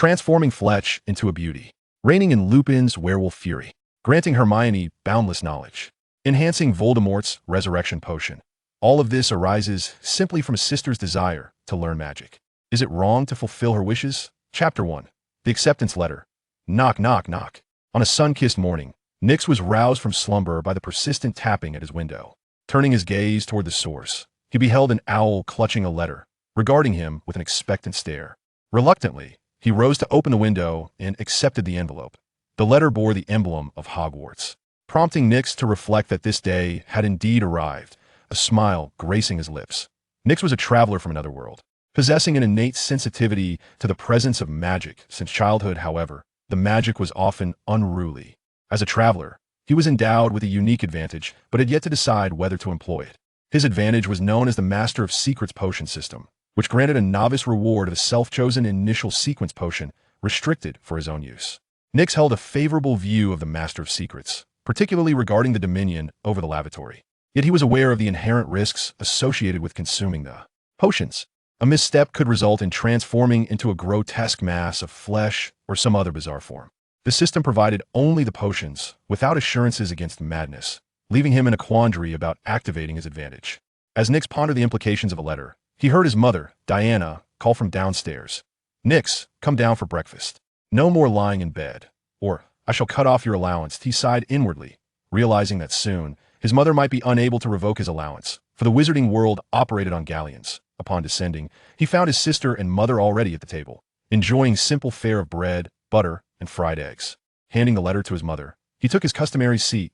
transforming Filch into a beauty, reigning in Lupin's werewolf fury, granting Hermione boundless knowledge, enhancing Voldemort's resurrection potion. All of this arises simply from a sister's desire to learn magic. Is it wrong to fulfill her wishes? Chapter 1. The Acceptance Letter. Knock, knock, knock. On a sun-kissed morning, Nix was roused from slumber by the persistent tapping at his window. Turning his gaze toward the source, he beheld an owl clutching a letter, regarding him with an expectant stare. Reluctantly, he rose to open the window and accepted the envelope. The letter bore the emblem of Hogwarts, prompting Nix to reflect that this day had indeed arrived, a smile gracing his lips. Nix was a traveler from another world, possessing an innate sensitivity to the presence of magic since childhood. However, the magic was often unruly. As a traveler, he was endowed with a unique advantage, but had yet to decide whether to employ it. His advantage was known as the Master of Secrets potion system, which granted a novice reward of a self-chosen initial sequence potion, restricted for his own use. Nix held a favorable view of the Master of Secrets, particularly regarding the dominion over the lavatory. Yet he was aware of the inherent risks associated with consuming the potions. A misstep could result in transforming into a grotesque mass of flesh or some other bizarre form. The system provided only the potions, without assurances against madness, leaving him in a quandary about activating his advantage. As Nix pondered the implications of a letter, he heard his mother, Diana, call from downstairs. "Nix, come down for breakfast. No more lying in bed, or I shall cut off your allowance." He sighed inwardly, realizing that soon his mother might be unable to revoke his allowance, for the wizarding world operated on galleons. Upon descending, he found his sister and mother already at the table, enjoying simple fare of bread, butter, and fried eggs. Handing the letter to his mother, he took his customary seat.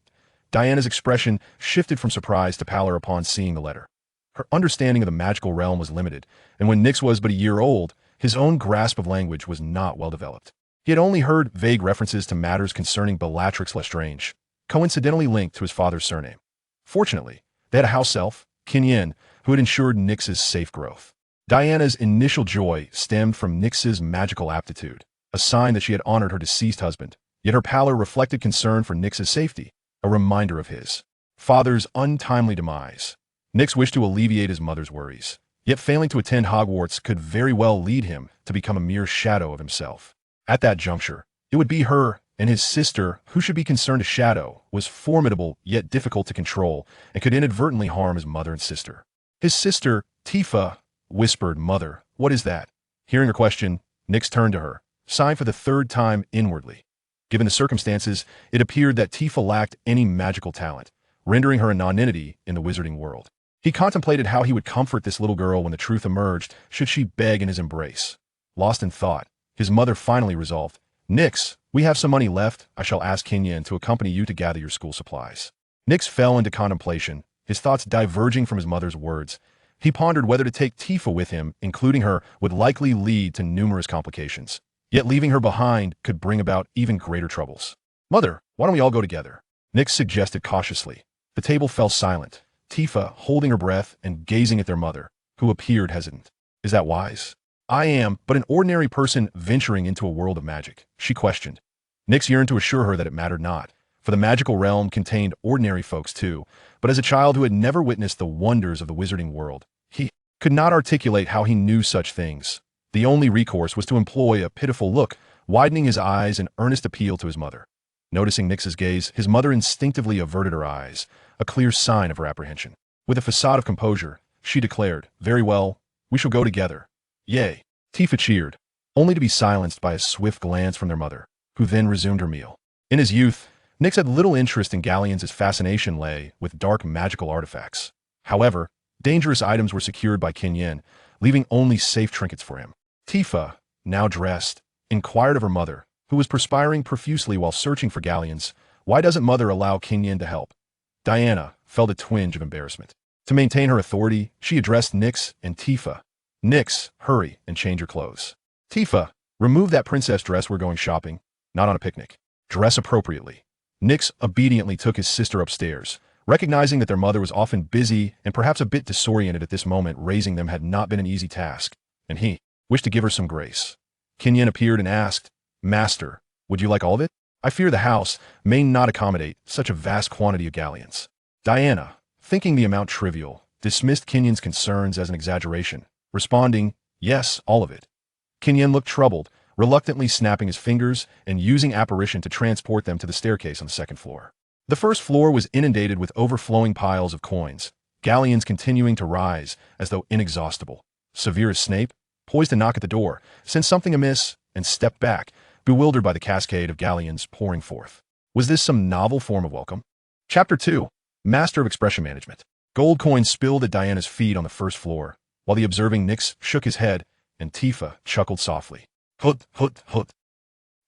Diana's expression shifted from surprise to pallor upon seeing the letter. Her understanding of the magical realm was limited, and when Nix was but a year old, his own grasp of language was not well developed. He had only heard vague references to matters concerning Bellatrix Lestrange, coincidentally linked to his father's surname. Fortunately, they had a house elf, Kinyen, who had ensured Nix's safe growth. Diana's initial joy stemmed from Nix's magical aptitude, a sign that she had honored her deceased husband, yet her pallor reflected concern for Nix's safety, a reminder of his father's untimely demise. Nix wished to alleviate his mother's worries, yet failing to attend Hogwarts could very well lead him to become a mere shadow of himself. At that juncture, it would be her and his sister who should be concerned. A shadow was formidable yet difficult to control and could inadvertently harm his mother and sister. His sister, Tifa, whispered, "Mother, what is that?" Hearing her question, Nix turned to her, sighing for the third time inwardly. Given the circumstances, it appeared that Tifa lacked any magical talent, rendering her a nonentity in the wizarding world. He contemplated how he would comfort this little girl when the truth emerged, should she beg in his embrace. Lost in thought, his mother finally resolved, "Nix, we have some money left. I shall ask Kinyen to accompany you to gather your school supplies." Nix fell into contemplation, his thoughts diverging from his mother's words. He pondered whether to take Tifa with him. Including her would likely lead to numerous complications. Yet leaving her behind could bring about even greater troubles. "Mother, why don't we all go together?" Nix suggested cautiously. The table fell silent, Tifa holding her breath and gazing at their mother, who appeared hesitant. "Is that wise?" "I am but an ordinary person venturing into a world of magic," she questioned. Nix yearned to assure her that it mattered not, for the magical realm contained ordinary folks too, but as a child who had never witnessed the wonders of the wizarding world, he could not articulate how he knew such things. The only recourse was to employ a pitiful look, widening his eyes in earnest appeal to his mother. Noticing Nix's gaze, his mother instinctively averted her eyes, a clear sign of her apprehension. With a facade of composure, she declared, "Very well, we shall go together." "Yay!" Tifa cheered, only to be silenced by a swift glance from their mother, who then resumed her meal. In his youth, Nix had little interest in galleons as fascination lay with dark magical artifacts. However, dangerous items were secured by Kinyen, leaving only safe trinkets for him. Tifa, now dressed, inquired of her mother, who was perspiring profusely while searching for galleons, "Why doesn't mother allow Kinyen to help?" Diana felt a twinge of embarrassment. To maintain her authority, she addressed Nix and Tifa. "Nix, hurry and change your clothes." "Tifa, remove that princess dress. We're going shopping, not on a picnic. Dress appropriately." Nix obediently took his sister upstairs, recognizing that their mother was often busy and perhaps a bit disoriented at this moment. Raising them had not been an easy task, and he wished to give her some grace. Kinyen appeared and asked, "Master, would you like all of it? I fear the house may not accommodate such a vast quantity of galleons." Diana, thinking the amount trivial, dismissed Kinyen's concerns as an exaggeration, responding, "Yes, all of it." Kinyen looked troubled, reluctantly snapping his fingers and using apparition to transport them to the staircase on the second floor. The first floor was inundated with overflowing piles of coins, galleons continuing to rise as though inexhaustible. Severus Snape, poised to knock at the door, sensed something amiss and stepped back, bewildered by the cascade of galleons pouring forth. Was this some novel form of welcome? Chapter 2. Master of Expression Management. Gold coins spilled at Diana's feet on the first floor, while the observing Nyx shook his head and Tifa chuckled softly. Hut, hut, hut.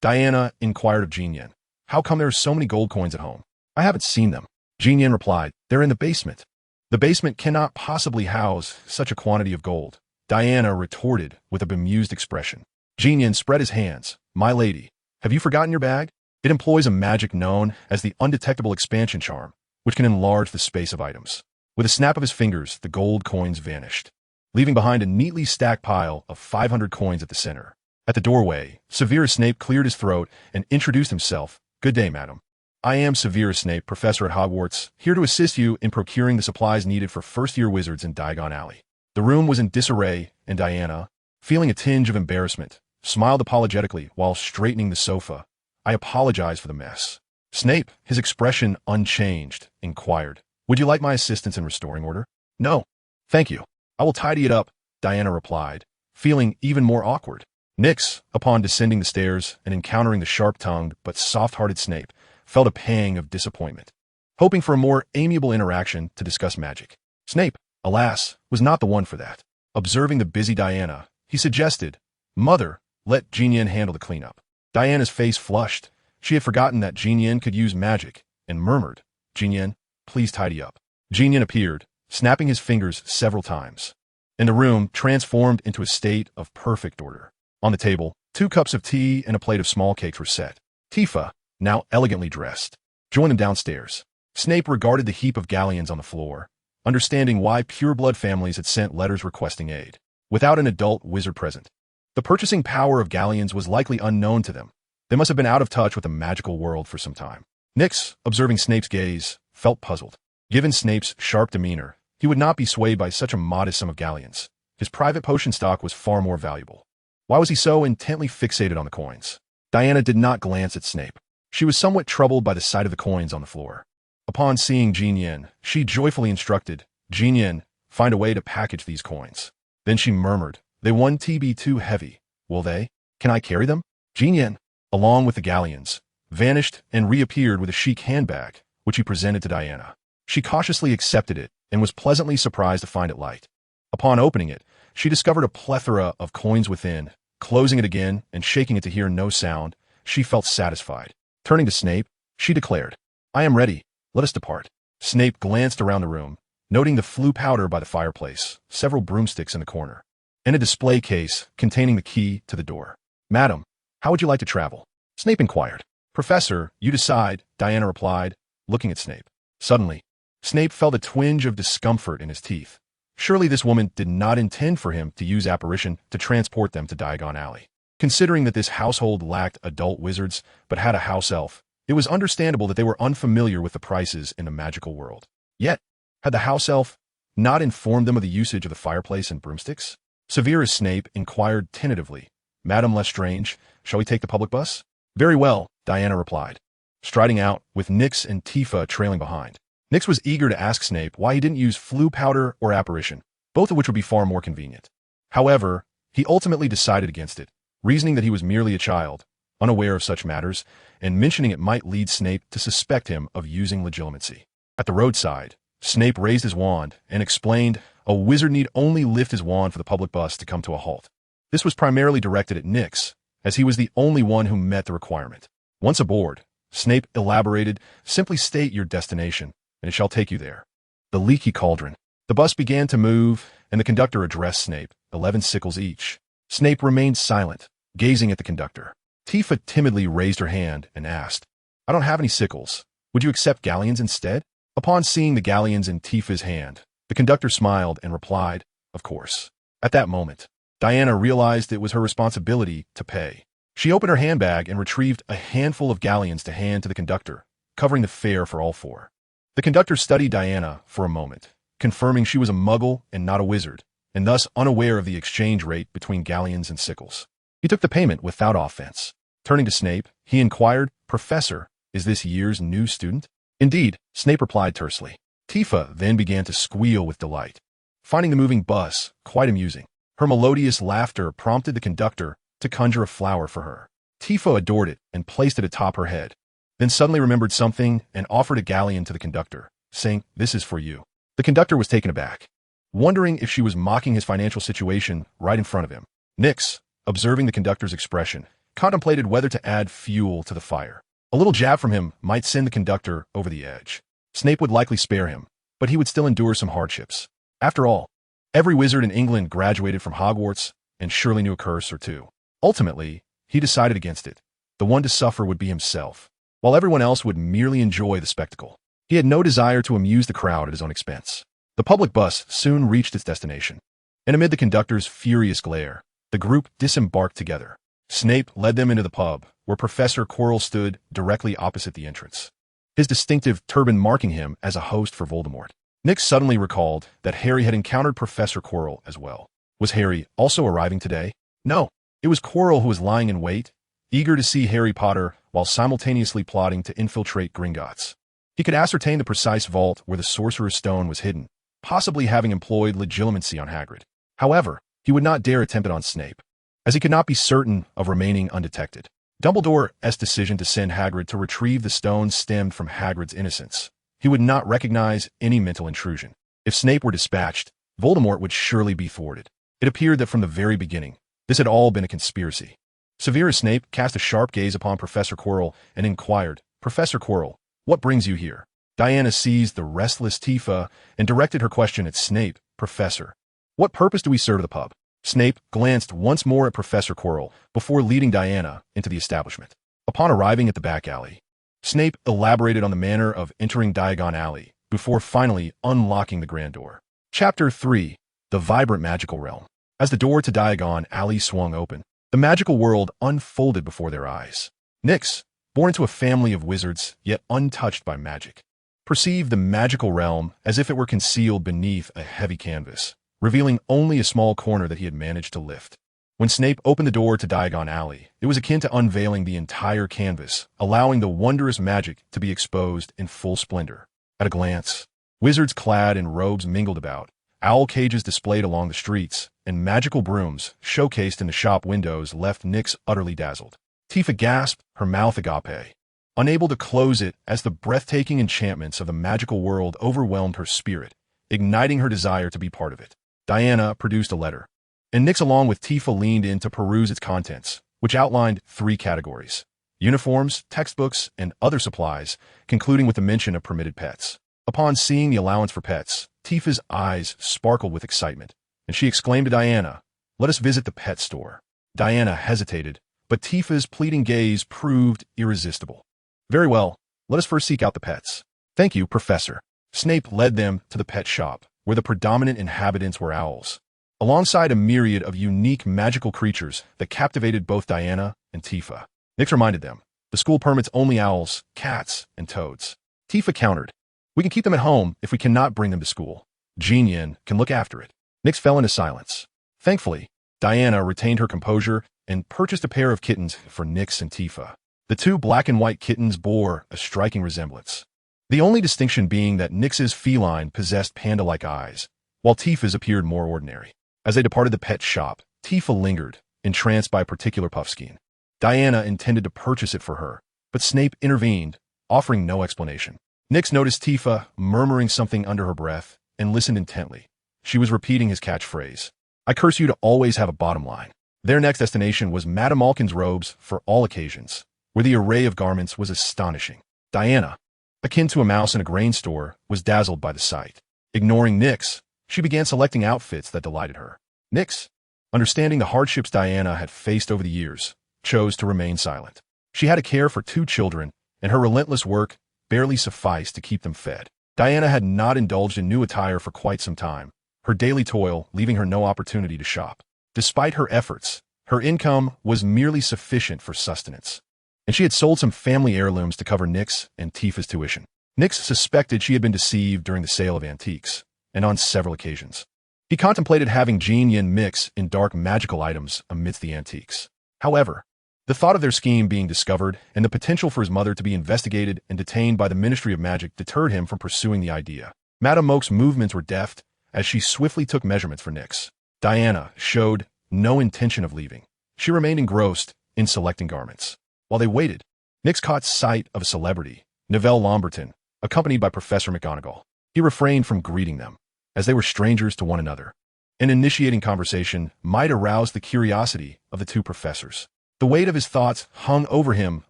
Diana inquired of Jean Yen, "How come there are so many gold coins at home?" "I haven't seen them," Jean Yen replied. "They're in the basement." "The basement cannot possibly house such a quantity of gold," Diana retorted with a bemused expression. Jean Yen spread his hands. "My lady, have you forgotten your bag? It employs a magic known as the undetectable expansion charm, which can enlarge the space of items." With a snap of his fingers, the gold coins vanished, leaving behind a neatly stacked pile of 500 coins at the center. At the doorway, Severus Snape cleared his throat and introduced himself. "Good day, madam. I am Severus Snape, professor at Hogwarts, here to assist you in procuring the supplies needed for first-year wizards in Diagon Alley." The room was in disarray, and Diana, feeling a tinge of embarrassment, smiled apologetically while straightening the sofa. "I apologize for the mess." Snape, his expression unchanged, inquired, "Would you like my assistance in restoring order?" "No, thank you. I will tidy it up," Diana replied, feeling even more awkward. Nyx, upon descending the stairs and encountering the sharp-tongued but soft-hearted Snape, felt a pang of disappointment, hoping for a more amiable interaction to discuss magic. Snape, alas, was not the one for that. Observing the busy Diana, he suggested, "Mother, let Jean Yen handle the cleanup." Diana's face flushed. She had forgotten that Jean Yen could use magic, and murmured, "Jean Yen, please tidy up." Jean Yen appeared, snapping his fingers several times, and the room transformed into a state of perfect order. On the table, 2 cups of tea and a plate of small cakes were set. Tifa, now elegantly dressed, joined them downstairs. Snape regarded the heap of galleons on the floor, understanding why pureblood families had sent letters requesting aid, without an adult wizard present. The purchasing power of galleons was likely unknown to them. They must have been out of touch with the magical world for some time. Nyx, observing Snape's gaze, felt puzzled. Given Snape's sharp demeanor, he would not be swayed by such a modest sum of galleons. His private potion stock was far more valuable. Why was he so intently fixated on the coins? Diana did not glance at Snape. She was somewhat troubled by the sight of the coins on the floor. Upon seeing Jean Yen, she joyfully instructed, "Jean Yen, find a way to package these coins." Then she murmured, "They won't be too heavy, will they? Can I carry them?" Jean Yen, along with the galleons, vanished and reappeared with a chic handbag, which he presented to Diana. She cautiously accepted it and was pleasantly surprised to find it light. Upon opening it, she discovered a plethora of coins within. Closing it again and shaking it to hear no sound, she felt satisfied. Turning to Snape, she declared, "I am ready. Let us depart." Snape glanced around the room, noting the flue powder by the fireplace, several broomsticks in the corner, and a display case containing the key to the door. "Madam, how would you like to travel?" Snape inquired. "Professor, you decide," Diana replied, looking at Snape. Suddenly, Snape felt a twinge of discomfort in his teeth. Surely this woman did not intend for him to use apparition to transport them to Diagon Alley. Considering that this household lacked adult wizards but had a house elf, it was understandable that they were unfamiliar with the prices in the magical world. Yet, had the house elf not informed them of the usage of the fireplace and broomsticks? Severus Snape inquired tentatively, "Madame Lestrange, shall we take the public bus?" "Very well," Diana replied, striding out with Nyx and Tifa trailing behind. Nyx was eager to ask Snape why he didn't use flue powder or apparition, both of which would be far more convenient. However, he ultimately decided against it, reasoning that he was merely a child, unaware of such matters, and mentioning it might lead Snape to suspect him of using legitimacy. At the roadside, Snape raised his wand and explained a wizard need only lift his wand for the public bus to come to a halt. This was primarily directed at Nyx, as he was the only one who met the requirement. Once aboard, Snape elaborated, "Simply state your destination, and it shall take you there." The leaky cauldron. The bus began to move, and the conductor addressed Snape, 11 sickles each. Snape remained silent, gazing at the conductor. Tifa timidly raised her hand and asked, "I don't have any sickles. Would you accept galleons instead?" Upon seeing the galleons in Tifa's hand, the conductor smiled and replied, "Of course." At that moment, Diana realized it was her responsibility to pay. She opened her handbag and retrieved a handful of galleons to hand to the conductor, covering the fare for all 4. The conductor studied Diana for a moment, confirming she was a muggle and not a wizard, and thus unaware of the exchange rate between galleons and sickles. He took the payment without offense. Turning to Snape, he inquired, "Professor, is this year's new student?" "Indeed," Snape replied tersely. Tifa then began to squeal with delight, finding the moving bus quite amusing. Her melodious laughter prompted the conductor to conjure a flower for her. Tifa adored it and placed it atop her head, then suddenly remembered something and offered a galleon to the conductor, saying, "This is for you." The conductor was taken aback, wondering if she was mocking his financial situation right in front of him. Nyx, observing the conductor's expression, contemplated whether to add fuel to the fire. A little jab from him might send the conductor over the edge. Snape would likely spare him, but he would still endure some hardships. After all, every wizard in England graduated from Hogwarts and surely knew a curse or two. Ultimately, he decided against it. The one to suffer would be himself, while everyone else would merely enjoy the spectacle. He had no desire to amuse the crowd at his own expense. The public bus soon reached its destination, and amid the conductor's furious glare, the group disembarked together. Snape led them into the pub, where Professor Quirrell stood directly opposite the entrance, his distinctive turban marking him as a host for Voldemort. Nyx suddenly recalled that Harry had encountered Professor Quirrell as well. Was Harry also arriving today? No, it was Quirrell who was lying in wait, eager to see Harry Potter while simultaneously plotting to infiltrate Gringotts. He could ascertain the precise vault where the Sorcerer's Stone was hidden, possibly having employed legilimency on Hagrid. However, he would not dare attempt it on Snape, as he could not be certain of remaining undetected. Dumbledore's decision to send Hagrid to retrieve the stone stemmed from Hagrid's innocence. He would not recognize any mental intrusion. If Snape were dispatched, Voldemort would surely be thwarted. It appeared that from the very beginning, this had all been a conspiracy. Severus Snape cast a sharp gaze upon Professor Quirrell and inquired, "Professor Quirrell, what brings you here?" Diana seized the restless Tifa and directed her question at Snape. "Professor, what purpose do we serve the pub?" Snape glanced once more at Professor Quirrell before leading Diana into the establishment. Upon arriving at the back alley, Snape elaborated on the manner of entering Diagon Alley before finally unlocking the grand door. Chapter 3: The Vibrant Magical Realm. As the door to Diagon Alley swung open, the magical world unfolded before their eyes. Nyx, born into a family of wizards yet untouched by magic, perceived the magical realm as if it were concealed beneath a heavy canvas, revealing only a small corner that he had managed to lift. When Snape opened the door to Diagon Alley, it was akin to unveiling the entire canvas, allowing the wondrous magic to be exposed in full splendor. At a glance, wizards clad in robes mingled about, owl cages displayed along the streets, and magical brooms showcased in the shop windows left Nyx utterly dazzled. Tifa gasped, her mouth agape, unable to close it as the breathtaking enchantments of the magical world overwhelmed her spirit, igniting her desire to be part of it. Diana produced a letter, and Nyx along with Tifa leaned in to peruse its contents, which outlined 3 categories: uniforms, textbooks, and other supplies, concluding with the mention of permitted pets. Upon seeing the allowance for pets, Tifa's eyes sparkled with excitement, and she exclaimed to Diana, "Let us visit the pet store." Diana hesitated, but Tifa's pleading gaze proved irresistible. "Very well, let us first seek out the pets." "Thank you, Professor." Snape led them to the pet shop, where the predominant inhabitants were owls, alongside a myriad of unique magical creatures that captivated both Diana and Tifa. Nyx reminded them, the school permits only owls, cats, and toads. Tifa countered, "We can keep them at home if we cannot bring them to school. Jean Yin can look after it." Nyx fell into silence. Thankfully, Diana retained her composure and purchased a pair of kittens for Nyx and Tifa. The 2 black and white kittens bore a striking resemblance, the only distinction being that Nyx's feline possessed panda-like eyes, while Tifa's appeared more ordinary. As they departed the pet shop, Tifa lingered, entranced by a particular puffskein. Diana intended to purchase it for her, but Snape intervened, offering no explanation. Nyx noticed Tifa murmuring something under her breath and listened intently. She was repeating his catchphrase, "I curse you to always have a bottom line." Their next destination was Madame Malkin's robes for all occasions, where the array of garments was astonishing. Diana, akin to a mouse in a grain store, was dazzled by the sight. Ignoring Nyx, she began selecting outfits that delighted her. Nyx, understanding the hardships Diana had faced over the years, chose to remain silent. She had to care for 2 children, and her relentless work barely sufficed to keep them fed. Diana had not indulged in new attire for quite some time, her daily toil leaving her no opportunity to shop. Despite her efforts, her income was merely sufficient for sustenance, and she had sold some family heirlooms to cover Nyx and Tifa's tuition. Nyx suspected she had been deceived during the sale of antiques, and on several occasions. He contemplated having Jean Yin mix in dark magical items amidst the antiques. However, the thought of their scheme being discovered and the potential for his mother to be investigated and detained by the Ministry of Magic deterred him from pursuing the idea. Madame Moak's movements were deft as she swiftly took measurements for Nyx. Diana showed no intention of leaving. She remained engrossed in selecting garments. While they waited, Nyx caught sight of a celebrity, Neville Lomberton, accompanied by Professor McGonagall. He refrained from greeting them, as they were strangers to one another. An initiating conversation might arouse the curiosity of the two professors. The weight of his thoughts hung over him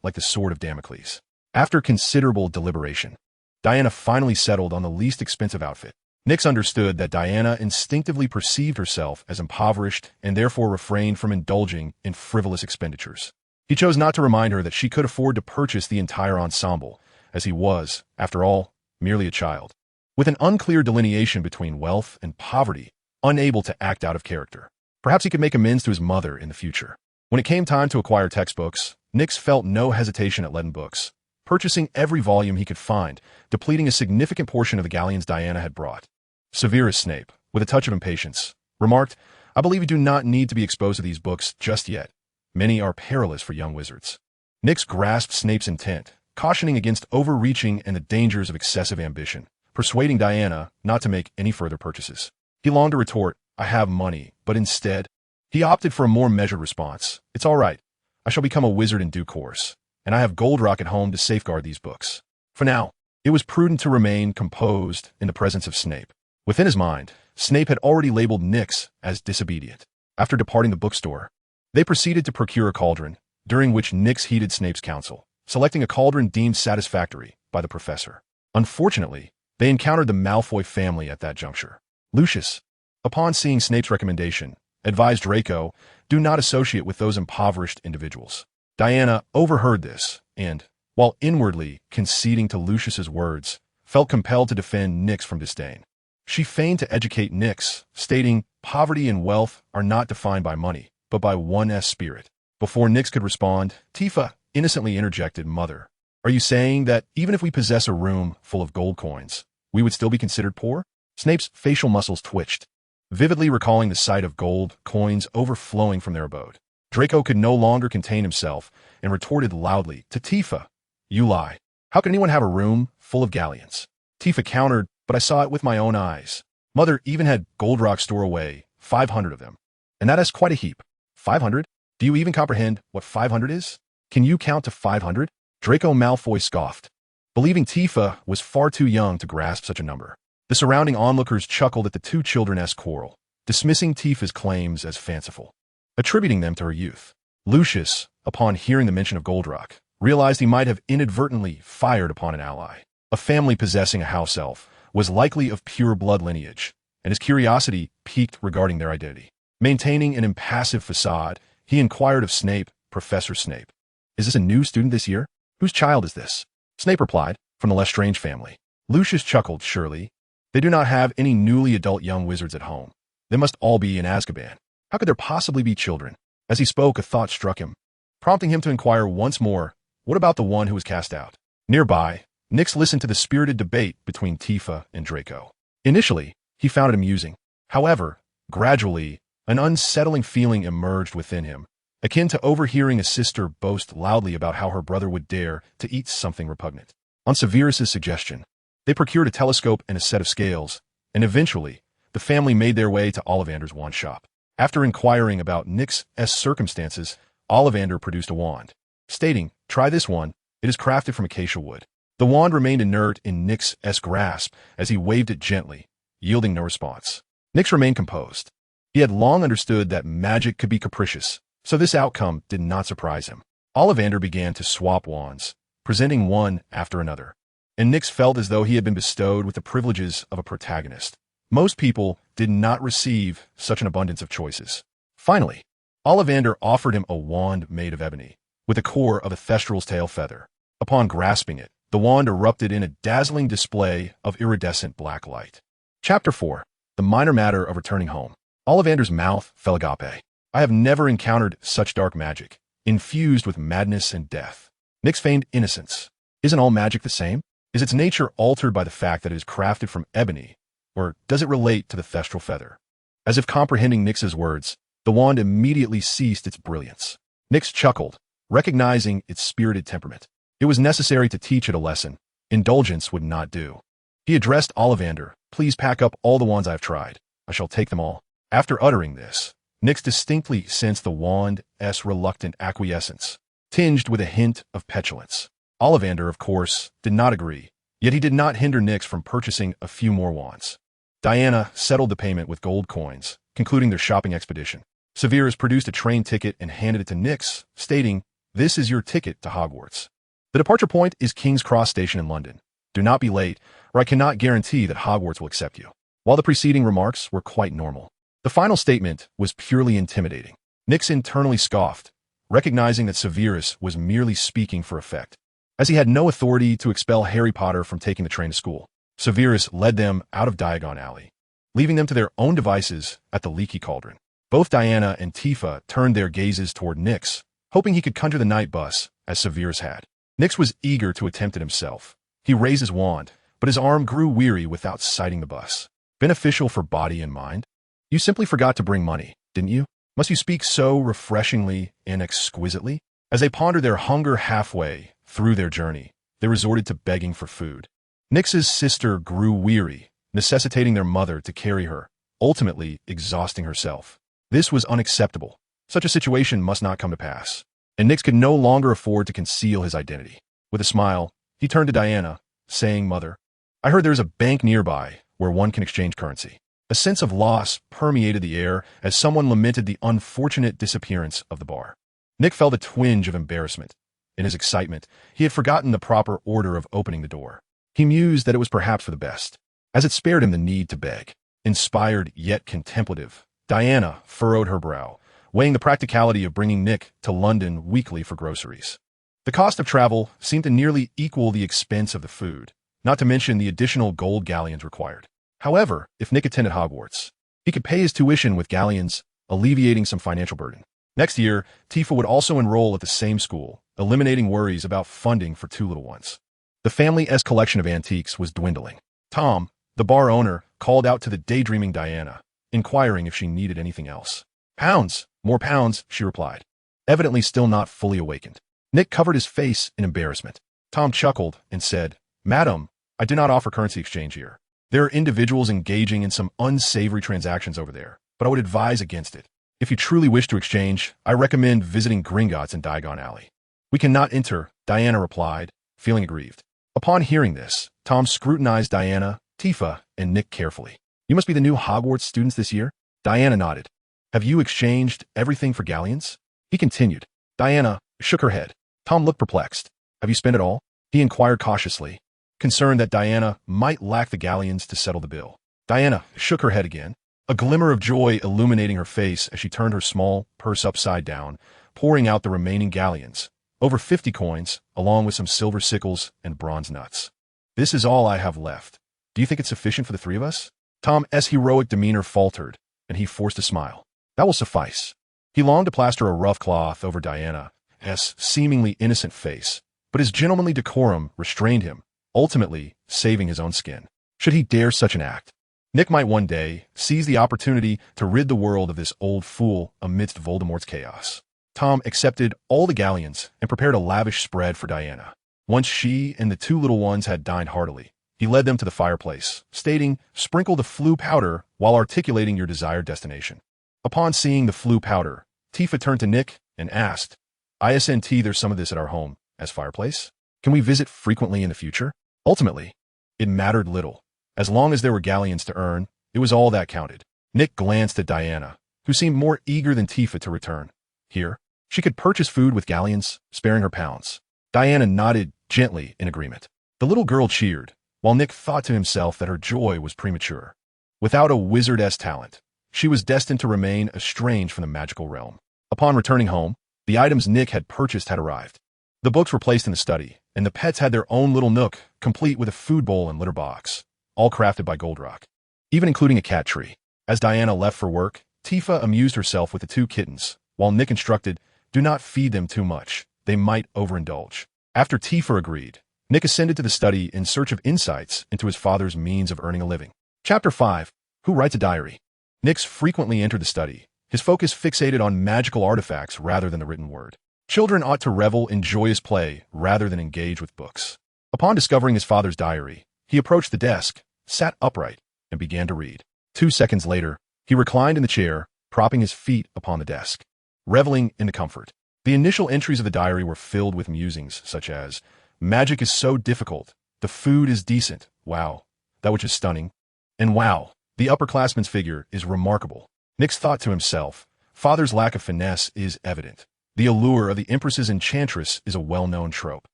like the sword of Damocles. After considerable deliberation, Diana finally settled on the least expensive outfit. Nyx understood that Diana instinctively perceived herself as impoverished and therefore refrained from indulging in frivolous expenditures. He chose not to remind her that she could afford to purchase the entire ensemble, as he was, after all, merely a child, with an unclear delineation between wealth and poverty, unable to act out of character. Perhaps he could make amends to his mother in the future. When it came time to acquire textbooks, Nyx felt no hesitation at Leaden Books, purchasing every volume he could find, depleting a significant portion of the galleons Diana had brought. Severus Snape, with a touch of impatience, remarked, "I believe you do not need to be exposed to these books just yet. Many are perilous for young wizards." Nyx grasped Snape's intent, cautioning against overreaching and the dangers of excessive ambition, persuading Diana not to make any further purchases. He longed to retort, "I have money," but instead, he opted for a more measured response. "It's all right. I shall become a wizard in due course, and I have Gold Rock at home to safeguard these books." For now, it was prudent to remain composed in the presence of Snape. Within his mind, Snape had already labeled Nyx as disobedient. After departing the bookstore, they proceeded to procure a cauldron, during which Nyx heeded Snape's counsel, selecting a cauldron deemed satisfactory by the professor. Unfortunately, they encountered the Malfoy family at that juncture. Lucius, upon seeing Snape's recommendation, advised Draco, "Do not associate with those impoverished individuals." Diana overheard this and, while inwardly conceding to Lucius's words, felt compelled to defend Nyx from disdain. She feigned to educate Nyx, stating, "Poverty and wealth are not defined by money, but by one's spirit." Before Nyx could respond, Tifa innocently interjected, "Mother, are you saying that even if we possess a room full of gold coins, we would still be considered poor?" Snape's facial muscles twitched, vividly recalling the sight of gold coins overflowing from their abode. Draco could no longer contain himself and retorted loudly to Tifa, "You lie. How can anyone have a room full of galleons?" Tifa countered, "But I saw it with my own eyes. Mother even had Gold Rock stored away, 500 of them. And that is quite a heap. 500? Do you even comprehend what 500 is? Can you count to 500? Draco Malfoy scoffed, believing Tifa was far too young to grasp such a number. The surrounding onlookers chuckled at the two children's quarrel, dismissing Tifa's claims as fanciful, attributing them to her youth. Lucius, upon hearing the mention of Gold Rock, realized he might have inadvertently fired upon an ally. A family possessing a house elf was likely of pure blood lineage, and his curiosity piqued regarding their identity. Maintaining an impassive facade, he inquired of Snape, "Professor Snape, is this a new student this year? Whose child is this?" Snape replied, "From the Lestrange family." Lucius chuckled, "Surely, they do not have any newly adult young wizards at home. They must all be in Azkaban. How could there possibly be children?" As he spoke, a thought struck him, prompting him to inquire once more, "What about the one who was cast out?" Nearby, Nyx listened to the spirited debate between Tifa and Draco. Initially, he found it amusing. However, gradually, an unsettling feeling emerged within him, akin to overhearing a sister boast loudly about how her brother would dare to eat something repugnant. On Severus's suggestion, they procured a telescope and a set of scales, and eventually, the family made their way to Ollivander's wand shop. After inquiring about Nyx's circumstances, Ollivander produced a wand, stating, "Try this one, it is crafted from acacia wood." The wand remained inert in Nyx's grasp as he waved it gently, yielding no response. Nyx remained composed. He had long understood that magic could be capricious, so this outcome did not surprise him. Ollivander began to swap wands, presenting one after another, and Nyx felt as though he had been bestowed with the privileges of a protagonist. Most people did not receive such an abundance of choices. Finally, Ollivander offered him a wand made of ebony, with the core of a thestral's tail feather. Upon grasping it, the wand erupted in a dazzling display of iridescent black light. Chapter 4. The Minor Matter of Returning Home. Ollivander's mouth fell agape. "I have never encountered such dark magic, infused with madness and death." Nyx feigned innocence. "Isn't all magic the same? Is its nature altered by the fact that it is crafted from ebony, or does it relate to the thestral feather?" As if comprehending Nyx's words, the wand immediately ceased its brilliance. Nyx chuckled, recognizing its spirited temperament. It was necessary to teach it a lesson. Indulgence would not do. He addressed Ollivander, "Please pack up all the wands I have tried. I shall take them all." After uttering this, Nyx distinctly sensed the wand's reluctant acquiescence, tinged with a hint of petulance. Ollivander, of course, did not agree, yet he did not hinder Nyx from purchasing a few more wands. Diana settled the payment with gold coins, concluding their shopping expedition. Severus produced a train ticket and handed it to Nyx, stating, "This is your ticket to Hogwarts. The departure point is King's Cross Station in London. Do not be late, or I cannot guarantee that Hogwarts will accept you." While the preceding remarks were quite normal, the final statement was purely intimidating. Nyx internally scoffed, recognizing that Severus was merely speaking for effect. As he had no authority to expel Harry Potter from taking the train to school, Severus led them out of Diagon Alley, leaving them to their own devices at the Leaky Cauldron. Both Diana and Tifa turned their gazes toward Nyx, hoping he could conjure the night bus, as Severus had. Nyx was eager to attempt it himself. He raised his wand, but his arm grew weary without sighting the bus. Beneficial for body and mind? You simply forgot to bring money, didn't you? Must you speak so refreshingly and exquisitely? As they pondered their hunger halfway through their journey, they resorted to begging for food. Nyx's sister grew weary, necessitating their mother to carry her, ultimately exhausting herself. This was unacceptable. Such a situation must not come to pass, and Nyx could no longer afford to conceal his identity. With a smile, he turned to Diana, saying, "Mother, I heard there is a bank nearby where one can exchange currency." A sense of loss permeated the air as someone lamented the unfortunate disappearance of the bar. Nyx felt a twinge of embarrassment. In his excitement, he had forgotten the proper order of opening the door. He mused that it was perhaps for the best, as it spared him the need to beg. Inspired yet contemplative, Diana furrowed her brow, weighing the practicality of bringing Nyx to London weekly for groceries. The cost of travel seemed to nearly equal the expense of the food, not to mention the additional gold galleons required. However, if Nyx attended Hogwarts, he could pay his tuition with galleons, alleviating some financial burden. Next year, Tifa would also enroll at the same school, eliminating worries about funding for two little ones. The family's collection of antiques was dwindling. Tom, the bar owner, called out to the daydreaming Diana, inquiring if she needed anything else. "Pounds, more pounds," she replied, evidently still not fully awakened. Nyx covered his face in embarrassment. Tom chuckled and said, "Madam, I do not offer currency exchange here. There are individuals engaging in some unsavory transactions over there, but I would advise against it. If you truly wish to exchange, I recommend visiting Gringotts in Diagon Alley." "We cannot enter," Diana replied, feeling aggrieved. Upon hearing this, Tom scrutinized Diana, Tifa, and Nyx carefully. "You must be the new Hogwarts students this year?" Diana nodded. "Have you exchanged everything for galleons?" He continued. Diana shook her head. Tom looked perplexed. "Have you spent it all?" he inquired cautiously, concerned that Diana might lack the galleons to settle the bill. Diana shook her head again, a glimmer of joy illuminating her face as she turned her small purse upside down, pouring out the remaining galleons, over 50 coins, along with some silver sickles and bronze nuts. "This is all I have left. Do you think it's sufficient for the three of us?" Tom's heroic demeanor faltered, and he forced a smile. "That will suffice." He longed to plaster a rough cloth over Diana's seemingly innocent face, but his gentlemanly decorum restrained him, ultimately saving his own skin. Should he dare such an act, Nyx might one day seize the opportunity to rid the world of this old fool amidst Voldemort's chaos. Tom accepted all the galleons and prepared a lavish spread for Diana. Once she and the two little ones had dined heartily, he led them to the fireplace, stating, "Sprinkle the flue powder while articulating your desired destination." Upon seeing the flue powder, Tifa turned to Nyx and asked, "ISNT, there's some of this at our home as fireplace? Can we visit frequently in the future?" Ultimately, it mattered little. As long as there were galleons to earn, it was all that counted. Nyx glanced at Diana, who seemed more eager than Tifa to return. Here, she could purchase food with galleons, sparing her pounds. Diana nodded gently in agreement. The little girl cheered, while Nyx thought to himself that her joy was premature. Without a wizardess talent, she was destined to remain estranged from the magical realm. Upon returning home, the items Nyx had purchased had arrived. The books were placed in the study, and the pets had their own little nook, complete with a food bowl and litter box, all crafted by Goldrock, even including a cat tree. As Diana left for work, Tifa amused herself with the two kittens, while Nyx instructed, "Do not feed them too much. They might overindulge." After Tifa agreed, Nyx ascended to the study in search of insights into his father's means of earning a living. Chapter 5. Who Writes a Diary? Nyx frequently entered the study, his focus fixated on magical artifacts rather than the written word. Children ought to revel in joyous play rather than engage with books. Upon discovering his father's diary, he approached the desk, sat upright, and began to read. 2 seconds later, he reclined in the chair, propping his feet upon the desk, reveling in the comfort. The initial entries of the diary were filled with musings such as, "Magic is so difficult. The food is decent. Wow, that which is stunning. And wow, the upperclassman's figure is remarkable." Nix thought to himself, father's lack of finesse is evident. The allure of the Empress's enchantress is a well-known trope.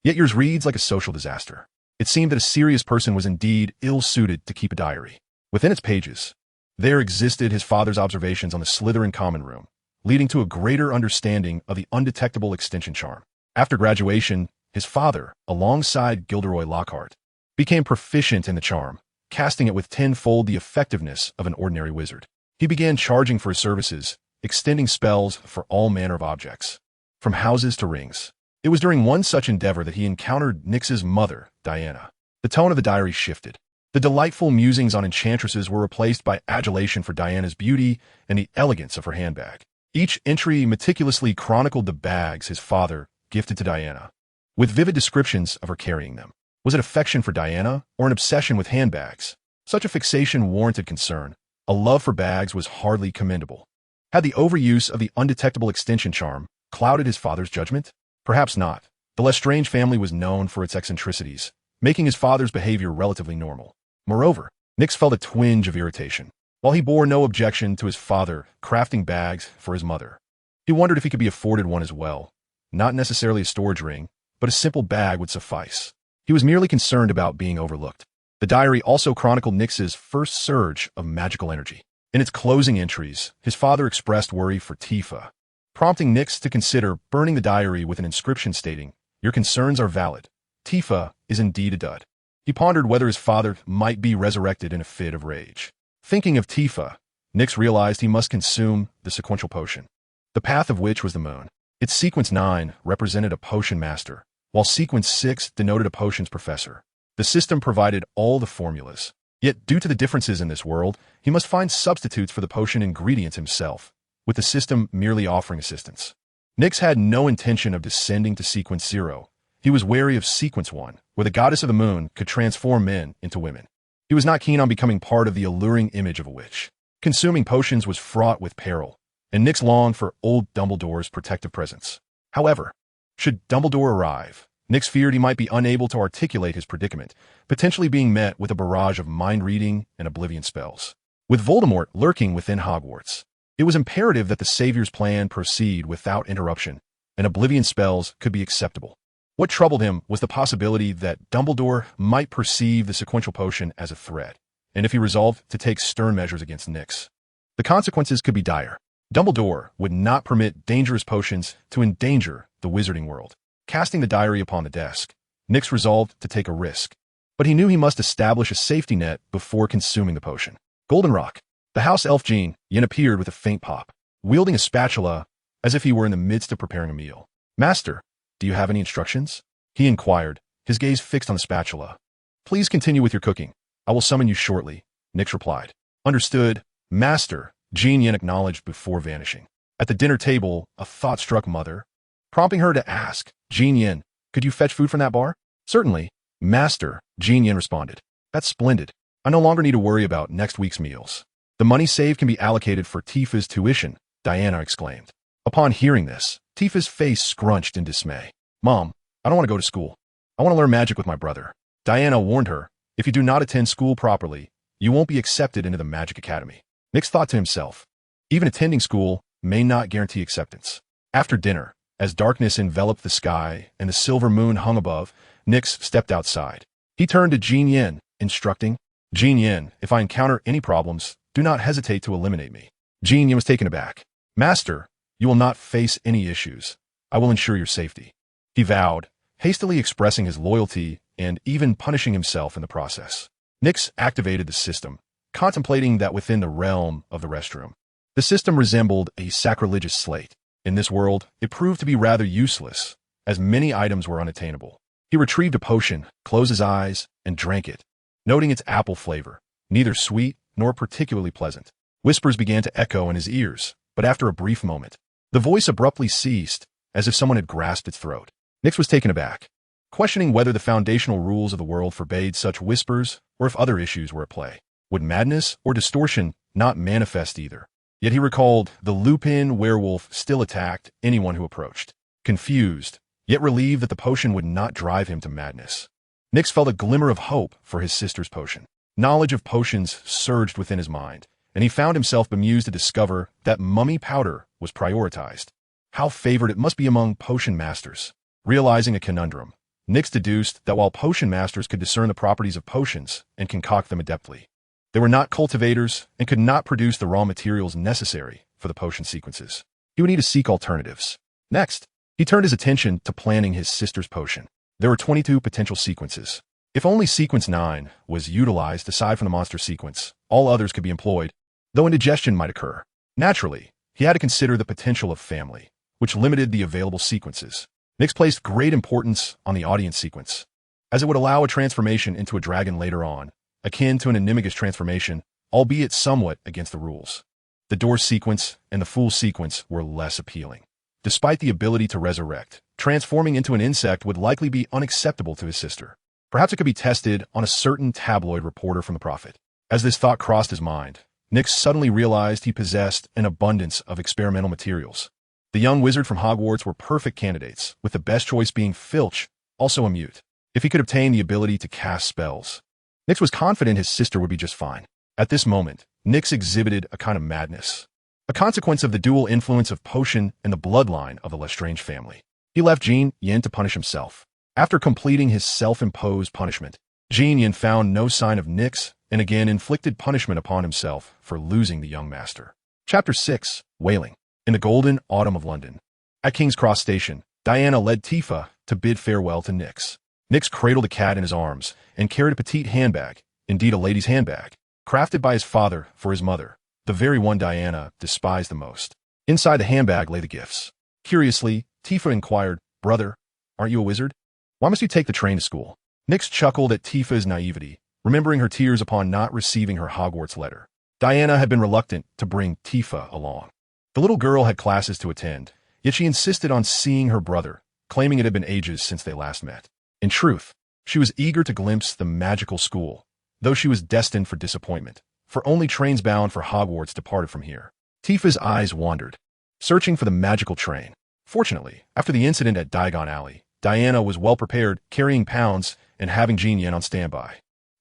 Yet yours reads like a social disaster. It seemed that a serious person was indeed ill-suited to keep a diary. Within its pages, there existed his father's observations on the Slytherin common room, leading to a greater understanding of the undetectable extension charm. After graduation, his father, alongside Gilderoy Lockhart, became proficient in the charm, casting it with tenfold the effectiveness of an ordinary wizard. He began charging for his services, extending spells for all manner of objects, from houses to rings. It was during one such endeavor that he encountered Nix's mother, Diana. The tone of the diary shifted. The delightful musings on enchantresses were replaced by adulation for Diana's beauty and the elegance of her handbag. Each entry meticulously chronicled the bags his father gifted to Diana, with vivid descriptions of her carrying them. Was it affection for Diana or an obsession with handbags? Such a fixation warranted concern. A love for bags was hardly commendable. Had the overuse of the undetectable extension charm clouded his father's judgment? Perhaps not. The Lestrange family was known for its eccentricities, making his father's behavior relatively normal. Moreover, Nix felt a twinge of irritation. While he bore no objection to his father crafting bags for his mother, he wondered if he could be afforded one as well. Not necessarily a storage ring, but a simple bag would suffice. He was merely concerned about being overlooked. The diary also chronicled Nix's first surge of magical energy. In its closing entries, his father expressed worry for Tifa, prompting Nix to consider burning the diary with an inscription stating, "Your concerns are valid. Tifa is indeed a dud." He pondered whether his father might be resurrected in a fit of rage. Thinking of Tifa, Nix realized he must consume the sequential potion, the path of which was the moon. Its sequence 9 represented a potion master, while sequence 6 denoted a potions professor. The system provided all the formulas. Yet, due to the differences in this world, he must find substitutes for the potion ingredients himself, with the system merely offering assistance. Nix had no intention of descending to sequence 0. He was wary of sequence 1, where the goddess of the moon could transform men into women. He was not keen on becoming part of the alluring image of a witch. Consuming potions was fraught with peril, and Nix longed for old Dumbledore's protective presence. However, should Dumbledore arrive, Nix feared he might be unable to articulate his predicament, potentially being met with a barrage of mind-reading and oblivion spells. With Voldemort lurking within Hogwarts, it was imperative that the Savior's plan proceed without interruption, and oblivion spells could be acceptable. What troubled him was the possibility that Dumbledore might perceive the sequential potion as a threat, and if he resolved to take stern measures against Nix, the consequences could be dire. Dumbledore would not permit dangerous potions to endanger the wizarding world. Casting the diary upon the desk, Nix resolved to take a risk, but he knew he must establish a safety net before consuming the potion. Goldenrock. The house elf Yin appeared with a faint pop, wielding a spatula as if he were in the midst of preparing a meal. "Master, do you have any instructions?" he inquired, his gaze fixed on the spatula. "Please continue with your cooking. I will summon you shortly," Nix replied. "Understood, Master," Yin acknowledged before vanishing. At the dinner table, a thought struck Mother, prompting her to ask, "Yin, could you fetch food from that bar?" "Certainly, Master," Yin responded. "That's splendid. I no longer need to worry about next week's meals. The money saved can be allocated for Tifa's tuition," Diana exclaimed. Upon hearing this, Tifa's face scrunched in dismay. "Mom, I don't want to go to school. I want to learn magic with my brother." Diana warned her, "If you do not attend school properly, you won't be accepted into the Magic Academy." Nix thought to himself, even attending school may not guarantee acceptance. After dinner, as darkness enveloped the sky and the silver moon hung above, Nix stepped outside. He turned to Yin, instructing, "Yin, if I encounter any problems, do not hesitate to eliminate me." Yin was taken aback. "Master, you will not face any issues. I will ensure your safety," he vowed, hastily expressing his loyalty and even punishing himself in the process. Nix activated the system, contemplating that within the realm of the restroom. The system resembled a sacrilegious slate. In this world, it proved to be rather useless, as many items were unattainable. He retrieved a potion, closed his eyes, and drank it, noting its apple flavor, neither sweet nor particularly pleasant. Whispers began to echo in his ears, But after a brief moment, the voice abruptly ceased, as if someone had grasped its throat. Nyx was taken aback, questioning whether the foundational rules of the world forbade such whispers or if other issues were at play. Would madness or distortion not manifest either? Yet he recalled the Lupin werewolf still attacked anyone who approached. Confused, yet relieved that the potion would not drive him to madness, Nyx felt a glimmer of hope for his sister's potion. Knowledge of potions surged within his mind, and he found himself bemused to discover that mummy powder was prioritized. How favored it must be among potion masters. Realizing a conundrum, Nyx deduced that while potion masters could discern the properties of potions and concoct them adeptly, they were not cultivators and could not produce the raw materials necessary for the potion sequences. He would need to seek alternatives. Next, he turned his attention to planning his sister's potion. There were 22 potential sequences. If only sequence 9 was utilized aside from the monster sequence, all others could be employed, though indigestion might occur. Naturally, he had to consider the potential of family, which limited the available sequences. Nyx placed great importance on the audience sequence, as it would allow a transformation into a dragon later on, akin to an animagus transformation, albeit somewhat against the rules. The door sequence and the fool sequence were less appealing. Despite the ability to resurrect, transforming into an insect would likely be unacceptable to his sister. Perhaps it could be tested on a certain tabloid reporter from the Prophet. As this thought crossed his mind, Nyx suddenly realized he possessed an abundance of experimental materials. The young wizard from Hogwarts were perfect candidates, with the best choice being Filch, also a mute, if he could obtain the ability to cast spells. Nyx was confident his sister would be just fine. At this moment, Nyx exhibited a kind of madness, a consequence of the dual influence of potion and the bloodline of the Lestrange family. He left Jean Yin to punish himself. After completing his self-imposed punishment, Jean Yin found no sign of Nyx and again inflicted punishment upon himself for losing the young master. Chapter 6. Wailing. In the golden autumn of London, at King's Cross Station, Diana led Tifa to bid farewell to Nyx. Nyx cradled the cat in his arms and carried a petite handbag, indeed a lady's handbag, crafted by his father for his mother, the very one Diana despised the most. Inside the handbag lay the gifts. Curiously, Tifa inquired, "Brother, aren't you a wizard? Why must you take the train to school?" Nyx chuckled at Tifa's naivety, remembering her tears upon not receiving her Hogwarts letter. Diana had been reluctant to bring Tifa along. The little girl had classes to attend, yet she insisted on seeing her brother, claiming it had been ages since they last met. In truth, she was eager to glimpse the magical school, though she was destined for disappointment, for only trains bound for Hogwarts departed from here. Tifa's eyes wandered, searching for the magical train. Fortunately, after the incident at Diagon Alley, Diana was well prepared, carrying pounds and having Jean Yin on standby.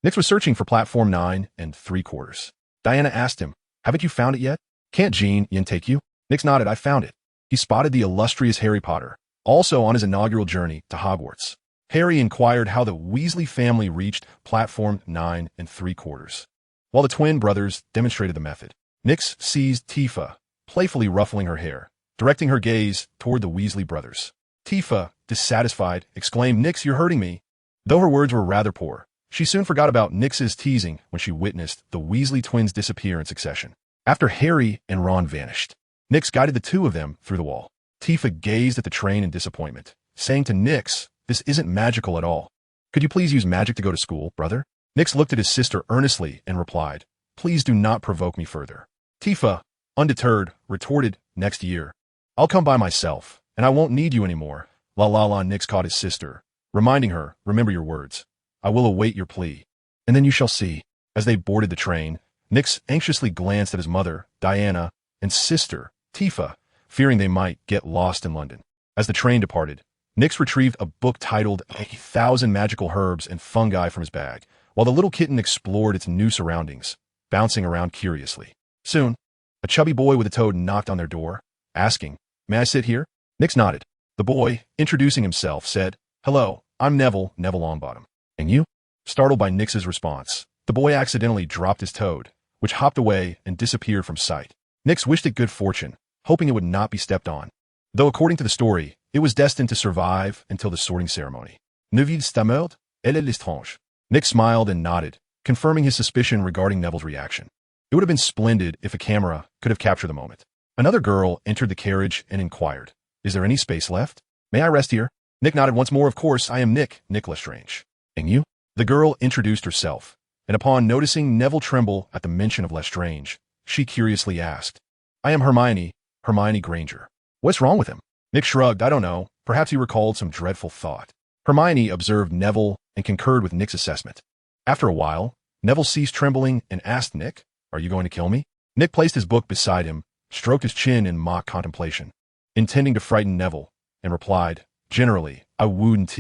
Nyx was searching for platform 9 3/4. Diana asked him, "Haven't you found it yet? Can't Jean Yin take you?" Nyx nodded. "I found it." He spotted the illustrious Harry Potter, also on his inaugural journey to Hogwarts. Harry inquired how the Weasley family reached platform 9 3/4. While the twin brothers demonstrated the method, Nyx seized Tifa, playfully ruffling her hair, directing her gaze toward the Weasley brothers. Tifa, dissatisfied, exclaimed, "Nyx, you're hurting me." Though her words were rather poor, she soon forgot about Nyx's teasing when she witnessed the Weasley twins disappear in succession. After Harry and Ron vanished, Nyx guided the two of them through the wall. Tifa gazed at the train in disappointment, saying to Nyx, "This isn't magical at all. Could you please use magic to go to school, brother?" Nyx looked at his sister earnestly and replied, "Please do not provoke me further." Tifa, undeterred, retorted, "Next year, I'll come by myself, and I won't need you anymore." La la la. Nyx caught his sister, reminding her, "Remember your words. I will await your plea, and then you shall see." As they boarded the train, Nyx anxiously glanced at his mother, Diana, and sister, Tifa, fearing they might get lost in London. As the train departed, Nyx retrieved a book titled 1,000 Magical Herbs and Fungi from his bag, while the little kitten explored its new surroundings, bouncing around curiously. Soon, a chubby boy with a toad knocked on their door, asking, "May I sit here?" Nyx nodded. The boy, introducing himself, said, "Hello, I'm Neville Longbottom." "And you?" Startled by Nyx's response, the boy accidentally dropped his toad, which hopped away and disappeared from sight. Nyx wished it good fortune, hoping it would not be stepped on, though according to the story, it was destined to survive until the sorting ceremony. "Neville stammered, elle est l'étrange." Nyx smiled and nodded, confirming his suspicion regarding Neville's reaction. It would have been splendid if a camera could have captured the moment. Another girl entered the carriage and inquired, "Is there any space left? May I rest here?" Nyx nodded once more. "Of course, I am Nick Lestrange." "And you?" The girl introduced herself, and upon noticing Neville tremble at the mention of Lestrange, she curiously asked, "I am Hermione, Hermione Granger. What's wrong with him? Nick shrugged. I don't know. Perhaps he recalled some dreadful thought. Hermione observed Neville and concurred with Nick's assessment. After a while, Neville ceased trembling and asked Nick, "Are you going to kill me?" Nick placed his book beside him, stroked his chin in mock contemplation, intending to frighten Neville, and replied, "Generally, I wouldn't."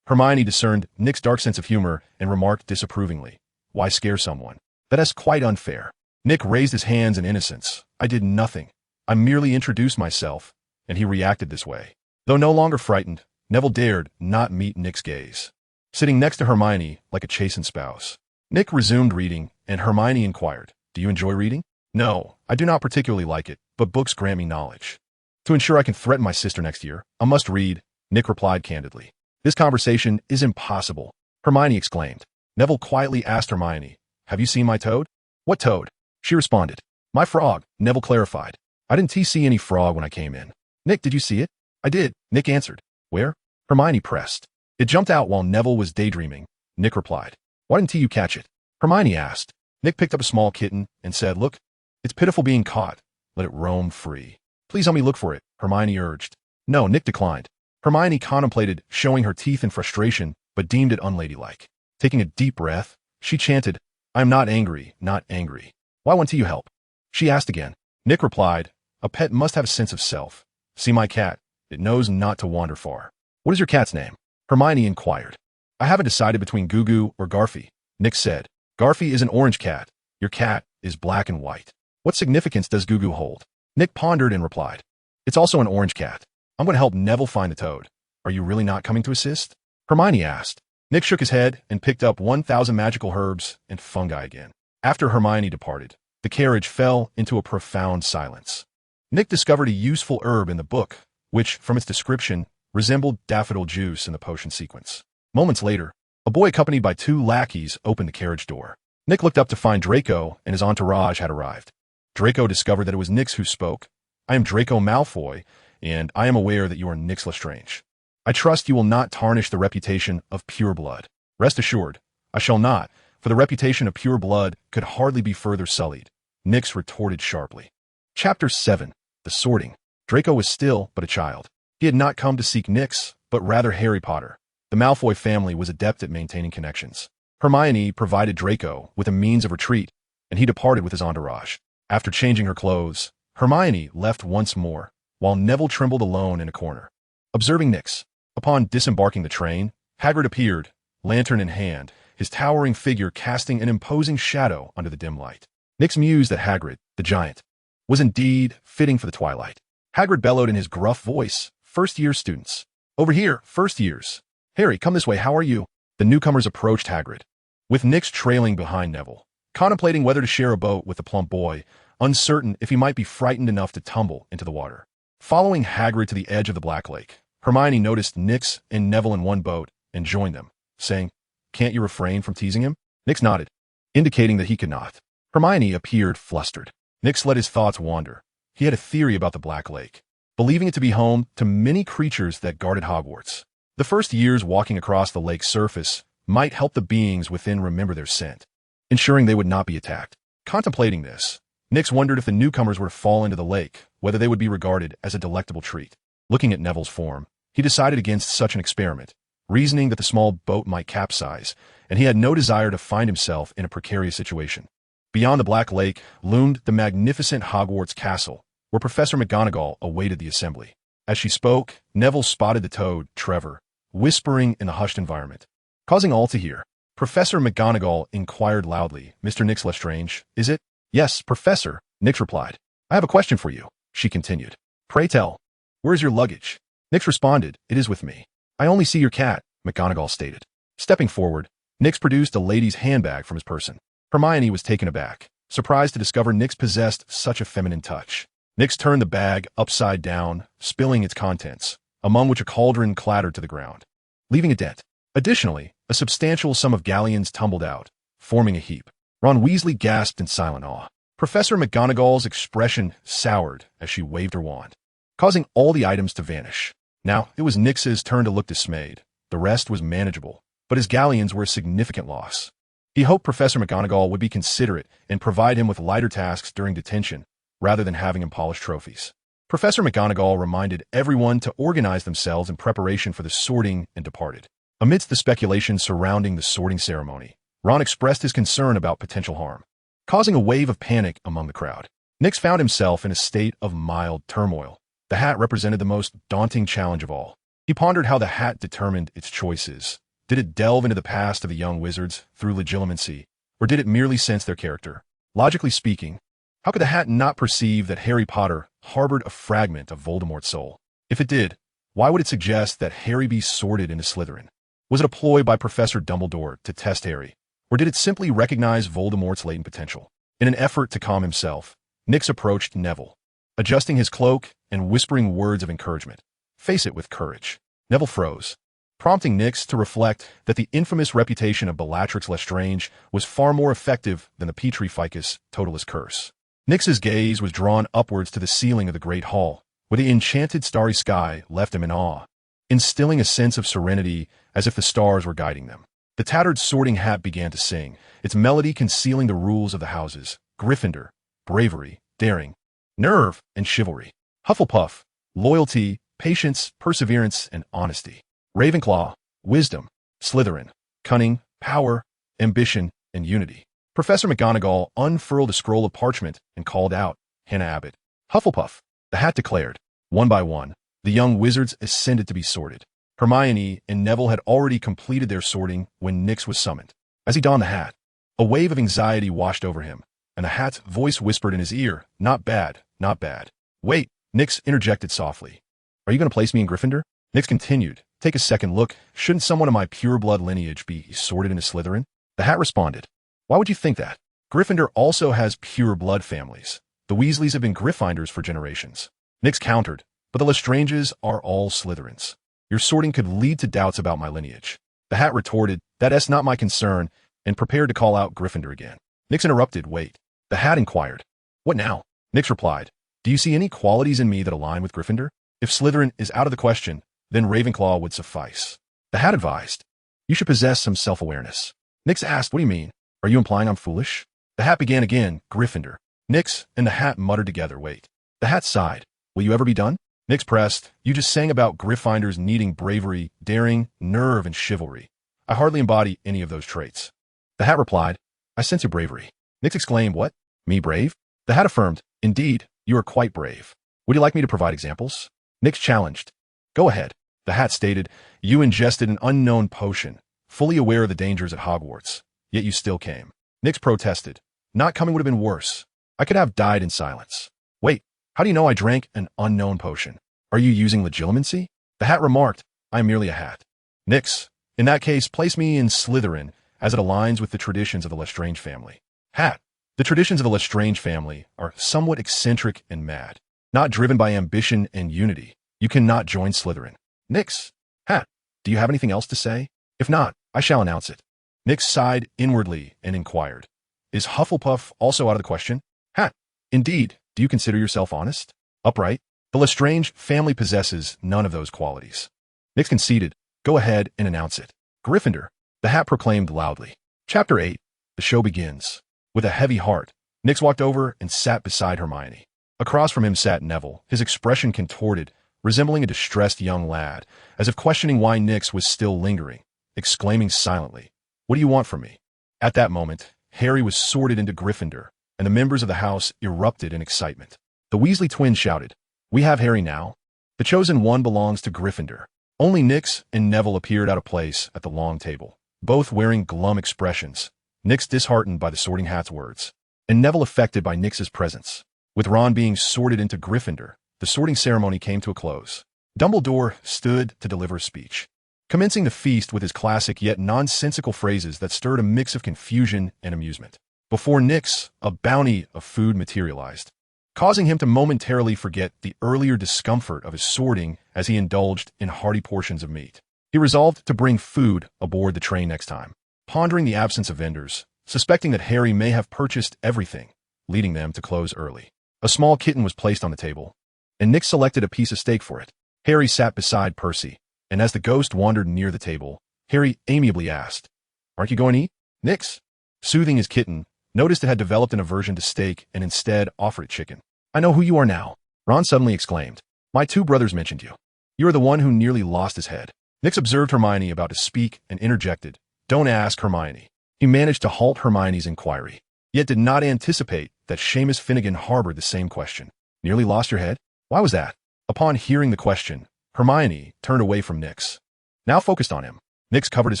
Hermione discerned Nick's dark sense of humor and remarked disapprovingly, "Why scare someone? That is quite unfair." Nick raised his hands in innocence. "I did nothing. I merely introduced myself," and he reacted this way. Though no longer frightened, Neville dared not meet Nick's gaze. Sitting next to Hermione like a chastened spouse, Nick resumed reading, and Hermione inquired, "Do you enjoy reading?" "No, I do not particularly like it, but books grant me knowledge. To ensure I can threaten my sister next year, I must read," Nick replied candidly. "This conversation is impossible," Hermione exclaimed. Neville quietly asked Hermione, "Have you seen my toad?" "What toad?" She responded. "My frog," Neville clarified. "I didn't see any frog when I came in." "Nick, did you see it?" "I did," Nick answered. "Where?" Hermione pressed. "It jumped out while Neville was daydreaming," Nick replied. "Why didn't you catch it?" Hermione asked. Nick picked up a small kitten and said, "Look, it's pitiful being caught. Let it roam free." "Please help me look for it," Hermione urged. "No," Nick declined. Hermione contemplated showing her teeth in frustration, but deemed it unladylike. Taking a deep breath, she chanted, "I am not angry, not angry. Why won't you help?" She asked again. Nick replied, "A pet must have a sense of self. See my cat. It knows not to wander far." "What is your cat's name?" Hermione inquired. "I haven't decided between Gugu or Garfy," Nick said. "Garfy is an orange cat. Your cat is black and white. What significance does Gugu hold?" Nick pondered and replied, "It's also an orange cat. I'm going to help Neville find the toad. Are you really not coming to assist?" Hermione asked. Nick shook his head and picked up 1,000 magical herbs and fungi again. After Hermione departed, the carriage fell into a profound silence. Nick discovered a useful herb in the book, which, from its description, resembled daffodil juice in the potion sequence. Moments later, a boy accompanied by 2 lackeys opened the carriage door. Nick looked up to find Draco and his entourage had arrived. Draco discovered that it was Nick who spoke. "I am Draco Malfoy, and I am aware that you are Nick Lestrange. I trust you will not tarnish the reputation of pure blood." "Rest assured, I shall not, for the reputation of pure blood could hardly be further sullied," Nyx retorted sharply. Chapter 7. The Sorting. Draco was still but a child. He had not come to seek Nyx, but rather Harry Potter. The Malfoy family was adept at maintaining connections. Hermione provided Draco with a means of retreat, and he departed with his entourage. After changing her clothes, Hermione left once more, while Neville trembled alone in a corner. Observing Nyx, upon disembarking the train, Hagrid appeared, lantern in hand, his towering figure casting an imposing shadow under the dim light. Nyx mused that Hagrid, the giant, was indeed fitting for the twilight. Hagrid bellowed in his gruff voice, "First-year students. Over here, first years. Harry, come this way, how are you?" The newcomers approached Hagrid, with Nyx trailing behind Neville, contemplating whether to share a boat with the plump boy, uncertain if he might be frightened enough to tumble into the water. Following Hagrid to the edge of the Black Lake, Hermione noticed Nyx and Neville in one boat and joined them, saying, "Can't you refrain from teasing him?" Nyx nodded, indicating that he could not. Hermione appeared flustered. Nyx let his thoughts wander. He had a theory about the Black Lake, believing it to be home to many creatures that guarded Hogwarts. The first years walking across the lake's surface might help the beings within remember their scent, ensuring they would not be attacked. Contemplating this, Nyx wondered if the newcomers were to fall into the lake, whether they would be regarded as a delectable treat. Looking at Neville's form, he decided against such an experiment, reasoning that the small boat might capsize, and he had no desire to find himself in a precarious situation. Beyond the Black Lake loomed the magnificent Hogwarts castle, where Professor McGonagall awaited the assembly. As she spoke, Neville spotted the toad, Trevor, whispering in the hushed environment. Causing all to hear, Professor McGonagall inquired loudly, "Mr. Nyx Lestrange, is it?" "Yes, Professor," Nyx replied. "I have a question for you," she continued. "Pray tell, where is your luggage?" Nyx responded, "It is with me." "I only see your cat," McGonagall stated. Stepping forward, Nyx produced a lady's handbag from his person. Hermione was taken aback, surprised to discover Nyx possessed such a feminine touch. Nyx turned the bag upside down, spilling its contents, among which a cauldron clattered to the ground, leaving a dent. Additionally, a substantial sum of galleons tumbled out, forming a heap. Ron Weasley gasped in silent awe. Professor McGonagall's expression soured as she waved her wand, causing all the items to vanish. Now, it was Nyx's turn to look dismayed. The rest was manageable, but his galleons were a significant loss. He hoped Professor McGonagall would be considerate and provide him with lighter tasks during detention, rather than having him polish trophies. Professor McGonagall reminded everyone to organize themselves in preparation for the sorting and departed. Amidst the speculation surrounding the sorting ceremony, Ron expressed his concern about potential harm, causing a wave of panic among the crowd. Nix found himself in a state of mild turmoil. The hat represented the most daunting challenge of all. He pondered how the hat determined its choices. Did it delve into the past of the young wizards through legitimacy, or did it merely sense their character? Logically speaking, how could the hat not perceive that Harry Potter harbored a fragment of Voldemort's soul? If it did, why would it suggest that Harry be sorted into Slytherin? Was it a ploy by Professor Dumbledore to test Harry, or did it simply recognize Voldemort's latent potential? In an effort to calm himself, Nix approached Neville, adjusting his cloak and whispering words of encouragement. Face it with courage. Neville froze, prompting Nix to reflect that the infamous reputation of Bellatrix Lestrange was far more effective than the Petri Ficus Totalis curse. Nix's gaze was drawn upwards to the ceiling of the Great Hall, where the enchanted starry sky left him in awe, instilling a sense of serenity as if the stars were guiding them. The tattered sorting hat began to sing, its melody concealing the rules of the houses: Gryffindor, bravery, daring, nerve, and chivalry; Hufflepuff, loyalty, patience, perseverance, and honesty; Ravenclaw, wisdom; Slytherin, cunning, power, ambition, and unity. Professor McGonagall unfurled a scroll of parchment and called out, "Hannah Abbott." Hufflepuff, the hat declared. One by one, the young wizards ascended to be sorted. Hermione and Neville had already completed their sorting when Nix was summoned. As he donned the hat, a wave of anxiety washed over him, and the hat's voice whispered in his ear, "Not bad, not bad." "Wait," Nix interjected softly. "Are you going to place me in Gryffindor?" Nix continued, "Take a second look. Shouldn't someone of my pure blood lineage be sorted into Slytherin?" The hat responded, "Why would you think that? Gryffindor also has pure blood families. The Weasleys have been Gryffindors for generations." Nix countered, "But the Lestranges are all Slytherins. Your sorting could lead to doubts about my lineage." The hat retorted, "That's not my concern," and prepared to call out Gryffindor again. Nix interrupted, "Wait." The hat inquired, "What now?" Nix replied, "Do you see any qualities in me that align with Gryffindor? If Slytherin is out of the question, then Ravenclaw would suffice." The hat advised, "You should possess some self-awareness." Nix asked, "What do you mean? Are you implying I'm foolish?" The hat began again, "Gryffindor." Nix and the hat muttered together, "Wait." The hat sighed, "Will you ever be done?" Nix pressed, "You just sang about Gryffindors needing bravery, daring, nerve, and chivalry. I hardly embody any of those traits." The hat replied, "I sense your bravery." Nix exclaimed, "What? Me brave?" The hat affirmed, "Indeed, you are quite brave. Would you like me to provide examples?" Nix challenged. "Go ahead." The hat stated, "You ingested an unknown potion, fully aware of the dangers at Hogwarts, yet you still came." Nix protested, "Not coming would have been worse. I could have died in silence." "Wait, how do you know I drank an unknown potion? Are you using legitimacy?" The hat remarked, "I am merely a hat." Nix, "In that case, place me in Slytherin, as it aligns with the traditions of the Lestrange family." Hat, "The traditions of the Lestrange family are somewhat eccentric and mad. Not driven by ambition and unity, you cannot join Slytherin." Nix, "Hat, do you have anything else to say? If not, I shall announce it." Nix sighed inwardly and inquired, "Is Hufflepuff also out of the question?" Hat, "Indeed. Do you consider yourself honest? Upright? The Lestrange family possesses none of those qualities." Nix conceded, "Go ahead and announce it." "Gryffindor," the hat proclaimed loudly. Chapter 8. The show begins. With a heavy heart, Nix walked over and sat beside Hermione. Across from him sat Neville, his expression contorted, resembling a distressed young lad, as if questioning why Nix was still lingering, exclaiming silently, "What do you want from me?" At that moment, Harry was sorted into Gryffindor, and the members of the house erupted in excitement. The Weasley twins shouted, "We have Harry now. The chosen one belongs to Gryffindor." Only Nix and Neville appeared out of place at the long table, both wearing glum expressions, Nix disheartened by the sorting hat's words, and Neville affected by Nix's presence. With Ron being sorted into Gryffindor, the sorting ceremony came to a close. Dumbledore stood to deliver a speech, commencing the feast with his classic yet nonsensical phrases that stirred a mix of confusion and amusement. Before Nix, a bounty of food materialized, causing him to momentarily forget the earlier discomfort of his sorting as he indulged in hearty portions of meat. He resolved to bring food aboard the train next time, pondering the absence of vendors, suspecting that Harry may have purchased everything, leading them to close early. A small kitten was placed on the table, and Nix selected a piece of steak for it. Harry sat beside Percy, and as the ghost wandered near the table, Harry amiably asked, "Aren't you going to eat?" Nix, soothing his kitten, noticed it had developed an aversion to steak and instead offered it chicken. "I know who you are now. Ron suddenly exclaimed. My two brothers mentioned you. You are the one who nearly lost his head. Nick observed Hermione about to speak and interjected. Don't ask, Hermione. He managed to halt Hermione's inquiry, yet did not anticipate that Seamus Finnegan harbored the same question. Nearly lost your head? Why was that? Upon hearing the question, Hermione turned away from Nyx. Now focused on him. Nyx covered his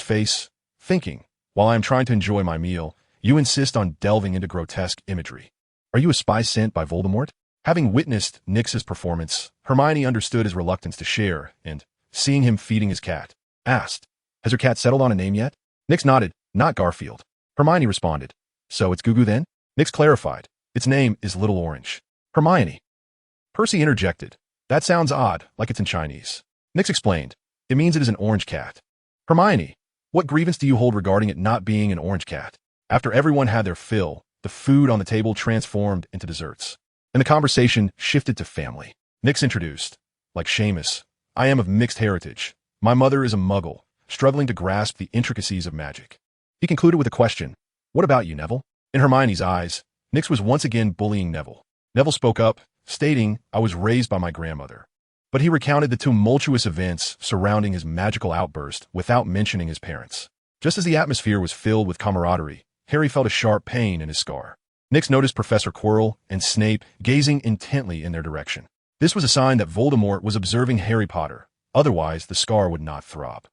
face, thinking, while I am trying to enjoy my meal, you insist on delving into grotesque imagery. Are you a spy sent by Voldemort? Having witnessed Nyx's performance, Hermione understood his reluctance to share and, seeing him feeding his cat, asked, Has your cat settled on a name yet? Nyx nodded, not Garfield. Hermione responded, So it's Gugu then? Nyx clarified, Its name is Little Orange. Hermione. Percy interjected, That sounds odd, like it's in Chinese. Nyx explained, It means it is an orange cat. Hermione, what grievance do you hold regarding it not being an orange cat? After everyone had their fill, the food on the table transformed into desserts, and the conversation shifted to family. Nyx introduced, Like Seamus, I am of mixed heritage. My mother is a muggle, struggling to grasp the intricacies of magic. He concluded with a question, What about you, Neville? In Hermione's eyes, Nyx was once again bullying Neville. Neville spoke up, stating, I was raised by my grandmother. But he recounted the tumultuous events surrounding his magical outburst without mentioning his parents. Just as the atmosphere was filled with camaraderie, Harry felt a sharp pain in his scar. Nyx noticed Professor Quirrell and Snape gazing intently in their direction. This was a sign that Voldemort was observing Harry Potter, otherwise the scar would not throb.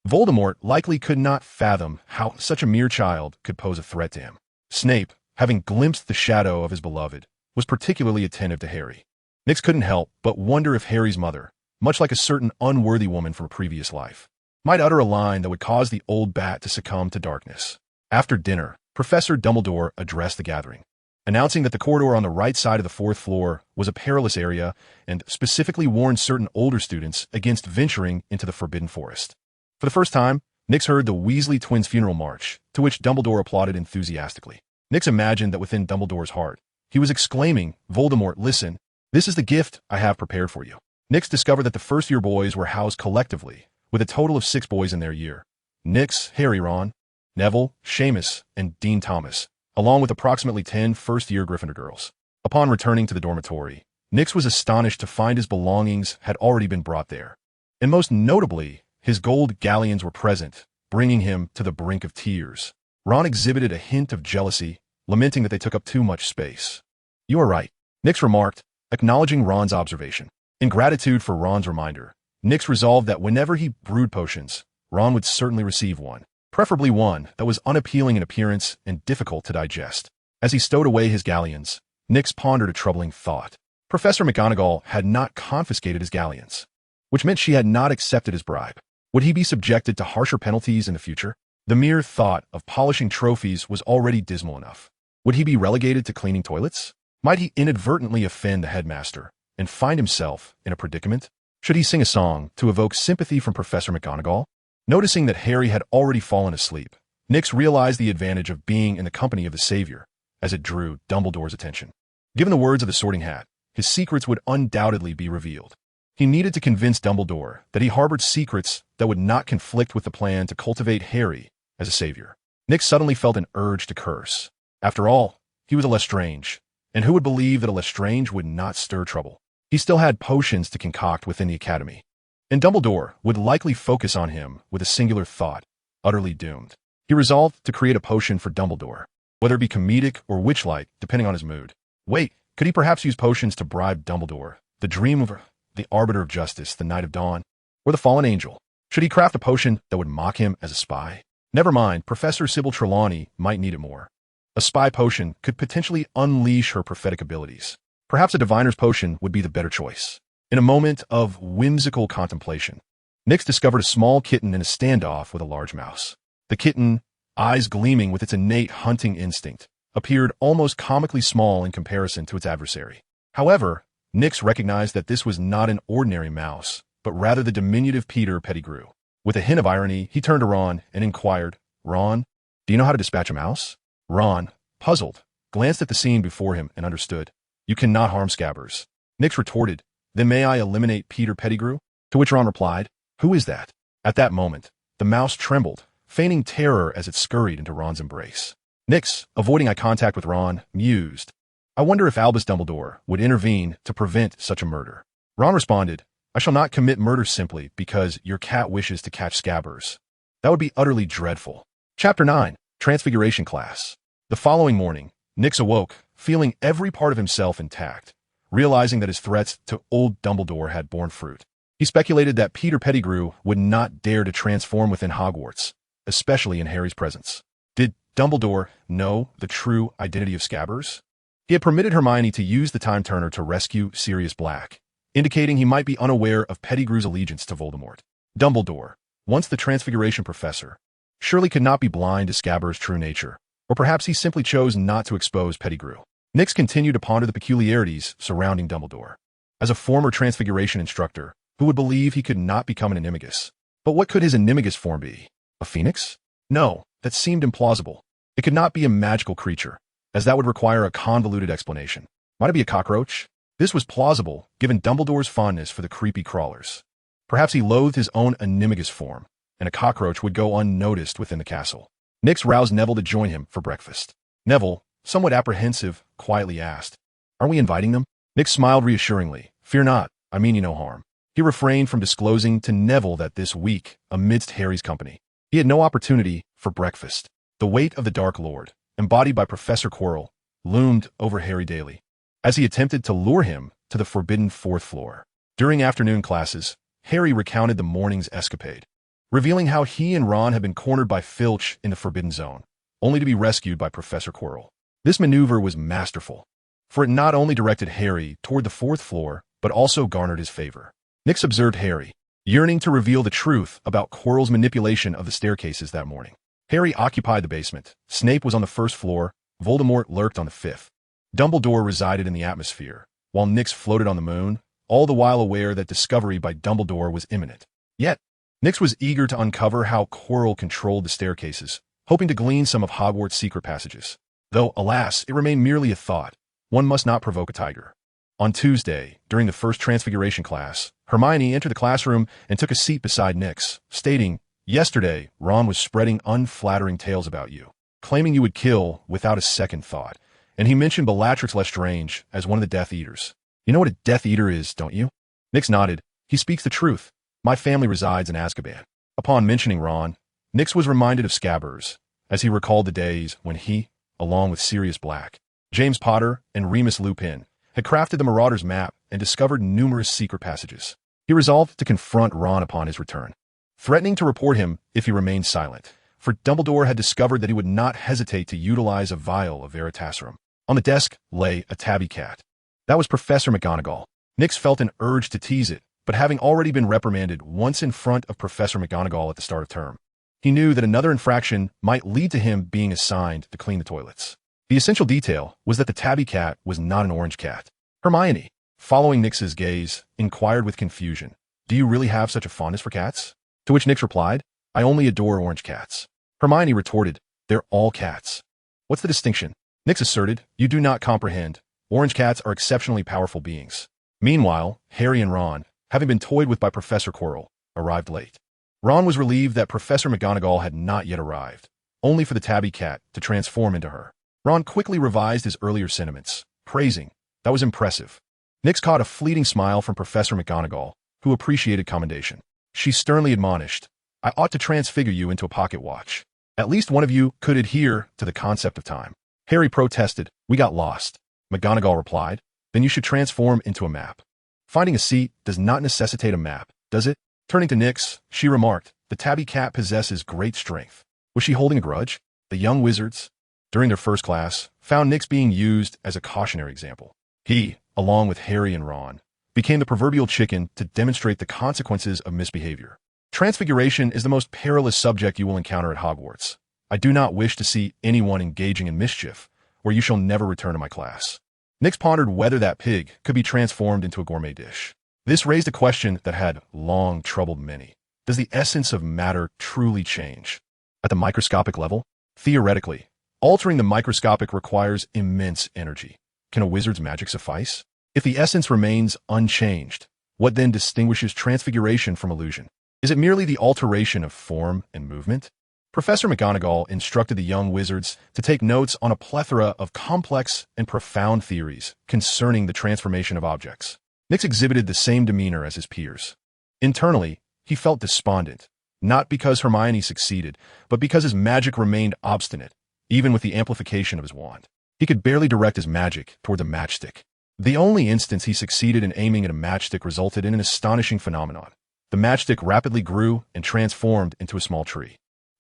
Voldemort likely could not fathom how such a mere child could pose a threat to him. Snape, having glimpsed the shadow of his beloved, was particularly attentive to Harry. Nyx couldn't help but wonder if Harry's mother, much like a certain unworthy woman from a previous life, might utter a line that would cause the old bat to succumb to darkness. After dinner, Professor Dumbledore addressed the gathering, announcing that the corridor on the right side of the fourth floor was a perilous area and specifically warned certain older students against venturing into the Forbidden Forest. For the first time, Nyx heard the Weasley twins' funeral march, to which Dumbledore applauded enthusiastically. Nyx imagined that within Dumbledore's heart, he was exclaiming, Voldemort, listen, this is the gift I have prepared for you. Nyx discovered that the first-year boys were housed collectively, with a total of 6 boys in their year. Nyx, Harry, Ron, Neville, Seamus, and Dean Thomas, along with approximately 10 first-year Gryffindor girls. Upon returning to the dormitory, Nyx was astonished to find his belongings had already been brought there. And most notably, his gold galleons were present, bringing him to the brink of tears. Ron exhibited a hint of jealousy, lamenting that they took up too much space. You are right, Nyx remarked, acknowledging Ron's observation. In gratitude for Ron's reminder, Nyx resolved that whenever he brewed potions, Ron would certainly receive one, preferably one that was unappealing in appearance and difficult to digest. As he stowed away his galleons, Nyx pondered a troubling thought. Professor McGonagall had not confiscated his galleons, which meant she had not accepted his bribe. Would he be subjected to harsher penalties in the future? The mere thought of polishing trophies was already dismal enough. Would he be relegated to cleaning toilets? Might he inadvertently offend the headmaster and find himself in a predicament? Should he sing a song to evoke sympathy from Professor McGonagall? Noticing that Harry had already fallen asleep, Nyx realized the advantage of being in the company of the Savior, as it drew Dumbledore's attention. Given the words of the Sorting Hat, his secrets would undoubtedly be revealed. He needed to convince Dumbledore that he harbored secrets that would not conflict with the plan to cultivate Harry as a savior. Nyx suddenly felt an urge to curse. After all, he was a Lestrange, and who would believe that a Lestrange would not stir trouble? He still had potions to concoct within the academy, and Dumbledore would likely focus on him with a singular thought, utterly doomed. He resolved to create a potion for Dumbledore, whether it be comedic or witch-like, depending on his mood. Wait, could he perhaps use potions to bribe Dumbledore, the dream of the Arbiter of Justice, the Knight of Dawn, or the Fallen Angel? Should he craft a potion that would mock him as a spy? Never mind, Professor Sybil Trelawney might need it more. A spy potion could potentially unleash her prophetic abilities. Perhaps a diviner's potion would be the better choice. In a moment of whimsical contemplation, Nyx discovered a small kitten in a standoff with a large mouse. The kitten, eyes gleaming with its innate hunting instinct, appeared almost comically small in comparison to its adversary. However, Nyx recognized that this was not an ordinary mouse, but rather the diminutive Peter Pettigrew. With a hint of irony, he turned to Ron and inquired, Ron, do you know how to dispatch a mouse? Ron, puzzled, glanced at the scene before him and understood. You cannot harm Scabbers. Nyx retorted, then may I eliminate Peter Pettigrew? To which Ron replied, who is that? At that moment, the mouse trembled, feigning terror as it scurried into Ron's embrace. Nyx, avoiding eye contact with Ron, mused, I wonder if Albus Dumbledore would intervene to prevent such a murder. Ron responded, I shall not commit murder simply because your cat wishes to catch scabbers. That would be utterly dreadful. Chapter 9, Transfiguration Class. The following morning, Nix awoke, feeling every part of himself intact, realizing that his threats to old Dumbledore had borne fruit. He speculated that Peter Pettigrew would not dare to transform within Hogwarts, especially in Harry's presence. Did Dumbledore know the true identity of scabbers? He had permitted Hermione to use the Time Turner to rescue Sirius Black, indicating he might be unaware of Pettigrew's allegiance to Voldemort. Dumbledore, once the Transfiguration Professor, surely could not be blind to Scabbers' true nature, or perhaps he simply chose not to expose Pettigrew. Nix continued to ponder the peculiarities surrounding Dumbledore. As a former Transfiguration instructor, who would believe he could not become an animagus? But what could his animagus form be? A phoenix? No, that seemed implausible. It could not be a magical creature, as that would require a convoluted explanation. Might it be a cockroach? This was plausible, given Dumbledore's fondness for the creepy crawlers. Perhaps he loathed his own animagus form, and a cockroach would go unnoticed within the castle. Nix roused Neville to join him for breakfast. Neville, somewhat apprehensive, quietly asked, Are we inviting them? Nix smiled reassuringly. Fear not, I mean you no harm. He refrained from disclosing to Neville that this week, amidst Harry's company, he had no opportunity for breakfast. The weight of the Dark Lord, embodied by Professor Quirrell, loomed over Harry daily, as he attempted to lure him to the forbidden fourth floor. During afternoon classes, Harry recounted the morning's escapade, revealing how he and Ron had been cornered by Filch in the Forbidden Zone, only to be rescued by Professor Quirrell. This maneuver was masterful, for it not only directed Harry toward the fourth floor, but also garnered his favor. Nix observed Harry, yearning to reveal the truth about Quirrell's manipulation of the staircases that morning. Harry occupied the basement, Snape was on the first floor, Voldemort lurked on the fifth. Dumbledore resided in the atmosphere, while Nix floated on the moon, all the while aware that discovery by Dumbledore was imminent. Yet, Nix was eager to uncover how Quirrell controlled the staircases, hoping to glean some of Hogwarts' secret passages. Though, alas, it remained merely a thought. One must not provoke a tiger. On Tuesday, during the first Transfiguration class, Hermione entered the classroom and took a seat beside Nix, stating, Yesterday, Ron was spreading unflattering tales about you, claiming you would kill without a second thought, and he mentioned Bellatrix Lestrange as one of the Death Eaters. You know what a Death Eater is, don't you? Nix nodded. He speaks the truth. My family resides in Azkaban. Upon mentioning Ron, Nix was reminded of Scabbers, as he recalled the days when he, along with Sirius Black, James Potter, and Remus Lupin, had crafted the Marauder's map and discovered numerous secret passages. He resolved to confront Ron upon his return, threatening to report him if he remained silent, for Dumbledore had discovered that he would not hesitate to utilize a vial of Veritaserum. On the desk lay a tabby cat. That was Professor McGonagall. Nix felt an urge to tease it, but having already been reprimanded once in front of Professor McGonagall at the start of term, he knew that another infraction might lead to him being assigned to clean the toilets. The essential detail was that the tabby cat was not an orange cat. Hermione, following Nix's gaze, inquired with confusion, Do you really have such a fondness for cats? To which Nix replied, I only adore orange cats. Hermione retorted, They're all cats. What's the distinction? Nix asserted, You do not comprehend. Orange cats are exceptionally powerful beings. Meanwhile, Harry and Ron, having been toyed with by Professor Quirrell, arrived late. Ron was relieved that Professor McGonagall had not yet arrived, only for the tabby cat to transform into her. Ron quickly revised his earlier sentiments, praising, That was impressive. Nix caught a fleeting smile from Professor McGonagall, who appreciated commendation. She sternly admonished, I ought to transfigure you into a pocket watch. At least one of you could adhere to the concept of time. Harry protested, We got lost. McGonagall replied, Then you should transform into a map. Finding a seat does not necessitate a map, does it? Turning to Nix, she remarked, The tabby cat possesses great strength. Was she holding a grudge? The young wizards, during their first class, found Nix being used as a cautionary example. He, along with Harry and Ron, became the proverbial chicken to demonstrate the consequences of misbehavior. Transfiguration is the most perilous subject you will encounter at Hogwarts. I do not wish to see anyone engaging in mischief, or you shall never return to my class. Nix pondered whether that pig could be transformed into a gourmet dish. This raised a question that had long troubled many. Does the essence of matter truly change? At the microscopic level? Theoretically, altering the microscopic requires immense energy. Can a wizard's magic suffice? If the essence remains unchanged, what then distinguishes transfiguration from illusion? Is it merely the alteration of form and movement? Professor McGonagall instructed the young wizards to take notes on a plethora of complex and profound theories concerning the transformation of objects. Nix exhibited the same demeanor as his peers. Internally, he felt despondent, not because Hermione succeeded, but because his magic remained obstinate, even with the amplification of his wand. He could barely direct his magic toward the matchstick. The only instance he succeeded in aiming at a matchstick resulted in an astonishing phenomenon. The matchstick rapidly grew and transformed into a small tree.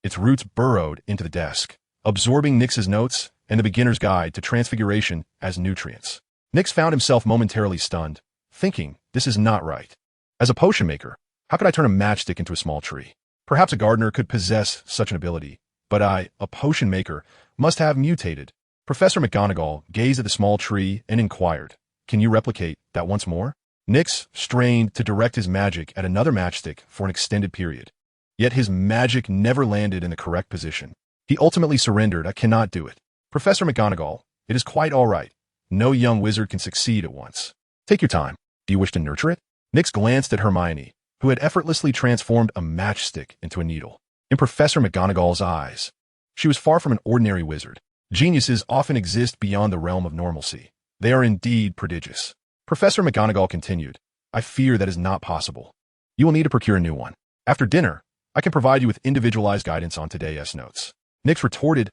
Its roots burrowed into the desk, absorbing Nix's notes and the beginner's guide to transfiguration as nutrients. Nix found himself momentarily stunned, thinking, this is not right. As a potion maker, how could I turn a matchstick into a small tree? Perhaps a gardener could possess such an ability, but I, a potion maker, must have mutated. Professor McGonagall gazed at the small tree and inquired, can you replicate that once more? Nix strained to direct his magic at another matchstick for an extended period. Yet his magic never landed in the correct position. He ultimately surrendered. I cannot do it. Professor McGonagall, it is quite all right. No young wizard can succeed at once. Take your time. Do you wish to nurture it? Nix glanced at Hermione, who had effortlessly transformed a matchstick into a needle. In Professor McGonagall's eyes, she was far from an ordinary wizard. Geniuses often exist beyond the realm of normalcy. They are indeed prodigious. Professor McGonagall continued, I fear that is not possible. You will need to procure a new one. After dinner, I can provide you with individualized guidance on today's notes. Nix retorted,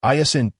isn't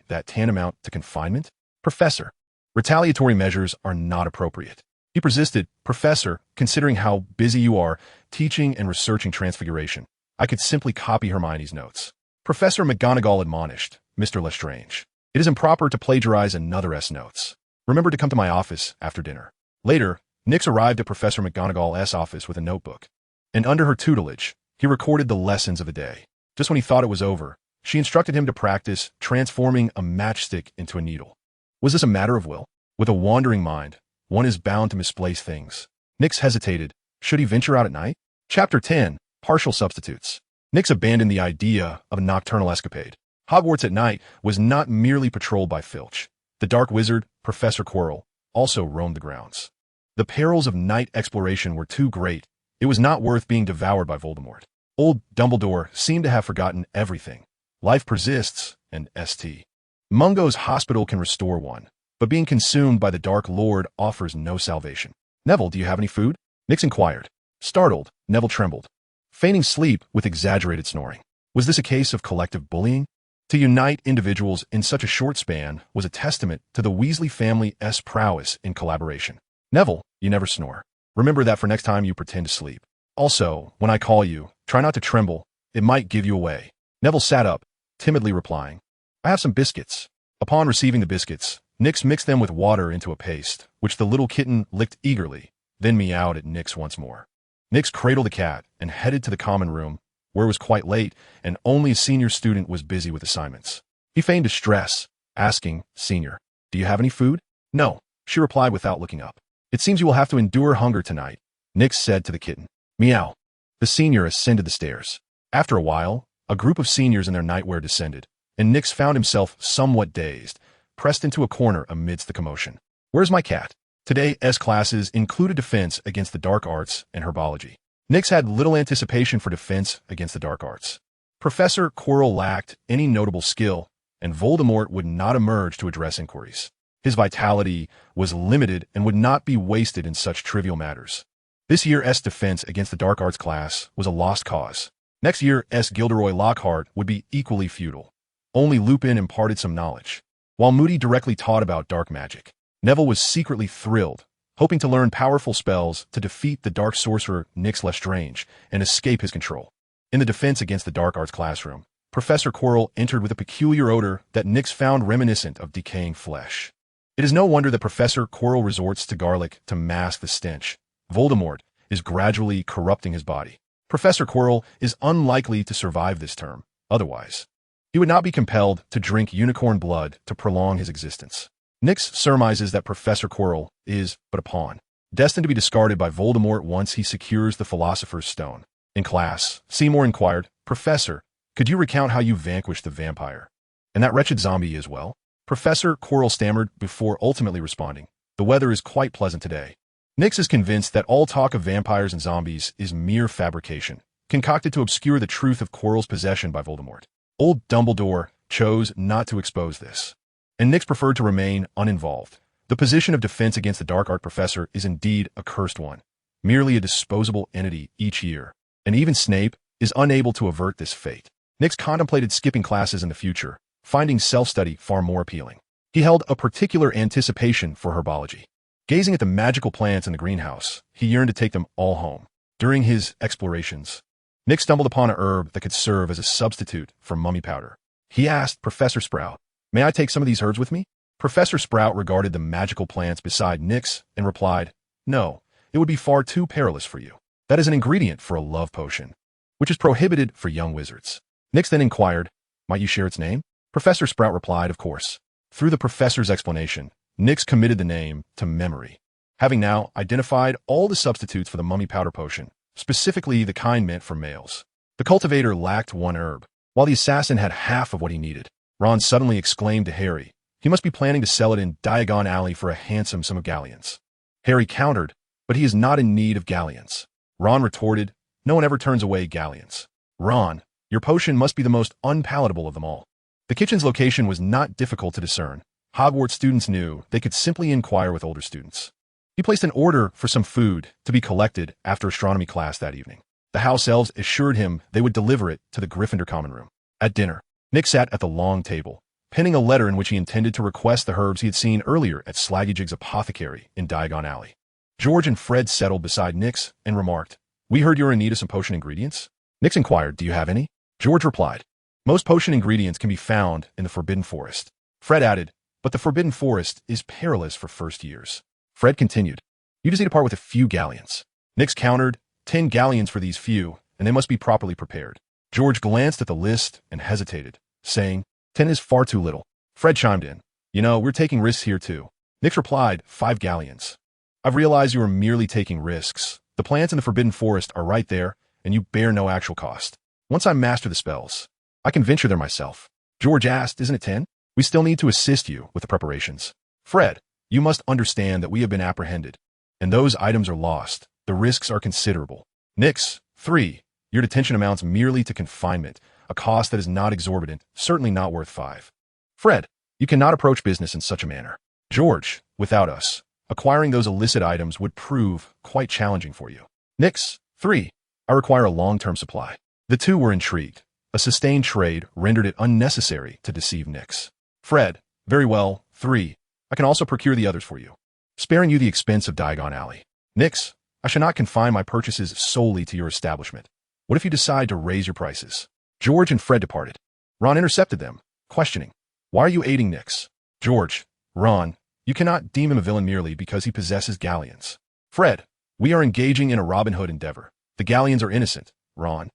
that tantamount to confinement? Professor, retaliatory measures are not appropriate. He persisted, Professor, considering how busy you are teaching and researching transfiguration, I could simply copy Hermione's notes. Professor McGonagall admonished, Mr. Lestrange, it is improper to plagiarize another's notes. Remember to come to my office after dinner. Later, Nix arrived at Professor McGonagall's office with a notebook, and under her tutelage, he recorded the lessons of the day. Just when he thought it was over, she instructed him to practice transforming a matchstick into a needle. Was this a matter of will? With a wandering mind, one is bound to misplace things. Nix hesitated. Should he venture out at night? Chapter 10, Partial Substitutes. Nix abandoned the idea of a nocturnal escapade. Hogwarts at night was not merely patrolled by Filch. The dark wizard, Professor Quirrell, also roamed the grounds. The perils of night exploration were too great. It was not worth being devoured by Voldemort. Old Dumbledore seemed to have forgotten everything. Life persists, and St. Mungo's hospital can restore one, but being consumed by the Dark Lord offers no salvation. Neville, do you have any food? Nix inquired. Startled, Neville trembled, feigning sleep with exaggerated snoring. Was this a case of collective bullying? To unite individuals in such a short span was a testament to the Weasley family's prowess in collaboration. Neville, you never snore. Remember that for next time you pretend to sleep. Also, when I call you, try not to tremble. It might give you away. Neville sat up, timidly replying, I have some biscuits. Upon receiving the biscuits, Nix mixed them with water into a paste, which the little kitten licked eagerly, then meowed at Nix once more. Nix cradled the cat and headed to the common room, where it was quite late and only a senior student was busy with assignments. He feigned distress, asking, Senior, do you have any food? No, she replied without looking up. It seems you will have to endure hunger tonight, Nix said to the kitten. Meow. The senior ascended the stairs. After a while, a group of seniors in their nightwear descended, and Nix found himself somewhat dazed, pressed into a corner amidst the commotion. Where's my cat? Today's classes included defense against the dark arts and herbology. Nix had little anticipation for defense against the dark arts. Professor Quirrell lacked any notable skill, and Voldemort would not emerge to address inquiries. His vitality was limited and would not be wasted in such trivial matters. This year's defense against the dark arts class was a lost cause. Next year's Gilderoy Lockhart would be equally futile. Only Lupin imparted some knowledge, while Moody directly taught about dark magic. Neville was secretly thrilled, hoping to learn powerful spells to defeat the dark sorcerer Nix Lestrange and escape his control. In the defense against the dark arts classroom, Professor Quirrell entered with a peculiar odor that Nix found reminiscent of decaying flesh. It is no wonder that Professor Quirrell resorts to garlic to mask the stench. Voldemort is gradually corrupting his body. Professor Quirrell is unlikely to survive this term. Otherwise, he would not be compelled to drink unicorn blood to prolong his existence. Nix surmises that Professor Quirrell is but a pawn, destined to be discarded by Voldemort once he secures the Philosopher's Stone. In class, Seymour inquired, Professor, could you recount how you vanquished the vampire? And that wretched zombie as well? Professor Quirrell stammered before ultimately responding, the weather is quite pleasant today. Nix is convinced that all talk of vampires and zombies is mere fabrication. concocted to obscure the truth of Quirrell's possession by Voldemort. Old Dumbledore chose not to expose this, and Nix preferred to remain uninvolved. The position of defense against the dark art professor is indeed a cursed one, merely a disposable entity each year, and even Snape is unable to avert this fate. Nix contemplated skipping classes in the future, finding self-study far more appealing. He held a particular anticipation for herbology. Gazing at the magical plants in the greenhouse, he yearned to take them all home. During his explorations, Nix stumbled upon a herb that could serve as a substitute for mummy powder. He asked Professor Sprout, "May I take some of these herbs with me?" Professor Sprout regarded the magical plants beside Nix and replied, "No, it would be far too perilous for you. That is an ingredient for a love potion, which is prohibited for young wizards." Nix then inquired, "Might you share its name?" Professor Sprout replied, "Of course." Through the professor's explanation, Nix committed the name to memory. Having now identified all the substitutes for the mummy powder potion, specifically the kind meant for males, the cultivator lacked one herb, while the assassin had half of what he needed. Ron suddenly exclaimed to Harry, he must be planning to sell it in Diagon Alley for a handsome sum of galleons. Harry countered, "But he is not in need of galleons." Ron retorted, "No one ever turns away galleons." "Ron, your potion must be the most unpalatable of them all." The kitchen's location was not difficult to discern. Hogwarts students knew they could simply inquire with older students. He placed an order for some food to be collected after astronomy class that evening. The house elves assured him they would deliver it to the Gryffindor common room. At dinner, Nick sat at the long table, penning a letter in which he intended to request the herbs he had seen earlier at Slaggygig's apothecary in Diagon Alley. George and Fred settled beside Nix and remarked, "We heard you're in need of some potion ingredients?" Nix inquired, "Do you have any?" George replied, "Most potion ingredients can be found in the Forbidden Forest." Fred added, "But the Forbidden Forest is perilous for first years." Fred continued, "You just need to part with a few galleons." Nix countered, 10 galleons for these few, and they must be properly prepared. George glanced at the list and hesitated, saying, 10 is far too little. Fred chimed in, "You know, we're taking risks here too." Nix replied, 5 galleons. "I've realized you are merely taking risks. The plants in the Forbidden Forest are right there, and you bear no actual cost. Once I master the spells, I can venture there myself." George asked, "Isn't it 10? We still need to assist you with the preparations." "Fred, you must understand that we have been apprehended, and those items are lost. The risks are considerable." Nix, 3. Your detention amounts merely to confinement, a cost that is not exorbitant, certainly not worth 5. Fred, you cannot approach business in such a manner. George, without us, acquiring those illicit items would prove quite challenging for you. Nix, 3. I require a long-term supply. The two were intrigued. A sustained trade rendered it unnecessary to deceive Nix. Fred, very well, 3. I can also procure the others for you, sparing you the expense of Diagon Alley. Nix, I shall not confine my purchases solely to your establishment. What if you decide to raise your prices? George and Fred departed. Ron intercepted them, questioning, "Why are you aiding Nix?" George, Ron, you cannot deem him a villain merely because he possesses galleons. Fred, we are engaging in a Robin Hood endeavor. The galleons are innocent. Ron,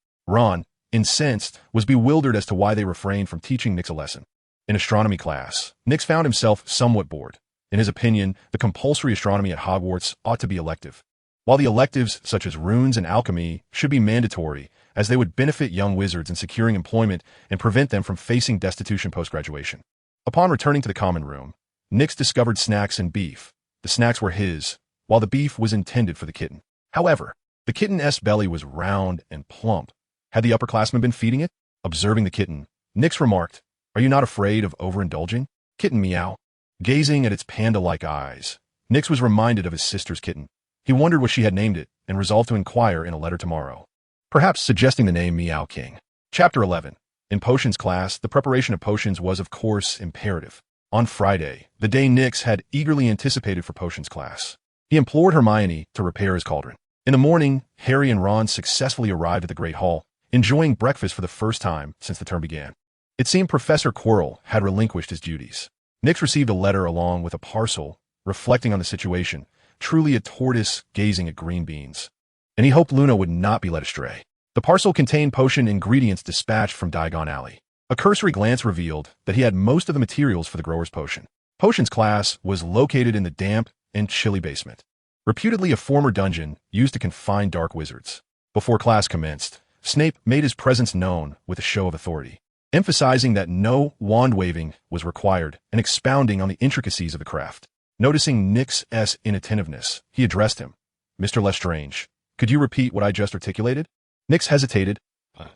incensed, was bewildered as to why they refrained from teaching Nix a lesson. In astronomy class, Nix found himself somewhat bored. In his opinion, the compulsory astronomy at Hogwarts ought to be elective, while the electives such as runes and alchemy should be mandatory, as they would benefit young wizards in securing employment and prevent them from facing destitution post-graduation. Upon returning to the common room, Nix discovered snacks and beef. The snacks were his, while the beef was intended for the kitten. However, the kitten's belly was round and plump. Had the upperclassmen been feeding it? Observing the kitten, Nix remarked, "Are you not afraid of overindulging?" Kitten meow. Gazing at its panda-like eyes, Nix was reminded of his sister's kitten. He wondered what she had named it and resolved to inquire in a letter tomorrow, perhaps suggesting the name Meow King. Chapter 11. In potions class, the preparation of potions was, of course, imperative. On Friday, the day Nix had eagerly anticipated for potions class, he implored Hermione to repair his cauldron. In the morning, Harry and Ron successfully arrived at the Great Hall, enjoying breakfast for the first time since the term began. It seemed Professor Quirrell had relinquished his duties. Nix received a letter along with a parcel, reflecting on the situation, truly a tortoise gazing at green beans. And he hoped Luna would not be led astray. The parcel contained potion ingredients dispatched from Diagon Alley. A cursory glance revealed that he had most of the materials for the grower's potion. Potions class was located in the damp and chilly basement, reputedly a former dungeon used to confine dark wizards. Before class commenced, Snape made his presence known with a show of authority, emphasizing that no wand-waving was required and expounding on the intricacies of the craft. Noticing Nix's inattentiveness, he addressed him. "Mr. Lestrange, could you repeat what I just articulated?" Nix hesitated.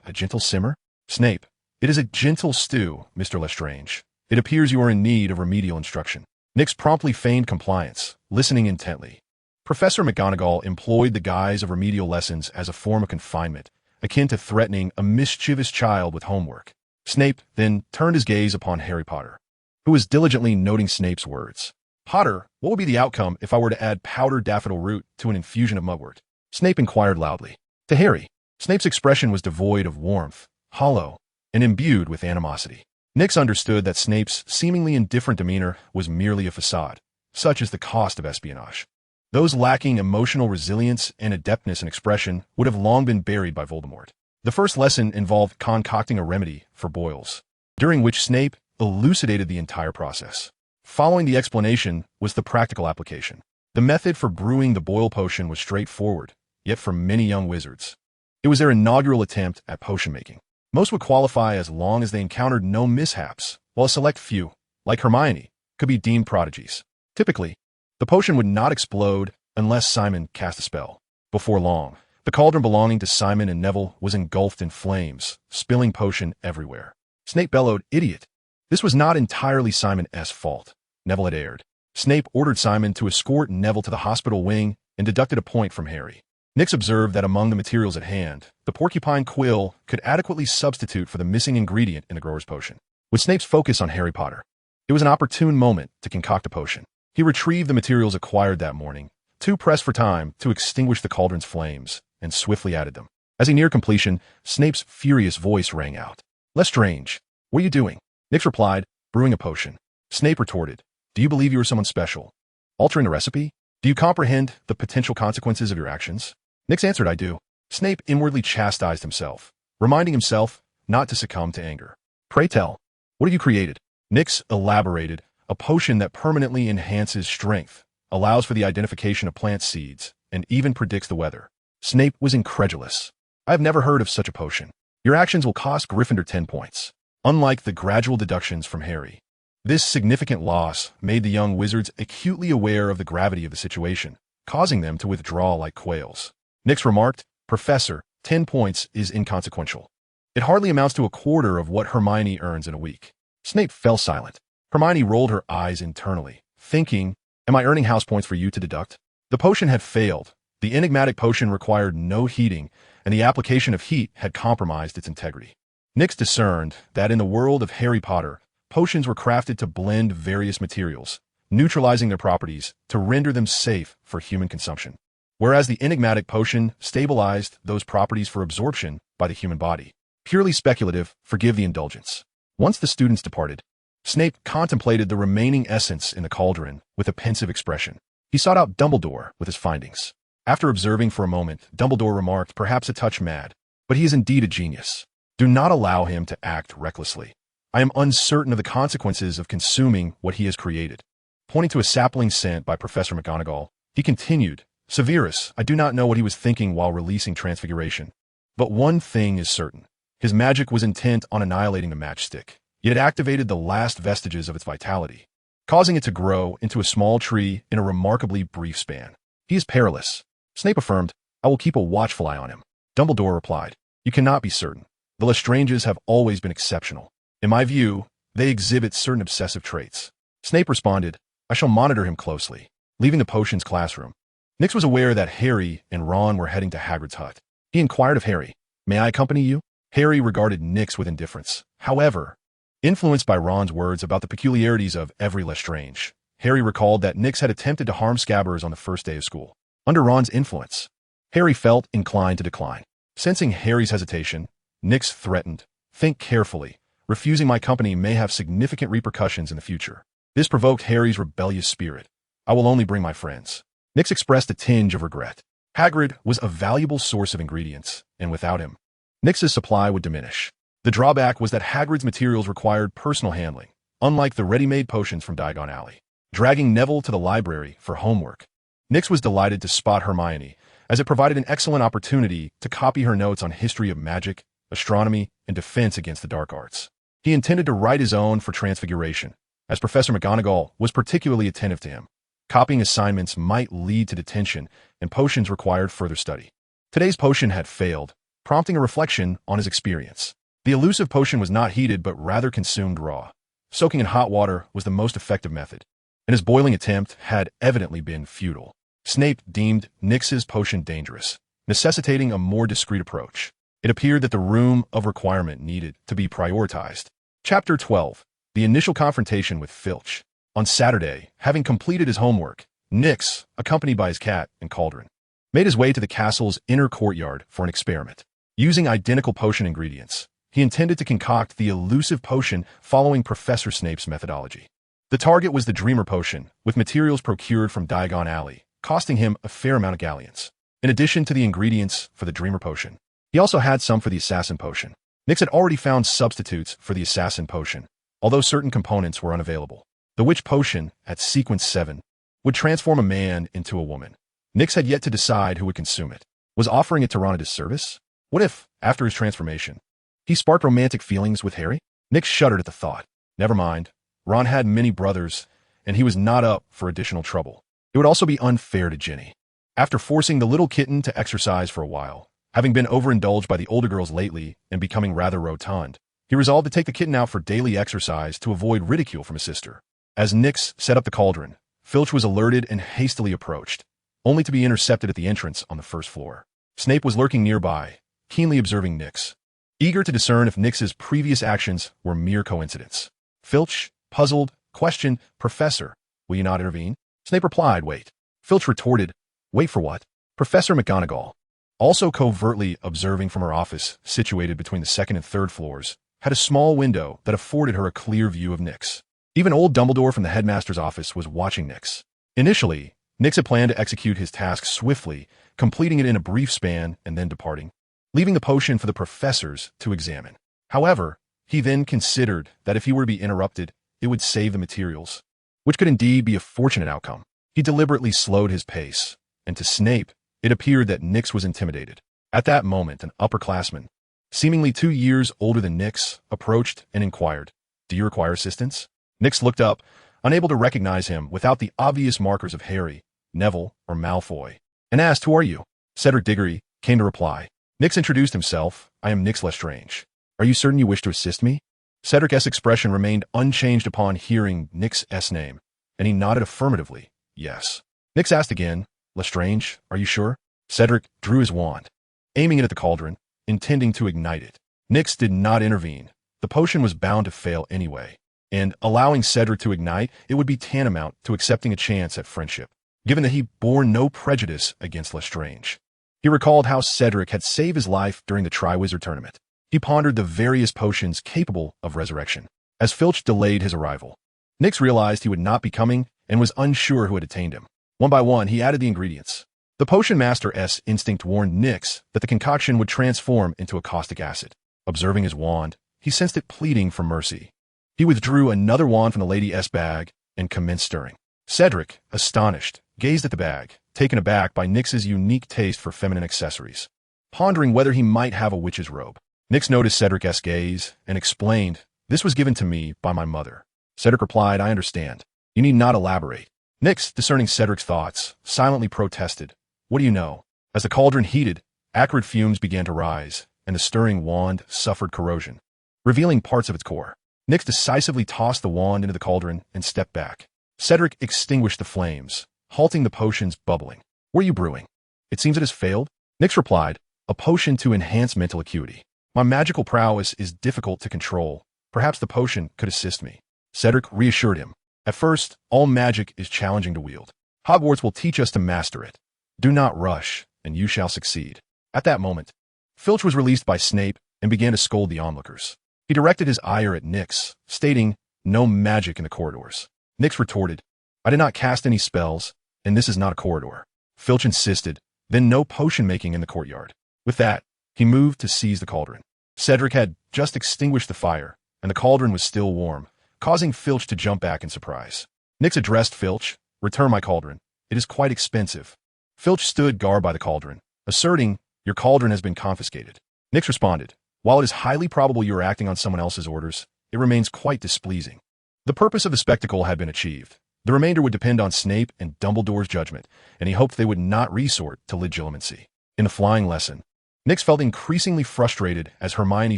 A gentle simmer? Snape, it is a gentle stew, Mr. Lestrange. It appears you are in need of remedial instruction. Nix promptly feigned compliance, listening intently. Professor McGonagall employed the guise of remedial lessons as a form of confinement, akin to threatening a mischievous child with homework. Snape then turned his gaze upon Harry Potter, who was diligently noting Snape's words. Potter, what would be the outcome if I were to add powdered daffodil root to an infusion of mugwort? Snape inquired loudly. To Harry, Snape's expression was devoid of warmth, hollow, and imbued with animosity. Nix understood that Snape's seemingly indifferent demeanor was merely a facade, such as the cost of espionage. Those lacking emotional resilience and adeptness in expression would have long been buried by Voldemort. The first lesson involved concocting a remedy for boils, during which Snape elucidated the entire process. Following the explanation was the practical application. The method for brewing the boil potion was straightforward, yet for many young wizards, it was their inaugural attempt at potion making. Most would qualify as long as they encountered no mishaps, while a select few, like Hermione, could be deemed prodigies. Typically, the potion would not explode unless Simon cast a spell. Before long, the cauldron belonging to Simon and Neville was engulfed in flames, spilling potion everywhere. Snape bellowed, "Idiot!" This was not entirely Simon's fault. Neville had erred. Snape ordered Simon to escort Neville to the hospital wing and deducted a point from Harry. Nix observed that among the materials at hand, the porcupine quill could adequately substitute for the missing ingredient in the grower's potion. With Snape's focus on Harry Potter, it was an opportune moment to concoct a potion. He retrieved the materials acquired that morning, too pressed for time to extinguish the cauldron's flames, and swiftly added them. As he neared completion, Snape's furious voice rang out. "Lestrange, what are you doing?" Nix replied, "Brewing a potion." Snape retorted, "Do you believe you are someone special? Altering the recipe? Do you comprehend the potential consequences of your actions?" Nix answered, "I do." Snape inwardly chastised himself, reminding himself not to succumb to anger. "Pray tell, what have you created?" Nix elaborated, "A potion that permanently enhances strength, allows for the identification of plant seeds, and even predicts the weather." Snape was incredulous. "I have never heard of such a potion. Your actions will cost Gryffindor 10 points. Unlike the gradual deductions from Harry, this significant loss made the young wizards acutely aware of the gravity of the situation, causing them to withdraw like quails. Nix remarked, "Professor, 10 points is inconsequential. It hardly amounts to a quarter of what Hermione earns in a week." Snape fell silent. Hermione rolled her eyes internally, thinking, "Am I earning house points for you to deduct?" The potion had failed. The enigmatic potion required no heating, and the application of heat had compromised its integrity. Nix discerned that in the world of Harry Potter, potions were crafted to blend various materials, neutralizing their properties to render them safe for human consumption, whereas the enigmatic potion stabilized those properties for absorption by the human body. Purely speculative, forgive the indulgence. Once the students departed, Snape contemplated the remaining essence in the cauldron with a pensive expression. He sought out Dumbledore with his findings. After observing for a moment, Dumbledore remarked, "Perhaps a touch mad, but he is indeed a genius. Do not allow him to act recklessly. I am uncertain of the consequences of consuming what he has created." Pointing to a sapling sent by Professor McGonagall, he continued, "Severus, I do not know what he was thinking while releasing Transfiguration. But one thing is certain. His magic was intent on annihilating the matchstick, yet it activated the last vestiges of its vitality, causing it to grow into a small tree in a remarkably brief span. He is perilous." Snape affirmed, "I will keep a watchful eye on him." Dumbledore replied, "You cannot be certain. The Lestranges have always been exceptional. In my view, they exhibit certain obsessive traits." Snape responded, "I shall monitor him closely." Leaving the potions classroom, Nix was aware that Harry and Ron were heading to Hagrid's hut. He inquired of Harry, "May I accompany you?" Harry regarded Nix with indifference. However, influenced by Ron's words about the peculiarities of every Lestrange, Harry recalled that Nix had attempted to harm Scabbers on the first day of school. Under Ron's influence, Harry felt inclined to decline. Sensing Harry's hesitation, Nix threatened, "Think carefully. Refusing my company may have significant repercussions in the future." This provoked Harry's rebellious spirit. "I will only bring my friends." Nix expressed a tinge of regret. Hagrid was a valuable source of ingredients, and without him, Nix's supply would diminish. The drawback was that Hagrid's materials required personal handling, unlike the ready-made potions from Diagon Alley. Dragging Neville to the library for homework, Nix was delighted to spot Hermione, as it provided an excellent opportunity to copy her notes on history of magic, astronomy, and defense against the dark arts. He intended to write his own for Transfiguration, as Professor McGonagall was particularly attentive to him. Copying assignments might lead to detention, and potions required further study. Today's potion had failed, prompting a reflection on his experience. The elusive potion was not heated but rather consumed raw. Soaking in hot water was the most effective method, and his boiling attempt had evidently been futile. Snape deemed Nix's potion dangerous, necessitating a more discreet approach. It appeared that the room of requirement needed to be prioritized. Chapter 12. The initial confrontation with Filch. On Saturday, having completed his homework, Nix, accompanied by his cat and cauldron, made his way to the castle's inner courtyard for an experiment. Using identical potion ingredients, he intended to concoct the elusive potion following Professor Snape's methodology. The target was the Dreamer Potion, with materials procured from Diagon Alley, costing him a fair amount of galleons. In addition to the ingredients for the Dreamer Potion, he also had some for the Assassin Potion. Nix had already found substitutes for the Assassin Potion, although certain components were unavailable. The Witch Potion, at Sequence 7, would transform a man into a woman. Nix had yet to decide who would consume it. Was offering it to Ron a disservice? What if, after his transformation, he sparked romantic feelings with Harry? Nix shuddered at the thought. Never mind. Ron had many brothers, and he was not up for additional trouble. It would also be unfair to Ginny. After forcing the little kitten to exercise for a while, having been overindulged by the older girls lately and becoming rather rotund, he resolved to take the kitten out for daily exercise to avoid ridicule from his sister. As Nix set up the cauldron, Filch was alerted and hastily approached, only to be intercepted at the entrance on the first floor. Snape was lurking nearby, keenly observing Nix, eager to discern if Nix's previous actions were mere coincidence. Filch, puzzled, questioned, "Professor, will you not intervene?" Snape replied, "Wait." Filch retorted, "Wait for what?" Professor McGonagall, also covertly observing from her office, situated between the second and third floors, had a small window that afforded her a clear view of Nix. Even old Dumbledore from the headmaster's office was watching Nix. Initially, Nix had planned to execute his task swiftly, completing it in a brief span and then departing, leaving the potion for the professors to examine. However, he then considered that if he were to be interrupted, it would save the materials, which could indeed be a fortunate outcome. He deliberately slowed his pace, and to Snape, it appeared that Nix was intimidated. At that moment, an upperclassman, seemingly 2 years older than Nix, approached and inquired, "Do you require assistance?" Nix looked up, unable to recognize him without the obvious markers of Harry, Neville, or Malfoy, and asked, "Who are you?" Cedric Diggory came to reply. Nix introduced himself. "I am Nix Lestrange. Are you certain you wish to assist me?" Cedric's expression remained unchanged upon hearing Nix's name, and he nodded affirmatively, "Yes." Nix asked again, "Lestrange, are you sure?" Cedric drew his wand, aiming it at the cauldron, intending to ignite it. Nix did not intervene. The potion was bound to fail anyway, and allowing Cedric to ignite it would be tantamount to accepting a chance at friendship, given that he bore no prejudice against Lestrange. He recalled how Cedric had saved his life during the Triwizard Tournament. He pondered the various potions capable of resurrection. As Filch delayed his arrival, Nix realized he would not be coming and was unsure who had detained him. One by one, he added the ingredients. The Potion Master's instinct warned Nix that the concoction would transform into a caustic acid. Observing his wand, he sensed it pleading for mercy. He withdrew another wand from the lady's bag and commenced stirring. Cedric, astonished, gazed at the bag, taken aback by Nix's unique taste for feminine accessories, pondering whether he might have a witch's robe. Nix noticed Cedric's gaze and explained, "This was given to me by my mother." Cedric replied, "I understand. You need not elaborate." Nix, discerning Cedric's thoughts, silently protested, "What do you know?" As the cauldron heated, acrid fumes began to rise, and the stirring wand suffered corrosion, revealing parts of its core. Nix decisively tossed the wand into the cauldron and stepped back. Cedric extinguished the flames, halting the potion's bubbling. "What are you brewing? It seems it has failed." Nix replied, "A potion to enhance mental acuity. My magical prowess is difficult to control. Perhaps the potion could assist me." Cedric reassured him. "At first, all magic is challenging to wield. Hogwarts will teach us to master it. Do not rush, and you shall succeed." At that moment, Filch was released by Snape and began to scold the onlookers. He directed his ire at Nix, stating, "No magic in the corridors." Nix retorted, "I did not cast any spells, and this is not a corridor." Filch insisted, "Then no potion making in the courtyard." With that, he moved to seize the cauldron. Cedric had just extinguished the fire, and the cauldron was still warm, causing Filch to jump back in surprise. Nix addressed Filch, "Return my cauldron. It is quite expensive." Filch stood guard by the cauldron, asserting, "Your cauldron has been confiscated." Nix responded, "While it is highly probable you are acting on someone else's orders, it remains quite displeasing." The purpose of the spectacle had been achieved. The remainder would depend on Snape and Dumbledore's judgment, and he hoped they would not resort to legilimency. In the flying lesson, Nyx felt increasingly frustrated as Hermione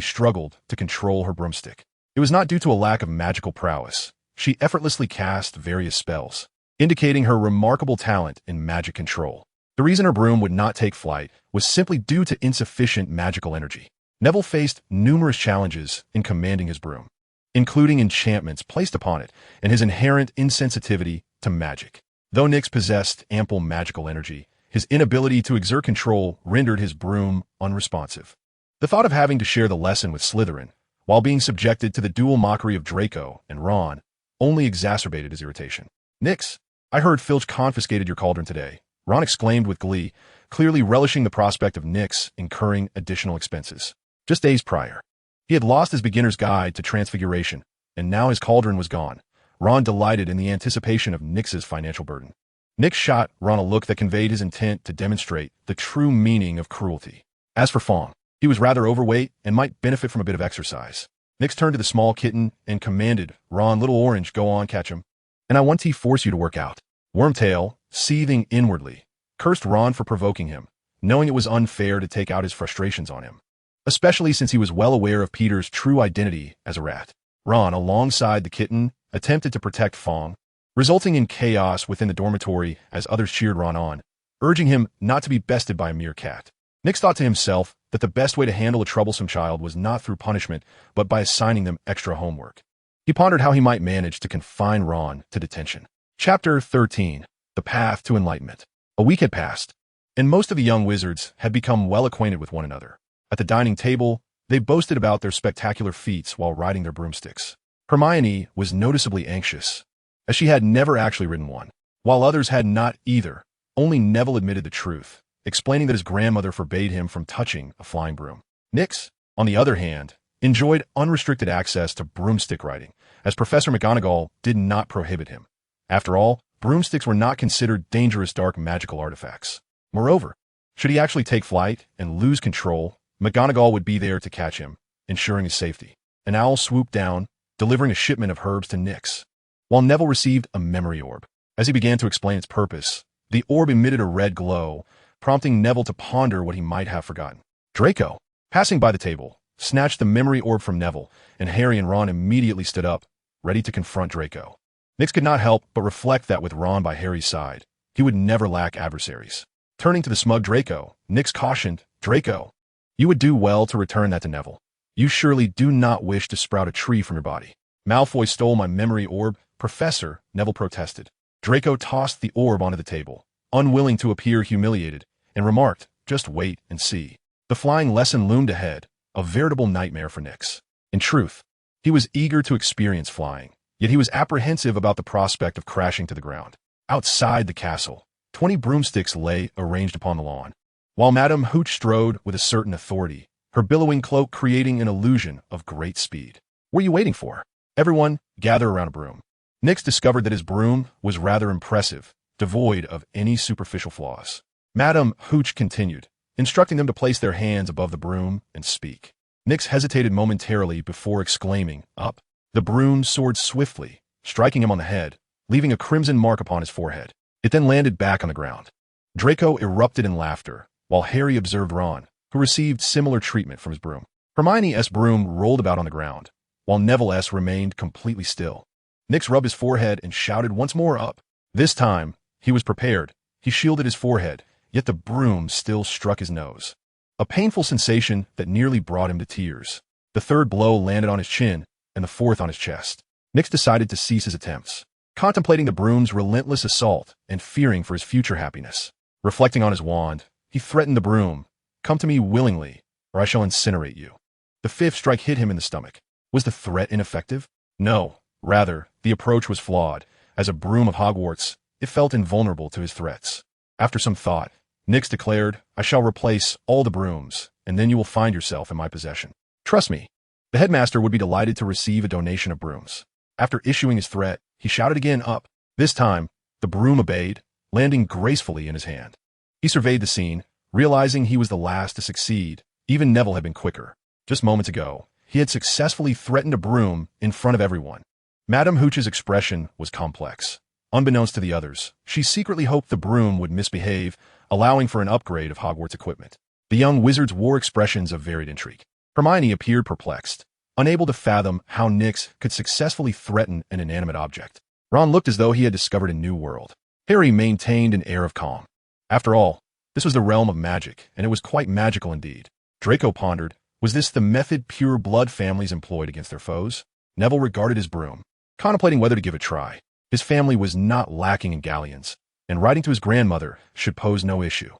struggled to control her broomstick. It was not due to a lack of magical prowess. She effortlessly cast various spells, indicating her remarkable talent in magic control. The reason her broom would not take flight was simply due to insufficient magical energy. Neville faced numerous challenges in commanding his broom, including enchantments placed upon it and his inherent insensitivity to magic. Though Nyx possessed ample magical energy, his inability to exert control rendered his broom unresponsive. The thought of having to share the lesson with Slytherin, while being subjected to the dual mockery of Draco and Ron, only exacerbated his irritation. "Nyx, I heard Filch confiscated your cauldron today," Ron exclaimed with glee, clearly relishing the prospect of Nyx incurring additional expenses. Just days prior, he had lost his beginner's guide to Transfiguration, and now his cauldron was gone. Ron delighted in the anticipation of Nyx's financial burden. Nyx shot Ron a look that conveyed his intent to demonstrate the true meaning of cruelty. As for Fong, he was rather overweight and might benefit from a bit of exercise. Nyx turned to the small kitten and commanded, "Ron, little orange, go on, catch him. And I want to force you to work out." Wormtail, seething inwardly, cursed Ron for provoking him, knowing it was unfair to take out his frustrations on him, especially since he was well aware of Peter's true identity as a rat. Ron, alongside the kitten, attempted to protect Fong, resulting in chaos within the dormitory as others cheered Ron on, urging him not to be bested by a mere cat. Nyx thought to himself that the best way to handle a troublesome child was not through punishment, but by assigning them extra homework. He pondered how he might manage to confine Ron to detention. Chapter 13. The Path to Enlightenment. A week had passed, and most of the young wizards had become well acquainted with one another. At the dining table, they boasted about their spectacular feats while riding their broomsticks. Hermione was noticeably anxious, as she had never actually ridden one, while others had not either. Only Neville admitted the truth, explaining that his grandmother forbade him from touching a flying broom. Nyx, on the other hand, enjoyed unrestricted access to broomstick riding, as Professor McGonagall did not prohibit him. After all, broomsticks were not considered dangerous dark magical artifacts. Moreover, should he actually take flight and lose control, McGonagall would be there to catch him, ensuring his safety. An owl swooped down, delivering a shipment of herbs to Nyx, while Neville received a memory orb. As he began to explain its purpose, the orb emitted a red glow, prompting Neville to ponder what he might have forgotten. Draco, passing by the table, snatched the memory orb from Neville, and Harry and Ron immediately stood up, ready to confront Draco. Nyx could not help but reflect that with Ron by Harry's side, he would never lack adversaries. Turning to the smug Draco, Nyx cautioned, "Draco, you would do well to return that to Neville. You surely do not wish to sprout a tree from your body." "Malfoy stole my memory orb, Professor," Neville protested. Draco tossed the orb onto the table, unwilling to appear humiliated, and remarked, "Just wait and see." The flying lesson loomed ahead, a veritable nightmare for Nyx. In truth, he was eager to experience flying, yet he was apprehensive about the prospect of crashing to the ground. Outside the castle, 20 broomsticks lay arranged upon the lawn, while Madame Hooch strode with a certain authority, her billowing cloak creating an illusion of great speed. "What are you waiting for? Everyone, gather around a broom." Nyx discovered that his broom was rather impressive, devoid of any superficial flaws. Madame Hooch continued, instructing them to place their hands above the broom and speak. Nyx hesitated momentarily before exclaiming, "Up." The broom soared swiftly, striking him on the head, leaving a crimson mark upon his forehead. It then landed back on the ground. Draco erupted in laughter, while Harry observed Ron, who received similar treatment from his broom. Hermione's broom rolled about on the ground, while Neville's remained completely still. Nyx rubbed his forehead and shouted once more, "Up." This time, he was prepared. He shielded his forehead, yet the broom still struck his nose, a painful sensation that nearly brought him to tears. The third blow landed on his chin, and the fourth on his chest. Nyx decided to cease his attempts, contemplating the broom's relentless assault and fearing for his future happiness. Reflecting on his wand, he threatened the broom, "Come to me willingly, or I shall incinerate you." The fifth strike hit him in the stomach. Was the threat ineffective? No, rather, the approach was flawed. As a broom of Hogwarts, it felt invulnerable to his threats. After some thought, Nyx declared, "I shall replace all the brooms, and then you will find yourself in my possession. Trust me." The headmaster would be delighted to receive a donation of brooms. After issuing his threat, he shouted again, "Up." This time, the broom obeyed, landing gracefully in his hand. He surveyed the scene, realizing he was the last to succeed. Even Neville had been quicker. Just moments ago, he had successfully threatened a broom in front of everyone. Madame Hooch's expression was complex. Unbeknownst to the others, she secretly hoped the broom would misbehave, allowing for an upgrade of Hogwarts equipment. The young wizards wore expressions of varied intrigue. Hermione appeared perplexed, unable to fathom how Nyx could successfully threaten an inanimate object. Ron looked as though he had discovered a new world. Harry maintained an air of calm. After all, this was the realm of magic, and it was quite magical indeed. Draco pondered, was this the method pure blood families employed against their foes? Neville regarded his broom, contemplating whether to give it a try. His family was not lacking in galleons, and writing to his grandmother should pose no issue.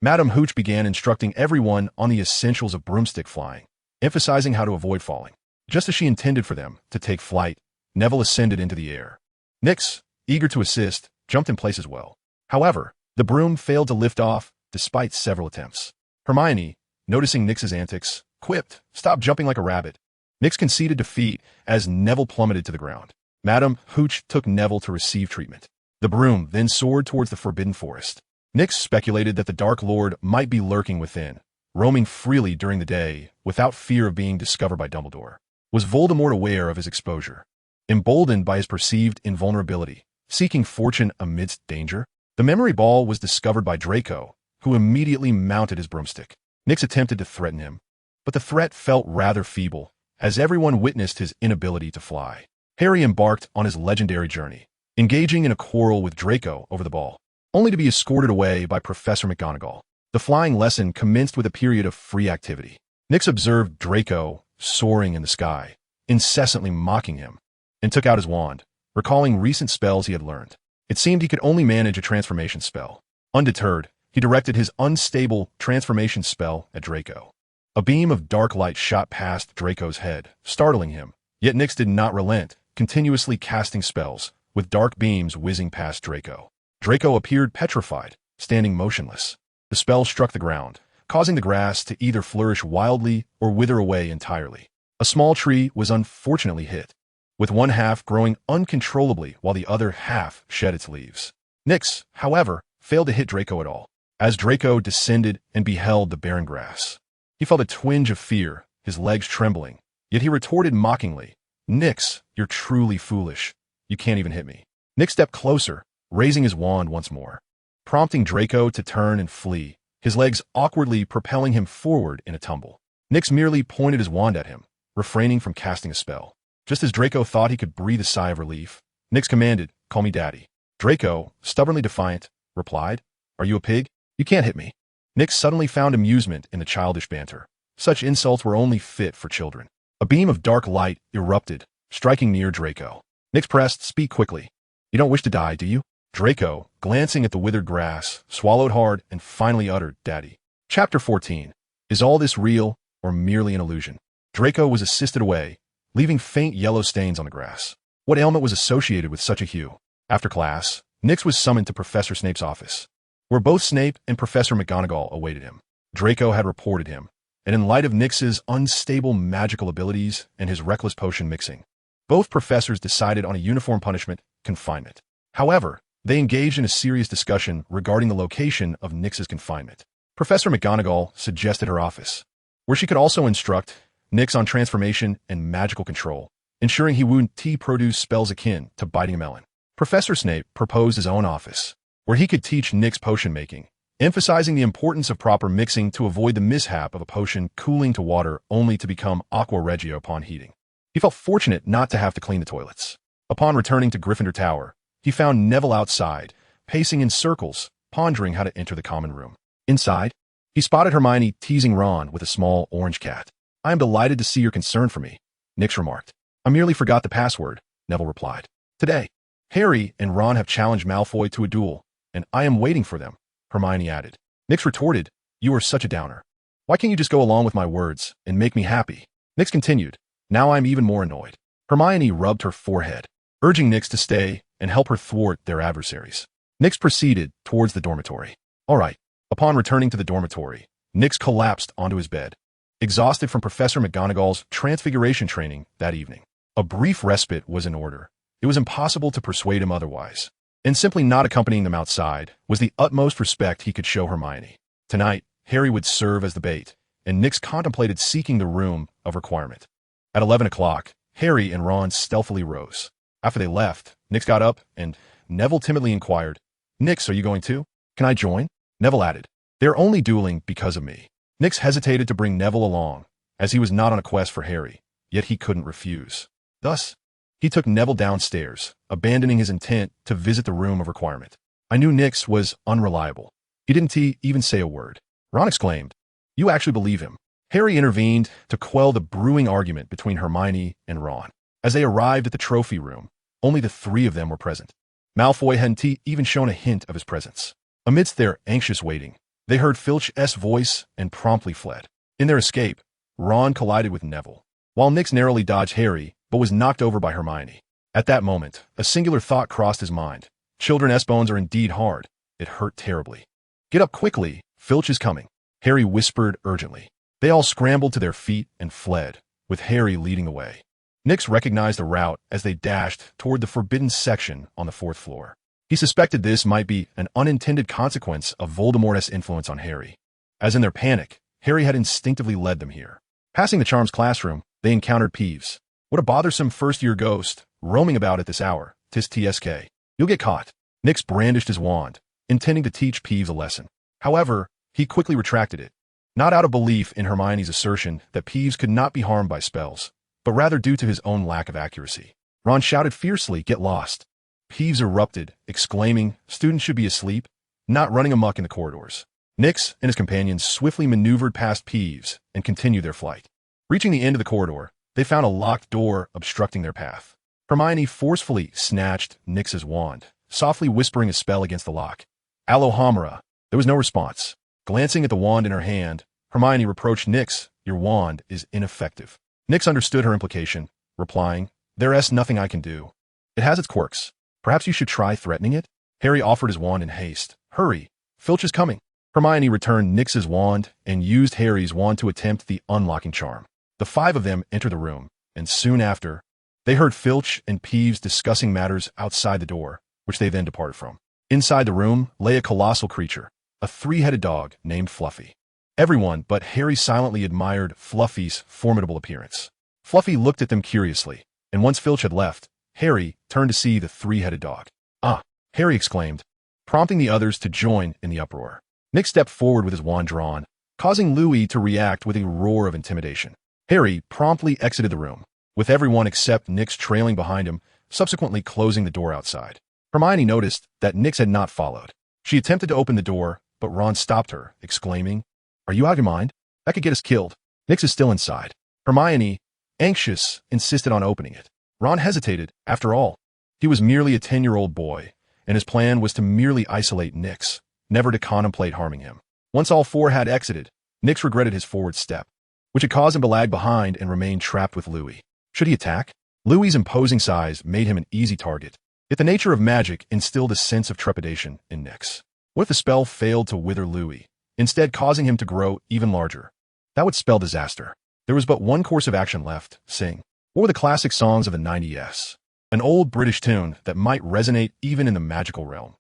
Madame Hooch began instructing everyone on the essentials of broomstick flying, emphasizing how to avoid falling. Just as she intended for them to take flight, Neville ascended into the air. Nyx, eager to assist, jumped in place as well. However, the broom failed to lift off despite several attempts. Hermione, noticing Nyx's antics, quipped, "Stop jumping like a rabbit." Nyx conceded defeat as Neville plummeted to the ground. Madame Hooch took Neville to receive treatment. The broom then soared towards the Forbidden Forest. Nyx speculated that the Dark Lord might be lurking within, roaming freely during the day without fear of being discovered by Dumbledore. Was Voldemort aware of his exposure? Emboldened by his perceived invulnerability, seeking fortune amidst danger? The memory ball was discovered by Draco, who immediately mounted his broomstick. Nyx attempted to threaten him, but the threat felt rather feeble, as everyone witnessed his inability to fly. Harry embarked on his legendary journey, engaging in a quarrel with Draco over the ball, only to be escorted away by Professor McGonagall. The flying lesson commenced with a period of free activity. Nyx observed Draco soaring in the sky, incessantly mocking him, and took out his wand, recalling recent spells he had learned. It seemed he could only manage a transformation spell. Undeterred, he directed his unstable transformation spell at Draco. A beam of dark light shot past Draco's head, startling him. Yet Nyx did not relent, continuously casting spells, with dark beams whizzing past Draco. Draco appeared petrified, standing motionless. The spell struck the ground, causing the grass to either flourish wildly or wither away entirely. A small tree was unfortunately hit, with one half growing uncontrollably while the other half shed its leaves. Nyx, however, failed to hit Draco at all. As Draco descended and beheld the barren grass, he felt a twinge of fear, his legs trembling. Yet he retorted mockingly, "Nyx, you're truly foolish. You can't even hit me." Nyx stepped closer, raising his wand once more, prompting Draco to turn and flee, his legs awkwardly propelling him forward in a tumble. Nyx merely pointed his wand at him, refraining from casting a spell. Just as Draco thought he could breathe a sigh of relief, Nyx commanded, "Call me Daddy." Draco, stubbornly defiant, replied, "Are you a pig? You can't hit me." Nyx suddenly found amusement in the childish banter. Such insults were only fit for children. A beam of dark light erupted, striking near Draco. Nyx pressed, "Speak quickly. You don't wish to die, do you?" Draco, glancing at the withered grass, swallowed hard and finally uttered, "Daddy." Chapter 14. Is all this real or merely an illusion? Draco was assisted away, leaving faint yellow stains on the grass. What ailment was associated with such a hue? After class, Nyx was summoned to Professor Snape's office, where both Snape and Professor McGonagall awaited him. Draco had reported him, and in light of Nyx's unstable magical abilities and his reckless potion mixing, both professors decided on a uniform punishment, confinement. However, they engaged in a serious discussion regarding the location of Nyx's confinement. Professor McGonagall suggested her office, where she could also instruct Nyx on transformation and magical control, ensuring he wouldn't produce spells akin to biting a melon. Professor Snape proposed his own office, where he could teach Nyx potion making, emphasizing the importance of proper mixing to avoid the mishap of a potion cooling to water only to become aqua regia upon heating. He felt fortunate not to have to clean the toilets. Upon returning to Gryffindor Tower, he found Neville outside, pacing in circles, pondering how to enter the common room. Inside, he spotted Hermione teasing Ron with a small orange cat. "I am delighted to see your concern for me," Nyx remarked. "I merely forgot the password," Neville replied. "Today, Harry and Ron have challenged Malfoy to a duel, and I am waiting for them," Hermione added. Nyx retorted, "You are such a downer. Why can't you just go along with my words and make me happy?" Nyx continued, "Now I'm even more annoyed." Hermione rubbed her forehead, urging Nyx to stay and help her thwart their adversaries. Nyx proceeded towards the dormitory. All right. Upon returning to the dormitory, Nyx collapsed onto his bed, exhausted from Professor McGonagall's transfiguration training that evening. A brief respite was in order. It was impossible to persuade him otherwise, and simply not accompanying them outside was the utmost respect he could show Hermione. Tonight, Harry would serve as the bait, and Nyx contemplated seeking the room of requirement. At 11 o'clock, Harry and Ron stealthily rose. After they left, Nyx got up, and Neville timidly inquired, "Nyx, are you going too? Can I join?" Neville added, "They're only dueling because of me." Nix hesitated to bring Neville along, as he was not on a quest for Harry, yet he couldn't refuse. Thus, he took Neville downstairs, abandoning his intent to visit the room of requirement. I knew Nix was unreliable. He didn't even say a word. Ron exclaimed, "You actually believe him?" Harry intervened to quell the brewing argument between Hermione and Ron. As they arrived at the trophy room, only the three of them were present. Malfoy hadn't even shown a hint of his presence. Amidst their anxious waiting, they heard Filch's voice and promptly fled. In their escape, Ron collided with Neville, while Nix narrowly dodged Harry but was knocked over by Hermione. At that moment, a singular thought crossed his mind. Children's bones are indeed hard. It hurt terribly. "Get up quickly, Filch is coming," Harry whispered urgently. They all scrambled to their feet and fled, with Harry leading the way. Nix recognized the route as they dashed toward the forbidden section on the 4th floor. He suspected this might be an unintended consequence of Voldemort's influence on Harry. As in their panic, Harry had instinctively led them here. Passing the Charms classroom, they encountered Peeves. "What a bothersome first-year ghost, roaming about at this hour, tis TSK. You'll get caught." Nix brandished his wand, intending to teach Peeves a lesson. However, he quickly retracted it, not out of belief in Hermione's assertion that Peeves could not be harmed by spells, but rather due to his own lack of accuracy. Ron shouted fiercely, "Get lost." Peeves erupted, exclaiming, "Students should be asleep, not running amok in the corridors." Nix and his companions swiftly maneuvered past Peeves and continued their flight. Reaching the end of the corridor, they found a locked door obstructing their path. Hermione forcefully snatched Nix's wand, softly whispering a spell against the lock. "Alohomora." There was no response. Glancing at the wand in her hand, Hermione reproached Nix, "Your wand is ineffective." Nix understood her implication, replying, "There's nothing I can do. It has its quirks. Perhaps you should try threatening it?" Harry offered his wand in haste. "Hurry, Filch is coming." Hermione returned Nix's wand and used Harry's wand to attempt the unlocking charm. The 5 of them entered the room, and soon after, they heard Filch and Peeves discussing matters outside the door, which they then departed from. Inside the room lay a colossal creature, a 3-headed dog named Fluffy. Everyone but Harry silently admired Fluffy's formidable appearance. Fluffy looked at them curiously, and once Filch had left, Harry turned to see the 3-headed dog. "Ah!" Harry exclaimed, prompting the others to join in the uproar. Nick stepped forward with his wand drawn, causing Louis to react with a roar of intimidation. Harry promptly exited the room, with everyone except Nix trailing behind him, subsequently closing the door outside. Hermione noticed that Nix had not followed. She attempted to open the door, but Ron stopped her, exclaiming, "Are you out of your mind? That could get us killed. Nix is still inside." Hermione, anxious, insisted on opening it. Ron hesitated. After all, he was merely a 10-year-old boy, and his plan was to merely isolate Nix, never to contemplate harming him. Once all 4 had exited, Nix regretted his forward step, which had caused him to lag behind and remain trapped with Louis. Should he attack? Louis's imposing size made him an easy target, yet the nature of magic instilled a sense of trepidation in Nix. What if the spell failed to wither Louis, instead causing him to grow even larger? That would spell disaster. There was but one course of action left: sing. What were the classic songs of the 90s? An old British tune that might resonate even in the magical realm.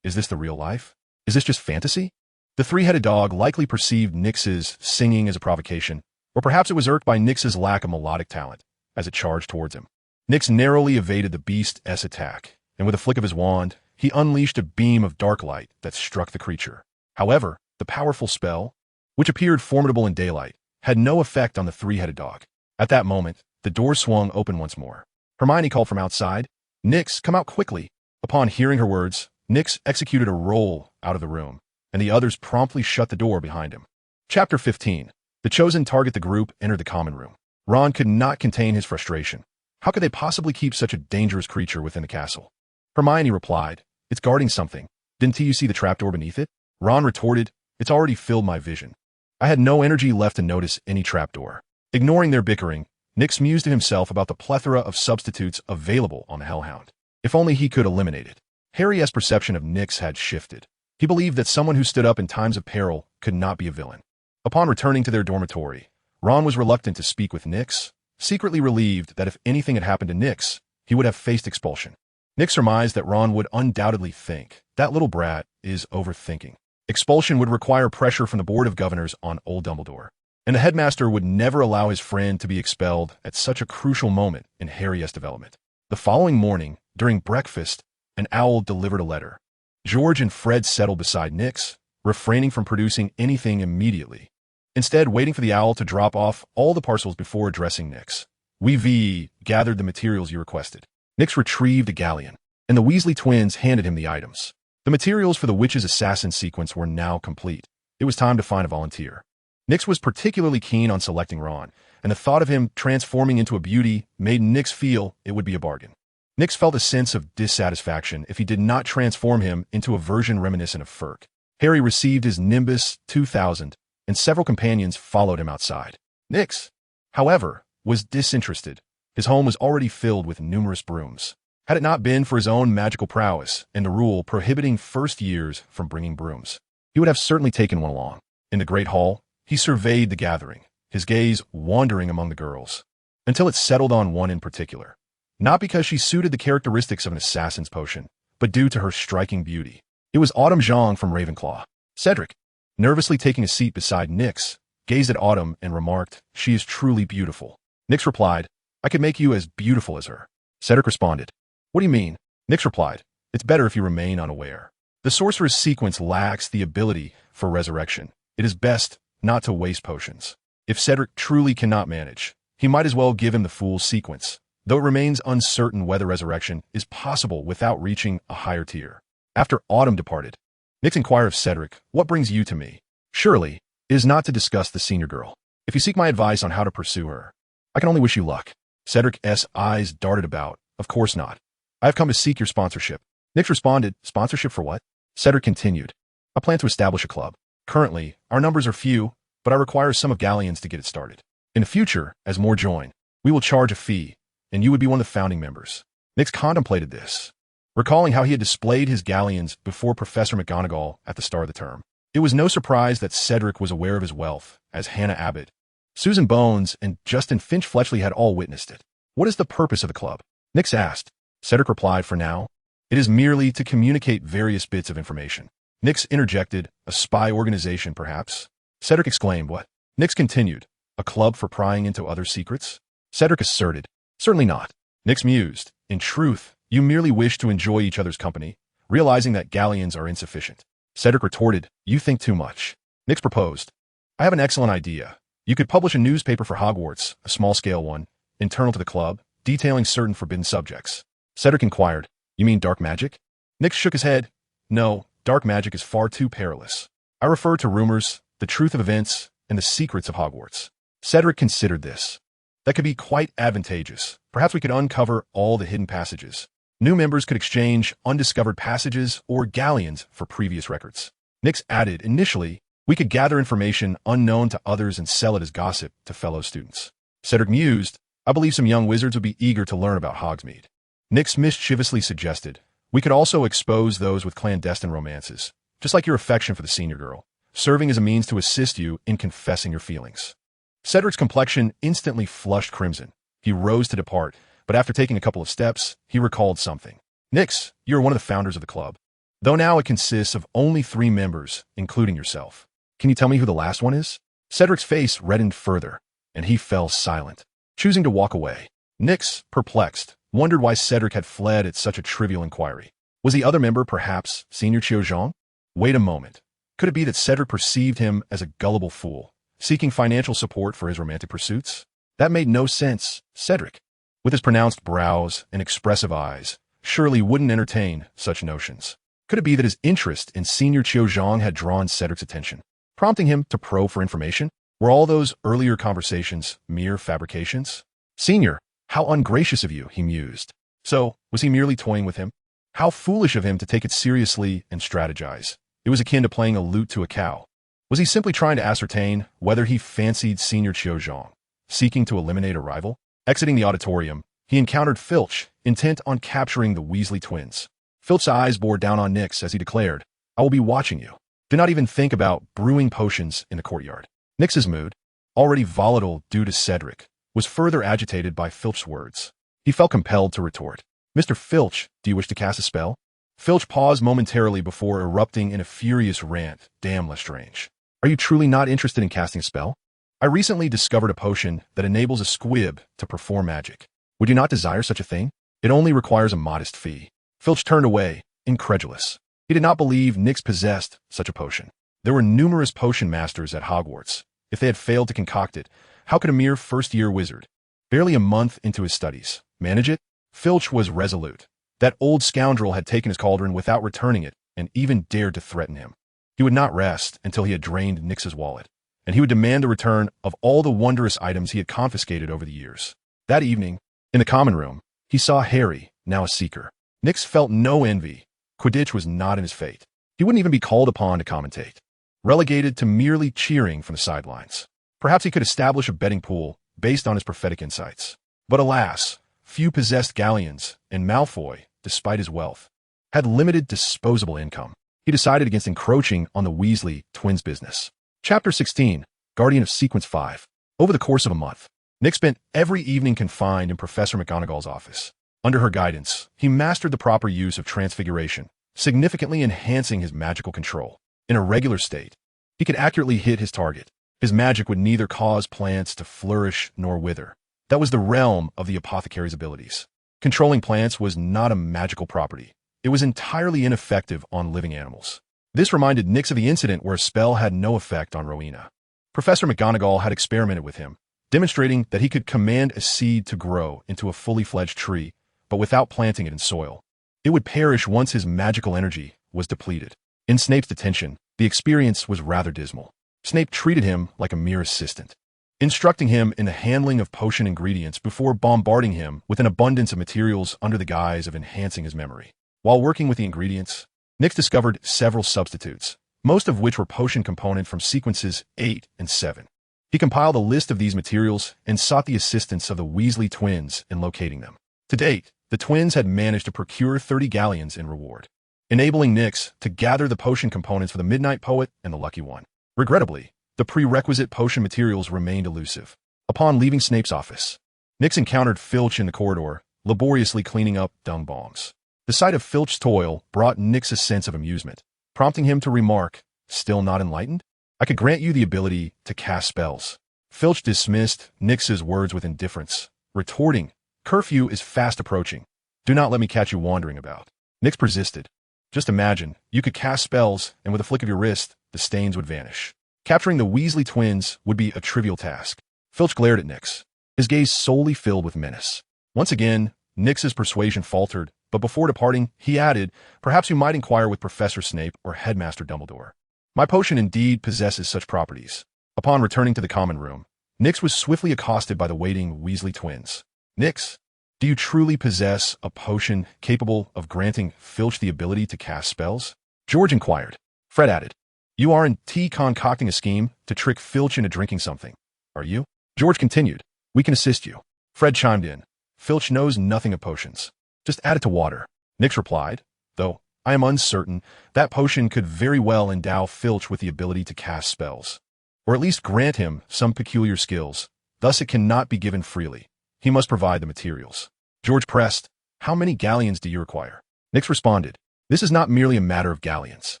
Is this the real life? Is this just fantasy? The 3-headed dog likely perceived Nix's singing as a provocation, or perhaps it was irked by Nix's lack of melodic talent, as it charged towards him. Nix narrowly evaded the beast's attack, and with a flick of his wand, he unleashed a beam of dark light that struck the creature. However, the powerful spell, which appeared formidable in daylight, had no effect on the 3-headed dog. At that moment, the door swung open once more. Hermione called from outside, "Nix, come out quickly." Upon hearing her words, Nix executed a roll out of the room, and the others promptly shut the door behind him. Chapter 15. The chosen target. The group entered the common room. Ron could not contain his frustration. How could they possibly keep such a dangerous creature within the castle? Hermione replied, "It's guarding something. Didn't you see the trapdoor beneath it?" Ron retorted, "It's already filled my vision." I had no energy left to notice any trapdoor. Ignoring their bickering, Nix mused to himself about the plethora of substitutes available on the Hellhound. If only he could eliminate it. Harry's perception of Nix had shifted. He believed that someone who stood up in times of peril could not be a villain. Upon returning to their dormitory, Ron was reluctant to speak with Nix, secretly relieved that if anything had happened to Nix, he would have faced expulsion. Nix surmised that Ron would undoubtedly think, "That little brat is overthinking." Expulsion would require pressure from the Board of Governors on old Dumbledore, and the headmaster would never allow his friend to be expelled at such a crucial moment in Harry's development. The following morning, during breakfast, an owl delivered a letter. George and Fred settled beside Nix, refraining from producing anything immediately. instead waiting for the owl to drop off all the parcels before addressing Nyx. We've gathered the materials you requested. Nyx retrieved a galleon, and the Weasley twins handed him the items. The materials for the witch's assassin sequence were now complete. It was time to find a volunteer. Nyx was particularly keen on selecting Ron, and the thought of him transforming into a beauty made Nyx feel it would be a bargain. Nyx felt a sense of dissatisfaction if he did not transform him into a version reminiscent of Ferk. Harry received his Nimbus 2000, and several companions followed him outside. Nyx, however, was disinterested. His home was already filled with numerous brooms. Had it not been for his own magical prowess and the rule prohibiting first years from bringing brooms, he would have certainly taken one along. In the great hall, he surveyed the gathering, his gaze wandering among the girls, until it settled on one in particular. Not because she suited the characteristics of an assassin's potion, but due to her striking beauty. It was Autumn Zhang from Ravenclaw. Cedric, nervously taking a seat beside Nyx, gazed at Autumn and remarked, "She is truly beautiful." Nyx replied, "I could make you as beautiful as her." Cedric responded, "What do you mean?" Nyx replied, "It's better if you remain unaware. The sorcerer's sequence lacks the ability for resurrection. It is best not to waste potions. If Cedric truly cannot manage, he might as well give him the fool's sequence, though it remains uncertain whether resurrection is possible without reaching a higher tier." After Autumn departed, Nyx inquired of Cedric, "What brings you to me?" "Surely, it is not to discuss the senior girl. If you seek my advice on how to pursue her, I can only wish you luck." Cedric's eyes darted about. "Of course not. I have come to seek your sponsorship." Nyx responded, "Sponsorship for what?" Cedric continued, "I plan to establish a club. Currently, our numbers are few, but I require some of Galleon's to get it started. In the future, as more join, we will charge a fee, and you would be one of the founding members." Nyx contemplated this, recalling how he had displayed his galleons before Professor McGonagall at the start of the term. It was no surprise that Cedric was aware of his wealth, as Hannah Abbott, Susan Bones, and Justin Finch Fletchley had all witnessed it. "What is the purpose of the club?" Nyx asked. Cedric replied, "For now, it is merely to communicate various bits of information." Nyx interjected, "A spy organization, perhaps?" Cedric exclaimed, "What?" Nyx continued, "A club for prying into other secrets?" Cedric asserted, "Certainly not." Nyx mused, "In truth, you merely wish to enjoy each other's company, realizing that galleons are insufficient." Cedric retorted, "You think too much." Nyx proposed, "I have an excellent idea. You could publish a newspaper for Hogwarts, a small-scale one, internal to the club, detailing certain forbidden subjects." Cedric inquired, "You mean dark magic?" Nyx shook his head. "No, dark magic is far too perilous. I refer to rumors, the truth of events, and the secrets of Hogwarts." Cedric considered this. "That could be quite advantageous. Perhaps we could uncover all the hidden passages. New members could exchange undiscovered passages or galleons for previous records." Nyx added, "Initially, we could gather information unknown to others and sell it as gossip to fellow students." Cedric mused, "I believe some young wizards would be eager to learn about Hogsmeade." Nyx mischievously suggested, "We could also expose those with clandestine romances, just like your affection for the senior girl, serving as a means to assist you in confessing your feelings." Cedric's complexion instantly flushed crimson. He rose to depart, but after taking a couple of steps, he recalled something. "Nyx, you are one of the founders of the club, though now it consists of only 3 members, including yourself. Can you tell me who the last one is?" Cedric's face reddened further, and he fell silent, choosing to walk away. Nyx, perplexed, wondered why Cedric had fled at such a trivial inquiry. Was the other member perhaps Senior Chiozhong? Wait a moment. Could it be that Cedric perceived him as a gullible fool, seeking financial support for his romantic pursuits? That made no sense. Cedric, with his pronounced brows and expressive eyes, surely wouldn't entertain such notions. Could it be that his interest in Senior Chiozhong had drawn Cedric's attention, prompting him to probe for information? Were all those earlier conversations mere fabrications? "Senior, how ungracious of you," he mused. So, was he merely toying with him? How foolish of him to take it seriously and strategize. It was akin to playing a lute to a cow. Was he simply trying to ascertain whether he fancied Senior Chiozhong, seeking to eliminate a rival? Exiting the auditorium, he encountered Filch, intent on capturing the Weasley twins. Filch's eyes bore down on Nyx as he declared, "I will be watching you. Do not even think about brewing potions in the courtyard." Nyx's mood, already volatile due to Cedric, was further agitated by Filch's words. He felt compelled to retort, "Mr. Filch, do you wish to cast a spell?" Filch paused momentarily before erupting in a furious rant. "Damn Lestrange. Are you truly not interested in casting a spell? I recently discovered a potion that enables a squib to perform magic. Would you not desire such a thing? It only requires a modest fee." Filch turned away, incredulous. He did not believe Nyx possessed such a potion. There were numerous potion masters at Hogwarts. If they had failed to concoct it, how could a mere first-year wizard, barely a month into his studies, manage it? Filch was resolute. That old scoundrel had taken his cauldron without returning it and even dared to threaten him. He would not rest until he had drained Nyx's wallet, and he would demand a return of all the wondrous items he had confiscated over the years. That evening, in the common room, he saw Harry, now a seeker. Nyx felt no envy. Quidditch was not in his fate. He wouldn't even be called upon to commentate, relegated to merely cheering from the sidelines. Perhaps he could establish a betting pool based on his prophetic insights. But alas, few possessed galleons, and Malfoy, despite his wealth, had limited disposable income. He decided against encroaching on the Weasley twins' business. Chapter 16, Guardian of Sequence 5. Over the course of a month, Nyx spent every evening confined in Professor McGonagall's office. Under her guidance, he mastered the proper use of transfiguration, significantly enhancing his magical control. In a regular state, he could accurately hit his target. His magic would neither cause plants to flourish nor wither. That was the realm of the apothecary's abilities. Controlling plants was not a magical property. It was entirely ineffective on living animals. This reminded Nyx of the incident where a spell had no effect on Rowena. Professor McGonagall had experimented with him, demonstrating that he could command a seed to grow into a fully fledged tree, but without planting it in soil. It would perish once his magical energy was depleted. In Snape's detention, the experience was rather dismal. Snape treated him like a mere assistant, instructing him in the handling of potion ingredients before bombarding him with an abundance of materials under the guise of enhancing his memory. While working with the ingredients, Nyx discovered several substitutes, most of which were potion component from sequences 8 and 7. He compiled a list of these materials and sought the assistance of the Weasley twins in locating them. To date, the twins had managed to procure 30 galleons in reward, enabling Nyx to gather the potion components for the Midnight Poet and the Lucky One. Regrettably, the prerequisite potion materials remained elusive. Upon leaving Snape's office, Nyx encountered Filch in the corridor, laboriously cleaning up dung bombs. The sight of Filch's toil brought Nyx a sense of amusement, prompting him to remark, "Still not enlightened? I could grant you the ability to cast spells." Filch dismissed Nyx's words with indifference, retorting, "Curfew is fast approaching. Do not let me catch you wandering about." Nyx persisted. "Just imagine, you could cast spells, and with a flick of your wrist, the stains would vanish. Capturing the Weasley twins would be a trivial task." Filch glared at Nyx, his gaze solely filled with menace. Once again, Nyx's persuasion faltered, but before departing, he added, "Perhaps you might inquire with Professor Snape or Headmaster Dumbledore. My potion indeed possesses such properties." Upon returning to the common room, Nyx was swiftly accosted by the waiting Weasley twins. "Nyx, do you truly possess a potion capable of granting Filch the ability to cast spells?" George inquired. Fred added, "You aren't concocting a scheme to trick Filch into drinking something, are you?" George continued, "We can assist you." Fred chimed in, "Filch knows nothing of potions. Just add it to water." Nyx replied, "Though I am uncertain, that potion could very well endow Filch with the ability to cast spells, or at least grant him some peculiar skills. Thus it cannot be given freely. He must provide the materials." George pressed, "How many galleons do you require?" Nyx responded, "This is not merely a matter of galleons."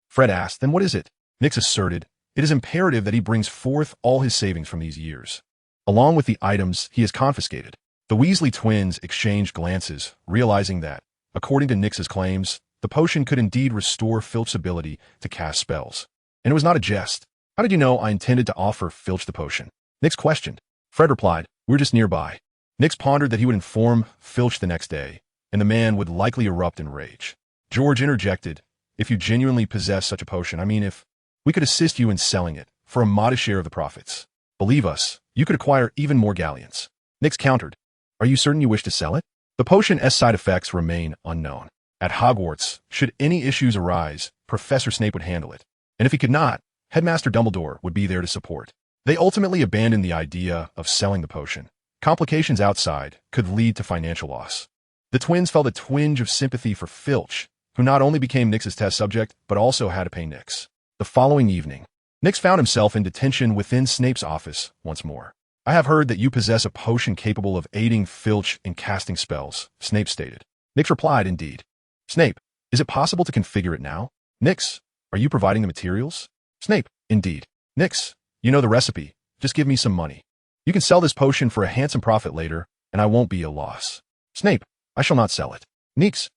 Fred asked, "Then what is it?" Nyx asserted, "It is imperative that he brings forth all his savings from these years, along with the items he has confiscated." The Weasley twins exchanged glances, realizing that, according to Nyx's claims, the potion could indeed restore Filch's ability to cast spells. And it was not a jest. "How did you know I intended to offer Filch the potion?" Nyx questioned. Fred replied, "We're just nearby." Nyx pondered that he would inform Filch the next day, and the man would likely erupt in rage. George interjected, "If you genuinely possess such a potion, if we could assist you in selling it for a modest share of the profits. Believe us, you could acquire even more galleons." Nyx countered, "Are you certain you wish to sell it? The potion's side effects remain unknown. At Hogwarts, should any issues arise, Professor Snape would handle it. And if he could not, Headmaster Dumbledore would be there to support." They ultimately abandoned the idea of selling the potion. Complications outside could lead to financial loss. The twins felt a twinge of sympathy for Filch, who not only became Nyx's test subject, but also had to pay Nyx. The following evening, Nyx found himself in detention within Snape's office once more. "I have heard that you possess a potion capable of aiding Filch in casting spells," Snape stated. Nyx replied, "Indeed." "Snape, is it possible to configure it now?" "Nyx, are you providing the materials?" Snape, "Indeed." "Nyx, you know the recipe. Just give me some money. You can sell this potion for a handsome profit later, and I won't be a loss." "Snape, I shall not sell it." "Nyx,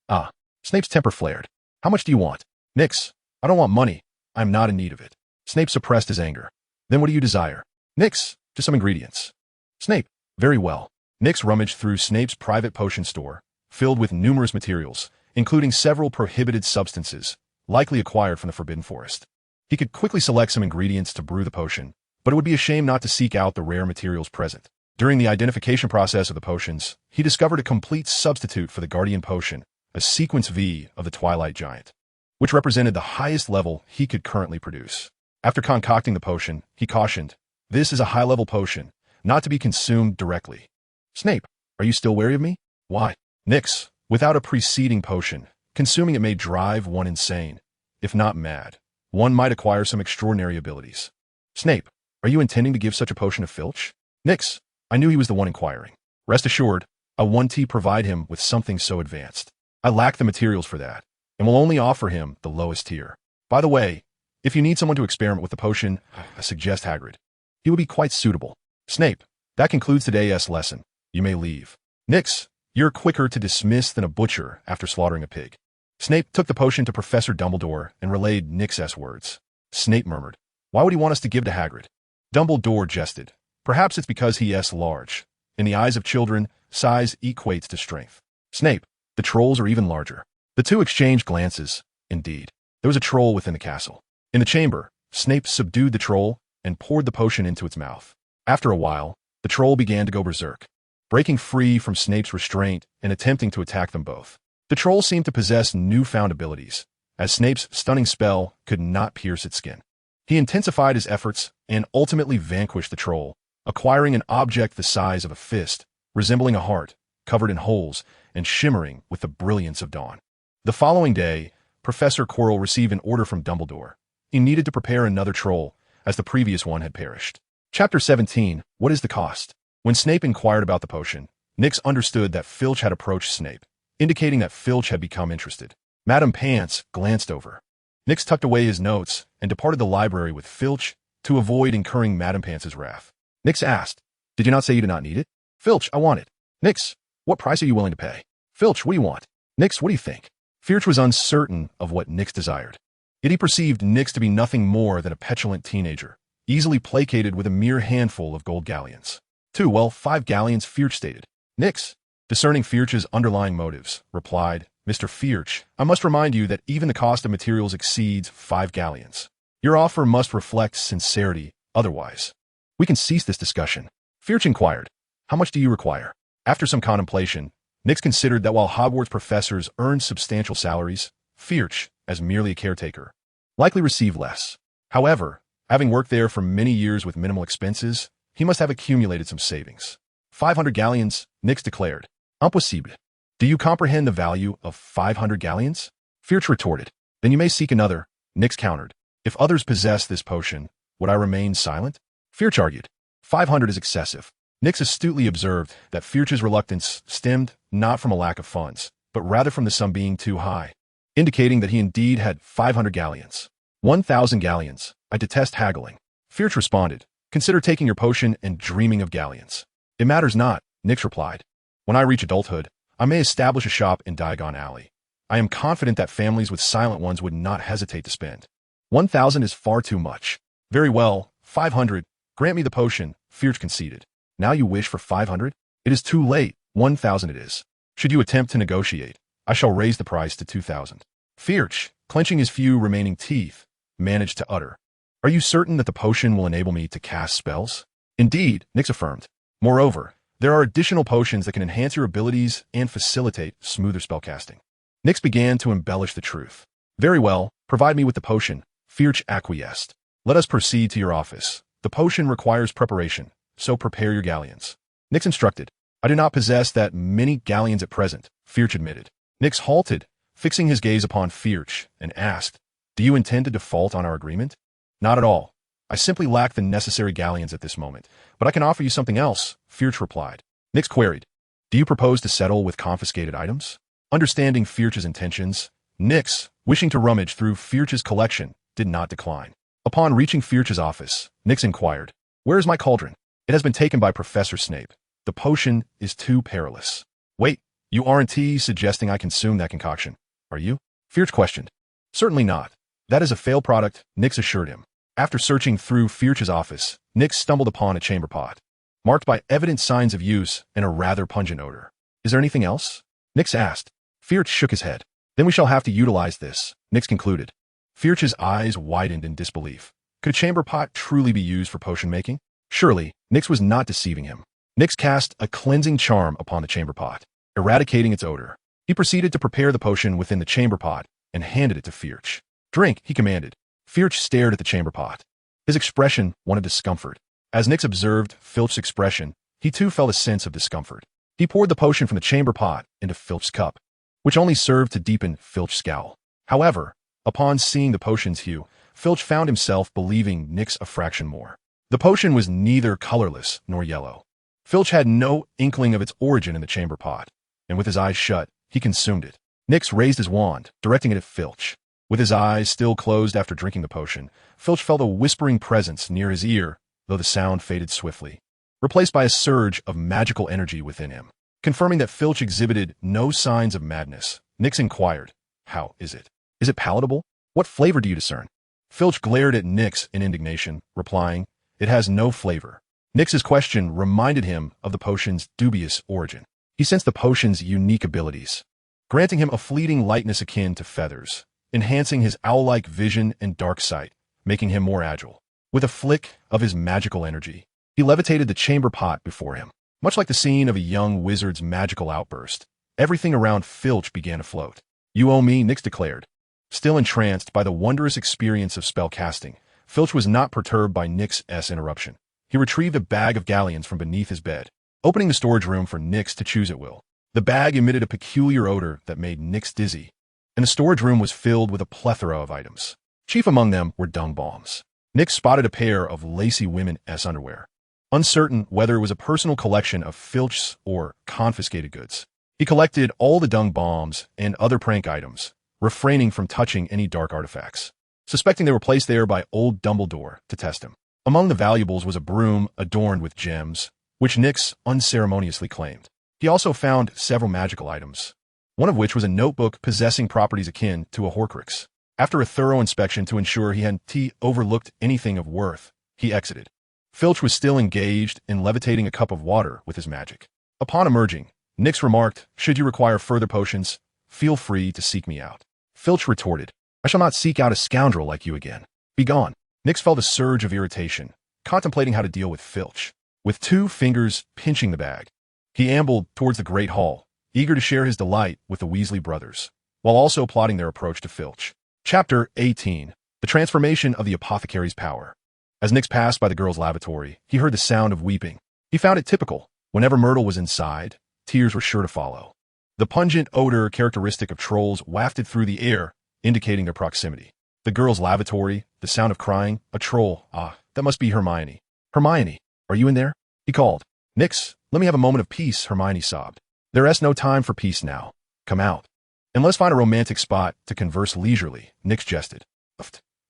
Snape's temper flared. "How much do you want?" "Nyx, I don't want money. I am not in need of it." Snape suppressed his anger. "Then what do you desire?" Nix, just some ingredients. Snape, very well. Nix rummaged through Snape's private potion store, filled with numerous materials, including several prohibited substances, likely acquired from the Forbidden Forest. He could quickly select some ingredients to brew the potion, but it would be a shame not to seek out the rare materials present. During the identification process of the potions, he discovered a complete substitute for the Guardian Potion, a Sequence V of the Twilight Giant, which represented the highest level he could currently produce. After concocting the potion, he cautioned, "This is a high-level potion, not to be consumed directly." Snape, are you still wary of me? Why? Nix, without a preceding potion, consuming it may drive one insane. If not mad, one might acquire some extraordinary abilities. Snape, are you intending to give such a potion to Filch? Nix, I knew he was the one inquiring. Rest assured, I want to provide him with something so advanced. I lack the materials for that, and will only offer him the lowest tier. By the way, if you need someone to experiment with the potion, I suggest Hagrid. He would be quite suitable. Snape, that concludes today's lesson. You may leave. Nix, you're quicker to dismiss than a butcher after slaughtering a pig. Snape took the potion to Professor Dumbledore and relayed Nix's words. Snape murmured, "Why would he want us to give to Hagrid?" Dumbledore jested. "Perhaps it's because he is large. In the eyes of children, size equates to strength." Snape, the trolls are even larger. The two exchanged glances. Indeed, there was a troll within the castle. In the chamber, Snape subdued the troll and poured the potion into its mouth. After a while, the troll began to go berserk, breaking free from Snape's restraint and attempting to attack them both. The troll seemed to possess newfound abilities, as Snape's stunning spell could not pierce its skin. He intensified his efforts and ultimately vanquished the troll, acquiring an object the size of a fist, resembling a heart, covered in holes and shimmering with the brilliance of dawn. The following day, Professor Quirrell received an order from Dumbledore. He needed to prepare another troll, as the previous one had perished. Chapter 17, What is the Cost? When Snape inquired about the potion, Nix understood that Filch had approached Snape, indicating that Filch had become interested. Madame Pants glanced over. Nix tucked away his notes and departed the library with Filch to avoid incurring Madame Pants's wrath. Nix asked, "Did you not say you did not need it?" Filch, "I want it." Nix, "What price are you willing to pay?" Filch, "What do you want?" Nix, "What do you think?" Filch was uncertain of what Nix desired. Yet he perceived Nix to be nothing more than a petulant teenager, easily placated with a mere handful of gold galleons. 5 galleons, Filch stated. Nix, discerning Filch's underlying motives, replied, "Mr. Filch, I must remind you that even the cost of materials exceeds 5 galleons. Your offer must reflect sincerity, otherwise we can cease this discussion." Filch inquired, "How much do you require?" After some contemplation, Nix considered that while Hogwarts professors earned substantial salaries, Filch, as merely a caretaker, likely received less. However, having worked there for many years with minimal expenses, he must have accumulated some savings. 500 galleons, Nix declared. Impossible. Do you comprehend the value of 500 galleons? Filch retorted. Then you may seek another, Nix countered. If others possess this potion, would I remain silent? Filch argued. 500 is excessive. Nix astutely observed that Filch's reluctance stemmed not from a lack of funds, but rather from the sum being too high, indicating that he indeed had 500 galleons. 1,000 galleons. I detest haggling. Filch responded. Consider taking your potion and dreaming of galleons. It matters not, Nix replied. When I reach adulthood, I may establish a shop in Diagon Alley. I am confident that families with silent ones would not hesitate to spend. 1,000 is far too much. Very well, 500. Grant me the potion, Filch conceded. Now you wish for 500? It is too late. 1,000 it is. Should you attempt to negotiate, I shall raise the price to 2,000. Filch, clenching his few remaining teeth, managed to utter. Are you certain that the potion will enable me to cast spells? Indeed, Nix affirmed. Moreover, there are additional potions that can enhance your abilities and facilitate smoother spellcasting. Nix began to embellish the truth. Very well, provide me with the potion, Filch acquiesced. Let us proceed to your office. The potion requires preparation, so prepare your galleons. Nix instructed. I do not possess that many galleons at present, Filch admitted. Nix halted, fixing his gaze upon Filch, and asked, Do you intend to default on our agreement? Not at all. I simply lack the necessary galleons at this moment, but I can offer you something else, Filch replied. Nix queried, Do you propose to settle with confiscated items? Understanding Filch's intentions, Nix, wishing to rummage through Filch's collection, did not decline. Upon reaching Filch's office, Nix inquired, Where is my cauldron? It has been taken by Professor Snape. The potion is too perilous. Wait, you aren't suggesting I consume that concoction, are you? Filch questioned. Certainly not. That is a failed product, Nix assured him. After searching through Filch's office, Nyx stumbled upon a chamber pot, marked by evident signs of use and a rather pungent odor. Is there anything else? Nyx asked. Filch shook his head. Then we shall have to utilize this, Nyx concluded. Filch's eyes widened in disbelief. Could a chamber pot truly be used for potion making? Surely, Nyx was not deceiving him. Nyx cast a cleansing charm upon the chamber pot, eradicating its odor. He proceeded to prepare the potion within the chamber pot and handed it to Filch. Drink, he commanded. Filch stared at the chamber pot. His expression one of discomfort. As Nyx observed Filch's expression, he too felt a sense of discomfort. He poured the potion from the chamber pot into Filch's cup, which only served to deepen Filch's scowl. However, upon seeing the potion's hue, Filch found himself believing Nyx a fraction more. The potion was neither colorless nor yellow. Filch had no inkling of its origin in the chamber pot, and with his eyes shut, he consumed it. Nyx raised his wand, directing it at Filch. With his eyes still closed after drinking the potion, Filch felt a whispering presence near his ear, though the sound faded swiftly, replaced by a surge of magical energy within him. Confirming that Filch exhibited no signs of madness, Nyx inquired, How is it? Is it palatable? What flavor do you discern? Filch glared at Nyx in indignation, replying, It has no flavor. Nyx's question reminded him of the potion's dubious origin. He sensed the potion's unique abilities, granting him a fleeting lightness akin to feathers, enhancing his owl-like vision and dark sight, making him more agile. With a flick of his magical energy, he levitated the chamber pot before him. Much like the scene of a young wizard's magical outburst, everything around Filch began to float. You owe me, Nyx declared. Still entranced by the wondrous experience of spell casting, Filch was not perturbed by Nyx's interruption. He retrieved a bag of galleons from beneath his bed, opening the storage room for Nyx to choose at will. The bag emitted a peculiar odor that made Nyx dizzy, and the storage room was filled with a plethora of items. Chief among them were dung bombs. Nyx spotted a pair of lacy women's underwear, uncertain whether it was a personal collection of Filch's or confiscated goods. He collected all the dung bombs and other prank items, refraining from touching any dark artifacts, suspecting they were placed there by old Dumbledore to test him. Among the valuables was a broom adorned with gems, which Nyx unceremoniously claimed. He also found several magical items, one of which was a notebook possessing properties akin to a Horcrux. After a thorough inspection to ensure he hadn't overlooked anything of worth, he exited. Filch was still engaged in levitating a cup of water with his magic. Upon emerging, Nyx remarked, Should you require further potions, feel free to seek me out. Filch retorted, I shall not seek out a scoundrel like you again. Be gone. Nyx felt a surge of irritation, contemplating how to deal with Filch. With 2 fingers pinching the bag, he ambled towards the great hall, eager to share his delight with the Weasley brothers, while also plotting their approach to Filch. Chapter 18. The Transformation of the Apothecary's Power. As Nyx passed by the girl's lavatory, he heard the sound of weeping. He found it typical. Whenever Myrtle was inside, tears were sure to follow. The pungent odor characteristic of trolls wafted through the air, indicating their proximity. The girl's lavatory, the sound of crying, a troll. That must be Hermione. Hermione, are you in there? He called. Nyx, let me have a moment of peace, Hermione sobbed. There is no time for peace now. Come out. And let's find a romantic spot to converse leisurely, Nyx jested.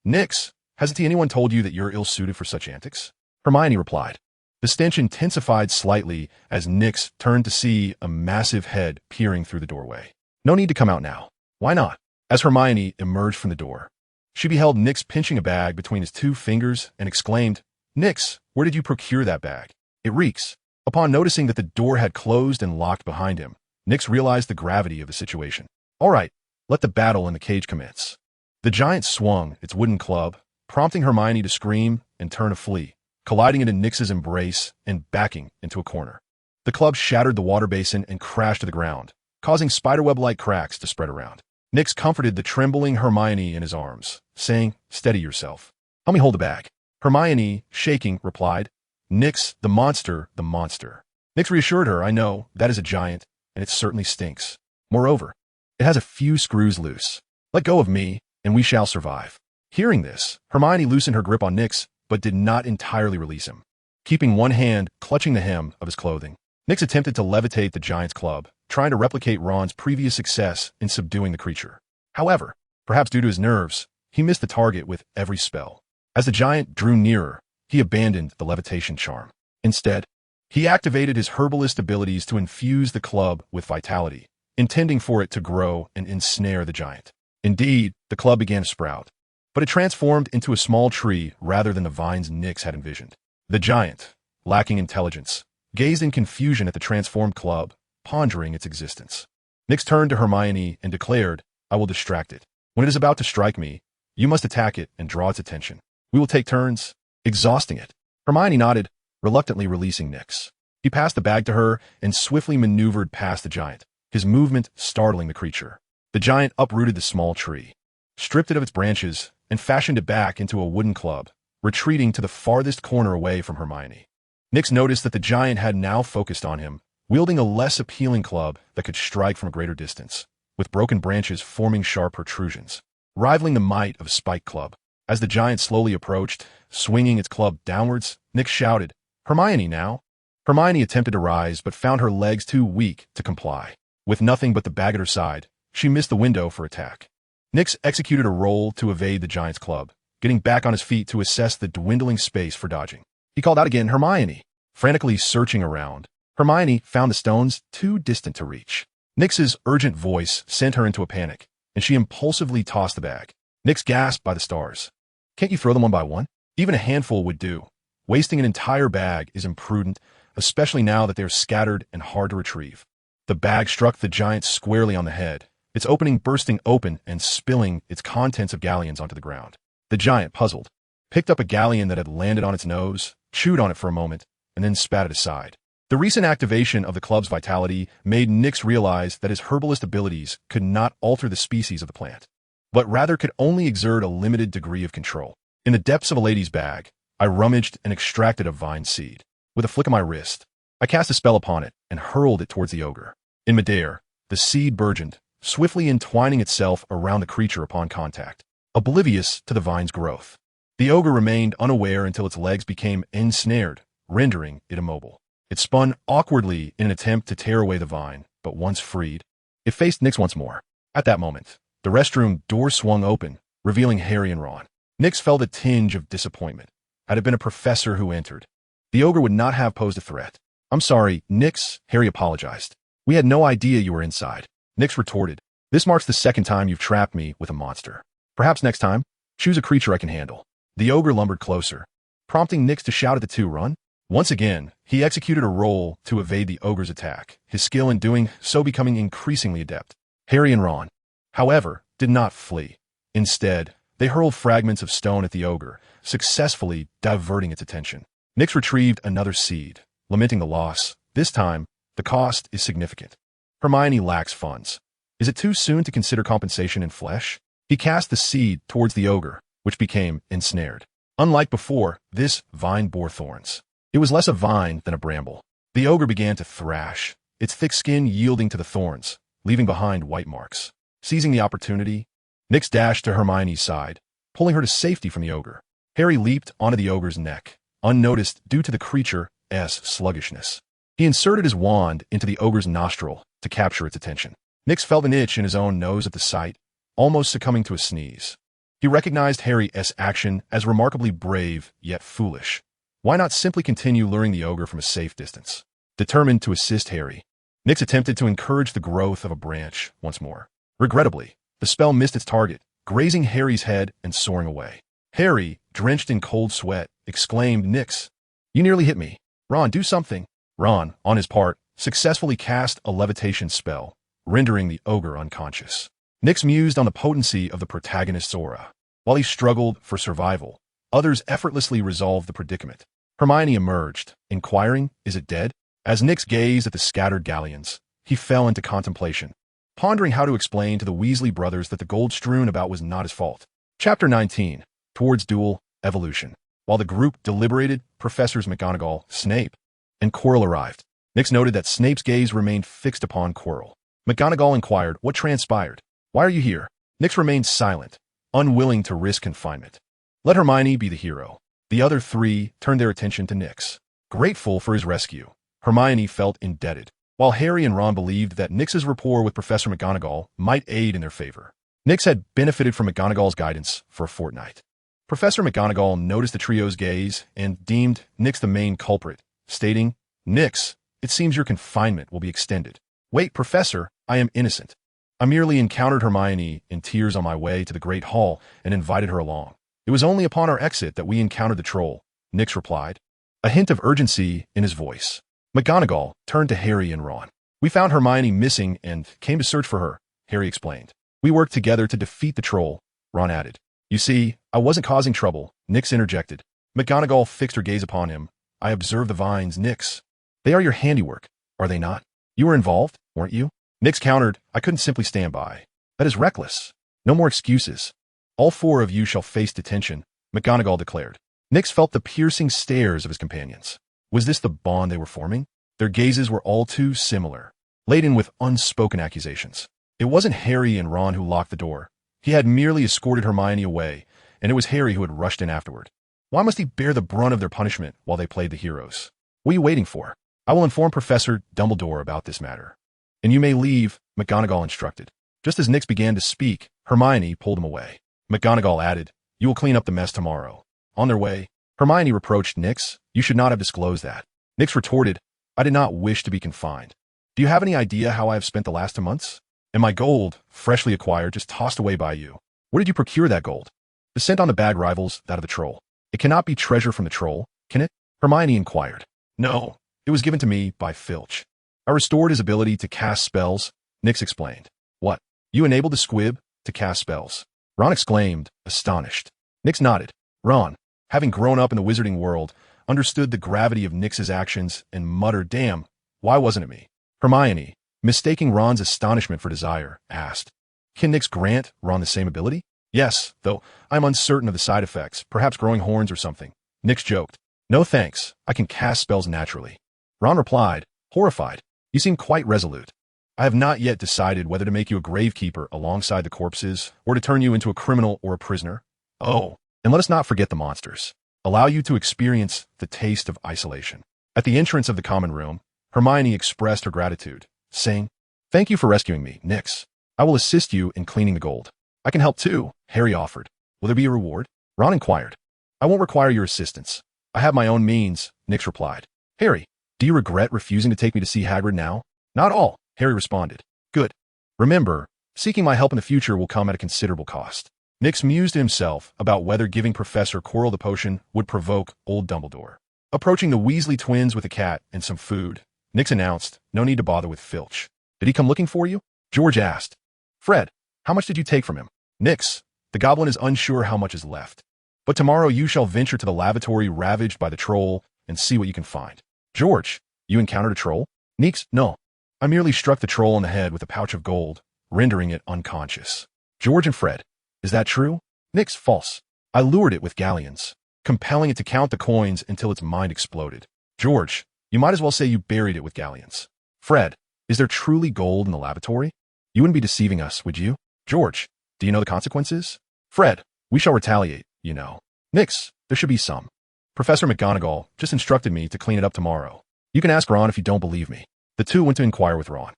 Nyx, hasn't anyone told you that you're ill-suited for such antics? Hermione replied. The stench intensified slightly as Nyx turned to see a massive head peering through the doorway. No need to come out now. Why not? As Hermione emerged from the door, she beheld Nyx pinching a bag between his 2 fingers and exclaimed, Nyx, where did you procure that bag? It reeks. Upon noticing that the door had closed and locked behind him, Nyx realized the gravity of the situation. All right, let the battle in the cage commence. The giant swung its wooden club, prompting Hermione to scream and turn to flee, colliding into Nyx's embrace and backing into a corner. The club shattered the water basin and crashed to the ground, causing spiderweb-like cracks to spread around. Nyx comforted the trembling Hermione in his arms, saying, Steady yourself. Help me hold the bag. Hermione, shaking, replied, Nyx, the monster, the monster. Nyx reassured her, I know, that is a giant, and it certainly stinks. Moreover, it has a few screws loose. Let go of me, and we shall survive. Hearing this, Hermione loosened her grip on Nyx, but did not entirely release him. Keeping one hand clutching the hem of his clothing, Nyx attempted to levitate the giant's club, trying to replicate Ron's previous success in subduing the creature. However, perhaps due to his nerves, he missed the target with every spell. As the giant drew nearer, he abandoned the levitation charm. Instead, he activated his herbalist abilities to infuse the club with vitality, intending for it to grow and ensnare the giant. Indeed, the club began to sprout, but it transformed into a small tree rather than the vines Nyx had envisioned. The giant, lacking intelligence, gazed in confusion at the transformed club, pondering its existence. Nyx turned to Hermione and declared, "I will distract it. When it is about to strike me, you must attack it and draw its attention. We will take turns, exhausting it." Hermione nodded, reluctantly releasing Nyx. He passed the bag to her and swiftly maneuvered past the giant, his movement startling the creature. The giant uprooted the small tree, stripped it of its branches, and fashioned it back into a wooden club, retreating to the farthest corner away from Hermione. Nyx noticed that the giant had now focused on him, wielding a less appealing club that could strike from a greater distance, with broken branches forming sharp protrusions, rivaling the might of a spike club. As the giant slowly approached, swinging its club downwards, Nyx shouted, "Hermione now!" Hermione attempted to rise, but found her legs too weak to comply. With nothing but the bag at her side, she missed the window for attack. Nyx executed a roll to evade the giant's club, getting back on his feet to assess the dwindling space for dodging. He called out again, "Hermione!" Frantically searching around, Hermione found the stones too distant to reach. Nyx's urgent voice sent her into a panic, and she impulsively tossed the bag. Nyx gasped by the stars. "Can't you throw them one by one? Even a handful would do. Wasting an entire bag is imprudent, especially now that they are scattered and hard to retrieve." The bag struck the giant squarely on the head, its opening bursting open and spilling its contents of galleons onto the ground. The giant, puzzled, picked up a galleon that had landed on its nose, chewed on it for a moment, and then spat it aside. The recent activation of the club's vitality made Nyx realize that his herbalist abilities could not alter the species of the plant, but rather could only exert a limited degree of control. In the depths of a lady's bag, I rummaged and extracted a vine seed. With a flick of my wrist, I cast a spell upon it and hurled it towards the ogre. In midair, the seed burgeoned, swiftly entwining itself around the creature upon contact, oblivious to the vine's growth. The ogre remained unaware until its legs became ensnared, rendering it immobile. It spun awkwardly in an attempt to tear away the vine, but once freed, it faced Nyx once more. At that moment, the restroom door swung open, revealing Harry and Ron. Nyx felt a tinge of disappointment. Had it been a professor who entered, the ogre would not have posed a threat. "I'm sorry, Nyx," Harry apologized. "We had no idea you were inside." Nyx retorted, "This marks the second time you've trapped me with a monster. Perhaps next time, choose a creature I can handle." The ogre lumbered closer, prompting Nyx to shout at the two, "Run." Once again, he executed a roll to evade the ogre's attack, his skill in doing so becoming increasingly adept. Harry and Ron, however, did not flee. Instead, they hurled fragments of stone at the ogre, successfully diverting its attention. Nyx retrieved another seed, lamenting the loss. This time, the cost is significant. Hermione lacks funds. Is it too soon to consider compensation in flesh? He cast the seed towards the ogre, which became ensnared. Unlike before, this vine bore thorns. It was less a vine than a bramble. The ogre began to thrash, its thick skin yielding to the thorns, leaving behind white marks. Seizing the opportunity, Nyx dashed to Hermione's side, pulling her to safety from the ogre. Harry leaped onto the ogre's neck, unnoticed due to the creature's sluggishness. He inserted his wand into the ogre's nostril to capture its attention. Nyx felt an itch in his own nose at the sight, almost succumbing to a sneeze. He recognized Harry's action as remarkably brave yet foolish. Why not simply continue luring the ogre from a safe distance? Determined to assist Harry, Nyx attempted to encourage the growth of a branch once more. Regrettably, the spell missed its target, grazing Harry's head and soaring away. Harry, drenched in cold sweat, exclaimed, "Nyx, you nearly hit me. Ron, do something." Ron, on his part, successfully cast a levitation spell, rendering the ogre unconscious. Nyx mused on the potency of the protagonist's aura. While he struggled for survival, others effortlessly resolved the predicament. Hermione emerged, inquiring, "Is it dead?" As Nyx gazed at the scattered galleons, he fell into contemplation, pondering how to explain to the Weasley brothers that the gold strewn about was not his fault. Chapter 19. Towards Dual Evolution. While the group deliberated, Professors McGonagall, Snape, and Quirrell arrived. Nyx noted that Snape's gaze remained fixed upon Quirrell. McGonagall inquired, "What transpired? Why are you here?" Nyx remained silent, unwilling to risk confinement. Let Hermione be the hero. The other three turned their attention to Nyx. Grateful for his rescue, Hermione felt indebted, while Harry and Ron believed that Nyx's rapport with Professor McGonagall might aid in their favor. Nyx had benefited from McGonagall's guidance for a fortnight. Professor McGonagall noticed the trio's gaze and deemed Nyx the main culprit, stating, "Nyx, it seems your confinement will be extended." "Wait, Professor, I am innocent. I merely encountered Hermione in tears on my way to the Great Hall and invited her along. It was only upon our exit that we encountered the troll," Nyx replied. a hint of urgency in his voice. McGonagall turned to Harry and Ron. "We found Hermione missing and came to search for her," Harry explained. "We worked together to defeat the troll," Ron added. "You see, I wasn't causing trouble," Nyx interjected. McGonagall fixed her gaze upon him. "I observe the vines, Nyx. They are your handiwork, are they not? You were involved, weren't you?" Nyx countered, "I couldn't simply stand by. That is reckless. No more excuses. All 4 of you shall face detention," McGonagall declared. Nyx felt the piercing stares of his companions. Was this the bond they were forming? Their gazes were all too similar, laden with unspoken accusations. It wasn't Harry and Ron who locked the door. He had merely escorted Hermione away, and it was Harry who had rushed in afterward. Why must he bear the brunt of their punishment while they played the heroes? What are you waiting for? I will inform Professor Dumbledore about this matter. And you may leave, McGonagall instructed. Just as Nyx began to speak, Hermione pulled him away. McGonagall added, "You will clean up the mess tomorrow." On their way, Hermione reproached Nyx. "You should not have disclosed that." Nyx retorted, "I did not wish to be confined. Do you have any idea how I have spent the last 2 months? And my gold, freshly acquired, just tossed away by you. Where did you procure that gold?" "The scent on the bag rivals that of the troll." "It cannot be treasure from the troll, can it?" Hermione inquired. "No, it was given to me by Filch. I restored his ability to cast spells," Nyx explained. "What? You enabled the squib to cast spells?" Ron exclaimed, astonished. Nyx nodded. Ron, having grown up in the wizarding world, understood the gravity of Nyx's actions and muttered, "Damn, why wasn't it me?" Hermione, mistaking Ron's astonishment for desire, asked, "Can Nyx grant Ron the same ability?" "Yes, though I'm uncertain of the side effects, perhaps growing horns or something." Nyx joked. "No thanks, I can cast spells naturally." Ron replied, horrified, "You seem quite resolute. I have not yet decided whether to make you a gravekeeper alongside the corpses or to turn you into a criminal or a prisoner. Oh, and let us not forget the monsters. Allow you to experience the taste of isolation." At the entrance of the common room, Hermione expressed her gratitude, saying, "Thank you for rescuing me, Nyx. I will assist you in cleaning the gold." "I can help too," Harry offered. "Will there be a reward?" Ron inquired. "I won't require your assistance. I have my own means," Nyx replied. "Harry, do you regret refusing to take me to see Hagrid now?" "Not all," Harry responded. "Good. Remember, seeking my help in the future will come at a considerable cost." Nyx mused to himself about whether giving Professor Quirrell the potion would provoke old Dumbledore. Approaching the Weasley twins with a cat and some food, Nyx announced, "No need to bother with Filch." "Did he come looking for you?" George asked. "Fred, how much did you take from him?" "Nyx, the goblin is unsure how much is left. But tomorrow you shall venture to the lavatory ravaged by the troll and see what you can find." "George, you encountered a troll?" "Nyx, no. I merely struck the troll on the head with a pouch of gold, rendering it unconscious." "George and Fred, is that true?" "Nyx, false. I lured it with galleons, compelling it to count the coins until its mind exploded." "George, you might as well say you buried it with galleons." "Fred, is there truly gold in the lavatory? You wouldn't be deceiving us, would you?" "George, do you know the consequences?" "Fred, we shall retaliate, you know." "Nyx, there should be some. Professor McGonagall just instructed me to clean it up tomorrow. You can ask Ron if you don't believe me." The two went to inquire with Ron.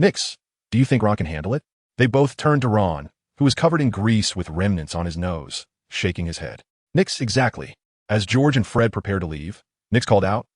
"Nyx, do you think Ron can handle it?" They both turned to Ron, who was covered in grease with remnants on his nose, shaking his head. "Nyx, exactly." As George and Fred prepared to leave, Nyx called out,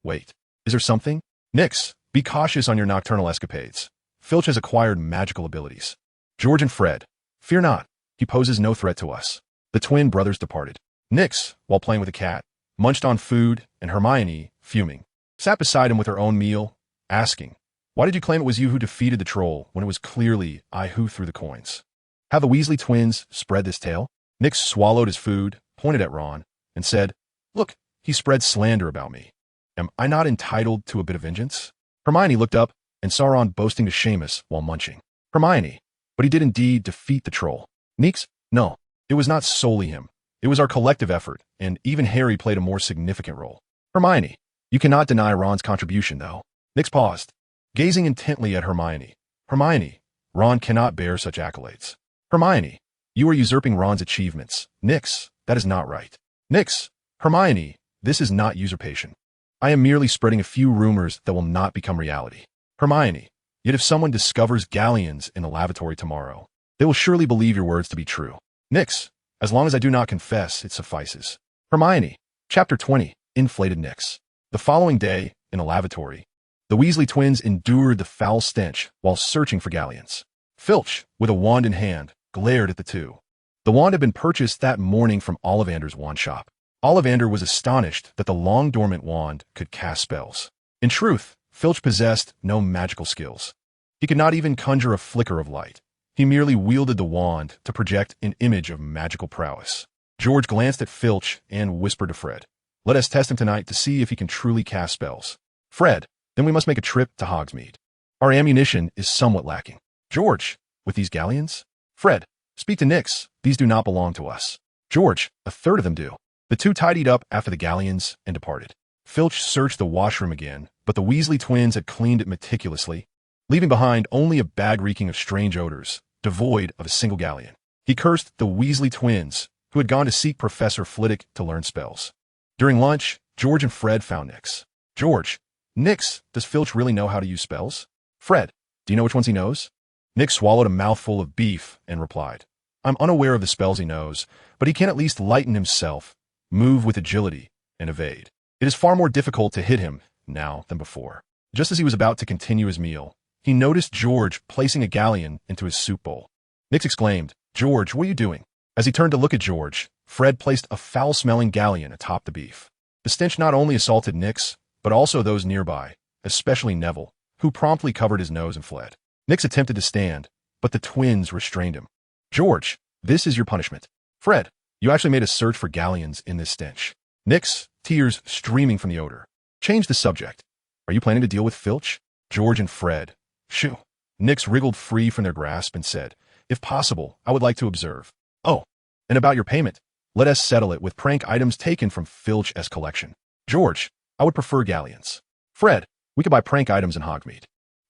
"Wait, is there something?" "Nyx, be cautious on your nocturnal escapades. Filch has acquired magical abilities." "George and Fred, fear not, he poses no threat to us." The twin brothers departed. Nyx, while playing with a cat, munched on food, and Hermione, fuming, sat beside him with her own meal, asking, "Why did you claim it was you who defeated the troll when it was clearly I who threw the coins?" Have the Weasley twins spread this tale? Nyx swallowed his food, pointed at Ron, and said, "Look, he spread slander about me. Am I not entitled to a bit of vengeance?" Hermione looked up and saw Ron boasting to Seamus while munching. "Hermione, but he did indeed defeat the troll." "Nyx, no, it was not solely him. It was our collective effort, and even Harry played a more significant role." "Hermione, you cannot deny Ron's contribution, though." Nyx paused, gazing intently at Hermione. "Hermione, Ron cannot bear such accolades." "Hermione, you are usurping Ron's achievements." "Nyx, that is not right." "Nyx, Hermione, this is not usurpation. I am merely spreading a few rumors that will not become reality." "Hermione, yet if someone discovers galleons in the lavatory tomorrow, they will surely believe your words to be true." "Nyx, as long as I do not confess, it suffices." Hermione, Chapter 20, Inflated Nyx. The following day, in a lavatory, the Weasley twins endured the foul stench while searching for galleons. Filch, with a wand in hand, glared at the two. The wand had been purchased that morning from Ollivander's wand shop. Ollivander was astonished that the long-dormant wand could cast spells. In truth, Filch possessed no magical skills. He could not even conjure a flicker of light. He merely wielded the wand to project an image of magical prowess. George glanced at Filch and whispered to Fred, "Let us test him tonight to see if he can truly cast spells." "Fred, then we must make a trip to Hogsmeade. Our ammunition is somewhat lacking." "George, with these galleons?" "Fred, speak to Nyx. These do not belong to us." "George, a third of them do." The two tidied up after the galleons and departed. Filch searched the washroom again, but the Weasley twins had cleaned it meticulously, leaving behind only a bag reeking of strange odors, devoid of a single galleon. He cursed the Weasley twins, who had gone to seek Professor Flitwick to learn spells. During lunch, George and Fred found Nyx. "George, Nyx, does Filch really know how to use spells?" "Fred, do you know which ones he knows?" Nyx swallowed a mouthful of beef and replied, "I'm unaware of the spells he knows, but he can at least lighten himself, move with agility, and evade. It is far more difficult to hit him now than before." Just as he was about to continue his meal, he noticed George placing a galleon into his soup bowl. Nyx exclaimed, "George, what are you doing?" As he turned to look at George, Fred placed a foul-smelling galleon atop the beef. The stench not only assaulted Nyx, but also those nearby, especially Neville, who promptly covered his nose and fled. Nyx attempted to stand, but the twins restrained him. "George, this is your punishment." "Fred, you actually made a search for galleons in this stench." Nyx, tears streaming from the odor. "Change the subject. Are you planning to deal with Filch?" George and Fred. "Shoo." Nyx wriggled free from their grasp and said, "If possible, I would like to observe." "Oh, and about your payment, let us settle it with prank items taken from Filch's collection." "George, I would prefer galleons." "Fred, we could buy prank items in Hogsmeade."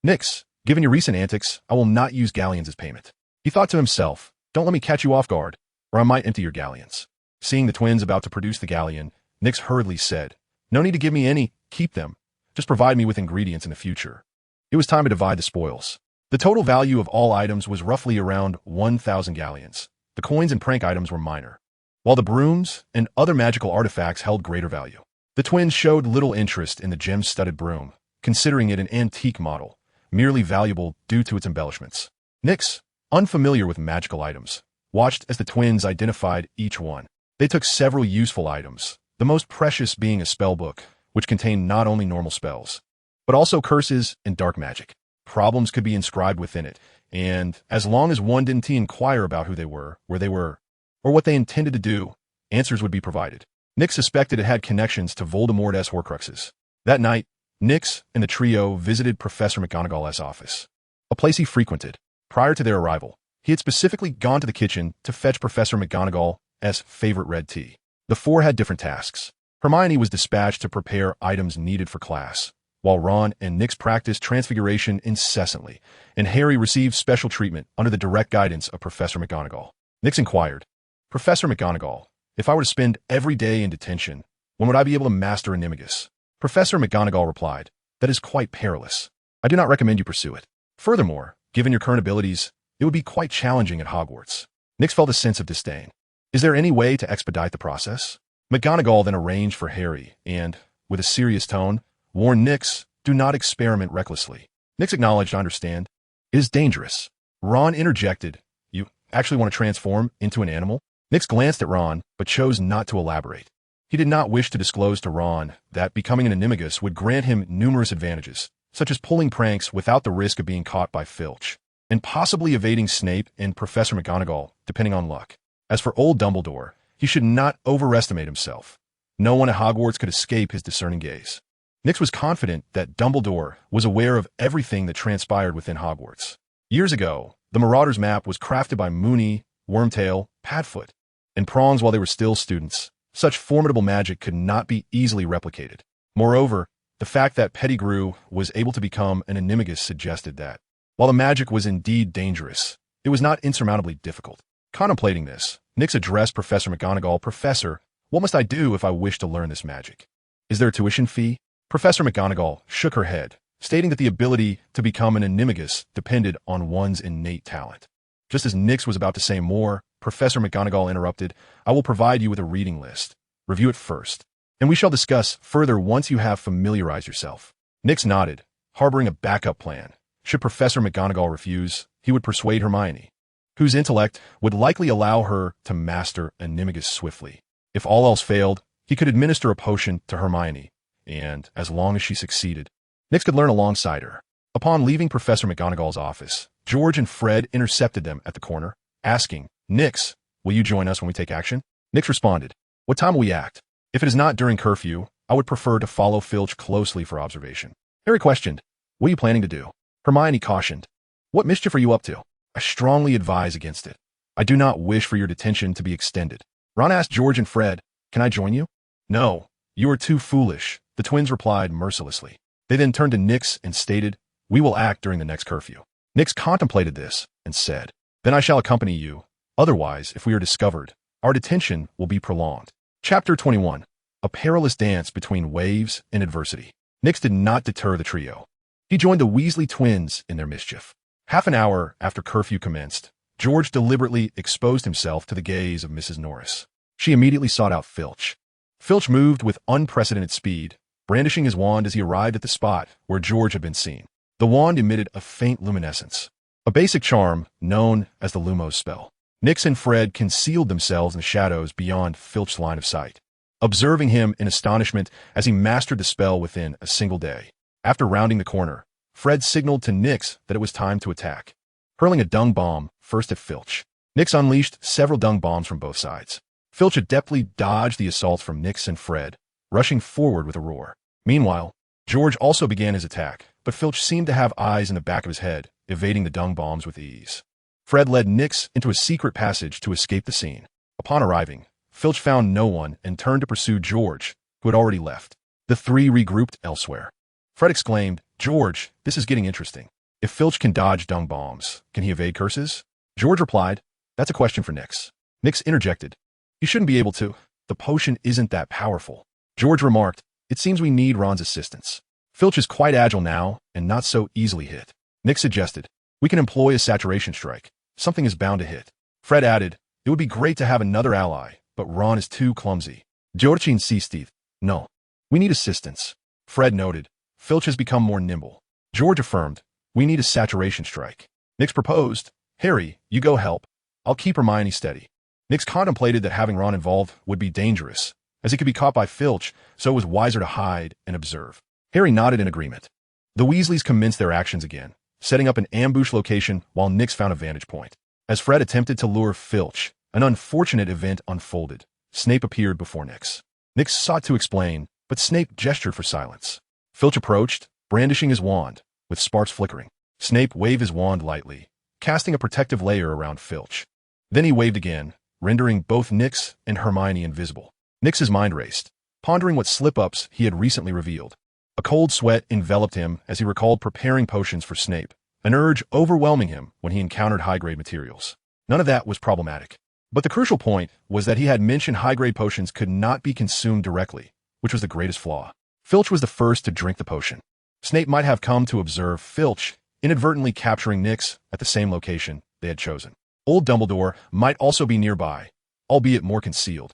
"Nyx, given your recent antics, I will not use galleons as payment." He thought to himself, "Don't let me catch you off guard, or I might empty your galleons." Seeing the twins about to produce the galleon, Nyx hurriedly said, "No need to give me any, keep them. Just provide me with ingredients in the future." It was time to divide the spoils. The total value of all items was roughly around 1,000 galleons. The coins and prank items were minor, while the brooms and other magical artifacts held greater value. The twins showed little interest in the gem-studded broom, considering it an antique model, merely valuable due to its embellishments. Nyx, unfamiliar with magical items, watched as the twins identified each one. They took several useful items, the most precious being a spell book, which contained not only normal spells, but also curses and dark magic. Problems could be inscribed within it, and as long as one didn't inquire about who they were, where they were, or what they intended to do, answers would be provided. Nyx suspected it had connections to Voldemort's Horcruxes. That night, Nyx and the trio visited Professor McGonagall's office, a place he frequented. Prior to their arrival, he had specifically gone to the kitchen to fetch Professor McGonagall's favorite red tea. The four had different tasks. Hermione was dispatched to prepare items needed for class, while Ron and Nyx practiced transfiguration incessantly, and Harry received special treatment under the direct guidance of Professor McGonagall. Nyx inquired, "Professor McGonagall, if I were to spend every day in detention, when would I be able to master Animagus?" Professor McGonagall replied, "That is quite perilous. I do not recommend you pursue it. Furthermore, given your current abilities, it would be quite challenging at Hogwarts." Nyx felt a sense of disdain. "Is there any way to expedite the process?" McGonagall then arranged for Harry and, with a serious tone, warned Nyx, "Do not experiment recklessly." Nyx acknowledged, "I understand. It is dangerous." Ron interjected, "You actually want to transform into an animal?" Nyx glanced at Ron, but chose not to elaborate. He did not wish to disclose to Ron that becoming an Animagus would grant him numerous advantages, such as pulling pranks without the risk of being caught by Filch, and possibly evading Snape and Professor McGonagall, depending on luck. As for old Dumbledore, he should not overestimate himself. No one at Hogwarts could escape his discerning gaze. Nyx was confident that Dumbledore was aware of everything that transpired within Hogwarts. Years ago, the Marauders map was crafted by Moony, Wormtail, Padfoot, and Prongs while they were still students. Such formidable magic could not be easily replicated. Moreover, the fact that Pettigrew was able to become an Animagus suggested that, while the magic was indeed dangerous, it was not insurmountably difficult. Contemplating this, Nyx addressed Professor McGonagall, "Professor, what must I do if I wish to learn this magic? Is there a tuition fee?" Professor McGonagall shook her head, stating that the ability to become an Animagus depended on one's innate talent. Just as Nyx was about to say more, Professor McGonagall interrupted, "I will provide you with a reading list. Review it first, and we shall discuss further once you have familiarized yourself." Nyx nodded, harboring a backup plan. Should Professor McGonagall refuse, he would persuade Hermione, whose intellect would likely allow her to master Animagus swiftly. If all else failed, He could administer a potion to Hermione, and as long as she succeeded, Nix could learn alongside her. Upon leaving Professor McGonagall's office, George and Fred intercepted them at the corner, asking, "Nix, will you join us when we take action?" Nix responded, "What time will we act? If it is not during curfew, I would prefer to follow Filch closely for observation." Harry questioned, "What are you planning to do?" Hermione cautioned, "What mischief are you up to? I strongly advise against it. I do not wish for your detention to be extended." Ron asked George and Fred, "Can I join you?" "No, you are too foolish," the twins replied mercilessly. They then turned to Nix and stated, "We will act during the next curfew." Nix contemplated this and said, "Then I shall accompany you. Otherwise, if we are discovered, our detention will be prolonged." Chapter 21. A perilous dance between waves and adversity. Nix did not deter the trio. He joined the Weasley twins in their mischief. Half an hour after curfew commenced, George deliberately exposed himself to the gaze of Mrs. Norris. She immediately sought out Filch. Filch moved with unprecedented speed, brandishing his wand as he arrived at the spot where George had been seen. The wand emitted a faint luminescence, a basic charm known as the Lumos spell. Nix and Fred concealed themselves in the shadows beyond Filch's line of sight, observing him in astonishment as he mastered the spell within a single day. After rounding the corner, Fred signaled to Nix that it was time to attack, hurling a dung bomb first at Filch. Nix unleashed several dung bombs from both sides. Filch adeptly dodged the assaults from Nix and Fred, rushing forward with a roar. Meanwhile, George also began his attack, but Filch seemed to have eyes in the back of his head, evading the dung bombs with ease. Fred led Nix into a secret passage to escape the scene. Upon arriving, Filch found no one and turned to pursue George, who had already left. The three regrouped elsewhere. Fred exclaimed, "George, this is getting interesting. If Filch can dodge dung bombs, can he evade curses?" George replied, "That's a question for Nix." Nix interjected, "You shouldn't be able to. The potion isn't that powerful." George remarked, "It seems we need Ron's assistance. Filch is quite agile now and not so easily hit." Nix suggested, "We can employ a saturation strike. Something is bound to hit." Fred added, "It would be great to have another ally, but Ron is too clumsy." George insisted, "No, we need assistance." Fred noted, "Filch has become more nimble." George affirmed, "We need a saturation strike." Nix proposed, "Harry, you go help. I'll keep Hermione steady." Nix contemplated that having Ron involved would be dangerous, as he could be caught by Filch, so it was wiser to hide and observe. Harry nodded in agreement. The Weasleys commenced their actions again, setting up an ambush location while Nix found a vantage point. As Fred attempted to lure Filch, an unfortunate event unfolded. Snape appeared before Nix. Nix sought to explain, but Snape gestured for silence. Filch approached, brandishing his wand, with sparks flickering. Snape waved his wand lightly, casting a protective layer around Filch. Then he waved again, rendering both Nix and Hermione invisible. Nix's mind raced, pondering what slip-ups he had recently revealed. A cold sweat enveloped him as he recalled preparing potions for Snape, an urge overwhelming him when he encountered high-grade materials. None of that was problematic. But the crucial point was that he had mentioned high-grade potions could not be consumed directly, which was the greatest flaw. Filch was the first to drink the potion. Snape might have come to observe Filch inadvertently capturing Nix at the same location they had chosen. Old Dumbledore might also be nearby, albeit more concealed.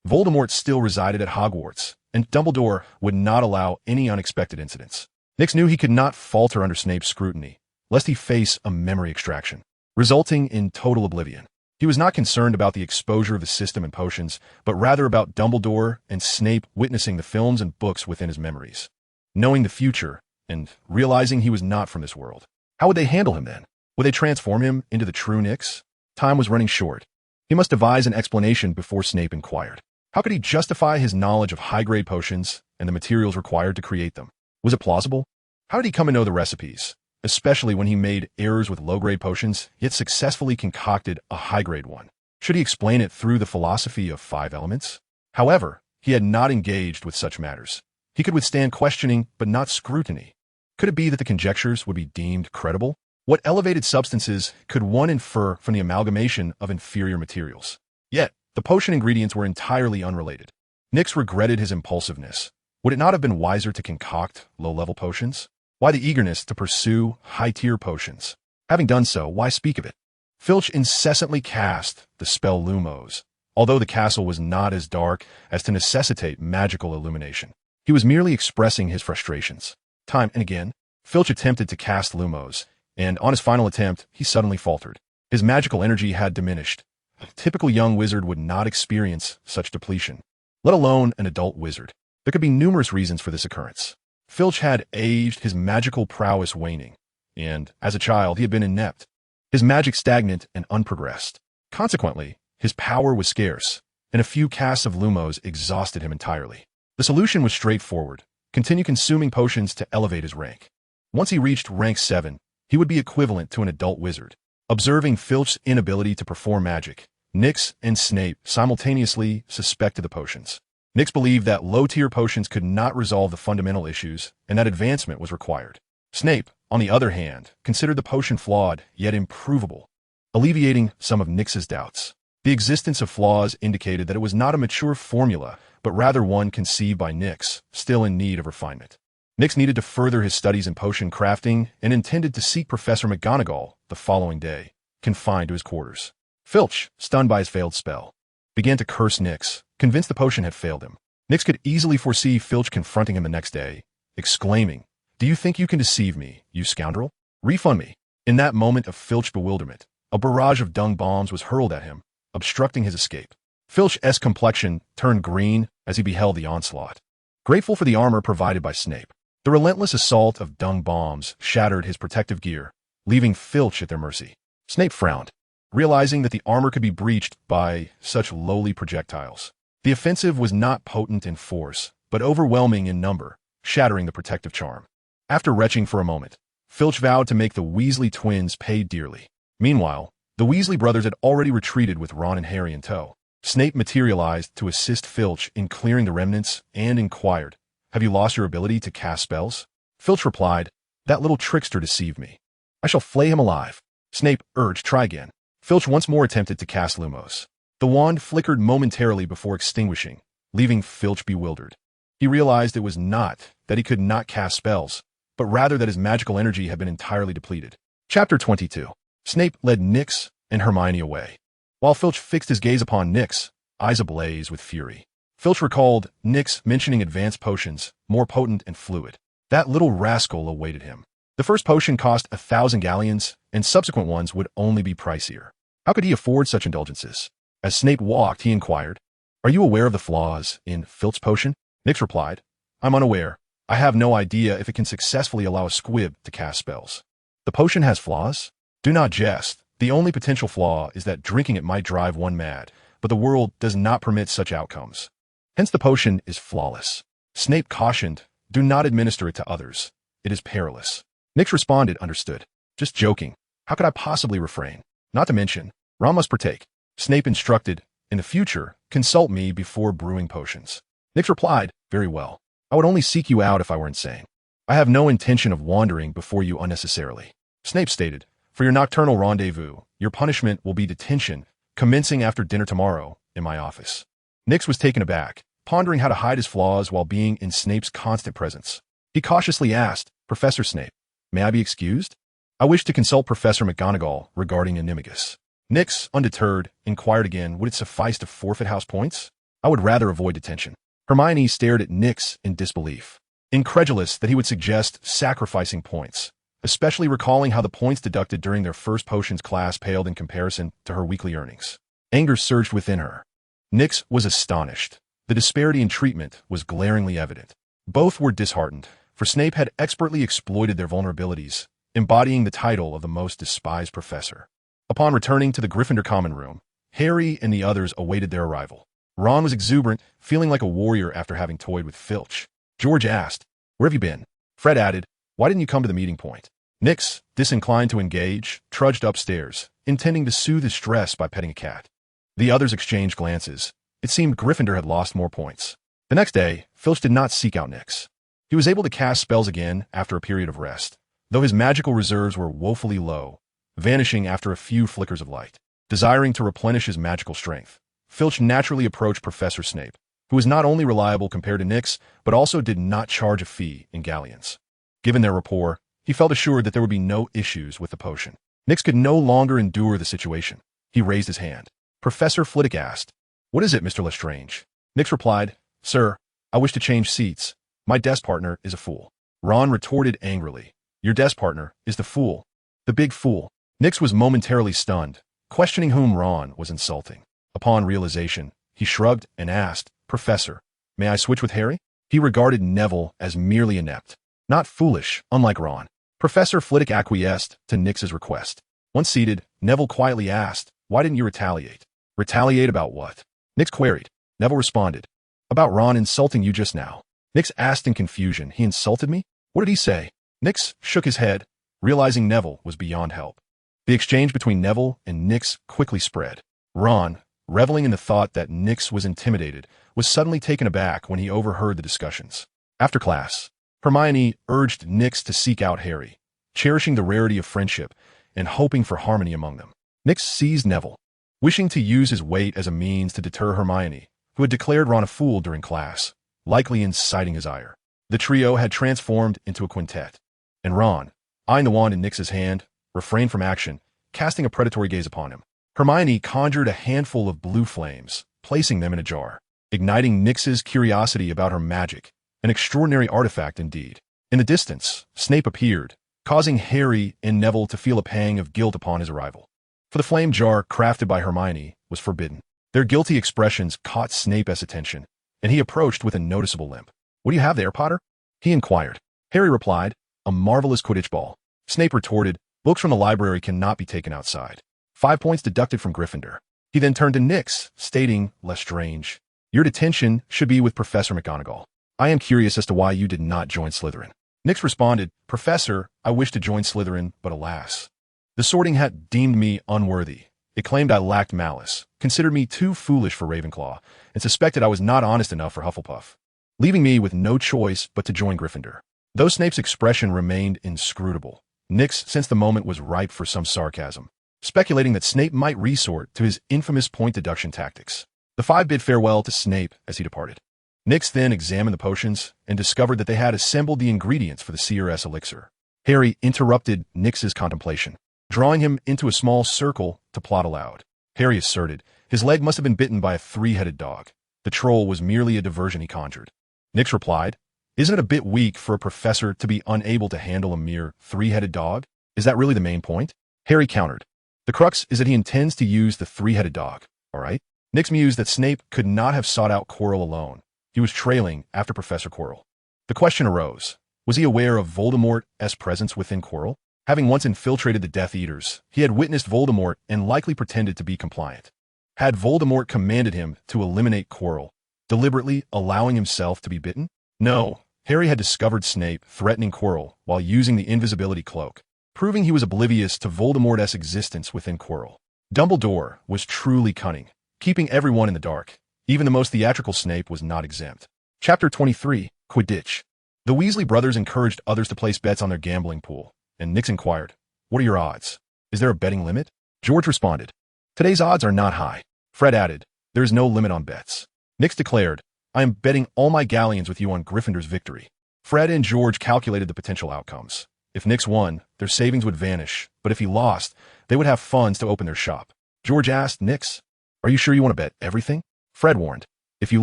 Voldemort still resided at Hogwarts, and Dumbledore would not allow any unexpected incidents. Nix knew he could not falter under Snape's scrutiny, lest he face a memory extraction, resulting in total oblivion. He was not concerned about the exposure of the system and potions, but rather about Dumbledore and Snape witnessing the films and books within his memories. Knowing the future, and realizing he was not from this world. How would they handle him then? Would they transform him into the true Nix? Time was running short. He must devise an explanation before Snape inquired. How could he justify his knowledge of high-grade potions and the materials required to create them? Was it plausible? How did he come to know the recipes, especially when he made errors with low-grade potions, yet successfully concocted a high-grade one? Should he explain it through the philosophy of 5 elements? However, he had not engaged with such matters. He could withstand questioning, but not scrutiny. Could it be that the conjectures would be deemed credible? What elevated substances could one infer from the amalgamation of inferior materials? Yet, the potion ingredients were entirely unrelated. Nix regretted his impulsiveness. Would it not have been wiser to concoct low-level potions? Why the eagerness to pursue high-tier potions? Having done so, why speak of it? Filch incessantly cast the spell Lumos, although the castle was not as dark as to necessitate magical illumination. He was merely expressing his frustrations. Time and again, Filch attempted to cast Lumos, and on his final attempt, he suddenly faltered. His magical energy had diminished. A typical young wizard would not experience such depletion. let alone an adult wizard. There could be numerous reasons for this occurrence. Filch had aged, his magical prowess waning, and, as a child, he had been inept, his magic stagnant and unprogressed. Consequently, his power was scarce, and a few casts of Lumos exhausted him entirely. The solution was straightforward: continue consuming potions to elevate his rank. Once he reached rank 7, he would be equivalent to an adult wizard. Observing Filch's inability to perform magic, Nix and Snape simultaneously suspected the potions. Nix believed that low-tier potions could not resolve the fundamental issues, and that advancement was required. Snape, on the other hand, considered the potion flawed, yet improvable, alleviating some of Nix's doubts. The existence of flaws indicated that it was not a mature formula, but rather one conceived by Nix, still in need of refinement. Nix needed to further his studies in potion crafting and intended to seek Professor McGonagall the following day, confined to his quarters. Filch, stunned by his failed spell, began to curse Nix, convinced the potion had failed him. Nix could easily foresee Filch confronting him the next day, exclaiming, "Do you think you can deceive me, you scoundrel? Refund me." In that moment of Filch bewilderment, a barrage of dung bombs was hurled at him, obstructing his escape. Filch's complexion turned green as he beheld the onslaught. Grateful for the armor provided by Snape, the relentless assault of dung bombs shattered his protective gear, leaving Filch at their mercy. Snape frowned, realizing that the armor could be breached by such lowly projectiles. The offensive was not potent in force, but overwhelming in number, shattering the protective charm. After retching for a moment, Filch vowed to make the Weasley twins pay dearly. Meanwhile, the Weasley brothers had already retreated with Ron and Harry in tow. Snape materialized to assist Filch in clearing the remnants and inquired, "Have you lost your ability to cast spells?" Filch replied, "That little trickster deceived me. I shall flay him alive." Snape urged, "Try again." Filch once more attempted to cast Lumos. The wand flickered momentarily before extinguishing, leaving Filch bewildered. He realized it was not that he could not cast spells, but rather that his magical energy had been entirely depleted. Chapter 22. Snape led Nix and Hermione away, while Filch fixed his gaze upon Nix, eyes ablaze with fury. Filch recalled Nix mentioning advanced potions, more potent and fluid. That little rascal awaited him. The first potion cost 1,000 galleons, and subsequent ones would only be pricier. How could he afford such indulgences? As Snape walked, he inquired, "Are you aware of the flaws in Filch's potion?" Nix replied, "I'm unaware. I have no idea if it can successfully allow a squib to cast spells." "The potion has flaws? Do not jest. The only potential flaw is that drinking it might drive one mad, but the world does not permit such outcomes. Hence the potion is flawless." Snape cautioned, "Do not administer it to others. It is perilous." Nix responded, "Understood. Just joking. How could I possibly refrain? Not to mention, Ron must partake." Snape instructed, "In the future, consult me before brewing potions." Nix replied, "Very well. I would only seek you out if I were insane. I have no intention of wandering before you unnecessarily." Snape stated, "For your nocturnal rendezvous, your punishment will be detention, commencing after dinner tomorrow, in my office." Nix was taken aback, pondering how to hide his flaws while being in Snape's constant presence. He cautiously asked, "Professor Snape, may I be excused? I wish to consult Professor McGonagall regarding Animagus." Nix, undeterred, inquired again, "Would it suffice to forfeit house points? I would rather avoid detention." Hermione stared at Nix in disbelief, incredulous that he would suggest sacrificing points, especially recalling how the points deducted during their first potions class paled in comparison to her weekly earnings. Anger surged within her. Nix was astonished. The disparity in treatment was glaringly evident. Both were disheartened, for Snape had expertly exploited their vulnerabilities, embodying the title of the most despised professor. Upon returning to the Gryffindor common room, Harry and the others awaited their arrival. Ron was exuberant, feeling like a warrior after having toyed with Filch. George asked, "Where have you been?" Fred added, "Why didn't you come to the meeting point?" Nix, disinclined to engage, trudged upstairs, intending to soothe his stress by petting a cat. The others exchanged glances. It seemed Gryffindor had lost more points. The next day, Filch did not seek out Nix. He was able to cast spells again after a period of rest, though his magical reserves were woefully low, vanishing after a few flickers of light. Desiring to replenish his magical strength, Filch naturally approached Professor Snape, who was not only reliable compared to Nix, but also did not charge a fee in galleons. Given their rapport, he felt assured that there would be no issues with the potion. Nix could no longer endure the situation. He raised his hand. Professor Flitwick asked, "What is it, Mr. Lestrange?" Nix replied, "Sir, I wish to change seats. My desk partner is a fool." Ron retorted angrily, "Your desk partner is the fool. The big fool." Nix was momentarily stunned, questioning whom Ron was insulting. Upon realization, he shrugged and asked, "Professor, may I switch with Harry?" He regarded Neville as merely inept, not foolish, unlike Ron. Professor Flitwick acquiesced to Nix's request. Once seated, Neville quietly asked, "Why didn't you retaliate?" "Retaliate about what?" Nix queried. Neville responded, "About Ron insulting you just now." Nix asked in confusion, "He insulted me? What did he say?" Nix shook his head, realizing Neville was beyond help. The exchange between Neville and Nix quickly spread. Ron, reveling in the thought that Nix was intimidated, was suddenly taken aback when he overheard the discussions. After class, Hermione urged Nix to seek out Harry, cherishing the rarity of friendship and hoping for harmony among them. Nix seized Neville, wishing to use his weight as a means to deter Hermione, who had declared Ron a fool during class, likely inciting his ire. The trio had transformed into a quintet, and Ron, eyeing the wand in Nix's hand, refrained from action, casting a predatory gaze upon him. Hermione conjured a handful of blue flames, placing them in a jar, igniting Nix's curiosity about her magic, an extraordinary artifact indeed. In the distance, Snape appeared, causing Harry and Neville to feel a pang of guilt upon his arrival. For the flame jar crafted by Hermione was forbidden. Their guilty expressions caught Snape's attention, and he approached with a noticeable limp. "What do you have there, Potter?" he inquired. Harry replied, "A marvelous Quidditch ball." Snape retorted, "Books from the library cannot be taken outside. 5 points deducted from Gryffindor." He then turned to Nix, stating, less strange, "Your detention should be with Professor McGonagall. I am curious as to why you did not join Slytherin." Nix responded, "Professor, I wish to join Slytherin, but alas. The Sorting Hat deemed me unworthy. It claimed I lacked malice, considered me too foolish for Ravenclaw, and suspected I was not honest enough for Hufflepuff, leaving me with no choice but to join Gryffindor." Though Snape's expression remained inscrutable, Nix sensed the moment was ripe for some sarcasm, speculating that Snape might resort to his infamous point deduction tactics. The five bid farewell to Snape as he departed. Nix then examined the potions and discovered that they had assembled the ingredients for the Seeress elixir. Harry interrupted Nix's contemplation, drawing him into a small circle to plot aloud. Harry asserted his leg must have been bitten by a three-headed dog. The troll was merely a diversion he conjured. Nix replied, "Isn't it a bit weak for a professor to be unable to handle a mere three-headed dog? Is that really the main point?" Harry countered, "The crux is that he intends to use the three-headed dog, all right?" Nix mused that Snape could not have sought out Quirrell alone. He was trailing after Professor Quirrell. The question arose, was he aware of Voldemort's presence within Quirrell? Having once infiltrated the Death Eaters, he had witnessed Voldemort and likely pretended to be compliant. Had Voldemort commanded him to eliminate Quirrell, deliberately allowing himself to be bitten? No, Harry had discovered Snape threatening Quirrell while using the invisibility cloak, proving he was oblivious to Voldemort's existence within Quirrell. Dumbledore was truly cunning, keeping everyone in the dark. Even the most theatrical Snape was not exempt. Chapter 23, Quidditch. The Weasley brothers encouraged others to place bets on their gambling pool, and Nix inquired, "What are your odds? Is there a betting limit?" George responded, "Today's odds are not high." Fred added, "There is no limit on bets." Nix declared, "I am betting all my galleons with you on Gryffindor's victory." Fred and George calculated the potential outcomes. If Nix won, their savings would vanish, but if he lost, they would have funds to open their shop. George asked Nix, "Are you sure you want to bet everything?" Fred warned, "If you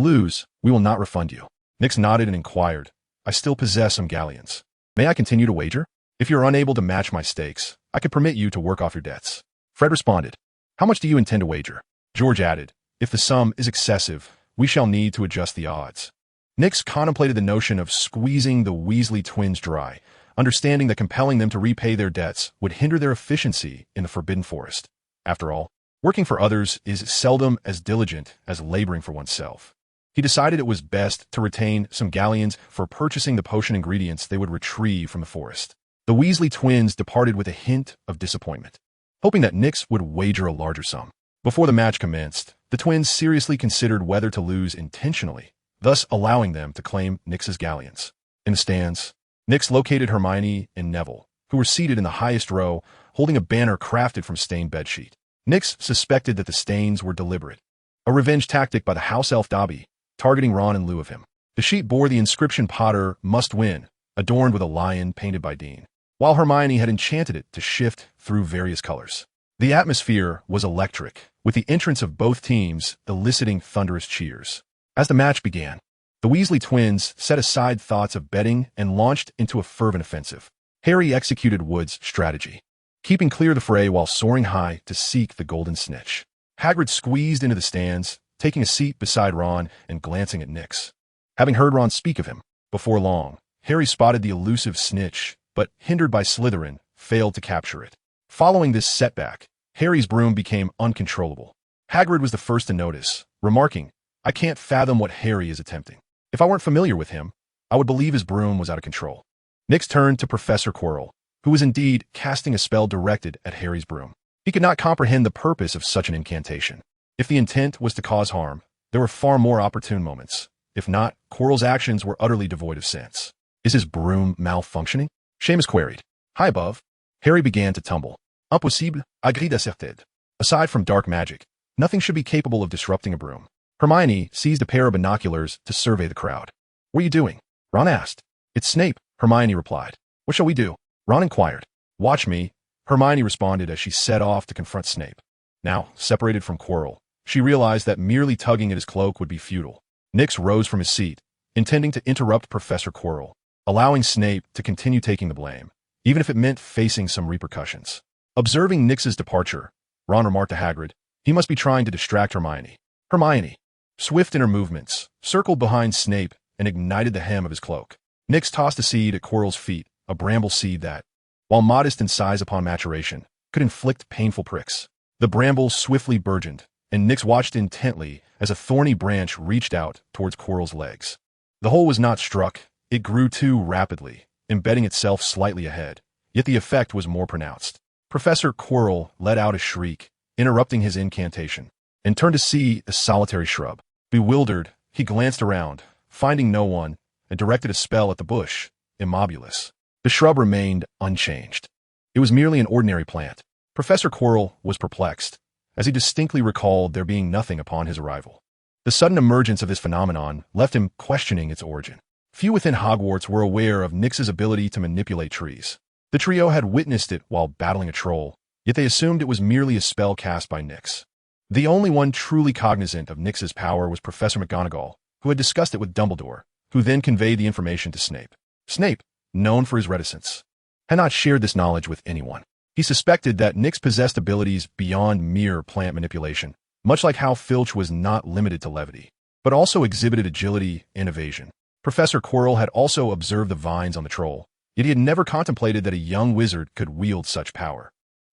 lose, we will not refund you." Nix nodded and inquired, "I still possess some galleons. May I continue to wager? If you're unable to match my stakes, I could permit you to work off your debts." Fred responded, "How much do you intend to wager?" George added, "If the sum is excessive, we shall need to adjust the odds." Nix contemplated the notion of squeezing the Weasley twins dry, understanding that compelling them to repay their debts would hinder their efficiency in the Forbidden Forest. After all, working for others is seldom as diligent as laboring for oneself. He decided it was best to retain some galleons for purchasing the potion ingredients they would retrieve from the forest. The Weasley twins departed with a hint of disappointment, hoping that Nix would wager a larger sum. Before the match commenced, the twins seriously considered whether to lose intentionally, thus allowing them to claim Nix's galleons. In the stands, Nix located Hermione and Neville, who were seated in the highest row, holding a banner crafted from stained bedsheet. Nix suspected that the stains were deliberate, a revenge tactic by the house elf Dobby, targeting Ron in lieu of him. The sheet bore the inscription "Potter must win," adorned with a lion painted by Dean, while Hermione had enchanted it to shift through various colors. The atmosphere was electric, with the entrance of both teams eliciting thunderous cheers. As the match began, the Weasley twins set aside thoughts of betting and launched into a fervent offensive. Harry executed Wood's strategy, keeping clear of the fray while soaring high to seek the golden snitch. Hagrid squeezed into the stands, taking a seat beside Ron and glancing at Nyx. Having heard Ron speak of him, before long, Harry spotted the elusive snitch, but, hindered by Slytherin, failed to capture it. Following this setback, Harry's broom became uncontrollable. Hagrid was the first to notice, remarking, "I can't fathom what Harry is attempting. If I weren't familiar with him, I would believe his broom was out of control." Nyx turned to Professor Quirrell, who was indeed casting a spell directed at Harry's broom. He could not comprehend the purpose of such an incantation. If the intent was to cause harm, there were far more opportune moments. If not, Quirrell's actions were utterly devoid of sense. "Is his broom malfunctioning?" Seamus queried. High above, Harry began to tumble. Impossible, agreed asserted. Aside from dark magic, nothing should be capable of disrupting a broom. Hermione seized a pair of binoculars to survey the crowd. "What are you doing?" Ron asked. "It's Snape," Hermione replied. "What shall we do?" Ron inquired. "Watch me," Hermione responded as she set off to confront Snape. Now, separated from Quirrell, she realized that merely tugging at his cloak would be futile. Nyx rose from his seat, intending to interrupt Professor Quirrell, allowing Snape to continue taking the blame, even if it meant facing some repercussions. Observing Nyx's departure, Ron remarked to Hagrid, "He must be trying to distract Hermione." Hermione, swift in her movements, circled behind Snape and ignited the hem of his cloak. Nyx tossed a seed at Quirrell's feet, a bramble seed that, while modest in size upon maturation, could inflict painful pricks. The bramble swiftly burgeoned, and Nyx watched intently as a thorny branch reached out towards Quirrell's legs. The hole was not struck, it grew too rapidly, embedding itself slightly ahead, yet the effect was more pronounced. Professor Quirrell let out a shriek, interrupting his incantation, and turned to see a solitary shrub. Bewildered, he glanced around, finding no one, and directed a spell at the bush, Immobulus. The shrub remained unchanged. It was merely an ordinary plant. Professor Quirrell was perplexed, as he distinctly recalled there being nothing upon his arrival. The sudden emergence of this phenomenon left him questioning its origin. Few within Hogwarts were aware of Nyx's ability to manipulate trees. The trio had witnessed it while battling a troll, yet they assumed it was merely a spell cast by Nyx. The only one truly cognizant of Nyx's power was Professor McGonagall, who had discussed it with Dumbledore, who then conveyed the information to Snape. Snape, known for his reticence, had not shared this knowledge with anyone. He suspected that Nyx possessed abilities beyond mere plant manipulation, much like how Filch was not limited to levity, but also exhibited agility and evasion. Professor Quirrell had also observed the vines on the troll, yet he had never contemplated that a young wizard could wield such power.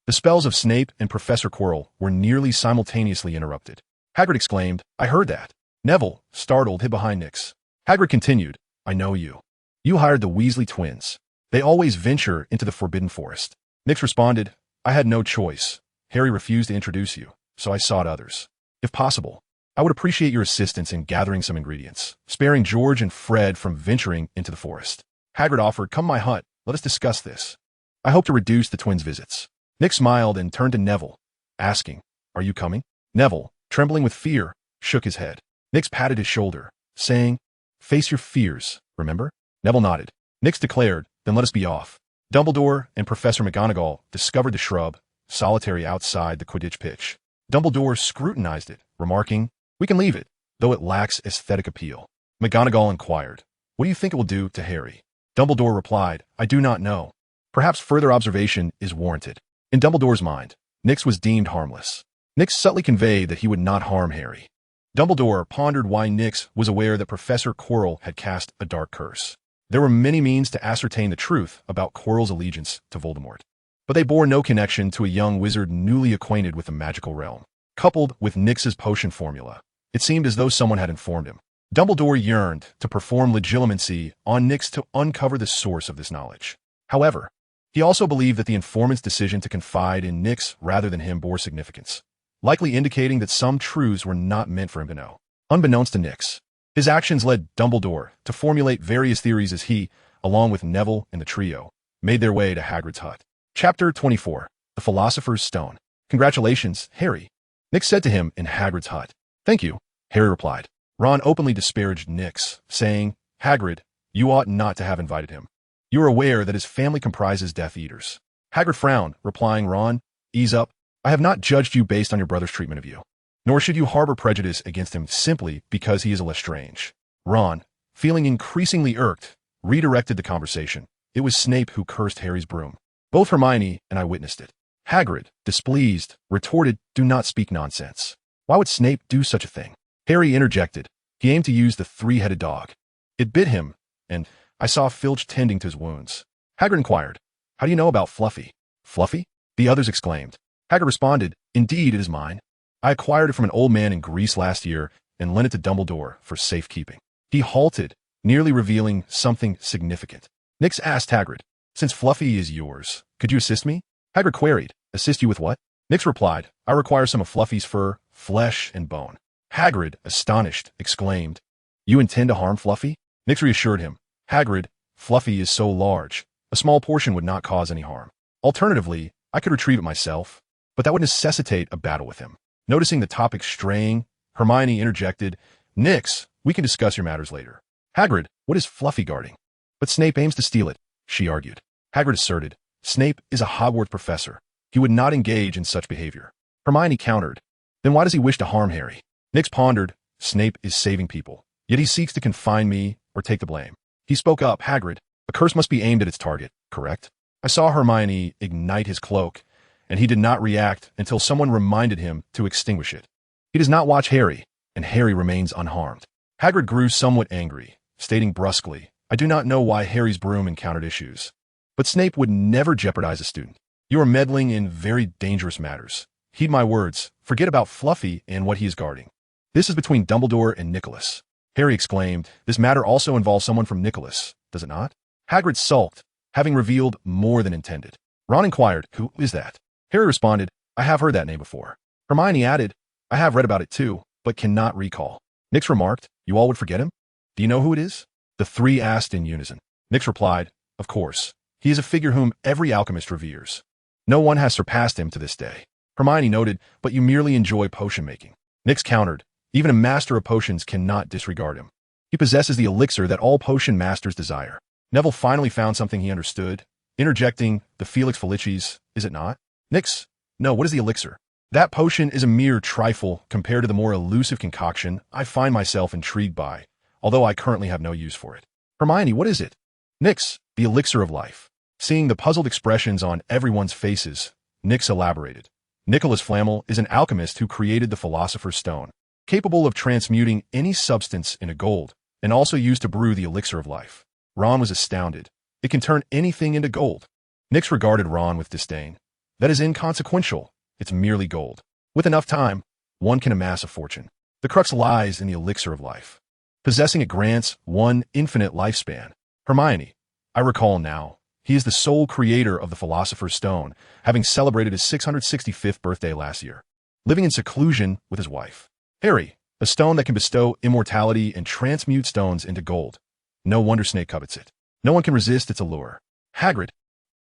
The spells of Snape and Professor Quirrell were nearly simultaneously interrupted. Hagrid exclaimed, "I heard that." Neville, startled, hid behind Nyx. Hagrid continued, "I know you. You hired the Weasley twins. They always venture into the Forbidden Forest." Nyx responded, "I had no choice. Harry refused to introduce you, so I sought others. If possible, I would appreciate your assistance in gathering some ingredients, sparing George and Fred from venturing into the forest." Hagrid offered, "Come to my hut. Let us discuss this. I hope to reduce the twins' visits." Nyx smiled and turned to Neville, asking, "Are you coming?" Neville, trembling with fear, shook his head. Nyx patted his shoulder, saying, "Face your fears, remember?" Neville nodded. Nyx declared, "Then let us be off." Dumbledore and Professor McGonagall discovered the shrub, solitary outside the Quidditch pitch. Dumbledore scrutinized it, remarking, "We can leave it, though it lacks aesthetic appeal." McGonagall inquired, "What do you think it will do to Harry?" Dumbledore replied, "I do not know. Perhaps further observation is warranted." In Dumbledore's mind, Nyx was deemed harmless. Nyx subtly conveyed that he would not harm Harry. Dumbledore pondered why Nyx was aware that Professor Quirrell had cast a dark curse. There were many means to ascertain the truth about Quirrell's allegiance to Voldemort, but they bore no connection to a young wizard newly acquainted with the magical realm. Coupled with Nyx's potion formula, it seemed as though someone had informed him. Dumbledore yearned to perform legilimency on Nyx to uncover the source of this knowledge. However, he also believed that the informant's decision to confide in Nyx rather than him bore significance, likely indicating that some truths were not meant for him to know. Unbeknownst to Nyx, his actions led Dumbledore to formulate various theories as he, along with Neville and the trio, made their way to Hagrid's hut. Chapter 24. The Philosopher's Stone. "Congratulations, Harry," Nyx said to him in Hagrid's hut. "Thank you," Harry replied. Ron openly disparaged Nyx, saying, "Hagrid, you ought not to have invited him. You are aware that his family comprises Death Eaters." Hagrid frowned, replying, "Ron, ease up. I have not judged you based on your brother's treatment of you. Nor should you harbor prejudice against him simply because he is a Lestrange." Ron, feeling increasingly irked, redirected the conversation. It was Snape who cursed Harry's broom. Both Hermione and I witnessed it. Hagrid, displeased, retorted, "Do not speak nonsense. Why would Snape do such a thing?" Harry interjected. He aimed to use the three-headed dog. It bit him, and I saw Filch tending to his wounds. Hagrid inquired, "How do you know about Fluffy?" "Fluffy?" the others exclaimed. Hagrid responded, "Indeed, it is mine. I acquired it from an old man in Greece last year and lent it to Dumbledore for safekeeping." He halted, nearly revealing something significant. Nix asked Hagrid, "Since Fluffy is yours, could you assist me?" Hagrid queried, "Assist you with what?" Nix replied, "I require some of Fluffy's fur, flesh, and bone." Hagrid, astonished, exclaimed, "You intend to harm Fluffy?" Nix reassured him, "Hagrid, Fluffy is so large, a small portion would not cause any harm. Alternatively, I could retrieve it myself, but that would necessitate a battle with him." Noticing the topic straying, Hermione interjected, "Nix, we can discuss your matters later." "Hagrid, what is Fluffy guarding?" "But Snape aims to steal it," she argued. Hagrid asserted, "Snape is a Hogwarts professor. He would not engage in such behavior." Hermione countered, "Then why does he wish to harm Harry?" Nix pondered, "Snape is saving people, yet he seeks to confine me or take the blame." He spoke up, "Hagrid, a curse must be aimed at its target, correct?" I saw Hermione ignite his cloak, and he did not react until someone reminded him to extinguish it. He does not watch Harry, and Harry remains unharmed. Hagrid grew somewhat angry, stating brusquely, "I do not know why Harry's broom encountered issues, but Snape would never jeopardize a student. You are meddling in very dangerous matters. Heed my words, forget about Fluffy and what he is guarding. This is between Dumbledore and Nicholas." Harry exclaimed, "This matter also involves someone from Nicholas, does it not?" Hagrid sulked, having revealed more than intended. Ron inquired, "Who is that?" Harry responded, "I have heard that name before." Hermione added, "I have read about it too, but cannot recall." Nix remarked, "You all would forget him? Do you know who it is?" The three asked in unison. Nix replied, "Of course. He is a figure whom every alchemist reveres. No one has surpassed him to this day." Hermione noted, "But you merely enjoy potion making." Nix countered, "Even a master of potions cannot disregard him. He possesses the elixir that all potion masters desire." Neville finally found something he understood, interjecting, "The Felix Felicis, is it not?" Nix, "No, what is the elixir?" "That potion is a mere trifle compared to the more elusive concoction I find myself intrigued by, although I currently have no use for it." Hermione, "What is it?" Nix, "The elixir of life." Seeing the puzzled expressions on everyone's faces, Nix elaborated, "Nicholas Flamel is an alchemist who created the Philosopher's Stone, capable of transmuting any substance into gold, and also used to brew the elixir of life." Ron was astounded. "It can turn anything into gold." Nix regarded Ron with disdain. "That is inconsequential. It's merely gold. With enough time, one can amass a fortune. The crux lies in the elixir of life. Possessing it grants one infinite lifespan." Hermione, "I recall now. He is the sole creator of the Philosopher's Stone, having celebrated his 665th birthday last year, living in seclusion with his wife." Harry, "A stone that can bestow immortality and transmute stones into gold. No wonder Snape covets it. No one can resist its allure." Hagrid,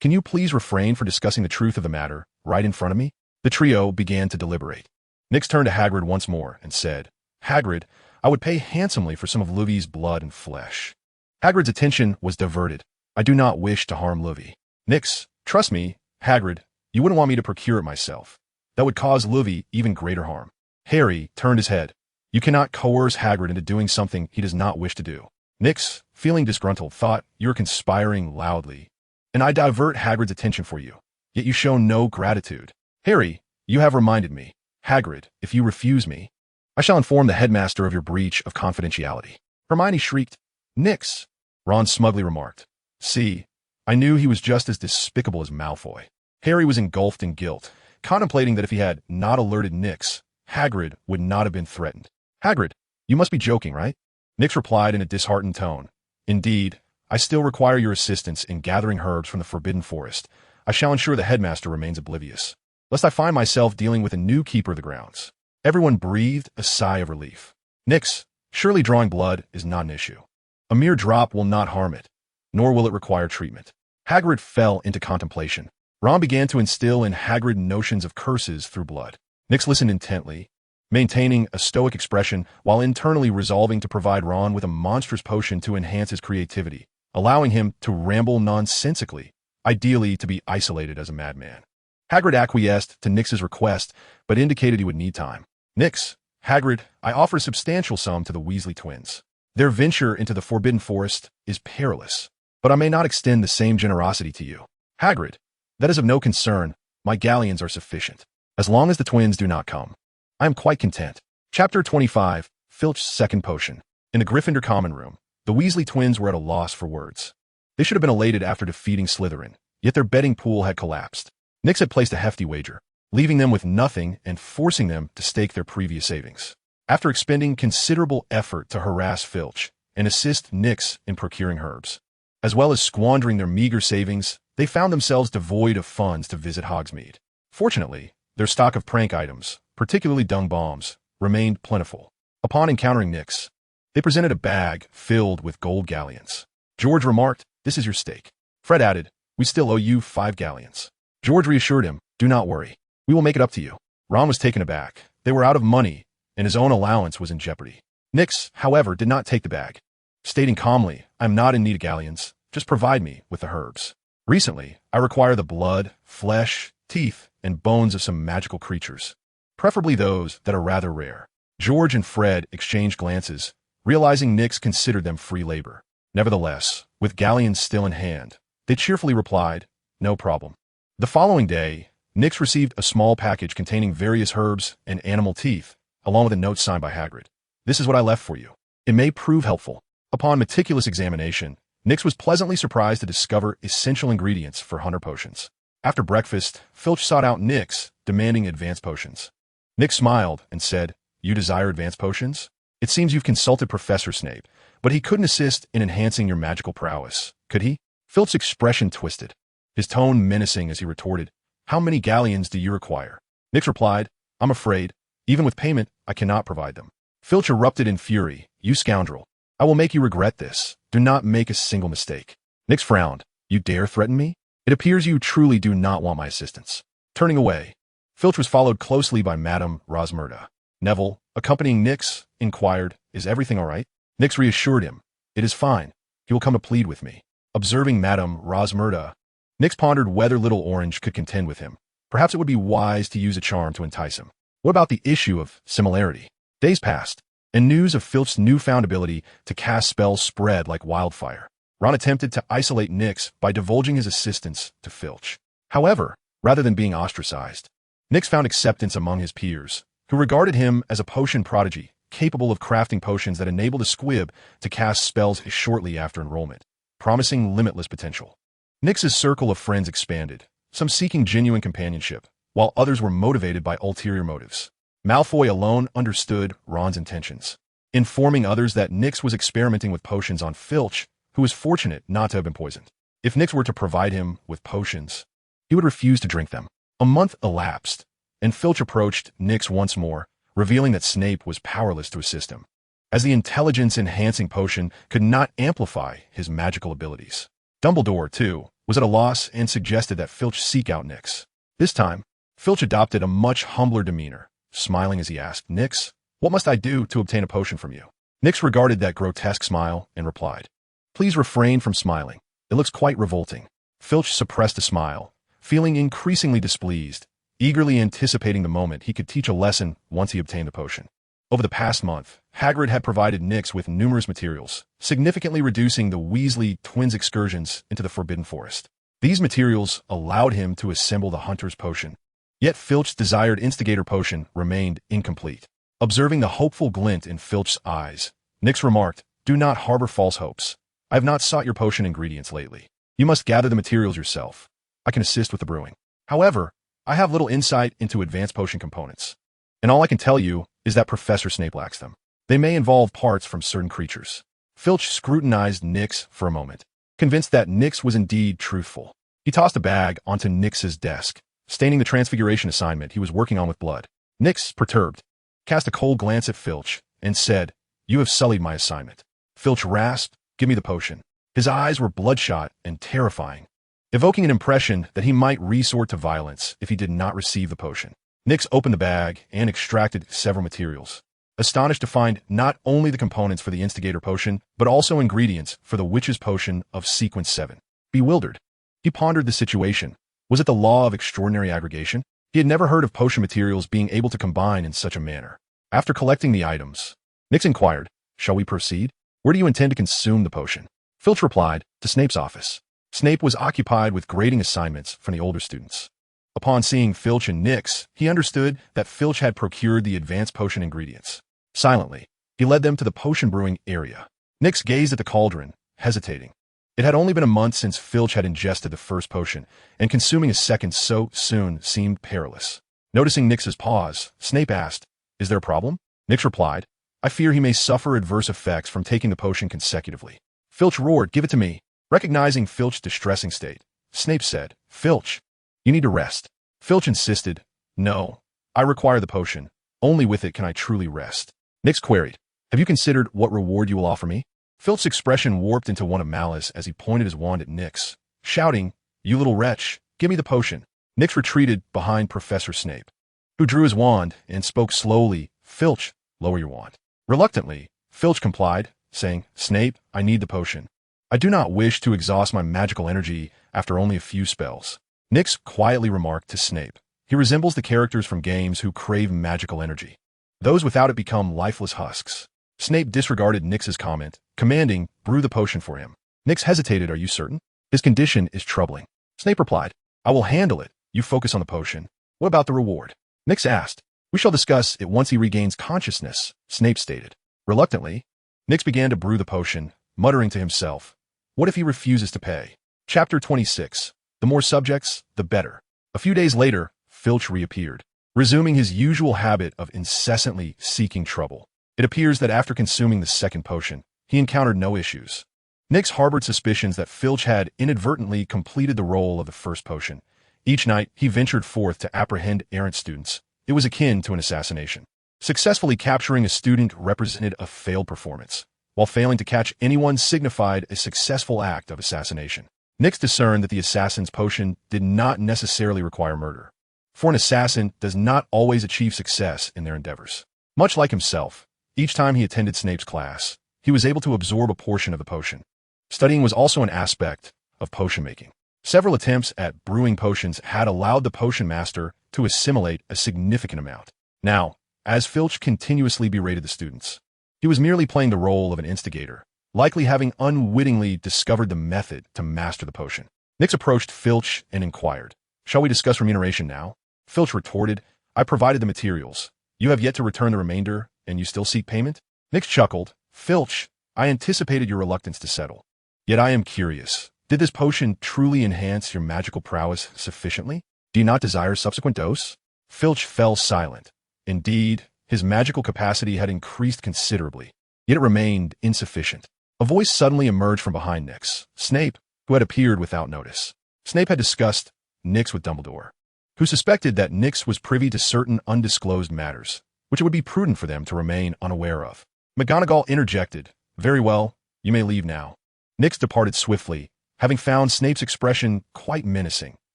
"Can you please refrain from discussing the truth of the matter right in front of me?" The trio began to deliberate. Nix turned to Hagrid once more and said, "Hagrid, I would pay handsomely for some of Luvy's blood and flesh." Hagrid's attention was diverted. "I do not wish to harm Luvy." Nix, "Trust me, Hagrid, you wouldn't want me to procure it myself. That would cause Luvy even greater harm." Harry turned his head. "You cannot coerce Hagrid into doing something he does not wish to do." Nix, feeling disgruntled, thought, "You're conspiring loudly, and I divert Hagrid's attention for you, yet you show no gratitude." Harry, "You have reminded me. Hagrid, if you refuse me, I shall inform the headmaster of your breach of confidentiality." Hermione shrieked, "Nix!" Ron smugly remarked, "See, I knew he was just as despicable as Malfoy." Harry was engulfed in guilt, contemplating that if he had not alerted Nix, Hagrid would not have been threatened. "Hagrid, you must be joking, right?" Nix replied in a disheartened tone, "Indeed, I still require your assistance in gathering herbs from the Forbidden Forest. I shall ensure the headmaster remains oblivious, lest I find myself dealing with a new keeper of the grounds." Everyone breathed a sigh of relief. Nix, "Surely drawing blood is not an issue. A mere drop will not harm it, nor will it require treatment." Hagrid fell into contemplation. Ron began to instill in Hagrid notions of curses through blood. Nix listened intently, maintaining a stoic expression while internally resolving to provide Ron with a monstrous potion to enhance his creativity, allowing him to ramble nonsensically, ideally to be isolated as a madman. Hagrid acquiesced to Nix's request, but indicated he would need time. "Nix, Hagrid, I offer a substantial sum to the Weasley twins. Their venture into the Forbidden Forest is perilous, but I may not extend the same generosity to you." Hagrid, "That is of no concern. My galleons are sufficient. As long as the twins do not come, I am quite content." Chapter 25, Filch's second potion. In the Gryffindor common room, the Weasley twins were at a loss for words. They should have been elated after defeating Slytherin, yet their betting pool had collapsed. Nix had placed a hefty wager, leaving them with nothing and forcing them to stake their previous savings. After expending considerable effort to harass Filch and assist Nix in procuring herbs, as well as squandering their meager savings, they found themselves devoid of funds to visit Hogsmeade. Fortunately, their stock of prank items, particularly dung bombs, remained plentiful. Upon encountering Nix, they presented a bag filled with gold galleons. George remarked, "This is your stake." Fred added, "We still owe you 5 galleons." George reassured him, "Do not worry. We will make it up to you." Ron was taken aback. They were out of money, and his own allowance was in jeopardy. Nix, however, did not take the bag, stating calmly, "I am not in need of galleons. Just provide me with the herbs. Recently, I require the blood, flesh, teeth, and bones of some magical creatures, preferably those that are rather rare." George and Fred exchanged glances, realizing Nix considered them free labor. Nevertheless, with galleons still in hand, they cheerfully replied, "No problem." The following day, Nix received a small package containing various herbs and animal teeth, along with a note signed by Hagrid. "This is what I left for you. It may prove helpful." Upon meticulous examination, Nix was pleasantly surprised to discover essential ingredients for hunter potions. After breakfast, Filch sought out Nix, demanding advanced potions. Nix smiled and said, "You desire advanced potions? It seems you've consulted Professor Snape, but he couldn't assist in enhancing your magical prowess, could he?" Filch's expression twisted, his tone menacing as he retorted, "How many galleons do you require?" Nix replied, "I'm afraid, even with payment, I cannot provide them." Filch erupted in fury, "You scoundrel. I will make you regret this. Do not make a single mistake." Nix frowned, "You dare threaten me? It appears you truly do not want my assistance." Turning away, Filch was followed closely by Madame Rosmerta. Neville, accompanying Nix, inquired, "Is everything all right?" Nix reassured him, "It is fine. He will come to plead with me." Observing Madame Rosmerta, Nix pondered whether Little Orange could contend with him. Perhaps it would be wise to use a charm to entice him. What about the issue of similarity? Days passed, and news of Filch's newfound ability to cast spells spread like wildfire. Ron attempted to isolate Nix by divulging his assistance to Filch. However, rather than being ostracized, Nix found acceptance among his peers, who regarded him as a potion prodigy, capable of crafting potions that enabled a squib to cast spells shortly after enrollment, promising limitless potential. Nix's circle of friends expanded, some seeking genuine companionship, while others were motivated by ulterior motives. Malfoy alone understood Ron's intentions, informing others that Nix was experimenting with potions on Filch, who was fortunate not to have been poisoned. If Nix were to provide him with potions, he would refuse to drink them. A month elapsed, and Filch approached Nix once more, revealing that Snape was powerless to assist him, as the intelligence-enhancing potion could not amplify his magical abilities. Dumbledore, too, was at a loss and suggested that Filch seek out Nix. This time, Filch adopted a much humbler demeanor, smiling as he asked, "Nix, what must I do to obtain a potion from you?" Nix regarded that grotesque smile and replied, "Please refrain from smiling. It looks quite revolting." Filch suppressed a smile, feeling increasingly displeased, eagerly anticipating the moment he could teach a lesson once he obtained the potion. Over the past month, Hagrid had provided Nix with numerous materials, significantly reducing the Weasley twins' excursions into the Forbidden Forest. These materials allowed him to assemble the Hunter's Potion, yet Filch's desired Instigator Potion remained incomplete. Observing the hopeful glint in Filch's eyes, Nix remarked, "Do not harbor false hopes. I have not sought your potion ingredients lately. You must gather the materials yourself. I can assist with the brewing. However, I have little insight into advanced potion components, and all I can tell you is that Professor Snape lacks them. They may involve parts from certain creatures." Filch scrutinized Nix for a moment, convinced that Nix was indeed truthful. He tossed a bag onto Nix's desk, staining the transfiguration assignment he was working on with blood. Nix, perturbed, cast a cold glance at Filch and said, "You have sullied my assignment." Filch rasped, "Give me the potion." His eyes were bloodshot and terrifying, evoking an impression that he might resort to violence if he did not receive the potion. Nix opened the bag and extracted several materials, astonished to find not only the components for the Instigator Potion, but also ingredients for the Witch's Potion of Sequence 7. Bewildered, he pondered the situation. Was it the law of extraordinary aggregation? He had never heard of potion materials being able to combine in such a manner. After collecting the items, Nix inquired, "Shall we proceed? Where do you intend to consume the potion?" Filch replied, "To Snape's office." Snape was occupied with grading assignments from the older students. Upon seeing Filch and Nix, he understood that Filch had procured the advanced potion ingredients. Silently, He led them to the potion brewing area. Nix gazed at the cauldron, hesitating. It had only been a month since Filch had ingested the first potion, and consuming a second so soon seemed perilous. Noticing Nix's pause, Snape asked, "Is there a problem?" Nix replied, "I fear he may suffer adverse effects from taking the potion consecutively." Filch roared, "Give it to me." Recognizing Filch's distressing state, Snape said, "Filch, you need to rest." Filch insisted, "No, I require the potion. Only with it can I truly rest." Nix queried, "Have you considered what reward you will offer me?" Filch's expression warped into one of malice as he pointed his wand at Nix, shouting, "You little wretch, give me the potion." Nix retreated behind Professor Snape, who drew his wand and spoke slowly, "Filch, lower your wand." Reluctantly, Filch complied, saying, "Snape, I need the potion. I do not wish to exhaust my magical energy after only a few spells." Nix quietly remarked to Snape, "He resembles the characters from games who crave magical energy. Those without it become lifeless husks." Snape disregarded Nix's comment, commanding, "Brew the potion for him." Nix hesitated, "Are you certain? His condition is troubling." Snape replied, "I will handle it. You focus on the potion. What about the reward?" Nix asked. "We shall discuss it once he regains consciousness," Snape stated. Reluctantly, Nix began to brew the potion, muttering to himself, "What if he refuses to pay?" Chapter 26. The more subjects, the better. A few days later, Filch reappeared, resuming his usual habit of incessantly seeking trouble. It appears that after consuming the second potion, he encountered no issues. Nix harbored suspicions that Filch had inadvertently completed the role of the first potion. Each night, he ventured forth to apprehend errant students. It was akin to an assassination. Successfully capturing a student represented a failed performance, while failing to catch anyone signified a successful act of assassination. Nix discerned that the assassin's potion did not necessarily require murder, for an assassin does not always achieve success in their endeavors. Much like himself, each time he attended Snape's class, he was able to absorb a portion of the potion. Studying was also an aspect of potion making. Several attempts at brewing potions had allowed the potion master to assimilate a significant amount. Now, as Filch continuously berated the students, he was merely playing the role of an instigator, likely having unwittingly discovered the method to master the potion. Nix approached Filch and inquired, "Shall we discuss remuneration now?" Filch retorted, "I provided the materials. You have yet to return the remainder, and you still seek payment?" Nix chuckled, "Filch, I anticipated your reluctance to settle. Yet I am curious. Did this potion truly enhance your magical prowess sufficiently? Do you not desire subsequent dose?" Filch fell silent. Indeed, his magical capacity had increased considerably, yet it remained insufficient. A voice suddenly emerged from behind Nix, Snape, who had appeared without notice. Snape had discussed Nix with Dumbledore, who suspected that Nix was privy to certain undisclosed matters, which it would be prudent for them to remain unaware of. McGonagall interjected, "Very well, you may leave now." Nix departed swiftly, having found Snape's expression quite menacing,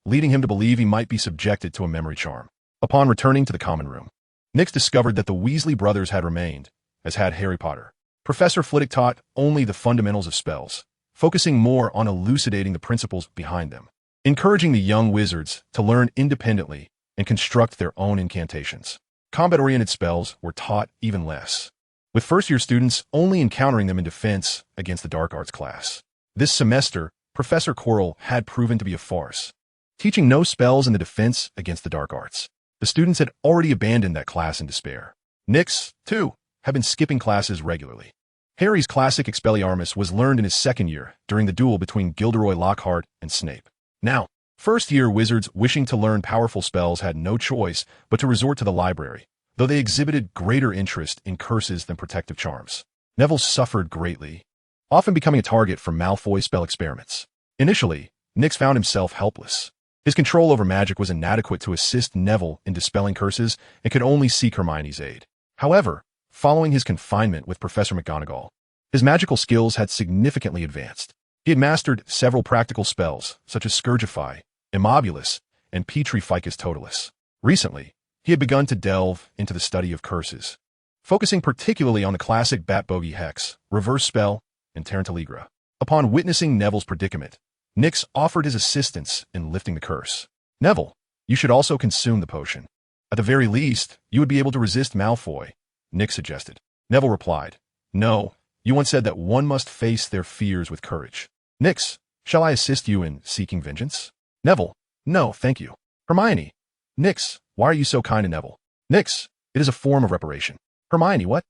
leading him to believe he might be subjected to a memory charm. Upon returning to the common room, Nix discovered that the Weasley brothers had remained, as had Harry Potter. Professor Flitwick taught only the fundamentals of spells, focusing more on elucidating the principles behind them, encouraging the young wizards to learn independently and construct their own incantations. Combat-oriented spells were taught even less, with first-year students only encountering them in defense against the dark arts class. This semester, Professor Quirrell had proven to be a farce, teaching no spells in the defense against the dark arts. The students had already abandoned that class in despair. Nix, too, had been skipping classes regularly. Harry's classic Expelliarmus was learned in his second year during the duel between Gilderoy Lockhart and Snape. Now, first-year wizards wishing to learn powerful spells had no choice but to resort to the library, though they exhibited greater interest in curses than protective charms. Neville suffered greatly, often becoming a target for Malfoy's spell experiments. Initially, Nix found himself helpless. His control over magic was inadequate to assist Neville in dispelling curses and could only seek Hermione's aid. However, following his confinement with Professor McGonagall, his magical skills had significantly advanced. He had mastered several practical spells, such as Scourgify, Immobulus, and Petrificus Totalis. Recently, he had begun to delve into the study of curses, focusing particularly on the classic Bat Bogey Hex, Reverse Spell, and Tarantaligra. Upon witnessing Neville's predicament, Nix offered his assistance in lifting the curse. "Neville, you should also consume the potion. At the very least, you would be able to resist Malfoy," Nix suggested. Neville replied, "No, you once said that one must face their fears with courage." "Nix, shall I assist you in seeking vengeance?" Neville, "No, thank you." Hermione, "Nix, why are you so kind to Neville?" "Nix, it is a form of reparation." Hermione, "What?"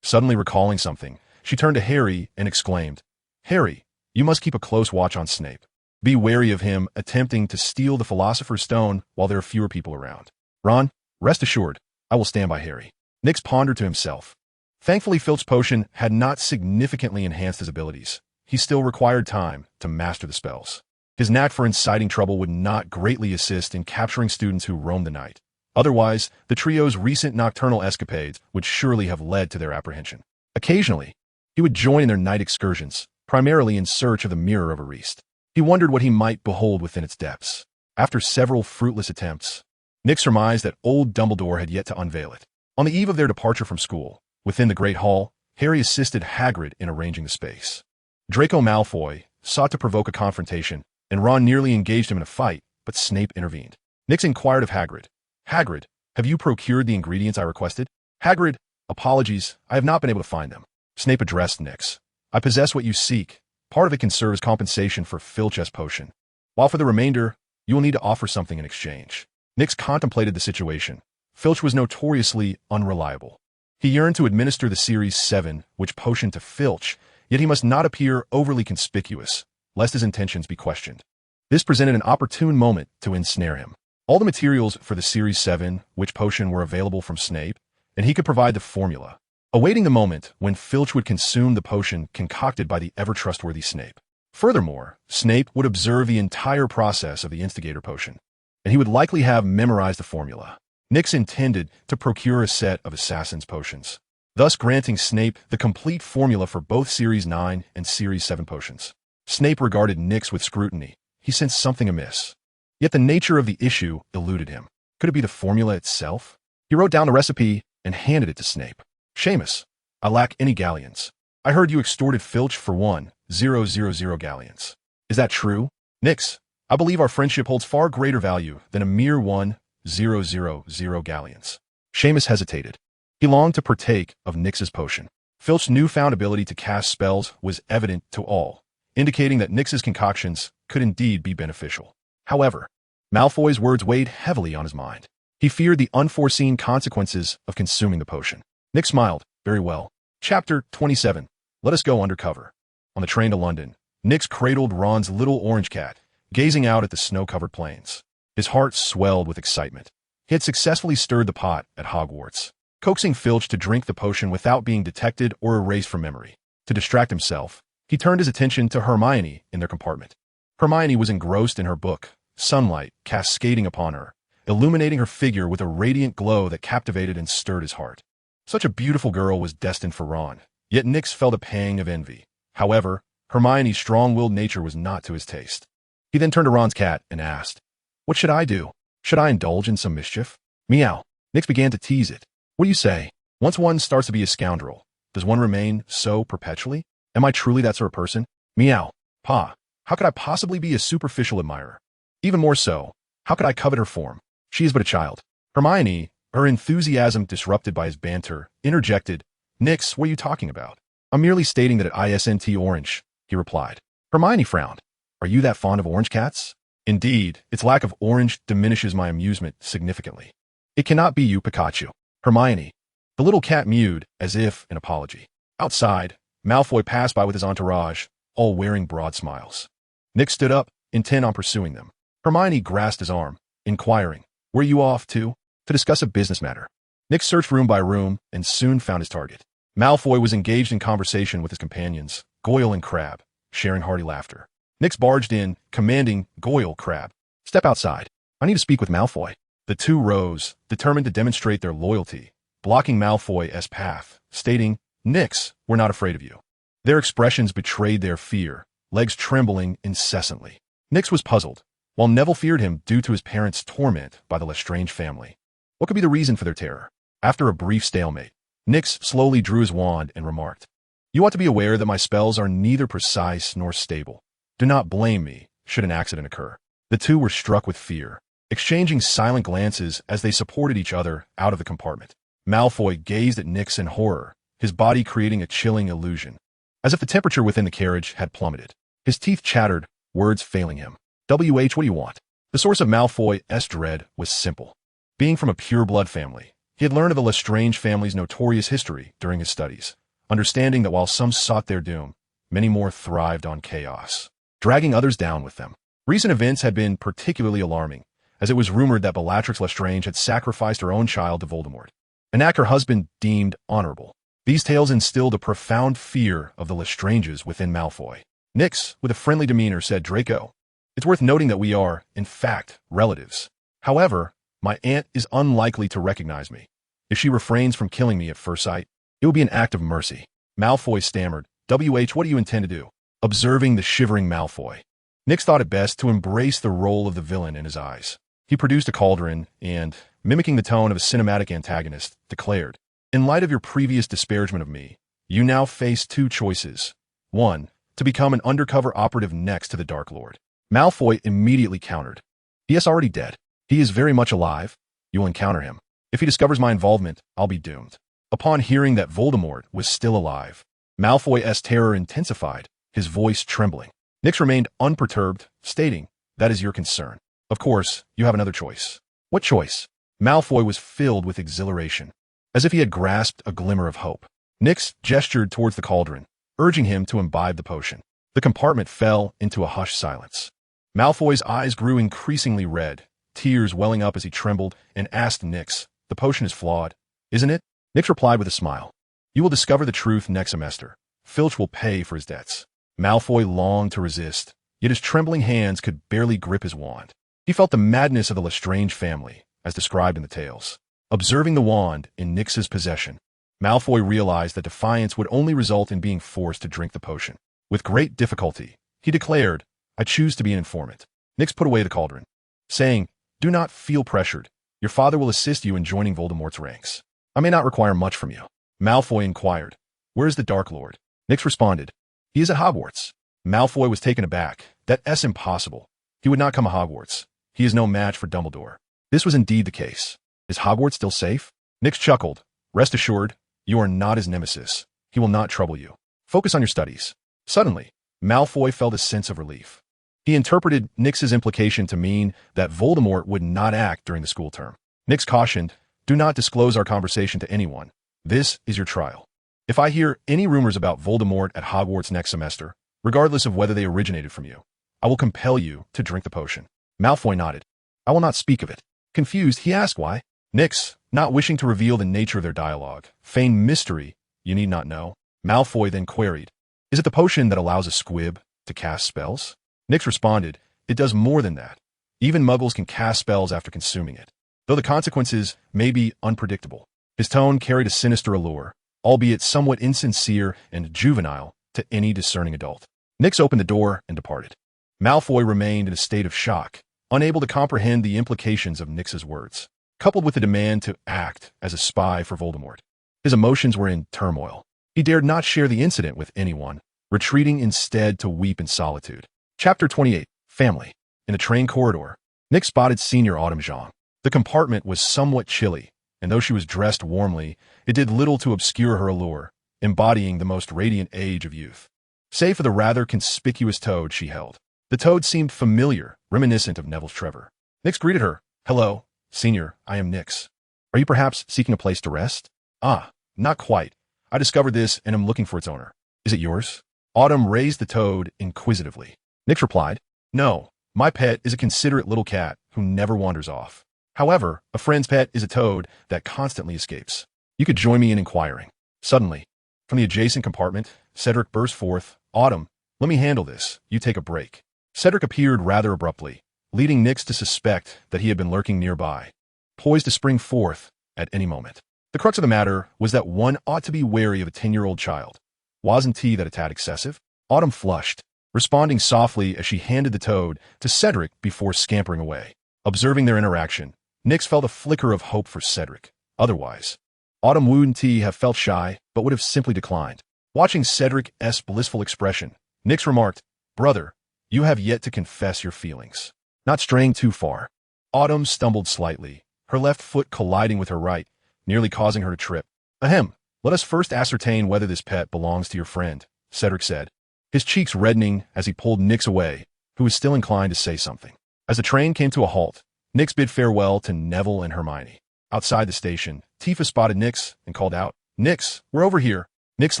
Suddenly recalling something, she turned to Harry and exclaimed, "Harry, you must keep a close watch on Snape. Be wary of him attempting to steal the Philosopher's Stone while there are fewer people around. Ron, rest assured, I will stand by Harry." Nix pondered to himself. Thankfully, Filch's potion had not significantly enhanced his abilities. He still required time to master the spells. His knack for inciting trouble would not greatly assist in capturing students who roamed the night. Otherwise, the trio's recent nocturnal escapades would surely have led to their apprehension. Occasionally, he would join in their night excursions, primarily in search of the Mirror of Arist. He wondered what he might behold within its depths. After several fruitless attempts, Nick surmised that old Dumbledore had yet to unveil it. On the eve of their departure from school, within the Great Hall, Harry assisted Hagrid in arranging the space. Draco Malfoy sought to provoke a confrontation, and Ron nearly engaged him in a fight, but Snape intervened. Nix inquired of Hagrid, "Hagrid, have you procured the ingredients I requested?" "Hagrid, apologies, I have not been able to find them." Snape addressed Nix. "I possess what you seek. Part of it can serve as compensation for Filch's potion, while for the remainder, you will need to offer something in exchange." Nix contemplated the situation. Filch was notoriously unreliable. He yearned to administer the Series 7 witch potion to Filch, yet he must not appear overly conspicuous, lest his intentions be questioned. This presented an opportune moment to ensnare him. All the materials for the Series 7 witch potion were available from Snape, and he could provide the formula, awaiting the moment when Filch would consume the potion concocted by the ever-trustworthy Snape. Furthermore, Snape would observe the entire process of the instigator potion, and he would likely have memorized the formula. Nix intended to procure a set of Assassin's Potions, thus granting Snape the complete formula for both Series 9 and Series 7 potions. Snape regarded Nix with scrutiny. He sensed something amiss. Yet the nature of the issue eluded him. Could it be the formula itself? He wrote down the recipe and handed it to Snape. "Seamus, I lack any galleons. I heard you extorted Filch for 1,000 galleons. Is that true?" "Nix, I believe our friendship holds far greater value than a mere 1,000 galleons." Seamus hesitated. He longed to partake of Nix's potion. Filch's newfound ability to cast spells was evident to all, indicating that Nix's concoctions could indeed be beneficial. However, Malfoy's words weighed heavily on his mind. He feared the unforeseen consequences of consuming the potion. Nix smiled. "Very well." Chapter 27. Let us go undercover. On the train to London, Nix cradled Ron's little orange cat, gazing out at the snow-covered plains. His heart swelled with excitement. He had successfully stirred the pot at Hogwarts, coaxing Filch to drink the potion without being detected or erased from memory. To distract himself, he turned his attention to Hermione in their compartment. Hermione was engrossed in her book, sunlight cascading upon her, illuminating her figure with a radiant glow that captivated and stirred his heart. Such a beautiful girl was destined for Ron, yet Nix felt a pang of envy. However, Hermione's strong-willed nature was not to his taste. He then turned to Ron's cat and asked, "What should I do? Should I indulge in some mischief?" "Meow." Nix began to tease it. "What do you say? Once one starts to be a scoundrel, does one remain so perpetually? Am I truly that sort of person?" "Meow." "Pa, how could I possibly be a superficial admirer? Even more so, how could I covet her form? She is but a child." Hermione, her enthusiasm disrupted by his banter, interjected, "Nix, what are you talking about?" "I'm merely stating that at ISNT Orange," he replied. Hermione frowned. "Are you that fond of orange cats?" "Indeed, its lack of orange diminishes my amusement significantly." "It cannot be you, Pikachu." "Hermione." The little cat mewed, as if in apology. Outside, Malfoy passed by with his entourage, all wearing broad smiles. Nix stood up, intent on pursuing them. Hermione grasped his arm, inquiring, "Where are you off to?" "To discuss a business matter." Nix searched room by room and soon found his target. Malfoy was engaged in conversation with his companions, Goyle and Crabbe, sharing hearty laughter. Nix barged in, commanding Goyle, "Crabbe, step outside. I need to speak with Malfoy." The two rose, determined to demonstrate their loyalty, blocking Malfoy's path, stating, "Nix, we're not afraid of you." Their expressions betrayed their fear, legs trembling incessantly. Nix was puzzled, while Neville feared him due to his parents' torment by the Lestrange family. What could be the reason for their terror? After a brief stalemate, Nix slowly drew his wand and remarked, "You ought to be aware that my spells are neither precise nor stable. Do not blame me should an accident occur." The two were struck with fear, exchanging silent glances as they supported each other out of the compartment. Malfoy gazed at Nix in horror, his body creating a chilling illusion, as if the temperature within the carriage had plummeted. His teeth chattered, words failing him. "WH, what do you want?" The source of Malfoy's dread was simple. Being from a pure-blood family, He had learned of the Lestrange family's notorious history during his studies, understanding that while some sought their doom, many more thrived on chaos, dragging others down with them. Recent events had been particularly alarming, as it was rumored that Bellatrix Lestrange had sacrificed her own child to Voldemort, an act her husband deemed honorable. These tales instilled a profound fear of the Lestranges within Malfoy. Nix, with a friendly demeanor, said, "Draco, it's worth noting that we are, in fact, relatives. However, my aunt is unlikely to recognize me. If she refrains from killing me at first sight, it will be an act of mercy." Malfoy stammered, "What do you intend to do?" Observing the shivering Malfoy, Nix thought it best to embrace the role of the villain in his eyes. He produced a cauldron and, mimicking the tone of a cinematic antagonist, declared, "In light of your previous disparagement of me, you now face two choices. 1. To become an undercover operative next to the Dark Lord." Malfoy immediately countered, "He is already dead. He is very much alive. You will encounter him. If he discovers my involvement, I'll be doomed." Upon hearing that Voldemort was still alive, Malfoy's terror intensified, his voice trembling. Nix remained unperturbed, stating, "That is your concern. Of course, you have another choice." "What choice?" Malfoy was filled with exhilaration, as if he had grasped a glimmer of hope. Nix gestured towards the cauldron, urging him to imbibe the potion. The compartment fell into a hushed silence. Malfoy's eyes grew increasingly red, tears welling up as he trembled, and asked Nix, "The potion is flawed, isn't it?" Nix replied with a smile, "You will discover the truth next semester. Filch will pay for his debts." Malfoy longed to resist, yet his trembling hands could barely grip his wand. He felt the madness of the Lestrange family, as described in the tales. Observing the wand in Nix's possession, Malfoy realized that defiance would only result in being forced to drink the potion. With great difficulty, he declared, "I choose to be an informant." Nix put away the cauldron, saying, "Do not feel pressured. Your father will assist you in joining Voldemort's ranks. I may not require much from you." Malfoy inquired, "Where is the Dark Lord?" Nix responded, "He is at Hogwarts." Malfoy was taken aback. "That's impossible. He would not come to Hogwarts. He is no match for Dumbledore." This was indeed the case. "Is Hogwarts still safe?" Nix chuckled. "Rest assured, you are not his nemesis. He will not trouble you. Focus on your studies." Suddenly, Malfoy felt a sense of relief. He interpreted Nix's implication to mean that Voldemort would not act during the school term. Nix cautioned, "Do not disclose our conversation to anyone. This is your trial. If I hear any rumors about Voldemort at Hogwarts next semester, regardless of whether they originated from you, I will compel you to drink the potion." Malfoy nodded. "I will not speak of it." Confused, he asked why. Nix, not wishing to reveal the nature of their dialogue, feigned mystery. "You need not know." Malfoy then queried, "Is it the potion that allows a squib to cast spells?" Nix responded, "It does more than that. Even muggles can cast spells after consuming it, though the consequences may be unpredictable." His tone carried a sinister allure, albeit somewhat insincere and juvenile to any discerning adult. Nix opened the door and departed. Malfoy remained in a state of shock, unable to comprehend the implications of Nix's words, coupled with the demand to act as a spy for Voldemort. His emotions were in turmoil. He dared not share the incident with anyone, retreating instead to weep in solitude. Chapter 28, Family. In the train corridor, Nix spotted Senior Autumn Zhang. The compartment was somewhat chilly, and though she was dressed warmly, it did little to obscure her allure, embodying the most radiant age of youth. Save for the rather conspicuous toad she held. The toad seemed familiar, reminiscent of Neville's Trevor. Nix greeted her. "Hello, Senior, I am Nix. Are you perhaps seeking a place to rest?" "Ah, not quite. I discovered this and am looking for its owner." "Is it yours?" Autumn raised the toad inquisitively. Nix replied, "No, my pet is a considerate little cat who never wanders off. However, a friend's pet is a toad that constantly escapes. You could join me in inquiring." Suddenly, from the adjacent compartment, Cedric burst forth, "Autumn, let me handle this. You take a break." Cedric appeared rather abruptly, leading Nix to suspect that he had been lurking nearby, poised to spring forth at any moment. The crux of the matter was that one ought to be wary of a 10-year-old child. Wasn't he that a tad excessive? Autumn flushed, responding softly as she handed the toad to Cedric before scampering away. Observing their interaction, Nix felt a flicker of hope for Cedric. Otherwise, Autumn wouldn't he have felt shy, but would have simply declined. Watching Cedric's blissful expression, Nix remarked, "Brother, you have yet to confess your feelings. Not straying too far." Autumn stumbled slightly, her left foot colliding with her right, nearly causing her to trip. "Ahem, let us first ascertain whether this pet belongs to your friend," Cedric said, his cheeks reddening as he pulled Nix away, who was still inclined to say something. As the train came to a halt, Nix bid farewell to Neville and Hermione. Outside the station, Tifa spotted Nyx and called out, "Nyx, we're over here." Nyx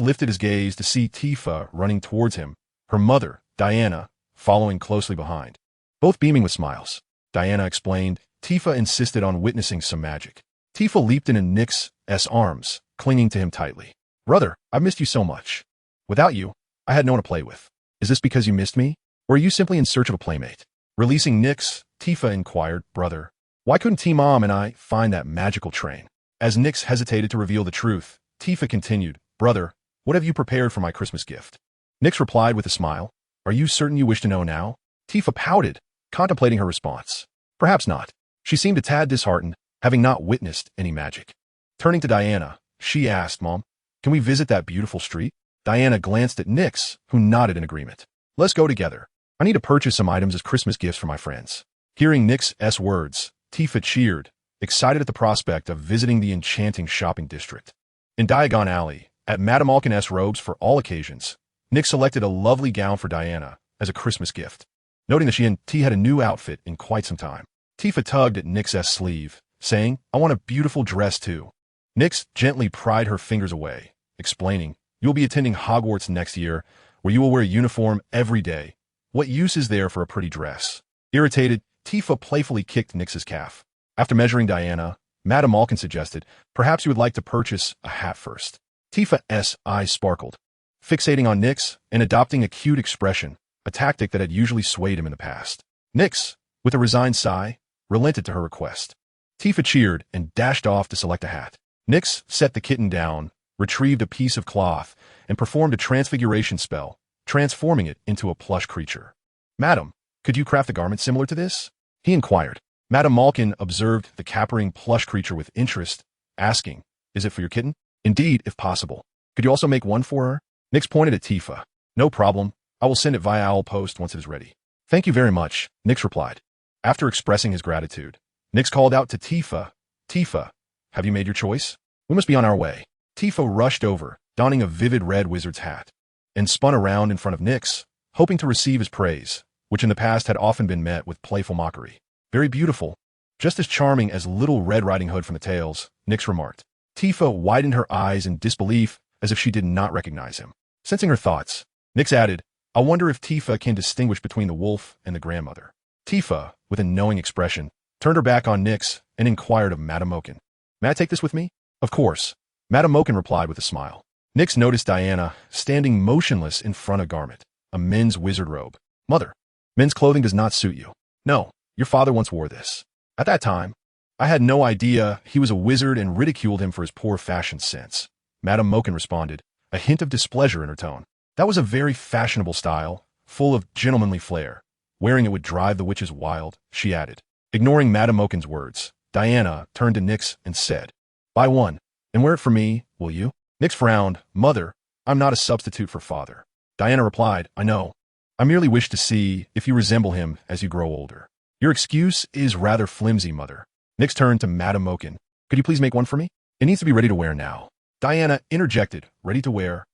lifted his gaze to see Tifa running towards him, her mother, Diana, following closely behind. Both beaming with smiles. Diana explained, Tifa insisted on witnessing some magic. Tifa leaped into Nyx's arms, clinging to him tightly. "Brother, I've missed you so much. Without you, I had no one to play with. Is this because you missed me? Or are you simply in search of a playmate?" Releasing Nyx, Tifa inquired, "Brother, why couldn't T-Mom and I find that magical train?" As Nyx hesitated to reveal the truth, Tifa continued, "Brother, what have you prepared for my Christmas gift?" Nyx replied with a smile, "Are you certain you wish to know now?" Tifa pouted, contemplating her response. Perhaps not. She seemed a tad disheartened, having not witnessed any magic. Turning to Diana, she asked, "Mom, can we visit that beautiful street?" Diana glanced at Nyx, who nodded in agreement. "Let's go together. I need to purchase some items as Christmas gifts for my friends." Hearing Nyx's words, Tifa cheered, excited at the prospect of visiting the enchanting shopping district. In Diagon Alley, at Madame Malkin's robes for all occasions, Nyx selected a lovely gown for Diana as a Christmas gift. Noting that she and T had a new outfit in quite some time, Tifa tugged at Nyx's sleeve, saying, "I want a beautiful dress too." Nyx gently pried her fingers away, explaining, "You will be attending Hogwarts next year, where you will wear a uniform every day. What use is there for a pretty dress?" Irritated, Tifa playfully kicked Nyx's calf. After measuring Diana, Madame Malkin suggested, "Perhaps you would like to purchase a hat first." Tifa's eyes sparkled, fixating on Nyx and adopting a cute expression, a tactic that had usually swayed him in the past. Nyx, with a resigned sigh, relented to her request. Tifa cheered and dashed off to select a hat. Nyx set the kitten down, retrieved a piece of cloth, and performed a transfiguration spell, transforming it into a plush creature. "Madam, could you craft a garment similar to this?" he inquired. Madame Malkin observed the capering plush creature with interest, asking, "Is it for your kitten?" "Indeed, if possible. Could you also make one for her?" Nyx pointed at Tifa. "No problem. I will send it via owl post once it is ready." "Thank you very much," Nyx replied. After expressing his gratitude, Nyx called out to Tifa, "Tifa, have you made your choice? We must be on our way." Tifa rushed over, donning a vivid red wizard's hat, and spun around in front of Nyx, hoping to receive his praise, which in the past had often been met with playful mockery. "Very beautiful. Just as charming as Little Red Riding Hood from the tales," Nyx remarked. Tifa widened her eyes in disbelief as if she did not recognize him. Sensing her thoughts, Nyx added, "I wonder if Tifa can distinguish between the wolf and the grandmother." Tifa, with a knowing expression, turned her back on Nyx and inquired of Madame Malkin, "May I take this with me?" "Of course," Madame Malkin replied with a smile. Nyx noticed Diana standing motionless in front of a garment, a men's wizard robe. "Mother, men's clothing does not suit you." "No, your father once wore this. At that time, I had no idea he was a wizard and ridiculed him for his poor fashion sense." Madame Malkin responded, a hint of displeasure in her tone. "That was a very fashionable style, full of gentlemanly flair. Wearing it would drive the witches wild," she added. Ignoring Madame Malkin's words, Diana turned to Nyx and said, "Buy one, and wear it for me, will you?" Nyx frowned. "Mother, I'm not a substitute for father." Diana replied, "I know. I merely wish to see if you resemble him as you grow older." "Your excuse is rather flimsy, mother." Nyx turned to Madame Malkin. "Could you please make one for me? It needs to be ready to wear now." Diana interjected, "Ready to wear?"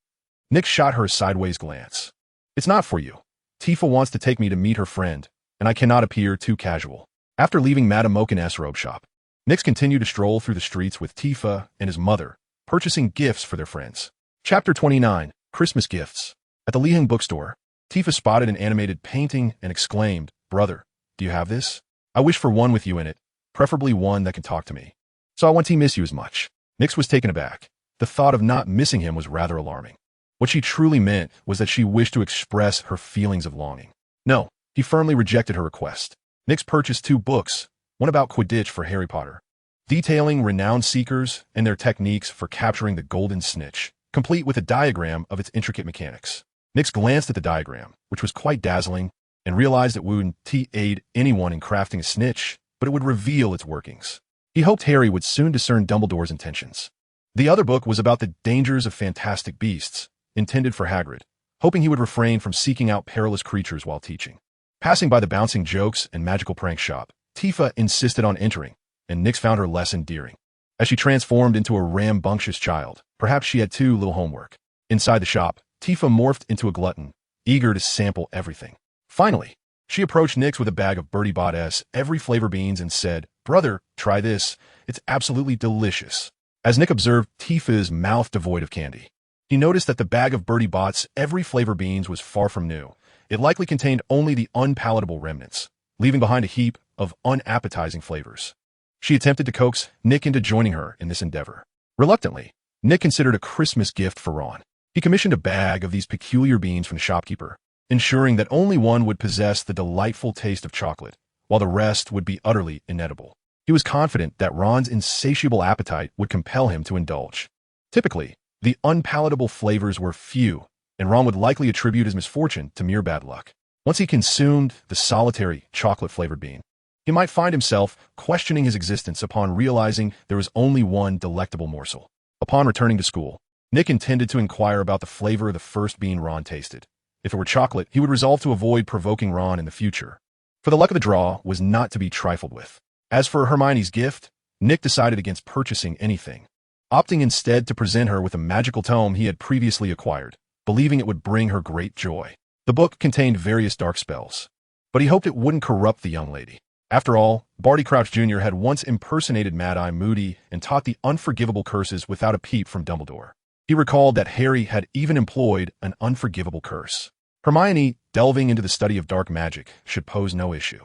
Nyx shot her a sideways glance. "It's not for you. Tifa wants to take me to meet her friend, and I cannot appear too casual." After leaving Madame Malkin's robe shop, Nyx continued to stroll through the streets with Tifa and his mother, purchasing gifts for their friends. Chapter 29, Christmas Gifts. At the Liheng bookstore, Tifa spotted an animated painting and exclaimed, "Brother, do you have this? I wish for one with you in it, preferably one that can talk to me. So I want to miss you as much." Nyx was taken aback. The thought of not missing him was rather alarming. What she truly meant was that she wished to express her feelings of longing. No, he firmly rejected her request. Nyx purchased 2 books, one about Quidditch for Harry Potter, detailing renowned seekers and their techniques for capturing the golden snitch, complete with a diagram of its intricate mechanics. Nyx glanced at the diagram, which was quite dazzling, and realized it wouldn't aid anyone in crafting a snitch, but it would reveal its workings. He hoped Harry would soon discern Dumbledore's intentions. The other book was about the dangers of fantastic beasts, intended for Hagrid, hoping he would refrain from seeking out perilous creatures while teaching. Passing by the bouncing jokes and magical prank shop, Tifa insisted on entering, and Nyx found her less endearing. As she transformed into a rambunctious child, perhaps she had too little homework. Inside the shop, Tifa morphed into a glutton, eager to sample everything. Finally, she approached Nyx with a bag of Bertie Bott's every flavor beans and said, "Brother, try this. It's absolutely delicious." As Nick observed Tifa's mouth devoid of candy, he noticed that the bag of Bertie Bott's every flavor beans was far from new. It likely contained only the unpalatable remnants, leaving behind a heap of unappetizing flavors. She attempted to coax Nick into joining her in this endeavor. Reluctantly, Nick considered a Christmas gift for Ron. He commissioned a bag of these peculiar beans from the shopkeeper, ensuring that only one would possess the delightful taste of chocolate, while the rest would be utterly inedible. He was confident that Ron's insatiable appetite would compel him to indulge. Typically, the unpalatable flavors were few, and Ron would likely attribute his misfortune to mere bad luck. Once he consumed the solitary chocolate-flavored bean, he might find himself questioning his existence upon realizing there was only one delectable morsel. Upon returning to school, Nick intended to inquire about the flavor of the first bean Ron tasted. If it were chocolate, he would resolve to avoid provoking Ron in the future. For the luck of the draw was not to be trifled with. As for Hermione's gift, Nick decided against purchasing anything, opting instead to present her with a magical tome he had previously acquired, believing it would bring her great joy. The book contained various dark spells, but he hoped it wouldn't corrupt the young lady. After all, Barty Crouch Jr. had once impersonated Mad-Eye Moody and taught the unforgivable curses without a peep from Dumbledore. He recalled that Harry had even employed an unforgivable curse. Hermione, delving into the study of dark magic, should pose no issue.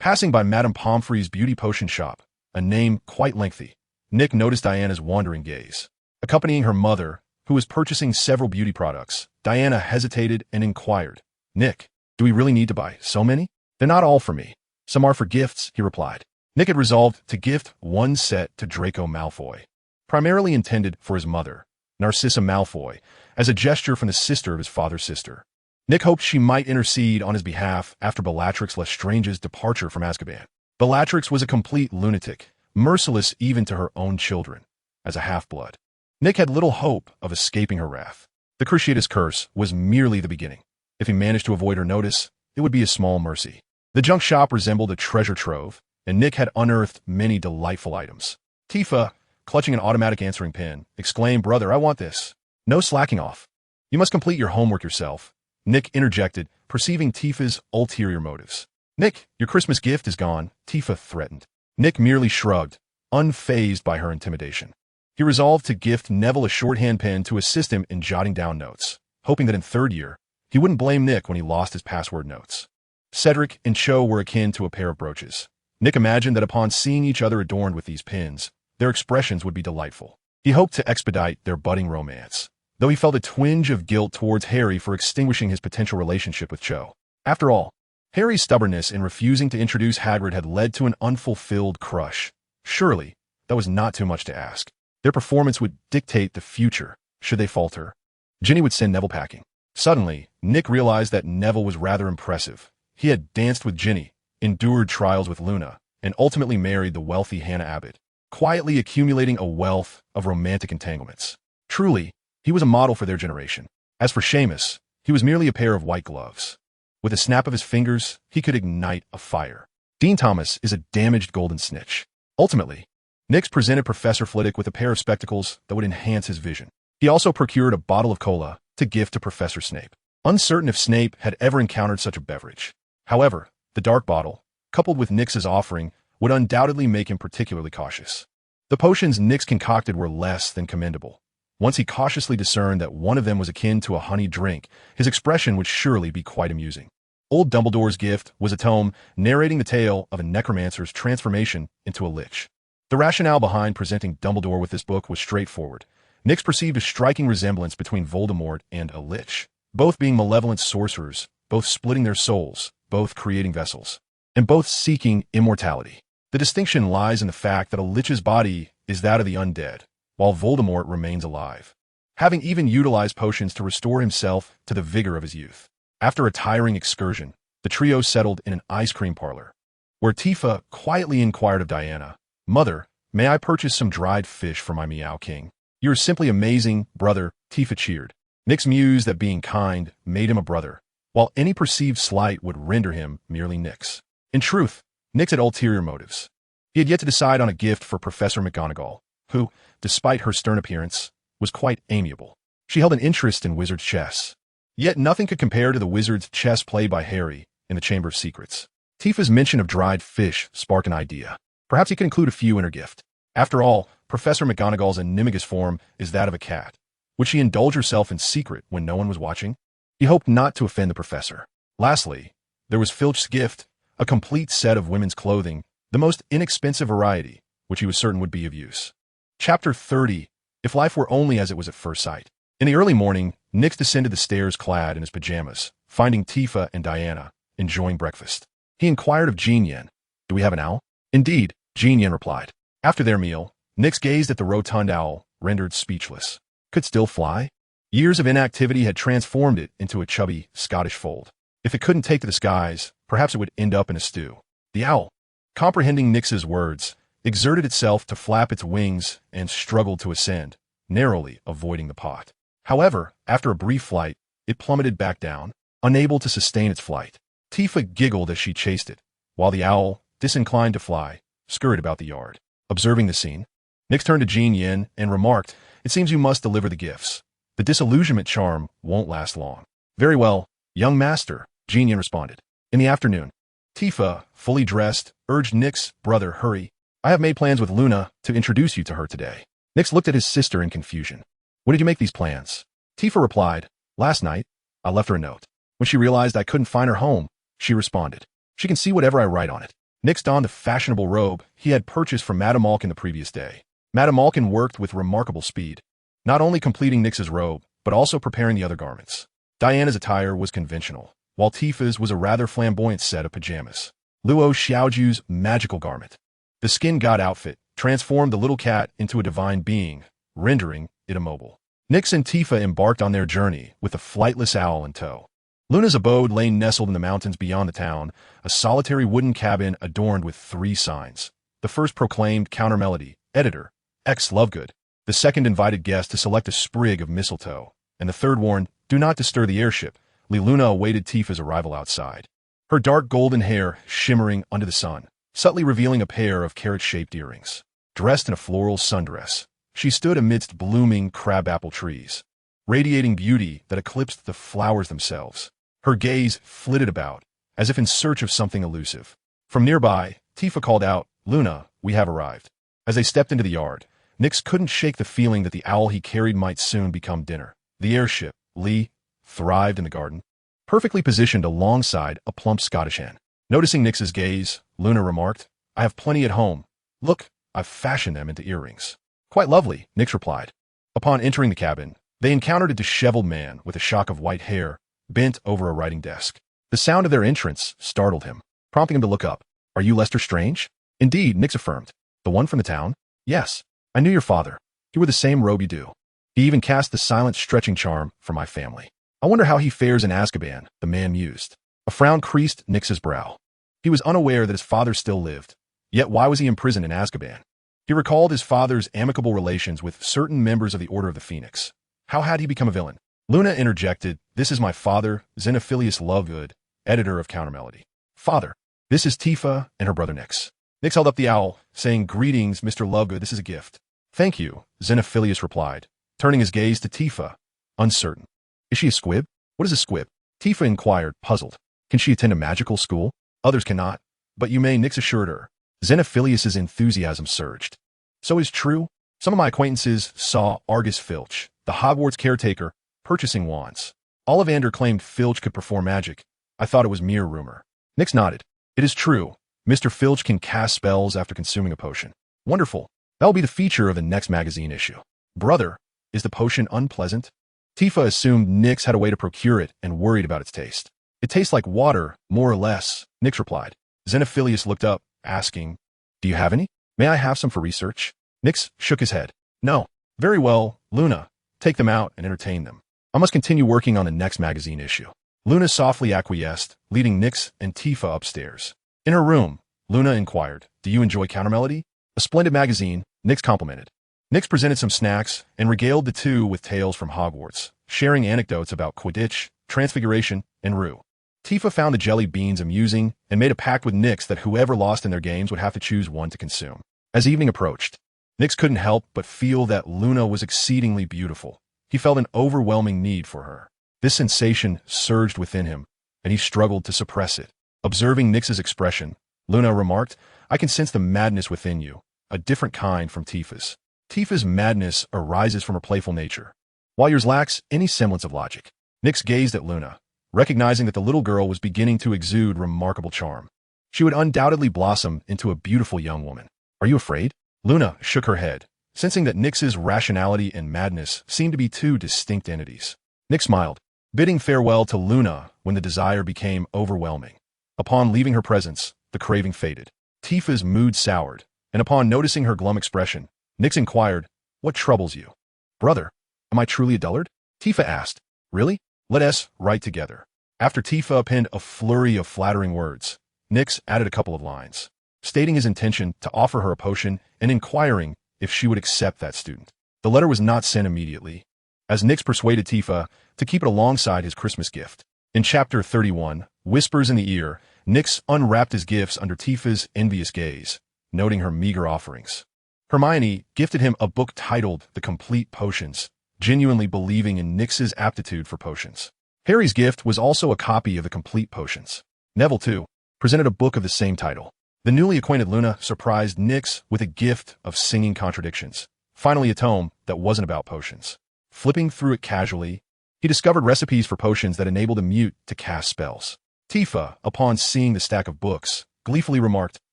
Passing by Madame Pomfrey's beauty potion shop, a name quite lengthy, Nick noticed Diana's wandering gaze. Accompanying her mother, who was purchasing several beauty products, Diana hesitated and inquired, "Nick, do we really need to buy so many?" "They're not all for me. Some are for gifts," he replied. Nick had resolved to gift one set to Draco Malfoy, primarily intended for his mother, Narcissa Malfoy, as a gesture from the sister of his father's sister. Nick hoped she might intercede on his behalf after Bellatrix Lestrange's departure from Azkaban. Bellatrix was a complete lunatic, merciless even to her own children, as a half-blood. Nick had little hope of escaping her wrath. The Cruciatus Curse was merely the beginning. If he managed to avoid her notice, it would be a small mercy. The junk shop resembled a treasure trove, and Nick had unearthed many delightful items. Tifa, clutching an automatic answering pin, exclaimed, "Brother, I want this." "No slacking off. You must complete your homework yourself," Nick interjected, perceiving Tifa's ulterior motives. "Nick, your Christmas gift is gone," Tifa threatened. Nick merely shrugged, unfazed by her intimidation. He resolved to gift Neville a shorthand pen to assist him in jotting down notes, hoping that in third year, he wouldn't blame Nick when he lost his password notes. Cedric and Cho were akin to a pair of brooches. Nick imagined that upon seeing each other adorned with these pins, their expressions would be delightful. He hoped to expedite their budding romance, though he felt a twinge of guilt towards Harry for extinguishing his potential relationship with Cho. After all, Harry's stubbornness in refusing to introduce Hagrid had led to an unfulfilled crush. Surely, that was not too much to ask. Their performance would dictate the future, should they falter. Ginny would send Neville packing. Suddenly, Nick realized that Neville was rather impressive. He had danced with Ginny, endured trials with Luna, and ultimately married the wealthy Hannah Abbott, quietly accumulating a wealth of romantic entanglements. Truly, he was a model for their generation. As for Seamus, he was merely a pair of white gloves. With a snap of his fingers, he could ignite a fire. Dean Thomas is a damaged golden snitch. Ultimately, Nick presented Professor Flitwick with a pair of spectacles that would enhance his vision. He also procured a bottle of cola to gift to Professor Snape, uncertain if Snape had ever encountered such a beverage. However, the dark bottle, coupled with Nix's offering, would undoubtedly make him particularly cautious. The potions Nix concocted were less than commendable. Once he cautiously discerned that one of them was akin to a honey drink, his expression would surely be quite amusing. Old Dumbledore's gift was a tome narrating the tale of a necromancer's transformation into a lich. The rationale behind presenting Dumbledore with this book was straightforward. Nix perceived a striking resemblance between Voldemort and a lich, both being malevolent sorcerers, both splitting their souls, both creating vessels, and both seeking immortality. The distinction lies in the fact that a lich's body is that of the undead, while Voldemort remains alive, having even utilized potions to restore himself to the vigor of his youth. After a tiring excursion, the trio settled in an ice cream parlor, where Tifa quietly inquired of Diana, "Mother, may I purchase some dried fish for my Meow King?" "You're simply amazing, brother," Tifa cheered. Nix mused that being kind made him a brother, while any perceived slight would render him merely Nix. In truth, Nix had ulterior motives. He had yet to decide on a gift for Professor McGonagall, who, despite her stern appearance, was quite amiable. She held an interest in wizard's chess. Yet nothing could compare to the wizard's chess played by Harry in the Chamber of Secrets. Tifa's mention of dried fish sparked an idea. Perhaps he could include a few in her gift. After all, Professor McGonagall's animagus form is that of a cat. Would she indulge herself in secret when no one was watching? He hoped not to offend the professor. Lastly, there was Filch's gift, a complete set of women's clothing, the most inexpensive variety, which he was certain would be of use. Chapter 30. If life were only as it was at first sight. In the early morning, Nix descended the stairs clad in his pajamas, finding Tifa and Diana enjoying breakfast. He inquired of Jean Yen, "Do we have an owl?" "Indeed," Jean Yen replied. After their meal, Nix gazed at the rotund owl, rendered speechless. Could still fly? Years of inactivity had transformed it into a chubby Scottish fold. If it couldn't take to the skies, perhaps it would end up in a stew. The owl, comprehending Nix's words, exerted itself to flap its wings and struggled to ascend, narrowly avoiding the pot. However, after a brief flight, it plummeted back down, unable to sustain its flight. Tifa giggled as she chased it, while the owl, disinclined to fly, scurried about the yard. Observing the scene, Nix turned to Jean Yen and remarked, "It seems you must deliver the gifts. The disillusionment charm won't last long." "Very well, young master," Jean Yen responded. In the afternoon, Tifa, fully dressed, urged Nix, "Brother, hurry. I have made plans with Luna to introduce you to her today." Nix looked at his sister in confusion. "When did you make these plans?" Tifa replied, "Last night. I left her a note. When she realized I couldn't find her home, she responded, 'She can see whatever I write on it.'" Nix donned the fashionable robe he had purchased from Madame Malkin the previous day. Madame Malkin worked with remarkable speed, not only completing Nix's robe, but also preparing the other garments. Diana's attire was conventional, while Tifa's was a rather flamboyant set of pajamas. Luo Xiaoju's magical garment. The skin god outfit transformed the little cat into a divine being, rendering it immobile. Nix and Tifa embarked on their journey with the flightless owl in tow. Luna's abode lay nestled in the mountains beyond the town, a solitary wooden cabin adorned with 3 signs. The first proclaimed countermelody, editor, X Lovegood. The second invited guests to select a sprig of mistletoe, and the third warned, "Do not disturb the airship." Luna awaited Tifa's arrival outside. Her dark golden hair shimmering under the sun, subtly revealing a pair of carrot-shaped earrings. Dressed in a floral sundress, she stood amidst blooming crabapple trees, radiating beauty that eclipsed the flowers themselves. Her gaze flitted about, as if in search of something elusive. From nearby, Tifa called out, "Luna, we have arrived." As they stepped into the yard, Nix couldn't shake the feeling that the owl he carried might soon become dinner. The airship, Lee, thrived in the garden, perfectly positioned alongside a plump Scottish hen. Noticing Nix's gaze, Luna remarked, "I have plenty at home. Look, I've fashioned them into earrings." "Quite lovely," Nix replied. Upon entering the cabin, they encountered a disheveled man with a shock of white hair, bent over a writing desk. The sound of their entrance startled him, prompting him to look up. "Are you Lester Strange?" "Indeed," Nix affirmed. "The one from the town?" "Yes. I knew your father. He wore the same robe you do. He even cast the silent stretching charm for my family. I wonder how he fares in Azkaban," the man mused. A frown creased Nix's brow. He was unaware that his father still lived. Yet why was he imprisoned in Azkaban? He recalled his father's amicable relations with certain members of the Order of the Phoenix. How had he become a villain? Luna interjected, "This is my father, Xenophilius Lovegood, editor of Countermelody." "Father, this is Tifa and her brother Nix." Nix held up the owl, saying, "Greetings, Mr. Lovegood, this is a gift." "Thank you," Xenophilius replied, turning his gaze to Tifa, uncertain. "Is she a squib?" "What is a squib?" Tifa inquired, puzzled. "Can she attend a magical school?" "Others cannot, but you may," Nix assured her. Xenophilius's enthusiasm surged. "So is true. Some of my acquaintances saw Argus Filch, the Hogwarts caretaker, purchasing wands. Ollivander claimed Filch could perform magic. I thought it was mere rumor." Nix nodded. "It is true. Mr. Filch can cast spells after consuming a potion." "Wonderful. That will be the feature of the next magazine issue." "Brother, is the potion unpleasant?" Tifa assumed Nix had a way to procure it and worried about its taste. "It tastes like water, more or less," Nix replied. Xenophilius looked up, asking, "Do you have any? May I have some for research?" Nix shook his head. "No." "Very well, Luna. Take them out and entertain them. I must continue working on the next magazine issue." Luna softly acquiesced, leading Nix and Tifa upstairs. In her room, Luna inquired, "Do you enjoy Countermelody?" "A splendid magazine," Nix complimented. Nix presented some snacks and regaled the two with tales from Hogwarts, sharing anecdotes about Quidditch, Transfiguration, and Rue. Tifa found the jelly beans amusing and made a pact with Nix that whoever lost in their games would have to choose one to consume. As evening approached, Nix couldn't help but feel that Luna was exceedingly beautiful. He felt an overwhelming need for her. This sensation surged within him, and he struggled to suppress it. Observing Nix's expression, Luna remarked, "I can sense the madness within you, a different kind from Tifa's." Tifa's madness arises from her playful nature, while yours lacks any semblance of logic. Nyx gazed at Luna, recognizing that the little girl was beginning to exude remarkable charm. She would undoubtedly blossom into a beautiful young woman. Are you afraid? Luna shook her head, sensing that Nyx's rationality and madness seemed to be two distinct entities. Nyx smiled, bidding farewell to Luna when the desire became overwhelming. Upon leaving her presence, the craving faded. Tifa's mood soured, and upon noticing her glum expression, Nyx inquired, "What troubles you?" "Brother, am I truly a dullard?" Tifa asked. "Really? Let us write together." After Tifa penned a flurry of flattering words, Nyx added a couple of lines, stating his intention to offer her a potion and inquiring if she would accept that student. The letter was not sent immediately, as Nyx persuaded Tifa to keep it alongside his Christmas gift. In Chapter 31, Whispers in the Ear, Nyx unwrapped his gifts under Tifa's envious gaze, noting her meager offerings. Hermione gifted him a book titled The Complete Potions, genuinely believing in Nyx's aptitude for potions. Harry's gift was also a copy of The Complete Potions. Neville, too, presented a book of the same title. The newly acquainted Luna surprised Nyx with a gift of singing contradictions, finally a tome that wasn't about potions. Flipping through it casually, he discovered recipes for potions that enabled a mute to cast spells. Tifa, upon seeing the stack of books, gleefully remarked,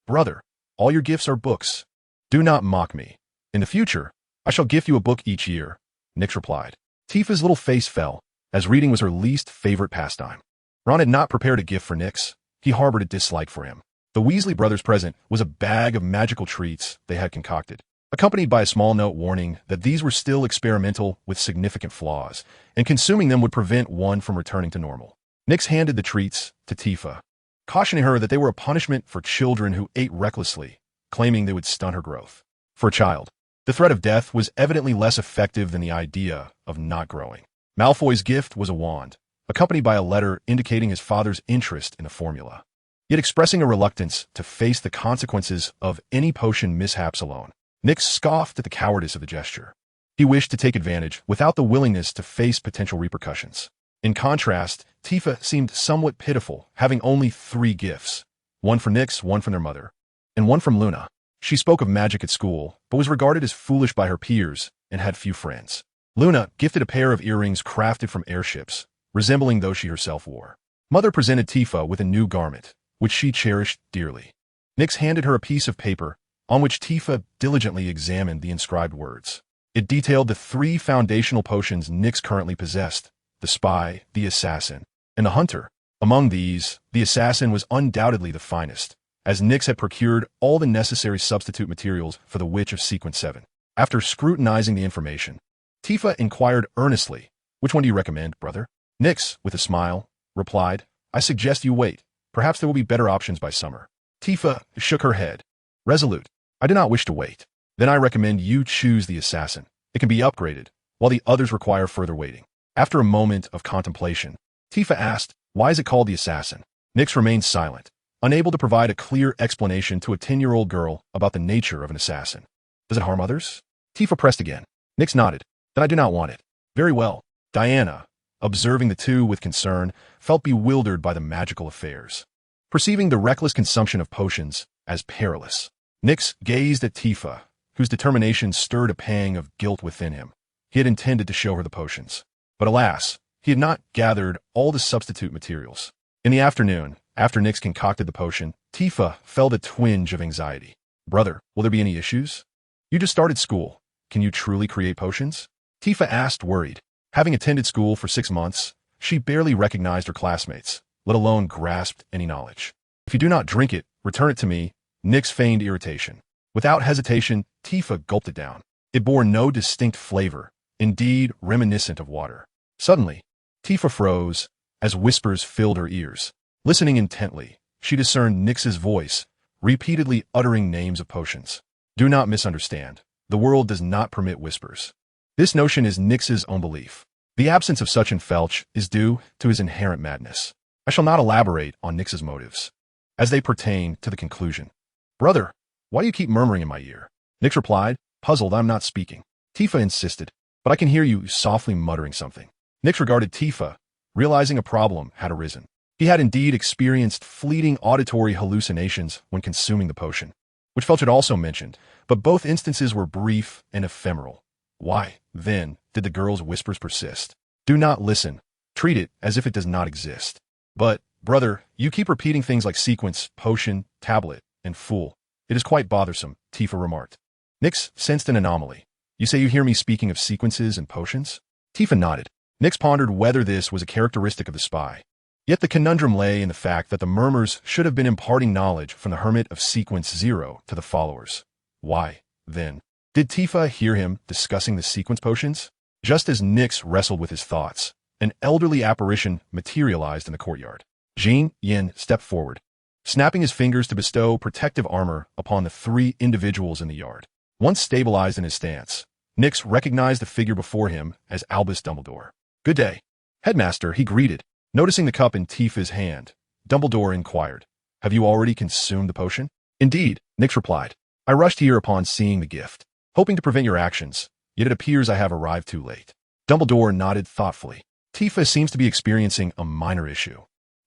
"Brother, all your gifts are books. Do not mock me. In the future, I shall gift you a book each year," Nyx replied. Tifa's little face fell, as reading was her least favorite pastime. Ron had not prepared a gift for Nyx. He harbored a dislike for him. The Weasley brothers' present was a bag of magical treats they had concocted, accompanied by a small note warning that these were still experimental with significant flaws, and consuming them would prevent one from returning to normal. Nyx handed the treats to Tifa, cautioning her that they were a punishment for children who ate recklessly, claiming they would stunt her growth. For a child, the threat of death was evidently less effective than the idea of not growing. Malfoy's gift was a wand, accompanied by a letter indicating his father's interest in the formula, yet expressing a reluctance to face the consequences of any potion mishaps alone. Nyx scoffed at the cowardice of the gesture. He wished to take advantage without the willingness to face potential repercussions. In contrast, Tifa seemed somewhat pitiful, having only 3 gifts, one for Nyx, one from their mother, and one from Luna. She spoke of magic at school, but was regarded as foolish by her peers and had few friends. Luna gifted a pair of earrings crafted from airships, resembling those she herself wore. Mother presented Tifa with a new garment, which she cherished dearly. Nyx handed her a piece of paper, on which Tifa diligently examined the inscribed words. It detailed the 3 foundational potions Nyx currently possessed: the Spy, the Assassin, and the Hunter. Among these, the Assassin was undoubtedly the finest, as Nyx had procured all the necessary substitute materials for the Witch of Sequence 7. After scrutinizing the information, Tifa inquired earnestly, "Which one do you recommend, brother?" Nyx, with a smile, replied, "I suggest you wait. Perhaps there will be better options by summer." Tifa shook her head, resolute. "I do not wish to wait. Then I recommend you choose the Assassin. It can be upgraded, while the others require further waiting." After a moment of contemplation, Tifa asked, "Why is it called the Assassin?" Nyx remained silent, unable to provide a clear explanation to a 10-year-old girl about the nature of an assassin. "Does it harm others?" Tifa pressed again. Nyx nodded. "Then I do not want it." "Very well." Diana, observing the two with concern, felt bewildered by the magical affairs. Perceiving the reckless consumption of potions as perilous, Nyx gazed at Tifa, whose determination stirred a pang of guilt within him. He had intended to show her the potions, but alas, he had not gathered all the substitute materials. In the afternoon, after Nyx concocted the potion, Tifa felt a twinge of anxiety. "Brother, will there be any issues? You just started school. Can you truly create potions?" Tifa asked, worried. Having attended school for 6 months, she barely recognized her classmates, let alone grasped any knowledge. "If you do not drink it, return it to me." Nyx feigned irritation. Without hesitation, Tifa gulped it down. It bore no distinct flavor, indeed reminiscent of water. Suddenly, Tifa froze as whispers filled her ears. Listening intently, she discerned Nyx's voice, repeatedly uttering names of potions. Do not misunderstand. The world does not permit whispers. This notion is Nyx's own belief. The absence of such in Filch is due to his inherent madness. I shall not elaborate on Nyx's motives, as they pertain to the conclusion. "Brother, why do you keep murmuring in my ear?" Nyx replied, puzzled. "I'm not speaking." Tifa insisted, "But I can hear you softly muttering something." Nyx regarded Tifa, realizing a problem had arisen. He had indeed experienced fleeting auditory hallucinations when consuming the potion. which Filch had also mentioned, but both instances were brief and ephemeral. Why, then, did the girl's whispers persist? Do not listen. Treat it as if it does not exist. But, brother, you keep repeating things like sequence, potion, tablet, and fool. It is quite bothersome, Tifa remarked. Nyx sensed an anomaly. You say you hear me speaking of sequences and potions? Tifa nodded. Nyx pondered whether this was a characteristic of the spy. Yet the conundrum lay in the fact that the murmurs should have been imparting knowledge from the hermit of Sequence 0 to the followers. Why, then, did Tifa hear him discussing the sequence potions? Just as Nyx wrestled with his thoughts, an elderly apparition materialized in the courtyard. Jin Yin stepped forward, snapping his fingers to bestow protective armor upon the 3 individuals in the yard. Once stabilized in his stance, Nyx recognized the figure before him as Albus Dumbledore. Good day, Headmaster, he greeted. Noticing the cup in Tifa's hand, Dumbledore inquired, Have you already consumed the potion? Indeed, Nyx replied. I rushed here upon seeing the gift, hoping to prevent your actions, yet it appears I have arrived too late. Dumbledore nodded thoughtfully. Tifa seems to be experiencing a minor issue.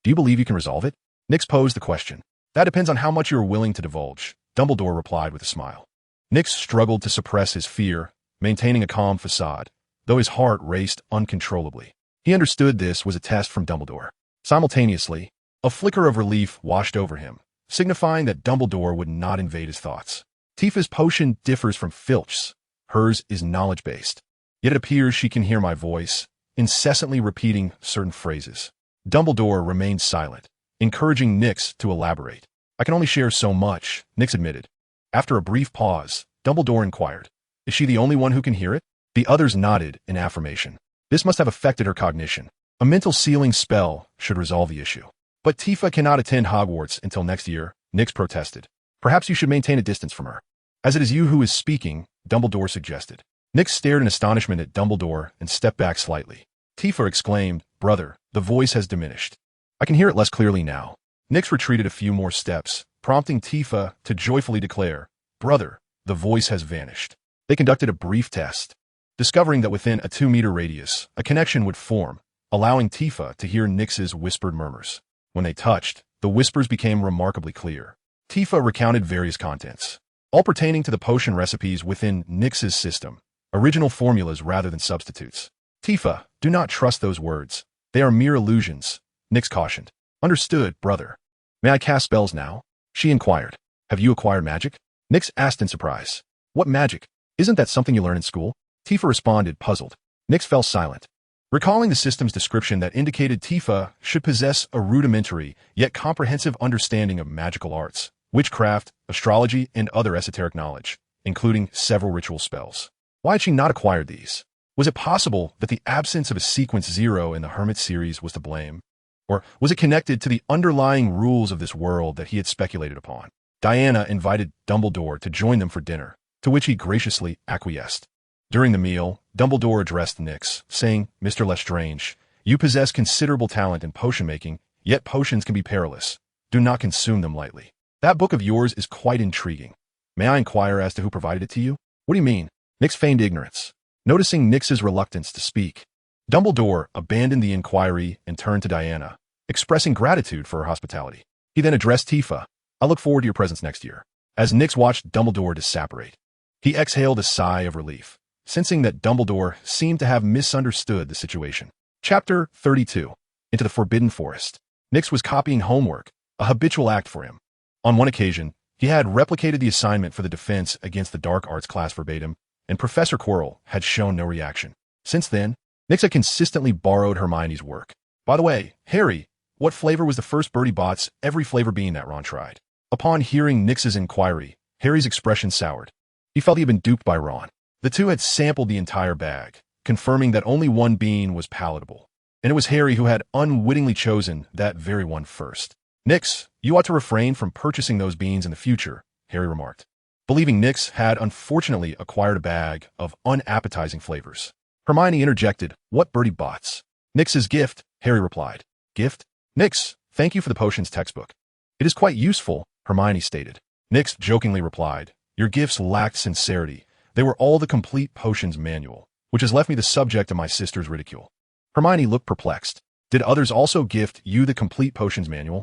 Do you believe you can resolve it? Nyx posed the question. That depends on how much you are willing to divulge, Dumbledore replied with a smile. Nyx struggled to suppress his fear, maintaining a calm facade, though his heart raced uncontrollably. He understood this was a test from Dumbledore. Simultaneously, a flicker of relief washed over him, signifying that Dumbledore would not invade his thoughts. Tifa's potion differs from Filch's. Hers is knowledge-based. Yet it appears she can hear my voice, incessantly repeating certain phrases. Dumbledore remained silent, encouraging Nyx to elaborate. I can only share so much, Nyx admitted. After a brief pause, Dumbledore inquired, Is she the only one who can hear it? The others nodded in affirmation. This must have affected her cognition. A mental sealing spell should resolve the issue. But Tifa cannot attend Hogwarts until next year, Nyx protested. Perhaps you should maintain a distance from her. As it is you who is speaking, Dumbledore suggested. Nyx stared in astonishment at Dumbledore and stepped back slightly. Tifa exclaimed, Brother, the voice has diminished. I can hear it less clearly now. Nyx retreated a few more steps, prompting Tifa to joyfully declare, Brother, the voice has vanished. They conducted a brief test, discovering that within a 2-meter radius, a connection would form, allowing Tifa to hear Nyx's whispered murmurs. When they touched, the whispers became remarkably clear. Tifa recounted various contents, all pertaining to the potion recipes within Nyx's system, original formulas rather than substitutes. Tifa, do not trust those words. They are mere illusions, Nyx cautioned. Understood, brother. May I cast spells now? She inquired. Have you acquired magic? Nyx asked in surprise. What magic? Isn't that something you learn in school? Tifa responded, puzzled. Nyx fell silent, recalling the system's description that indicated Tifa should possess a rudimentary yet comprehensive understanding of magical arts, witchcraft, astrology, and other esoteric knowledge, including several ritual spells. Why had she not acquired these? Was it possible that the absence of a Sequence 0 in the Hermit series was to blame? Or was it connected to the underlying rules of this world that he had speculated upon? Diana invited Dumbledore to join them for dinner, to which he graciously acquiesced. During the meal, Dumbledore addressed Nyx, saying, Mr. Lestrange, you possess considerable talent in potion making, yet potions can be perilous. Do not consume them lightly. That book of yours is quite intriguing. May I inquire as to who provided it to you? What do you mean? Nyx feigned ignorance. Noticing Nyx's reluctance to speak, Dumbledore abandoned the inquiry and turned to Diana, expressing gratitude for her hospitality. He then addressed Tifa. I look forward to your presence next year. As Nyx watched Dumbledore disapparate, he exhaled a sigh of relief, sensing that Dumbledore seemed to have misunderstood the situation. Chapter 32. Into the Forbidden Forest. Nyx was copying homework, a habitual act for him. On one occasion, he had replicated the assignment for the defense against the Dark Arts class verbatim, and Professor Quirrell had shown no reaction. Since then, Nyx had consistently borrowed Hermione's work. By the way, Harry, what flavor was the first Bertie Bott's every flavor bean that Ron tried? Upon hearing Nyx's inquiry, Harry's expression soured. He felt he had been duped by Ron. The two had sampled the entire bag, confirming that only one bean was palatable, and it was Harry who had unwittingly chosen that very one first. Nyx, you ought to refrain from purchasing those beans in the future, Harry remarked, believing Nyx had unfortunately acquired a bag of unappetizing flavors. Hermione interjected, what Bertie Bott's? Nyx's gift, Harry replied. Gift? Nyx, thank you for the potions textbook. It is quite useful, Hermione stated. Nyx jokingly replied, your gifts lacked sincerity. They were all the complete potions manual, which has left me the subject of my sister's ridicule. Hermione looked perplexed. Did others also gift you the complete potions manual?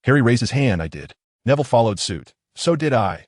Harry raised his hand. I did. Neville followed suit. So did I.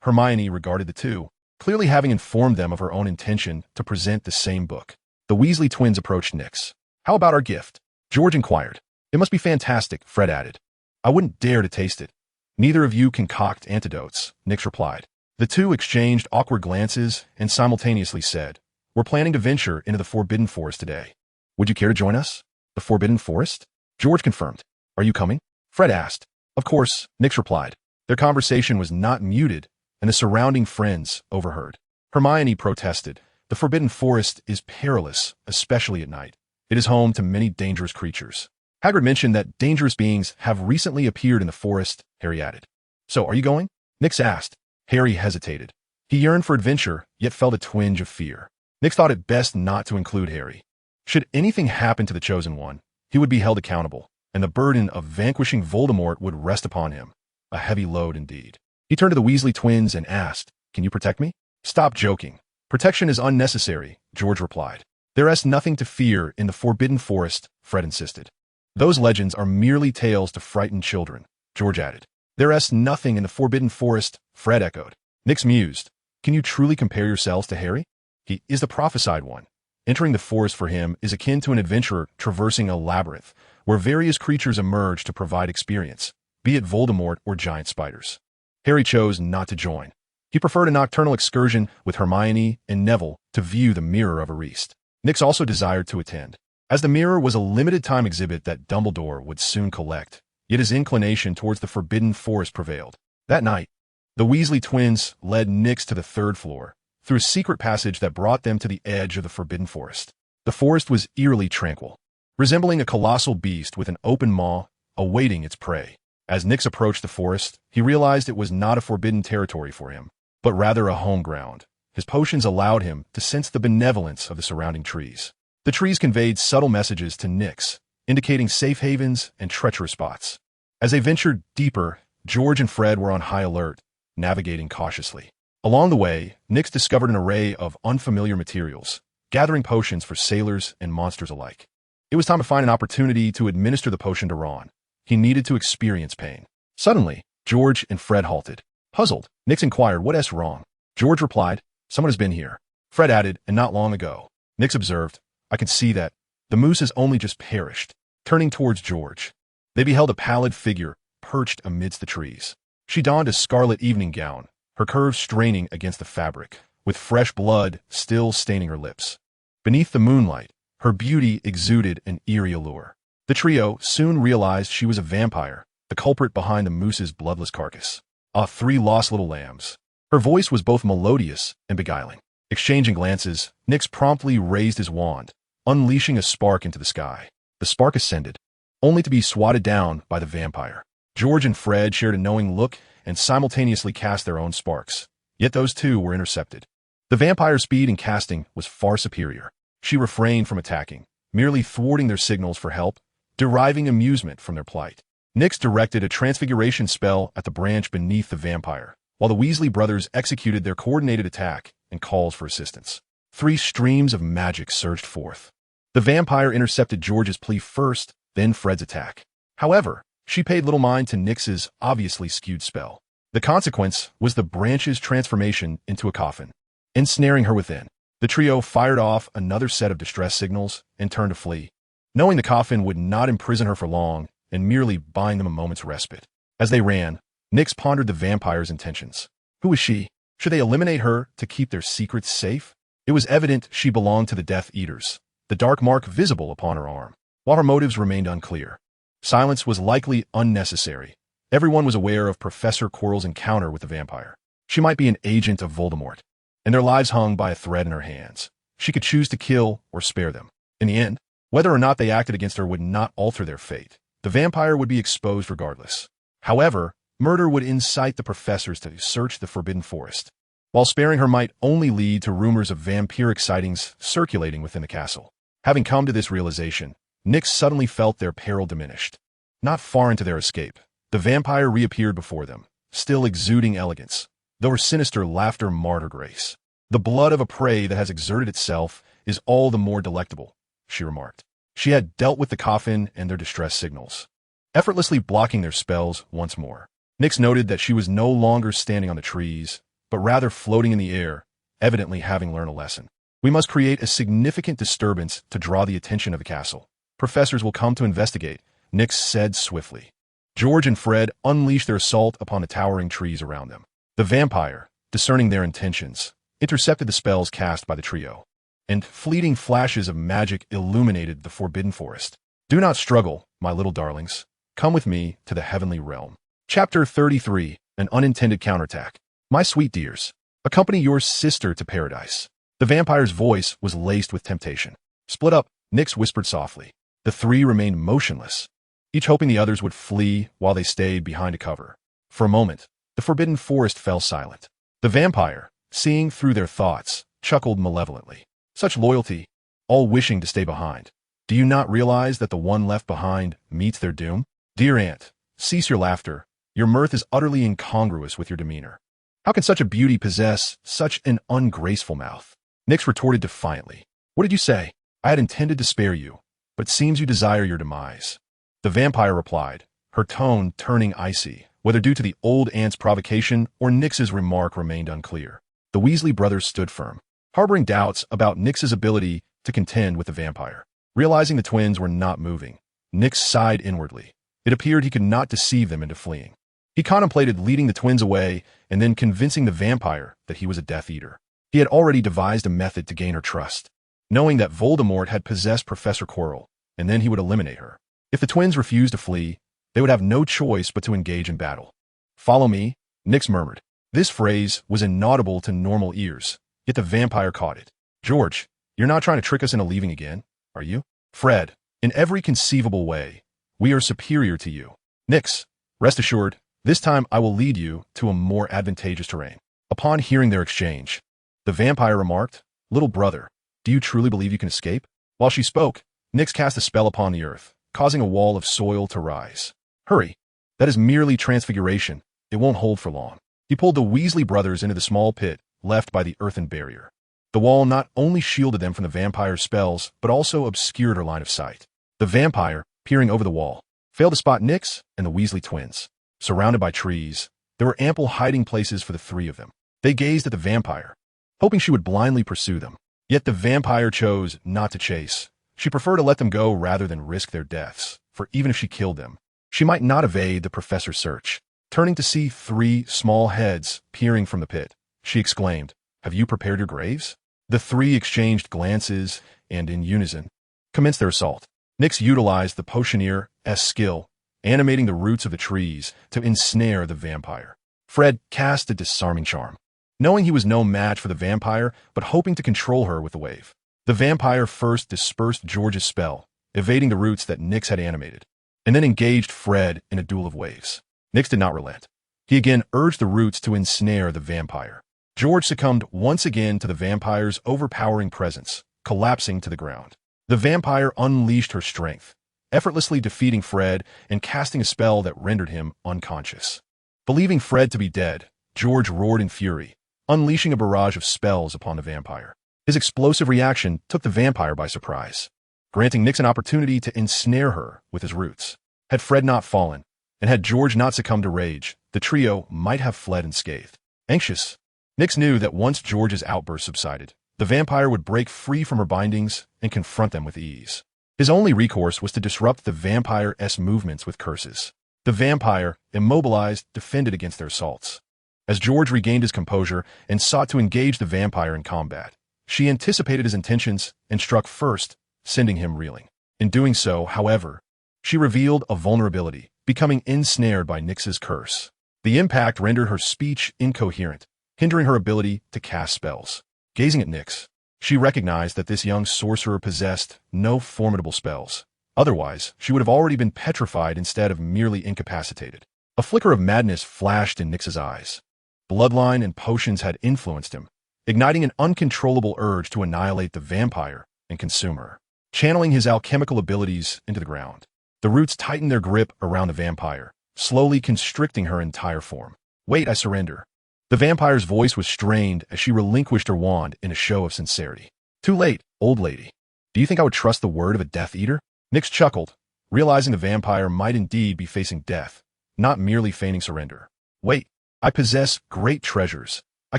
Hermione regarded the two, clearly having informed them of her own intention to present the same book. The Weasley twins approached Nyx. "How about our gift?" George inquired. "It must be fantastic," Fred added. "I wouldn't dare to taste it." "Neither of you concoct antidotes," Nyx replied. The two exchanged awkward glances and simultaneously said, "We're planning to venture into the Forbidden Forest today. Would you care to join us?" "The Forbidden Forest?" George confirmed. "Are you coming?" Fred asked. "Of course," Nyx replied. Their conversation was not muted, and the surrounding friends overheard. Hermione protested. "The Forbidden Forest is perilous, especially at night. It is home to many dangerous creatures." Hagrid mentioned that dangerous beings have recently appeared in the forest, Harry added. "So, are you going?" Nyx asked. Harry hesitated. He yearned for adventure, yet felt a twinge of fear. Nyx thought it best not to include Harry. Should anything happen to the Chosen One, he would be held accountable, and the burden of vanquishing Voldemort would rest upon him. A heavy load indeed. He turned to the Weasley twins and asked, "Can you protect me?" "Stop joking. Protection is unnecessary," George replied. "There is nothing to fear in the Forbidden Forest," Fred insisted. "Those legends are merely tales to frighten children," George added. "There is nothing in the Forbidden Forest," Fred echoed. Nyx mused. "Can you truly compare yourselves to Harry? He is the prophesied one. Entering the forest for him is akin to an adventurer traversing a labyrinth, where various creatures emerge to provide experience, be it Voldemort or giant spiders." Harry chose not to join. He preferred a nocturnal excursion with Hermione and Neville to view the Mirror of Ariste. Nyx also desired to attend, as the mirror was a limited-time exhibit that Dumbledore would soon collect, yet his inclination towards the Forbidden Forest prevailed. That night, the Weasley twins led Nyx to the third floor, through a secret passage that brought them to the edge of the Forbidden Forest. The forest was eerily tranquil, resembling a colossal beast with an open maw, awaiting its prey. As Nyx approached the forest, he realized it was not a forbidden territory for him, but rather a home ground. His potions allowed him to sense the benevolence of the surrounding trees. The trees conveyed subtle messages to Nyx, indicating safe havens and treacherous spots. As they ventured deeper, George and Fred were on high alert, navigating cautiously. Along the way, Nyx discovered an array of unfamiliar materials, gathering potions for sailors and monsters alike. It was time to find an opportunity to administer the potion to Ron. He needed to experience pain. Suddenly, George and Fred halted. Puzzled, Nyx inquired, "What's wrong?" George replied, "Someone has been here." Fred added, "And not long ago." Nyx observed, "I can see that. The moose has only just perished." Turning towards George, they beheld a pallid figure perched amidst the trees. She donned a scarlet evening gown, her curves straining against the fabric, with fresh blood still staining her lips. Beneath the moonlight, her beauty exuded an eerie allure. The trio soon realized she was a vampire, the culprit behind the moose's bloodless carcass. Ah, 3 lost little lambs. Her voice was both melodious and beguiling. Exchanging glances, Nyx promptly raised his wand, unleashing a spark into the sky. The spark ascended, only to be swatted down by the vampire. George and Fred shared a knowing look and simultaneously cast their own sparks, yet those two were intercepted. The vampire's speed in casting was far superior. She refrained from attacking, merely thwarting their signals for help, deriving amusement from their plight. Nyx directed a transfiguration spell at the branch beneath the vampire, while the Weasley brothers executed their coordinated attack and calls for assistance. 3 streams of magic surged forth. The vampire intercepted George's plea first, then Fred's attack. However, she paid little mind to Nyx's obviously skewed spell. The consequence was the branch's transformation into a coffin, ensnaring her within. The trio fired off another set of distress signals and turned to flee, knowing the coffin would not imprison her for long and merely buying them a moment's respite. As they ran, Nyx pondered the vampire's intentions. Who was she? Should they eliminate her to keep their secrets safe? It was evident she belonged to the Death Eaters, the dark mark visible upon her arm, while her motives remained unclear. Silence was likely unnecessary. Everyone was aware of Professor Quirrell's encounter with the vampire. She might be an agent of Voldemort, and their lives hung by a thread in her hands. She could choose to kill or spare them. In the end, whether or not they acted against her would not alter their fate. The vampire would be exposed regardless. However, murder would incite the professors to search the Forbidden Forest, while sparing her might only lead to rumors of vampiric sightings circulating within the castle. Having come to this realization, Nyx suddenly felt their peril diminished. Not far into their escape, the vampire reappeared before them, still exuding elegance, though her sinister laughter marred her grace. "The blood of a prey that has exerted itself is all the more delectable," she remarked. She had dealt with the coffin and their distress signals, effortlessly blocking their spells once more. Nyx noted that she was no longer standing on the trees, but rather floating in the air, evidently having learned a lesson. We must create a significant disturbance to draw the attention of the castle. Professors will come to investigate, Nix said swiftly. George and Fred unleashed their assault upon the towering trees around them. The vampire, discerning their intentions, intercepted the spells cast by the trio, and fleeting flashes of magic illuminated the forbidden forest. Do not struggle, my little darlings. Come with me to the heavenly realm. Chapter 33, An Unintended Counterattack. My sweet dears, accompany your sister to paradise. The vampire's voice was laced with temptation. Split up, Nix whispered softly. The three remained motionless, each hoping the others would flee while they stayed behind a cover. For a moment, the forbidden forest fell silent. The vampire, seeing through their thoughts, chuckled malevolently. Such loyalty, all wishing to stay behind. Do you not realize that the one left behind meets their doom? Dear aunt, cease your laughter. Your mirth is utterly incongruous with your demeanor. How can such a beauty possess such an ungraceful mouth? Nix retorted defiantly. What did you say? I had intended to spare you, but it seems you desire your demise. The vampire replied, her tone turning icy. Whether due to the old aunt's provocation or Nix's remark remained unclear. The Weasley brothers stood firm, harboring doubts about Nix's ability to contend with the vampire. Realizing the twins were not moving, Nix sighed inwardly. It appeared he could not deceive them into fleeing. He contemplated leading the twins away and then convincing the vampire that he was a Death Eater. He had already devised a method to gain her trust, knowing that Voldemort had possessed Professor Quirrell, and then he would eliminate her. If the twins refused to flee, they would have no choice but to engage in battle. Follow me, Nix murmured. This phrase was inaudible to normal ears, yet the vampire caught it. George, you're not trying to trick us into leaving again, are you? Fred, in every conceivable way, we are superior to you. Nix, rest assured, this time I will lead you to a more advantageous terrain. Upon hearing their exchange, the vampire remarked, Little brother, do you truly believe you can escape? While she spoke, Nix cast a spell upon the earth, causing a wall of soil to rise. Hurry, that is merely transfiguration. It won't hold for long. He pulled the Weasley brothers into the small pit left by the earthen barrier. The wall not only shielded them from the vampire's spells, but also obscured her line of sight. The vampire, peering over the wall, failed to spot Nix and the Weasley twins. Surrounded by trees, there were ample hiding places for the three of them. They gazed at the vampire, hoping she would blindly pursue them. Yet the vampire chose not to chase. She preferred to let them go rather than risk their deaths, for even if she killed them, she might not evade the professor's search. Turning to see three small heads peering from the pit, she exclaimed, Have you prepared your graves? The three exchanged glances and, in unison, commenced their assault. Nix utilized the potioneer's skill, animating the roots of the trees to ensnare the vampire. Fred cast a disarming charm, knowing he was no match for the vampire, but hoping to control her with the wave. The vampire first dispersed George's spell, evading the roots that Nix had animated, and then engaged Fred in a duel of waves. Nix did not relent. He again urged the roots to ensnare the vampire. George succumbed once again to the vampire's overpowering presence, collapsing to the ground. The vampire unleashed her strength, effortlessly defeating Fred and casting a spell that rendered him unconscious. Believing Fred to be dead, George roared in fury, unleashing a barrage of spells upon the vampire. His explosive reaction took the vampire by surprise, granting Nix an opportunity to ensnare her with his roots. Had Fred not fallen, and had George not succumbed to rage, the trio might have fled unscathed. Anxious, Nix knew that once George's outburst subsided, the vampire would break free from her bindings and confront them with ease. His only recourse was to disrupt the vampire's movements with curses. The vampire, immobilized, defended against their assaults. As George regained his composure and sought to engage the vampire in combat, she anticipated his intentions and struck first, sending him reeling. In doing so, however, she revealed a vulnerability, becoming ensnared by Nix's curse. The impact rendered her speech incoherent, hindering her ability to cast spells. Gazing at Nix, she recognized that this young sorcerer possessed no formidable spells. Otherwise, she would have already been petrified instead of merely incapacitated. A flicker of madness flashed in Nix's eyes. Bloodline and potions had influenced him, igniting an uncontrollable urge to annihilate the vampire and consume her. Channeling his alchemical abilities into the ground, the roots tightened their grip around the vampire, slowly constricting her entire form. Wait, I surrender. The vampire's voice was strained as she relinquished her wand in a show of sincerity. Too late, old lady. Do you think I would trust the word of a Death Eater? Nix chuckled, realizing the vampire might indeed be facing death, not merely feigning surrender. Wait, I possess great treasures, I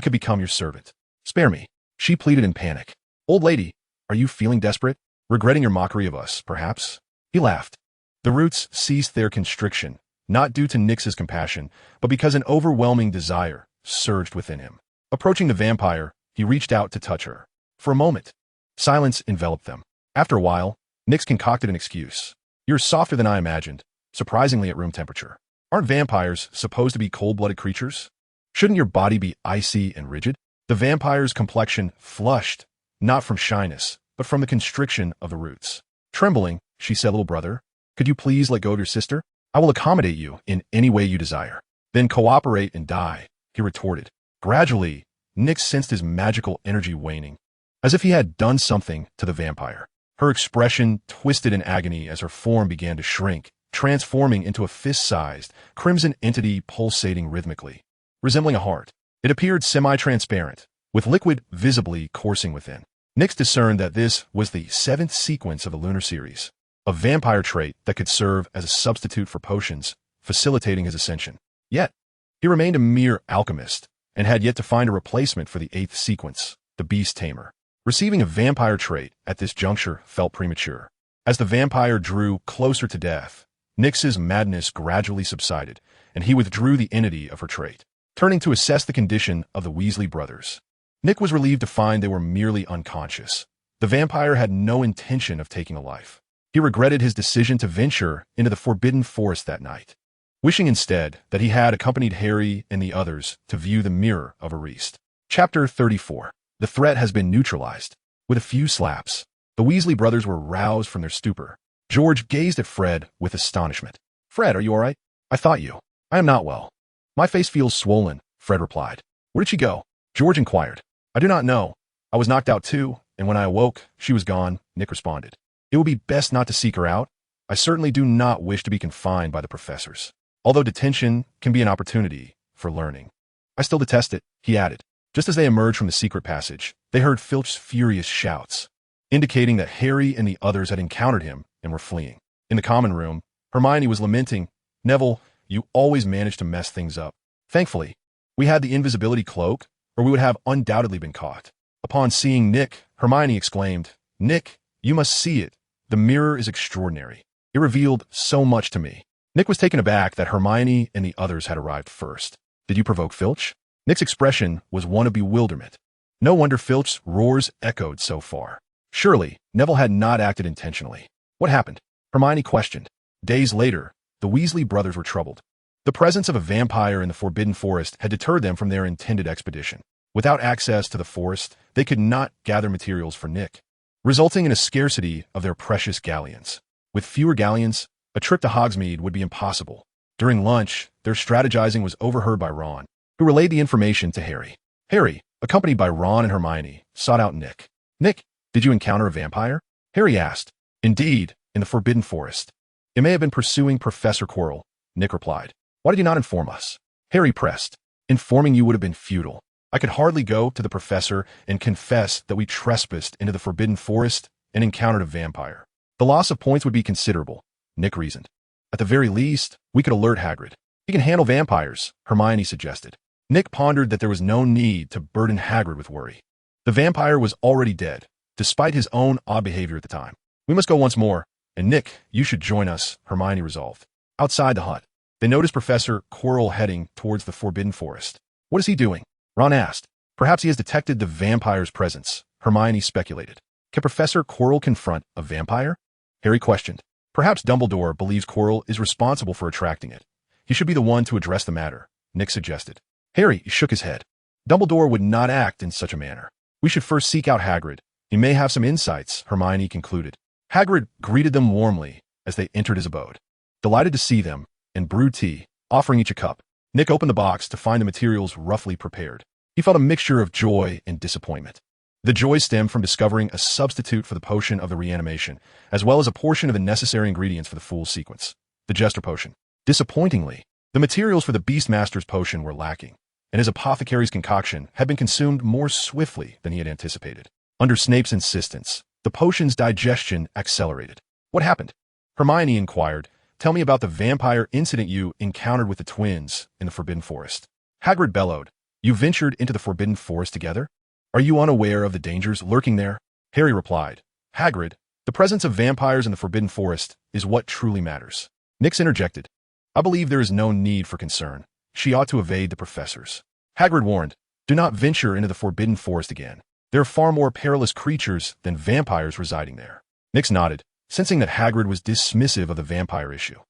could become your servant. Spare me, she pleaded in panic. Old lady, are you feeling desperate? Regretting your mockery of us, perhaps? He laughed. The roots ceased their constriction, not due to Nyx's compassion, but because an overwhelming desire surged within him. Approaching the vampire, he reached out to touch her. For a moment, silence enveloped them. After a while, Nyx concocted an excuse. You're softer than I imagined, surprisingly at room temperature. Aren't vampires supposed to be cold-blooded creatures? Shouldn't your body be icy and rigid? The vampire's complexion flushed, not from shyness, but from the constriction of the roots. Trembling, she said, little brother, could you please let go of your sister? I will accommodate you in any way you desire. Then cooperate and die, he retorted. Gradually, Nyx sensed his magical energy waning, as if he had done something to the vampire. Her expression twisted in agony as her form began to shrink, transforming into a fist-sized, crimson entity pulsating rhythmically. Resembling a heart, it appeared semi-transparent, with liquid visibly coursing within. Nyx discerned that this was the 7th sequence of the lunar series, a vampire trait that could serve as a substitute for potions, facilitating his ascension. Yet, he remained a mere alchemist, and had yet to find a replacement for the 8th sequence, the Beast Tamer. Receiving a vampire trait at this juncture felt premature. As the vampire drew closer to death, Nyx's madness gradually subsided, and he withdrew the entity of her trait. Turning to assess the condition of the Weasley brothers, Nyx was relieved to find they were merely unconscious. The vampire had no intention of taking a life. He regretted his decision to venture into the Forbidden Forest that night, wishing instead that he had accompanied Harry and the others to view the Mirror of Arist. Chapter 34. The threat has been neutralized. With a few slaps, the Weasley brothers were roused from their stupor. George gazed at Fred with astonishment. Fred, are you all right? I thought you. I am not well. My face feels swollen, Fred replied. Where did she go? George inquired. I do not know. I was knocked out too, and when I awoke, she was gone, Nick responded. It would be best not to seek her out. I certainly do not wish to be confined by the professors, although detention can be an opportunity for learning. I still detest it, he added. Just as they emerged from the secret passage, they heard Filch's furious shouts, indicating that Harry and the others had encountered him and were fleeing. In the common room, Hermione was lamenting, Neville, you always manage to mess things up. Thankfully, we had the invisibility cloak, or we would have undoubtedly been caught. Upon seeing Nick, Hermione exclaimed, Nick, you must see it. The mirror is extraordinary. It revealed so much to me. Nick was taken aback that Hermione and the others had arrived first. Did you provoke Filch? Nick's expression was one of bewilderment. No wonder Filch's roars echoed so far. Surely, Neville had not acted intentionally. What happened? Hermione questioned. Days later, the Weasley brothers were troubled. The presence of a vampire in the Forbidden Forest had deterred them from their intended expedition. Without access to the forest, they could not gather materials for Nick, resulting in a scarcity of their precious galleons. With fewer galleons, a trip to Hogsmeade would be impossible. During lunch, their strategizing was overheard by Ron, who relayed the information to Harry. Harry, accompanied by Ron and Hermione, sought out Nick. Nick, did you encounter a vampire? Harry asked. Indeed, in the Forbidden Forest. It may have been pursuing Professor Quirrell, Nick replied. Why did you not inform us? Harry pressed. Informing you would have been futile. I could hardly go to the professor and confess that we trespassed into the Forbidden Forest and encountered a vampire. The loss of points would be considerable, Nick reasoned. At the very least, we could alert Hagrid. He can handle vampires, Hermione suggested. Nick pondered that there was no need to burden Hagrid with worry. The vampire was already dead, despite his own odd behavior at the time. We must go once more, and Nick, you should join us, Hermione resolved. Outside the hut, they noticed Professor Quirrell heading towards the Forbidden Forest. What is he doing? Ron asked. Perhaps he has detected the vampire's presence, Hermione speculated. Can Professor Quirrell confront a vampire? Harry questioned. Perhaps Dumbledore believes Quirrell is responsible for attracting it. He should be the one to address the matter, Nick suggested. Harry shook his head. Dumbledore would not act in such a manner. We should first seek out Hagrid. He may have some insights, Hermione concluded. Hagrid greeted them warmly as they entered his abode. Delighted to see them, and brewed tea, offering each a cup. Nick opened the box to find the materials roughly prepared. He felt a mixture of joy and disappointment. The joy stemmed from discovering a substitute for the potion of the reanimation, as well as a portion of the necessary ingredients for the Fool's sequence, the Jester potion. Disappointingly, the materials for the Beastmaster's potion were lacking, and his apothecary's concoction had been consumed more swiftly than he had anticipated. Under Snape's insistence, the potion's digestion accelerated. What happened? Hermione inquired. Tell me about the vampire incident you encountered with the twins in the Forbidden Forest. Hagrid bellowed. You ventured into the Forbidden Forest together? Are you unaware of the dangers lurking there? Harry replied, Hagrid, the presence of vampires in the Forbidden Forest is what truly matters. Nix interjected, I believe there is no need for concern. She ought to evade the professors. Hagrid warned, do not venture into the Forbidden Forest again. There are far more perilous creatures than vampires residing there. Nix nodded, sensing that Hagrid was dismissive of the vampire issue.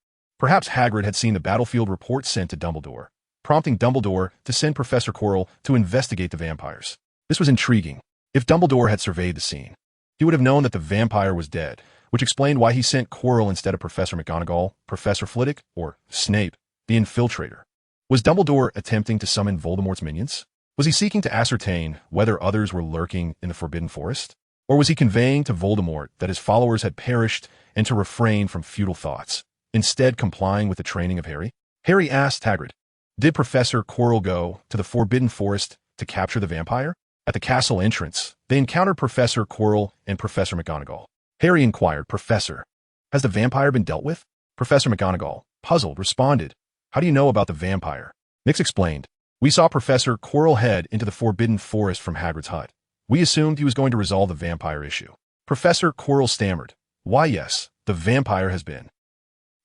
Perhaps Hagrid had seen the battlefield report sent to Dumbledore, prompting Dumbledore to send Professor Quirrell to investigate the vampires. This was intriguing. If Dumbledore had surveyed the scene, he would have known that the vampire was dead, which explained why he sent Quirrell instead of Professor McGonagall, Professor Flitwick, or Snape, the infiltrator. Was Dumbledore attempting to summon Voldemort's minions? Was he seeking to ascertain whether others were lurking in the Forbidden Forest? Or was he conveying to Voldemort that his followers had perished and to refrain from futile thoughts, instead complying with the training of Harry? Harry asked Hagrid, did Professor Quirrell go to the Forbidden Forest to capture the vampire? At the castle entrance, they encountered Professor Quirrell and Professor McGonagall. Harry inquired, Professor, has the vampire been dealt with? Professor McGonagall, puzzled, responded, how do you know about the vampire? Nix explained, we saw Professor Quirrell head into the Forbidden Forest from Hagrid's hut. We assumed he was going to resolve the vampire issue. Professor Quirrell stammered, why yes, the vampire has been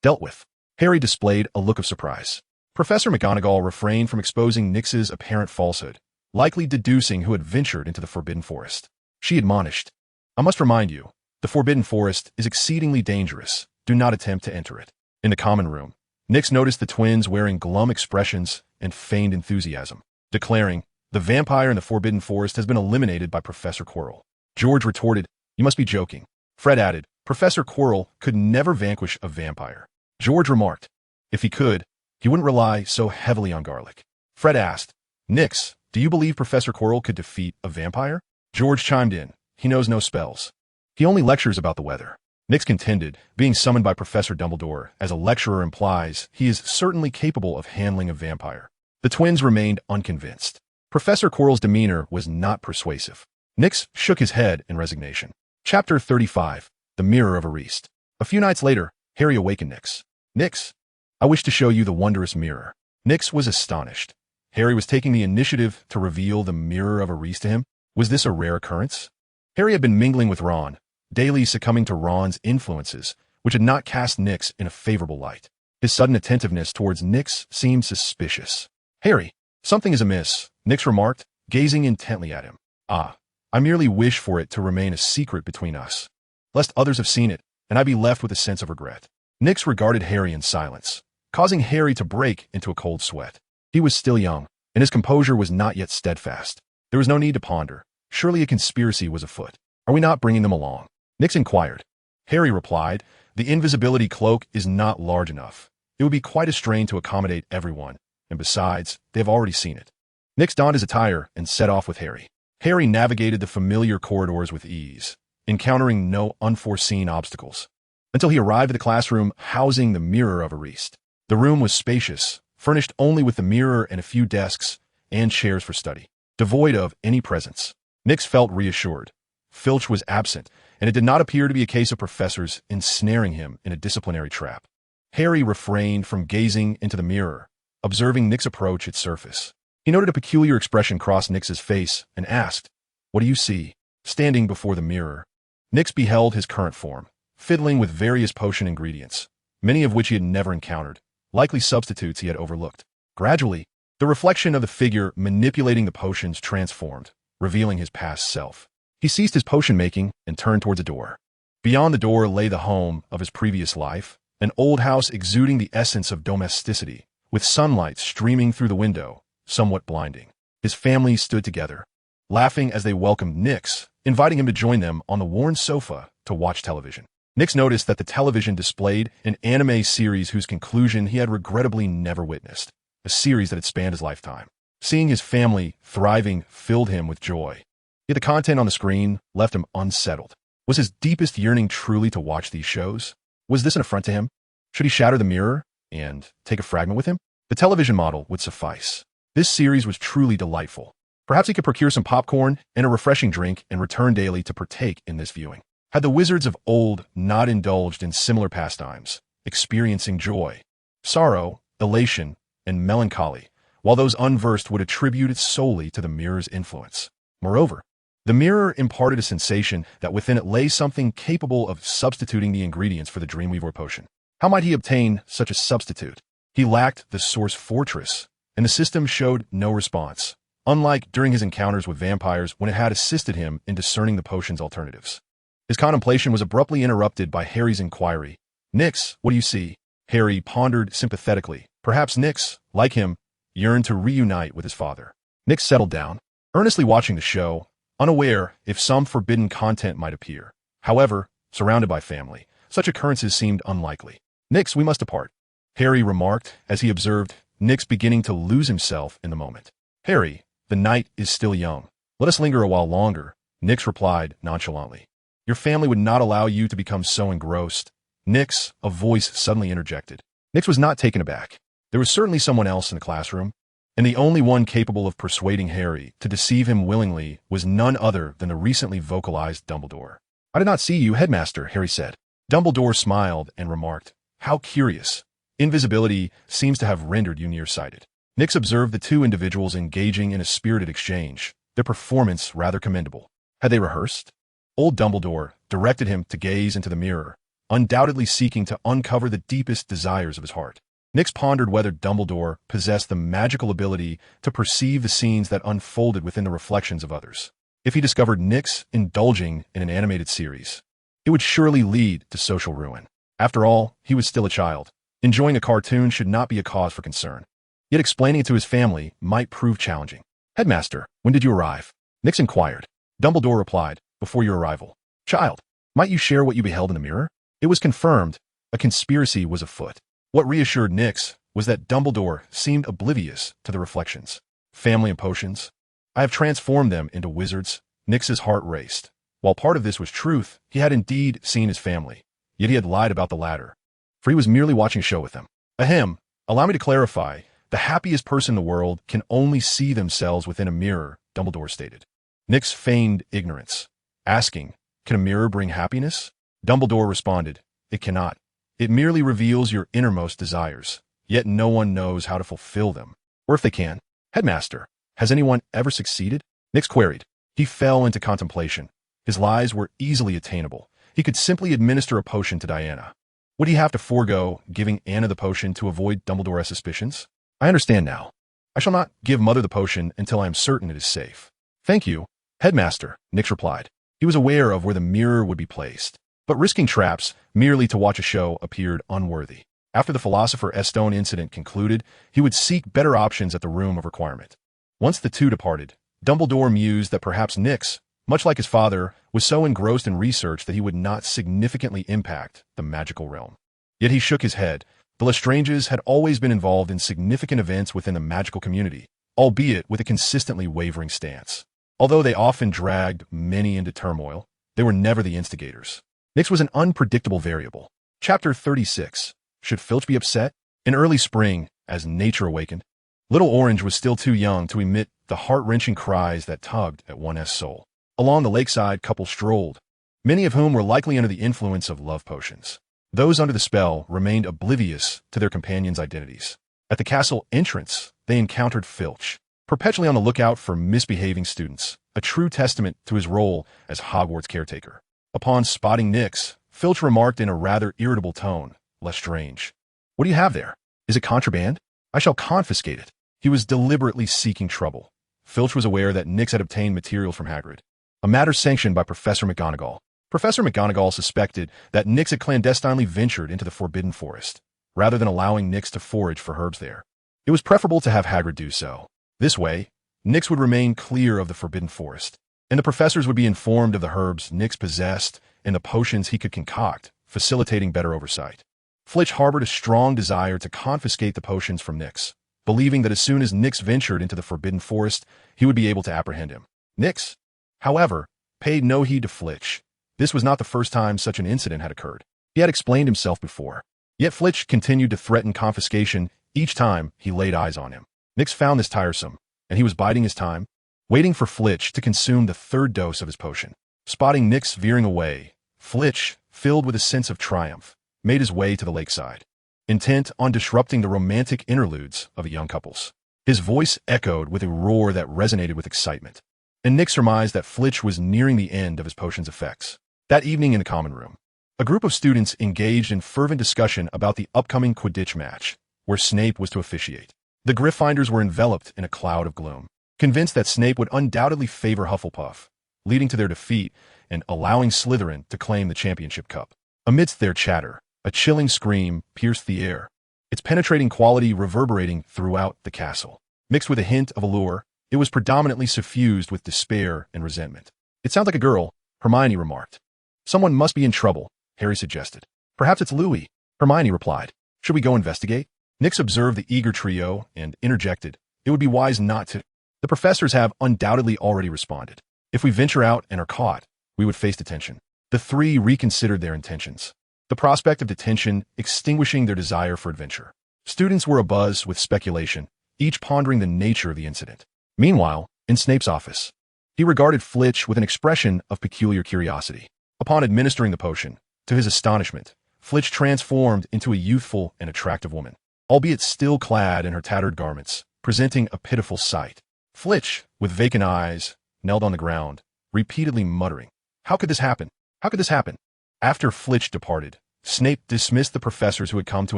dealt with. Harry displayed a look of surprise. Professor McGonagall refrained from exposing Nix's apparent falsehood, likely deducing who had ventured into the Forbidden Forest. She admonished, I must remind you, the Forbidden Forest is exceedingly dangerous. Do not attempt to enter it. In the common room, Nix noticed the twins wearing glum expressions and feigned enthusiasm, declaring, the vampire in the Forbidden Forest has been eliminated by Professor Quirrell. George retorted, you must be joking. Fred added, Professor Quirrell could never vanquish a vampire. George remarked, if he could, he wouldn't rely so heavily on garlic. Fred asked, Nix, do you believe Professor Quirrell could defeat a vampire? George chimed in, he knows no spells. He only lectures about the weather. Nix contended, being summoned by Professor Dumbledore as a lecturer implies he is certainly capable of handling a vampire. The twins remained unconvinced. Professor Quirrell's demeanor was not persuasive. Nix shook his head in resignation. Chapter 35, The Mirror of Ariste. A few nights later, Harry awakened Nix. Nix, I wish to show you the wondrous mirror. Nix was astonished. Harry was taking the initiative to reveal the Mirror of Ariste to him. Was this a rare occurrence? Harry had been mingling with Ron, daily succumbing to Ron's influences, which had not cast Nix in a favorable light. His sudden attentiveness towards Nix seemed suspicious. Harry, something is amiss, Nix remarked, gazing intently at him. Ah, I merely wish for it to remain a secret between us, lest others have seen it, and I be left with a sense of regret. Nix regarded Harry in silence, causing Harry to break into a cold sweat. He was still young, and his composure was not yet steadfast. There was no need to ponder. Surely a conspiracy was afoot. Are we not bringing them along? Nix inquired. Harry replied, the invisibility cloak is not large enough. It would be quite a strain to accommodate everyone, and besides, they have already seen it. Nix donned his attire and set off with Harry. Harry navigated the familiar corridors with ease, encountering no unforeseen obstacles, until he arrived at the classroom housing the Mirror of Ariste. The room was spacious, furnished only with the mirror and a few desks and chairs for study, devoid of any presence. Nix felt reassured. Filch was absent, and it did not appear to be a case of professors ensnaring him in a disciplinary trap. Harry refrained from gazing into the mirror, observing Nix's approach its surface. He noted a peculiar expression cross Nix's face and asked, what do you see? Standing before the mirror, Nix beheld his current form, fiddling with various potion ingredients, many of which he had never encountered, likely substitutes he had overlooked. Gradually, the reflection of the figure manipulating the potions transformed, revealing his past self. He ceased his potion-making and turned towards a door. Beyond the door lay the home of his previous life, an old house exuding the essence of domesticity, with sunlight streaming through the window, somewhat blinding. His family stood together, laughing as they welcomed Nix, inviting him to join them on the worn sofa to watch television. Nix noticed that the television displayed an anime series whose conclusion he had regrettably never witnessed, a series that had spanned his lifetime. Seeing his family thriving filled him with joy. Yet the content on the screen left him unsettled. Was his deepest yearning truly to watch these shows? Was this an affront to him? Should he shatter the mirror and take a fragment with him? The television model would suffice. This series was truly delightful. Perhaps he could procure some popcorn and a refreshing drink and return daily to partake in this viewing. Had the wizards of old not indulged in similar pastimes, experiencing joy, sorrow, elation, and melancholy, while those unversed would attribute it solely to the mirror's influence. Moreover, the mirror imparted a sensation that within it lay something capable of substituting the ingredients for the Dreamweaver potion. How might he obtain such a substitute? He lacked the source fortress, and the system showed no response, unlike during his encounters with vampires when it had assisted him in discerning the potion's alternatives. His contemplation was abruptly interrupted by Harry's inquiry. "Nix, what do you see?" Harry pondered sympathetically. Perhaps Nix, like him, yearned to reunite with his father. Nix settled down, earnestly watching the show, unaware if some forbidden content might appear. However, surrounded by family, such occurrences seemed unlikely. "Nix, we must depart," Harry remarked as he observed Nix beginning to lose himself in the moment. "Harry, the night is still young. Let us linger a while longer," Nix replied nonchalantly. "Your family would not allow you to become so engrossed." "Nix," a voice suddenly interjected. Nix was not taken aback. There was certainly someone else in the classroom, and the only one capable of persuading Harry to deceive him willingly was none other than the recently vocalized Dumbledore. "I did not see you, Headmaster," Harry said. Dumbledore smiled and remarked, "How curious. Invisibility seems to have rendered you nearsighted." Nix observed the two individuals engaging in a spirited exchange, their performance rather commendable. Had they rehearsed? Old Dumbledore directed him to gaze into the mirror, undoubtedly seeking to uncover the deepest desires of his heart. Nix pondered whether Dumbledore possessed the magical ability to perceive the scenes that unfolded within the reflections of others. If he discovered Nix indulging in an animated series, it would surely lead to social ruin. After all, he was still a child. Enjoying a cartoon should not be a cause for concern. Yet explaining it to his family might prove challenging. "Headmaster, when did you arrive?" Nix inquired. Dumbledore replied, "Before your arrival." "Child, might you share what you beheld in the mirror?" It was confirmed a conspiracy was afoot. What reassured Nix was that Dumbledore seemed oblivious to the reflections. "Family and potions. I have transformed them into wizards." Nix's heart raced. While part of this was truth, he had indeed seen his family, yet he had lied about the latter, for he was merely watching a show with them. "Ahem, allow me to clarify. The happiest person in the world can only see themselves within a mirror," Dumbledore stated. Nix feigned ignorance, asking, "Can a mirror bring happiness?" Dumbledore responded, "It cannot. It merely reveals your innermost desires, yet no one knows how to fulfill them. Or if they can." "Headmaster, has anyone ever succeeded?" Nix queried. He fell into contemplation. His lies were easily attainable. He could simply administer a potion to Diana. Would he have to forego giving Anna the potion to avoid Dumbledore's suspicions? "I understand now. I shall not give Mother the potion until I am certain it is safe." "Thank you, Headmaster," Nix replied. He was aware of where the mirror would be placed, but risking traps merely to watch a show appeared unworthy. After the Philosopher's Stone incident concluded, he would seek better options at the Room of Requirement. Once the two departed, Dumbledore mused that perhaps Nix, much like his father, was so engrossed in research that he would not significantly impact the magical realm. Yet he shook his head. The Lestranges had always been involved in significant events within the magical community, albeit with a consistently wavering stance. Although they often dragged many into turmoil, they were never the instigators. Nix was an unpredictable variable. Chapter 36. Should Filch be upset? In early spring, as nature awakened, Little Orange was still too young to emit the heart-wrenching cries that tugged at one's soul. Along the lakeside, couples strolled, many of whom were likely under the influence of love potions. Those under the spell remained oblivious to their companions' identities. At the castle entrance, they encountered Filch, perpetually on the lookout for misbehaving students, a true testament to his role as Hogwarts caretaker. Upon spotting Nix, Filch remarked in a rather irritable tone, "Lestrange, what do you have there? Is it contraband? I shall confiscate it." He was deliberately seeking trouble. Filch was aware that Nix had obtained material from Hagrid, a matter sanctioned by Professor McGonagall. Professor McGonagall suspected that Nix had clandestinely ventured into the Forbidden Forest, rather than allowing Nix to forage for herbs there. It was preferable to have Hagrid do so. This way, Nix would remain clear of the Forbidden Forest, and the professors would be informed of the herbs Nix possessed and the potions he could concoct, facilitating better oversight. Filch harbored a strong desire to confiscate the potions from Nix, believing that as soon as Nix ventured into the Forbidden Forest, he would be able to apprehend him. Nix, however, paid no heed to Filch. This was not the first time such an incident had occurred. He had explained himself before. Yet Filch continued to threaten confiscation each time he laid eyes on him. Nix found this tiresome, and he was biding his time, waiting for Filch to consume the third dose of his potion. Spotting Nix veering away, Filch, filled with a sense of triumph, made his way to the lakeside, intent on disrupting the romantic interludes of the young couples. His voice echoed with a roar that resonated with excitement. And Nick surmised that Filch was nearing the end of his potion's effects. That evening in the common room, a group of students engaged in fervent discussion about the upcoming Quidditch match, where Snape was to officiate. The Gryffindors were enveloped in a cloud of gloom, convinced that Snape would undoubtedly favor Hufflepuff, leading to their defeat and allowing Slytherin to claim the championship cup. Amidst their chatter, a chilling scream pierced the air, its penetrating quality reverberating throughout the castle. Mixed with a hint of allure, it was predominantly suffused with despair and resentment. "It sounds like a girl," Hermione remarked. "Someone must be in trouble," Harry suggested. "Perhaps it's Louis," Hermione replied. "Should we go investigate?" Nix observed the eager trio and interjected, "It would be wise not to. The professors have undoubtedly already responded. If we venture out and are caught, we would face detention." The three reconsidered their intentions, the prospect of detention extinguishing their desire for adventure. Students were abuzz with speculation, each pondering the nature of the incident. Meanwhile, in Snape's office, he regarded Filch with an expression of peculiar curiosity. Upon administering the potion, to his astonishment, Filch transformed into a youthful and attractive woman, albeit still clad in her tattered garments, presenting a pitiful sight. Filch, with vacant eyes, knelt on the ground, repeatedly muttering, "How could this happen? How could this happen?" After Filch departed, Snape dismissed the professors who had come to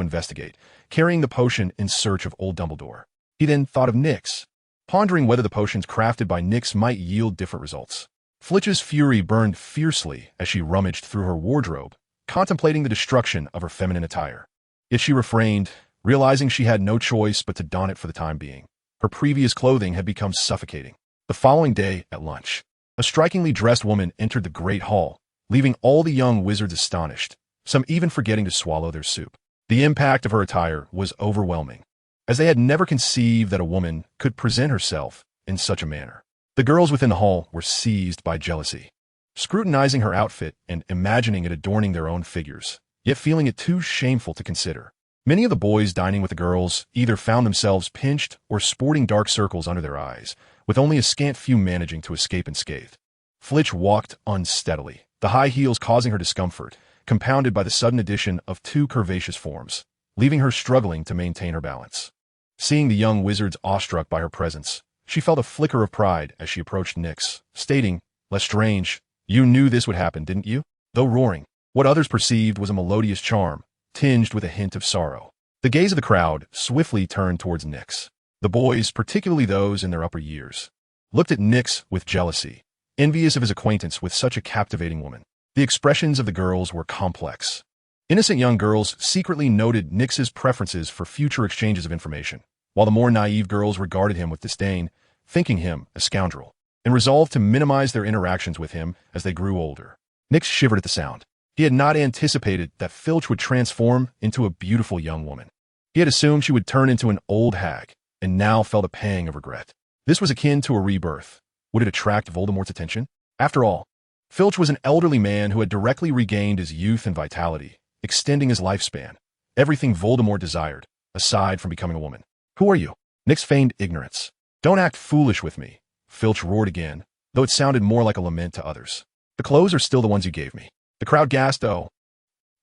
investigate, carrying the potion in search of old Dumbledore. He then thought of Nyx, pondering whether the potions crafted by Nyx might yield different results. Filch's fury burned fiercely as she rummaged through her wardrobe, contemplating the destruction of her feminine attire. Yet she refrained, realizing she had no choice but to don it for the time being. Her previous clothing had become suffocating. The following day, at lunch, a strikingly dressed woman entered the Great Hall, leaving all the young wizards astonished, some even forgetting to swallow their soup. The impact of her attire was overwhelming, as they had never conceived that a woman could present herself in such a manner. The girls within the hall were seized by jealousy, scrutinizing her outfit and imagining it adorning their own figures, yet feeling it too shameful to consider. Many of the boys dining with the girls either found themselves pinched or sporting dark circles under their eyes, with only a scant few managing to escape unscathed. Filch walked unsteadily, the high heels causing her discomfort, compounded by the sudden addition of two curvaceous forms, leaving her struggling to maintain her balance. Seeing the young wizards awestruck by her presence, she felt a flicker of pride as she approached Nyx, stating, "Lestrange, you knew this would happen, didn't you?" Though roaring, what others perceived was a melodious charm, tinged with a hint of sorrow. The gaze of the crowd swiftly turned towards Nyx. The boys, particularly those in their upper years, looked at Nyx with jealousy, envious of his acquaintance with such a captivating woman. The expressions of the girls were complex. Innocent young girls secretly noted Nyx's preferences for future exchanges of information, while the more naive girls regarded him with disdain, thinking him a scoundrel, and resolved to minimize their interactions with him as they grew older. Nyx shivered at the sound. He had not anticipated that Filch would transform into a beautiful young woman. He had assumed she would turn into an old hag, and now felt a pang of regret. This was akin to a rebirth. Would it attract Voldemort's attention? After all, Filch was an elderly man who had directly regained his youth and vitality, extending his lifespan, everything Voldemort desired, aside from becoming a woman. "Who are you?" Nyx feigned ignorance. "Don't act foolish with me," Filch roared again, though it sounded more like a lament to others. "The clothes are still the ones you gave me." The crowd gasped, "Oh."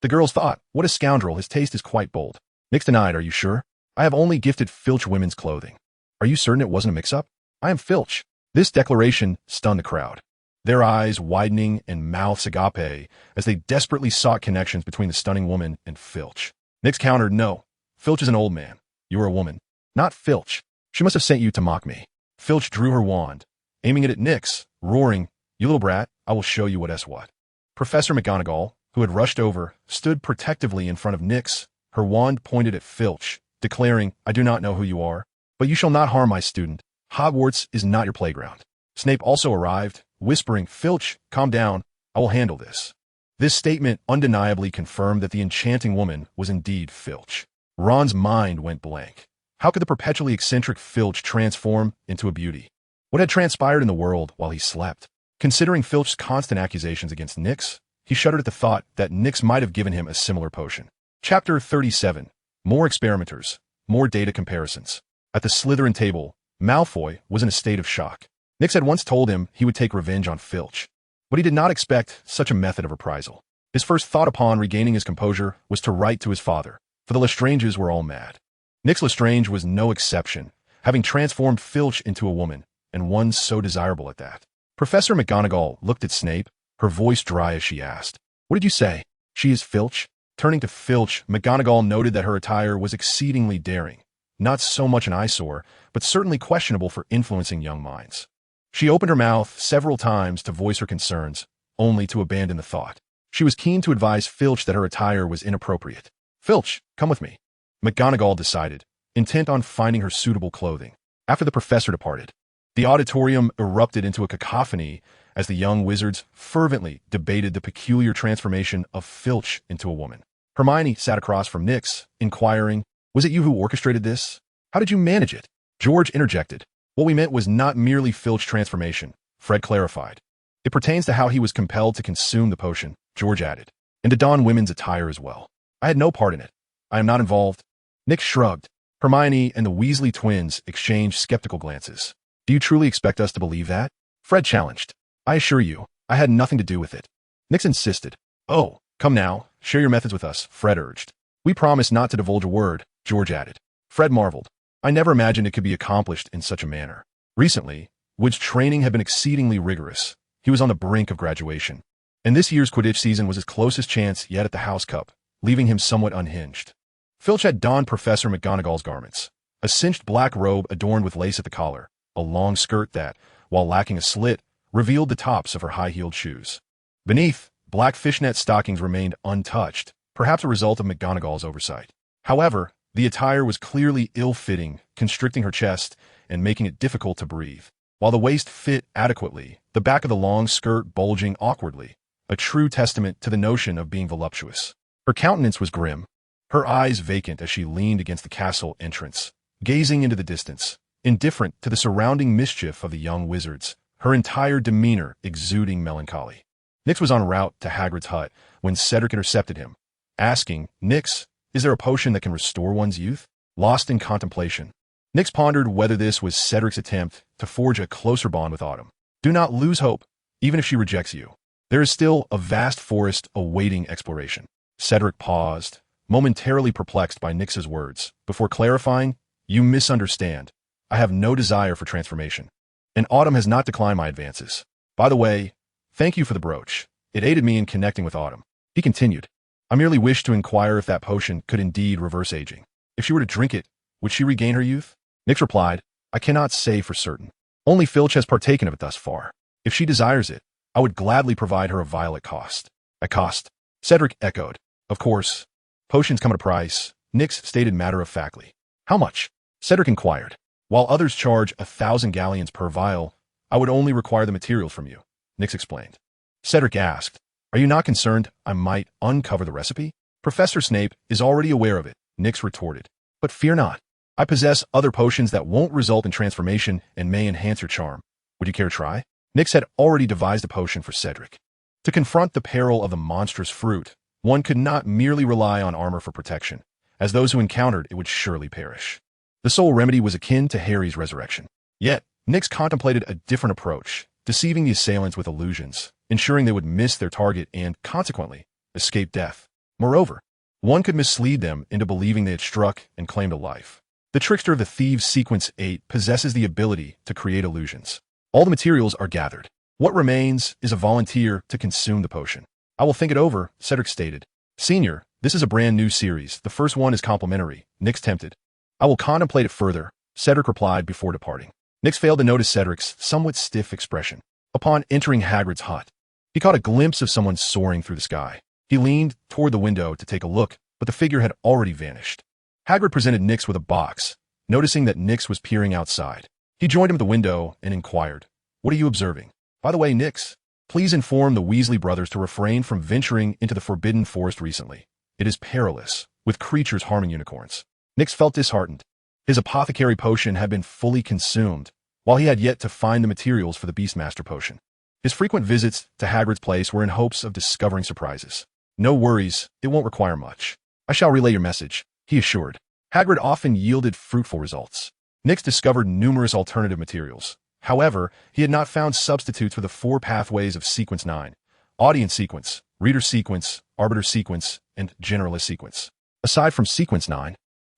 The girls thought, "What a scoundrel, his taste is quite bold." Nyx denied, "Are you sure? I have only gifted Filch women's clothing." "Are you certain it wasn't a mix-up? I am Filch." This declaration stunned the crowd, their eyes widening and mouths agape as they desperately sought connections between the stunning woman and Filch. Nyx countered, "No, Filch is an old man. You are a woman, not Filch. She must have sent you to mock me." Filch drew her wand, aiming it at Nyx, roaring, "You little brat, I will show you what." Professor McGonagall, who had rushed over, stood protectively in front of Nyx, her wand pointed at Filch, declaring, "I do not know who you are, but you shall not harm my student. Hogwarts is not your playground." Snape also arrived, whispering, "Filch, calm down, I will handle this." This statement undeniably confirmed that the enchanting woman was indeed Filch. Ron's mind went blank. How could the perpetually eccentric Filch transform into a beauty? What had transpired in the world while he slept? Considering Filch's constant accusations against Nyx, he shuddered at the thought that Nyx might have given him a similar potion. Chapter 37. More experimenters, more data comparisons. At the Slytherin table, Malfoy was in a state of shock. Nyx had once told him he would take revenge on Filch, but he did not expect such a method of reprisal. His first thought upon regaining his composure was to write to his father, for the Lestranges were all mad. Nyx Lestrange was no exception, having transformed Filch into a woman, and one so desirable at that. Professor McGonagall looked at Snape, her voice dry as she asked, "What did you say? She is Filch?" Turning to Filch, McGonagall noted that her attire was exceedingly daring, not so much an eyesore, but certainly questionable for influencing young minds. She opened her mouth several times to voice her concerns, only to abandon the thought. She was keen to advise Filch that her attire was inappropriate. "Filch, come with me," McGonagall decided, intent on finding her suitable clothing. After the professor departed, the auditorium erupted into a cacophony as the young wizards fervently debated the peculiar transformation of Filch into a woman. Hermione sat across from Nyx, inquiring, "Was it you who orchestrated this? How did you manage it?" George interjected. "What we meant was not merely Filch transformation," Fred clarified. "It pertains to how he was compelled to consume the potion," George added, "and to don women's attire as well. I had no part in it. I am not involved." Nyx shrugged. Hermione and the Weasley twins exchanged skeptical glances. "Do you truly expect us to believe that?" Fred challenged. "I assure you, I had nothing to do with it." Nyx insisted. "Oh, come now, share your methods with us," Fred urged. "We promise not to divulge a word," George added. Fred marveled. "I never imagined it could be accomplished in such a manner." Recently, Wood's training had been exceedingly rigorous. He was on the brink of graduation, and this year's Quidditch season was his closest chance yet at the House Cup, leaving him somewhat unhinged. Filch had donned Professor McGonagall's garments, a cinched black robe adorned with lace at the collar, a long skirt that, while lacking a slit, revealed the tops of her high-heeled shoes. Beneath, black fishnet stockings remained untouched, perhaps a result of McGonagall's oversight. However, the attire was clearly ill-fitting, constricting her chest and making it difficult to breathe. While the waist fit adequately, the back of the long skirt bulging awkwardly, a true testament to the notion of being voluptuous. Her countenance was grim, her eyes vacant as she leaned against the castle entrance, gazing into the distance, indifferent to the surrounding mischief of the young wizards, her entire demeanor exuding melancholy. Nyx was en route to Hagrid's hut when Cedric intercepted him, asking, "Nyx, is there a potion that can restore one's youth?" Lost in contemplation, Nyx pondered whether this was Cedric's attempt to forge a closer bond with Autumn. "Do not lose hope, even if she rejects you. There is still a vast forest awaiting exploration." Cedric paused, momentarily perplexed by Nyx's words, before clarifying, "You misunderstand. I have no desire for transformation. And Autumn has not declined my advances. By the way, thank you for the brooch. It aided me in connecting with Autumn." He continued, "I merely wish to inquire if that potion could indeed reverse aging. If she were to drink it, would she regain her youth?" Nyx replied, "I cannot say for certain. Only Filch has partaken of it thus far. If she desires it, I would gladly provide her a vial at cost." "At cost?" Cedric echoed. "Of course. Potions come at a price," Nyx stated matter-of-factly. "How much?" Cedric inquired. "While others charge 1,000 galleons per vial, I would only require the materials from you," Nyx explained. Cedric asked, "Are you not concerned I might uncover the recipe?" "Professor Snape is already aware of it," Nyx retorted. "But fear not. I possess other potions that won't result in transformation and may enhance your charm. Would you care to try?" Nyx had already devised a potion for Cedric. To confront the peril of the monstrous fruit, one could not merely rely on armor for protection, as those who encountered it would surely perish. The sole remedy was akin to Harry's resurrection. Yet, Nyx contemplated a different approach, deceiving the assailants with illusions, ensuring they would miss their target and, consequently, escape death. Moreover, one could mislead them into believing they had struck and claimed a life. The trickster of the Thieves' Sequence 8 possesses the ability to create illusions. All the materials are gathered. What remains is a volunteer to consume the potion. "I will think it over," Cedric stated. "Senior, this is a brand new series. The first one is complimentary," Nyx tempted. "I will contemplate it further," Cedric replied before departing. Nyx failed to notice Cedric's somewhat stiff expression. Upon entering Hagrid's hut, he caught a glimpse of someone soaring through the sky. He leaned toward the window to take a look, but the figure had already vanished. Hagrid presented Nyx with a box, noticing that Nyx was peering outside. He joined him at the window and inquired, "What are you observing? By the way, Nyx, please inform the Weasley brothers to refrain from venturing into the Forbidden Forest recently. It is perilous, with creatures harming unicorns." Nyx felt disheartened. His apothecary potion had been fully consumed, while he had yet to find the materials for the Beastmaster potion. His frequent visits to Hagrid's place were in hopes of discovering surprises. "No worries, it won't require much. I shall relay your message," he assured. Hagrid often yielded fruitful results. Nyx discovered numerous alternative materials. However, he had not found substitutes for the 4 pathways of Sequence 9, Audience Sequence, Reader Sequence, Arbiter Sequence, and Generalist Sequence. Aside from Sequence 9,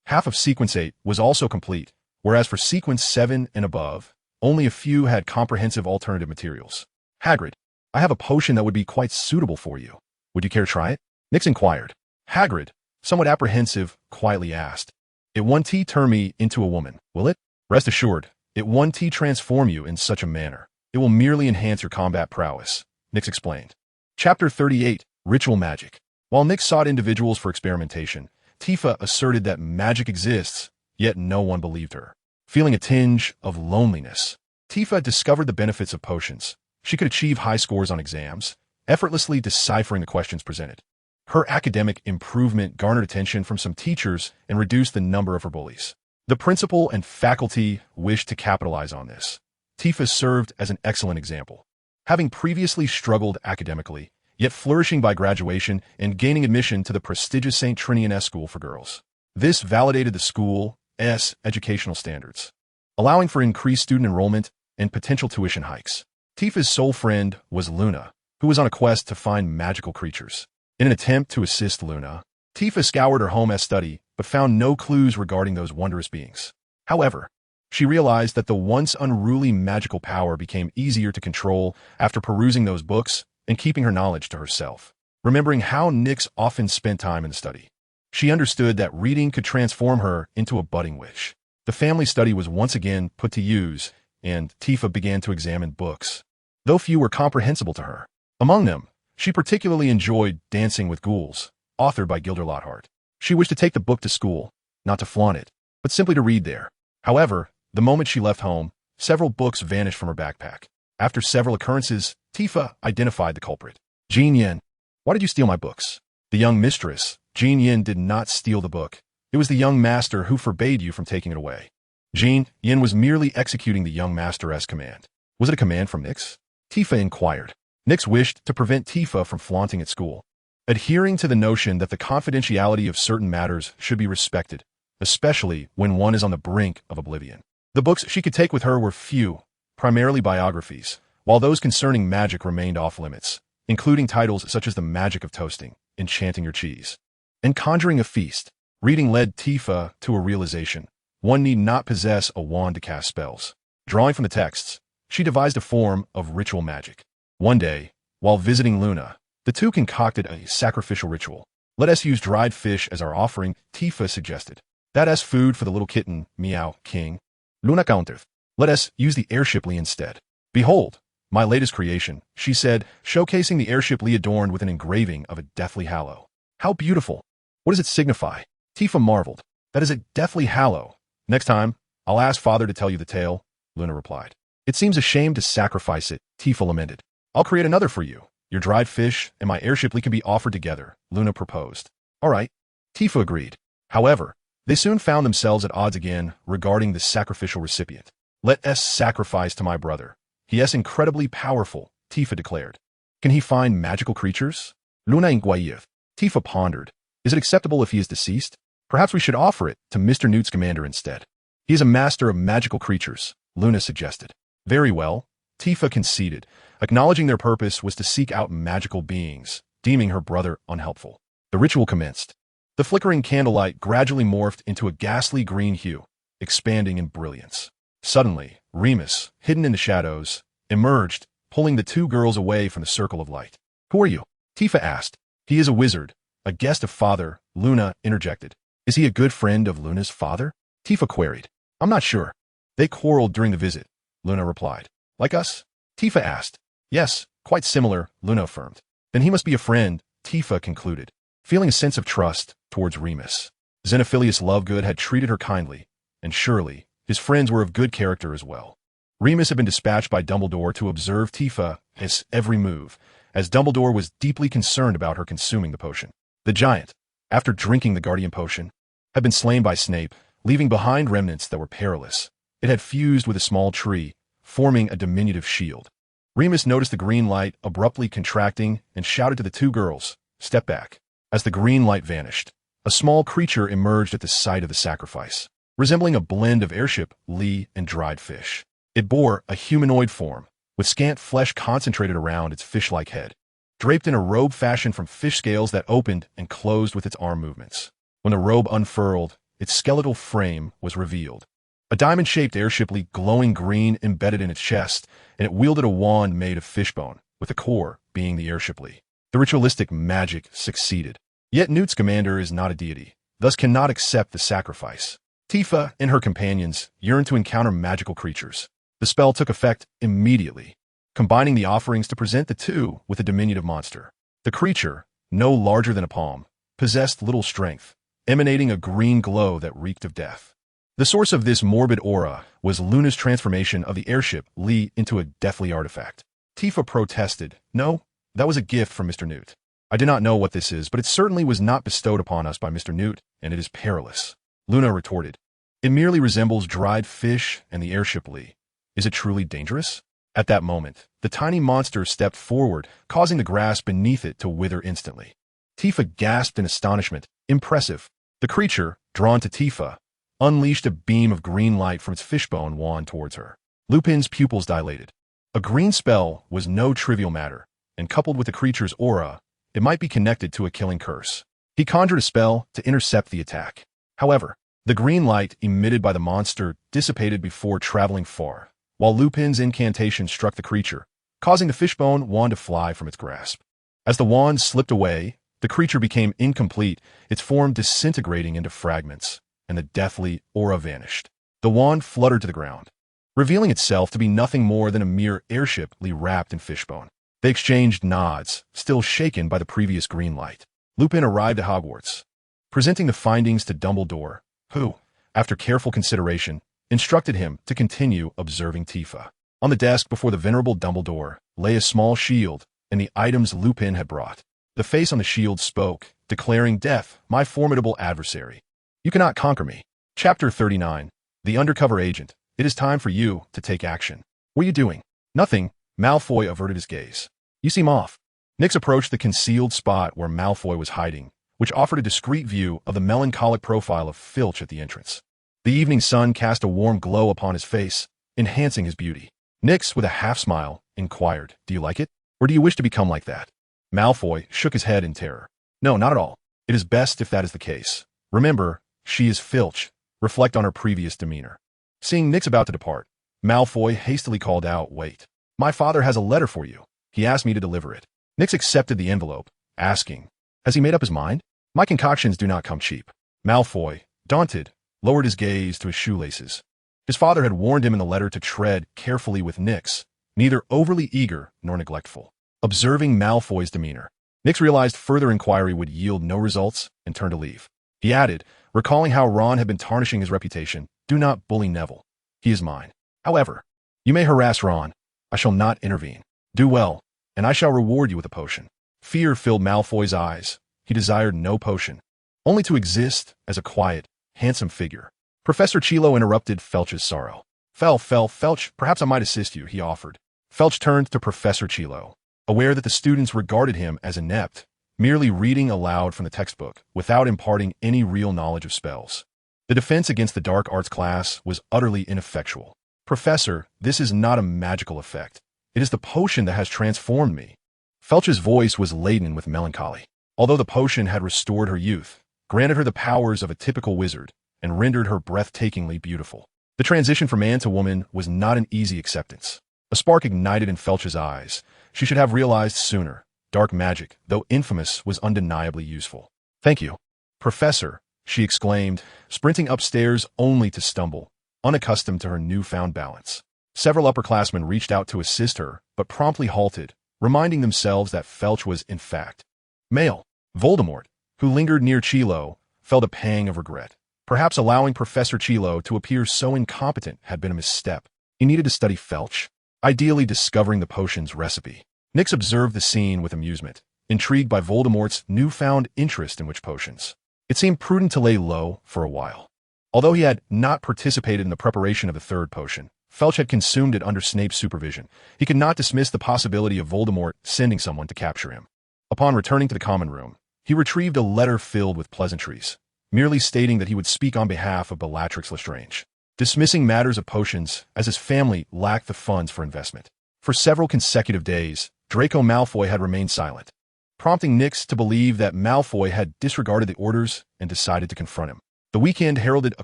half of Sequence 8 was also complete, whereas for sequence 7 and above, only a few had comprehensive alternative materials. Hagrid, I have a potion that would be quite suitable for you. Would you care to try it? Nix inquired. Hagrid, somewhat apprehensive, quietly asked, It won't turn me into a woman, will it? Rest assured, it won't transform you in such a manner. It will merely enhance your combat prowess, Nix explained. Chapter 38, Ritual Magic. While Nix sought individuals for experimentation, Tifa asserted that magic exists, yet no one believed her. Feeling a tinge of loneliness, Tifa discovered the benefits of potions. She could achieve high scores on exams, effortlessly deciphering the questions presented. Her academic improvement garnered attention from some teachers and reduced the number of her bullies. The principal and faculty wished to capitalize on this. Tifa served as an excellent example. Having previously struggled academically, yet flourishing by graduation and gaining admission to the prestigious St. Trinian School for Girls. This validated the school's educational standards, allowing for increased student enrollment and potential tuition hikes. Tifa's sole friend was Luna, who was on a quest to find magical creatures. In an attempt to assist Luna, Tifa scoured her home study but found no clues regarding those wondrous beings. However, she realized that the once unruly magical power became easier to control after perusing those books and keeping her knowledge to herself. Remembering how Nix often spent time in the study, she understood that reading could transform her into a budding witch. The family study was once again put to use, and Tifa began to examine books, though few were comprehensible to her. Among them, she particularly enjoyed Dancing with Ghouls, authored by Gilder Lockhart. She wished to take the book to school, not to flaunt it, but simply to read there. However, the moment she left home, several books vanished from her backpack. After several occurrences, Tifa identified the culprit. Jean Yin. Why did you steal my books? The young mistress, Jean Yin, did not steal the book. It was the young master who forbade you from taking it away. Jean Yin was merely executing the young master's command. Was it a command from Nix? Tifa inquired. Nix wished to prevent Tifa from flaunting at school, adhering to the notion that the confidentiality of certain matters should be respected, especially when one is on the brink of oblivion. The books she could take with her were few, primarily biographies, while those concerning magic remained off limits, including titles such as The Magic of Toasting, Enchanting Your Cheese, and Conjuring a Feast. Reading led Tifa to a realization. One need not possess a wand to cast spells. Drawing from the texts, she devised a form of ritual magic. One day, while visiting Luna, the two concocted a sacrificial ritual. Let us use dried fish as our offering, Tifa suggested. That as food for the little kitten, meow, king. Luna countered. Let us use the airship Lee instead. Behold, my latest creation, she said, showcasing the airship Lee adorned with an engraving of a deathly hallow. How beautiful! What does it signify? Tifa marveled. That is a deathly hallow. Next time, I'll ask Father to tell you the tale, Luna replied. It seems a shame to sacrifice it, Tifa lamented. I'll create another for you. Your dried fish and my airship Lee can be offered together, Luna proposed. All right, Tifa agreed. However, they soon found themselves at odds again regarding the sacrificial recipient. Let us sacrifice to my brother. He is incredibly powerful, Tifa declared. Can he find magical creatures? Luna inquired. Tifa pondered. Is it acceptable if he is deceased? Perhaps we should offer it to Mr. Newt's commander instead. He is a master of magical creatures, Luna suggested. Very well, Tifa conceded, acknowledging their purpose was to seek out magical beings, deeming her brother unhelpful. The ritual commenced. The flickering candlelight gradually morphed into a ghastly green hue, expanding in brilliance. Suddenly, Remus, hidden in the shadows, emerged, pulling the two girls away from the circle of light. Who are you? Tifa asked. He is a wizard, a guest of Father, Luna interjected. Is he a good friend of Luna's father? Tifa queried. I'm not sure. They quarreled during the visit, Luna replied. Like us? Tifa asked. Yes, quite similar, Luna affirmed. Then he must be a friend, Tifa concluded, feeling a sense of trust towards Remus. Xenophilius Lovegood had treated her kindly, and surely his friends were of good character as well. Remus had been dispatched by Dumbledore to observe Tifa's every move, as Dumbledore was deeply concerned about her consuming the potion. The giant, after drinking the guardian potion, had been slain by Snape, leaving behind remnants that were perilous. It had fused with a small tree, forming a diminutive shield. Remus noticed the green light abruptly contracting and shouted to the two girls, "Step back." As the green light vanished, a small creature emerged at the site of the sacrifice, resembling a blend of airship, Lee, and dried fish. It bore a humanoid form, with scant flesh concentrated around its fish-like head, draped in a robe fashioned from fish scales that opened and closed with its arm movements. When the robe unfurled, its skeletal frame was revealed. A diamond-shaped airship leaked glowing green embedded in its chest, and it wielded a wand made of fishbone, with the core being the airship Lee. The ritualistic magic succeeded. Yet Newt's commander is not a deity, thus cannot accept the sacrifice. Tifa and her companions yearned to encounter magical creatures. The spell took effect immediately, combining the offerings to present the two with a diminutive monster. The creature, no larger than a palm, possessed little strength, emanating a green glow that reeked of death. The source of this morbid aura was Luna's transformation of the airship Lee into a deathly artifact. Tifa protested, "No, that was a gift from Mr. Newt. I did not know what this is, but it certainly was not bestowed upon us by Mr. Newt, and it is perilous." Luna retorted, "It merely resembles dried fish and the airship Lee. Is it truly dangerous?" At that moment, the tiny monster stepped forward, causing the grass beneath it to wither instantly. Tifa gasped in astonishment. Impressive. The creature, drawn to Tifa, unleashed a beam of green light from its fishbone wand towards her. Lupin's pupils dilated. A green spell was no trivial matter, and coupled with the creature's aura, it might be connected to a killing curse. He conjured a spell to intercept the attack. However, the green light emitted by the monster dissipated before traveling far, while Lupin's incantation struck the creature, causing the fishbone wand to fly from its grasp. As the wand slipped away, the creature became incomplete, its form disintegrating into fragments, and the deathly aura vanished. The wand fluttered to the ground, revealing itself to be nothing more than a mere airship wrapped in fishbone. They exchanged nods, still shaken by the previous green light. Lupin arrived at Hogwarts, presenting the findings to Dumbledore, who, after careful consideration, instructed him to continue observing Tifa. On the desk before the venerable Dumbledore lay a small shield and the items Lupin had brought. The face on the shield spoke, declaring, "Death, my formidable adversary. You cannot conquer me." Chapter 39. The Undercover Agent. It is time for you to take action. What are you doing? Nothing. Malfoy averted his gaze. You seem off. Nix approached the concealed spot where Malfoy was hiding, which offered a discreet view of the melancholic profile of Filch at the entrance. The evening sun cast a warm glow upon his face, enhancing his beauty. Nix, with a half-smile, inquired, "Do you like it? Or do you wish to become like that?" Malfoy shook his head in terror. "No, not at all. It is best if that is the case. Remember, she is Filch. Reflect on her previous demeanor." Seeing Nix about to depart, Malfoy hastily called out, "Wait. My father has a letter for you. He asked me to deliver it." Nix accepted the envelope, asking, "Has he made up his mind? My concoctions do not come cheap." Malfoy, daunted, lowered his gaze to his shoelaces. His father had warned him in the letter to tread carefully with Nix, neither overly eager nor neglectful. Observing Malfoy's demeanor, Nix realized further inquiry would yield no results and turned to leave. He added, recalling how Ron had been tarnishing his reputation, "Do not bully Neville. He is mine. However, you may harass Ron. I shall not intervene. Do well, and I shall reward you with a potion." Fear filled Malfoy's eyes. He desired no potion, only to exist as a quiet, handsome figure. Professor Chilo interrupted Felch's sorrow. Felch, perhaps I might assist you," he offered. Felch turned to Professor Chilo, aware that the students regarded him as inept, merely reading aloud from the textbook without imparting any real knowledge of spells. The defense against the dark arts class was utterly ineffectual. "Professor, this is not a magical effect. It is the potion that has transformed me." Felch's voice was laden with melancholy. Although the potion had restored her youth, granted her the powers of a typical wizard, and rendered her breathtakingly beautiful, the transition from man to woman was not an easy acceptance. A spark ignited in Felch's eyes. She should have realized sooner. Dark magic, though infamous, was undeniably useful. "Thank you, Professor," she exclaimed, sprinting upstairs only to stumble, unaccustomed to her newfound balance. Several upperclassmen reached out to assist her, but promptly halted, reminding themselves that Felch was, in fact, male. Voldemort, who lingered near Chilo, felt a pang of regret. Perhaps allowing Professor Chilo to appear so incompetent had been a misstep. He needed to study Felch, ideally discovering the potion's recipe. Nix observed the scene with amusement, intrigued by Voldemort's newfound interest in witch potions. It seemed prudent to lay low for a while. Although he had not participated in the preparation of the third potion, Felch had consumed it under Snape's supervision. He could not dismiss the possibility of Voldemort sending someone to capture him. Upon returning to the common room, he retrieved a letter filled with pleasantries, merely stating that he would speak on behalf of Bellatrix Lestrange, dismissing matters of potions as his family lacked the funds for investment. For several consecutive days, Draco Malfoy had remained silent, prompting Nix to believe that Malfoy had disregarded the orders and decided to confront him. The The weekend heralded a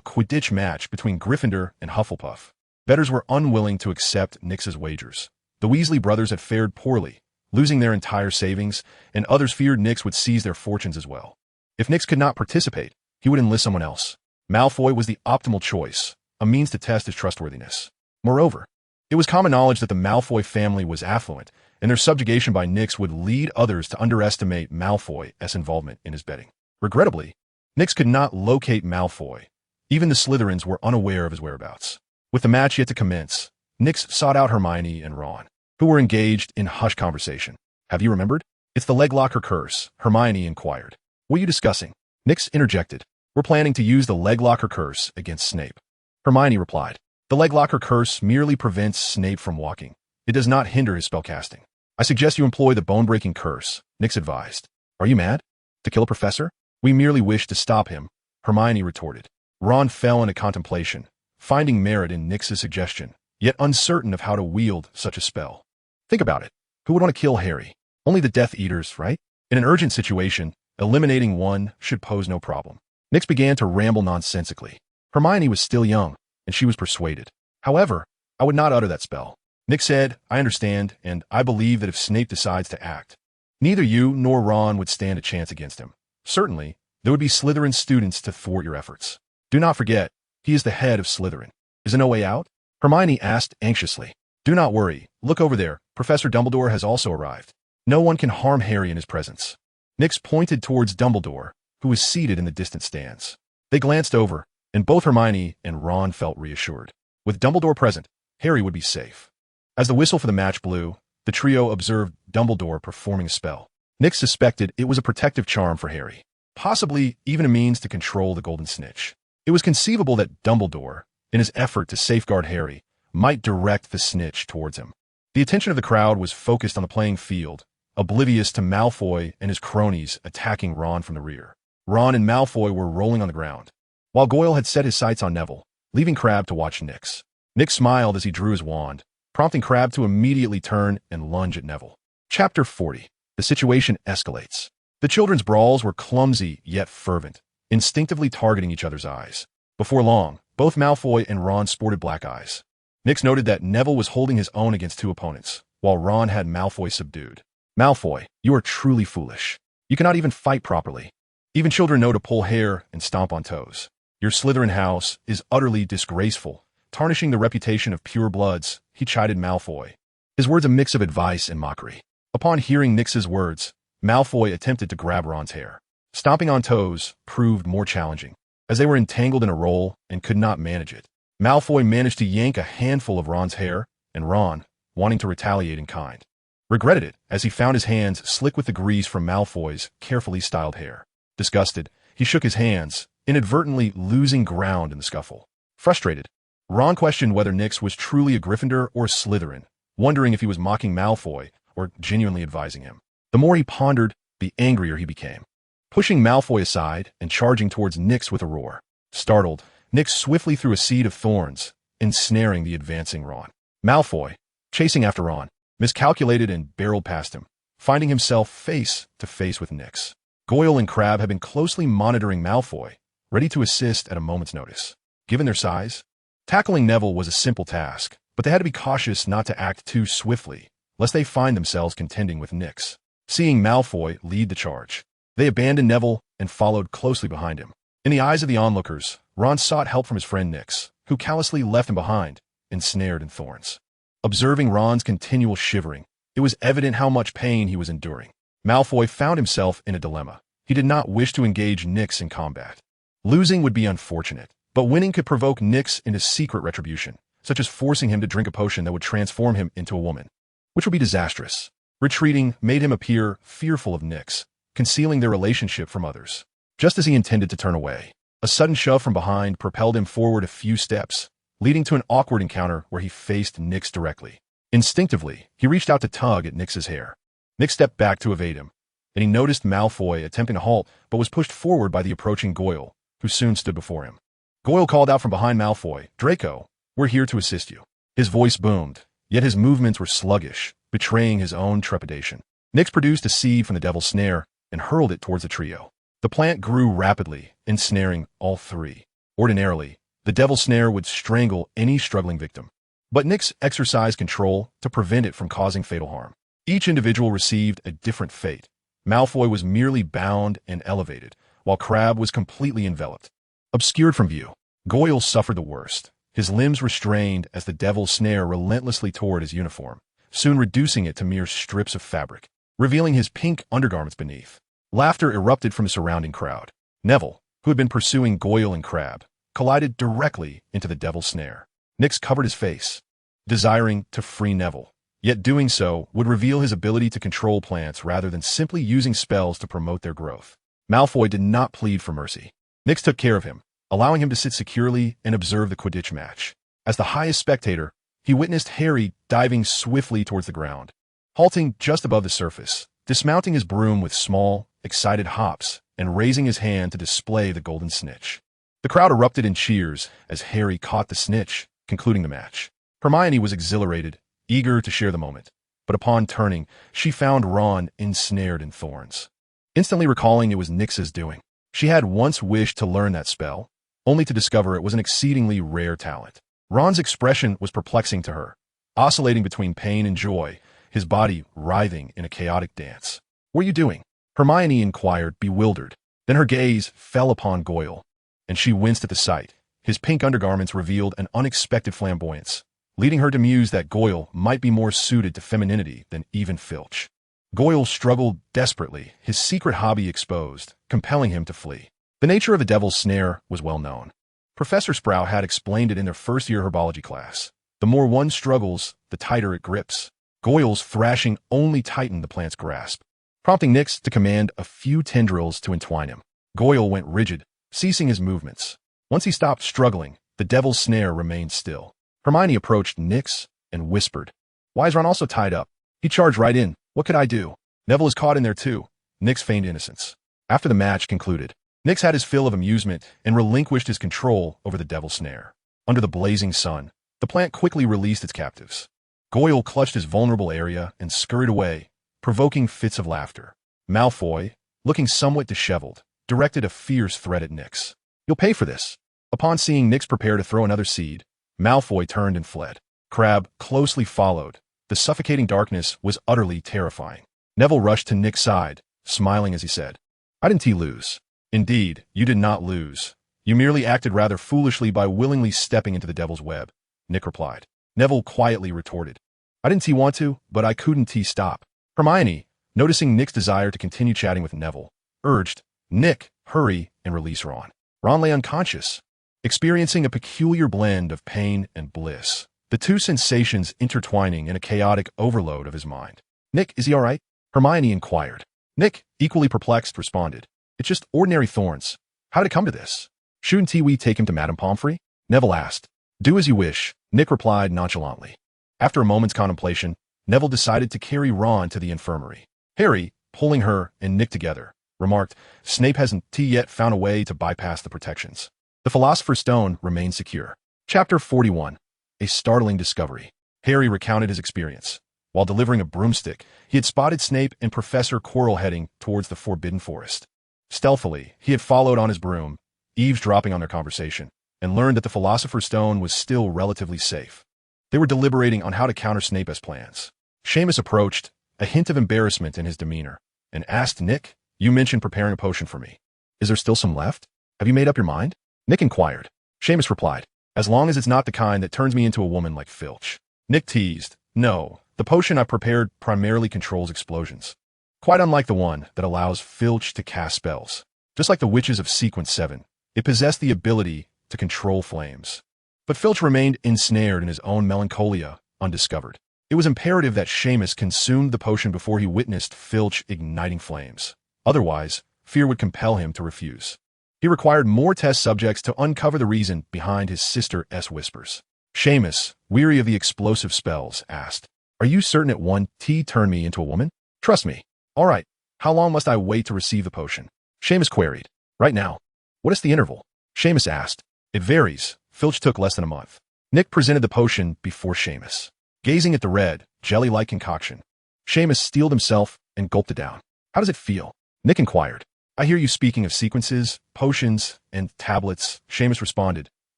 Quidditch match between Gryffindor and Hufflepuff. Bettors were unwilling to accept Nix's wagers. The Weasley brothers had fared poorly, losing their entire savings, and others feared Nix would seize their fortunes as well. If Nix could not participate, he would enlist someone else. Malfoy was the optimal choice, a means to test his trustworthiness. Moreover, it was common knowledge that the Malfoy family was affluent, and their subjugation by Nix would lead others to underestimate Malfoy's involvement in his betting. Regrettably, Nix could not locate Malfoy. Even the Slytherins were unaware of his whereabouts. With the match yet to commence, Nix sought out Hermione and Ron, who were engaged in hushed conversation. "Have you remembered? It's the Leglocker curse," Hermione inquired. "What are you discussing?" Nix interjected. "We're planning to use the Leglocker curse against Snape." Hermione replied. "The Leglocker curse merely prevents Snape from walking. It does not hinder his spellcasting. I suggest you employ the bone-breaking curse," Nix advised. "Are you mad? To kill a professor?" "We merely wish to stop him," Hermione retorted. Ron fell into contemplation, finding merit in Nix's suggestion, yet uncertain of how to wield such a spell. Think about it. Who would want to kill Harry? Only the Death Eaters, right? In an urgent situation, eliminating one should pose no problem. Nix began to ramble nonsensically. Hermione was still young, and she was persuaded. "However, I would not utter that spell." Nix said, "I understand, and I believe that if Snape decides to act, neither you nor Ron would stand a chance against him. Certainly, there would be Slytherin students to thwart your efforts. Do not forget, he is the head of Slytherin. Is there no way out?" Hermione asked anxiously. "Do not worry. Look over there. Professor Dumbledore has also arrived. No one can harm Harry in his presence." Nix pointed towards Dumbledore, who was seated in the distant stands. They glanced over, and both Hermione and Ron felt reassured. With Dumbledore present, Harry would be safe. As the whistle for the match blew, the trio observed Dumbledore performing a spell. Nix suspected it was a protective charm for Harry, possibly even a means to control the Golden Snitch. It was conceivable that Dumbledore, in his effort to safeguard Harry, might direct the snitch towards him. The attention of the crowd was focused on the playing field, oblivious to Malfoy and his cronies attacking Ron from the rear. Ron and Malfoy were rolling on the ground, while Goyle had set his sights on Neville, leaving Crabbe to watch Nix. Nix smiled as he drew his wand, prompting Crabbe to immediately turn and lunge at Neville. Chapter 40. The situation escalates. The children's brawls were clumsy yet fervent, instinctively targeting each other's eyes. Before long, both Malfoy and Ron sported black eyes. Nix noted that Neville was holding his own against two opponents, while Ron had Malfoy subdued. "Malfoy, you are truly foolish. You cannot even fight properly. Even children know to pull hair and stomp on toes. Your Slytherin house is utterly disgraceful, tarnishing the reputation of pure bloods," he chided Malfoy, his words a mix of advice and mockery. Upon hearing Nix's words, Malfoy attempted to grab Ron's hair. Stomping on toes proved more challenging, as they were entangled in a roll and could not manage it. Malfoy managed to yank a handful of Ron's hair, and Ron, wanting to retaliate in kind, regretted it as he found his hands slick with the grease from Malfoy's carefully styled hair. Disgusted, he shook his hands, inadvertently losing ground in the scuffle. Frustrated, Ron questioned whether Nix was truly a Gryffindor or Slytherin, wondering if he was mocking Malfoy or genuinely advising him. The more he pondered, the angrier he became, pushing Malfoy aside and charging towards Nix with a roar. Startled, Nix swiftly threw a seed of thorns, ensnaring the advancing Ron. Malfoy, chasing after Ron, miscalculated and barreled past him, finding himself face to face with Nix. Goyle and Crabbe had been closely monitoring Malfoy, ready to assist at a moment's notice. Given their size, tackling Neville was a simple task, but they had to be cautious not to act too swiftly, lest they find themselves contending with Nix. Seeing Malfoy lead the charge, they abandoned Neville and followed closely behind him. In the eyes of the onlookers, Ron sought help from his friend Nix, who callously left him behind, ensnared in thorns. Observing Ron's continual shivering, it was evident how much pain he was enduring. Malfoy found himself in a dilemma. He did not wish to engage Nix in combat. Losing would be unfortunate, but winning could provoke Nix into secret retribution, such as forcing him to drink a potion that would transform him into a woman, which would be disastrous. Retreating made him appear fearful of Nix, concealing their relationship from others. Just as he intended to turn away, a sudden shove from behind propelled him forward a few steps, leading to an awkward encounter where he faced Nix directly. Instinctively, he reached out to tug at Nix's hair. Nix stepped back to evade him, and he noticed Malfoy attempting to halt but was pushed forward by the approaching Goyle, who soon stood before him. Goyle called out from behind Malfoy, "Draco, we're here to assist you." His voice boomed, yet his movements were sluggish, betraying his own trepidation. Nix produced a seed from the devil's snare and hurled it towards the trio. The plant grew rapidly, ensnaring all three. Ordinarily, the devil's snare would strangle any struggling victim. But Nyx exercised control to prevent it from causing fatal harm. Each individual received a different fate. Malfoy was merely bound and elevated, while Crabbe was completely enveloped. Obscured from view, Goyle suffered the worst. His limbs restrained as the devil's snare relentlessly tore at his uniform, soon reducing it to mere strips of fabric, revealing his pink undergarments beneath. Laughter erupted from the surrounding crowd. Neville, who had been pursuing Goyle and Crabbe, collided directly into the devil's snare. Nyx covered his face, desiring to free Neville, yet doing so would reveal his ability to control plants rather than simply using spells to promote their growth. Malfoy did not plead for mercy. Nyx took care of him, allowing him to sit securely and observe the Quidditch match. As the highest spectator, he witnessed Harry diving swiftly towards the ground, halting just above the surface, dismounting his broom with small, excited hops, and raising his hand to display the golden snitch. The crowd erupted in cheers as Harry caught the snitch, concluding the match. Hermione was exhilarated, eager to share the moment, but upon turning, she found Ron ensnared in thorns. Instantly recalling it was Nyx's doing, she had once wished to learn that spell, only to discover it was an exceedingly rare talent. Ron's expression was perplexing to her, oscillating between pain and joy, his body writhing in a chaotic dance. "What are you doing?" Hermione inquired, bewildered. Then her gaze fell upon Goyle, and she winced at the sight. His pink undergarments revealed an unexpected flamboyance, leading her to muse that Goyle might be more suited to femininity than even Filch. Goyle struggled desperately, his secret hobby exposed, compelling him to flee. The nature of the devil's snare was well known. Professor Sprout had explained it in their first-year herbology class. The more one struggles, the tighter it grips. Goyle's thrashing only tightened the plant's grasp, prompting Nyx to command a few tendrils to entwine him. Goyle went rigid, ceasing his movements. Once he stopped struggling, the devil's snare remained still. Hermione approached Nyx and whispered, "Why is Ron also tied up?" He charged right in. "What could I do? Neville is caught in there too." Nyx feigned innocence. After the match concluded, Nyx had his fill of amusement and relinquished his control over the devil's snare. Under the blazing sun, the plant quickly released its captives. Goyle clutched his vulnerable area and scurried away, provoking fits of laughter. Malfoy, looking somewhat disheveled, directed a fierce threat at Nyx. "You'll pay for this." Upon seeing Nyx prepare to throw another seed, Malfoy turned and fled. Crabbe closely followed. The suffocating darkness was utterly terrifying. Neville rushed to Nick's side, smiling as he said, "Why didn't he lose?" "Indeed, you did not lose. You merely acted rather foolishly by willingly stepping into the devil's web," Nick replied. Neville quietly retorted, "I didn't want to, but I couldn't stop." Hermione, noticing Nick's desire to continue chatting with Neville, urged, "Nick, hurry and release Ron." Ron lay unconscious, experiencing a peculiar blend of pain and bliss, the two sensations intertwining in a chaotic overload of his mind. "Nick, is he all right?" Hermione inquired. Nick, equally perplexed, responded, "It's just ordinary thorns. How did it come to this?" "Shouldn't we take him to Madame Pomfrey?" Neville asked. "Do as you wish," Nick replied nonchalantly. After a moment's contemplation, Neville decided to carry Ron to the infirmary. Harry, pulling her and Nick together, remarked, "Snape hasn't yet found a way to bypass the protections. The Philosopher's Stone remains secure." Chapter 41. A startling discovery. Harry recounted his experience. While delivering a broomstick, he had spotted Snape and Professor Quirrell heading towards the Forbidden Forest. Stealthily, he had followed on his broom, eavesdropping on their conversation, and learned that the Philosopher's Stone was still relatively safe. They were deliberating on how to counter Snape's plans. Seamus approached, a hint of embarrassment in his demeanor, and asked Nick, "You mentioned preparing a potion for me. Is there still some left? Have you made up your mind?" Nick inquired. Seamus replied, "As long as it's not the kind that turns me into a woman like Filch." Nick teased, "No, the potion I prepared primarily controls explosions. Quite unlike the one that allows Filch to cast spells. Just like the witches of Sequence 7, it possessed the ability to control flames. But Filch remained ensnared in his own melancholia, undiscovered. It was imperative that Seamus consumed the potion before he witnessed Filch igniting flames. Otherwise, fear would compel him to refuse. He required more test subjects to uncover the reason behind his sister's whispers. Seamus, weary of the explosive spells, asked, "Are you certain it won't turn me into a woman?" "Trust me." "All right. How long must I wait to receive the potion?" Seamus queried. "Right now." "What is the interval?" Seamus asked. "It varies. Filch took less than a month." Nick presented the potion before Seamus. Gazing at the red, jelly-like concoction, Seamus steeled himself and gulped it down. "How does it feel?" Nick inquired. I hear you speaking of sequences, potions, and tablets, Seamus responded,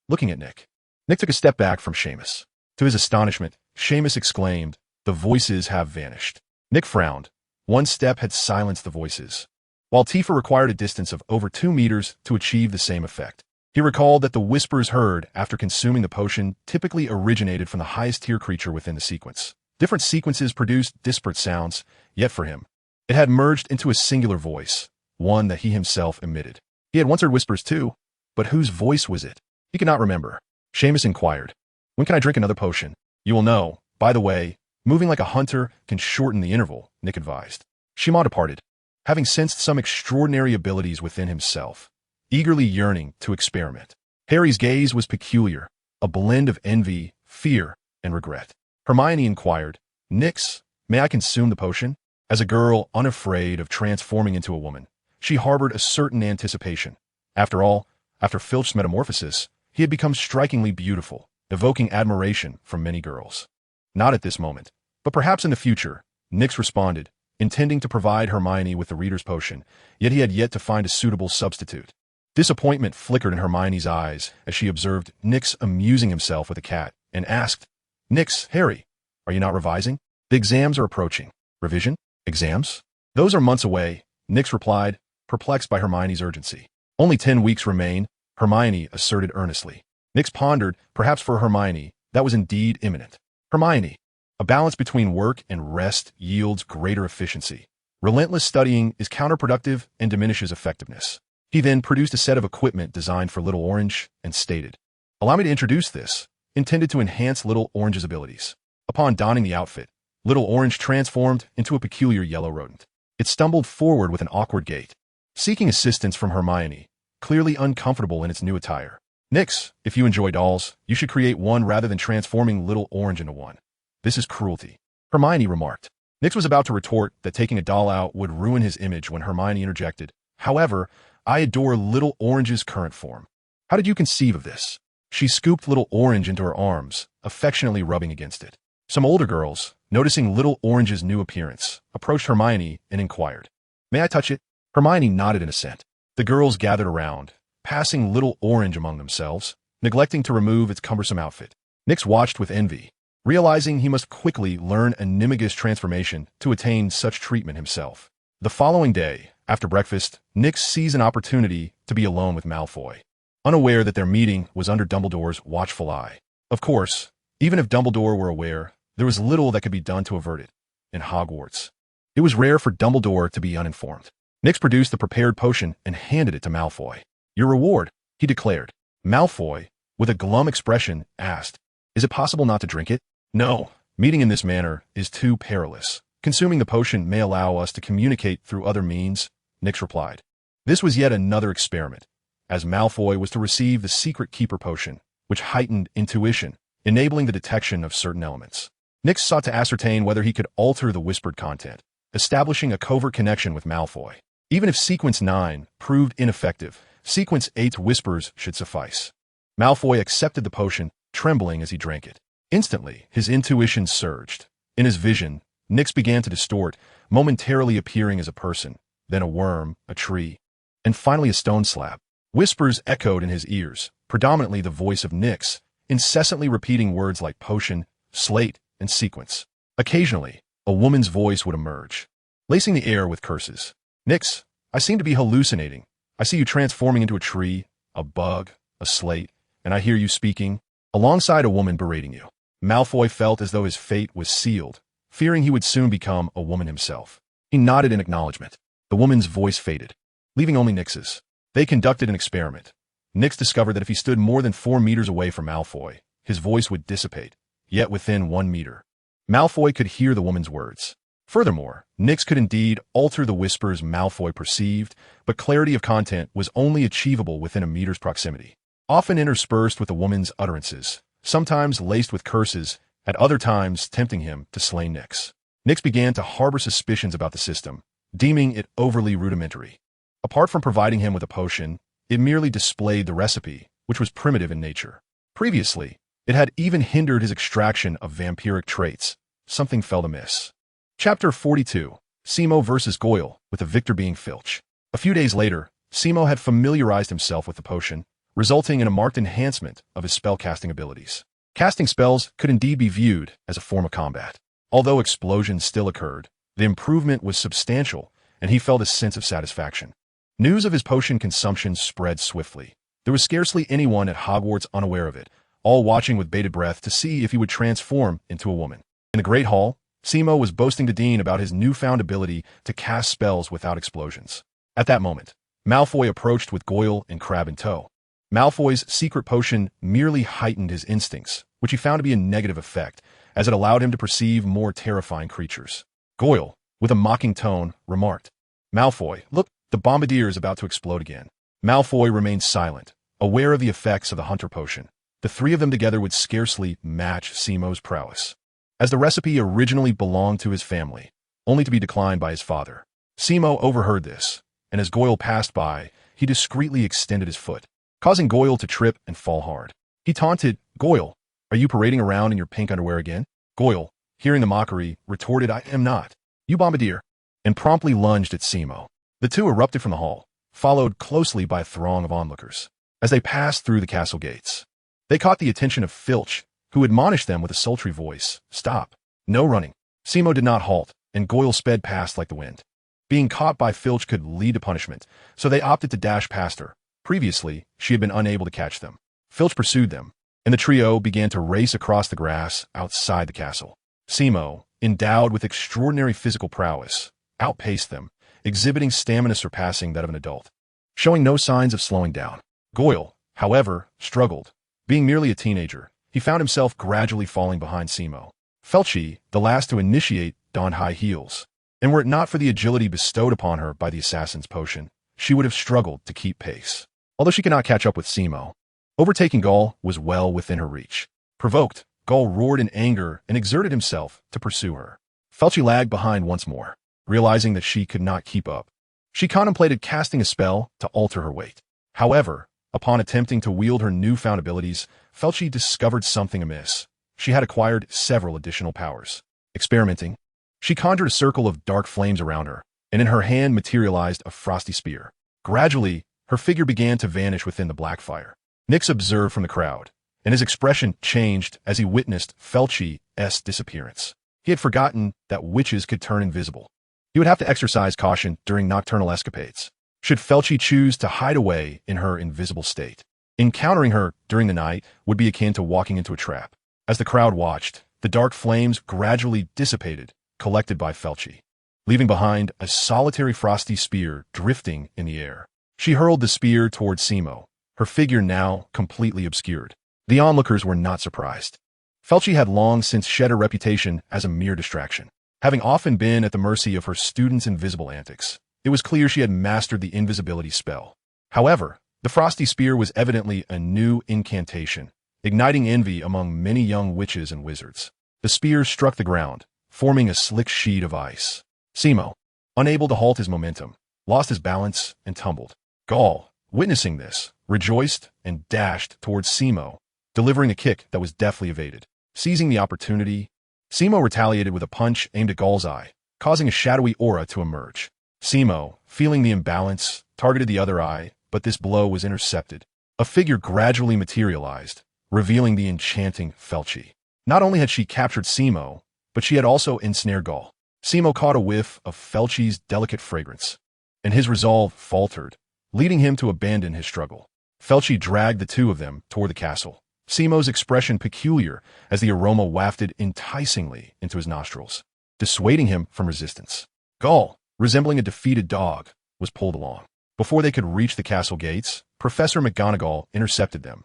looking at Nick. Nick took a step back from Seamus. To his astonishment, Seamus exclaimed, "The voices have vanished." Nick frowned. One step had silenced the voices. While Tifa required a distance of over 2 meters to achieve the same effect. He recalled that the whispers heard after consuming the potion typically originated from the highest tier creature within the sequence. Different sequences produced disparate sounds, yet for him, it had merged into a singular voice, one that he himself emitted. He had once heard whispers too, but whose voice was it? He could not remember. Seamus inquired, "When can I drink another potion?" "You will know. By the way, moving like a hunter can shorten the interval," Nick advised. Shima departed, having sensed some extraordinary abilities within himself, eagerly yearning to experiment. Harry's gaze was peculiar, a blend of envy, fear, and regret. Hermione inquired, "Nix, may I consume the potion?" As a girl unafraid of transforming into a woman, she harbored a certain anticipation. After all, after Filch's metamorphosis, he had become strikingly beautiful, evoking admiration from many girls. "Not at this moment, but perhaps in the future," Nix responded, intending to provide Hermione with the reader's potion, yet he had yet to find a suitable substitute. Disappointment flickered in Hermione's eyes as she observed Nix amusing himself with a cat, and asked, "Nix, Harry, are you not revising? The exams are approaching." "Revision? Exams? Those are months away," Nix replied, perplexed by Hermione's urgency. "Only 10 weeks remain," Hermione asserted earnestly. Nix pondered, perhaps for Hermione, that was indeed imminent. "Hermione, a balance between work and rest yields greater efficiency. Relentless studying is counterproductive and diminishes effectiveness." He then produced a set of equipment designed for Little Orange and stated, "Allow me to introduce this, intended to enhance Little Orange's abilities." Upon donning the outfit, Little Orange transformed into a peculiar yellow rodent. It stumbled forward with an awkward gait, seeking assistance from Hermione, clearly uncomfortable in its new attire. "Nix, if you enjoy dolls, you should create one rather than transforming Little Orange into one. This is cruelty," Hermione remarked. Nix was about to retort that taking a doll out would ruin his image when Hermione interjected, "However, I adore Little Orange's current form. How did you conceive of this?" She scooped Little Orange into her arms, affectionately rubbing against it. Some older girls, noticing Little Orange's new appearance, approached Hermione and inquired, "May I touch it?" Hermione nodded in assent. The girls gathered around, passing Little Orange among themselves, neglecting to remove its cumbersome outfit. Nix watched with envy, realizing he must quickly learn Animaga's transformation to attain such treatment himself. The following day, after breakfast, Nix seized an opportunity to be alone with Malfoy, unaware that their meeting was under Dumbledore's watchful eye. Of course, even if Dumbledore were aware, there was little that could be done to avert it. In Hogwarts, it was rare for Dumbledore to be uninformed. Nix produced the prepared potion and handed it to Malfoy. "Your reward," he declared. Malfoy, with a glum expression, asked, "Is it possible not to drink it?" "No, meeting in this manner is too perilous. Consuming the potion may allow us to communicate through other means," Nix replied. This was yet another experiment, as Malfoy was to receive the secret keeper potion, which heightened intuition, enabling the detection of certain elements. Nix sought to ascertain whether he could alter the whispered content, establishing a covert connection with Malfoy. Even if Sequence 9 proved ineffective, Sequence 8's whispers should suffice. Malfoy accepted the potion, trembling as he drank it. Instantly, his intuition surged. In his vision, Nix began to distort, momentarily appearing as a person, then a worm, a tree, and finally a stone slab. Whispers echoed in his ears, predominantly the voice of Nix, incessantly repeating words like potion, slate, and sequence. Occasionally, a woman's voice would emerge, lacing the air with curses. "Nix, I seem to be hallucinating. I see you transforming into a tree, a bug, a slate, and I hear you speaking alongside a woman berating you." Malfoy felt as though his fate was sealed, fearing he would soon become a woman himself. He nodded in acknowledgement. The woman's voice faded, leaving only Nix's. They conducted an experiment. Nix discovered that if he stood more than 4 meters away from Malfoy, his voice would dissipate, yet within 1 meter, Malfoy could hear the woman's words. Furthermore, Nix could indeed alter the whispers Malfoy perceived, but clarity of content was only achievable within a meter's proximity. Often interspersed with the woman's utterances, sometimes laced with curses, at other times tempting him to slay Nix. Nix began to harbor suspicions about the system, deeming it overly rudimentary. Apart from providing him with a potion, it merely displayed the recipe, which was primitive in nature. Previously, it had even hindered his extraction of vampiric traits. Something felt amiss. Chapter 42. Simo vs. Goyle, with the victor being Filch. A few days later, Simo had familiarized himself with the potion, resulting in a marked enhancement of his spellcasting abilities. Casting spells could indeed be viewed as a form of combat. Although explosions still occurred, the improvement was substantial, and he felt a sense of satisfaction. News of his potion consumption spread swiftly. There was scarcely anyone at Hogwarts unaware of it, all watching with bated breath to see if he would transform into a woman. In the Great Hall, Simo was boasting to Dean about his newfound ability to cast spells without explosions. At that moment, Malfoy approached with Goyle and Crabbe in tow. Malfoy's secret potion merely heightened his instincts, which he found to be a negative effect, as it allowed him to perceive more terrifying creatures. Goyle, with a mocking tone, remarked, "Malfoy, look, the bombardier is about to explode again." Malfoy remained silent, aware of the effects of the hunter potion. The three of them together would scarcely match Simo's prowess, as the recipe originally belonged to his family, only to be declined by his father. Simo overheard this, and as Goyle passed by, he discreetly extended his foot, causing Goyle to trip and fall hard. He taunted, "Goyle, are you parading around in your pink underwear again?" Goyle, hearing the mockery, retorted, "I am not, you bombardier," and promptly lunged at Simo. The two erupted from the hall, followed closely by a throng of onlookers. As they passed through the castle gates, they caught the attention of Filch, who admonished them with a sultry voice, "Stop. No running." Simo did not halt, and Goyle sped past like the wind. Being caught by Filch could lead to punishment, so they opted to dash past her. Previously, she had been unable to catch them. Filch pursued them, and the trio began to race across the grass outside the castle. Simo, endowed with extraordinary physical prowess, outpaced them, exhibiting stamina surpassing that of an adult, showing no signs of slowing down. Goyle, however, struggled. Being merely a teenager, he found himself gradually falling behind Simo. Filch, the last to initiate, donned high heels, and were it not for the agility bestowed upon her by the assassin's potion, she would have struggled to keep pace. Although she could not catch up with Simo, overtaking Gaul was well within her reach. Provoked, Gaul roared in anger and exerted himself to pursue her. Filch lagged behind once more, realizing that she could not keep up. She contemplated casting a spell to alter her weight. However, upon attempting to wield her newfound abilities, Filch discovered something amiss. She had acquired several additional powers. Experimenting, she conjured a circle of dark flames around her, and in her hand materialized a frosty spear. Gradually, her figure began to vanish within the black fire. Nix observed from the crowd, and his expression changed as he witnessed Filch's disappearance. He had forgotten that witches could turn invisible. He would have to exercise caution during nocturnal escapades, should Filch choose to hide away in her invisible state. Encountering her during the night would be akin to walking into a trap. As the crowd watched, the dark flames gradually dissipated, collected by Filch, leaving behind a solitary frosty spear drifting in the air. She hurled the spear toward Simo, her figure now completely obscured. The onlookers were not surprised. Filch had long since shed her reputation as a mere distraction. Having often been at the mercy of her students' invisible antics, it was clear she had mastered the invisibility spell. However, the frosty spear was evidently a new incantation, igniting envy among many young witches and wizards. The spear struck the ground, forming a slick sheet of ice. Simo, unable to halt his momentum, lost his balance and tumbled. Gaul, witnessing this, rejoiced and dashed towards Simo, delivering a kick that was deftly evaded. Seizing the opportunity, Simo retaliated with a punch aimed at Gaul's eye, causing a shadowy aura to emerge. Simo, feeling the imbalance, targeted the other eye, but this blow was intercepted. A figure gradually materialized, revealing the enchanting Filch. Not only had she captured Simo, but she had also ensnared Gaul. Simo caught a whiff of Filch's delicate fragrance, and his resolve faltered, leading him to abandon his struggle. Filch dragged the two of them toward the castle, Simo's expression peculiar as the aroma wafted enticingly into his nostrils, dissuading him from resistance. Gaul, resembling a defeated dog, was pulled along. Before they could reach the castle gates, Professor McGonagall intercepted them,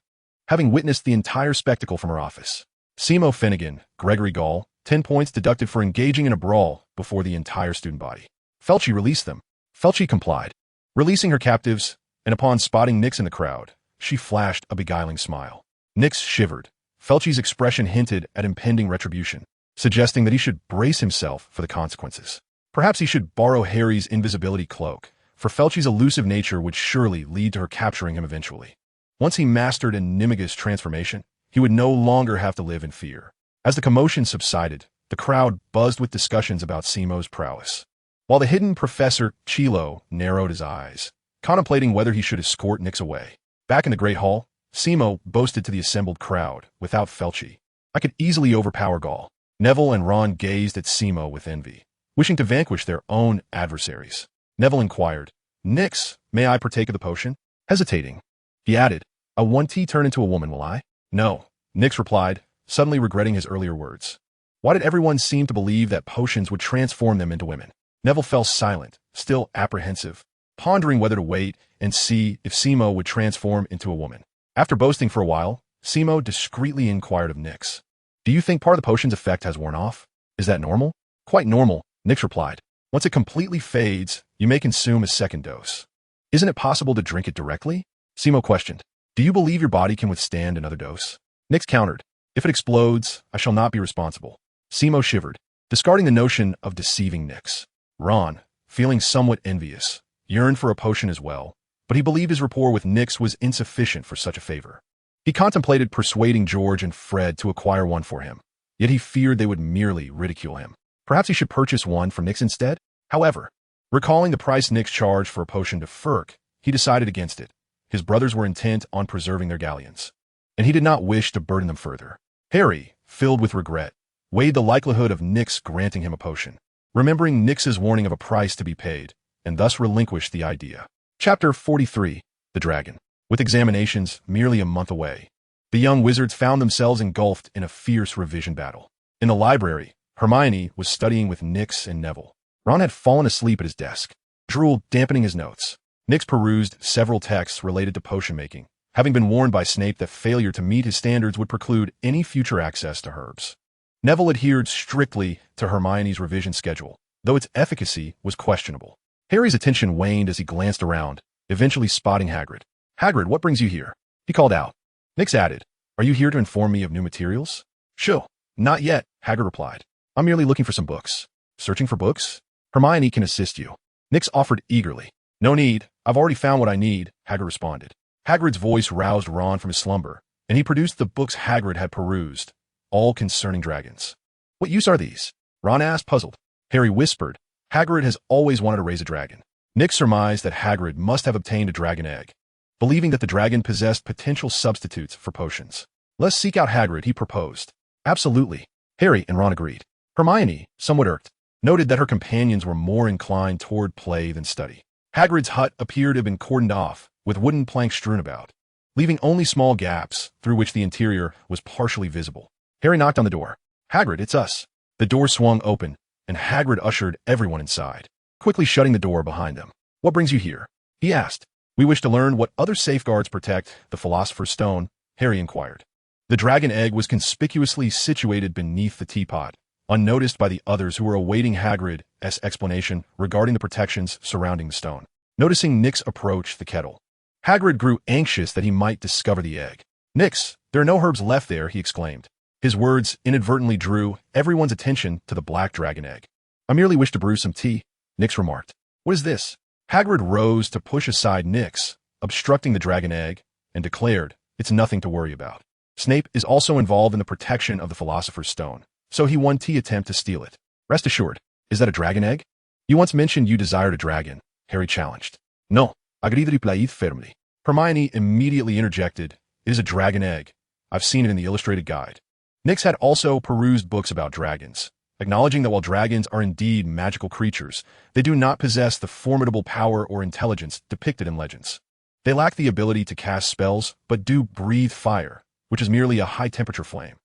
having witnessed the entire spectacle from her office. Simo Finnegan, Gregory Gaul, 10 points deducted for engaging in a brawl before the entire student body. Filch released them. Filch complied, releasing her captives, and upon spotting Nix in the crowd, she flashed a beguiling smile. Nix shivered. Filch's expression hinted at impending retribution, suggesting that he should brace himself for the consequences. Perhaps he should borrow Harry's invisibility cloak, for Filch's elusive nature would surely lead to her capturing him eventually. Once he mastered Animagus transformation, he would no longer have to live in fear. As the commotion subsided, the crowd buzzed with discussions about Simo's prowess. while the hidden Professor Chilo narrowed his eyes, contemplating whether he should escort Nyx away. Back in the Great Hall, Simo boasted to the assembled crowd, without Felchi. I could easily overpower Gaul. Neville and Ron gazed at Simo with envy, wishing to vanquish their own adversaries. Neville inquired, Nyx, may I partake of the potion? Hesitating, he added, a 1T turn into a woman, will I? No, Nyx replied, suddenly regretting his earlier words. Why did everyone seem to believe that potions would transform them into women? Neville fell silent, still apprehensive, pondering whether to wait and see if Simo would transform into a woman. After boasting for a while, Simo discreetly inquired of Nyx, do you think part of the potion's effect has worn off? Is that normal? Quite normal, Nyx replied. Once it completely fades, you may consume a second dose. Isn't it possible to drink it directly? Simo questioned. Do you believe your body can withstand another dose? Nyx countered. If it explodes, I shall not be responsible. Simo shivered, discarding the notion of deceiving Nyx. Ron, feeling somewhat envious, yearned for a potion as well, but he believed his rapport with Nyx was insufficient for such a favor. He contemplated persuading George and Fred to acquire one for him, yet he feared they would merely ridicule him. Perhaps he should purchase one for Nyx instead? However, recalling the price Nyx charged for a potion to Ferk, he decided against it. His brothers were intent on preserving their galleons, and he did not wish to burden them further. Harry, filled with regret, weighed the likelihood of Nyx granting him a potion, remembering Nyx's warning of a price to be paid, and thus relinquished the idea. Chapter 43, The Dragon. With examinations merely a month away, the young wizards found themselves engulfed in a fierce revision battle. In the library, Hermione was studying with Nyx and Neville. Ron had fallen asleep at his desk, drool dampening his notes. Nyx perused several texts related to potion making, having been warned by Snape that failure to meet his standards would preclude any future access to herbs. Neville adhered strictly to Hermione's revision schedule, though its efficacy was questionable. Harry's attention waned as he glanced around, eventually spotting Hagrid. Hagrid, what brings you here? He called out. Nyx added, are you here to inform me of new materials? Sure, not yet, Hagrid replied. I'm merely looking for some books. Searching for books? Hermione can assist you. Nyx offered eagerly. No need, I've already found what I need, Hagrid responded. Hagrid's voice roused Ron from his slumber, and he produced the books Hagrid had perused, all concerning dragons. What use are these? Ron asked, puzzled. Harry whispered, Hagrid has always wanted to raise a dragon. Nyx surmised that Hagrid must have obtained a dragon egg, believing that the dragon possessed potential substitutes for potions. Let's seek out Hagrid, he proposed. Absolutely, Harry and Ron agreed. Hermione, somewhat irked, noted that her companions were more inclined toward play than study. Hagrid's hut appeared to have been cordoned off, with wooden planks strewn about, leaving only small gaps through which the interior was partially visible. Harry knocked on the door. Hagrid, it's us. The door swung open, and Hagrid ushered everyone inside, quickly shutting the door behind them. What brings you here? He asked. We wish to learn what other safeguards protect the Philosopher's Stone, Harry inquired. The dragon egg was conspicuously situated beneath the teapot, unnoticed by the others who were awaiting Hagrid's explanation regarding the protections surrounding the stone. Noticing Nyx approach the kettle, Hagrid grew anxious that he might discover the egg. Nyx, there are no herbs left there, he exclaimed. His words inadvertently drew everyone's attention to the black dragon egg. I merely wish to brew some tea, Nyx remarked. What is this? Hagrid rose to push aside Nyx, obstructing the dragon egg, and declared, it's nothing to worry about. Snape is also involved in the protection of the Philosopher's Stone, so he won T attempt to steal it. Rest assured, is that a dragon egg? You once mentioned you desired a dragon, Harry challenged. No, Hagrid replied firmly. Hermione immediately interjected, it is a dragon egg. I've seen it in the illustrated guide. Nyx had also perused books about dragons, acknowledging that while dragons are indeed magical creatures, they do not possess the formidable power or intelligence depicted in legends. They lack the ability to cast spells, but do breathe fire, which is merely a high-temperature flame.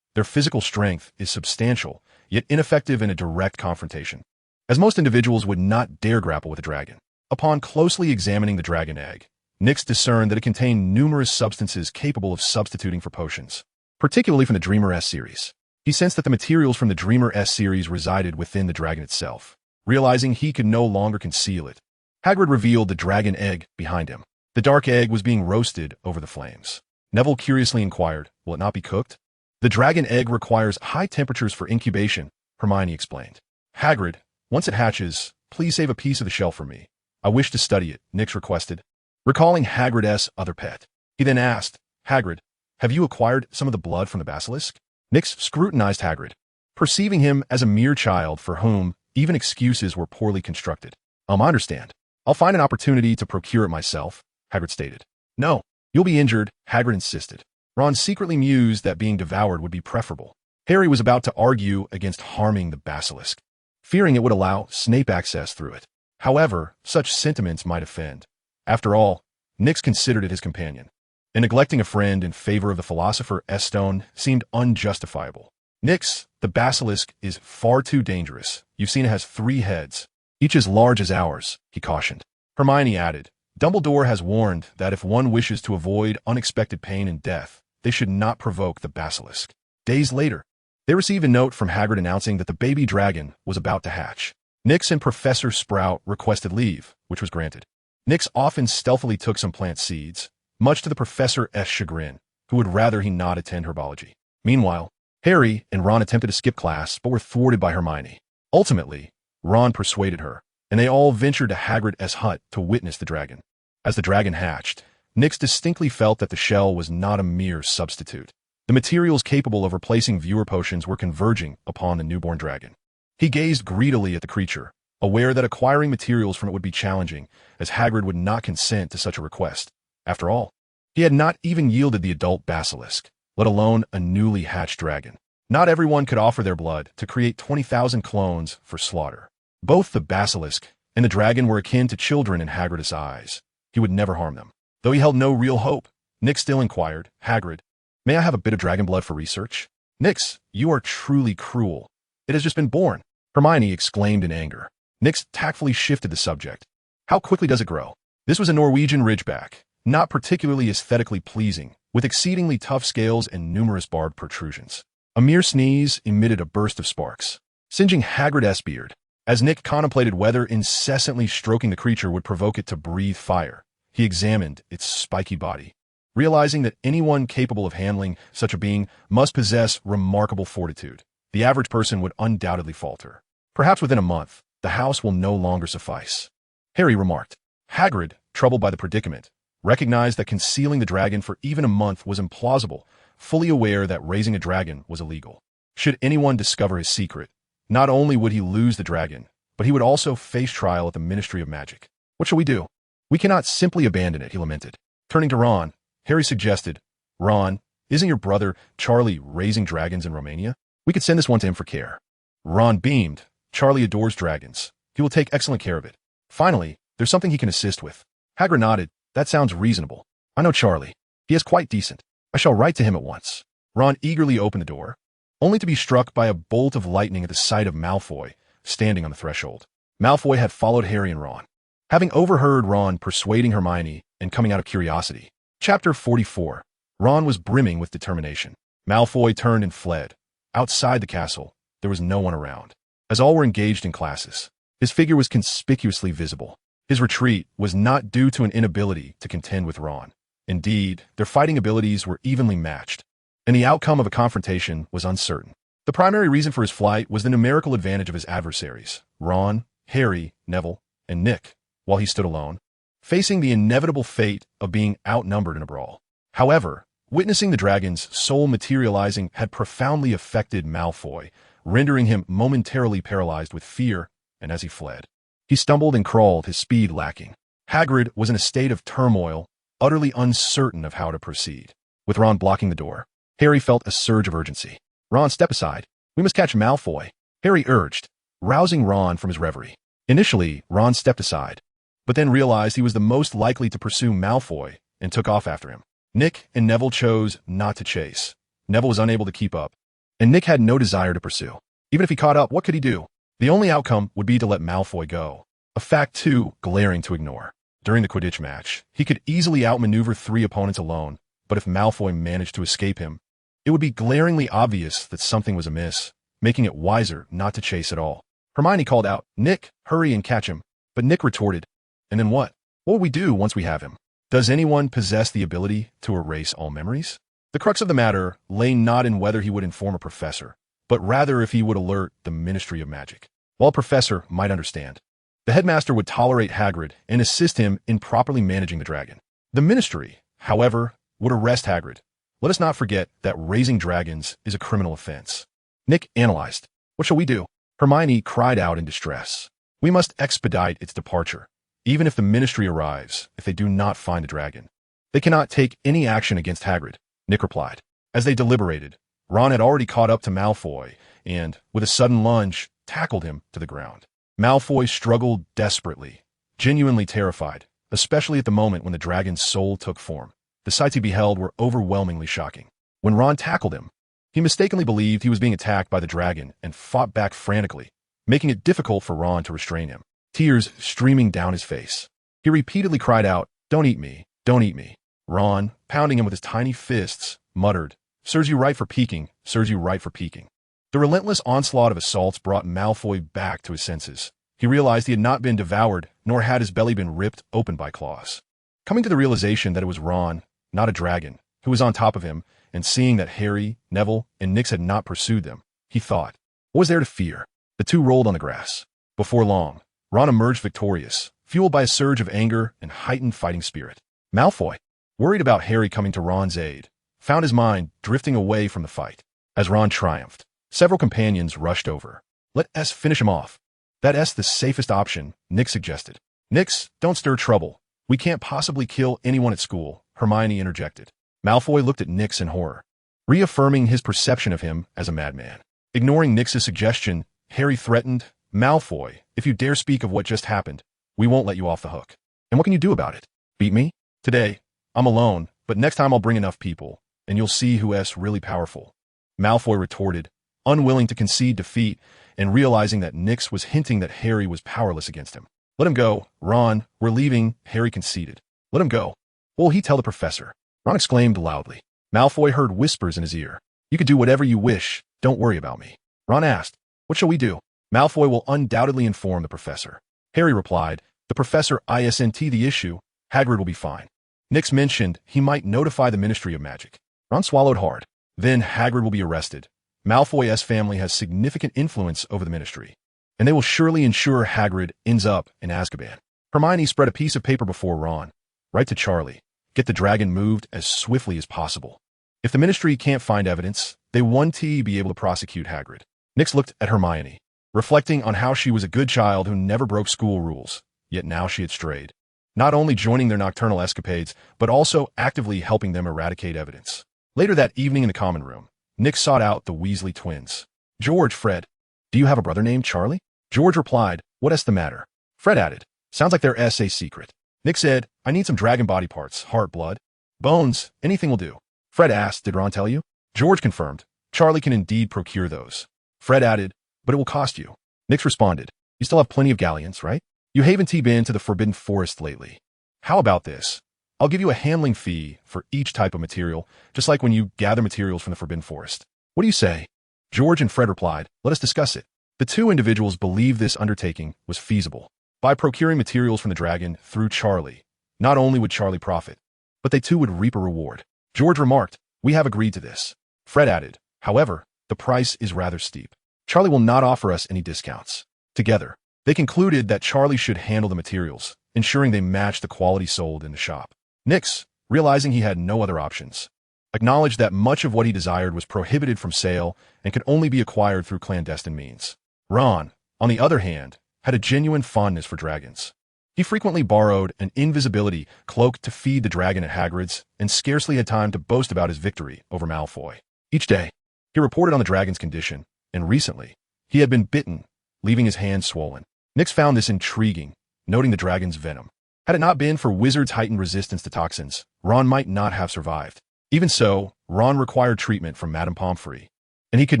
Their physical strength is substantial, yet ineffective in a direct confrontation, as most individuals would not dare grapple with a dragon. Upon closely examining the dragon egg, Nyx discerned that it contained numerous substances capable of substituting for potions, particularly from the Dreamer S series. He sensed that the materials from the Dreamer S series resided within the dragon itself. Realizing he could no longer conceal it, Hagrid revealed the dragon egg behind him. The dark egg was being roasted over the flames. Neville curiously inquired, will it not be cooked? The dragon egg requires high temperatures for incubation, Hermione explained. Hagrid, once it hatches, please save a piece of the shell for me. I wish to study it, Nyx requested, recalling Hagrid's other pet. He then asked, Hagrid, have you acquired some of the blood from the basilisk? Nyx scrutinized Hagrid, perceiving him as a mere child for whom Even excuses were poorly constructed. I understand. I'll find an opportunity to procure it myself, Hagrid stated. No, you'll be injured, Hagrid insisted. Ron secretly mused that being devoured would be preferable. Harry was about to argue against harming the basilisk, fearing it would allow Snape access through it. However, such sentiments might offend. After all, Nix considered it his companion, and neglecting a friend in favor of the philosopher Estone seemed unjustifiable. Nix, the basilisk, is far too dangerous. You've seen it has 3 heads, each as large as ours, he cautioned. Hermione added, Dumbledore has warned that if one wishes to avoid unexpected pain and death, they should not provoke the basilisk. Days later, they received a note from Hagrid announcing that the baby dragon was about to hatch. Nix and Professor Sprout requested leave, which was granted. Nix often stealthily took some plant seeds, much to the professor's chagrin, who would rather he not attend herbology. Meanwhile, Harry and Ron attempted to skip class but were thwarted by Hermione. Ultimately, Ron persuaded her, and they all ventured to Hagrid's hut to witness the dragon. As the dragon hatched, Nix distinctly felt that the shell was not a mere substitute. The materials capable of replacing viewer potions were converging upon the newborn dragon. He gazed greedily at the creature, aware that acquiring materials from it would be challenging, as Hagrid would not consent to such a request. After all, he had not even yielded the adult basilisk, let alone a newly hatched dragon. Not everyone could offer their blood to create 20,000 clones for slaughter. Both the basilisk and the dragon were akin to children in Hagrid's eyes. He would never harm them. Though he held no real hope, Nix still inquired, Hagrid, may I have a bit of dragon blood for research? Nix, you are truly cruel. It has just been born, Hermione exclaimed in anger. Nix tactfully shifted the subject. How quickly does it grow? This was a Norwegian ridgeback, not particularly aesthetically pleasing, with exceedingly tough scales and numerous barbed protrusions. A mere sneeze emitted a burst of sparks, singeing Hagrid's beard. As Nick contemplated whether incessantly stroking the creature would provoke it to breathe fire, he examined its spiky body, realizing that anyone capable of handling such a being must possess remarkable fortitude. The average person would undoubtedly falter. Perhaps within a month, the house will no longer suffice, Harry remarked. Hagrid, troubled by the predicament, recognized that concealing the dragon for even a month was implausible, fully aware that raising a dragon was illegal. Should anyone discover his secret, not only would he lose the dragon, but he would also face trial at the Ministry of Magic. What shall we do? We cannot simply abandon it, he lamented. Turning to Ron, Harry suggested, Ron, isn't your brother Charlie raising dragons in Romania? We could send this one to him for care. Ron beamed. Charlie adores dragons. He will take excellent care of it. Finally, there's something he can assist with. Hagrid nodded. That sounds reasonable. I know Charlie. He is quite decent. I shall write to him at once. Ron eagerly opened the door, only to be struck by a bolt of lightning at the sight of Malfoy, standing on the threshold. Malfoy had followed Harry and Ron, having overheard Ron persuading Hermione and coming out of curiosity. Chapter 44. Ron was brimming with determination. Malfoy turned and fled. Outside the castle, there was no one around, as all were engaged in classes. His figure was conspicuously visible. His retreat was not due to an inability to contend with Ron. Indeed, their fighting abilities were evenly matched, and the outcome of a confrontation was uncertain. The primary reason for his flight was the numerical advantage of his adversaries, Ron, Harry, Neville, and Nick, while he stood alone, facing the inevitable fate of being outnumbered in a brawl. However, witnessing the dragon's soul materializing had profoundly affected Malfoy, rendering him momentarily paralyzed with fear, and as he fled, he stumbled and crawled, his speed lacking. Hagrid was in a state of turmoil, utterly uncertain of how to proceed. With Ron blocking the door, Harry felt a surge of urgency. Ron, step aside. We must catch Malfoy, Harry urged, rousing Ron from his reverie. Initially, Ron stepped aside, but then realized he was the most likely to pursue Malfoy and took off after him. Nick and Neville chose not to chase. Neville was unable to keep up, and Nick had no desire to pursue. Even if he caught up, what could he do? The only outcome would be to let Malfoy go, a fact too glaring to ignore. During the Quidditch match, he could easily outmaneuver 3 opponents alone, but if Malfoy managed to escape him, it would be glaringly obvious that something was amiss, making it wiser not to chase at all. Hermione called out, Nick, hurry and catch him. But Nick retorted, and then what? What will we do once we have him? Does anyone possess the ability to erase all memories? The crux of the matter lay not in whether he would inform a professor, but rather if he would alert the Ministry of Magic. While a professor might understand, the headmaster would tolerate Hagrid and assist him in properly managing the dragon. The Ministry, however, would arrest Hagrid. Let us not forget that raising dragons is a criminal offense. Nick analyzed. What shall we do? Hermione cried out in distress. "We must expedite its departure, even if the Ministry arrives, if they do not find the dragon." "They cannot take any action against Hagrid," Nick replied. As they deliberated, Ron had already caught up to Malfoy and, with a sudden lunge, tackled him to the ground. Malfoy struggled desperately, genuinely terrified, especially at the moment when the dragon's soul took form. The sights he beheld were overwhelmingly shocking. When Ron tackled him, he mistakenly believed he was being attacked by the dragon and fought back frantically, making it difficult for Ron to restrain him, tears streaming down his face. He repeatedly cried out, "Don't eat me, don't eat me." Ron, pounding him with his tiny fists, muttered, "Serves you right for peeking, serves you right for peeking." The relentless onslaught of assaults brought Malfoy back to his senses. He realized he had not been devoured, nor had his belly been ripped open by claws. Coming to the realization that it was Ron, not a dragon, who was on top of him, and seeing that Harry, Neville, and Nix had not pursued them, he thought, what was there to fear? The two rolled on the grass. Before long, Ron emerged victorious, fueled by a surge of anger and heightened fighting spirit. Malfoy, worried about Harry coming to Ron's aid, found his mind drifting away from the fight. As Ron triumphed, several companions rushed over. "Let S finish him off." "That S the safest option," Nick suggested. "Nix, don't stir trouble. We can't possibly kill anyone at school," Hermione interjected. Malfoy looked at Nix in horror, reaffirming his perception of him as a madman. Ignoring Nix's suggestion, Harry threatened, "Malfoy, if you dare speak of what just happened, we won't let you off the hook." "And what can you do about it? Beat me?" "Today, I'm alone, but next time I'll bring enough people, and you'll see who's really powerful," Malfoy retorted, unwilling to concede defeat and realizing that Nix was hinting that Harry was powerless against him. "Let him go, Ron, we're leaving," Harry conceded. "Let him go. What will he tell the professor?" Ron exclaimed loudly. Malfoy heard whispers in his ear. "You could do whatever you wish, don't worry about me." Ron asked, "What shall we do?" "Malfoy will undoubtedly inform the professor." Harry replied, "The professor isn't the issue, Hagrid will be fine." Nix mentioned he might notify the Ministry of Magic. Ron swallowed hard. "Then Hagrid will be arrested. Malfoy's family has significant influence over the Ministry, and they will surely ensure Hagrid ends up in Azkaban." Hermione spread a piece of paper before Ron. "Write to Charlie. Get the dragon moved as swiftly as possible. If the Ministry can't find evidence, they won't be able to prosecute Hagrid." Nix looked at Hermione, reflecting on how she was a good child who never broke school rules, yet now she had strayed, not only joining their nocturnal escapades, but also actively helping them eradicate evidence. Later that evening in the common room, Nick sought out the Weasley twins. "George, Fred, do you have a brother named Charlie?" George replied, "What's the matter?" Fred added, "Sounds like they're a secret." Nick said, "I need some dragon body parts, heart, blood, bones, anything will do." Fred asked, "Did Ron tell you?" George confirmed, "Charlie can indeed procure those." Fred added, "But it will cost you." Nick responded, "You still have plenty of galleons, right? You haven't been to the Forbidden Forest lately. How about this? I'll give you a handling fee for each type of material, just like when you gather materials from the Forbidden Forest. What do you say?" George and Fred replied, "Let us discuss it." The two individuals believed this undertaking was feasible. By procuring materials from the dragon through Charlie, not only would Charlie profit, but they too would reap a reward. George remarked, "We have agreed to this." Fred added, "However, the price is rather steep. Charlie will not offer us any discounts." Together, they concluded that Charlie should handle the materials, ensuring they matched the quality sold in the shop. Nix, realizing he had no other options, acknowledged that much of what he desired was prohibited from sale and could only be acquired through clandestine means. Ron, on the other hand, had a genuine fondness for dragons. He frequently borrowed an invisibility cloak to feed the dragon at Hagrid's and scarcely had time to boast about his victory over Malfoy. Each day, he reported on the dragon's condition, and recently, he had been bitten, leaving his hands swollen. Nix found this intriguing, noting the dragon's venom. Had it not been for Wizard's heightened resistance to toxins, Ron might not have survived. Even so, Ron required treatment from Madame Pomfrey, and he could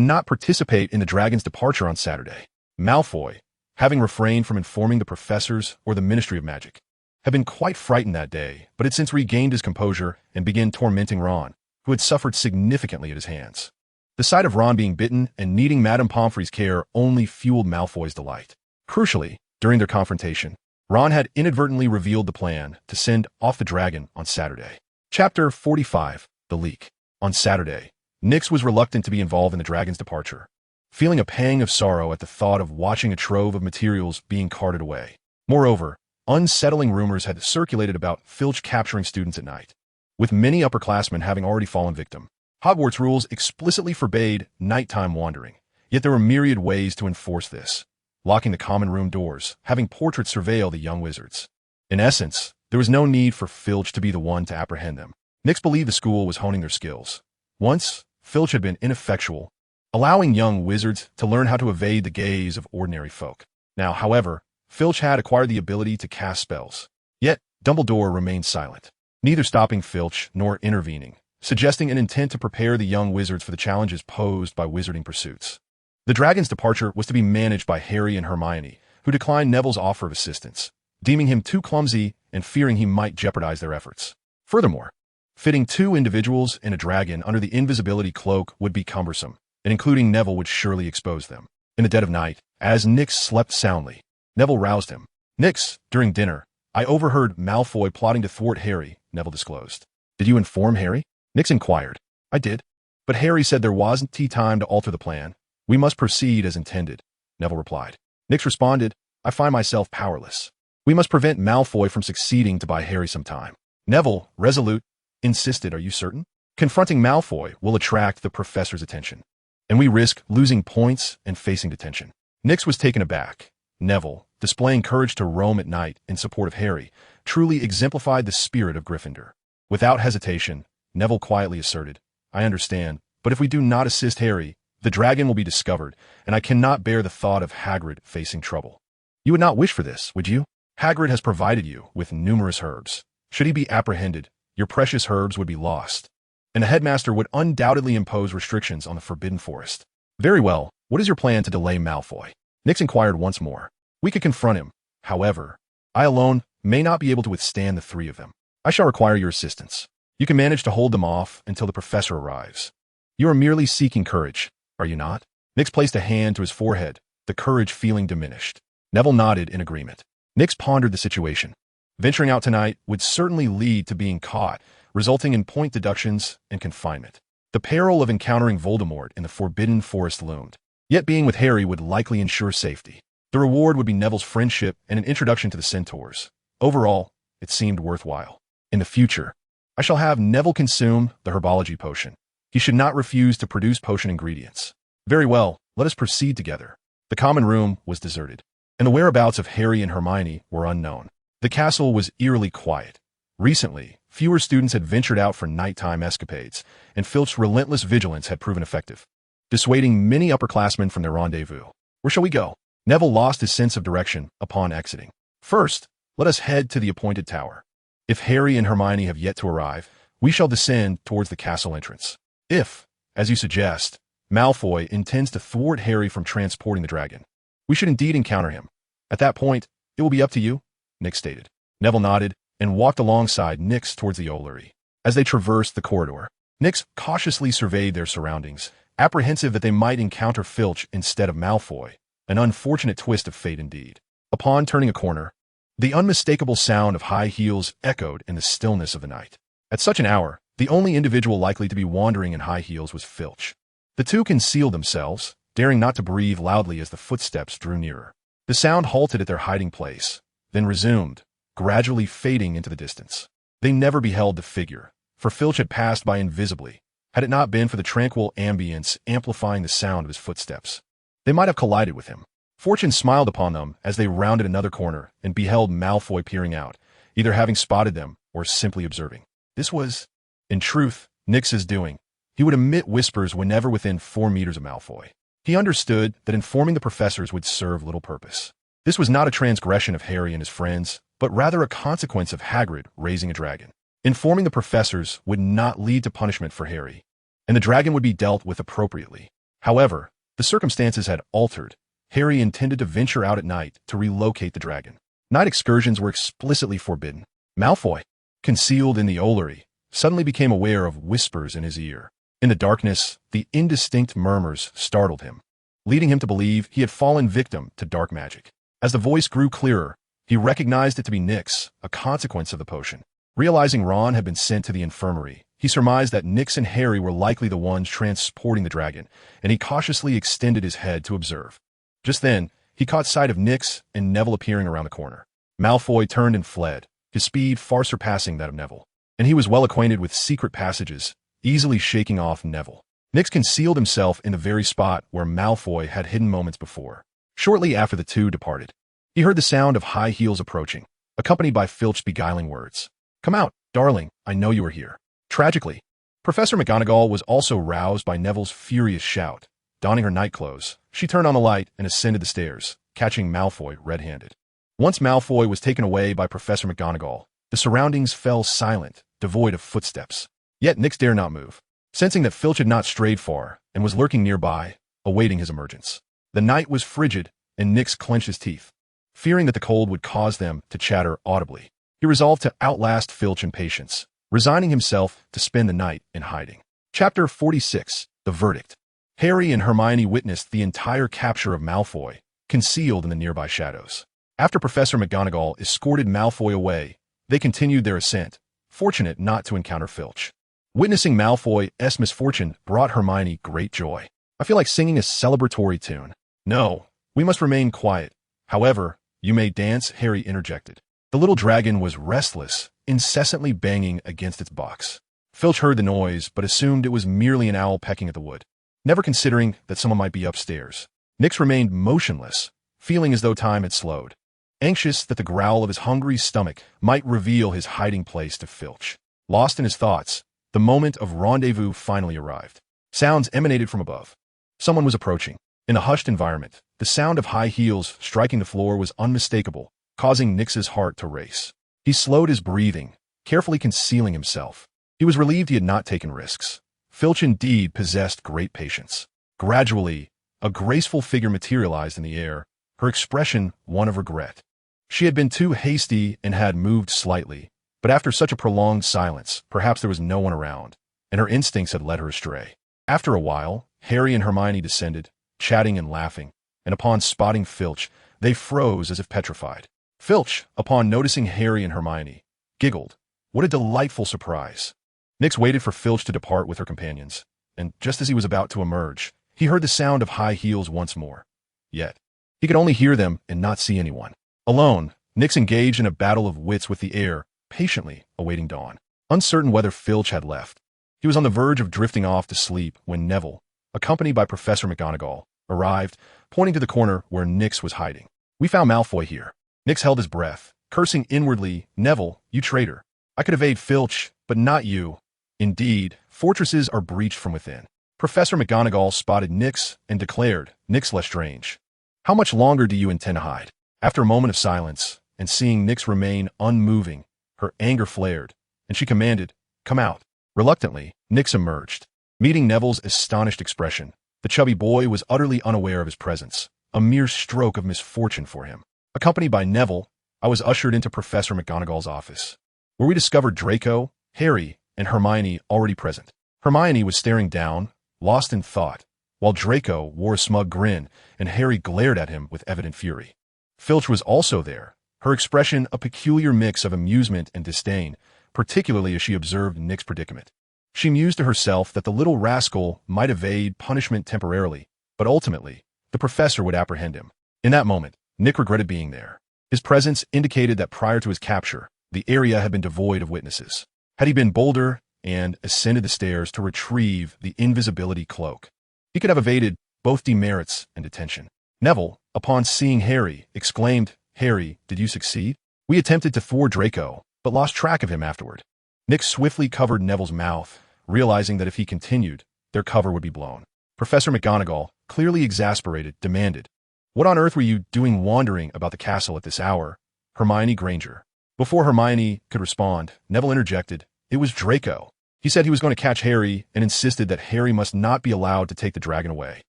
not participate in the dragon's departure on Saturday. Malfoy, having refrained from informing the professors or the Ministry of Magic, had been quite frightened that day, but had since regained his composure and began tormenting Ron, who had suffered significantly at his hands. The sight of Ron being bitten and needing Madame Pomfrey's care only fueled Malfoy's delight. Crucially, during their confrontation, Ron had inadvertently revealed the plan to send off the dragon on Saturday. Chapter 45, The Leak. On Saturday, Nix was reluctant to be involved in the dragon's departure, feeling a pang of sorrow at the thought of watching a trove of materials being carted away. Moreover, unsettling rumors had circulated about Filch capturing students at night, with many upperclassmen having already fallen victim. Hogwarts rules explicitly forbade nighttime wandering, Yet there were myriad ways to enforce this, locking the common room doors, having portraits surveil the young wizards. In essence, there was no need for Filch to be the one to apprehend them. Nix believed the school was honing their skills. Once, Filch had been ineffectual, allowing young wizards to learn how to evade the gaze of ordinary folk. Now, however, Filch had acquired the ability to cast spells. Yet, Dumbledore remained silent, neither stopping Filch nor intervening, suggesting an intent to prepare the young wizards for the challenges posed by wizarding pursuits. The dragon's departure was to be managed by Harry and Hermione, who declined Neville's offer of assistance, deeming him too clumsy and fearing he might jeopardize their efforts. Furthermore, fitting two individuals in a dragon under the invisibility cloak would be cumbersome, and including Neville would surely expose them. In the dead of night, as Nix slept soundly, Neville roused him. "Nix, during dinner, I overheard Malfoy plotting to thwart Harry," Neville disclosed. "Did you inform Harry?" Nix inquired. "I did. But Harry said there wasn't time to alter the plan. We must proceed as intended," Neville replied. Nix responded, "I find myself powerless. We must prevent Malfoy from succeeding to buy Harry some time." Neville, resolute, insisted, "Are you certain? Confronting Malfoy will attract the professor's attention, and we risk losing points and facing detention." Nix was taken aback. Neville, displaying courage to roam at night in support of Harry, truly exemplified the spirit of Gryffindor. Without hesitation, Neville quietly asserted, "I understand, but if we do not assist Harry, the dragon will be discovered, and I cannot bear the thought of Hagrid facing trouble." "You would not wish for this, would you? Hagrid has provided you with numerous herbs. Should he be apprehended, your precious herbs would be lost, and the headmaster would undoubtedly impose restrictions on the Forbidden Forest." "Very well, what is your plan to delay Malfoy?" Nix inquired once more. "We could confront him. However, I alone may not be able to withstand the three of them. I shall require your assistance. You can manage to hold them off until the professor arrives. You are merely seeking courage, are you not?" Nix placed a hand to his forehead, the courage feeling diminished. Neville nodded in agreement. Nix pondered the situation. Venturing out tonight would certainly lead to being caught, resulting in point deductions and confinement. The peril of encountering Voldemort in the Forbidden Forest loomed. Yet being with Harry would likely ensure safety. The reward would be Neville's friendship and an introduction to the Centaurs. Overall, it seemed worthwhile. In the future, I shall have Neville consume the herbology potion. He should not refuse to produce potion ingredients. Very well, let us proceed together. The common room was deserted, and the whereabouts of Harry and Hermione were unknown. The castle was eerily quiet. Recently, fewer students had ventured out for nighttime escapades, and Filch's relentless vigilance had proven effective, dissuading many upperclassmen from their rendezvous. "Where shall we go?" Neville lost his sense of direction upon exiting. "First, let us head to the appointed tower. If Harry and Hermione have yet to arrive, we shall descend towards the castle entrance. If, as you suggest, Malfoy intends to thwart Harry from transporting the dragon, we should indeed encounter him. At that point, it will be up to you," Nix stated. Neville nodded and walked alongside Nix towards the Ollery. As they traversed the corridor, Nix cautiously surveyed their surroundings, apprehensive that they might encounter Filch instead of Malfoy, an unfortunate twist of fate indeed. Upon turning a corner, the unmistakable sound of high heels echoed in the stillness of the night. At such an hour, the only individual likely to be wandering in high heels was Filch. The two concealed themselves, daring not to breathe loudly as the footsteps drew nearer. The sound halted at their hiding place, then resumed, gradually fading into the distance. They never beheld the figure, for Filch had passed by invisibly, had it not been for the tranquil ambience amplifying the sound of his footsteps. They might have collided with him. Fortune smiled upon them as they rounded another corner and beheld Malfoy peering out, either having spotted them or simply observing. This was, in truth, Nix's doing. He would emit whispers whenever within 4 meters of Malfoy. He understood that informing the professors would serve little purpose. This was not a transgression of Harry and his friends, but rather a consequence of Hagrid raising a dragon. Informing the professors would not lead to punishment for Harry, and the dragon would be dealt with appropriately. However, the circumstances had altered. Harry intended to venture out at night to relocate the dragon. Night excursions were explicitly forbidden. Malfoy, concealed in the Ollery, suddenly became aware of whispers in his ear. In the darkness, the indistinct murmurs startled him, leading him to believe he had fallen victim to dark magic. As the voice grew clearer, he recognized it to be Nix, a consequence of the potion. Realizing Ron had been sent to the infirmary, he surmised that Nix and Harry were likely the ones transporting the dragon, and he cautiously extended his head to observe. Just then, he caught sight of Nix and Neville appearing around the corner. Malfoy turned and fled, his speed far surpassing that of Neville, and he was well acquainted with secret passages, easily shaking off Neville. Nix concealed himself in the very spot where Malfoy had hidden moments before. Shortly after the two departed, he heard the sound of high heels approaching, accompanied by Filch's beguiling words. "Come out, darling, I know you are here." Tragically, Professor McGonagall was also roused by Neville's furious shout. Donning her nightclothes, she turned on the light and ascended the stairs, catching Malfoy red-handed. Once Malfoy was taken away by Professor McGonagall, the surroundings fell silent, devoid of footsteps. Yet Nix dare not move, sensing that Filch had not strayed far and was lurking nearby, awaiting his emergence. The night was frigid, and Nix clenched his teeth. Fearing that the cold would cause them to chatter audibly, he resolved to outlast Filch in patience, resigning himself to spend the night in hiding. Chapter 46. The Verdict. Harry and Hermione witnessed the entire capture of Malfoy, concealed in the nearby shadows. After Professor McGonagall escorted Malfoy away, they continued their ascent, fortunate not to encounter Filch. Witnessing Malfoy's misfortune brought Hermione great joy. "I feel like singing a celebratory tune." "No, we must remain quiet. However, you may dance," Harry interjected. The little dragon was restless, incessantly banging against its box. Filch heard the noise, but assumed it was merely an owl pecking at the wood, never considering that someone might be upstairs. Nix remained motionless, feeling as though time had slowed, anxious that the growl of his hungry stomach might reveal his hiding place to Filch. Lost in his thoughts, the moment of rendezvous finally arrived. Sounds emanated from above. Someone was approaching. In a hushed environment, the sound of high heels striking the floor was unmistakable, causing Nix's heart to race. He slowed his breathing, carefully concealing himself. He was relieved he had not taken risks. Filch indeed possessed great patience. Gradually, a graceful figure materialized in the air, her expression one of regret. She had been too hasty and had moved slightly, but after such a prolonged silence, perhaps there was no one around, and her instincts had led her astray. After a while, Harry and Hermione descended, chatting and laughing, and upon spotting Filch, they froze as if petrified. Filch, upon noticing Harry and Hermione, giggled. What a delightful surprise. Nix waited for Filch to depart with her companions, and just as he was about to emerge, he heard the sound of high heels once more. Yet, he could only hear them and not see anyone. Alone, Nix engaged in a battle of wits with the air, patiently awaiting dawn. Uncertain whether Filch had left, he was on the verge of drifting off to sleep when Neville, accompanied by Professor McGonagall, arrived, pointing to the corner where Nix was hiding. "We found Malfoy here." Nix held his breath, cursing inwardly. "Neville, you traitor. I could evade Filch, but not you." Indeed, fortresses are breached from within. Professor McGonagall spotted Nix and declared, "Nix Lestrange, how much longer do you intend to hide?" After a moment of silence, and seeing Nix remain unmoving, her anger flared, and she commanded, "Come out." Reluctantly, Nix emerged. Meeting Neville's astonished expression, the chubby boy was utterly unaware of his presence, a mere stroke of misfortune for him. Accompanied by Neville, I was ushered into Professor McGonagall's office, where we discovered Draco, Harry, and Hermione already present. Hermione was staring down, lost in thought, while Draco wore a smug grin and Harry glared at him with evident fury. Filch was also there, her expression a peculiar mix of amusement and disdain, particularly as she observed Nick's predicament. She mused to herself that the little rascal might evade punishment temporarily, but ultimately, the professor would apprehend him. In that moment, Nick regretted being there. His presence indicated that prior to his capture, the area had been devoid of witnesses. Had he been bolder and ascended the stairs to retrieve the invisibility cloak, he could have evaded both demerits and detention. Neville, upon seeing Harry, exclaimed, "Harry, did you succeed?" "We attempted to thwart Draco, but lost track of him afterward." Nick swiftly covered Neville's mouth, realizing that if he continued, their cover would be blown. Professor McGonagall, clearly exasperated, demanded, "What on earth were you doing wandering about the castle at this hour?" "Hermione Granger." Before Hermione could respond, Neville interjected, "It was Draco. He said he was going to catch Harry and insisted that Harry must not be allowed to take the dragon away."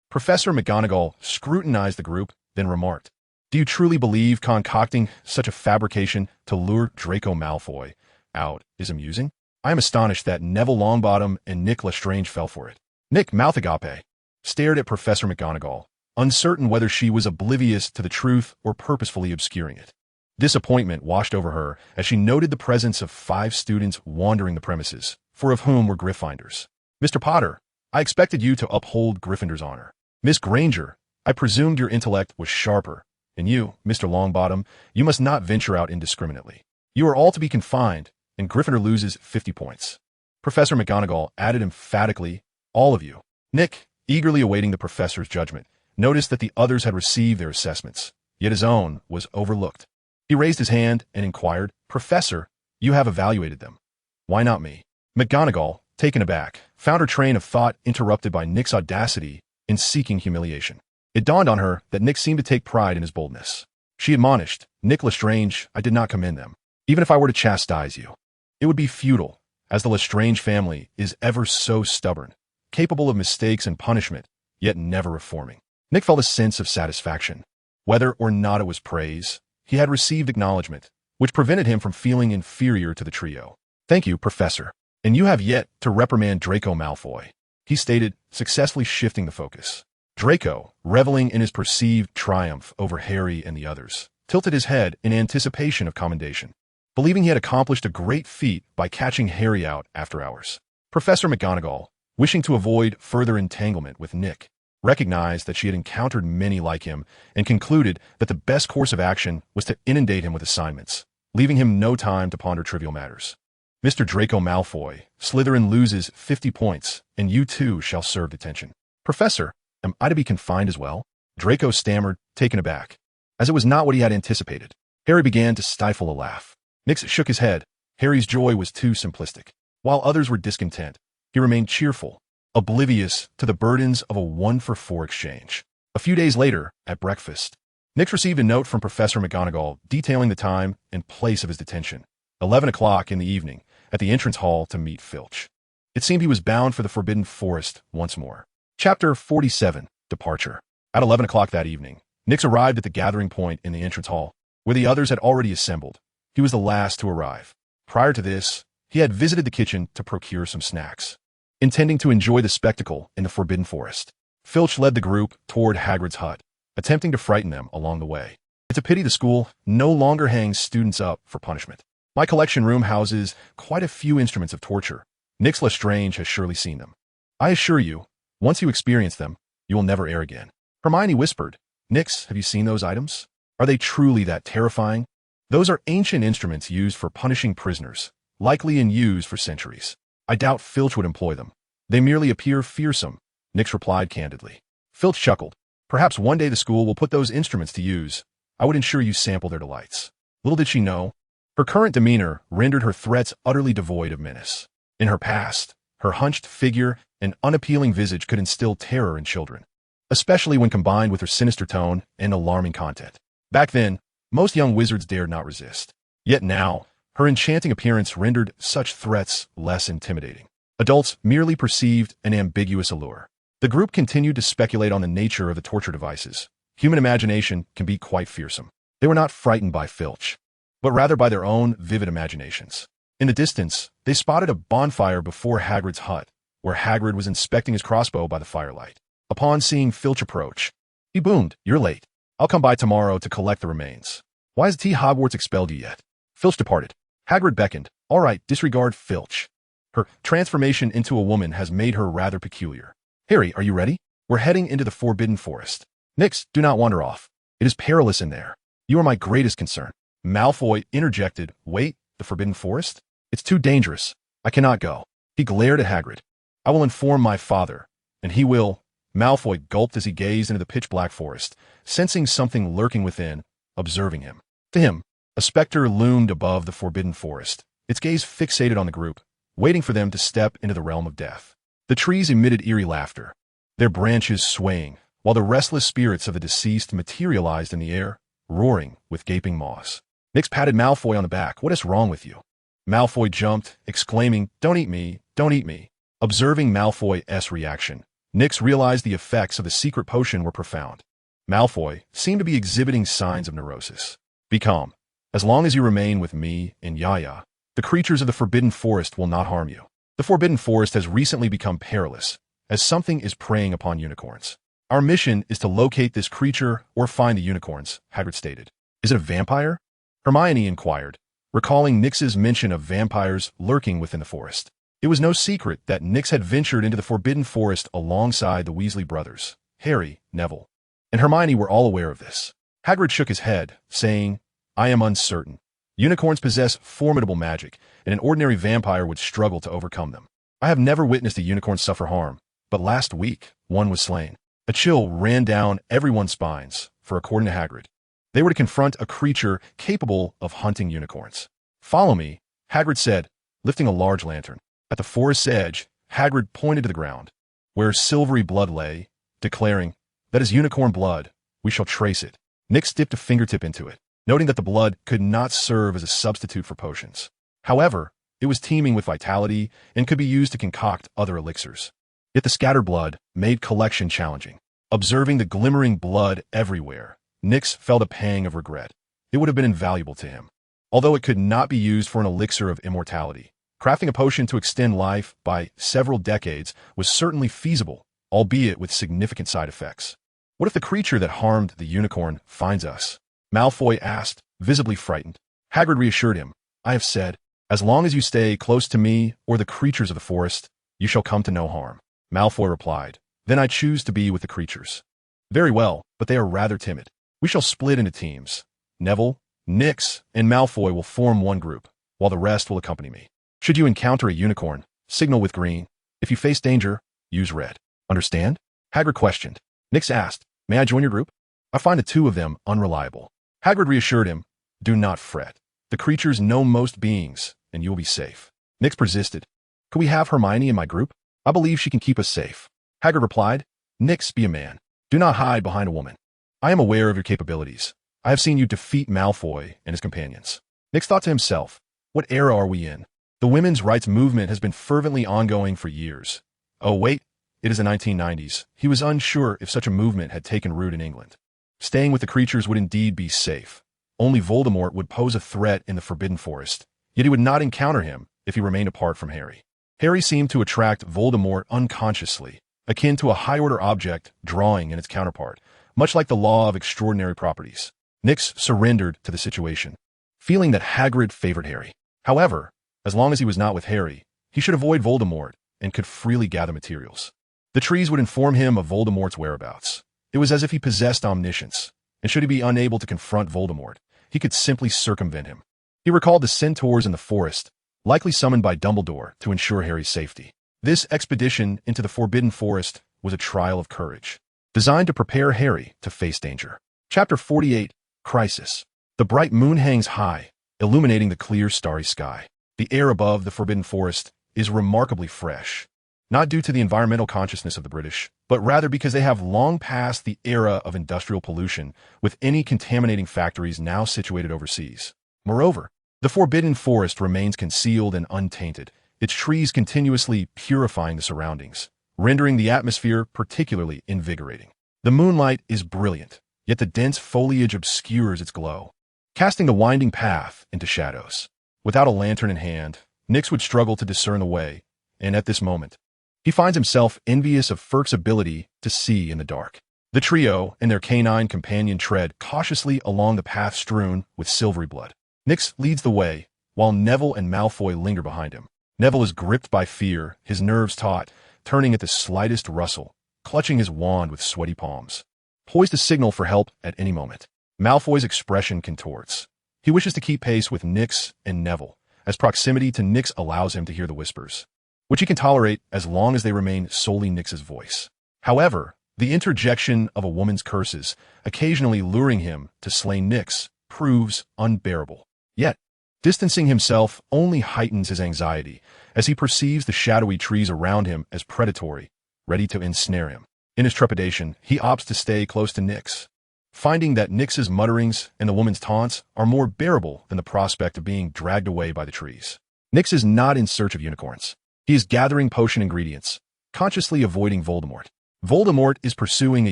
Professor McGonagall scrutinized the group, then remarked, "Do you truly believe concocting such a fabrication to lure Draco Malfoy out is amusing? I am astonished that Neville Longbottom and Nick Lestrange fell for it." Nick Mouthagape stared at Professor McGonagall, uncertain whether she was oblivious to the truth or purposefully obscuring it. Disappointment washed over her as she noted the presence of 5 students wandering the premises, 4 of whom were Gryffindors. "Mr. Potter, I expected you to uphold Gryffindor's honor. Miss Granger, I presumed your intellect was sharper. And you, Mr. Longbottom, you must not venture out indiscriminately. You are all to be confined, and Gryffindor loses 50 points." Professor McGonagall added emphatically, "All of you." Nick, eagerly awaiting the professor's judgment, noticed that the others had received their assessments, yet his own was overlooked. He raised his hand and inquired, "Professor, you have evaluated them. Why not me?" McGonagall, taken aback, found her train of thought interrupted by Nick's audacity in seeking humiliation. It dawned on her that Nick seemed to take pride in his boldness. She admonished, "Nick Lestrange, I did not commend them. Even if I were to chastise you, it would be futile, as the Lestrange family is ever so stubborn, capable of mistakes and punishment, yet never reforming." Nick felt a sense of satisfaction. Whether or not it was praise, he had received acknowledgement, which prevented him from feeling inferior to the trio. "Thank you, Professor. And you have yet to reprimand Draco Malfoy," he stated, successfully shifting the focus. Draco, reveling in his perceived triumph over Harry and the others, tilted his head in anticipation of commendation, believing he had accomplished a great feat by catching Harry out after hours. Professor McGonagall, wishing to avoid further entanglement with Nick, recognized that she had encountered many like him and concluded that the best course of action was to inundate him with assignments, leaving him no time to ponder trivial matters. "Mr. Draco Malfoy, Slytherin loses 50 points, and you too shall serve detention." "Professor, am I to be confined as well?" Draco stammered, taken aback, as it was not what he had anticipated. Harry began to stifle a laugh. Nick shook his head. Harry's joy was too simplistic. While others were discontent, he remained cheerful, oblivious to the burdens of a 1-for-4 exchange. A few days later, at breakfast, Nick received a note from Professor McGonagall detailing the time and place of his detention. 11 o'clock in the evening, at the entrance hall to meet Filch. It seemed he was bound for the Forbidden Forest once more. Chapter 47, Departure. At 11 o'clock that evening, Nick arrived at the gathering point in the entrance hall, where the others had already assembled. He was the last to arrive. Prior to this, he had visited the kitchen to procure some snacks, intending to enjoy the spectacle in the Forbidden Forest. Filch led the group toward Hagrid's hut, attempting to frighten them along the way. "It's a pity the school no longer hangs students up for punishment. My collection room houses quite a few instruments of torture. Nick Lestrange has surely seen them. I assure you, once you experience them, you will never err again." Hermione whispered, "Nix, have you seen those items? Are they truly that terrifying?" "Those are ancient instruments used for punishing prisoners, likely in use for centuries. I doubt Filch would employ them. They merely appear fearsome," Nix replied candidly. Filch chuckled. "Perhaps one day the school will put those instruments to use. I would ensure you sample their delights." Little did she know, her current demeanor rendered her threats utterly devoid of menace. In her past, her hunched figure and unappealing visage could instill terror in children, especially when combined with her sinister tone and alarming content. Back then, most young wizards dared not resist. Yet now, her enchanting appearance rendered such threats less intimidating. Adults merely perceived an ambiguous allure. The group continued to speculate on the nature of the torture devices. Human imagination can be quite fearsome. They were not frightened by Filch, but rather by their own vivid imaginations. In the distance, they spotted a bonfire before Hagrid's hut, where Hagrid was inspecting his crossbow by the firelight. Upon seeing Filch approach, he boomed, "You're late. I'll come by tomorrow to collect the remains. Why has Hogwarts expelled you yet?" Filch departed. Hagrid beckoned. "All right, disregard Filch. Her transformation into a woman has made her rather peculiar. Harry, are you ready? We're heading into the Forbidden Forest. Nix, do not wander off. It is perilous in there. You are my greatest concern." Malfoy interjected, "Wait, the Forbidden Forest? It's too dangerous. I cannot go." He glared at Hagrid. "I will inform my father, and he will—" Malfoy gulped as he gazed into the pitch-black forest, sensing something lurking within, observing him. To him, a specter loomed above the Forbidden Forest, its gaze fixated on the group, waiting for them to step into the realm of death. The trees emitted eerie laughter, their branches swaying, while the restless spirits of the deceased materialized in the air, roaring with gaping maws. Nix patted Malfoy on the back. "What is wrong with you?" Malfoy jumped, exclaiming, "Don't eat me, don't eat me." Observing Malfoy's reaction, Nix realized the effects of the secret potion were profound. Malfoy seemed to be exhibiting signs of neurosis. "Be calm. As long as you remain with me and Yaya, the creatures of the Forbidden Forest will not harm you. The Forbidden Forest has recently become perilous, as something is preying upon unicorns. Our mission is to locate this creature or find the unicorns," Hagrid stated. "Is it a vampire?" Hermione inquired, recalling Nix's mention of vampires lurking within the forest. It was no secret that Nix had ventured into the Forbidden Forest alongside the Weasley brothers, Harry, Neville, and Hermione were all aware of this. Hagrid shook his head, saying, "I am uncertain. Unicorns possess formidable magic, and an ordinary vampire would struggle to overcome them. I have never witnessed a unicorn suffer harm, but last week, one was slain. A chill ran down everyone's spines, for according to Hagrid, they were to confront a creature capable of hunting unicorns. Follow me, Hagrid said, lifting a large lantern. At the forest's edge, Hagrid pointed to the ground, where silvery blood lay, declaring, "That is unicorn blood. We shall trace it." Nix dipped a fingertip into it, noting that the blood could not serve as a substitute for potions. However, it was teeming with vitality and could be used to concoct other elixirs. Yet the scattered blood made collection challenging. Observing the glimmering blood everywhere, Nix felt a pang of regret. It would have been invaluable to him. Although it could not be used for an elixir of immortality, crafting a potion to extend life by several decades was certainly feasible, albeit with significant side effects. What if the creature that harmed the unicorn finds us? Malfoy asked, visibly frightened. Hagrid reassured him, "I have said, as long as you stay close to me or the creatures of the forest, you shall come to no harm." Malfoy replied, "Then I choose to be with the creatures." "Very well, but they are rather timid. We shall split into teams. Neville, Nix, and Malfoy will form one group, while the rest will accompany me. Should you encounter a unicorn, signal with green. If you face danger, use red. Understand?" Hagrid questioned. Nix asked, "May I join your group? I find the two of them unreliable." Hagrid reassured him, "Do not fret. The creatures know most beings, and you will be safe." Nix persisted, "Could we have Hermione in my group? I believe she can keep us safe." Hagrid replied, "Nix, be a man. Do not hide behind a woman. I am aware of your capabilities. I have seen you defeat Malfoy and his companions." Nix thought to himself, what era are we in? The women's rights movement has been fervently ongoing for years. Oh wait, it is the 1990s. He was unsure if such a movement had taken root in England. Staying with the creatures would indeed be safe. Only Voldemort would pose a threat in the Forbidden Forest, yet he would not encounter him if he remained apart from Harry. Harry seemed to attract Voldemort unconsciously, akin to a high-order object drawing in its counterpart, much like the law of extraordinary properties. Nix surrendered to the situation, feeling that Hagrid favored Harry. However, as long as he was not with Harry, he should avoid Voldemort and could freely gather materials. The trees would inform him of Voldemort's whereabouts. It was as if he possessed omniscience, and should he be unable to confront Voldemort, he could simply circumvent him. He recalled the centaurs in the forest, likely summoned by Dumbledore to ensure Harry's safety. This expedition into the Forbidden Forest was a trial of courage, designed to prepare Harry to face danger. Chapter 48, Crisis. The bright moon hangs high, illuminating the clear, starry sky. The air above the Forbidden Forest is remarkably fresh, not due to the environmental consciousness of the British, but rather because they have long passed the era of industrial pollution, with any contaminating factories now situated overseas. Moreover, the Forbidden Forest remains concealed and untainted, its trees continuously purifying the surroundings, rendering the atmosphere particularly invigorating. The moonlight is brilliant, yet the dense foliage obscures its glow, casting the winding path into shadows. Without a lantern in hand, Nix would struggle to discern the way, and at this moment, he finds himself envious of Ferk's ability to see in the dark. The trio and their canine companion tread cautiously along the path strewn with silvery blood. Nix leads the way, while Neville and Malfoy linger behind him. Neville is gripped by fear, his nerves taut, turning at the slightest rustle, clutching his wand with sweaty palms, poised to signal for help at any moment. Malfoy's expression contorts. He wishes to keep pace with Nix and Neville, as proximity to Nix allows him to hear the whispers, which he can tolerate as long as they remain solely Nix's voice. However, the interjection of a woman's curses, occasionally luring him to slay Nix, proves unbearable. Yet, distancing himself only heightens his anxiety as he perceives the shadowy trees around him as predatory, ready to ensnare him. In his trepidation, he opts to stay close to Nix, finding that Nix's mutterings and the woman's taunts are more bearable than the prospect of being dragged away by the trees. Nix is not in search of unicorns. He is gathering potion ingredients, consciously avoiding Voldemort. Voldemort is pursuing a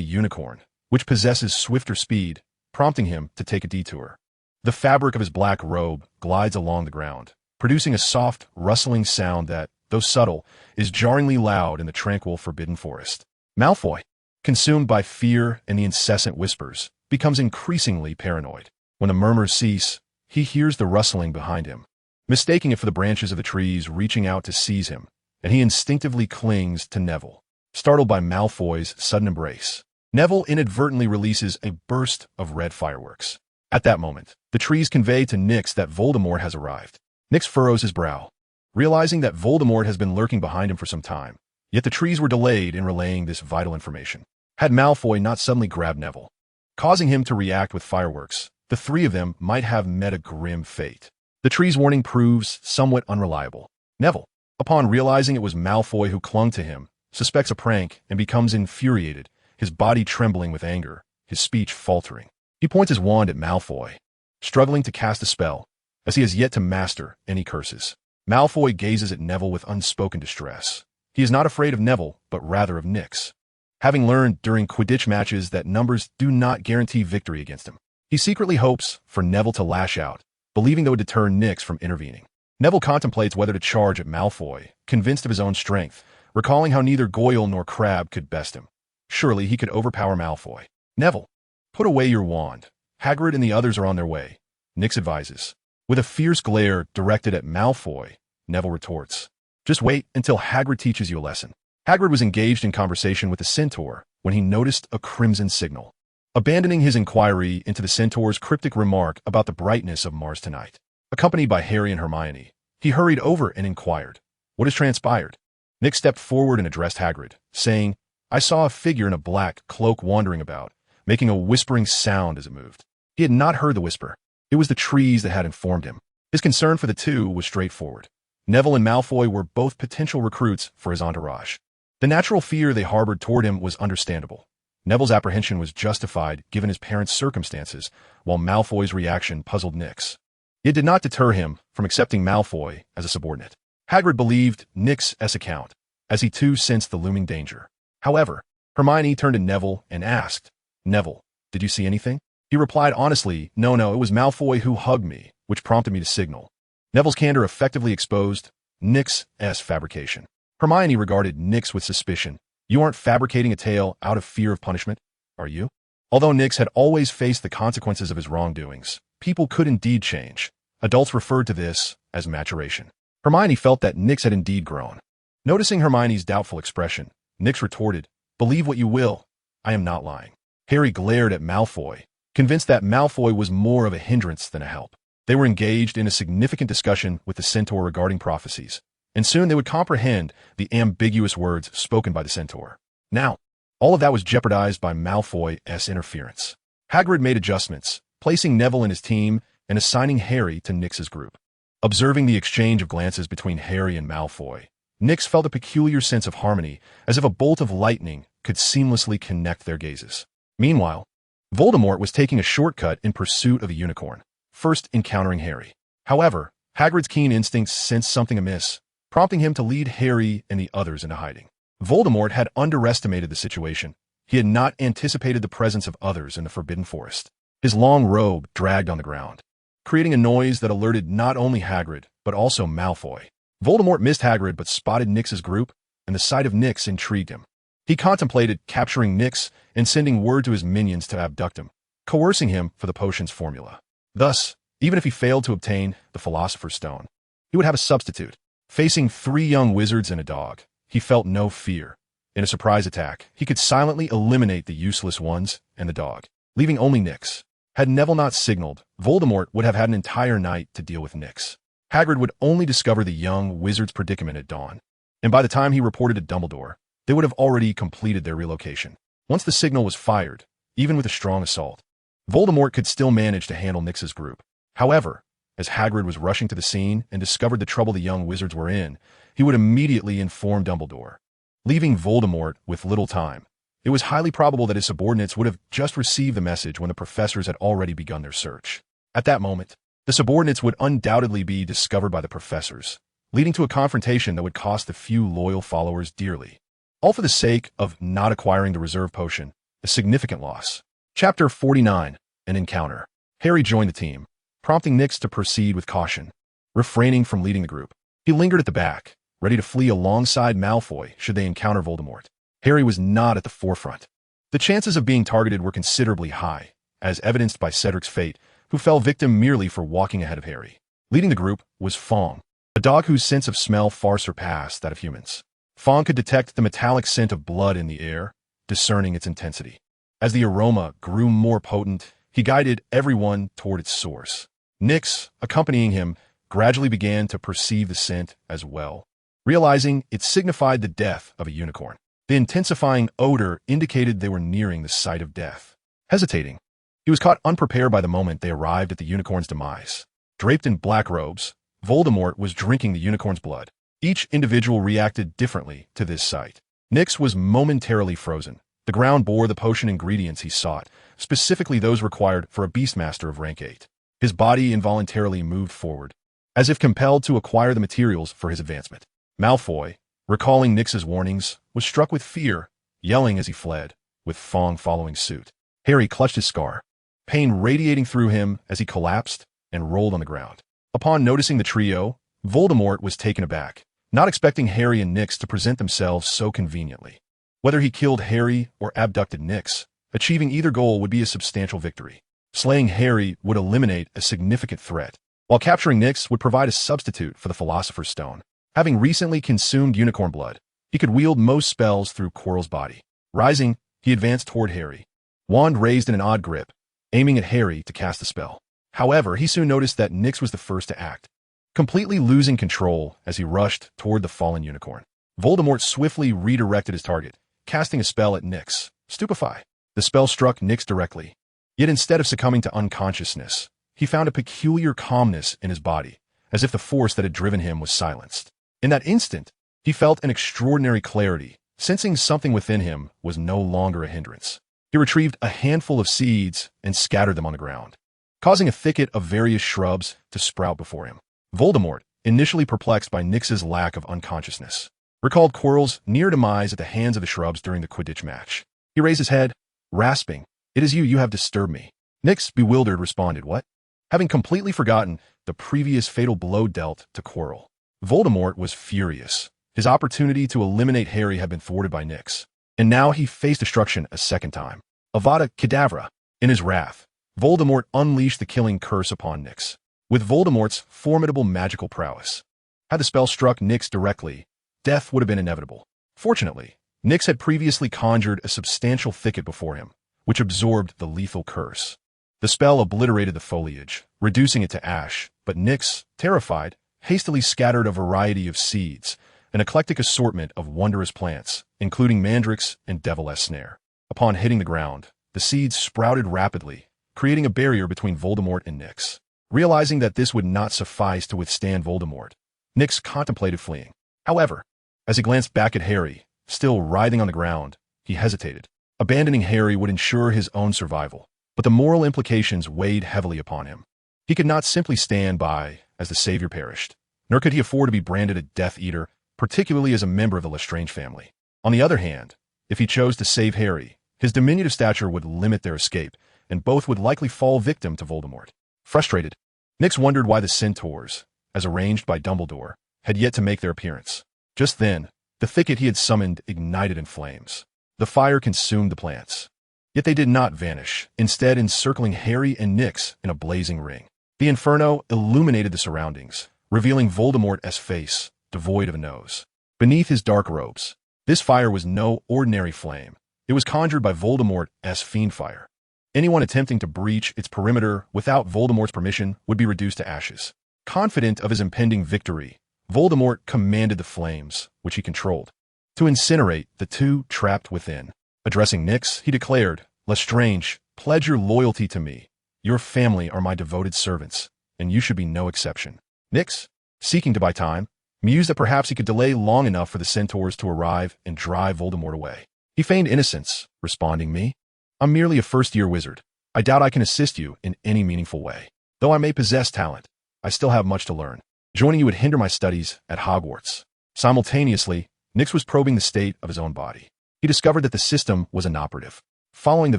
unicorn, which possesses swifter speed, prompting him to take a detour. The fabric of his black robe glides along the ground, producing a soft, rustling sound that, though subtle, is jarringly loud in the tranquil Forbidden Forest. Malfoy, consumed by fear and the incessant whispers, becomes increasingly paranoid. When the murmurs cease, he hears the rustling behind him, mistaking it for the branches of the trees reaching out to seize him, and he instinctively clings to Neville, startled by Malfoy's sudden embrace. Neville inadvertently releases a burst of red fireworks. At that moment, the trees convey to Nix that Voldemort has arrived. Nix furrows his brow, realizing that Voldemort has been lurking behind him for some time, Yet the trees were delayed in relaying this vital information. Had Malfoy not suddenly grabbed Neville, causing him to react with fireworks, the three of them might have met a grim fate. The tree's warning proves somewhat unreliable. Neville, upon realizing it was Malfoy who clung to him, suspects a prank and becomes infuriated, his body trembling with anger, his speech faltering. He points his wand at Malfoy, struggling to cast a spell, as he has yet to master any curses. Malfoy gazes at Neville with unspoken distress. He is not afraid of Neville, but rather of Nyx, having learned during Quidditch matches that numbers do not guarantee victory against him. He secretly hopes for Neville to lash out, believing that would deter Nyx from intervening. Neville contemplates whether to charge at Malfoy, convinced of his own strength, recalling how neither Goyle nor Crabbe could best him. Surely he could overpower Malfoy. Neville, put away your wand. Hagrid and the others are on their way, Nyx advises. With a fierce glare directed at Malfoy, Neville retorts, just wait until Hagrid teaches you a lesson. Hagrid was engaged in conversation with the Centaur when he noticed a crimson signal. Abandoning his inquiry into the Centaur's cryptic remark about the brightness of Mars tonight, accompanied by Harry and Hermione, he hurried over and inquired, what has transpired? Nyx stepped forward and addressed Hagrid, saying, I saw a figure in a black cloak wandering about, making a whispering sound as it moved. He had not heard the whisper. It was the trees that had informed him. His concern for the two was straightforward. Neville and Malfoy were both potential recruits for his entourage. The natural fear they harbored toward him was understandable. Neville's apprehension was justified given his parents' circumstances, while Malfoy's reaction puzzled Nyx. It did not deter him from accepting Malfoy as a subordinate. Hagrid believed Nyx's account, as he too sensed the looming danger. However, Hermione turned to Neville and asked, Neville, did you see anything? He replied honestly, no, it was Malfoy who hugged me, which prompted me to signal. Neville's candor effectively exposed Nyx's fabrication. Hermione regarded Nyx with suspicion. You aren't fabricating a tale out of fear of punishment, are you? Although Nyx had always faced the consequences of his wrongdoings, people could indeed change. Adults referred to this as maturation. Hermione felt that Nyx had indeed grown. Noticing Hermione's doubtful expression, Nyx retorted, believe what you will, I am not lying. Harry glared at Malfoy, convinced that Malfoy was more of a hindrance than a help. They were engaged in a significant discussion with the Centaur regarding prophecies, and soon they would comprehend the ambiguous words spoken by the Centaur. Now, all of that was jeopardized by Malfoy's interference. Hagrid made adjustments, placing Neville in his team and assigning Harry to Nyx's group. Observing the exchange of glances between Harry and Malfoy, Nyx felt a peculiar sense of harmony, as if a bolt of lightning could seamlessly connect their gazes. Meanwhile, Voldemort was taking a shortcut in pursuit of a unicorn, first encountering Harry. However, Hagrid's keen instincts sensed something amiss, prompting him to lead Harry and the others into hiding. Voldemort had underestimated the situation. He had not anticipated the presence of others in the Forbidden Forest. His long robe dragged on the ground, creating a noise that alerted not only Hagrid, but also Malfoy. Voldemort missed Hagrid but spotted Nyx's group, and the sight of Nyx intrigued him. He contemplated capturing Nyx and sending word to his minions to abduct him, coercing him for the potion's formula. Thus, even if he failed to obtain the Philosopher's Stone, he would have a substitute. Facing 3 young wizards and a dog, he felt no fear. In a surprise attack, he could silently eliminate the useless ones and the dog, leaving only Nyx. Had Neville not signaled, Voldemort would have had an entire night to deal with Nyx. Hagrid would only discover the young wizard's predicament at dawn, and by the time he reported to Dumbledore, they would have already completed their relocation. Once the signal was fired, even with a strong assault, Voldemort could still manage to handle Nyx's group. However, as Hagrid was rushing to the scene and discovered the trouble the young wizards were in, he would immediately inform Dumbledore. Leaving Voldemort with little time, it was highly probable that his subordinates would have just received the message when the professors had already begun their search. At that moment, the subordinates would undoubtedly be discovered by the professors, leading to a confrontation that would cost the few loyal followers dearly. All for the sake of not acquiring the reserve potion, a significant loss. Chapter 49, An Encounter. Harry joined the team, prompting Nyx to proceed with caution, refraining from leading the group. He lingered at the back, ready to flee alongside Malfoy should they encounter Voldemort. Harry was not at the forefront. The chances of being targeted were considerably high, as evidenced by Cedric's fate, who fell victim merely for walking ahead of Harry. Leading the group was Fong, a dog whose sense of smell far surpassed that of humans. Fong could detect the metallic scent of blood in the air, discerning its intensity. As the aroma grew more potent, he guided everyone toward its source. Nyx, accompanying him, gradually began to perceive the scent as well. realizing it signified the death of a unicorn. The intensifying odor indicated they were nearing the site of death. Hesitating, he was caught unprepared by the moment they arrived at the unicorn's demise. Draped in black robes, Voldemort was drinking the unicorn's blood. Each individual reacted differently to this sight. Nyx was momentarily frozen. The ground bore the potion ingredients he sought, specifically those required for a Beastmaster of rank 8. His body involuntarily moved forward, as if compelled to acquire the materials for his advancement. Malfoy, recalling Nyx's warnings, was struck with fear, yelling as he fled, with Fong following suit. Harry clutched his scar, pain radiating through him as he collapsed and rolled on the ground. Upon noticing the trio, Voldemort was taken aback, not expecting Harry and Nyx to present themselves so conveniently. Whether he killed Harry or abducted Nyx, achieving either goal would be a substantial victory. Slaying Harry would eliminate a significant threat, while capturing Nyx would provide a substitute for the Philosopher's Stone. Having recently consumed unicorn blood, he could wield most spells through Quirrell's body. Rising, he advanced toward Harry, wand raised in an odd grip, aiming at Harry to cast the spell. However, he soon noticed that Nyx was the first to act, completely losing control as he rushed toward the fallen unicorn. Voldemort swiftly redirected his target, casting a spell at Nyx. Stupefy. The spell struck Nyx directly. Yet instead of succumbing to unconsciousness, he found a peculiar calmness in his body, as if the force that had driven him was silenced. In that instant, he felt an extraordinary clarity, sensing something within him was no longer a hindrance. He retrieved a handful of seeds and scattered them on the ground, causing a thicket of various shrubs to sprout before him. Voldemort, initially perplexed by Nyx's lack of unconsciousness, recalled Quirrell's near demise at the hands of the shrubs during the Quidditch match. He raised his head, rasping, "It is you have disturbed me." Nyx, bewildered, responded, "What?" Having completely forgotten the previous fatal blow dealt to Quirrell. Voldemort was furious. His opportunity to eliminate Harry had been thwarted by Nyx, and now he faced destruction a second time. Avada Kedavra. In his wrath, Voldemort unleashed the killing curse upon Nyx. With Voldemort's formidable magical prowess, had the spell struck Nyx directly, death would have been inevitable. Fortunately, Nyx had previously conjured a substantial thicket before him, which absorbed the lethal curse. The spell obliterated the foliage, reducing it to ash, but Nyx, terrified, hastily scattered a variety of seeds, an eclectic assortment of wondrous plants, including mandrakes and devil's snare. Upon hitting the ground, the seeds sprouted rapidly, creating a barrier between Voldemort and Nyx. Realizing that this would not suffice to withstand Voldemort, Nyx contemplated fleeing. However, as he glanced back at Harry, still writhing on the ground, he hesitated. Abandoning Harry would ensure his own survival, but the moral implications weighed heavily upon him. He could not simply stand by as the savior perished, nor could he afford to be branded a Death Eater, particularly as a member of the Lestrange family. On the other hand, if he chose to save Harry, his diminutive stature would limit their escape, and both would likely fall victim to Voldemort. Frustrated, Nyx wondered why the centaurs, as arranged by Dumbledore, had yet to make their appearance. Just then, the thicket he had summoned ignited in flames. The fire consumed the plants. Yet they did not vanish, instead encircling Harry and Nyx in a blazing ring. The inferno illuminated the surroundings, revealing Voldemort's face, devoid of a nose. Beneath his dark robes, this fire was no ordinary flame. It was conjured by Voldemort's fiend fire. Anyone attempting to breach its perimeter without Voldemort's permission would be reduced to ashes. Confident of his impending victory, Voldemort commanded the flames, which he controlled, to incinerate the two trapped within. Addressing Nyx, he declared, "Lestrange, pledge your loyalty to me. Your family are my devoted servants, and you should be no exception." Nyx, seeking to buy time, mused that perhaps he could delay long enough for the centaurs to arrive and drive Voldemort away. He feigned innocence, responding, "Me? I'm merely a first-year wizard. I doubt I can assist you in any meaningful way. Though I may possess talent, I still have much to learn. Joining you would hinder my studies at Hogwarts." Simultaneously, Nyx was probing the state of his own body. He discovered that the system was inoperative. Following the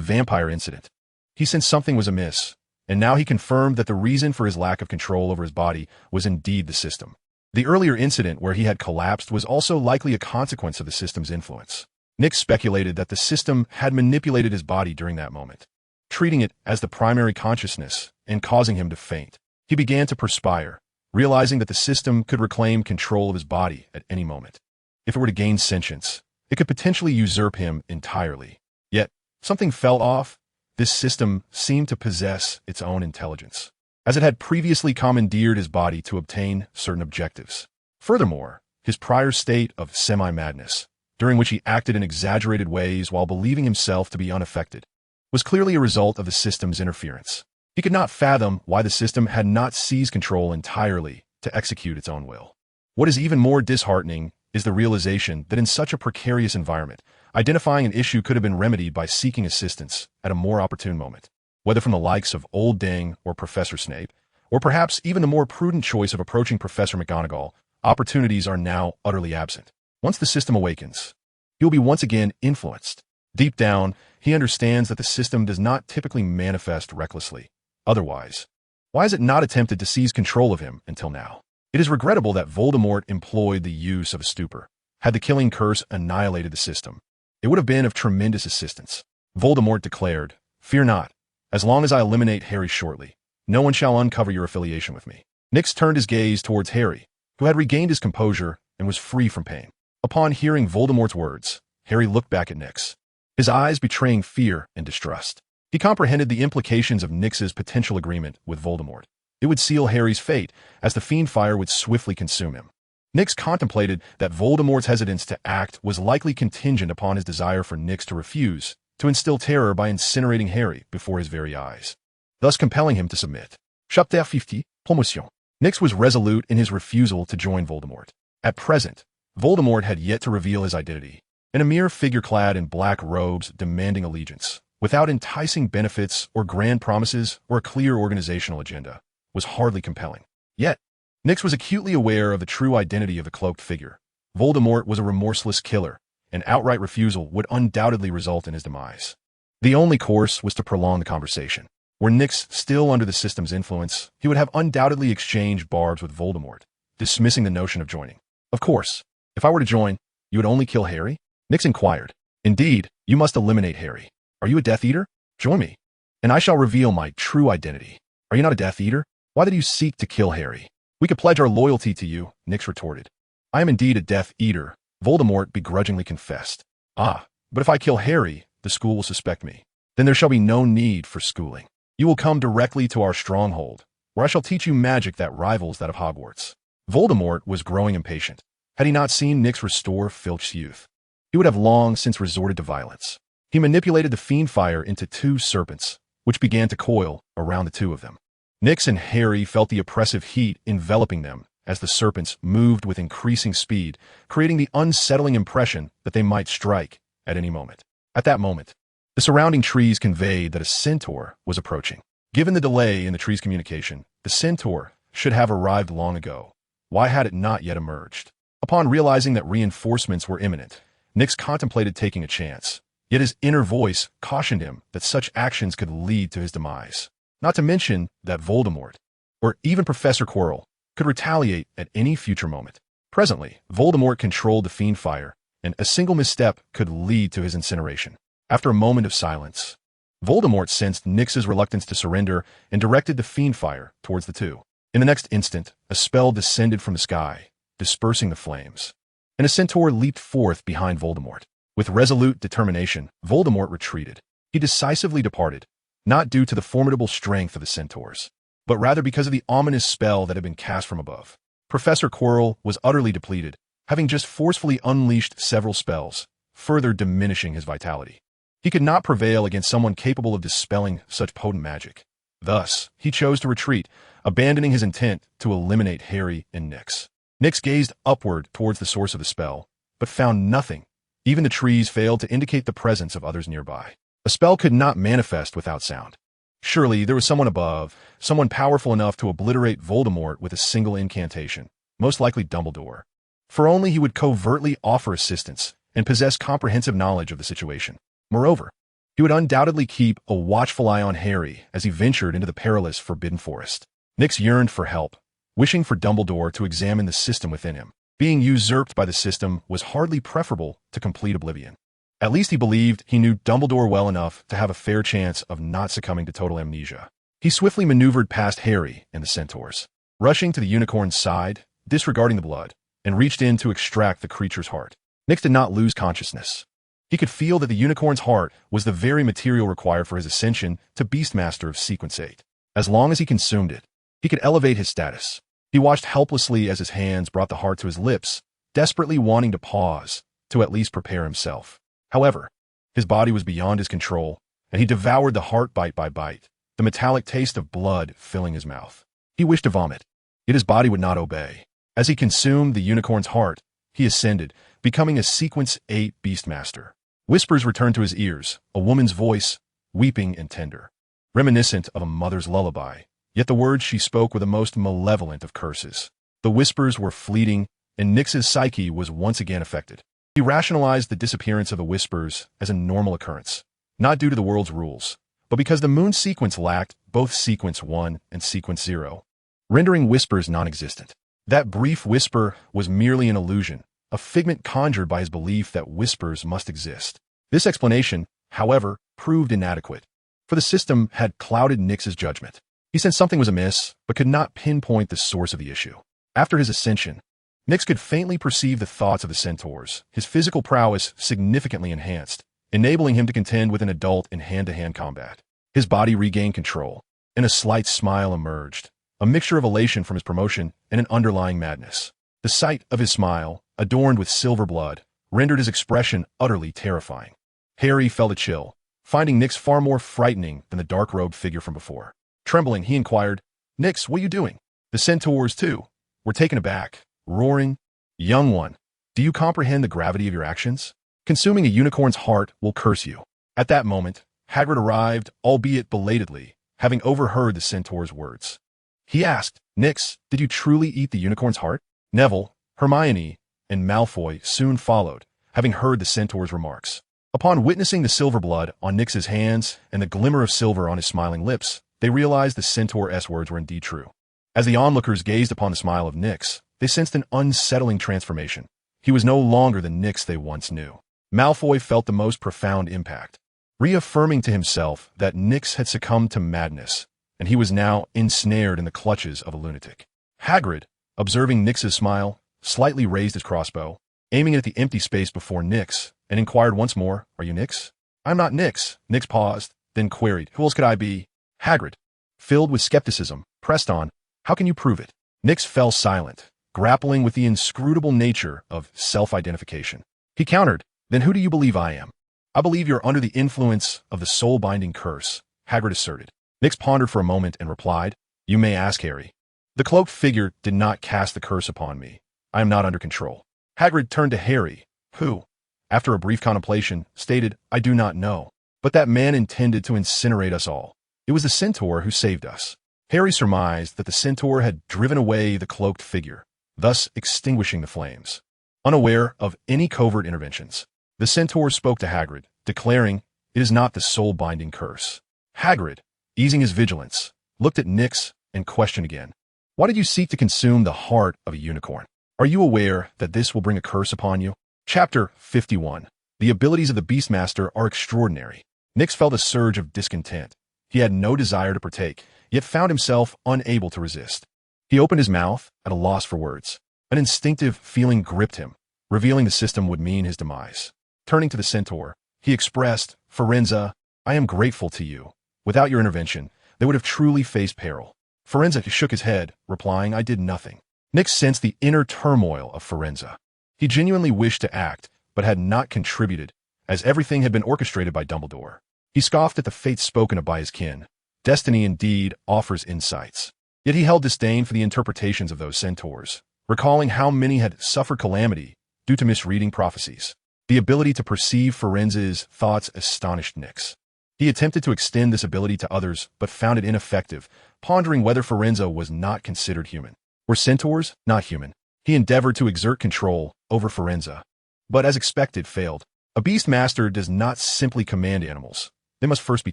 vampire incident, he sensed something was amiss, and now he confirmed that the reason for his lack of control over his body was indeed the system. The earlier incident where he had collapsed was also likely a consequence of the system's influence. Nyx speculated that the system had manipulated his body during that moment, treating it as the primary consciousness and causing him to faint. He began to perspire, realizing that the system could reclaim control of his body at any moment. If it were to gain sentience, it could potentially usurp him entirely. Yet, something felt off. This system seemed to possess its own intelligence, as it had previously commandeered his body to obtain certain objectives. Furthermore, his prior state of semi-madness, during which he acted in exaggerated ways while believing himself to be unaffected, was clearly a result of the system's interference. He could not fathom why the system had not seized control entirely to execute its own will. What is even more disheartening is the realization that in such a precarious environment, identifying an issue could have been remedied by seeking assistance at a more opportune moment, whether from the likes of Old Ding or Professor Snape, or perhaps even the more prudent choice of approaching Professor McGonagall. Opportunities are now utterly absent. Once the system awakens, he will be once again influenced. Deep down, he understands that the system does not typically manifest recklessly. Otherwise, why has it not attempted to seize control of him until now? It is regrettable that Voldemort employed the use of a stupor. Had the killing curse annihilated the system, it would have been of tremendous assistance. Voldemort declared, "Fear not. As long as I eliminate Harry shortly, no one shall uncover your affiliation with me." Nyx turned his gaze towards Harry, who had regained his composure and was free from pain. Upon hearing Voldemort's words, Harry looked back at Nyx, his eyes betraying fear and distrust. He comprehended the implications of Nyx's potential agreement with Voldemort. It would seal Harry's fate, as the fiend fire would swiftly consume him. Nyx contemplated that Voldemort's hesitance to act was likely contingent upon his desire for Nyx to refuse to instill terror by incinerating Harry before his very eyes, thus compelling him to submit. Chapter 50, Promotion. Nyx was resolute in his refusal to join Voldemort. At present, Voldemort had yet to reveal his identity, and a mere figure clad in black robes demanding allegiance, without enticing benefits or grand promises or a clear organizational agenda, was hardly compelling. Yet, Nyx was acutely aware of the true identity of the cloaked figure. Voldemort was a remorseless killer, and outright refusal would undoubtedly result in his demise. The only course was to prolong the conversation. Were Nyx still under the system's influence, he would have undoubtedly exchanged barbs with Voldemort, dismissing the notion of joining. "Of course, if I were to join, you would only kill Harry?" Nyx inquired. "Indeed, you must eliminate Harry. Are you a Death Eater? Join me, and I shall reveal my true identity." "Are you not a Death Eater? Why did you seek to kill Harry?" "We could pledge our loyalty to you," Nyx retorted. "I am indeed a Death Eater," Voldemort begrudgingly confessed. "Ah, but if I kill Harry, the school will suspect me. Then there shall be no need for schooling. You will come directly to our stronghold, where I shall teach you magic that rivals that of Hogwarts." Voldemort was growing impatient. Had he not seen Nyx restore Filch's youth, he would have long since resorted to violence. He manipulated the fiend fire into two serpents, which began to coil around the two of them. Nyx and Harry felt the oppressive heat enveloping them as the serpents moved with increasing speed, creating the unsettling impression that they might strike at any moment. At that moment, the surrounding trees conveyed that a centaur was approaching. Given the delay in the tree's communication, the centaur should have arrived long ago. Why had it not yet emerged? Upon realizing that reinforcements were imminent, Nyx contemplated taking a chance, yet his inner voice cautioned him that such actions could lead to his demise. Not to mention that Voldemort, or even Professor Quirrell, could retaliate at any future moment. Presently, Voldemort controlled the fiend fire, and a single misstep could lead to his incineration. After a moment of silence, Voldemort sensed Nyx's reluctance to surrender and directed the fiend fire towards the two. In the next instant, a spell descended from the sky, dispersing the flames, and a centaur leaped forth behind Voldemort. With resolute determination, Voldemort retreated. He decisively departed, not due to the formidable strength of the centaurs, but rather because of the ominous spell that had been cast from above. Professor Quirrell was utterly depleted, having just forcefully unleashed several spells, further diminishing his vitality. He could not prevail against someone capable of dispelling such potent magic. Thus, he chose to retreat, abandoning his intent to eliminate Harry and Nyx. Nyx gazed upward towards the source of the spell, but found nothing. Even the trees failed to indicate the presence of others nearby. A spell could not manifest without sound. Surely there was someone above, someone powerful enough to obliterate Voldemort with a single incantation, most likely Dumbledore. For only he would covertly offer assistance and possess comprehensive knowledge of the situation. Moreover, he would undoubtedly keep a watchful eye on Harry as he ventured into the perilous Forbidden Forest. Nyx yearned for help, wishing for Dumbledore to examine the system within him. Being usurped by the system was hardly preferable to complete oblivion. At least he believed he knew Dumbledore well enough to have a fair chance of not succumbing to total amnesia. He swiftly maneuvered past Harry and the centaurs, rushing to the unicorn's side, disregarding the blood, and reached in to extract the creature's heart. Nyx did not lose consciousness. He could feel that the unicorn's heart was the very material required for his ascension to Beastmaster of Sequence 8. As long as he consumed it, he could elevate his status. He watched helplessly as his hands brought the heart to his lips, desperately wanting to pause, to at least prepare himself. However, his body was beyond his control, and he devoured the heart bite by bite, the metallic taste of blood filling his mouth. He wished to vomit, yet his body would not obey. As he consumed the unicorn's heart, he ascended, becoming a Sequence 8 Beastmaster. Whispers returned to his ears, a woman's voice, weeping and tender, reminiscent of a mother's lullaby, yet the words she spoke were the most malevolent of curses. The whispers were fleeting, and Nyx's psyche was once again affected. He rationalized the disappearance of the whispers as a normal occurrence, not due to the world's rules, but because the moon sequence lacked both Sequence 1 and Sequence 0, rendering whispers non-existent. That brief whisper was merely an illusion, a figment conjured by his belief that whispers must exist. This explanation, however, proved inadequate, for the system had clouded Nyx's judgment. He sensed something was amiss, but could not pinpoint the source of the issue. After his ascension, Nyx could faintly perceive the thoughts of the centaurs, his physical prowess significantly enhanced, enabling him to contend with an adult in hand-to-hand combat. His body regained control, and a slight smile emerged, a mixture of elation from his promotion and an underlying madness. The sight of his smile, adorned with silver blood, rendered his expression utterly terrifying. Harry felt a chill, finding Nyx far more frightening than the dark-robed figure from before. Trembling, he inquired, "Nyx, what are you doing?" The centaurs, too, were taken aback, roaring, "Young one, do you comprehend the gravity of your actions? Consuming a unicorn's heart will curse you." At that moment, Hagrid arrived, albeit belatedly, having overheard the centaur's words. He asked, "Nyx, did you truly eat the unicorn's heart?" Neville, Hermione, and Malfoy soon followed, having heard the centaur's remarks. Upon witnessing the silver blood on Nyx's hands and the glimmer of silver on his smiling lips, they realized the centaur's words were indeed true. As the onlookers gazed upon the smile of Nyx, they sensed an unsettling transformation. He was no longer the Nyx they once knew. Malfoy felt the most profound impact, reaffirming to himself that Nyx had succumbed to madness, and he was now ensnared in the clutches of a lunatic. Hagrid, observing Nyx's smile, slightly raised his crossbow, aiming it at the empty space before Nyx, and inquired once more, "Are you Nyx?" "I'm not Nyx." Nyx paused, then queried, "Who else could I be?" Hagrid, filled with skepticism, pressed on, "How can you prove it?" Nyx fell silent, grappling with the inscrutable nature of self-identification. He countered, "Then who do you believe I am?" "I believe you're under the influence of the soul-binding curse," Hagrid asserted. Nyx pondered for a moment and replied, "You may ask Harry. The cloaked figure did not cast the curse upon me. I am not under control." Hagrid turned to Harry, who, after a brief contemplation, stated, "I do not know, but that man intended to incinerate us all. It was the centaur who saved us." Harry surmised that the centaur had driven away the cloaked figure, thus extinguishing the flames. Unaware of any covert interventions, the centaur spoke to Hagrid, declaring, "It is not the soul-binding curse." Hagrid, easing his vigilance, looked at Nyx and questioned again, "Why did you seek to consume the heart of a unicorn? Are you aware that this will bring a curse upon you?" Chapter 51. The abilities of the Beastmaster are extraordinary. Nyx felt a surge of discontent. He had no desire to partake, yet found himself unable to resist. He opened his mouth, at a loss for words. An instinctive feeling gripped him, revealing the system would mean his demise. Turning to the centaur, he expressed, "Firenze, I am grateful to you. Without your intervention, they would have truly faced peril." Firenze shook his head, replying, "I did nothing." Nyx sensed the inner turmoil of Firenze. He genuinely wished to act, but had not contributed, as everything had been orchestrated by Dumbledore. He scoffed at the fates spoken of by his kin. Destiny indeed offers insights. Yet he held disdain for the interpretations of those centaurs, recalling how many had suffered calamity due to misreading prophecies. The ability to perceive Firenze's thoughts astonished Nyx. He attempted to extend this ability to others, but found it ineffective, pondering whether Firenze was not considered human. Were centaurs not human? He endeavored to exert control over Firenze, but as expected, failed. A Beastmaster does not simply command animals. They must first be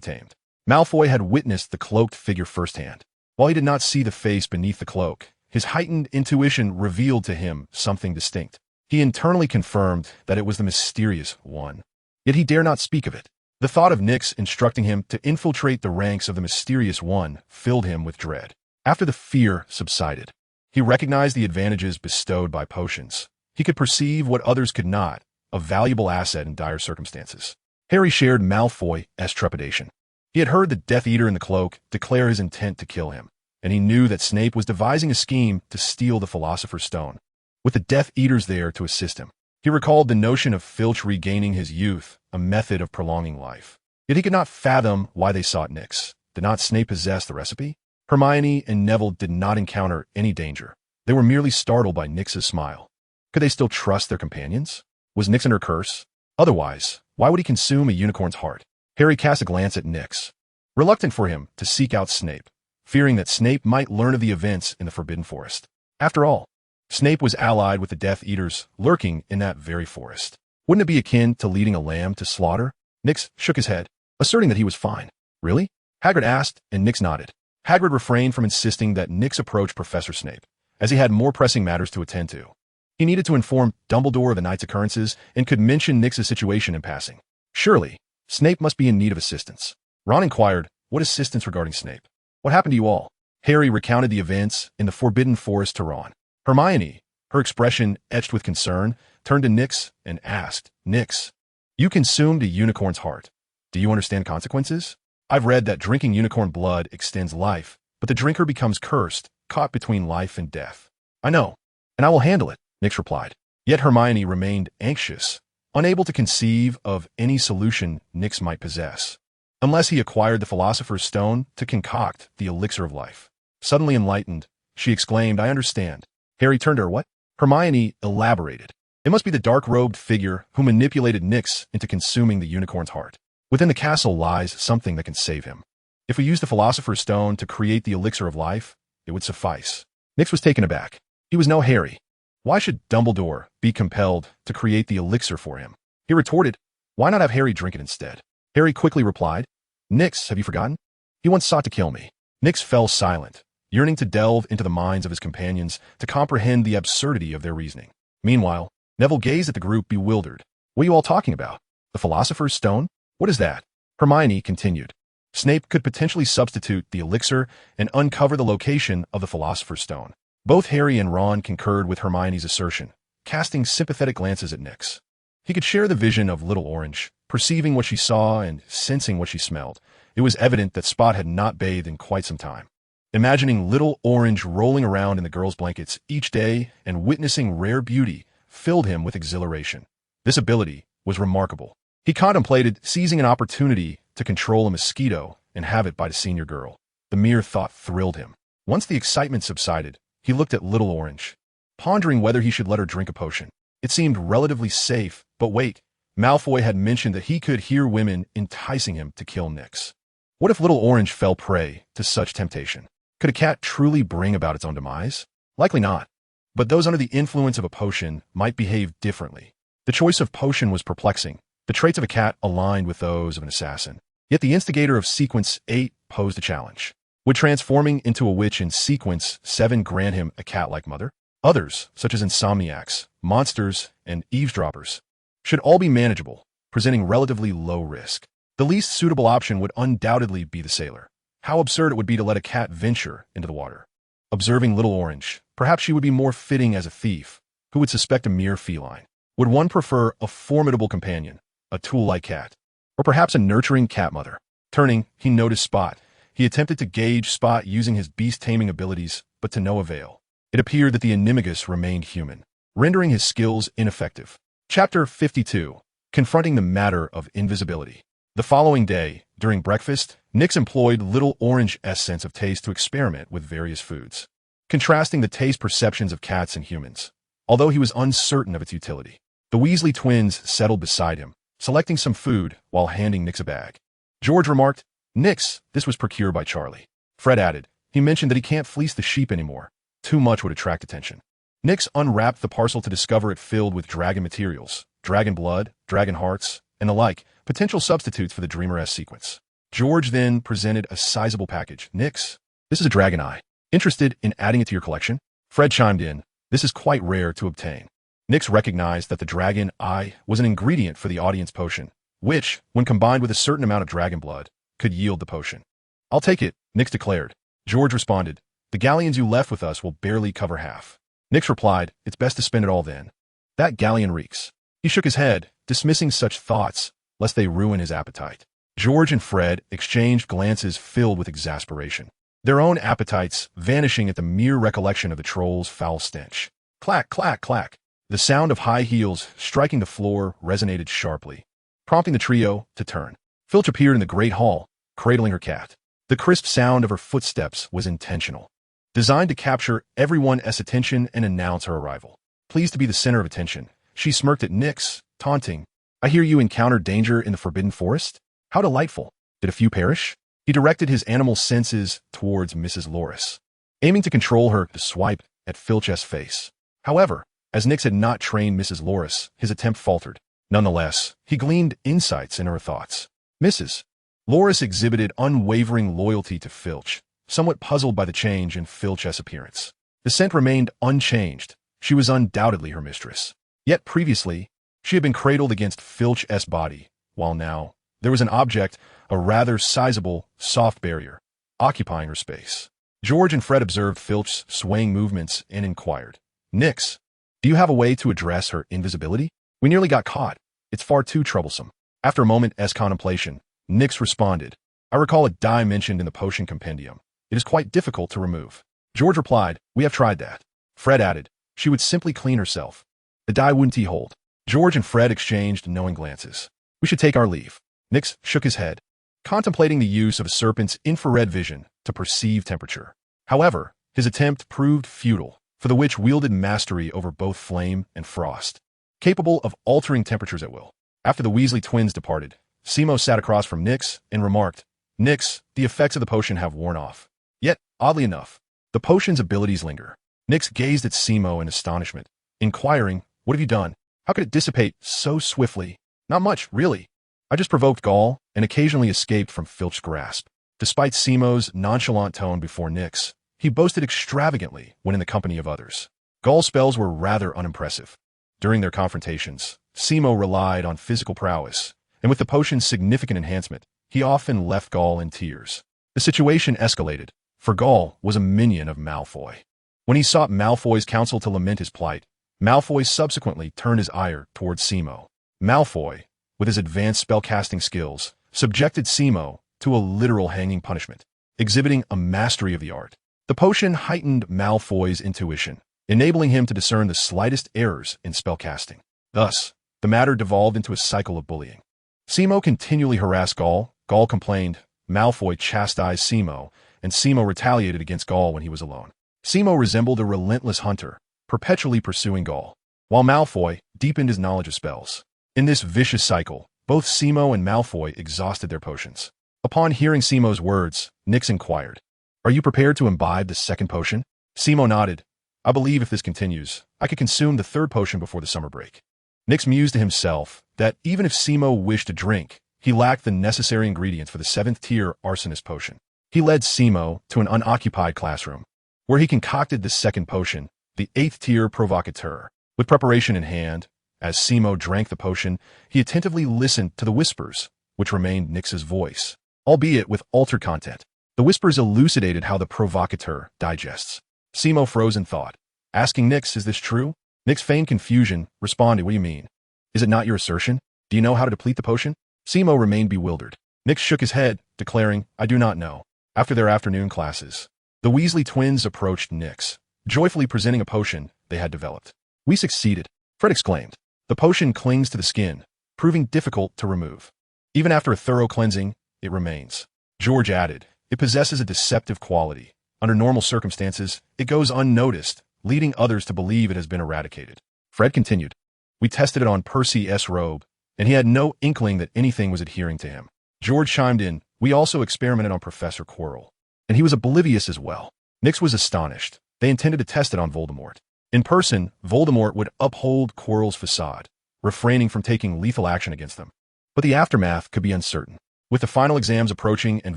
tamed. Malfoy had witnessed the cloaked figure firsthand. While he did not see the face beneath the cloak, his heightened intuition revealed to him something distinct. He internally confirmed that it was the mysterious one. Yet he dare not speak of it. The thought of Nyx instructing him to infiltrate the ranks of the mysterious one filled him with dread. After the fear subsided, he recognized the advantages bestowed by potions. He could perceive what others could not, a valuable asset in dire circumstances. Harry shared Malfoy's trepidation. He had heard the Death Eater in the cloak declare his intent to kill him, and he knew that Snape was devising a scheme to steal the Philosopher's Stone. with the Death Eaters there to assist him. He recalled the notion of Filch regaining his youth, a method of prolonging life. Yet he could not fathom why they sought Nyx. Did not Snape possess the recipe? Hermione and Neville did not encounter any danger. They were merely startled by Nyx's smile. Could they still trust their companions? Was Nyx under curse? Otherwise, why would he consume a unicorn's heart? Harry cast a glance at Nyx, reluctant for him to seek out Snape, fearing that Snape might learn of the events in the Forbidden Forest. After all, Snape was allied with the Death Eaters lurking in that very forest. Wouldn't it be akin to leading a lamb to slaughter? Nyx shook his head, asserting that he was fine. Really? Hagrid asked, and Nyx nodded. Hagrid refrained from insisting that Nyx approach Professor Snape, as he had more pressing matters to attend to. He needed to inform Dumbledore of the night's occurrences and could mention Nyx's situation in passing. Surely, Snape must be in need of assistance. Ron inquired, what assistance regarding Snape? What happened to you all? Harry recounted the events in the Forbidden Forest to Ron. Hermione, her expression etched with concern, turned to Nyx and asked, Nyx, you consumed a unicorn's heart. Do you understand consequences? I've read that drinking unicorn blood extends life, but the drinker becomes cursed, caught between life and death. I know, and I will handle it, Nyx replied. Yet Hermione remained anxious, unable to conceive of any solution Nyx might possess, unless he acquired the Philosopher's Stone to concoct the elixir of life. Suddenly enlightened, she exclaimed, I understand. Harry turned to her. What? Hermione elaborated. It must be the dark-robed figure who manipulated Nyx into consuming the unicorn's heart. Within the castle lies something that can save him. If we use the Philosopher's Stone to create the elixir of life, it would suffice. Nyx was taken aback. He was no Harry. Why should Dumbledore be compelled to create the elixir for him? He retorted, why not have Harry drink it instead? Harry quickly replied, Nyx, have you forgotten? He once sought to kill me. Nyx fell silent, yearning to delve into the minds of his companions to comprehend the absurdity of their reasoning. Meanwhile, Neville gazed at the group bewildered. What are you all talking about? The Philosopher's Stone? What is that? Hermione continued. Snape could potentially substitute the elixir and uncover the location of the Philosopher's Stone. Both Harry and Ron concurred with Hermione's assertion, casting sympathetic glances at Nyx. He could share the vision of Little Orange, perceiving what she saw and sensing what she smelled. It was evident that Spot had not bathed in quite some time. Imagining Little Orange rolling around in the girls' blankets each day and witnessing rare beauty filled him with exhilaration. This ability was remarkable. He contemplated seizing an opportunity to control a mosquito and have it bite a senior girl. The mere thought thrilled him. Once the excitement subsided, he looked at Little Orange, pondering whether he should let her drink a potion. It seemed relatively safe, but wait, Malfoy had mentioned that he could hear women enticing him to kill Nyx. What if Little Orange fell prey to such temptation? Could a cat truly bring about its own demise? Likely not. But those under the influence of a potion might behave differently. The choice of potion was perplexing. The traits of a cat aligned with those of an assassin. Yet the instigator of Sequence 8 posed a challenge. Would transforming into a witch in Sequence 7 grant him a cat-like mother? Others, such as insomniacs, monsters, and eavesdroppers, should all be manageable, presenting relatively low risk. The least suitable option would undoubtedly be the sailor. How absurd it would be to let a cat venture into the water. Observing Little Orange, perhaps she would be more fitting as a thief, who would suspect a mere feline. Would one prefer a formidable companion, a tool-like cat, or perhaps a nurturing cat mother? Turning, he noticed Spot. He attempted to gauge Spot using his beast-taming abilities, but to no avail. It appeared that the Animagus remained human, rendering his skills ineffective. Chapter 52. Confronting the Matter of Invisibility. The following day, during breakfast, Nyx employed Little Orange's sense of taste to experiment with various foods, contrasting the taste perceptions of cats and humans, although he was uncertain of its utility. The Weasley twins settled beside him, selecting some food while handing Nyx a bag. George remarked, Nyx, this was procured by Charlie. Fred added, he mentioned that he can't fleece the sheep anymore. Too much would attract attention. Nyx unwrapped the parcel to discover it filled with dragon materials, dragon blood, dragon hearts, and the like, potential substitutes for the Dreamer-esque sequence. George then presented a sizable package. Nyx, this is a dragon eye. Interested in adding it to your collection? Fred chimed in, this is quite rare to obtain. Nyx recognized that the dragon eye was an ingredient for the audience potion, which, when combined with a certain amount of dragon blood, could yield the potion. I'll take it, Nyx declared. George responded, the galleons you left with us will barely cover half. Nyx replied, it's best to spend it all then. That galleon reeks. He shook his head, dismissing such thoughts, lest they ruin his appetite. George and Fred exchanged glances filled with exasperation, their own appetites vanishing at the mere recollection of the troll's foul stench. Clack, clack, clack. The sound of high heels striking the floor resonated sharply, prompting the trio to turn. Filch appeared in the great hall, cradling her cat. The crisp sound of her footsteps was intentional, designed to capture everyone's attention and announce her arrival. Pleased to be the center of attention, she smirked at Nyx, taunting, "I hear you encountered danger in the Forbidden Forest? How delightful. Did a few perish?" He directed his animal senses towards Mrs. Loris, aiming to control her to swipe at Filch's face. However, as Nyx had not trained Mrs. Loris, his attempt faltered. Nonetheless, he gleaned insights in her thoughts. Mrs. Loris exhibited unwavering loyalty to Filch, somewhat puzzled by the change in Filch's appearance. The scent remained unchanged. She was undoubtedly her mistress. Yet previously, she had been cradled against Filch's body, while now, there was an object, a rather sizable, soft barrier, occupying her space. George and Fred observed Filch's swaying movements and inquired, "Nyx, do you have a way to address her invisibility? We nearly got caught. It's far too troublesome." After a moment's contemplation, Nyx responded, "I recall a dye mentioned in the potion compendium. It is quite difficult to remove." George replied, "We have tried that." Fred added, "She would simply clean herself. The dye wouldn't hold." George and Fred exchanged knowing glances. "We should take our leave." Nyx shook his head, contemplating the use of a serpent's infrared vision to perceive temperature. However, his attempt proved futile, for the witch wielded mastery over both flame and frost, capable of altering temperatures at will. After the Weasley twins departed, Simo sat across from Nyx and remarked, "Nyx, the effects of the potion have worn off. Yet, oddly enough, the potion's abilities linger." Nyx gazed at Simo in astonishment, inquiring, "What have you done? How could it dissipate so swiftly?" "Not much, really. I just provoked Gaul and occasionally escaped from Filch's grasp." Despite Simo's nonchalant tone before Nyx, he boasted extravagantly when in the company of others. Gaul's spells were rather unimpressive. During their confrontations, Simo relied on physical prowess, and with the potion's significant enhancement, he often left Gaul in tears. The situation escalated, for Gaul was a minion of Malfoy. When he sought Malfoy's counsel to lament his plight, Malfoy subsequently turned his ire towards Simo. Malfoy, with his advanced spellcasting skills, subjected Simo to a literal hanging punishment, exhibiting a mastery of the art. The potion heightened Malfoy's intuition, enabling him to discern the slightest errors in spellcasting. Thus, the matter devolved into a cycle of bullying. Simo continually harassed Gaul, Gaul complained, Malfoy chastised Simo, and Simo retaliated against Gaul when he was alone. Simo resembled a relentless hunter, perpetually pursuing Gaul, while Malfoy deepened his knowledge of spells. In this vicious cycle, both Simo and Malfoy exhausted their potions. Upon hearing Simo's words, Nyx inquired, "Are you prepared to imbibe the second potion?" Simo nodded. "I believe if this continues, I could consume the third potion before the summer break." Nyx mused to himself that even if Simo wished to drink, he lacked the necessary ingredients for the 7th-tier arsonist potion. He led Simo to an unoccupied classroom, where he concocted the second potion, the 8th-tier provocateur. With preparation in hand, as Simo drank the potion, he attentively listened to the whispers, which remained Nyx's voice, albeit with altered content. The whispers elucidated how the provocateur digests. Simo froze in thought, asking Nyx, "Is this true?" Nyx feigned confusion, responded, "What do you mean? Is it not your assertion? Do you know how to deplete the potion?" Simo remained bewildered. Nyx shook his head, declaring, "I do not know." After their afternoon classes, the Weasley twins approached Nyx, joyfully presenting a potion they had developed. "We succeeded," Fred exclaimed. "The potion clings to the skin, proving difficult to remove. Even after a thorough cleansing, it remains." George added, "It possesses a deceptive quality. Under normal circumstances, it goes unnoticed, leading others to believe it has been eradicated." Fred continued, "We tested it on Percy S. Robe, and he had no inkling that anything was adhering to him." George chimed in, "We also experimented on Professor Quirrell, and he was oblivious as well." Nyx was astonished. They intended to test it on Voldemort. In person, Voldemort would uphold Quirrell's facade, refraining from taking lethal action against them. But the aftermath could be uncertain. With the final exams approaching and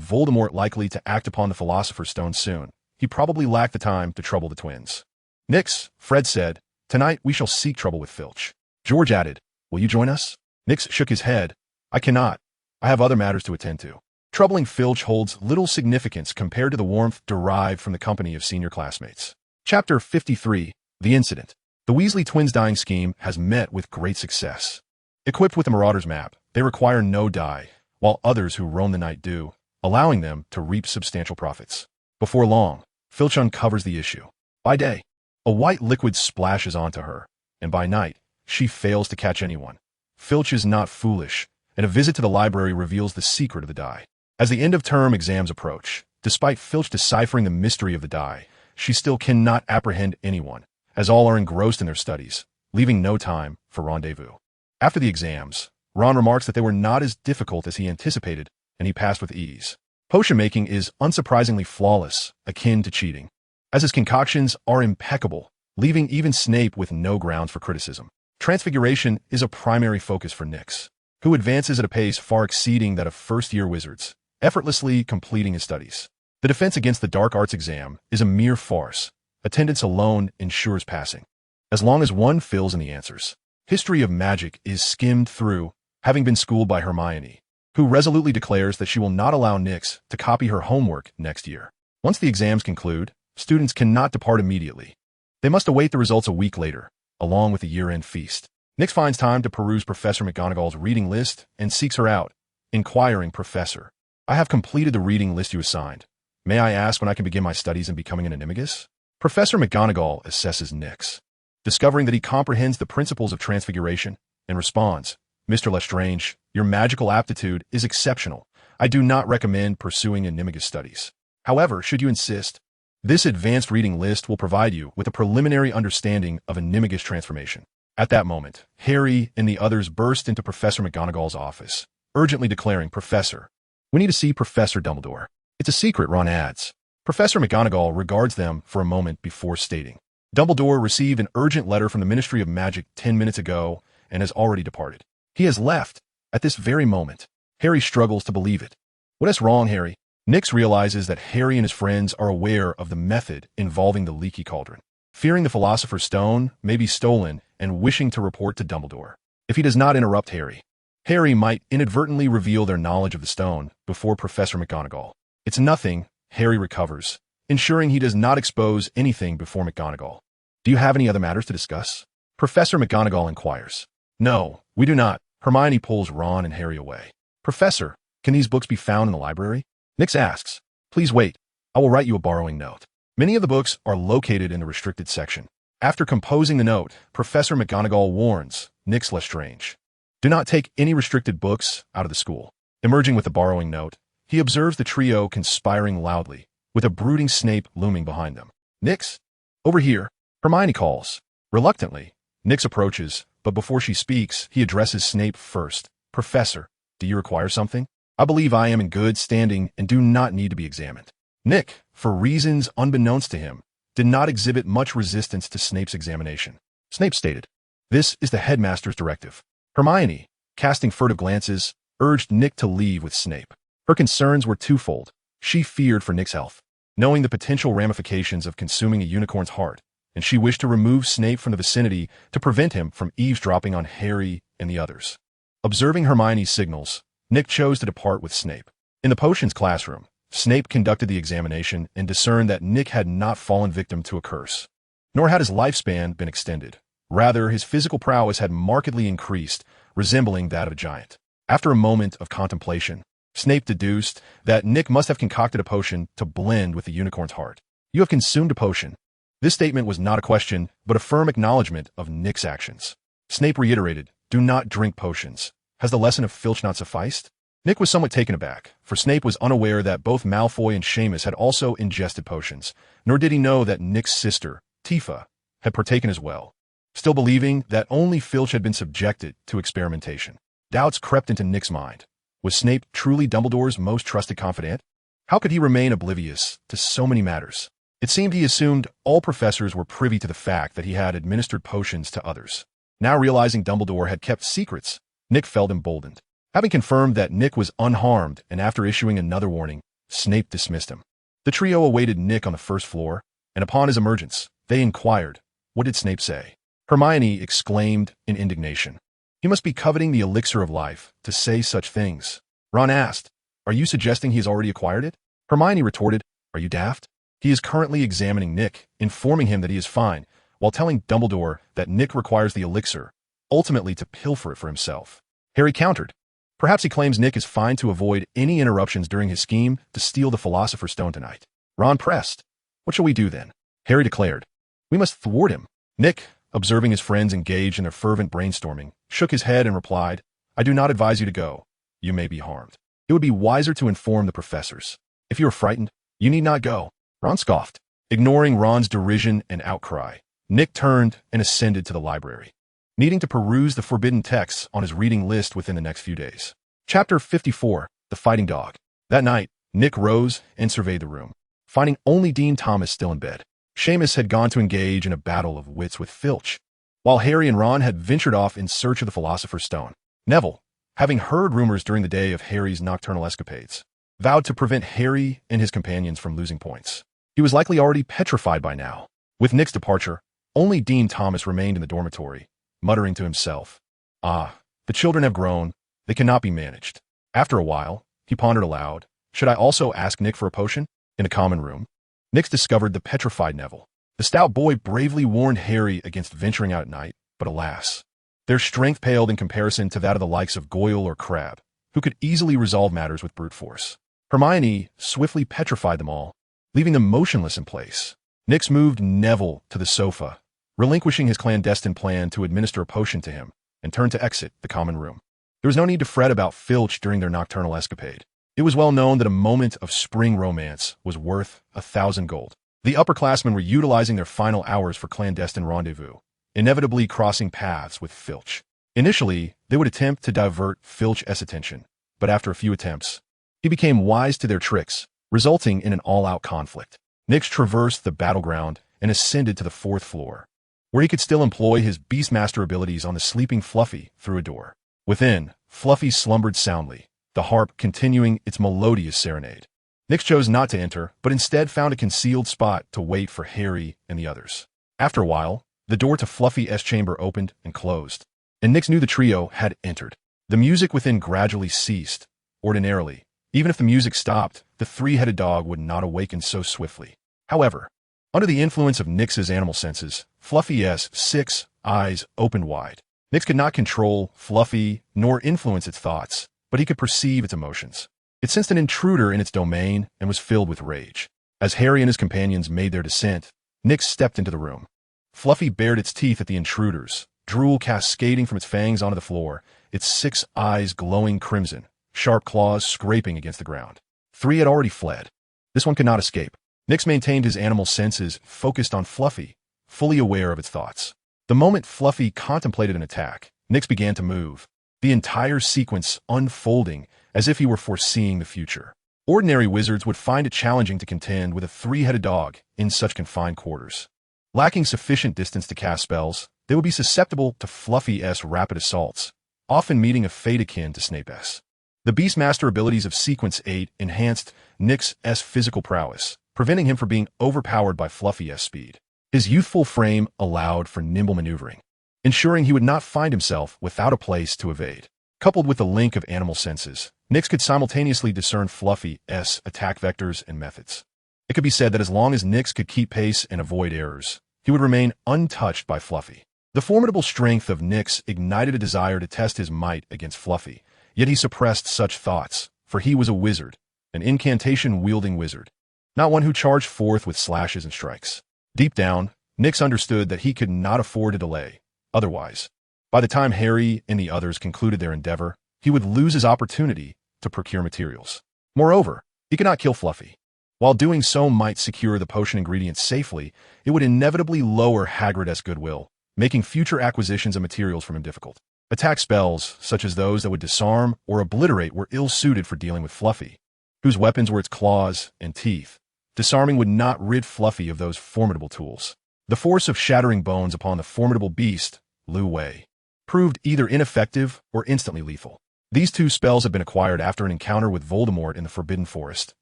Voldemort likely to act upon the Philosopher's Stone soon, he probably lacked the time to trouble the twins. "Nyx," Fred said, "tonight we shall seek trouble with Filch." George added, "Will you join us?" Nyx shook his head. "I cannot. I have other matters to attend to." Troubling Filch holds little significance compared to the warmth derived from the company of senior classmates. Chapter 53, The Incident. The Weasley twins' dyeing scheme has met with great success. Equipped with the Marauder's map, they require no dye, while others who roam the night do, allowing them to reap substantial profits. Before long, Filch uncovers the issue. By day, A white liquid splashes onto her, and by night, she fails to catch anyone. Filch is not foolish, and a visit to the library reveals the secret of the die. As the end-of-term exams approach, despite Filch deciphering the mystery of the die, she still cannot apprehend anyone, as all are engrossed in their studies, leaving no time for rendezvous. After the exams, Ron remarks that they were not as difficult as he anticipated, and he passed with ease. Potion making is unsurprisingly flawless, akin to cheating, as his concoctions are impeccable, leaving even Snape with no grounds for criticism. Transfiguration is a primary focus for Nyx, who advances at a pace far exceeding that of first-year wizards, effortlessly completing his studies. The defense against the dark arts exam is a mere farce. Attendance alone ensures passing, as long as one fills in the answers. History of magic is skimmed through, having been schooled by Hermione, who resolutely declares that she will not allow Nyx to copy her homework next year. Once the exams conclude, students cannot depart immediately. They must await the results a week later, along with the year-end feast. Nyx finds time to peruse Professor McGonagall's reading list and seeks her out, inquiring, "Professor, I have completed the reading list you assigned. May I ask when I can begin my studies in becoming an animagus?" Professor McGonagall assesses Nyx, discovering that he comprehends the principles of transfiguration, and responds, "Mr. Lestrange, your magical aptitude is exceptional. I do not recommend pursuing animagus studies. However, should you insist, this advanced reading list will provide you with a preliminary understanding of animagus transformation." At that moment, Harry and the others burst into Professor McGonagall's office, urgently declaring, "Professor, we need to see Professor Dumbledore." "It's a secret," Ron adds. Professor McGonagall regards them for a moment before stating, "Dumbledore received an urgent letter from the Ministry of Magic 10 minutes ago and has already departed. He has left at this very moment." Harry struggles to believe it. "What is wrong, Harry?" Nyx realizes that Harry and his friends are aware of the method involving the leaky cauldron, fearing the Philosopher's Stone may be stolen and wishing to report to Dumbledore. If he does not interrupt Harry might inadvertently reveal their knowledge of the stone before Professor McGonagall. "It's nothing," Harry recovers, ensuring he does not expose anything before McGonagall. "Do you have any other matters to discuss?" Professor McGonagall inquires. "No, we do not." Hermione pulls Ron and Harry away. "Professor, can these books be found in the library?" Nyx asks. "Please wait. I will write you a borrowing note." Many of the books are located in the restricted section. After composing the note, Professor McGonagall warns Nyx Lestrange, "Do not take any restricted books out of the school." Emerging with the borrowing note, he observes the trio conspiring loudly, with a brooding Snape looming behind them. "Nyx, over here," Hermione calls. Reluctantly, Nyx approaches, but before she speaks, he addresses Snape first. "Professor, do you require something? I believe I am in good standing and do not need to be examined." Nick, for reasons unbeknownst to him, did not exhibit much resistance to Snape's examination. Snape stated, "This is the headmaster's directive." Hermione, casting furtive glances, urged Nick to leave with Snape. Her concerns were twofold. She feared for Nick's health, knowing the potential ramifications of consuming a unicorn's heart, and she wished to remove Snape from the vicinity to prevent him from eavesdropping on Harry and the others. Observing Hermione's signals, Nick chose to depart with Snape. In the potions classroom, Snape conducted the examination and discerned that Nick had not fallen victim to a curse, nor had his lifespan been extended. Rather, his physical prowess had markedly increased, resembling that of a giant. After a moment of contemplation, Snape deduced that Nick must have concocted a potion to blend with the unicorn's heart. "You have consumed a potion." This statement was not a question, but a firm acknowledgement of Nick's actions. Snape reiterated, "Do not drink potions. Has the lesson of Filch not sufficed?" Nick was somewhat taken aback, for Snape was unaware that both Malfoy and Seamus had also ingested potions, nor did he know that Nick's sister, Tifa, had partaken as well. Still believing that only Filch had been subjected to experimentation, doubts crept into Nick's mind. Was Snape truly Dumbledore's most trusted confidant? How could he remain oblivious to so many matters? It seemed he assumed all professors were privy to the fact that he had administered potions to others. Now realizing Dumbledore had kept secrets, Nick felt emboldened. Having confirmed that Nick was unharmed and after issuing another warning, Snape dismissed him. The trio awaited Nick on the first floor, and upon his emergence, they inquired, "What did Snape say?" Hermione exclaimed in indignation, "He must be coveting the elixir of life to say such things." Ron asked, "Are you suggesting he has already acquired it?" Hermione retorted, "Are you daft? He is currently examining Nick, informing him that he is fine, while telling Dumbledore that Nick requires the elixir, ultimately to pilfer it for himself." Harry countered, "Perhaps he claims Nick is fine to avoid any interruptions during his scheme to steal the Philosopher's Stone tonight." Ron pressed, "What shall we do then?" Harry declared, We must thwart him. Nick, observing his friends engaged in their fervent brainstorming, shook his head and replied, I do not advise you to go. You may be harmed. It would be wiser to inform the professors. If you are frightened, you need not go. Ron scoffed. Ignoring Ron's derision and outcry, Nick turned and ascended to the library, needing to peruse the forbidden texts on his reading list within the next few days. Chapter 54, The Fighting Dog. That night, Nick rose and surveyed the room, finding only Dean Thomas still in bed. Seamus had gone to engage in a battle of wits with Filch, while Harry and Ron had ventured off in search of the Philosopher's Stone. Neville, having heard rumors during the day of Harry's nocturnal escapades, vowed to prevent Harry and his companions from losing points. He was likely already petrified by now. With Nick's departure, only Dean Thomas remained in the dormitory, muttering to himself, the children have grown. They cannot be managed. After a while, he pondered aloud, should I also ask Nick for a potion? In a common room, Nick discovered the petrified Neville. The stout boy bravely warned Harry against venturing out at night, but alas, their strength paled in comparison to that of the likes of Goyle or Crabbe, who could easily resolve matters with brute force. Hermione swiftly petrified them all, leaving them motionless in place. Nick moved Neville to the sofa, relinquishing his clandestine plan to administer a potion to him, and turned to exit the common room. There was no need to fret about Filch during their nocturnal escapade. It was well known that a moment of spring romance was worth 1,000 gold. The upperclassmen were utilizing their final hours for clandestine rendezvous, inevitably crossing paths with Filch. Initially, they would attempt to divert Filch's attention, but after a few attempts, he became wise to their tricks, resulting in an all-out conflict. Nick traversed the battleground and ascended to the 4th floor, where he could still employ his Beastmaster abilities on the sleeping Fluffy through a door. Within, Fluffy slumbered soundly, the harp continuing its melodious serenade. Nick chose not to enter, but instead found a concealed spot to wait for Harry and the others. After a while, the door to Fluffy's chamber opened and closed, and Nick knew the trio had entered. The music within gradually ceased. Ordinarily, even if the music stopped, the three-headed dog would not awaken so swiftly. However, under the influence of Nick's animal senses, Fluffy's 6 eyes opened wide. Nick could not control Fluffy nor influence its thoughts, but he could perceive its emotions. It sensed an intruder in its domain and was filled with rage. As Harry and his companions made their descent, Nick stepped into the room. Fluffy bared its teeth at the intruders, drool cascading from its fangs onto the floor, its 6 eyes glowing crimson, sharp claws scraping against the ground. 3 had already fled. This one could not escape. Nick maintained his animal senses focused on Fluffy, fully aware of its thoughts. The moment Fluffy contemplated an attack, Nick began to move, the entire sequence unfolding as if he were foreseeing the future. Ordinary wizards would find it challenging to contend with a 3-headed dog in such confined quarters. Lacking sufficient distance to cast spells, they would be susceptible to Fluffy's rapid assaults, often meeting a fate akin to Snape's. The Beastmaster abilities of Sequence 8 enhanced Nick's physical prowess, preventing him from being overpowered by Fluffy's speed. His youthful frame allowed for nimble maneuvering, ensuring he would not find himself without a place to evade. Coupled with the link of animal senses, Nick could simultaneously discern Fluffy's attack vectors and methods. It could be said that as long as Nick could keep pace and avoid errors, he would remain untouched by Fluffy. The formidable strength of Nick's ignited a desire to test his might against Fluffy, yet he suppressed such thoughts, for he was a wizard, an incantation-wielding wizard, not one who charged forth with slashes and strikes. Deep down, Nick understood that he could not afford to delay. Otherwise, by the time Harry and the others concluded their endeavor, he would lose his opportunity to procure materials. Moreover, he could not kill Fluffy. While doing so might secure the potion ingredients safely, it would inevitably lower Hagrid's goodwill, making future acquisitions of materials from him difficult. Attack spells, such as those that would disarm or obliterate, were ill-suited for dealing with Fluffy, whose weapons were its claws and teeth. Disarming would not rid Fluffy of those formidable tools. The force of shattering bones upon the formidable beast, Lu Wei, proved either ineffective or instantly lethal. These 2 spells had been acquired after an encounter with Voldemort in the Forbidden Forest.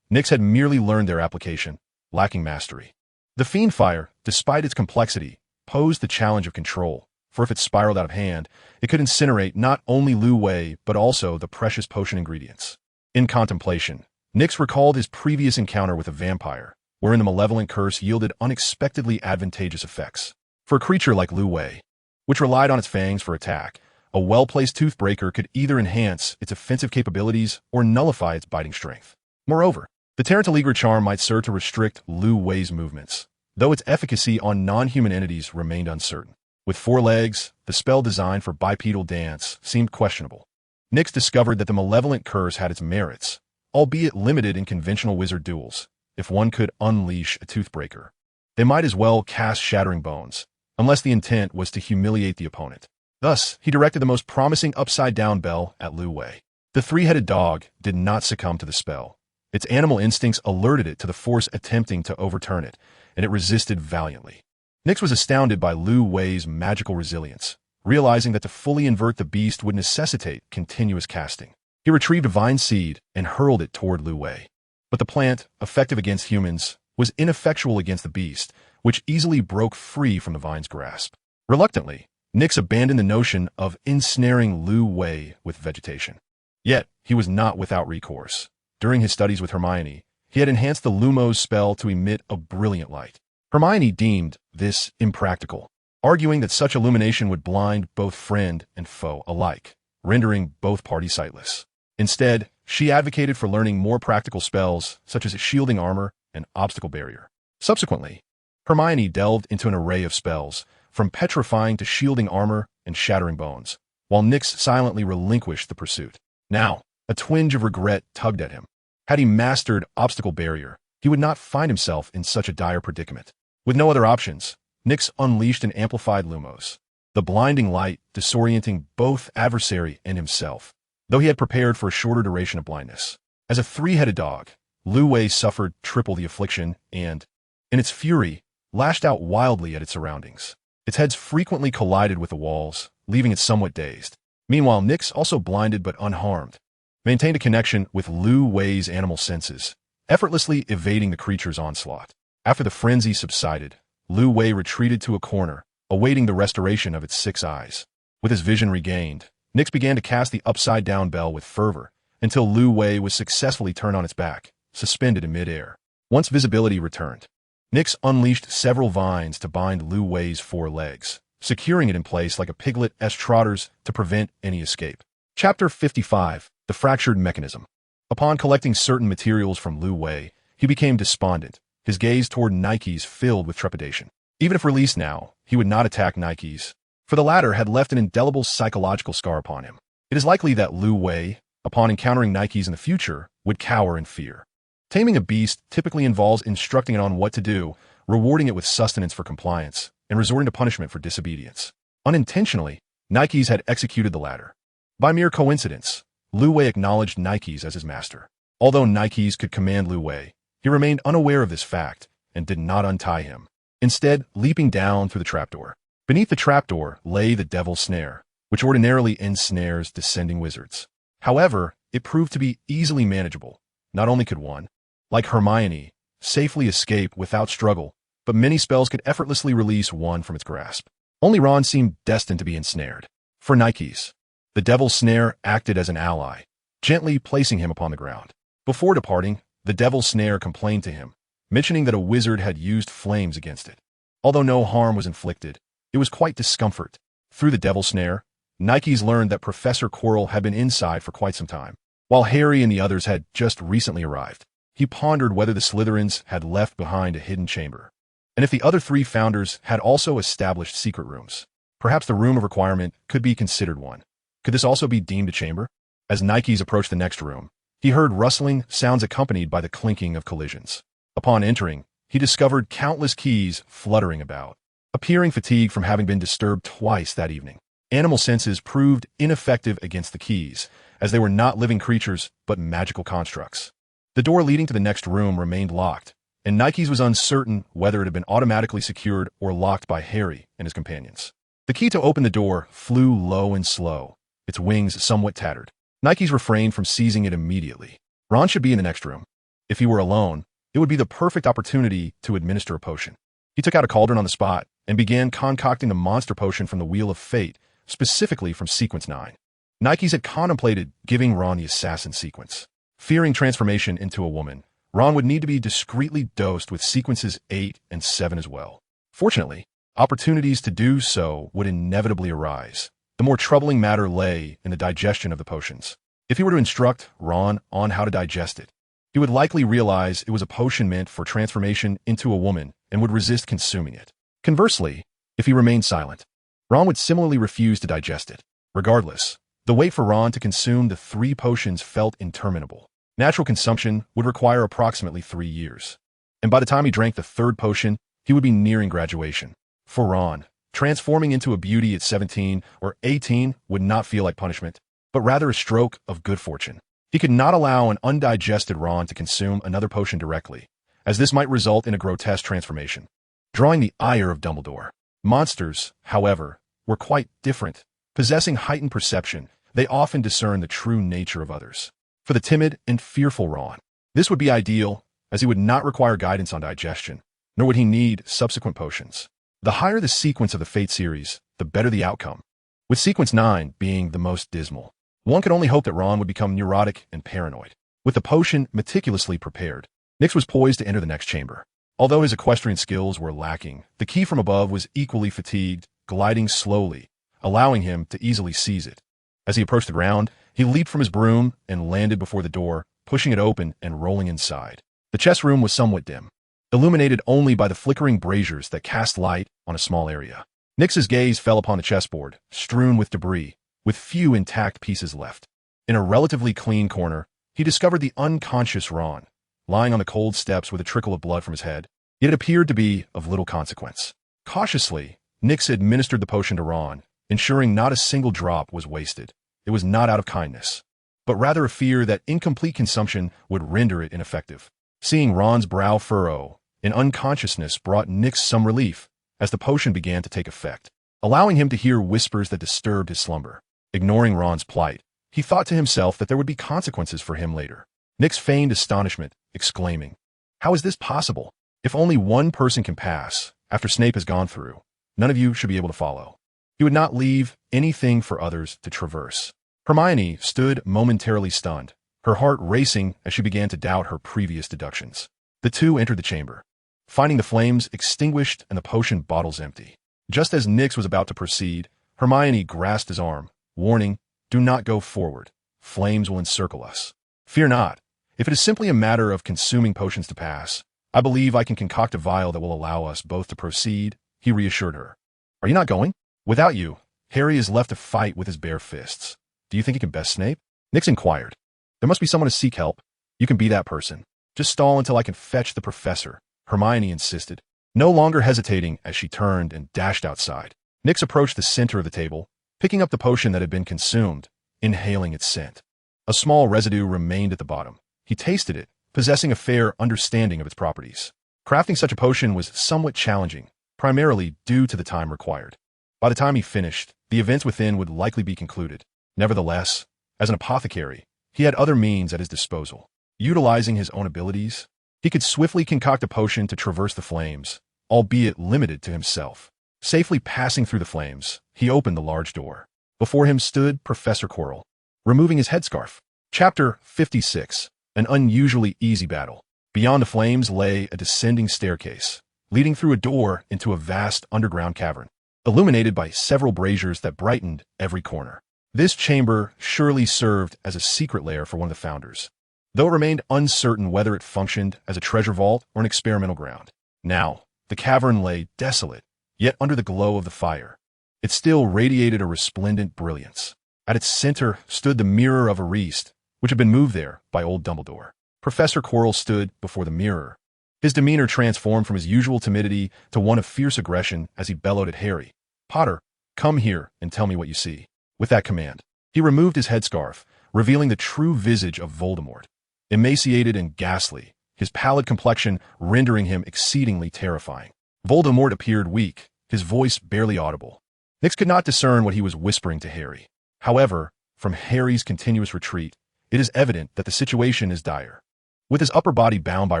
Nick had merely learned their application, lacking mastery. The Fiend Fire, despite its complexity, posed the challenge of control, for if it spiraled out of hand, it could incinerate not only Lu Wei, but also the precious potion ingredients. In contemplation, Nick recalled his previous encounter with a vampire, wherein the malevolent curse yielded unexpectedly advantageous effects. For a creature like Lu Wei, which relied on its fangs for attack, a well-placed toothbreaker could either enhance its offensive capabilities or nullify its biting strength. Moreover, the Tarantaligra charm might serve to restrict Lu Wei's movements, though its efficacy on non-human entities remained uncertain. With 4 legs, the spell designed for bipedal dance seemed questionable. Nyx discovered that the malevolent curse had its merits, albeit limited in conventional wizard duels. If one could unleash a toothbreaker, they might as well cast shattering bones, unless the intent was to humiliate the opponent. Thus, he directed the most promising upside-down bell at Lu Wei. The 3-headed dog did not succumb to the spell. Its animal instincts alerted it to the force attempting to overturn it, and it resisted valiantly. Nyx was astounded by Lu Wei's magical resilience, realizing that to fully invert the beast would necessitate continuous casting. He retrieved a vine seed and hurled it toward Lu Wei. But the plant, effective against humans, was ineffectual against the beast, which easily broke free from the vine's grasp. Reluctantly, Nyx abandoned the notion of ensnaring Lu Wei with vegetation. Yet, he was not without recourse. During his studies with Hermione, he had enhanced the Lumos spell to emit a brilliant light. Hermione deemed this impractical, arguing that such illumination would blind both friend and foe alike, rendering both parties sightless. Instead, she advocated for learning more practical spells such as shielding armor and obstacle barrier. Subsequently, Hermione delved into an array of spells, from petrifying to shielding armor and shattering bones, while Nyx silently relinquished the pursuit. Now, a twinge of regret tugged at him. Had he mastered obstacle barrier, he would not find himself in such a dire predicament. With no other options, Nyx unleashed an amplified Lumos, the blinding light disorienting both adversary and himself, though he had prepared for a shorter duration of blindness. As a 3-headed dog, Lu Wei suffered triple the affliction and, in its fury, lashed out wildly at its surroundings. Its heads frequently collided with the walls, leaving it somewhat dazed. Meanwhile, Nyx, also blinded but unharmed, maintained a connection with Lu Wei's animal senses, effortlessly evading the creature's onslaught. After the frenzy subsided, Lu Wei retreated to a corner, awaiting the restoration of its 6 eyes. With his vision regained, Nyx began to cast the upside-down bell with fervor, until Lu Wei was successfully turned on its back, suspended in midair. Once visibility returned, Nyx unleashed several vines to bind Lu Wei's 4 legs, securing it in place like a piglet's trotters to prevent any escape. Chapter 55. The Fractured Mechanism. Upon collecting certain materials from Lu Wei, he became despondent, his gaze toward Nikes filled with trepidation. Even if released now, he would not attack Nikes, for the latter had left an indelible psychological scar upon him. It is likely that Lu Wei, upon encountering Nikes in the future, would cower in fear. Taming a beast typically involves instructing it on what to do, rewarding it with sustenance for compliance, and resorting to punishment for disobedience. Unintentionally, Nikes had executed the latter. By mere coincidence, Lu Wei acknowledged Nikes as his master. Although Nikes could command Lu Wei, he remained unaware of this fact and did not untie him, instead leaping down through the trapdoor. Beneath the trapdoor lay the devil's snare, which ordinarily ensnares descending wizards. However, it proved to be easily manageable. Not only could one, like Hermione, safely escape without struggle, but many spells could effortlessly release one from its grasp. Only Ron seemed destined to be ensnared. For Nikes, the devil's snare acted as an ally, gently placing him upon the ground. Before departing, the devil's snare complained to him, mentioning that a wizard had used flames against it. Although no harm was inflicted, it was quite discomfort. Through the devil's snare, Nikes learned that Professor Quirrell had been inside for quite some time, while Harry and the others had just recently arrived. He pondered whether the Slytherins had left behind a hidden chamber, and if the other 3 founders had also established secret rooms. Perhaps the room of requirement could be considered one. Could this also be deemed a chamber? As Nikes approached the next room, he heard rustling sounds accompanied by the clinking of collisions. Upon entering, he discovered countless keys fluttering about. Appearing fatigued from having been disturbed twice that evening, animal senses proved ineffective against the keys, as they were not living creatures but magical constructs. The door leading to the next room remained locked, and Nikes was uncertain whether it had been automatically secured or locked by Harry and his companions. The key to open the door flew low and slow, its wings somewhat tattered. Nikes refrained from seizing it immediately. Ron should be in the next room. If he were alone, it would be the perfect opportunity to administer a potion. He took out a cauldron on the spot and began concocting the monster potion from the Wheel of Fate, specifically from Sequence 9. Nikes had contemplated giving Ron the assassin sequence. Fearing transformation into a woman, Ron would need to be discreetly dosed with sequences 8 and 7 as well. Fortunately, opportunities to do so would inevitably arise. The more troubling matter lay in the digestion of the potions. If he were to instruct Ron on how to digest it, he would likely realize it was a potion meant for transformation into a woman and would resist consuming it. Conversely, if he remained silent, Ron would similarly refuse to digest it. Regardless, the wait for Ron to consume the 3 potions felt interminable. Natural consumption would require approximately 3 years. And by the time he drank the 3rd potion, he would be nearing graduation. For Ron, transforming into a beauty at 17 or 18 would not feel like punishment, but rather a stroke of good fortune. He could not allow an undigested Ron to consume another potion directly, as this might result in a grotesque transformation, drawing the ire of Dumbledore. Monsters, however, were quite different. Possessing heightened perception, they often discern the true nature of others. For the timid and fearful Ron, this would be ideal, as he would not require guidance on digestion, nor would he need subsequent potions. The higher the sequence of the Fate series, the better the outcome, with sequence 9 being the most dismal. One could only hope that Ron would become neurotic and paranoid. With the potion meticulously prepared, Nix was poised to enter the next chamber. Although his equestrian skills were lacking, the key from above was equally fatigued, gliding slowly, allowing him to easily seize it. As he approached the ground, he leaped from his broom and landed before the door, pushing it open and rolling inside. The chess room was somewhat dim, illuminated only by the flickering braziers that cast light on a small area. Nix's gaze fell upon the chessboard, strewn with debris, with few intact pieces left. In a relatively clean corner, he discovered the unconscious Ron, lying on the cold steps with a trickle of blood from his head. Yet it appeared to be of little consequence. Cautiously, Nix administered the potion to Ron, ensuring not a single drop was wasted. It was not out of kindness, but rather a fear that incomplete consumption would render it ineffective. Seeing Ron's brow furrow in unconsciousness brought Nix some relief as the potion began to take effect, allowing him to hear whispers that disturbed his slumber. Ignoring Ron's plight, he thought to himself that there would be consequences for him later. Nix feigned astonishment, exclaiming, "How is this possible? If only one person can pass, after Snape has gone through, none of you should be able to follow." He would not leave anything for others to traverse. Hermione stood momentarily stunned, her heart racing as she began to doubt her previous deductions. The two entered the chamber, finding the flames extinguished and the potion bottles empty. Just as Nix was about to proceed, Hermione grasped his arm, warning, "Do not go forward. Flames will encircle us." "Fear not. If it is simply a matter of consuming potions to pass, I believe I can concoct a vial that will allow us both to proceed," he reassured her. "Are you not going?" "Without you, Harry is left to fight with his bare fists. Do you think he can best Snape?" Nix inquired. "There must be someone to seek help. You can be that person. Just stall until I can fetch the professor," Hermione insisted, no longer hesitating as she turned and dashed outside. Nix approached the center of the table, picking up the potion that had been consumed, inhaling its scent. A small residue remained at the bottom. He tasted it, possessing a fair understanding of its properties. Crafting such a potion was somewhat challenging, primarily due to the time required. By the time he finished, the events within would likely be concluded. Nevertheless, as an apothecary, he had other means at his disposal. Utilizing his own abilities, he could swiftly concoct a potion to traverse the flames, albeit limited to himself. Safely passing through the flames, he opened the large door. Before him stood Professor Quirrell, removing his headscarf. Chapter 56. An unusually easy battle. Beyond the flames lay a descending staircase, leading through a door into a vast underground cavern, illuminated by several braziers that brightened every corner. This chamber surely served as a secret lair for one of the founders, though it remained uncertain whether it functioned as a treasure vault or an experimental ground. Now, the cavern lay desolate, yet under the glow of the fire, it still radiated a resplendent brilliance. At its center stood the mirror of Ariste, which had been moved there by old Dumbledore. Professor Quirrell stood before the mirror. His demeanor transformed from his usual timidity to one of fierce aggression as he bellowed at Harry, "Potter, come here and tell me what you see." With that command, he removed his headscarf, revealing the true visage of Voldemort. Emaciated and ghastly, his pallid complexion rendering him exceedingly terrifying. Voldemort appeared weak, his voice barely audible. Nix could not discern what he was whispering to Harry. However, from Harry's continuous retreat, it is evident that the situation is dire. With his upper body bound by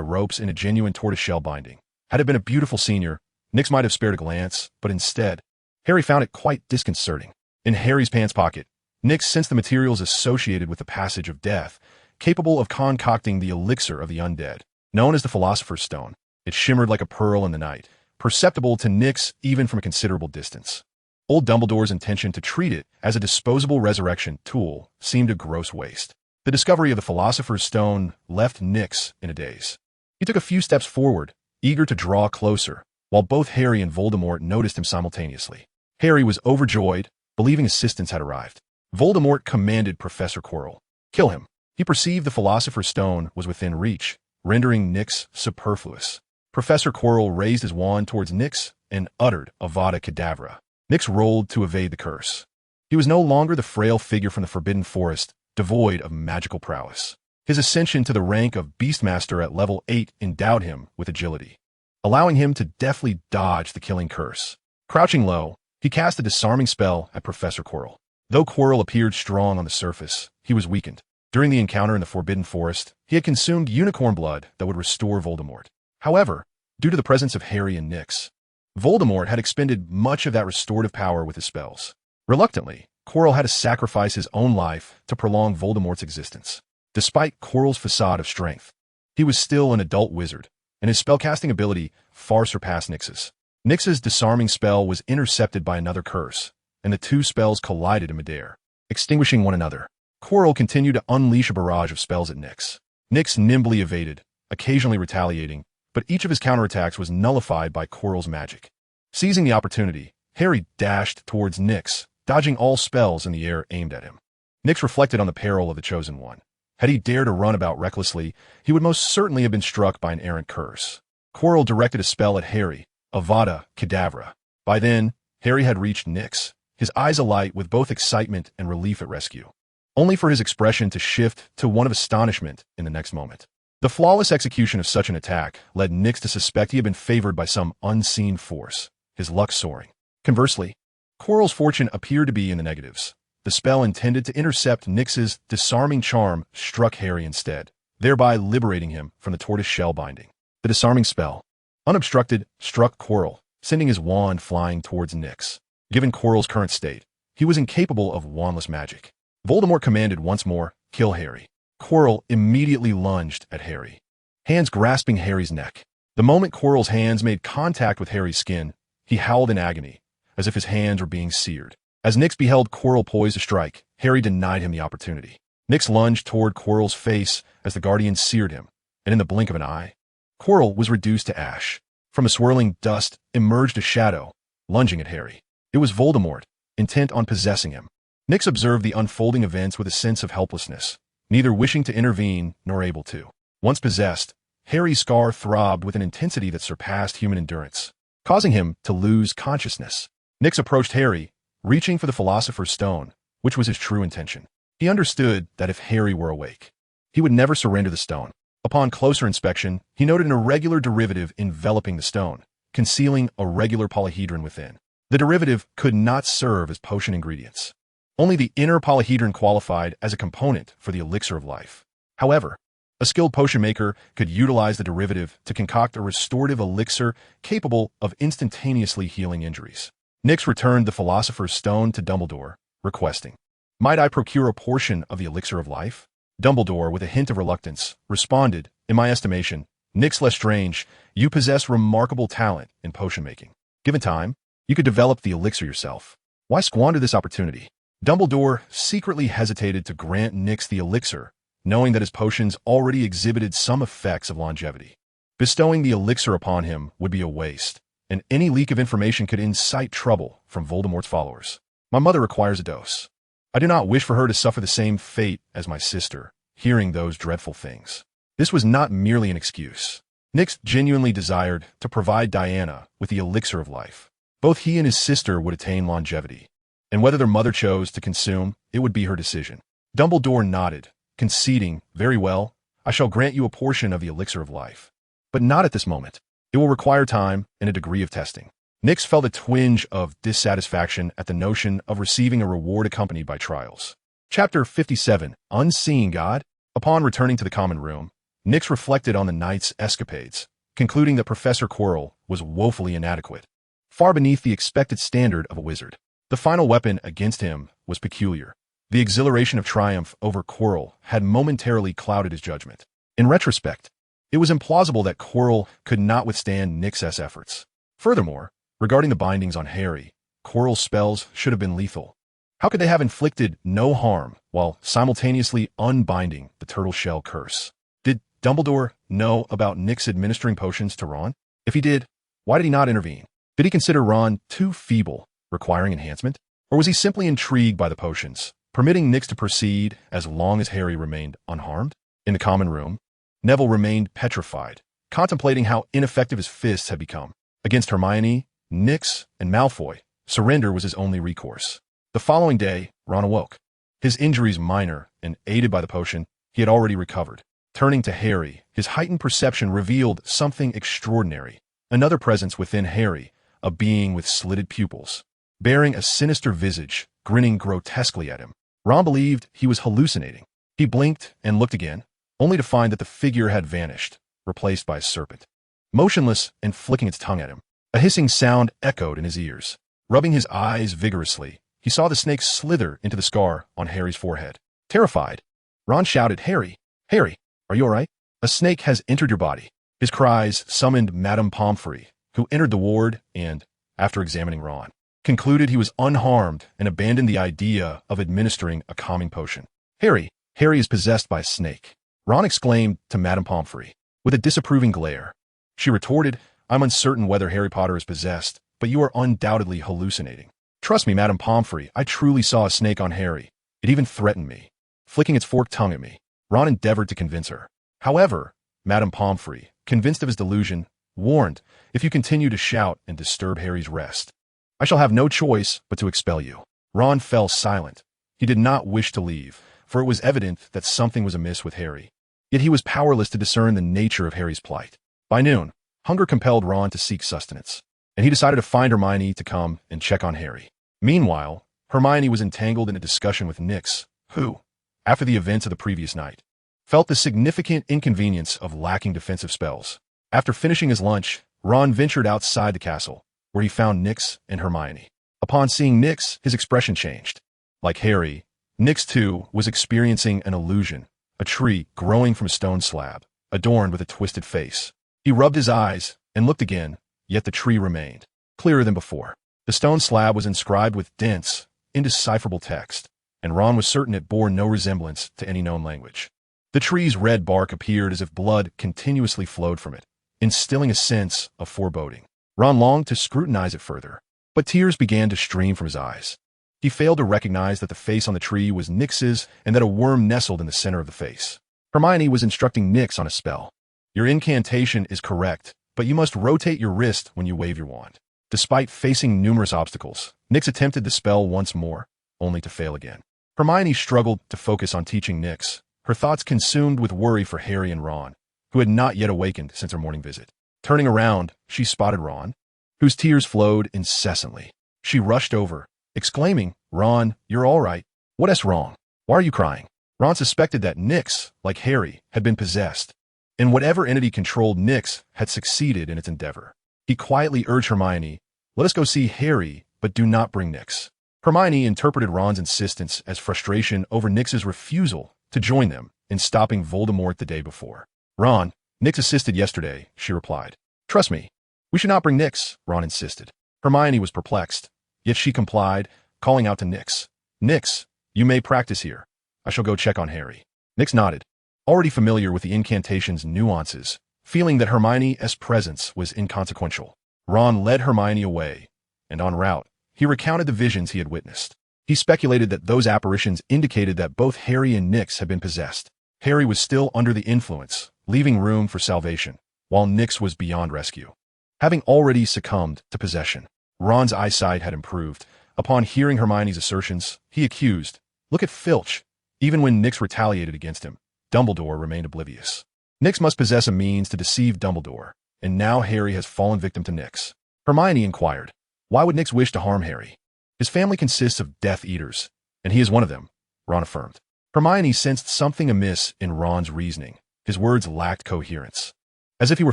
ropes in a genuine tortoiseshell binding, had it been a beautiful senior, Nix might have spared a glance, but instead, Harry found it quite disconcerting. In Harry's pants pocket, Nix sensed the materials associated with the passage of death, capable of concocting the elixir of the undead, known as the Philosopher's Stone. It shimmered like a pearl in the night, perceptible to Nix even from a considerable distance. Old Dumbledore's intention to treat it as a disposable resurrection tool seemed a gross waste. The discovery of the Philosopher's Stone left Nix in a daze. He took a few steps forward, eager to draw closer, while both Harry and Voldemort noticed him simultaneously. Harry was overjoyed, believing assistance had arrived. Voldemort commanded Professor Quirrell, "Kill him." He perceived the Philosopher's Stone was within reach, rendering Nyx superfluous. Professor Quirrell raised his wand towards Nyx and uttered Avada Kedavra. Nyx rolled to evade the curse. He was no longer the frail figure from the Forbidden Forest, devoid of magical prowess. His ascension to the rank of Beastmaster at level 8 endowed him with agility, allowing him to deftly dodge the killing curse. Crouching low, he cast a disarming spell at Professor Quirrell. Though Quirrell appeared strong on the surface, he was weakened. During the encounter in the Forbidden Forest, he had consumed unicorn blood that would restore Voldemort. However, due to the presence of Harry and Nyx, Voldemort had expended much of that restorative power with his spells. Reluctantly, Quirrell had to sacrifice his own life to prolong Voldemort's existence. Despite Quirrell's facade of strength, he was still an adult wizard, and his spellcasting ability far surpassed Nyx's. Nyx's disarming spell was intercepted by another curse, and the two spells collided in midair, extinguishing one another. Quirrell continued to unleash a barrage of spells at Nyx. Nyx nimbly evaded, occasionally retaliating, but each of his counterattacks was nullified by Quirrell's magic. Seizing the opportunity, Harry dashed towards Nyx, dodging all spells in the air aimed at him. Nyx reflected on the peril of the Chosen One. Had he dared to run about recklessly, he would most certainly have been struck by an errant curse. Quirrell directed a spell at Harry, Avada Kedavra. By then, Harry had reached Nyx, his eyes alight with both excitement and relief at rescue, only for his expression to shift to one of astonishment in the next moment. The flawless execution of such an attack led Nyx to suspect he had been favored by some unseen force, his luck soaring. Conversely, Quirrell's fortune appeared to be in the negatives. The spell intended to intercept Nyx's disarming charm struck Harry instead, thereby liberating him from the tortoise-shell binding. The disarming spell, unobstructed, struck Quirrell, sending his wand flying towards Nyx. Given Quirrell's current state, he was incapable of wandless magic. Voldemort commanded once more, "Kill Harry." Quirrell immediately lunged at Harry, hands grasping Harry's neck. The moment Quirrell's hands made contact with Harry's skin, he howled in agony, as if his hands were being seared. As Nyx beheld Quirrell poised to strike, Harry denied him the opportunity. Nyx lunged toward Quirrell's face as the Guardian seared him, and in the blink of an eye, Quirrell was reduced to ash. From a swirling dust emerged a shadow, lunging at Harry. It was Voldemort, intent on possessing him. Nyx observed the unfolding events with a sense of helplessness, neither wishing to intervene nor able to. Once possessed, Harry's scar throbbed with an intensity that surpassed human endurance, causing him to lose consciousness. Nyx approached Harry, reaching for the Philosopher's Stone, which was his true intention. He understood that if Harry were awake, he would never surrender the stone. Upon closer inspection, he noted an irregular derivative enveloping the stone, concealing a regular polyhedron within. The derivative could not serve as potion ingredients. Only the inner polyhedron qualified as a component for the elixir of life. However, a skilled potion maker could utilize the derivative to concoct a restorative elixir capable of instantaneously healing injuries. Nyx returned the Philosopher's Stone to Dumbledore, requesting, "Might I procure a portion of the elixir of life?" Dumbledore, with a hint of reluctance, responded, "In my estimation, Nyx Lestrange, you possess remarkable talent in potion making. Given time, you could develop the elixir yourself. Why squander this opportunity?" Dumbledore secretly hesitated to grant Nyx the elixir, knowing that his potions already exhibited some effects of longevity. Bestowing the elixir upon him would be a waste, and any leak of information could incite trouble from Voldemort's followers. "My mother requires a dose. I do not wish for her to suffer the same fate as my sister, hearing those dreadful things." This was not merely an excuse. Nyx genuinely desired to provide Diana with the elixir of life. Both he and his sister would attain longevity, and whether their mother chose to consume, it would be her decision. Dumbledore nodded, conceding, "Very well, I shall grant you a portion of the elixir of life. But not at this moment. It will require time and a degree of testing." Nyx felt a twinge of dissatisfaction at the notion of receiving a reward accompanied by trials. Chapter 57, Unseeing God. Upon returning to the common room, Nyx reflected on the night's escapades, concluding that Professor Quirrell was woefully inadequate, far beneath the expected standard of a wizard. The final weapon against him was peculiar. The exhilaration of triumph over Quirrell had momentarily clouded his judgment. In retrospect, it was implausible that Quirrell could not withstand Nyx's efforts. Furthermore, regarding the bindings on Harry, Quirrell's spells should have been lethal. How could they have inflicted no harm while simultaneously unbinding the turtle shell curse? Did Dumbledore know about Nyx administering potions to Ron? If he did, why did he not intervene? Did he consider Ron too feeble, requiring enhancement? Or was he simply intrigued by the potions, permitting Nyx to proceed as long as Harry remained unharmed? In the common room, Neville remained petrified, contemplating how ineffective his fists had become. Against Hermione, Nyx, and Malfoy, surrender was his only recourse. The following day, Ron awoke. His injuries minor, and aided by the potion, he had already recovered. Turning to Harry, his heightened perception revealed something extraordinary. Another presence within Harry, a being with slitted pupils, bearing a sinister visage, grinning grotesquely at him. Ron believed he was hallucinating. He blinked and looked again, only to find that the figure had vanished, replaced by a serpent, motionless and flicking its tongue at him. A hissing sound echoed in his ears. Rubbing his eyes vigorously, he saw the snake slither into the scar on Harry's forehead. Terrified, Ron shouted, Harry, Harry, are you all right? A snake has entered your body. His cries summoned Madame Pomfrey, who entered the ward and, after examining Ron, concluded he was unharmed and abandoned the idea of administering a calming potion. Harry is possessed by a snake, Ron exclaimed to Madame Pomfrey, with a disapproving glare. She retorted, I'm uncertain whether Harry Potter is possessed, but you are undoubtedly hallucinating. Trust me, Madame Pomfrey, I truly saw a snake on Harry. It even threatened me, flicking its forked tongue at me. Ron endeavored to convince her. However, Madame Pomfrey, convinced of his delusion, warned, if you continue to shout and disturb Harry's rest, I shall have no choice but to expel you. Ron fell silent. He did not wish to leave, for it was evident that something was amiss with Harry. Yet he was powerless to discern the nature of Harry's plight. By noon, hunger compelled Ron to seek sustenance, and he decided to find Hermione to come and check on Harry. Meanwhile, Hermione was entangled in a discussion with Nyx, who, after the events of the previous night, felt the significant inconvenience of lacking defensive spells. After finishing his lunch, Ron ventured outside the castle, where he found Nyx and Hermione. Upon seeing Nyx, his expression changed. Like Harry, Nyx too was experiencing an illusion, a tree growing from a stone slab, adorned with a twisted face. He rubbed his eyes and looked again, yet the tree remained, clearer than before. The stone slab was inscribed with dense, indecipherable text, and Ron was certain it bore no resemblance to any known language. The tree's red bark appeared as if blood continuously flowed from it, instilling a sense of foreboding. Ron longed to scrutinize it further, but tears began to stream from his eyes. He failed to recognize that the face on the tree was Nyx's and that a worm nestled in the center of the face. Hermione was instructing Nyx on a spell. Your incantation is correct, but you must rotate your wrist when you wave your wand. Despite facing numerous obstacles, Nyx attempted the spell once more, only to fail again. Hermione struggled to focus on teaching Nyx, her thoughts consumed with worry for Harry and Ron, who had not yet awakened since her morning visit. Turning around, she spotted Ron, whose tears flowed incessantly. She rushed over, exclaiming, Ron, you're all right. What's wrong? Why are you crying? Ron suspected that Nyx, like Harry, had been possessed, and whatever entity controlled Nyx had succeeded in its endeavor. He quietly urged Hermione, let us go see Harry, but do not bring Nyx. Hermione interpreted Ron's insistence as frustration over Nyx's refusal to join them in stopping Voldemort the day before. Ron, Nyx assisted yesterday, she replied. Trust me, we should not bring Nyx, Ron insisted. Hermione was perplexed, yet she complied, calling out to Nyx. Nyx, you may practice here. I shall go check on Harry. Nyx nodded, already familiar with the incantation's nuances, feeling that Hermione's presence was inconsequential. Ron led Hermione away, and en route, he recounted the visions he had witnessed. He speculated that those apparitions indicated that both Harry and Nyx had been possessed. Harry was still under the influence, leaving room for salvation, while Nyx was beyond rescue. Having already succumbed to possession, Ron's eyesight had improved. Upon hearing Hermione's assertions, he accused, look at Filch. Even when Nyx retaliated against him, Dumbledore remained oblivious. Nyx must possess a means to deceive Dumbledore, and now Harry has fallen victim to Nyx. Hermione inquired, why would Nyx wish to harm Harry? His family consists of Death Eaters, and he is one of them, Ron affirmed. Hermione sensed something amiss in Ron's reasoning. His words lacked coherence, as if he were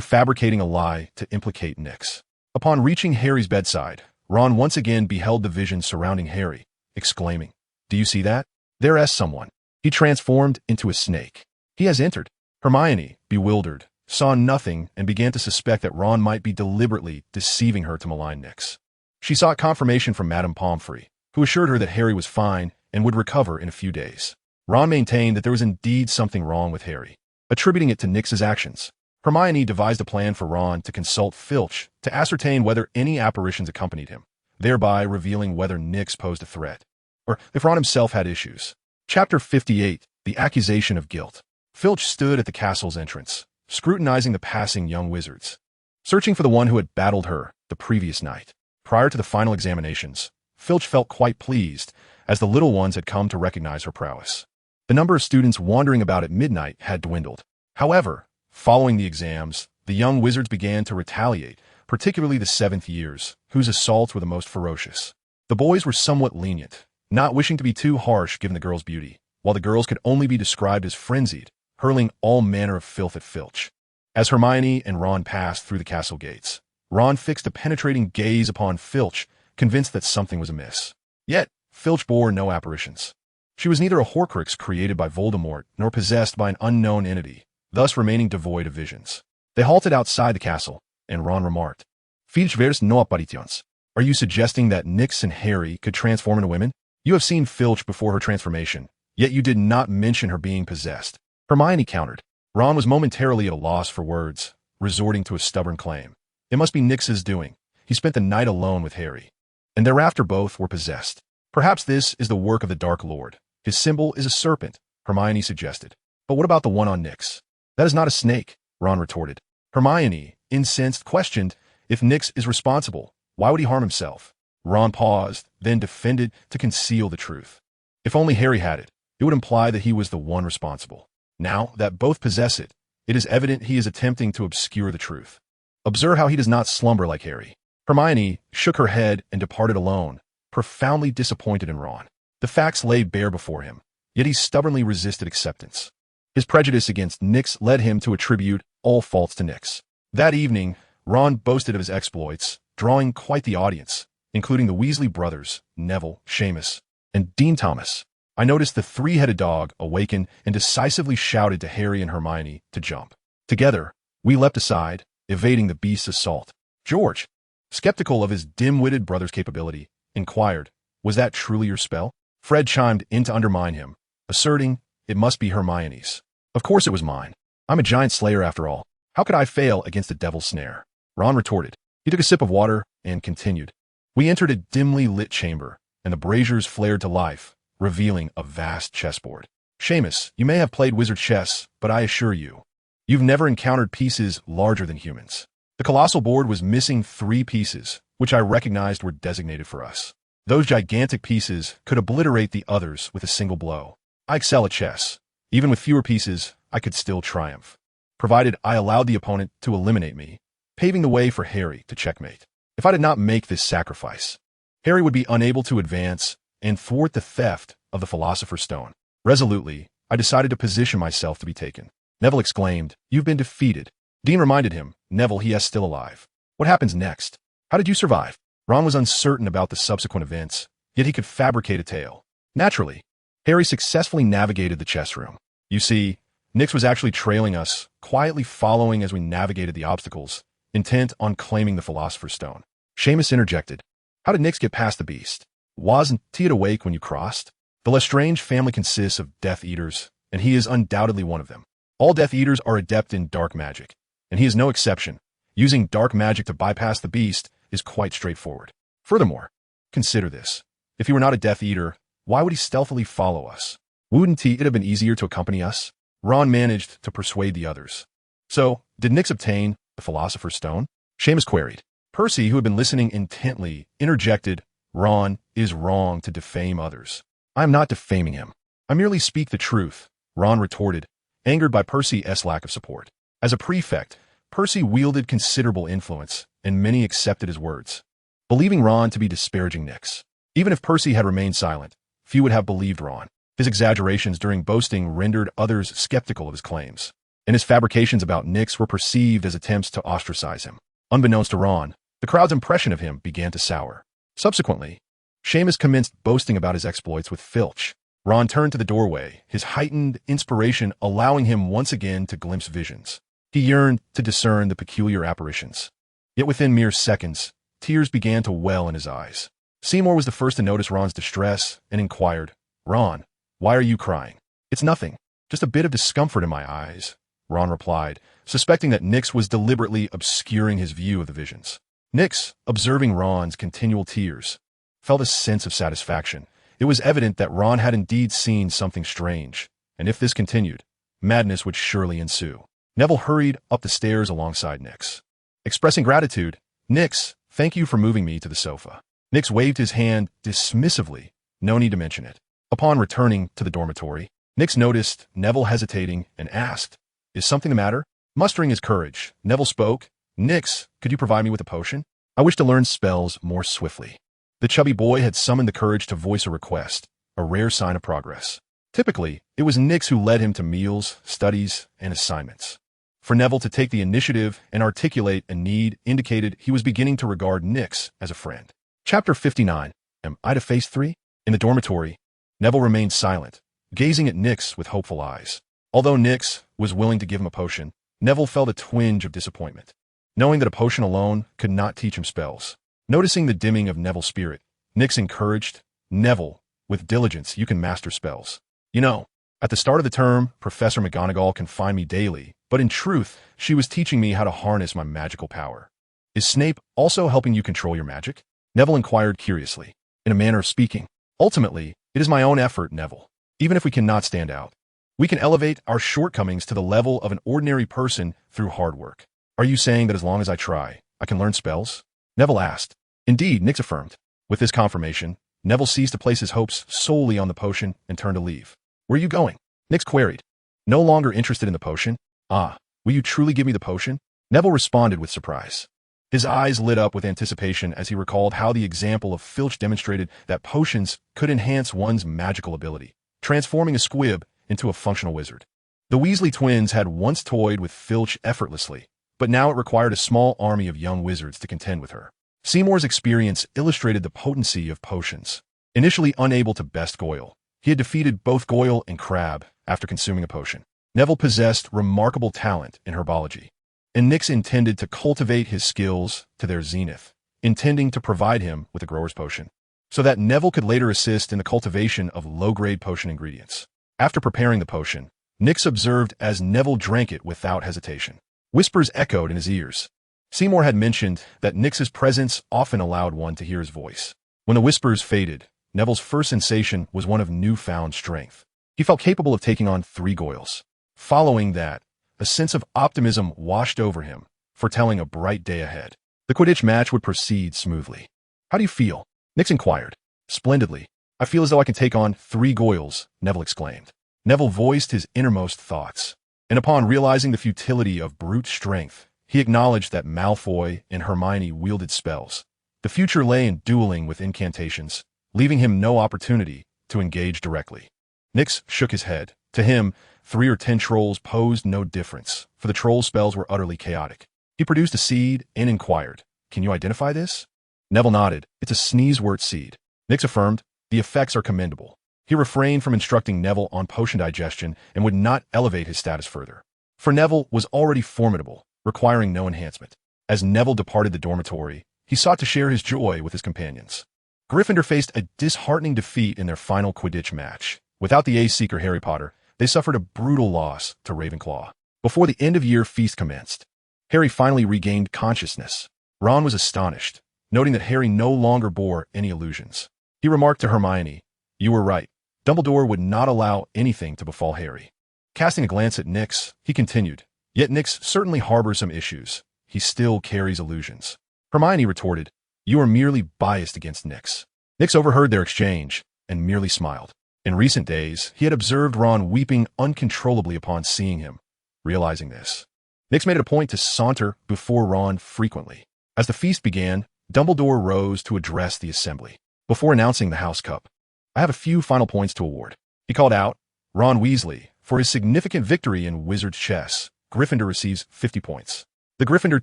fabricating a lie to implicate Nyx. Upon reaching Harry's bedside, Ron once again beheld the vision surrounding Harry, exclaiming, do you see that? There is someone. He transformed into a snake. He has entered. Hermione, bewildered, saw nothing and began to suspect that Ron might be deliberately deceiving her to malign Nyx. She sought confirmation from Madame Pomfrey, who assured her that Harry was fine and would recover in a few days. Ron maintained that there was indeed something wrong with Harry, attributing it to Nyx's actions. Hermione devised a plan for Ron to consult Filch to ascertain whether any apparitions accompanied him, thereby revealing whether Nyx posed a threat, or if Ron himself had issues. Chapter 58, The Accusation of Guilt. Filch stood at the castle's entrance, scrutinizing the passing young wizards, searching for the one who had battled her the previous night. Prior to the final examinations, Filch felt quite pleased, as the little ones had come to recognize her prowess. The number of students wandering about at midnight had dwindled. However, following the exams, the young wizards began to retaliate, particularly the 7th years, whose assaults were the most ferocious. The boys were somewhat lenient, not wishing to be too harsh given the girls' beauty, while the girls could only be described as frenzied, hurling all manner of filth at Filch. As Hermione and Ron passed through the castle gates, Ron fixed a penetrating gaze upon Filch, convinced that something was amiss. Yet, Filch bore no apparitions. She was neither a Horcrux created by Voldemort nor possessed by an unknown entity, thus remaining devoid of visions. They halted outside the castle, and Ron remarked, "Filch vers no apparitions. Are you suggesting that Nyx and Harry could transform into women? You have seen Filch before her transformation, yet you did not mention her being possessed." Hermione countered. Ron was momentarily at a loss for words, resorting to a stubborn claim. It must be Nyx's doing. He spent the night alone with Harry, and thereafter both were possessed. Perhaps this is the work of the Dark Lord. His symbol is a serpent, Hermione suggested. But what about the one on Nyx? That is not a snake, Ron retorted. Hermione, incensed, questioned, if Nyx is responsible, why would he harm himself? Ron paused, then defended to conceal the truth. If only Harry had it, it would imply that he was the one responsible. Now that both possess it, it is evident he is attempting to obscure the truth. Observe how he does not slumber like Harry. Hermione shook her head and departed alone, profoundly disappointed in Ron. The facts lay bare before him, yet he stubbornly resisted acceptance. His prejudice against Nyx led him to attribute all faults to Nyx. That evening, Ron boasted of his exploits, drawing quite the audience, including the Weasley brothers, Neville, Seamus, and Dean Thomas. I noticed the three-headed dog awaken and decisively shouted to Harry and Hermione to jump. Together, we leapt aside, evading the beast's assault. George, skeptical of his dim-witted brother's capability, inquired, "Was that truly your spell?" Fred chimed in to undermine him, asserting, "It must be Hermione's." "Of course it was mine. I'm a giant slayer after all. How could I fail against a devil's snare?" Ron retorted. He took a sip of water and continued. We entered a dimly lit chamber, and the braziers flared to life, revealing a vast chessboard. Seamus, you may have played wizard chess, but I assure you, you've never encountered pieces larger than humans. The colossal board was missing 3 pieces, which I recognized were designated for us. Those gigantic pieces could obliterate the others with a single blow. I excel at chess. Even with fewer pieces, I could still triumph, provided I allowed the opponent to eliminate me, paving the way for Harry to checkmate. If I did not make this sacrifice, Harry would be unable to advance and thwart the theft of the Philosopher's Stone. Resolutely, I decided to position myself to be taken. Neville exclaimed, "You've been defeated." Dean reminded him, "Neville, he is still alive. What happens next? How did you survive?" Ron was uncertain about the subsequent events, yet he could fabricate a tale. Naturally, Harry successfully navigated the chess room. You see, Nyx was actually trailing us, quietly following as we navigated the obstacles, intent on claiming the Philosopher's Stone. Seamus interjected, "How did Nyx get past the beast? Wasn't he awake when you crossed?" The Lestrange family consists of Death Eaters, and he is undoubtedly one of them. All Death Eaters are adept in dark magic, and he is no exception. Using dark magic to bypass the beast is quite straightforward. Furthermore, consider this. If he were not a Death Eater, why would he stealthily follow us? Wouldn't it have been easier to accompany us? Ron managed to persuade the others. So, did Nyx obtain the Philosopher's Stone? Seamus queried. Percy, who had been listening intently, interjected, "Ron is wrong to defame others." "I am not defaming him. I merely speak the truth," Ron retorted, angered by Percy's lack of support. As a prefect, Percy wielded considerable influence, and many accepted his words, believing Ron to be disparaging Nyx. Even if Percy had remained silent, few would have believed Ron. His exaggerations during boasting rendered others skeptical of his claims, and his fabrications about Nyx were perceived as attempts to ostracize him. Unbeknownst to Ron, the crowd's impression of him began to sour. Subsequently, Seamus commenced boasting about his exploits with Filch. Ron turned to the doorway, his heightened inspiration allowing him once again to glimpse visions. He yearned to discern the peculiar apparitions. Yet within mere seconds, tears began to well in his eyes. Seymour was the first to notice Ron's distress and inquired, "Ron, why are you crying?" "It's nothing, just a bit of discomfort in my eyes," Ron replied, suspecting that Nix was deliberately obscuring his view of the visions. Nix, observing Ron's continual tears, felt a sense of satisfaction. It was evident that Ron had indeed seen something strange, and if this continued, madness would surely ensue. Neville hurried up the stairs alongside Nix. Expressing gratitude, "Nix, thank you for moving me to the sofa." Nix waved his hand dismissively. No need to mention it. Upon returning to the dormitory, Nix noticed Neville hesitating and asked, "Is something the matter?" Mustering his courage, Neville spoke, "Nix, could you provide me with a potion? I wish to learn spells more swiftly." The chubby boy had summoned the courage to voice a request, a rare sign of progress. Typically, it was Nix who led him to meals, studies, and assignments. For Neville to take the initiative and articulate a need indicated he was beginning to regard Nix as a friend. Chapter 59. Am I to face 3? In the dormitory, Neville remained silent, gazing at Nix with hopeful eyes. Although Nix was willing to give him a potion, Neville felt a twinge of disappointment, knowing that a potion alone could not teach him spells. Noticing the dimming of Neville's spirit, Nix encouraged, "Neville, with diligence you can master spells. You know, at the start of the term, Professor McGonagall confined me daily, but in truth, she was teaching me how to harness my magical power. Is Snape also helping you control your magic?" Neville inquired curiously. In a manner of speaking, "Ultimately, it is my own effort, Neville. Even if we cannot stand out, we can elevate our shortcomings to the level of an ordinary person through hard work." "Are you saying that as long as I try, I can learn spells?" Neville asked. "Indeed," Nix affirmed. With this confirmation, Neville ceased to place his hopes solely on the potion and turned to leave. "Where are you going?" Nix queried. No longer interested in the potion. "Ah, will you truly give me the potion?" Neville responded with surprise. His eyes lit up with anticipation as he recalled how the example of Filch demonstrated that potions could enhance one's magical ability, transforming a squib into a functional wizard. The Weasley twins had once toyed with Filch effortlessly, but now it required a small army of young wizards to contend with her. Seymour's experience illustrated the potency of potions. Initially unable to best Goyle, he had defeated both Goyle and Crabbe after consuming a potion. Neville possessed remarkable talent in herbology, and Nix intended to cultivate his skills to their zenith, intending to provide him with a grower's potion, so that Neville could later assist in the cultivation of low-grade potion ingredients. After preparing the potion, Nix observed as Neville drank it without hesitation. Whispers echoed in his ears. Seymour had mentioned that Nix's presence often allowed one to hear his voice. When the whispers faded, Neville's first sensation was one of newfound strength. He felt capable of taking on 3 Goyles. Following that, a sense of optimism washed over him, foretelling a bright day ahead. The Quidditch match would proceed smoothly. "How do you feel?" Nix inquired. "Splendidly. I feel as though I can take on 3 Goyles," Neville exclaimed. Neville voiced his innermost thoughts, and upon realizing the futility of brute strength, he acknowledged that Malfoy and Hermione wielded spells. The future lay in dueling with incantations, leaving him no opportunity to engage directly. Nix shook his head. To him, 3 or 10 trolls posed no difference, for the troll spells were utterly chaotic. He produced a seed and inquired, "Can you identify this?" Neville nodded. "It's a sneezewort seed." Nix affirmed, "The effects are commendable." He refrained from instructing Neville on potion digestion and would not elevate his status further. For Neville was already formidable, requiring no enhancement. As Neville departed the dormitory, he sought to share his joy with his companions. Gryffindor faced a disheartening defeat in their final Quidditch match. Without the ace-seeker Harry Potter, they suffered a brutal loss to Ravenclaw. Before the end-of-year feast commenced, Harry finally regained consciousness. Ron was astonished, noting that Harry no longer bore any illusions. He remarked to Hermione, "You were right. Dumbledore would not allow anything to befall Harry." Casting a glance at Nix, he continued, "Yet Nix certainly harbors some issues. He still carries illusions." Hermione retorted, "You are merely biased against Nix." Nix overheard their exchange and merely smiled. In recent days, he had observed Ron weeping uncontrollably upon seeing him. Realizing this, Nix made it a point to saunter before Ron frequently. As the feast began, Dumbledore rose to address the assembly. Before announcing the House Cup, "I have a few final points to award." He called out, "Ron Weasley, for his significant victory in Wizard's Chess, Gryffindor receives 50 points. The Gryffindor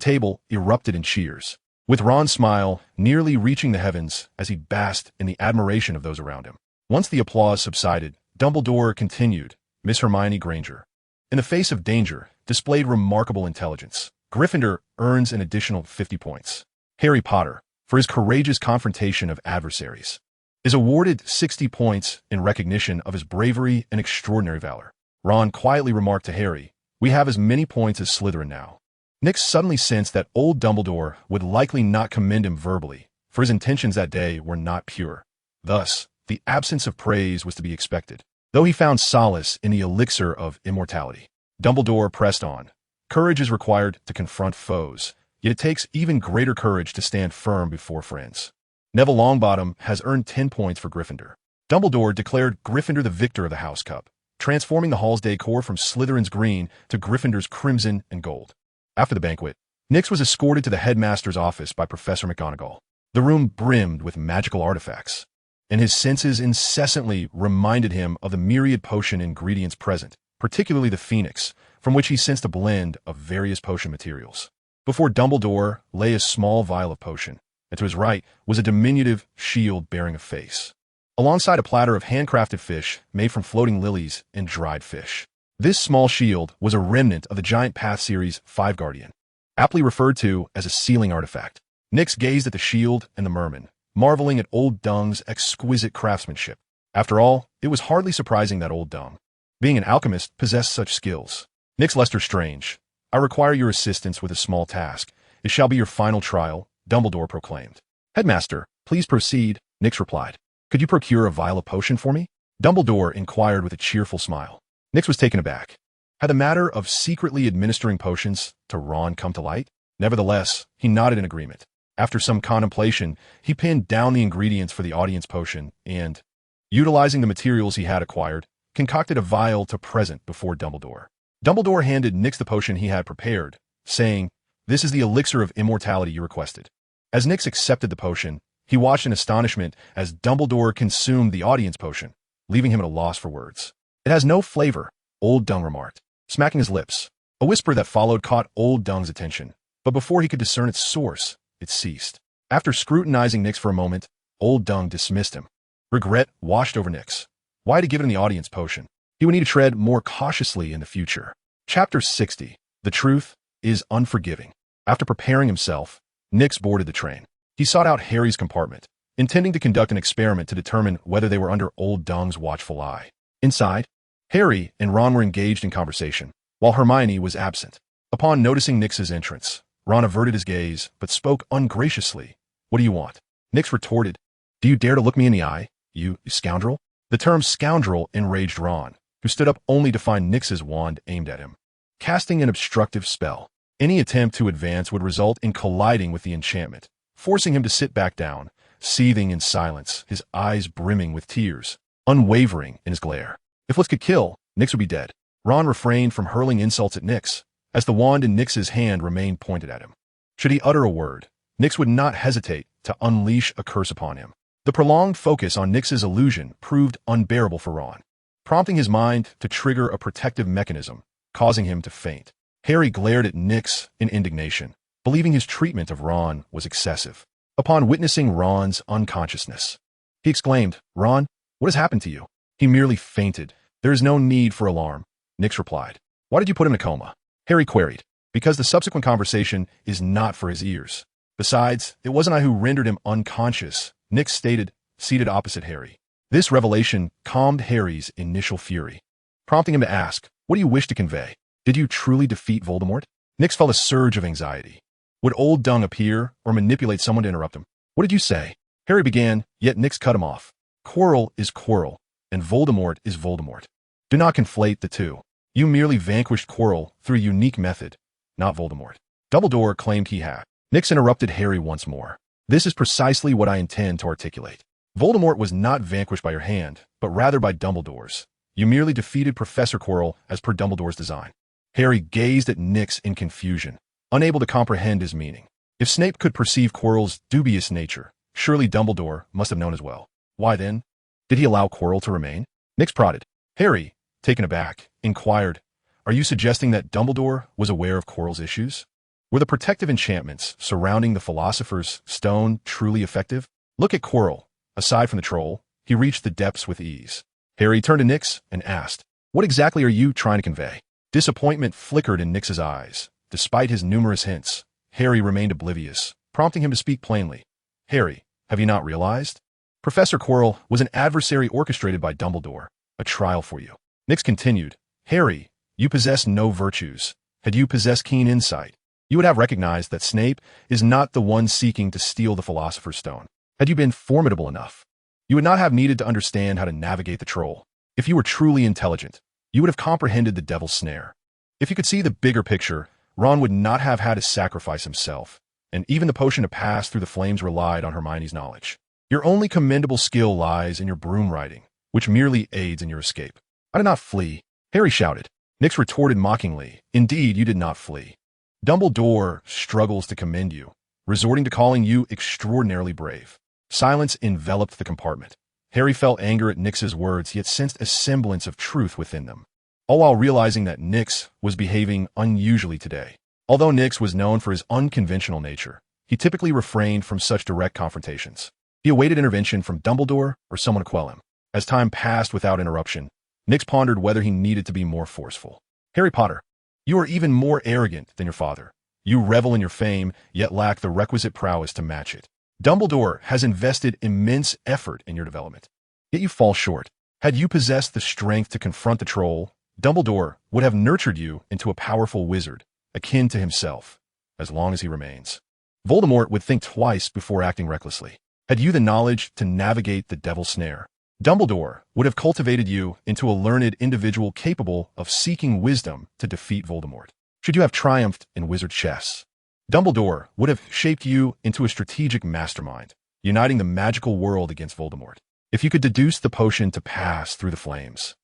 table erupted in cheers, with Ron's smile nearly reaching the heavens as he basked in the admiration of those around him. Once the applause subsided, Dumbledore continued, "Miss Hermione Granger, in the face of danger, displayed remarkable intelligence. Gryffindor earns an additional 50 points. Harry Potter, for his courageous confrontation of adversaries, is awarded 60 points in recognition of his bravery and extraordinary valor." Ron quietly remarked to Harry, We have as many points as Slytherin now. Nick suddenly sensed that old Dumbledore would likely not commend him verbally, for his intentions that day were not pure. Thus, the absence of praise was to be expected, though he found solace in the elixir of immortality. Dumbledore pressed on. Courage is required to confront foes, yet it takes even greater courage to stand firm before friends. Neville Longbottom has earned 10 points for Gryffindor. Dumbledore declared Gryffindor the victor of the House Cup, transforming the hall's decor from Slytherin's green to Gryffindor's crimson and gold. After the banquet, Nix was escorted to the headmaster's office by Professor McGonagall. The room brimmed with magical artifacts, and his senses incessantly reminded him of the myriad potion ingredients present, particularly the phoenix, from which he sensed a blend of various potion materials. Before Dumbledore lay a small vial of potion, and to his right was a diminutive shield bearing a face, alongside a platter of handcrafted fish made from floating lilies and dried fish. This small shield was a remnant of the Giant Path series 5 Guardian, aptly referred to as a sealing artifact. Nix gazed at the shield and the merman, marveling at Old Dung's exquisite craftsmanship. After all, it was hardly surprising that Old Dung, being an alchemist, possessed such skills. Nix Lester Strange, I require your assistance with a small task. It shall be your final trial, Dumbledore proclaimed. Headmaster, please proceed, Nix replied. Could you procure a vial of potion for me? Dumbledore inquired with a cheerful smile. Nix was taken aback. Had the matter of secretly administering potions to Ron come to light? Nevertheless, he nodded in agreement. After some contemplation, he pinned down the ingredients for the audience potion and, utilizing the materials he had acquired, concocted a vial to present before Dumbledore. Dumbledore handed Nix the potion he had prepared, saying, "This is the elixir of immortality you requested." As Nix accepted the potion, he watched in astonishment as Dumbledore consumed the audience potion, leaving him at a loss for words. It has no flavor, Old Dung remarked, smacking his lips. A whisper that followed caught Old Dung's attention, but before he could discern its source, it ceased. After scrutinizing Nix for a moment, Old Dung dismissed him. Regret washed over Nix. Why had he given him the audience potion? He would need to tread more cautiously in the future. Chapter 60. The Truth is Unforgiving. After preparing himself, Nix boarded the train. He sought out Harry's compartment, intending to conduct an experiment to determine whether they were under Old Dung's watchful eye. Inside, Harry and Ron were engaged in conversation, while Hermione was absent. Upon noticing Nix's entrance, Ron averted his gaze, but spoke ungraciously. What do you want? Nix retorted. Do you dare to look me in the eye, you scoundrel? The term scoundrel enraged Ron, who stood up only to find Nix's wand aimed at him, casting an obstructive spell. Any attempt to advance would result in colliding with the enchantment, forcing him to sit back down, seething in silence, his eyes brimming with tears, unwavering in his glare. If looks could kill, Nix would be dead. Ron refrained from hurling insults at Nix, as the wand in Nix's hand remained pointed at him. Should he utter a word, Nix would not hesitate to unleash a curse upon him. The prolonged focus on Nix's illusion proved unbearable for Ron, prompting his mind to trigger a protective mechanism, causing him to faint. Harry glared at Nix in indignation, believing his treatment of Ron was excessive. Upon witnessing Ron's unconsciousness, he exclaimed, Ron, what has happened to you? He merely fainted. There is no need for alarm, Nix replied. Why did you put him in a coma? Harry queried. Because the subsequent conversation is not for his ears. Besides, it wasn't I who rendered him unconscious, Nix stated, seated opposite Harry. This revelation calmed Harry's initial fury, prompting him to ask, what do you wish to convey? Did you truly defeat Voldemort? Nix felt a surge of anxiety. Would Old Dung appear or manipulate someone to interrupt him? What did you say? Harry began, yet Nix cut him off. Quirrell is Quirrell, and Voldemort is Voldemort. Do not conflate the two. You merely vanquished Quirrell through a unique method, not Voldemort. Dumbledore claimed he had. Nix interrupted Harry once more. This is precisely what I intend to articulate. Voldemort was not vanquished by your hand, but rather by Dumbledore's. You merely defeated Professor Quirrell as per Dumbledore's design. Harry gazed at Nix in confusion, unable to comprehend his meaning. If Snape could perceive Quirrell's dubious nature, surely Dumbledore must have known as well. Why then? Did he allow Quirrell to remain? Nix prodded. Harry, taken aback, inquired, are you suggesting that Dumbledore was aware of Quirrell's issues? Were the protective enchantments surrounding the Philosopher's Stone truly effective? Look at Quirrell. Aside from the troll, he reached the depths with ease. Harry turned to Nix and asked, what exactly are you trying to convey? Disappointment flickered in Nix's eyes. Despite his numerous hints, Harry remained oblivious, prompting him to speak plainly. Harry, have you not realized? Professor Quirrell was an adversary orchestrated by Dumbledore, a trial for you. Nix continued, Harry, You possess no virtues. Had you possessed keen insight, you would have recognized that Snape is not the one seeking to steal the Philosopher's Stone. Had you been formidable enough, you would not have needed to understand how to navigate the troll. If you were truly intelligent, you would have comprehended the devil's snare. If you could see the bigger picture, Ron would not have had to sacrifice himself, and even the potion to pass through the flames relied on Hermione's knowledge. Your only commendable skill lies in your broom riding, which merely aids in your escape. I did not flee, Harry shouted. Nix retorted mockingly, indeed you did not flee. Dumbledore struggles to commend you, resorting to calling you extraordinarily brave. Silence enveloped the compartment. Harry felt anger at Nix's words, yet sensed a semblance of truth within them, all while realizing that Nix was behaving unusually today. Although Nix was known for his unconventional nature, he typically refrained from such direct confrontations. He awaited intervention from Dumbledore or someone to quell him. As time passed without interruption, Nix pondered whether he needed to be more forceful. Harry Potter, you are even more arrogant than your father. You revel in your fame, yet lack the requisite prowess to match it. Dumbledore has invested immense effort in your development, yet you fall short. Had you possessed the strength to confront the troll, Dumbledore would have nurtured you into a powerful wizard, akin to himself, as long as he remains. Voldemort would think twice before acting recklessly. Had you the knowledge to navigate the devil's snare, Dumbledore would have cultivated you into a learned individual capable of seeking wisdom to defeat Voldemort. Should you have triumphed in wizard chess, Dumbledore would have shaped you into a strategic mastermind, uniting the magical world against Voldemort. If you could deduce the potion to pass through the flames,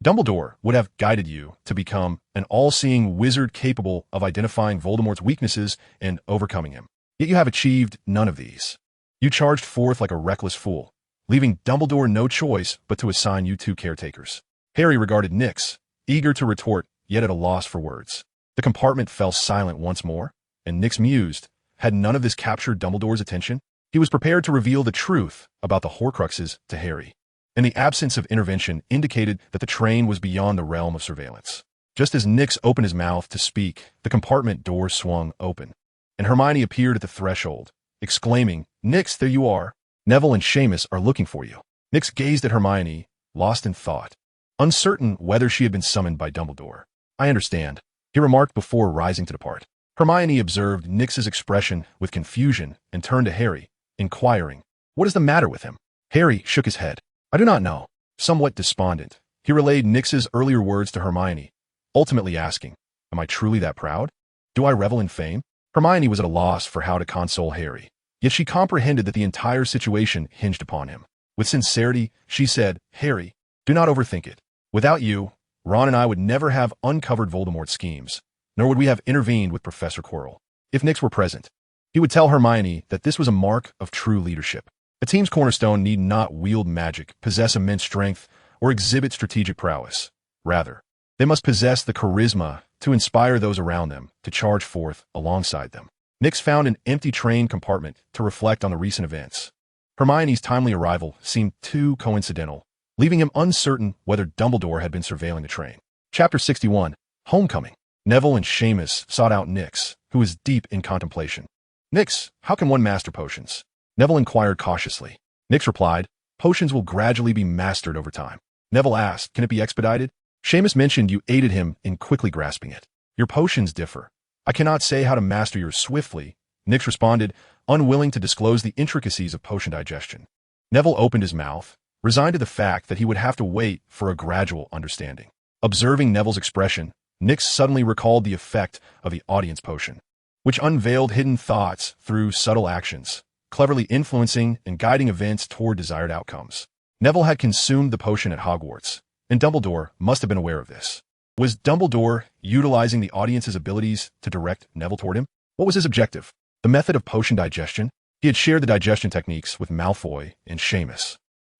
Dumbledore would have guided you to become an all-seeing wizard capable of identifying Voldemort's weaknesses and overcoming him. Yet you have achieved none of these. You charged forth like a reckless fool, leaving Dumbledore no choice but to assign you two caretakers. Harry regarded Nix, eager to retort, yet at a loss for words. The compartment fell silent once more, and Nix mused, had none of this captured Dumbledore's attention? He was prepared to reveal the truth about the Horcruxes to Harry, and the absence of intervention indicated that the train was beyond the realm of surveillance. Just as Nix opened his mouth to speak, the compartment door swung open, and Hermione appeared at the threshold, exclaiming, "Nix, there you are. Neville and Seamus are looking for you." Nix gazed at Hermione, lost in thought, uncertain whether she had been summoned by Dumbledore. "I understand," he remarked before rising to depart. Hermione observed Nix's expression with confusion and turned to Harry, inquiring, "What is the matter with him?" Harry shook his head. "I do not know." Somewhat despondent, he relayed Nix's earlier words to Hermione, ultimately asking, "Am I truly that proud? Do I revel in fame?" Hermione was at a loss for how to console Harry, yet she comprehended that the entire situation hinged upon him. With sincerity, she said, "Harry, do not overthink it. Without you, Ron and I would never have uncovered Voldemort's schemes, nor would we have intervened with Professor Quirrell. If Nix were present, he would tell Hermione that this was a mark of true leadership. A team's cornerstone need not wield magic, possess immense strength, or exhibit strategic prowess. Rather, they must possess the charisma to inspire those around them to charge forth alongside them." Nix found an empty train compartment to reflect on the recent events. Hermione's timely arrival seemed too coincidental, leaving him uncertain whether Dumbledore had been surveilling the train. Chapter 61, Homecoming. Neville and Seamus sought out Nix, who was deep in contemplation. "Nix, how can one master potions?" Neville inquired cautiously. Nix replied, "Potions will gradually be mastered over time." Neville asked, "Can it be expedited?" Seamus mentioned you aided him in quickly grasping it. "Your potions differ. I cannot say how to master yours swiftly," Nix responded, unwilling to disclose the intricacies of potion digestion. Neville opened his mouth, resigned to the fact that he would have to wait for a gradual understanding. Observing Neville's expression, Nix suddenly recalled the effect of the audience potion, which unveiled hidden thoughts through subtle actions, cleverly influencing and guiding events toward desired outcomes. Neville had consumed the potion at Hogwarts, and Dumbledore must have been aware of this. Was Dumbledore utilizing the audience's abilities to direct Neville toward him? What was his objective? The method of potion digestion? He had shared the digestion techniques with Malfoy and Seamus.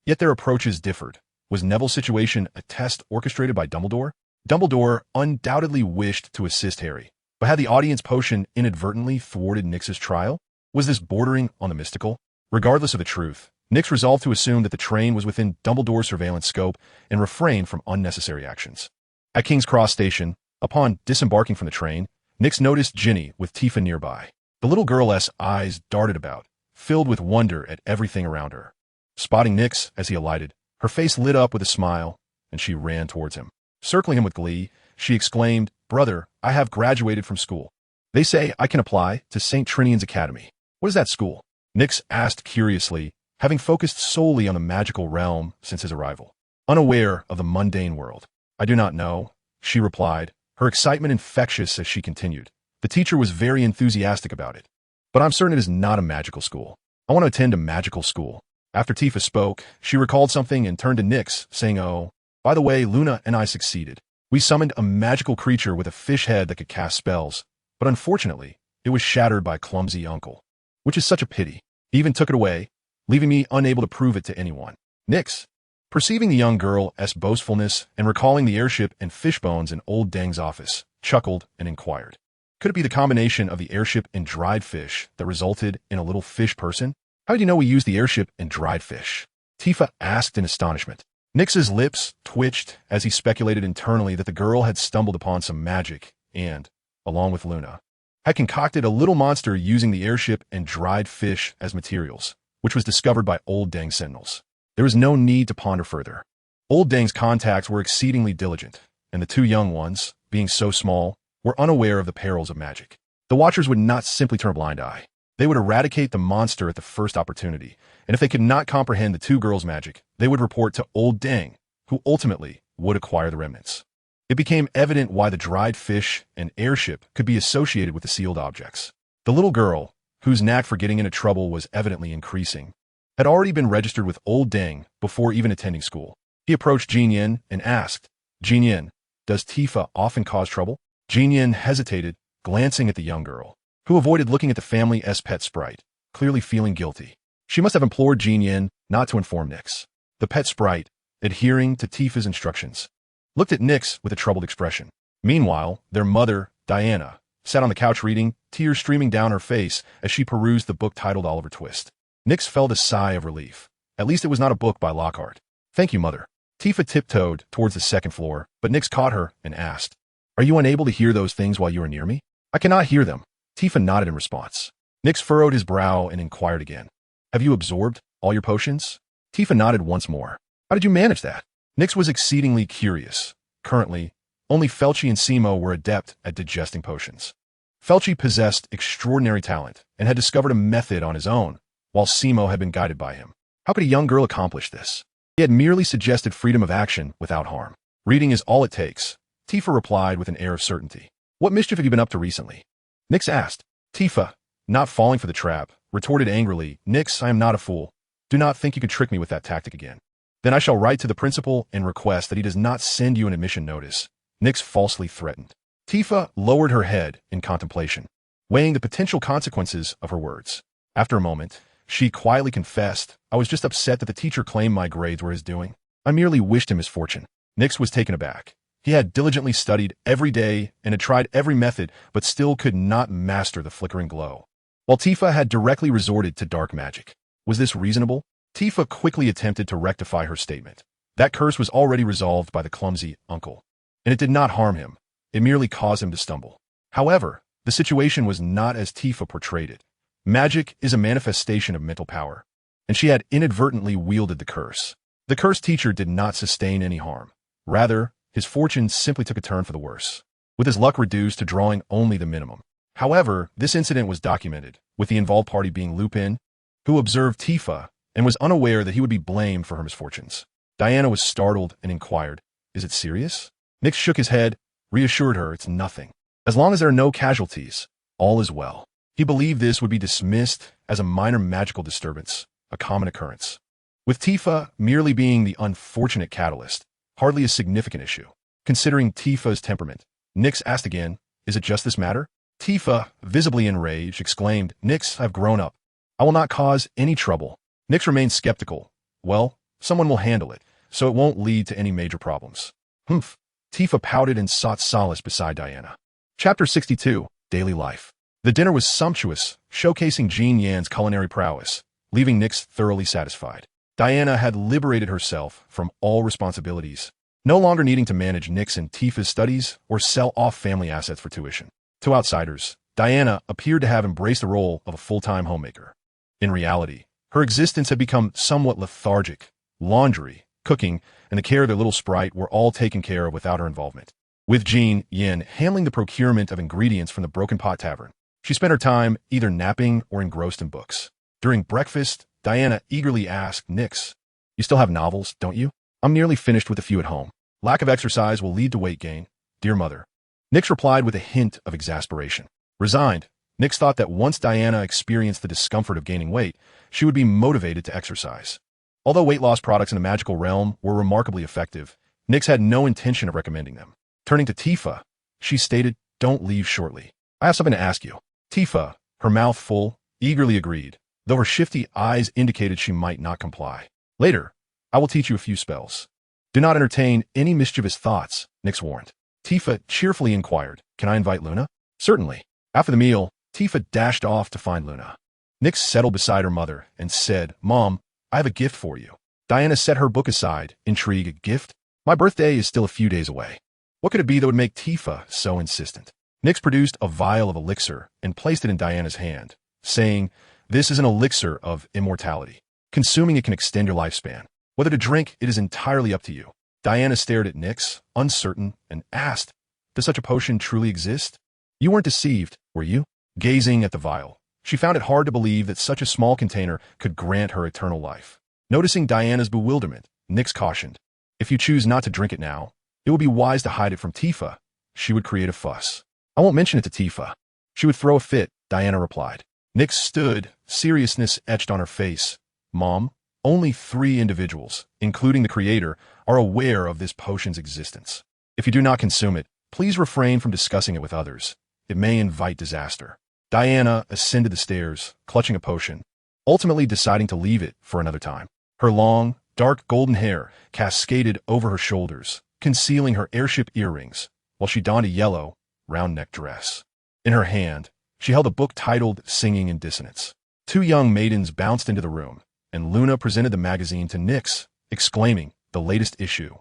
Yet their approaches differed. Was Neville's situation a test orchestrated by Dumbledore? Dumbledore undoubtedly wished to assist Harry, but had the audience potion inadvertently thwarted Nix's trial? Was this bordering on the mystical? Regardless of the truth, Nix resolved to assume that the train was within Dumbledore's surveillance scope and refrain from unnecessary actions. At King's Cross Station, upon disembarking from the train, Nix noticed Ginny with Tifa nearby. The little girl's eyes darted about, filled with wonder at everything around her. Spotting Nix as he alighted, her face lit up with a smile, and she ran towards him. Circling him with glee, she exclaimed, "Brother, I have graduated from school. They say I can apply to St. Trinian's Academy. What is that school?" Nyx asked curiously, having focused solely on the magical realm since his arrival, unaware of the mundane world. "I do not know," she replied, her excitement infectious as she continued. The teacher was very enthusiastic about it. "But I'm certain it is not a magical school. I want to attend a magical school." After Tifa spoke, she recalled something and turned to Nyx, saying, "Oh, by the way, Luna and I succeeded. We summoned a magical creature with a fish head that could cast spells, but unfortunately, it was shattered by a clumsy uncle, which is such a pity. He even took it away, leaving me unable to prove it to anyone." Nyx, perceiving the young girl's boastfulness and recalling the airship and fish bones in old Deng's office, chuckled and inquired, "Could it be the combination of the airship and dried fish that resulted in a little fish person?" "How did you know we used the airship and dried fish?" Tifa asked in astonishment. Nyx's lips twitched as he speculated internally that the girl had stumbled upon some magic and, along with Luna, had concocted a little monster using the airship and dried fish as materials, which was discovered by Old Deng sentinels. There was no need to ponder further. Old Deng's contacts were exceedingly diligent, and the two young ones, being so small, were unaware of the perils of magic. The Watchers would not simply turn a blind eye. They would eradicate the monster at the first opportunity, and if they could not comprehend the two girls' magic, they would report to Old Deng, who ultimately would acquire the remnants. It became evident why the dried fish and airship could be associated with the sealed objects. The little girl, whose knack for getting into trouble was evidently increasing, had already been registered with Old Deng before even attending school. He approached Jin Yin and asked, "Jin Yin, does Tifa often cause trouble?" Jin Yin hesitated, glancing at the young girl, who avoided looking at the family's pet sprite, clearly feeling guilty. She must have implored Jin Yin not to inform Nyx. The pet sprite, adhering to Tifa's instructions, looked at Nyx with a troubled expression. Meanwhile, their mother, Diana, sat on the couch reading, tears streaming down her face as she perused the book titled Oliver Twist. Nyx felt a sigh of relief. At least it was not a book by Lockhart. "Thank you, Mother." Tifa tiptoed towards the second floor, but Nyx caught her and asked, "Are you unable to hear those things while you are near me?" "I cannot hear them." Tifa nodded in response. Nyx furrowed his brow and inquired again, "Have you absorbed all your potions?" Tifa nodded once more. "How did you manage that?" Nyx was exceedingly curious. Currently, only Filch and Simo were adept at digesting potions. Filch possessed extraordinary talent and had discovered a method on his own, while Simo had been guided by him. How could a young girl accomplish this? He had merely suggested freedom of action without harm. "Reading is all it takes," Tifa replied with an air of certainty. "What mischief have you been up to recently?" Nyx asked. Tifa, not falling for the trap, retorted angrily, "Nyx, I am not a fool. Do not think you can trick me with that tactic again. Then I shall write to the principal and request that he does not send you an admission notice," Nyx falsely threatened. Tifa lowered her head in contemplation, weighing the potential consequences of her words. After a moment, she quietly confessed, "I was just upset that the teacher claimed my grades were his doing. I merely wished him misfortune." Nyx was taken aback. He had diligently studied every day and had tried every method, but still could not master the flickering glow, while Tifa had directly resorted to dark magic. Was this reasonable? Tifa quickly attempted to rectify her statement. That curse was already resolved by the clumsy uncle, and it did not harm him. It merely caused him to stumble. However, the situation was not as Tifa portrayed it. Magic is a manifestation of mental power, and she had inadvertently wielded the curse. The cursed teacher did not sustain any harm. Rather, his fortune simply took a turn for the worse, with his luck reduced to drawing only the minimum. However, this incident was documented, with the involved party being Lupin, who observed Tifa and was unaware that he would be blamed for her misfortunes. Diana was startled and inquired, "Is it serious?" Nyx shook his head, reassured her it's nothing. As long as there are no casualties, all is well. He believed this would be dismissed as a minor magical disturbance, a common occurrence, with Tifa merely being the unfortunate catalyst, hardly a significant issue. Considering Tifa's temperament, Nyx asked again, "Is it just this matter?" Tifa, visibly enraged, exclaimed, "Nyx, I've grown up. I will not cause any trouble." Nyx remained skeptical. "Well, someone will handle it, so it won't lead to any major problems." "Humph." Tifa pouted and sought solace beside Diana. Chapter 62, Daily Life. The dinner was sumptuous, showcasing Jin Yan's culinary prowess, leaving Nyx thoroughly satisfied. Diana had liberated herself from all responsibilities, no longer needing to manage Nyx and Tifa's studies or sell off family assets for tuition. To outsiders, Diana appeared to have embraced the role of a full-time homemaker. In reality, her existence had become somewhat lethargic. Laundry, cooking, and the care of their little sprite were all taken care of without her involvement. with Jean Yin handling the procurement of ingredients from the Broken Pot Tavern. She spent her time either napping or engrossed in books. During breakfast, Diana eagerly asked Nix, "You still have novels, don't you? I'm nearly finished with a few at home. Lack of exercise will lead to weight gain, dear mother." Nix replied with a hint of exasperation. Resigned, Nix thought that once Diana experienced the discomfort of gaining weight, she would be motivated to exercise. Although weight loss products in the magical realm were remarkably effective, Nix had no intention of recommending them. Turning to Tifa, she stated, "Don't leave shortly. I have something to ask you." Tifa, her mouth full, eagerly agreed, though her shifty eyes indicated she might not comply. "Later, I will teach you a few spells. Do not entertain any mischievous thoughts," Nix warned. Tifa cheerfully inquired, "Can I invite Luna?" "Certainly." After the meal, Tifa dashed off to find Luna. Nix settled beside her mother and said, "Mom, I have a gift for you." Diana set her book aside, intrigued. "A gift? My birthday is still a few days away. What could it be that would make Tifa so insistent?" Nix produced a vial of elixir and placed it in Diana's hand, saying, "This is an elixir of immortality. Consuming it can extend your lifespan. Whether to drink, it is entirely up to you." Diana stared at Nix, uncertain, and asked, "Does such a potion truly exist? You weren't deceived, were you?" Gazing at the vial, she found it hard to believe that such a small container could grant her eternal life. Noticing Diana's bewilderment, Nix cautioned, "If you choose not to drink it now, it will be wise to hide it from Tifa. She would create a fuss." "I won't mention it to Tifa. She would throw a fit," Diana replied. Nix stood, seriousness etched on her face. "Mom, only 3 individuals, including the creator, are aware of this potion's existence. If you do not consume it, please refrain from discussing it with others. It may invite disaster." Diana ascended the stairs, clutching a potion, ultimately deciding to leave it for another time. Her long, dark golden hair cascaded over her shoulders, concealing her airship earrings, while she donned a yellow, round-neck dress. In her hand, she held a book titled Singing in Dissonance. 2 young maidens bounced into the room, and Luna presented the magazine to Nix, exclaiming, "The latest issue.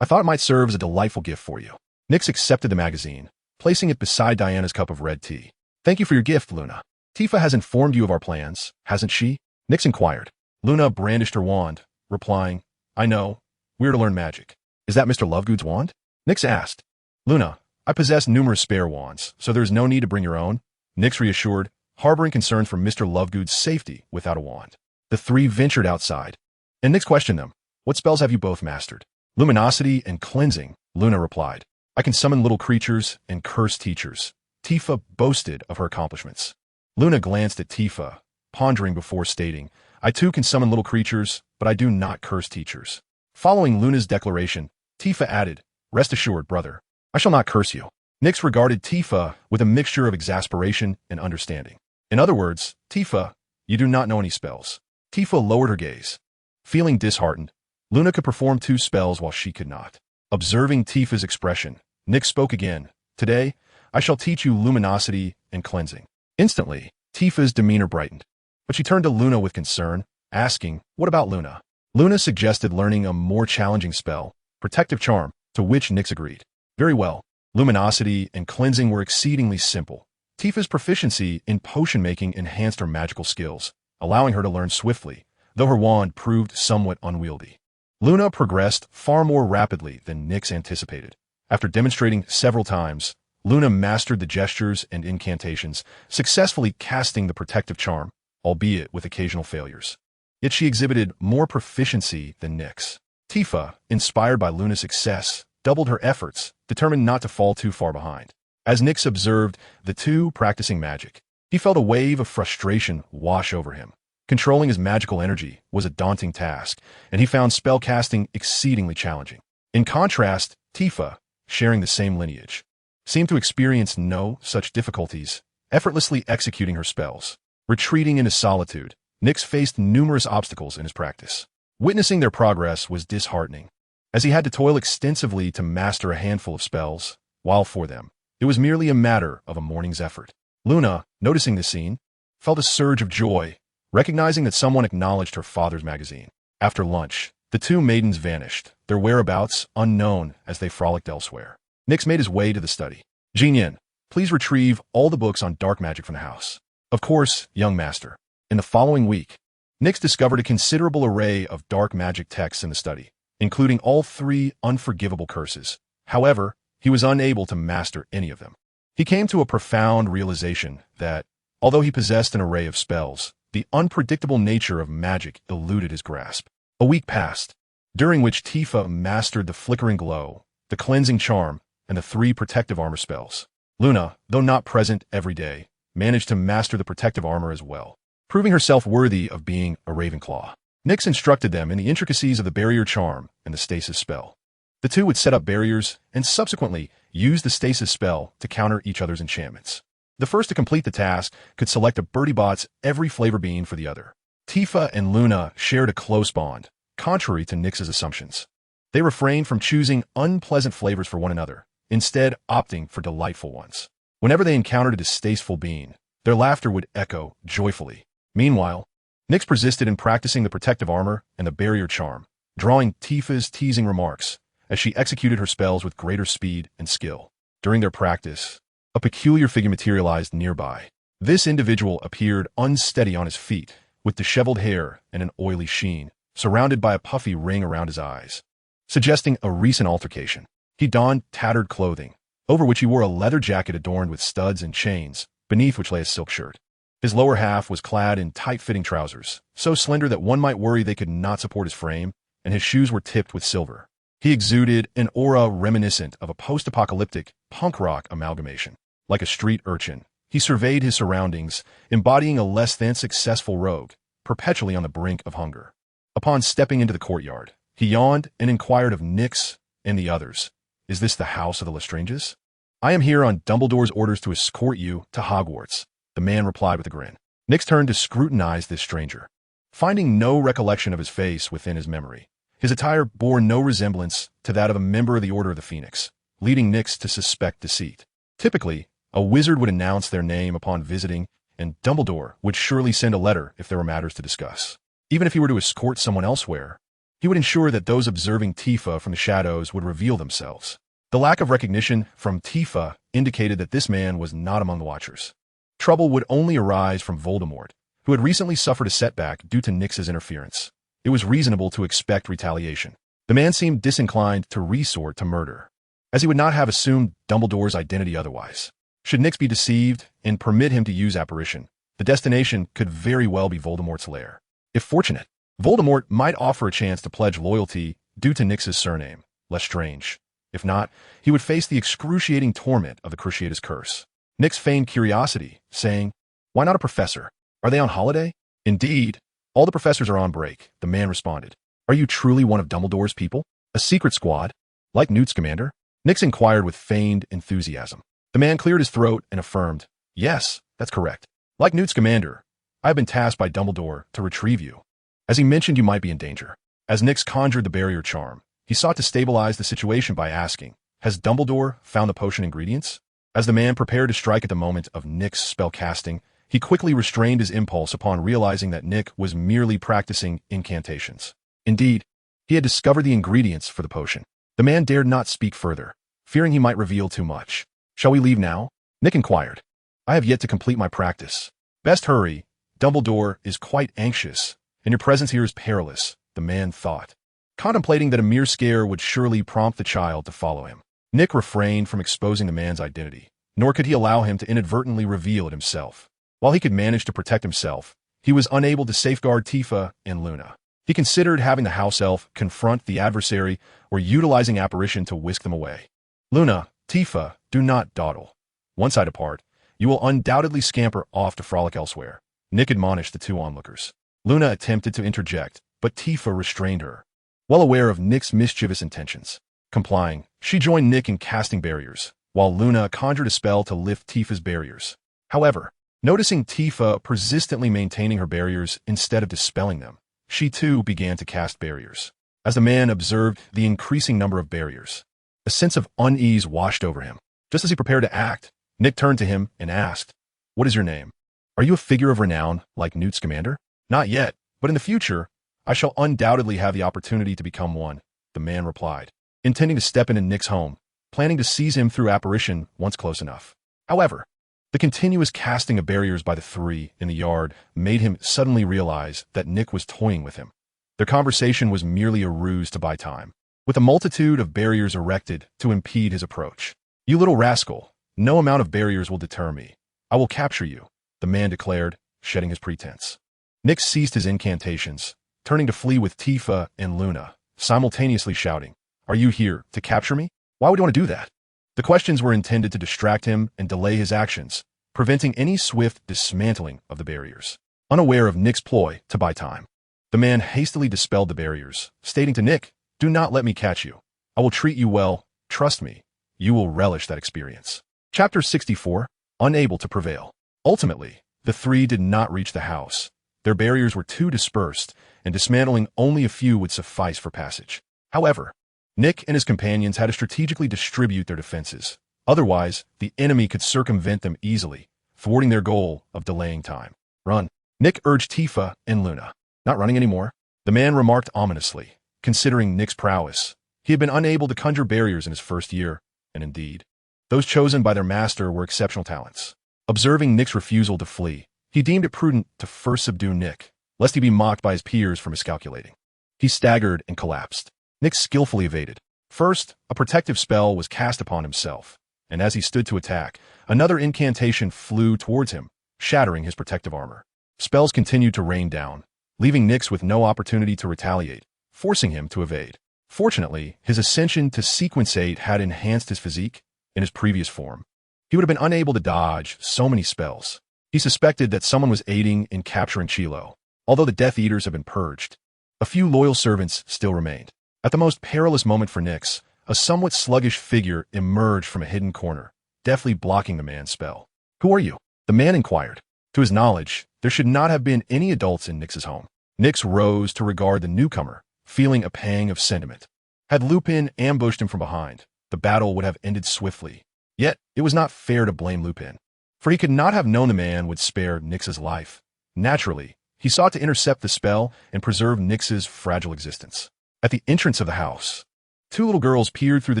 I thought it might serve as a delightful gift for you." Nix accepted the magazine, placing it beside Diana's cup of red tea. "Thank you for your gift, Luna. Tifa has informed you of our plans, hasn't she?" Nix inquired. Luna brandished her wand, replying, "I know. We're to learn magic." "Is that Mr. Lovegood's wand?" Nix asked. "Luna, I possess numerous spare wands, so there is no need to bring your own," Nix reassured, harboring concerns for Mr. Lovegood's safety without a wand. The 3 ventured outside, and Nix questioned them. "What spells have you both mastered?" "Luminosity and cleansing," Luna replied. "I can summon little creatures and curse teachers." Tifa boasted of her accomplishments. Luna glanced at Tifa, pondering before stating, "I too can summon little creatures, but I do not curse teachers." Following Luna's declaration, Tifa added, "Rest assured, brother, I shall not curse you." Nix regarded Tifa with a mixture of exasperation and understanding. "In other words, Tifa, you do not know any spells." Tifa lowered her gaze. Feeling disheartened, Luna could perform 2 spells while she could not. Observing Tifa's expression, Nix spoke again. "Today, I shall teach you luminosity and cleansing." Instantly, Tifa's demeanor brightened, but she turned to Luna with concern, asking, "What about Luna?" Luna suggested learning a more challenging spell, Protective Charm, to which Nix agreed. Very well. Luminosity and cleansing were exceedingly simple. Tifa's proficiency in potion making enhanced her magical skills, allowing her to learn swiftly, though her wand proved somewhat unwieldy. Luna progressed far more rapidly than Nix anticipated. After demonstrating several times, Luna mastered the gestures and incantations, successfully casting the protective charm, albeit with occasional failures. Yet she exhibited more proficiency than Nix. Tifa, inspired by Luna's success, doubled her efforts, determined not to fall too far behind. As Nix observed the 2 practicing magic, he felt a wave of frustration wash over him. Controlling his magical energy was a daunting task, and he found spellcasting exceedingly challenging. In contrast, Tifa, sharing the same lineage, seemed to experience no such difficulties, effortlessly executing her spells. Retreating into solitude, Nix faced numerous obstacles in his practice. Witnessing their progress was disheartening, as he had to toil extensively to master a handful of spells, while for them, it was merely a matter of a morning's effort. Luna, noticing the scene, felt a surge of joy, recognizing that someone acknowledged her father's magazine. After lunch, the 2 maidens vanished, their whereabouts unknown as they frolicked elsewhere. Nix made his way to the study. "Jean Yin, please retrieve all the books on dark magic from the house." "Of course, young master." In the following week, Nix discovered a considerable array of dark magic texts in the study, including all 3 unforgivable curses. However, he was unable to master any of them. He came to a profound realization that, although he possessed an array of spells, the unpredictable nature of magic eluded his grasp. A week passed, during which Tifa mastered the Flickering Glow, the Cleansing Charm, and the 3 Protective Armor spells. Luna, though not present every day, managed to master the Protective Armor as well, proving herself worthy of being a Ravenclaw. Nyx instructed them in the intricacies of the Barrier Charm and the Stasis spell. The two would set up barriers and subsequently use the Stasis spell to counter each other's enchantments. The first to complete the task could select a Bertie Bott's every flavor bean for the other. Tifa and Luna shared a close bond, contrary to Nyx's assumptions. They refrained from choosing unpleasant flavors for one another, instead opting for delightful ones. Whenever they encountered a distasteful bean, their laughter would echo joyfully. Meanwhile, Nyx persisted in practicing the Protective Armor and the Barrier Charm, drawing Tifa's teasing remarks as she executed her spells with greater speed and skill. During their practice, a peculiar figure materialized nearby. This individual appeared unsteady on his feet, with disheveled hair and an oily sheen, surrounded by a puffy ring around his eyes, suggesting a recent altercation. He donned tattered clothing, over which he wore a leather jacket adorned with studs and chains, beneath which lay a silk shirt. His lower half was clad in tight-fitting trousers, so slender that one might worry they could not support his frame, and his shoes were tipped with silver. He exuded an aura reminiscent of a post-apocalyptic punk rock amalgamation. Like a street urchin, he surveyed his surroundings, embodying a less-than-successful rogue, perpetually on the brink of hunger. Upon stepping into the courtyard, he yawned and inquired of Nyx and the others, "Is this the house of the Lestranges?" "I am here on Dumbledore's orders to escort you to Hogwarts," the man replied with a grin. Nyx turned to scrutinize this stranger. Finding no recollection of his face within his memory, his attire bore no resemblance to that of a member of the Order of the Phoenix, leading Nyx to suspect deceit. Typically, a wizard would announce their name upon visiting, and Dumbledore would surely send a letter if there were matters to discuss. Even if he were to escort someone elsewhere, he would ensure that those observing Tifa from the shadows would reveal themselves. The lack of recognition from Tifa indicated that this man was not among the Watchers. Trouble would only arise from Voldemort, who had recently suffered a setback due to Nyx's interference. It was reasonable to expect retaliation. The man seemed disinclined to resort to murder, as he would not have assumed Dumbledore's identity otherwise. Should Nyx be deceived and permit him to use apparition, the destination could very well be Voldemort's lair. If fortunate, Voldemort might offer a chance to pledge loyalty due to Nyx's surname, Lestrange. If not, he would face the excruciating torment of the Cruciatus Curse. Nyx feigned curiosity, saying, "Why not a professor? Are they on holiday?" "Indeed, all the professors are on break," the man responded. "Are you truly one of Dumbledore's people? A secret squad? Like Newt Scamander?" Nyx inquired with feigned enthusiasm. The man cleared his throat and affirmed, "Yes, that's correct. Like Newt Scamander, I have been tasked by Dumbledore to retrieve you. As he mentioned, you might be in danger." As Nyx conjured the Barrier Charm, he sought to stabilize the situation by asking, "Has Dumbledore found the potion ingredients?" As the man prepared to strike at the moment of Nyx's spell casting, he quickly restrained his impulse upon realizing that Nyx was merely practicing incantations. Indeed, he had discovered the ingredients for the potion. The man dared not speak further, fearing he might reveal too much. "Shall we leave now?" Nyx inquired. "I have yet to complete my practice." "Best hurry. Dumbledore is quite anxious, and your presence here is perilous," the man thought, contemplating that a mere scare would surely prompt the child to follow him. Nyx refrained from exposing the man's identity, nor could he allow him to inadvertently reveal it himself. While he could manage to protect himself, he was unable to safeguard Tifa and Luna. He considered having the house elf confront the adversary or utilizing apparition to whisk them away. "Luna, Tifa, do not dawdle. Once I depart, you will undoubtedly scamper off to frolic elsewhere," Nyx admonished the two onlookers. Luna attempted to interject, but Tifa restrained her, well aware of Nyx's mischievous intentions. Complying, she joined Nyx in casting barriers, while Luna conjured a spell to lift Tifa's barriers. However, noticing Tifa persistently maintaining her barriers instead of dispelling them, she too began to cast barriers. As the man observed the increasing number of barriers, a sense of unease washed over him. Just as he prepared to act, Nyx turned to him and asked, "What is your name? Are you a figure of renown like Newt Scamander?" "Not yet, but in the future, I shall undoubtedly have the opportunity to become one," the man replied, intending to step into Nyx's home, planning to seize him through apparition once close enough. However, the continuous casting of barriers by the three in the yard made him suddenly realize that Nyx was toying with him. Their conversation was merely a ruse to buy time. with a multitude of barriers erected to impede his approach. "You little rascal, no amount of barriers will deter me. I will capture you," the man declared, shedding his pretense. Nick ceased his incantations, turning to flee with Tifa and Luna, simultaneously shouting, "Are you here to capture me? Why would you want to do that?" The questions were intended to distract him and delay his actions, preventing any swift dismantling of the barriers. Unaware of Nick's ploy to buy time, the man hastily dispelled the barriers, stating to Nick, "Do not let me catch you. I will treat you well. Trust me. You will relish that experience." Chapter 64, Unable to Prevail. Ultimately, the three did not reach the house. Their barriers were too dispersed, and dismantling only a few would suffice for passage. However, Nick and his companions had to strategically distribute their defenses. Otherwise, the enemy could circumvent them easily, thwarting their goal of delaying time. "Run," Nick urged Tifa and Luna. "Not running anymore," the man remarked ominously, considering Nick's prowess. He had been unable to conjure barriers in his first year, and indeed, those chosen by their master were exceptional talents. Observing Nick's refusal to flee, he deemed it prudent to first subdue Nick, lest he be mocked by his peers for miscalculating. He staggered and collapsed. Nick skillfully evaded. First, a protective spell was cast upon himself, and as he stood to attack, another incantation flew towards him, shattering his protective armor. Spells continued to rain down, leaving Nyx with no opportunity to retaliate, forcing him to evade. Fortunately, his ascension to Sequence 8 had enhanced his physique. In his previous form, he would have been unable to dodge so many spells. He suspected that someone was aiding in capturing Chilo. Although the Death Eaters had been purged, a few loyal servants still remained. At the most perilous moment for Nyx, a somewhat sluggish figure emerged from a hidden corner, deftly blocking the man's spell. "Who are you?" the man inquired. To his knowledge, there should not have been any adults in Nyx's home. Nyx rose to regard the newcomer, feeling a pang of sentiment. Had Lupin ambushed him from behind, the battle would have ended swiftly. Yet, it was not fair to blame Lupin, for he could not have known the man would spare Nyx's life. Naturally, he sought to intercept the spell and preserve Nyx's fragile existence. At the entrance of the house, two little girls peered through the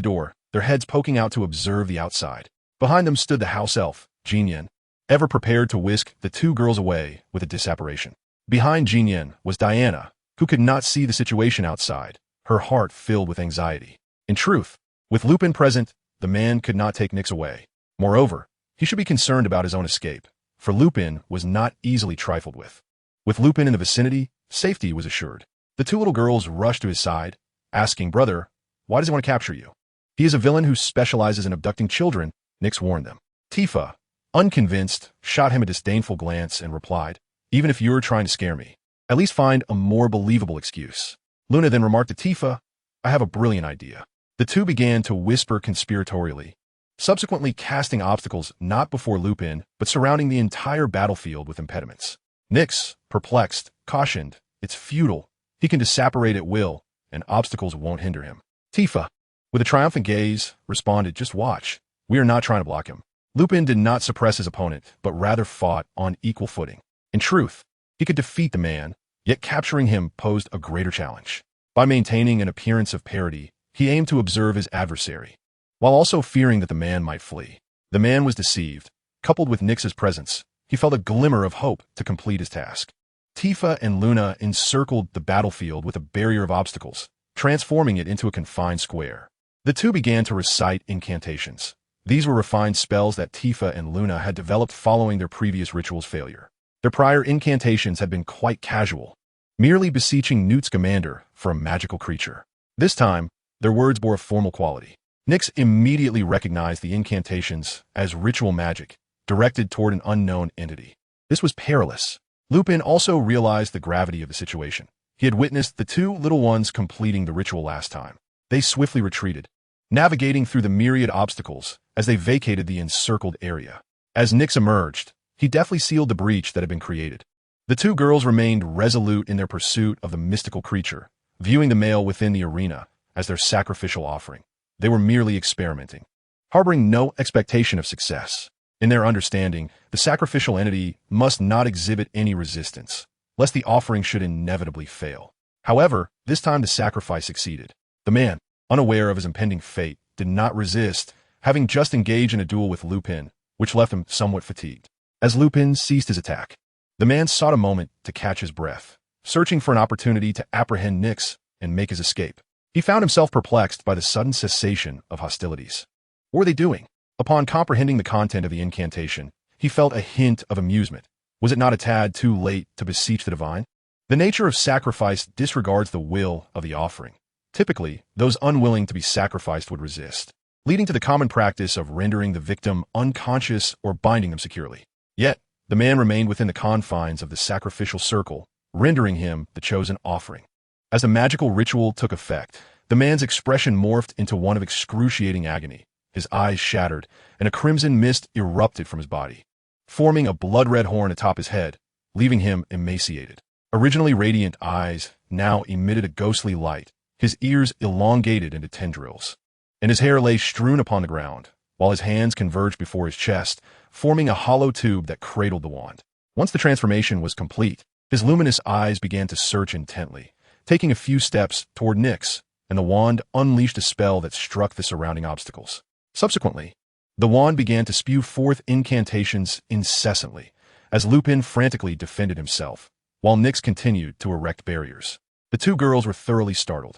door, their heads poking out to observe the outside. Behind them stood the house elf, Jinyan, ever prepared to whisk the two girls away with a disapparition. Behind Jinyan was Diana, who could not see the situation outside, her heart filled with anxiety. In truth, with Lupin present, the man could not take Nyx away. Moreover, he should be concerned about his own escape, for Lupin was not easily trifled with. With Lupin in the vicinity, safety was assured. The two little girls rushed to his side, asking, "Brother, why does he want to capture you?" "He is a villain who specializes in abducting children," Nyx warned them. Tifa, unconvinced, shot him a disdainful glance and replied, "Even if you're trying to scare me, at least find a more believable excuse." Luna then remarked to Tifa, "I have a brilliant idea." The two began to whisper conspiratorially, subsequently casting obstacles not before Lupin, but surrounding the entire battlefield with impediments. Nyx, perplexed, cautioned, "It's futile. He can disapparate at will, and obstacles won't hinder him." Tifa, with a triumphant gaze, responded, "Just watch. We are not trying to block him." Lupin did not suppress his opponent, but rather fought on equal footing. In truth, he could defeat the man, yet capturing him posed a greater challenge. By maintaining an appearance of parity, he aimed to observe his adversary, while also fearing that the man might flee. The man was deceived. Coupled with Nyx's presence, he felt a glimmer of hope to complete his task. Tifa and Luna encircled the battlefield with a barrier of obstacles, transforming it into a confined square. The two began to recite incantations. These were refined spells that Tifa and Luna had developed following their previous ritual's failure. Their prior incantations had been quite casual, merely beseeching Newt Scamander for a magical creature. This time, their words bore a formal quality. Nyx immediately recognized the incantations as ritual magic, directed toward an unknown entity. This was perilous. Lupin also realized the gravity of the situation. He had witnessed the two little ones completing the ritual last time. They swiftly retreated, navigating through the myriad obstacles as they vacated the encircled area. As Nyx emerged, he deftly sealed the breach that had been created. The two girls remained resolute in their pursuit of the mystical creature, viewing the male within the arena as their sacrificial offering. They were merely experimenting, harboring no expectation of success. In their understanding, the sacrificial entity must not exhibit any resistance, lest the offering should inevitably fail. However, this time the sacrifice succeeded. The man, unaware of his impending fate, did not resist, having just engaged in a duel with Lupin, which left him somewhat fatigued. As Lupin ceased his attack, the man sought a moment to catch his breath, searching for an opportunity to apprehend Nyx and make his escape. He found himself perplexed by the sudden cessation of hostilities. What were they doing? Upon comprehending the content of the incantation, he felt a hint of amusement. Was it not a tad too late to beseech the divine? The nature of sacrifice disregards the will of the offering. Typically, those unwilling to be sacrificed would resist, leading to the common practice of rendering the victim unconscious or binding them securely. Yet, the man remained within the confines of the sacrificial circle, rendering him the chosen offering. As the magical ritual took effect, the man's expression morphed into one of excruciating agony. His eyes shattered, and a crimson mist erupted from his body, forming a blood-red horn atop his head, leaving him emaciated. Originally radiant eyes now emitted a ghostly light, his ears elongated into tendrils, and his hair lay strewn upon the ground, while his hands converged before his chest, forming a hollow tube that cradled the wand. Once the transformation was complete, his luminous eyes began to search intently, taking a few steps toward Nyx, and the wand unleashed a spell that struck the surrounding obstacles. Subsequently, the wand began to spew forth incantations incessantly, as Lupin frantically defended himself, while Nyx continued to erect barriers. The two girls were thoroughly startled.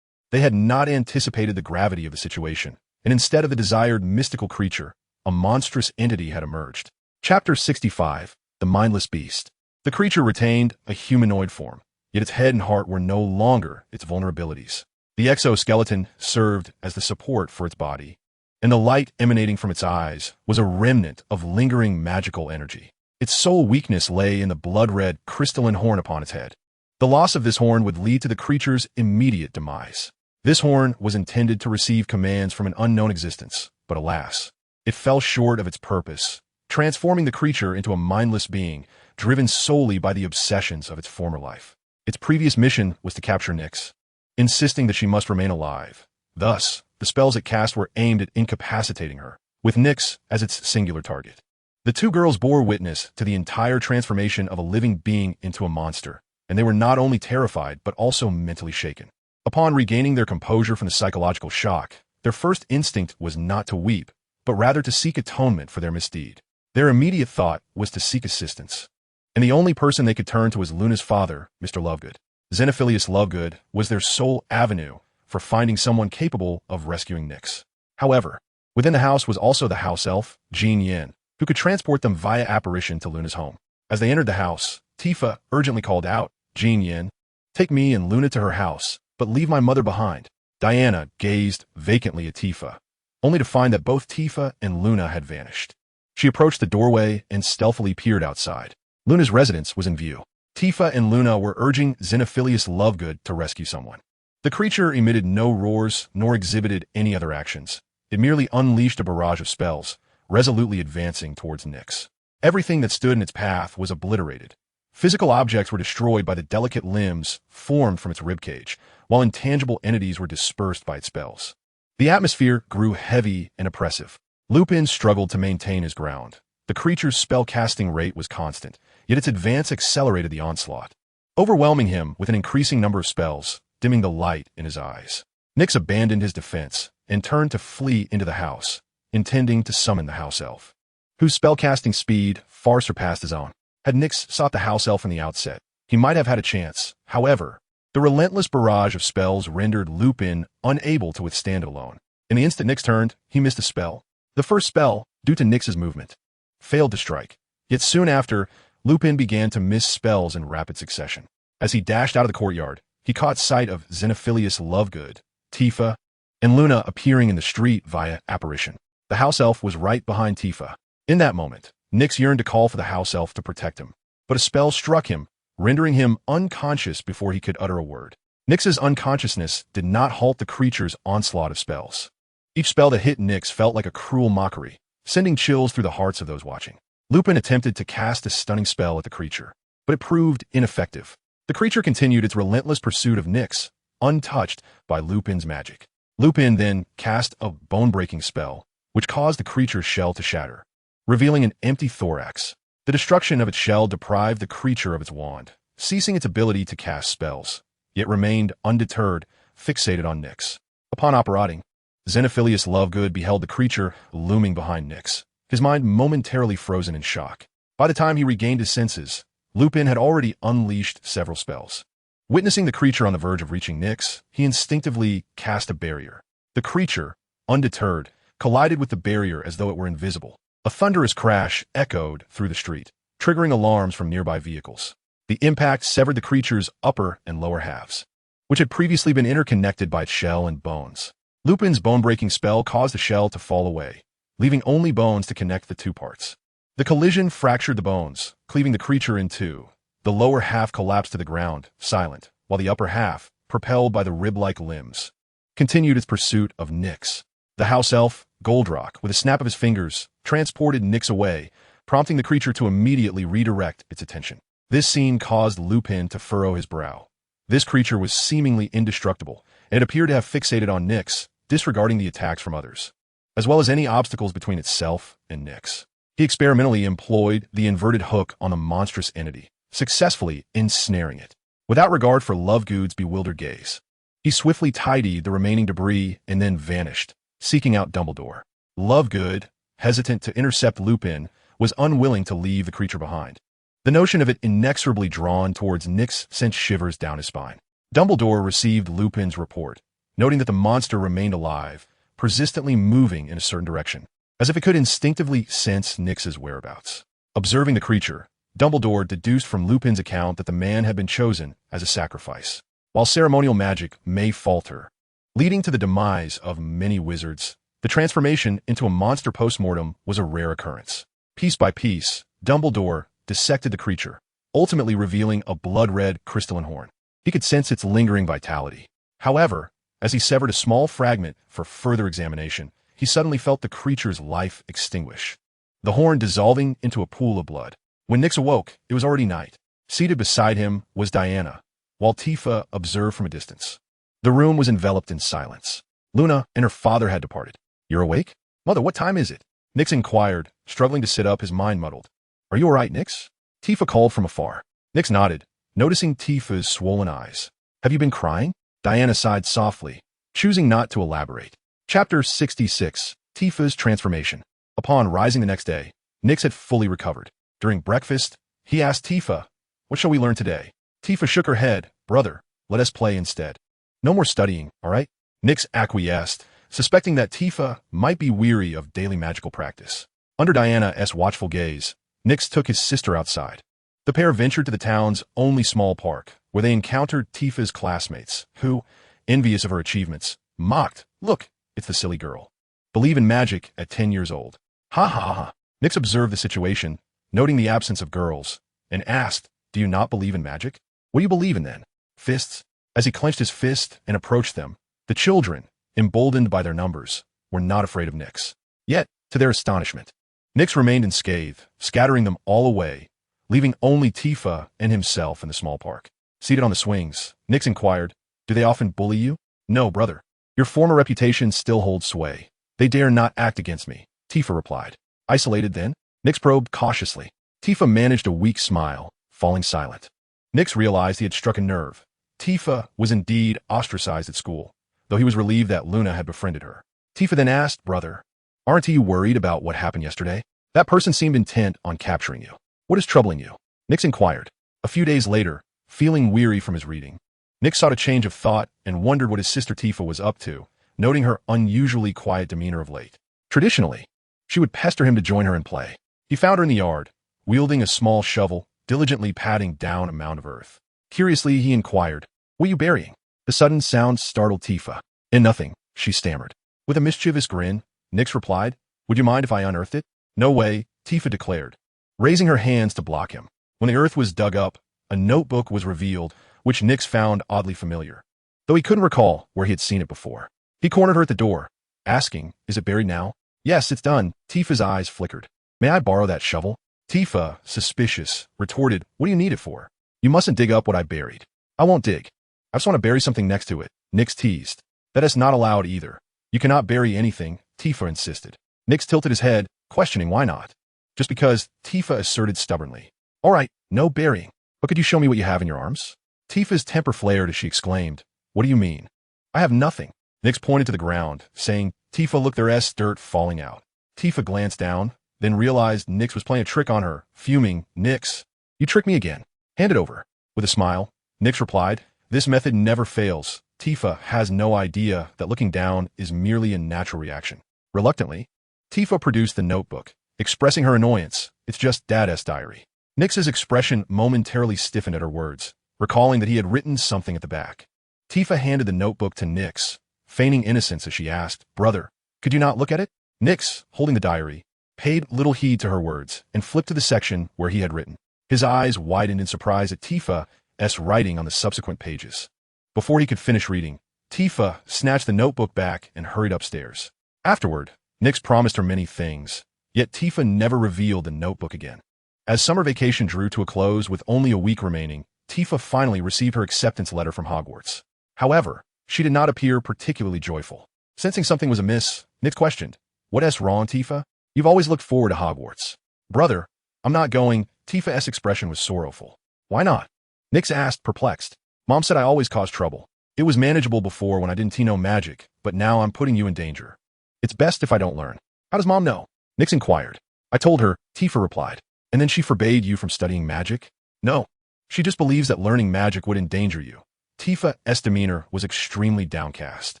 They had not anticipated the gravity of the situation, and instead of the desired mystical creature, a monstrous entity had emerged. Chapter 65, The Mindless Beast. The creature retained a humanoid form, yet its head and heart were no longer its vulnerabilities. The exoskeleton served as the support for its body, and the light emanating from its eyes was a remnant of lingering magical energy. Its sole weakness lay in the blood-red crystalline horn upon its head. The loss of this horn would lead to the creature's immediate demise. This horn was intended to receive commands from an unknown existence, but alas, it fell short of its purpose, transforming the creature into a mindless being, driven solely by the obsessions of its former life. Its previous mission was to capture Nyx, insisting that she must remain alive. Thus, the spells it cast were aimed at incapacitating her, with Nyx as its singular target. The two girls bore witness to the entire transformation of a living being into a monster, and they were not only terrified but also mentally shaken. Upon regaining their composure from the psychological shock, their first instinct was not to weep, but rather to seek atonement for their misdeed. Their immediate thought was to seek assistance, and the only person they could turn to was Luna's father, Mr. Lovegood. Xenophilius Lovegood was their sole avenue for finding someone capable of rescuing Nyx. However, within the house was also the house elf, Jean Yin, who could transport them via apparition to Luna's home. As they entered the house, Tifa urgently called out, "Jean Yin, take me and Luna to her house, but leave my mother behind." Diana gazed vacantly at Tifa, only to find that both Tifa and Luna had vanished. She approached the doorway and stealthily peered outside. Luna's residence was in view. Tifa and Luna were urging Xenophilius Lovegood to rescue someone. The creature emitted no roars nor exhibited any other actions. It merely unleashed a barrage of spells, resolutely advancing towards Nyx. Everything that stood in its path was obliterated. Physical objects were destroyed by the delicate limbs formed from its ribcage, while intangible entities were dispersed by its spells. The atmosphere grew heavy and oppressive. Lupin struggled to maintain his ground. The creature's spell-casting rate was constant, yet its advance accelerated the onslaught, overwhelming him with an increasing number of spells, dimming the light in his eyes. Nyx abandoned his defense and turned to flee into the house, intending to summon the house elf, whose spellcasting speed far surpassed his own. Had Nyx sought the house elf from the outset, he might have had a chance. However, the relentless barrage of spells rendered Lupin unable to withstand it alone. In the instant Nyx turned, he missed a spell. The first spell, due to Nyx's movement, failed to strike. Yet soon after, Lupin began to miss spells in rapid succession. As he dashed out of the courtyard, he caught sight of Xenophilius Lovegood, Tifa, and Luna appearing in the street via apparition. The house elf was right behind Tifa. In that moment, Nyx yearned to call for the house elf to protect him, but a spell struck him, rendering him unconscious before he could utter a word. Nyx's unconsciousness did not halt the creature's onslaught of spells. Each spell that hit Nyx felt like a cruel mockery, sending chills through the hearts of those watching. Lupin attempted to cast a stunning spell at the creature, but it proved ineffective. The creature continued its relentless pursuit of Nyx, untouched by Lupin's magic. Lupin then cast a bone-breaking spell, which caused the creature's shell to shatter, revealing an empty thorax. The destruction of its shell deprived the creature of its wand, ceasing its ability to cast spells, yet remained undeterred, fixated on Nyx. Upon operating, Xenophilius Lovegood beheld the creature looming behind Nyx, his mind momentarily frozen in shock. By the time he regained his senses, Lupin had already unleashed several spells. Witnessing the creature on the verge of reaching Nyx, he instinctively cast a barrier. The creature, undeterred, collided with the barrier as though it were invisible. A thunderous crash echoed through the street, triggering alarms from nearby vehicles. The impact severed the creature's upper and lower halves, which had previously been interconnected by its shell and bones. Lupin's bone-breaking spell caused the shell to fall away, leaving only bones to connect the two parts. The collision fractured the bones, cleaving the creature in two. The lower half collapsed to the ground, silent, while the upper half, propelled by the rib-like limbs, continued its pursuit of Nyx. The house elf, Goldrock, with a snap of his fingers, transported Nyx away, prompting the creature to immediately redirect its attention. This scene caused Lupin to furrow his brow. This creature was seemingly indestructible, and it appeared to have fixated on Nyx, disregarding the attacks from others, as well as any obstacles between itself and Nyx. He experimentally employed the inverted hook on the monstrous entity, successfully ensnaring it. Without regard for Lovegood's bewildered gaze, he swiftly tidied the remaining debris and then vanished, seeking out Dumbledore. Lovegood, hesitant to intercept Lupin, was unwilling to leave the creature behind. The notion of it inexorably drawn towards Nyx sent shivers down his spine. Dumbledore received Lupin's report, noting that the monster remained alive, persistently moving in a certain direction, as if it could instinctively sense Nyx's whereabouts. Observing the creature, Dumbledore deduced from Lupin's account that the man had been chosen as a sacrifice. While ceremonial magic may falter, leading to the demise of many wizards, the transformation into a monster post-mortem was a rare occurrence. Piece by piece, Dumbledore dissected the creature, ultimately revealing a blood-red crystalline horn. He could sense its lingering vitality. However, as he severed a small fragment for further examination, he suddenly felt the creature's life extinguish, the horn dissolving into a pool of blood. When Nyx awoke, it was already night. Seated beside him was Diana, while Tifa observed from a distance. The room was enveloped in silence. Luna and her father had departed. "You're awake? Mother, what time is it?" Nyx inquired, struggling to sit up, his mind muddled. "Are you all right, Nyx?" Tifa called from afar. Nyx nodded, noticing Tifa's swollen eyes. "Have you been crying?" Diana sighed softly, choosing not to elaborate. Chapter 66, Tifa's Transformation. Upon rising the next day, Nyx had fully recovered. During breakfast, he asked Tifa, "What shall we learn today?" Tifa shook her head. "Brother, let us play instead." "No more studying, all right?" Nyx acquiesced, suspecting that Tifa might be weary of daily magical practice. Under Diana's watchful gaze, Nyx took his sister outside. The pair ventured to the town's only small park, where they encountered Tifa's classmates, who, envious of her achievements, mocked, "Look, it's the silly girl. Believe in magic at 10 years old." "Ha ha ha." Nyx observed the situation, noting the absence of girls, and asked, "Do you not believe in magic? What do you believe in then?" "Fists." As he clenched his fist and approached them, the children, emboldened by their numbers, were not afraid of Nyx. Yet, to their astonishment, Nyx remained unscathed, scattering them all away, leaving only Tifa and himself in the small park. Seated on the swings, Nyx inquired, "Do they often bully you?" "No, brother. Your former reputation still holds sway. They dare not act against me," Tifa replied. "Isolated then?" Nyx probed cautiously. Tifa managed a weak smile, falling silent. Nyx realized he had struck a nerve. Tifa was indeed ostracized at school, though he was relieved that Luna had befriended her. Tifa then asked, "Brother, aren't you worried about what happened yesterday? That person seemed intent on capturing you. What is troubling you?" Nyx inquired. A few days later, feeling weary from his reading, Nyx sought a change of thought and wondered what his sister Tifa was up to, noting her unusually quiet demeanor of late. Traditionally, she would pester him to join her in play. He found her in the yard, wielding a small shovel, diligently patting down a mound of earth. Curiously, he inquired, "What are you burying?" The sudden sound startled Tifa. "In nothing," she stammered. With a mischievous grin, Nyx replied, "Would you mind if I unearthed it?" "No way," Tifa declared, raising her hands to block him. When the earth was dug up, a notebook was revealed, which Nyx found oddly familiar, though he couldn't recall where he had seen it before. He cornered her at the door, asking, "Is it buried now?" "Yes, it's done." Tifa's eyes flickered. "May I borrow that shovel?" Tifa, suspicious, retorted, "What do you need it for?" "You mustn't dig up what I buried." "I won't dig. I just want to bury something next to it," Nyx teased. "That is not allowed either. You cannot bury anything," Tifa insisted. Nyx tilted his head, questioning why not. "Just because," Tifa asserted stubbornly. "All right, no burying. But could you show me what you have in your arms?" Tifa's temper flared as she exclaimed, "What do you mean?" "I have nothing." Nyx pointed to the ground, saying, "Tifa, look, there's dirt falling out." Tifa glanced down, then realized Nyx was playing a trick on her, fuming, "Nyx, you tricked me again. Hand it over." With a smile, Nyx replied, This method never fails. Tifa has no idea that looking down is merely a natural reaction. Reluctantly, Tifa produced the notebook, expressing her annoyance. It's just Dad's diary. Nyx's expression momentarily stiffened at her words, recalling that he had written something at the back. Tifa handed the notebook to Nyx, feigning innocence as she asked, "Brother, could you not look at it?" Nyx, holding the diary, paid little heed to her words and flipped to the section where he had written. His eyes widened in surprise at Tifa's writing on the subsequent pages. Before he could finish reading, Tifa snatched the notebook back and hurried upstairs. Afterward, Nyx promised her many things, yet Tifa never revealed the notebook again. As summer vacation drew to a close with only a week remaining, Tifa finally received her acceptance letter from Hogwarts. However, she did not appear particularly joyful. Sensing something was amiss, Nyx questioned, "What's wrong, Tifa? You've always looked forward to Hogwarts." "Brother, I'm not going." Tifa's expression was sorrowful. "Why not?" Nyx asked, perplexed. "Mom said I always caused trouble. It was manageable before when I didn't know magic, but now I'm putting you in danger. It's best if I don't learn." "How does Mom know?" Nyx inquired. "I told her," Tifa replied. "And then she forbade you from studying magic?" "No. She just believes that learning magic would endanger you." Tifa's demeanor was extremely downcast.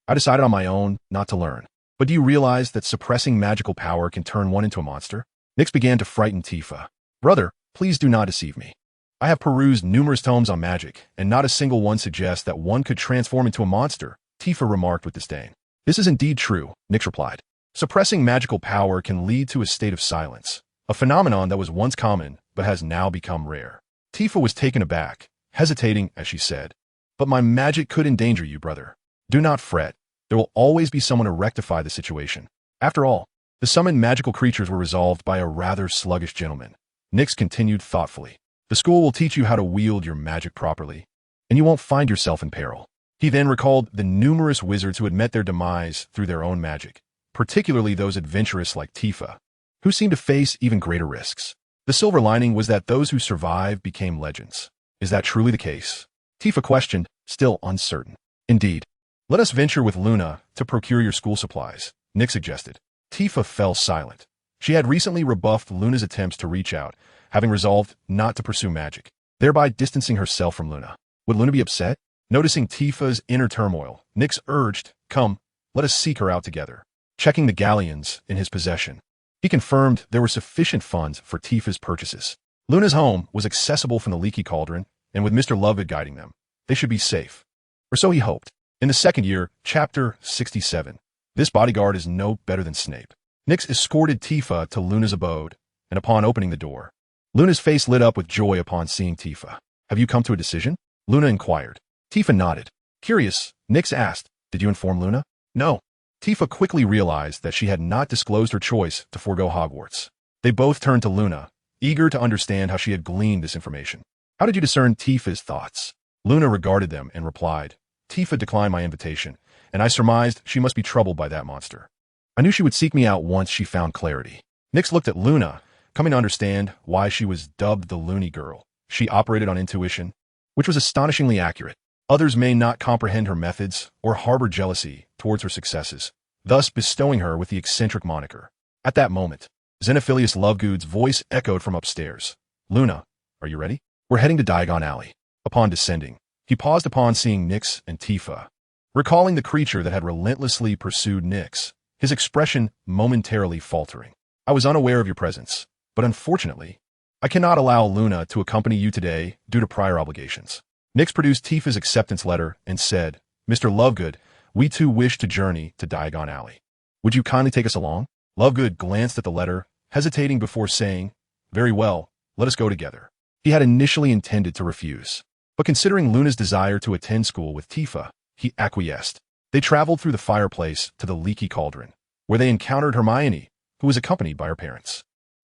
"I decided on my own not to learn. But do you realize that suppressing magical power can turn one into a monster?" Nyx began to frighten Tifa. "Brother, please do not deceive me. I have perused numerous tomes on magic, and not a single one suggests that one could transform into a monster," Tifa remarked with disdain. "This is indeed true," Nyx replied. "Suppressing magical power can lead to a state of silence, a phenomenon that was once common but has now become rare." Tifa was taken aback, hesitating as she said, "But my magic could endanger you, brother. Do not fret. There will always be someone to rectify the situation. After all, the summoned magical creatures were resolved by a rather sluggish gentleman." Nyx continued thoughtfully. "The school will teach you how to wield your magic properly, and you won't find yourself in peril." He then recalled the numerous wizards who had met their demise through their own magic, particularly those adventurous like Tifa, who seemed to face even greater risks. The silver lining was that those who survived became legends. "Is that truly the case?" Tifa questioned, still uncertain. "Indeed. Let us venture with Luna to procure your school supplies," Nyx suggested. Tifa fell silent. She had recently rebuffed Luna's attempts to reach out, having resolved not to pursue magic, thereby distancing herself from Luna. Would Luna be upset? Noticing Tifa's inner turmoil, Nyx urged, "Come, let us seek her out together." Checking the galleons in his possession, he confirmed there were sufficient funds for Tifa's purchases. Luna's home was accessible from the leaky cauldron, and with Mr. Lovegood guiding them, they should be safe. Or so he hoped. In the second year, Chapter 67, this bodyguard is no better than Snape. Nyx escorted Tifa to Luna's abode, and upon opening the door, Luna's face lit up with joy upon seeing Tifa. "Have you come to a decision?" Luna inquired. Tifa nodded. Curious, Nyx asked, "Did you inform Luna?" "No." Tifa quickly realized that she had not disclosed her choice to forego Hogwarts. They both turned to Luna, eager to understand how she had gleaned this information. "How did you discern Tifa's thoughts?" Luna regarded them and replied, "Tifa declined my invitation, and I surmised she must be troubled by that monster. I knew she would seek me out once she found clarity." Nyx looked at Luna, coming to understand why she was dubbed the Loony Girl. She operated on intuition, which was astonishingly accurate. Others may not comprehend her methods or harbor jealousy towards her successes, thus bestowing her with the eccentric moniker. At that moment, Xenophilius Lovegood's voice echoed from upstairs. "Luna, are you ready? We're heading to Diagon Alley." Upon descending, he paused upon seeing Nyx and Tifa. Recalling the creature that had relentlessly pursued Nyx, his expression momentarily faltering. "I was unaware of your presence, but unfortunately, I cannot allow Luna to accompany you today due to prior obligations." Nyx produced Tifa's acceptance letter and said, "Mr. Lovegood, we too wish to journey to Diagon Alley. Would you kindly take us along?" Lovegood glanced at the letter, hesitating before saying, "Very well, let us go together." He had initially intended to refuse, but considering Luna's desire to attend school with Tifa, he acquiesced. They traveled through the fireplace to the leaky cauldron, where they encountered Hermione, who was accompanied by her parents.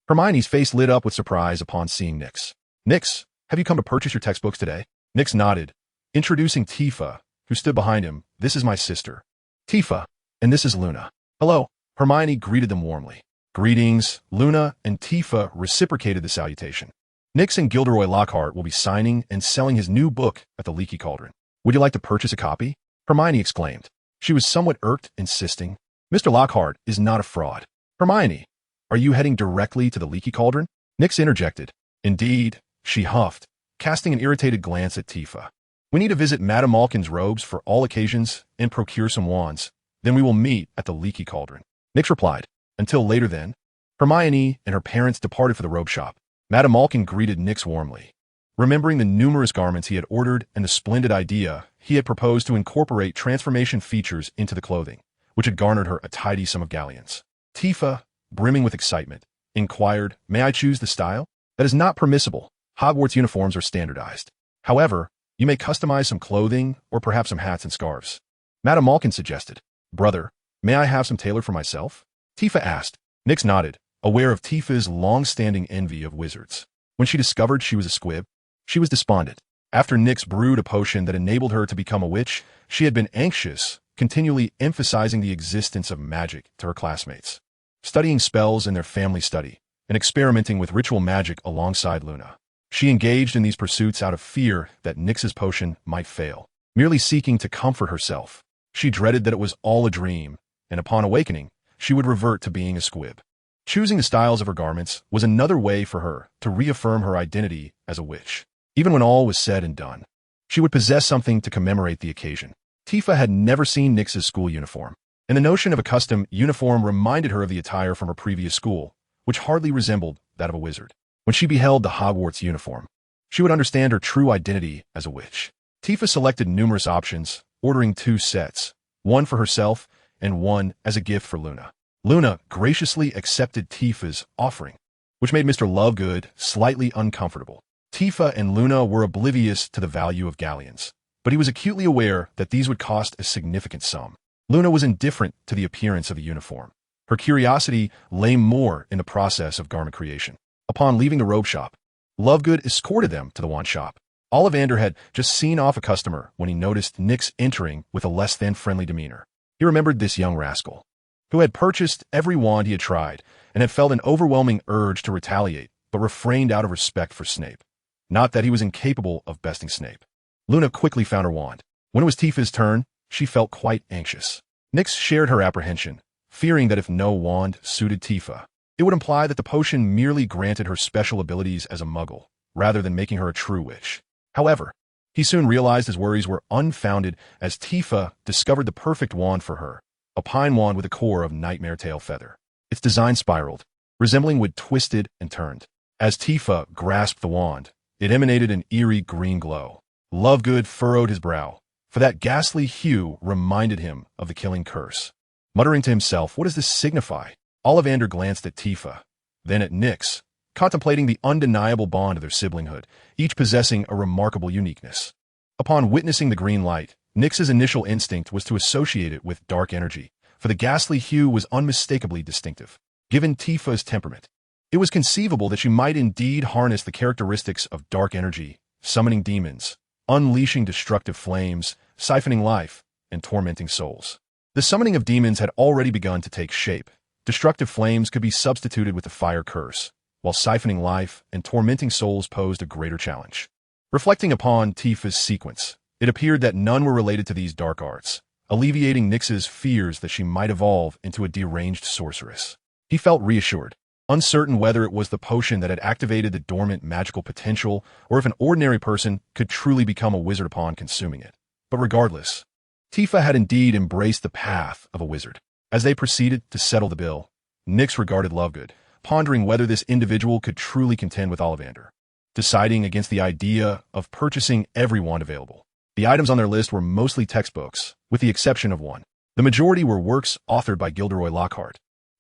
Hermione's face lit up with surprise upon seeing Nyx. "Nyx, have you come to purchase your textbooks today?" Nyx nodded, introducing Tifa, who stood behind him. "This is my sister, Tifa, and this is Luna." "Hello." Hermione greeted them warmly. "Greetings." Luna and Tifa reciprocated the salutation. "Nyx and Gilderoy Lockhart will be signing and selling his new book at the Leaky Cauldron. Would you like to purchase a copy?" Hermione exclaimed. She was somewhat irked, insisting, "Mr. Lockhart is not a fraud." "Hermione, are you heading directly to the Leaky Cauldron?" Nyx interjected. "Indeed," she huffed, casting an irritated glance at Tifa. We need to visit Madame Malkin's robes for all occasions and procure some wands. Then we will meet at the Leaky Cauldron. Nyx replied, until later then. Hermione and her parents departed for the robe shop. Madame Malkin greeted Nyx warmly. Remembering the numerous garments he had ordered and the splendid idea he had proposed to incorporate transformation features into the clothing, which had garnered her a tidy sum of galleons. Tifa, brimming with excitement, inquired, "May I choose the style?" "That is not permissible. Hogwarts uniforms are standardized. However, you may customize some clothing or perhaps some hats and scarves." Madame Malkin suggested. "Brother, may I have some tailored for myself?" Tifa asked. Nyx nodded, aware of Tifa's long-standing envy of wizards. When she discovered she was a squib, she was despondent. After Nyx brewed a potion that enabled her to become a witch, she had been anxious, continually emphasizing the existence of magic to her classmates, studying spells in their family study, and experimenting with ritual magic alongside Luna. She engaged in these pursuits out of fear that Nyx's potion might fail, merely seeking to comfort herself. She dreaded that it was all a dream, and upon awakening, she would revert to being a squib. Choosing the styles of her garments was another way for her to reaffirm her identity as a witch. Even when all was said and done, she would possess something to commemorate the occasion. Tifa had never seen Nyx's school uniform, and the notion of a custom uniform reminded her of the attire from her previous school, which hardly resembled that of a wizard. When she beheld the Hogwarts uniform, she would understand her true identity as a witch. Tifa selected numerous options, ordering 2 sets, one for herself and one as a gift for Luna. Luna graciously accepted Tifa's offering, which made Mr. Lovegood slightly uncomfortable. Tifa and Luna were oblivious to the value of galleons, but he was acutely aware that these would cost a significant sum. Luna was indifferent to the appearance of the uniform. Her curiosity lay more in the process of garment creation. Upon leaving the robe shop, Lovegood escorted them to the wand shop. Ollivander had just seen off a customer when he noticed Nyx entering with a less than friendly demeanor. He remembered this young rascal, who had purchased every wand he had tried and had felt an overwhelming urge to retaliate, but refrained out of respect for Snape. Not that he was incapable of besting Snape. Luna quickly found her wand. When it was Tifa's turn, she felt quite anxious. Nyx shared her apprehension, fearing that if no wand suited Tifa, it would imply that the potion merely granted her special abilities as a muggle, rather than making her a true witch. However, he soon realized his worries were unfounded as Tifa discovered the perfect wand for her, a pine wand with a core of nightmare tail feather. Its design spiraled, resembling wood twisted and turned. As Tifa grasped the wand, it emanated an eerie green glow. Lovegood furrowed his brow, for that ghastly hue reminded him of the killing curse. Muttering to himself, "What does this signify?" Ollivander glanced at Tifa, then at Nyx, contemplating the undeniable bond of their siblinghood, each possessing a remarkable uniqueness. Upon witnessing the green light, Nyx's initial instinct was to associate it with dark energy, for the ghastly hue was unmistakably distinctive. Given Tifa's temperament, it was conceivable that she might indeed harness the characteristics of dark energy, summoning demons, unleashing destructive flames, siphoning life, and tormenting souls. The summoning of demons had already begun to take shape. Destructive flames could be substituted with the fire curse, while siphoning life and tormenting souls posed a greater challenge. Reflecting upon Tifa's sequence, it appeared that none were related to these dark arts, alleviating Nyx's fears that she might evolve into a deranged sorceress. He felt reassured, uncertain whether it was the potion that had activated the dormant magical potential or if an ordinary person could truly become a wizard upon consuming it. But regardless, Tifa had indeed embraced the path of a wizard. As they proceeded to settle the bill, Nyx regarded Lovegood, pondering whether this individual could truly contend with Ollivander, deciding against the idea of purchasing every wand available. The items on their list were mostly textbooks, with the exception of one. The majority were works authored by Gilderoy Lockhart,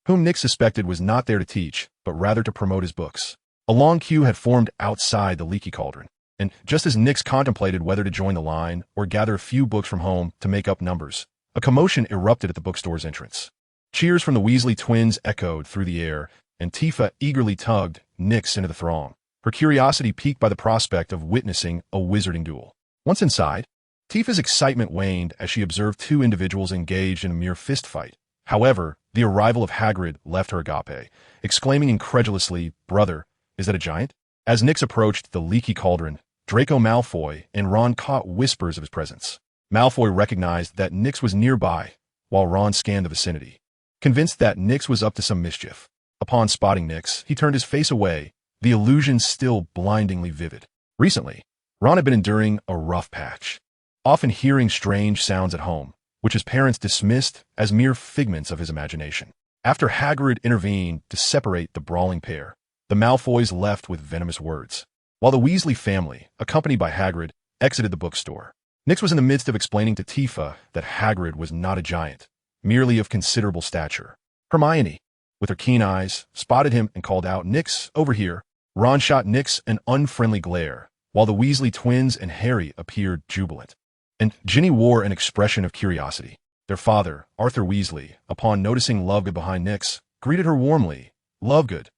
whom Nyx suspected was not there to teach, but rather to promote his books. A long queue had formed outside the Leaky Cauldron, and just as Nyx contemplated whether to join the line or gather a few books from home to make up numbers, a commotion erupted at the bookstore's entrance. Cheers from the Weasley twins echoed through the air, and Tifa eagerly tugged Nyx into the throng, her curiosity piqued by the prospect of witnessing a wizarding duel. Once inside, Tifa's excitement waned as she observed 2 individuals engaged in a mere fistfight. However, the arrival of Hagrid left her agape, exclaiming incredulously, "Brother, is that a giant?" As Nyx approached the Leaky Cauldron, Draco Malfoy and Ron caught whispers of his presence. Malfoy recognized that Nyx was nearby, while Ron scanned the vicinity, convinced that Nyx was up to some mischief. Upon spotting Nyx, he turned his face away, the illusion still blindingly vivid. Recently, Ron had been enduring a rough patch, often hearing strange sounds at home, which his parents dismissed as mere figments of his imagination. After Hagrid intervened to separate the brawling pair, the Malfoys left with venomous words, while the Weasley family, accompanied by Hagrid, exited the bookstore. Nix was in the midst of explaining to Tifa that Hagrid was not a giant, merely of considerable stature. Hermione, with her keen eyes, spotted him and called out, "Nix, over here." Ron shot Nix an unfriendly glare, while the Weasley twins and Harry appeared jubilant. And Ginny wore an expression of curiosity. Their father, Arthur Weasley, upon noticing Lovegood behind Nix, greeted her warmly. "Lovegood,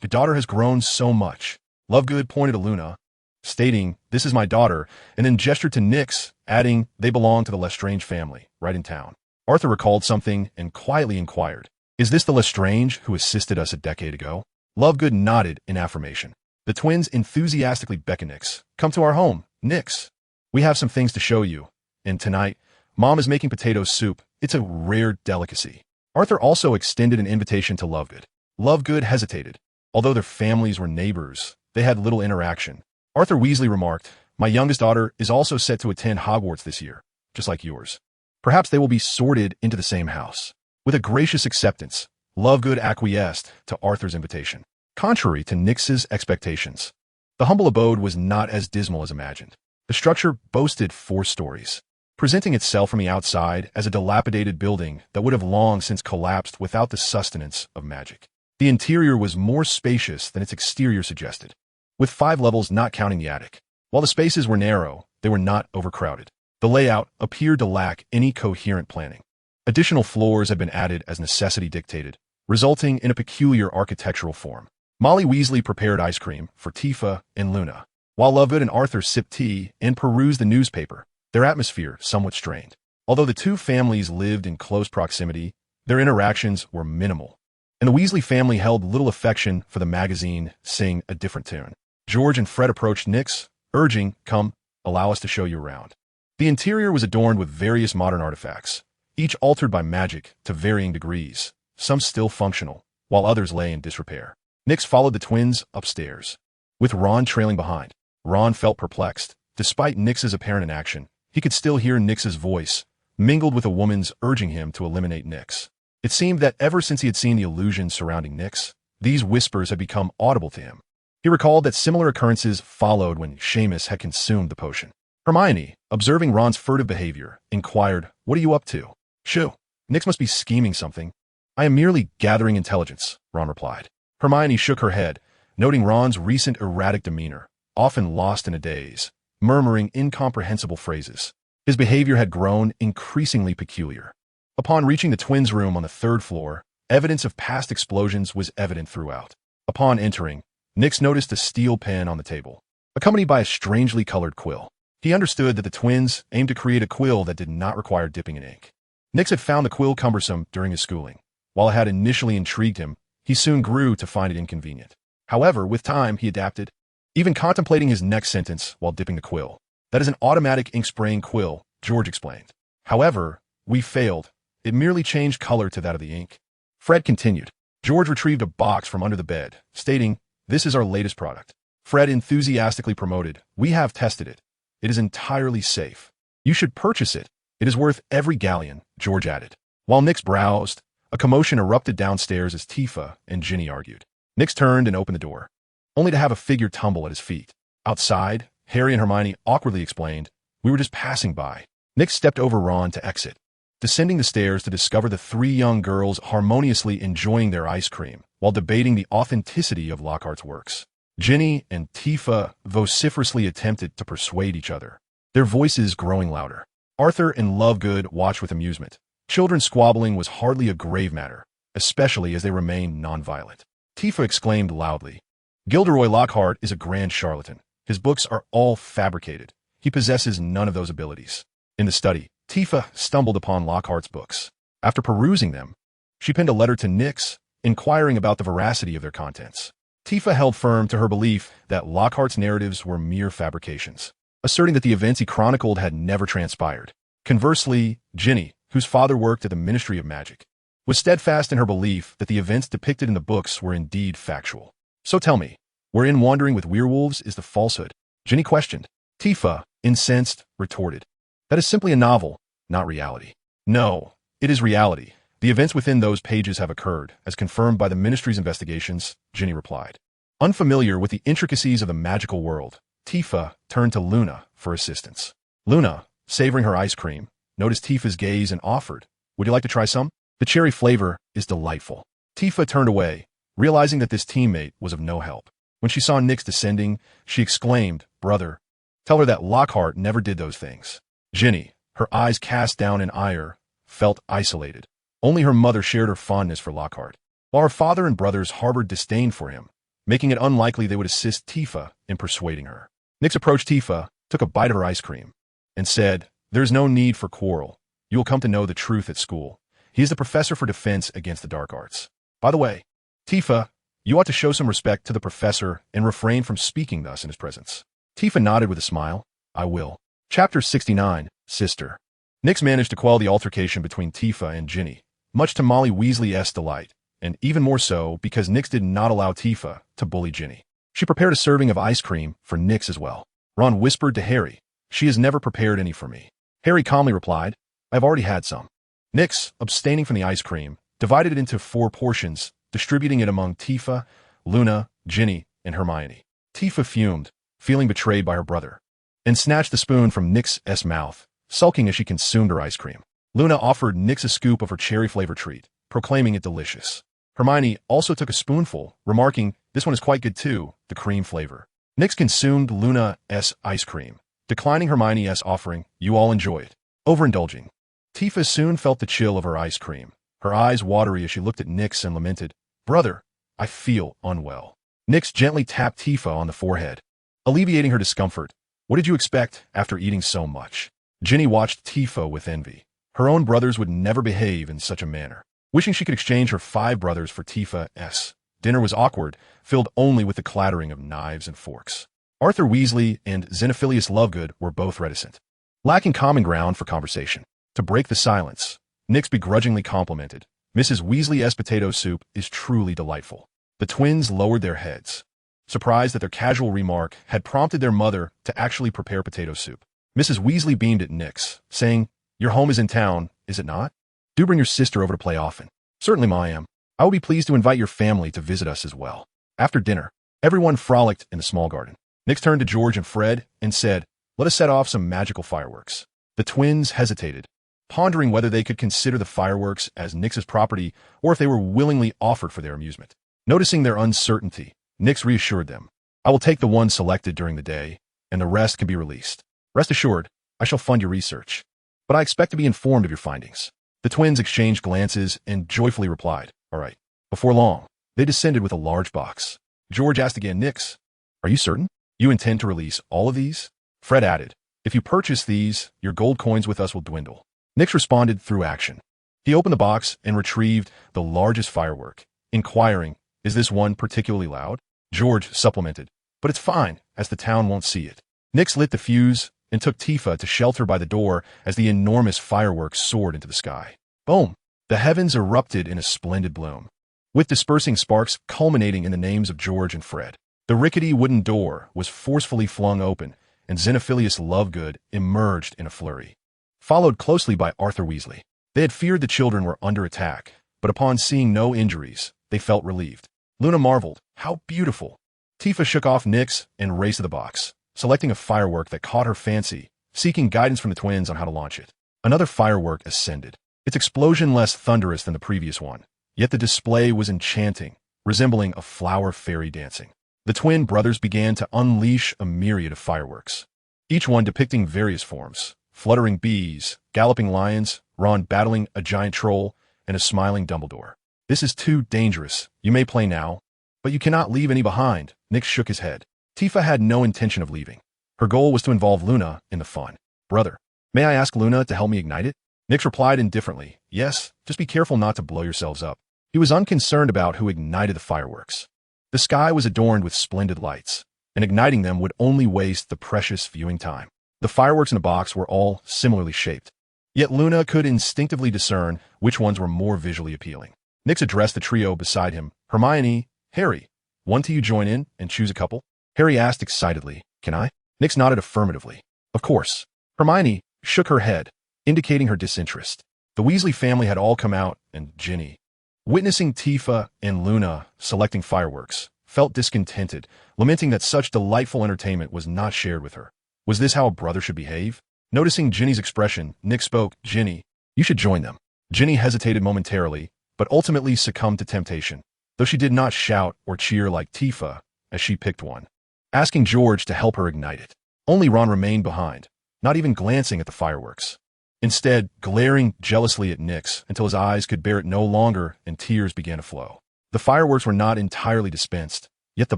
your daughter has grown so much." Lovegood pointed to Luna, stating, "This is my daughter," and then gestured to Nix, adding, "They belong to the Lestrange family, right in town." Arthur recalled something and quietly inquired, "Is this the Lestrange who assisted us a decade ago?" Lovegood nodded in affirmation. The twins enthusiastically beckoned Nix. "Come to our home, Nix. We have some things to show you. And tonight, Mom is making potato soup. It's a rare delicacy." Arthur also extended an invitation to Lovegood. Lovegood hesitated. Although their families were neighbors, they had little interaction. Arthur Weasley remarked, "My youngest daughter is also set to attend Hogwarts this year, just like yours. Perhaps they will be sorted into the same house." With a gracious acceptance, Lovegood acquiesced to Arthur's invitation. Contrary to Nix's expectations, the humble abode was not as dismal as imagined. The structure boasted 4 stories, presenting itself from the outside as a dilapidated building that would have long since collapsed without the sustenance of magic. The interior was more spacious than its exterior suggested, with 5 levels not counting the attic. While the spaces were narrow, they were not overcrowded. The layout appeared to lack any coherent planning. Additional floors had been added as necessity dictated, resulting in a peculiar architectural form. Molly Weasley prepared ice cream for Tifa and Luna, while Lovegood and Arthur sipped tea and perused the newspaper, their atmosphere somewhat strained. Although the 2 families lived in close proximity, their interactions were minimal, and the Weasley family held little affection for the magazine Sing a Different Tune. George and Fred approached Nix, urging, "Come, allow us to show you around." The interior was adorned with various modern artifacts, each altered by magic to varying degrees, some still functional, while others lay in disrepair. Nix followed the twins upstairs, with Ron trailing behind. Ron felt perplexed. Despite Nix's apparent inaction, he could still hear Nix's voice, mingled with a woman's urging him to eliminate Nix. It seemed that ever since he had seen the illusions surrounding Nix, these whispers had become audible to him. He recalled that similar occurrences followed when Seamus had consumed the potion. Hermione, observing Ron's furtive behavior, inquired, "What are you up to?" "Shoo, Nix must be scheming something." "I am merely gathering intelligence," Ron replied. Hermione shook her head, noting Ron's recent erratic demeanor, often lost in a daze, murmuring incomprehensible phrases. His behavior had grown increasingly peculiar. Upon reaching the twins' room on the 3rd floor, evidence of past explosions was evident throughout. Upon entering, Nix noticed a steel pen on the table, accompanied by a strangely colored quill. He understood that the twins aimed to create a quill that did not require dipping in ink. Nix had found the quill cumbersome during his schooling. While it had initially intrigued him, he soon grew to find it inconvenient. However, with time, he adapted, even contemplating his next sentence while dipping the quill. "That is an automatic ink-spraying quill," George explained. "However, we failed. It merely changed color to that of the ink." Fred continued. George retrieved a box from under the bed, stating, "This is our latest product." Fred enthusiastically promoted, "We have tested it. It is entirely safe. You should purchase it. It is worth every galleon," George added. While Nix browsed, a commotion erupted downstairs as Tifa and Ginny argued. Nix turned and opened the door, only to have a figure tumble at his feet. Outside, Harry and Hermione awkwardly explained, "We were just passing by." Nix stepped over Ron to exit, descending the stairs to discover the 3 young girls harmoniously enjoying their ice cream while debating the authenticity of Lockhart's works. Ginny and Tifa vociferously attempted to persuade each other, their voices growing louder. Arthur and Lovegood watched with amusement. Children squabbling was hardly a grave matter, especially as they remained nonviolent. Tifa exclaimed loudly, "Gilderoy Lockhart is a grand charlatan. His books are all fabricated. He possesses none of those abilities." In the study, Tifa stumbled upon Lockhart's books. After perusing them, she penned a letter to Nix, inquiring about the veracity of their contents. Tifa held firm to her belief that Lockhart's narratives were mere fabrications, asserting that the events he chronicled had never transpired. Conversely, Ginny, whose father worked at the Ministry of Magic, was steadfast in her belief that the events depicted in the books were indeed factual. "So tell me, wherein Wandering with Werewolves is the falsehood?" Ginny questioned. Tifa, incensed, retorted. That is simply a novel, not reality. No, it is reality. The events within those pages have occurred, as confirmed by the Ministry's investigations, Ginny replied. Unfamiliar with the intricacies of the magical world, Tifa turned to Luna for assistance. Luna, savoring her ice cream, noticed Tifa's gaze and offered, "Would you like to try some? The cherry flavor is delightful." Tifa turned away, realizing that this teammate was of no help. When she saw Nyx descending, she exclaimed, "Brother, tell her that Lockhart never did those things." Ginny, her eyes cast down in ire, felt isolated. Only her mother shared her fondness for Lockhart, while her father and brothers harbored disdain for him, making it unlikely they would assist Tifa in persuading her. Nyx approached Tifa, took a bite of her ice cream, and said, "There is no need for quarrel. You will come to know the truth at school. He is the professor for defense against the dark arts. By the way, Tifa, you ought to show some respect to the professor and refrain from speaking thus in his presence." Tifa nodded with a smile. "I will." Chapter 69, Sister. Nyx managed to quell the altercation between Tifa and Ginny, much to Molly Weasley's delight, and even more so because Nyx did not allow Tifa to bully Ginny. She prepared a serving of ice cream for Nyx as well. Ron whispered to Harry, "She has never prepared any for me." Harry calmly replied, "I've already had some." Nyx, abstaining from the ice cream, divided it into 4 portions, distributing it among Tifa, Luna, Ginny, and Hermione. Tifa fumed, feeling betrayed by her brother, and snatched the spoon from Nyx's mouth, sulking as she consumed her ice cream. Luna offered Nyx a scoop of her cherry-flavored treat, proclaiming it delicious. Hermione also took a spoonful, remarking, "This one is quite good too, the cream flavor." Nyx consumed Luna's ice cream, declining Hermione's offering, "You all enjoy it." Overindulging. Tifa soon felt the chill of her ice cream, her eyes watery as she looked at Nyx and lamented, "Brother, I feel unwell." Nyx gently tapped Tifa on the forehead, alleviating her discomfort. "What did you expect after eating so much?" Ginny watched Tifa with envy. Her own brothers would never behave in such a manner. Wishing she could exchange her 5 brothers for Tifa's, dinner was awkward, filled only with the clattering of knives and forks. Arthur Weasley and Xenophilius Lovegood were both reticent, lacking common ground for conversation. To break the silence, Nyx begrudgingly complimented, "Mrs. Weasley's potato soup is truly delightful." The twins lowered their heads, surprised that their casual remark had prompted their mother to actually prepare potato soup. Mrs. Weasley beamed at Nyx, saying, "Your home is in town, is it not? Do bring your sister over to play often." "Certainly, Ma, I am. I will be pleased to invite your family to visit us as well." After dinner, everyone frolicked in the small garden. Nyx turned to George and Fred and said, "Let us set off some magical fireworks." The twins hesitated, pondering whether they could consider the fireworks as Nyx's property or if they were willingly offered for their amusement. Noticing their uncertainty, Nyx reassured them, "I will take the one selected during the day, and the rest can be released. Rest assured, I shall fund your research, but I expect to be informed of your findings." The twins exchanged glances and joyfully replied, "All right." Before long, they descended with a large box. George asked again, "Nyx, are you certain you intend to release all of these?" Fred added, "If you purchase these, your gold coins with us will dwindle." Nyx responded through action. He opened the box and retrieved the largest firework, inquiring, "Is this one particularly loud?" George supplemented, "But it's fine, as the town won't see it." Nyx lit the fuse and took Tifa to shelter by the door as the enormous fireworks soared into the sky. Boom! The heavens erupted in a splendid bloom, with dispersing sparks culminating in the names of George and Fred. The rickety wooden door was forcefully flung open, and Xenophilius Lovegood emerged in a flurry, followed closely by Arthur Weasley. They had feared the children were under attack, but upon seeing no injuries, they felt relieved. Luna marveled, "How beautiful!" Tifa shook off Nyx and raced to the box, selecting a firework that caught her fancy, seeking guidance from the twins on how to launch it. Another firework ascended, its explosion less thunderous than the previous one, yet the display was enchanting, resembling a flower fairy dancing. The twin brothers began to unleash a myriad of fireworks, each one depicting various forms: fluttering bees, galloping lions, Ron battling a giant troll, and a smiling Dumbledore. "This is too dangerous. You may play now, but you cannot leave any behind." Nyx shook his head. Tifa had no intention of leaving. Her goal was to involve Luna in the fun. "Brother, may I ask Luna to help me ignite it?" Nyx replied indifferently, "Yes, just be careful not to blow yourselves up." He was unconcerned about who ignited the fireworks. The sky was adorned with splendid lights, and igniting them would only waste the precious viewing time. The fireworks in the box were all similarly shaped, yet Luna could instinctively discern which ones were more visually appealing. Nyx addressed the trio beside him, "Hermione, Harry, want you join in and choose a couple?" Harry asked excitedly, "Can I?" Nyx nodded affirmatively. Of course. Hermione shook her head, indicating her disinterest. The Weasley family had all come out, and Ginny, witnessing Tifa and Luna selecting fireworks, felt discontented, lamenting that such delightful entertainment was not shared with her. Was this how a brother should behave? Noticing Ginny's expression, Nyx spoke, Ginny, you should join them. Ginny hesitated momentarily, but ultimately succumbed to temptation, though she did not shout or cheer like Tifa as she picked one, asking George to help her ignite it. Only Ron remained behind, not even glancing at the fireworks. Instead, glaring jealously at Nyx until his eyes could bear it no longer and tears began to flow. The fireworks were not entirely dispensed, yet the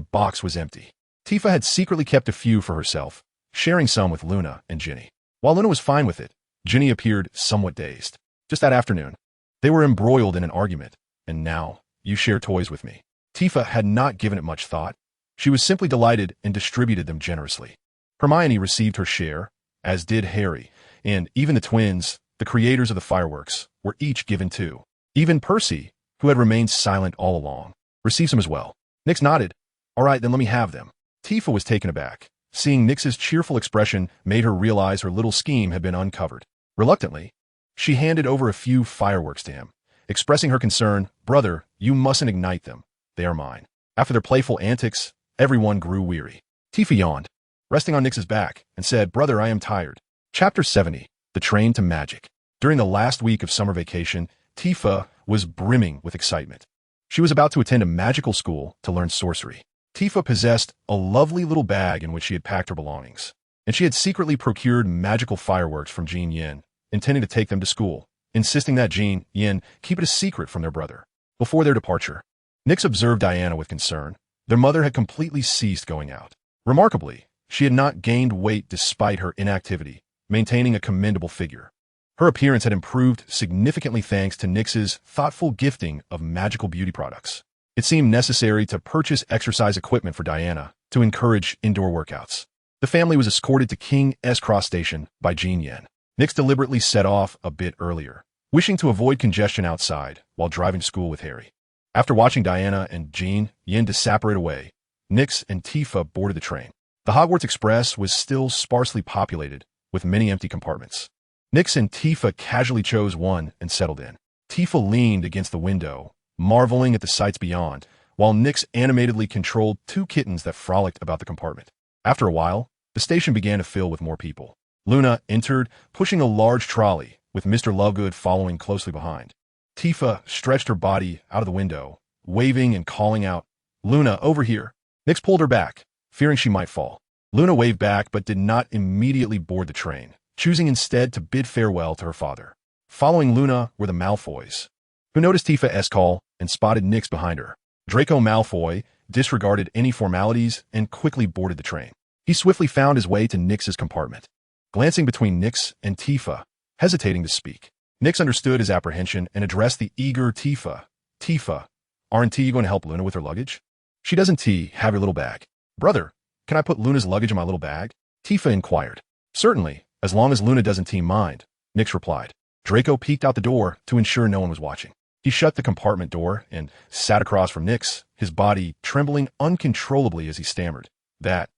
box was empty. Tifa had secretly kept a few for herself, sharing some with Luna and Ginny. While Luna was fine with it, Ginny appeared somewhat dazed. Just that afternoon, they were embroiled in an argument, and now you share toys with me. Tifa had not given it much thought. She was simply delighted and distributed them generously. Hermione received her share, as did Harry, and even the twins, the creators of the fireworks, were each given two. Even Percy, who had remained silent all along, received some as well. Nyx nodded. All right, then let me have them. Tifa was taken aback. Seeing Nyx's cheerful expression made her realize her little scheme had been uncovered. Reluctantly, she handed over a few fireworks to him, expressing her concern, Brother, you mustn't ignite them. They are mine. After their playful antics, everyone grew weary. Tifa yawned, resting on Nyx's back, and said, Brother, I am tired. Chapter 70, The Train to Magic. During the last week of summer vacation, Tifa was brimming with excitement. She was about to attend a magical school to learn sorcery. Tifa possessed a lovely little bag in which she had packed her belongings, and she had secretly procured magical fireworks from Jean Yin, intending to take them to school, insisting that Jean Yin keep it a secret from their brother. Before their departure, Nyx observed Diana with concern. Their mother had completely ceased going out. Remarkably, she had not gained weight despite her inactivity, maintaining a commendable figure. Her appearance had improved significantly thanks to Nyx's thoughtful gifting of magical beauty products. It seemed necessary to purchase exercise equipment for Diana to encourage indoor workouts. The family was escorted to King S Cross Station by Jean Yin. Nyx deliberately set off a bit earlier, wishing to avoid congestion outside while driving to school with Harry. After watching Diana and Jean Yin disapparate away, Nyx and Tifa boarded the train. The Hogwarts Express was still sparsely populated, with many empty compartments. Nyx and Tifa casually chose one and settled in. Tifa leaned against the window, marveling at the sights beyond, while Nyx animatedly controlled two kittens that frolicked about the compartment. After a while, the station began to fill with more people. Luna entered, pushing a large trolley, with Mr. Lovegood following closely behind. Tifa stretched her body out of the window, waving and calling out, Luna, over here. Nyx pulled her back, fearing she might fall. Luna waved back but did not immediately board the train, choosing instead to bid farewell to her father. Following Luna were the Malfoys, who noticed Tifa's call and spotted Nyx behind her. Draco Malfoy disregarded any formalities and quickly boarded the train. He swiftly found his way to Nyx's compartment, glancing between Nyx and Tifa, hesitating to speak. Nyx understood his apprehension and addressed the eager Tifa. Tifa, aren't you going to help Luna with her luggage? She doesn't have your little bag. Brother, can I put Luna's luggage in my little bag? Tifa inquired. Certainly, as long as Luna doesn't mind, Nyx replied. Draco peeked out the door to ensure no one was watching. He shut the compartment door and sat across from Nyx, his body trembling uncontrollably as he stammered. That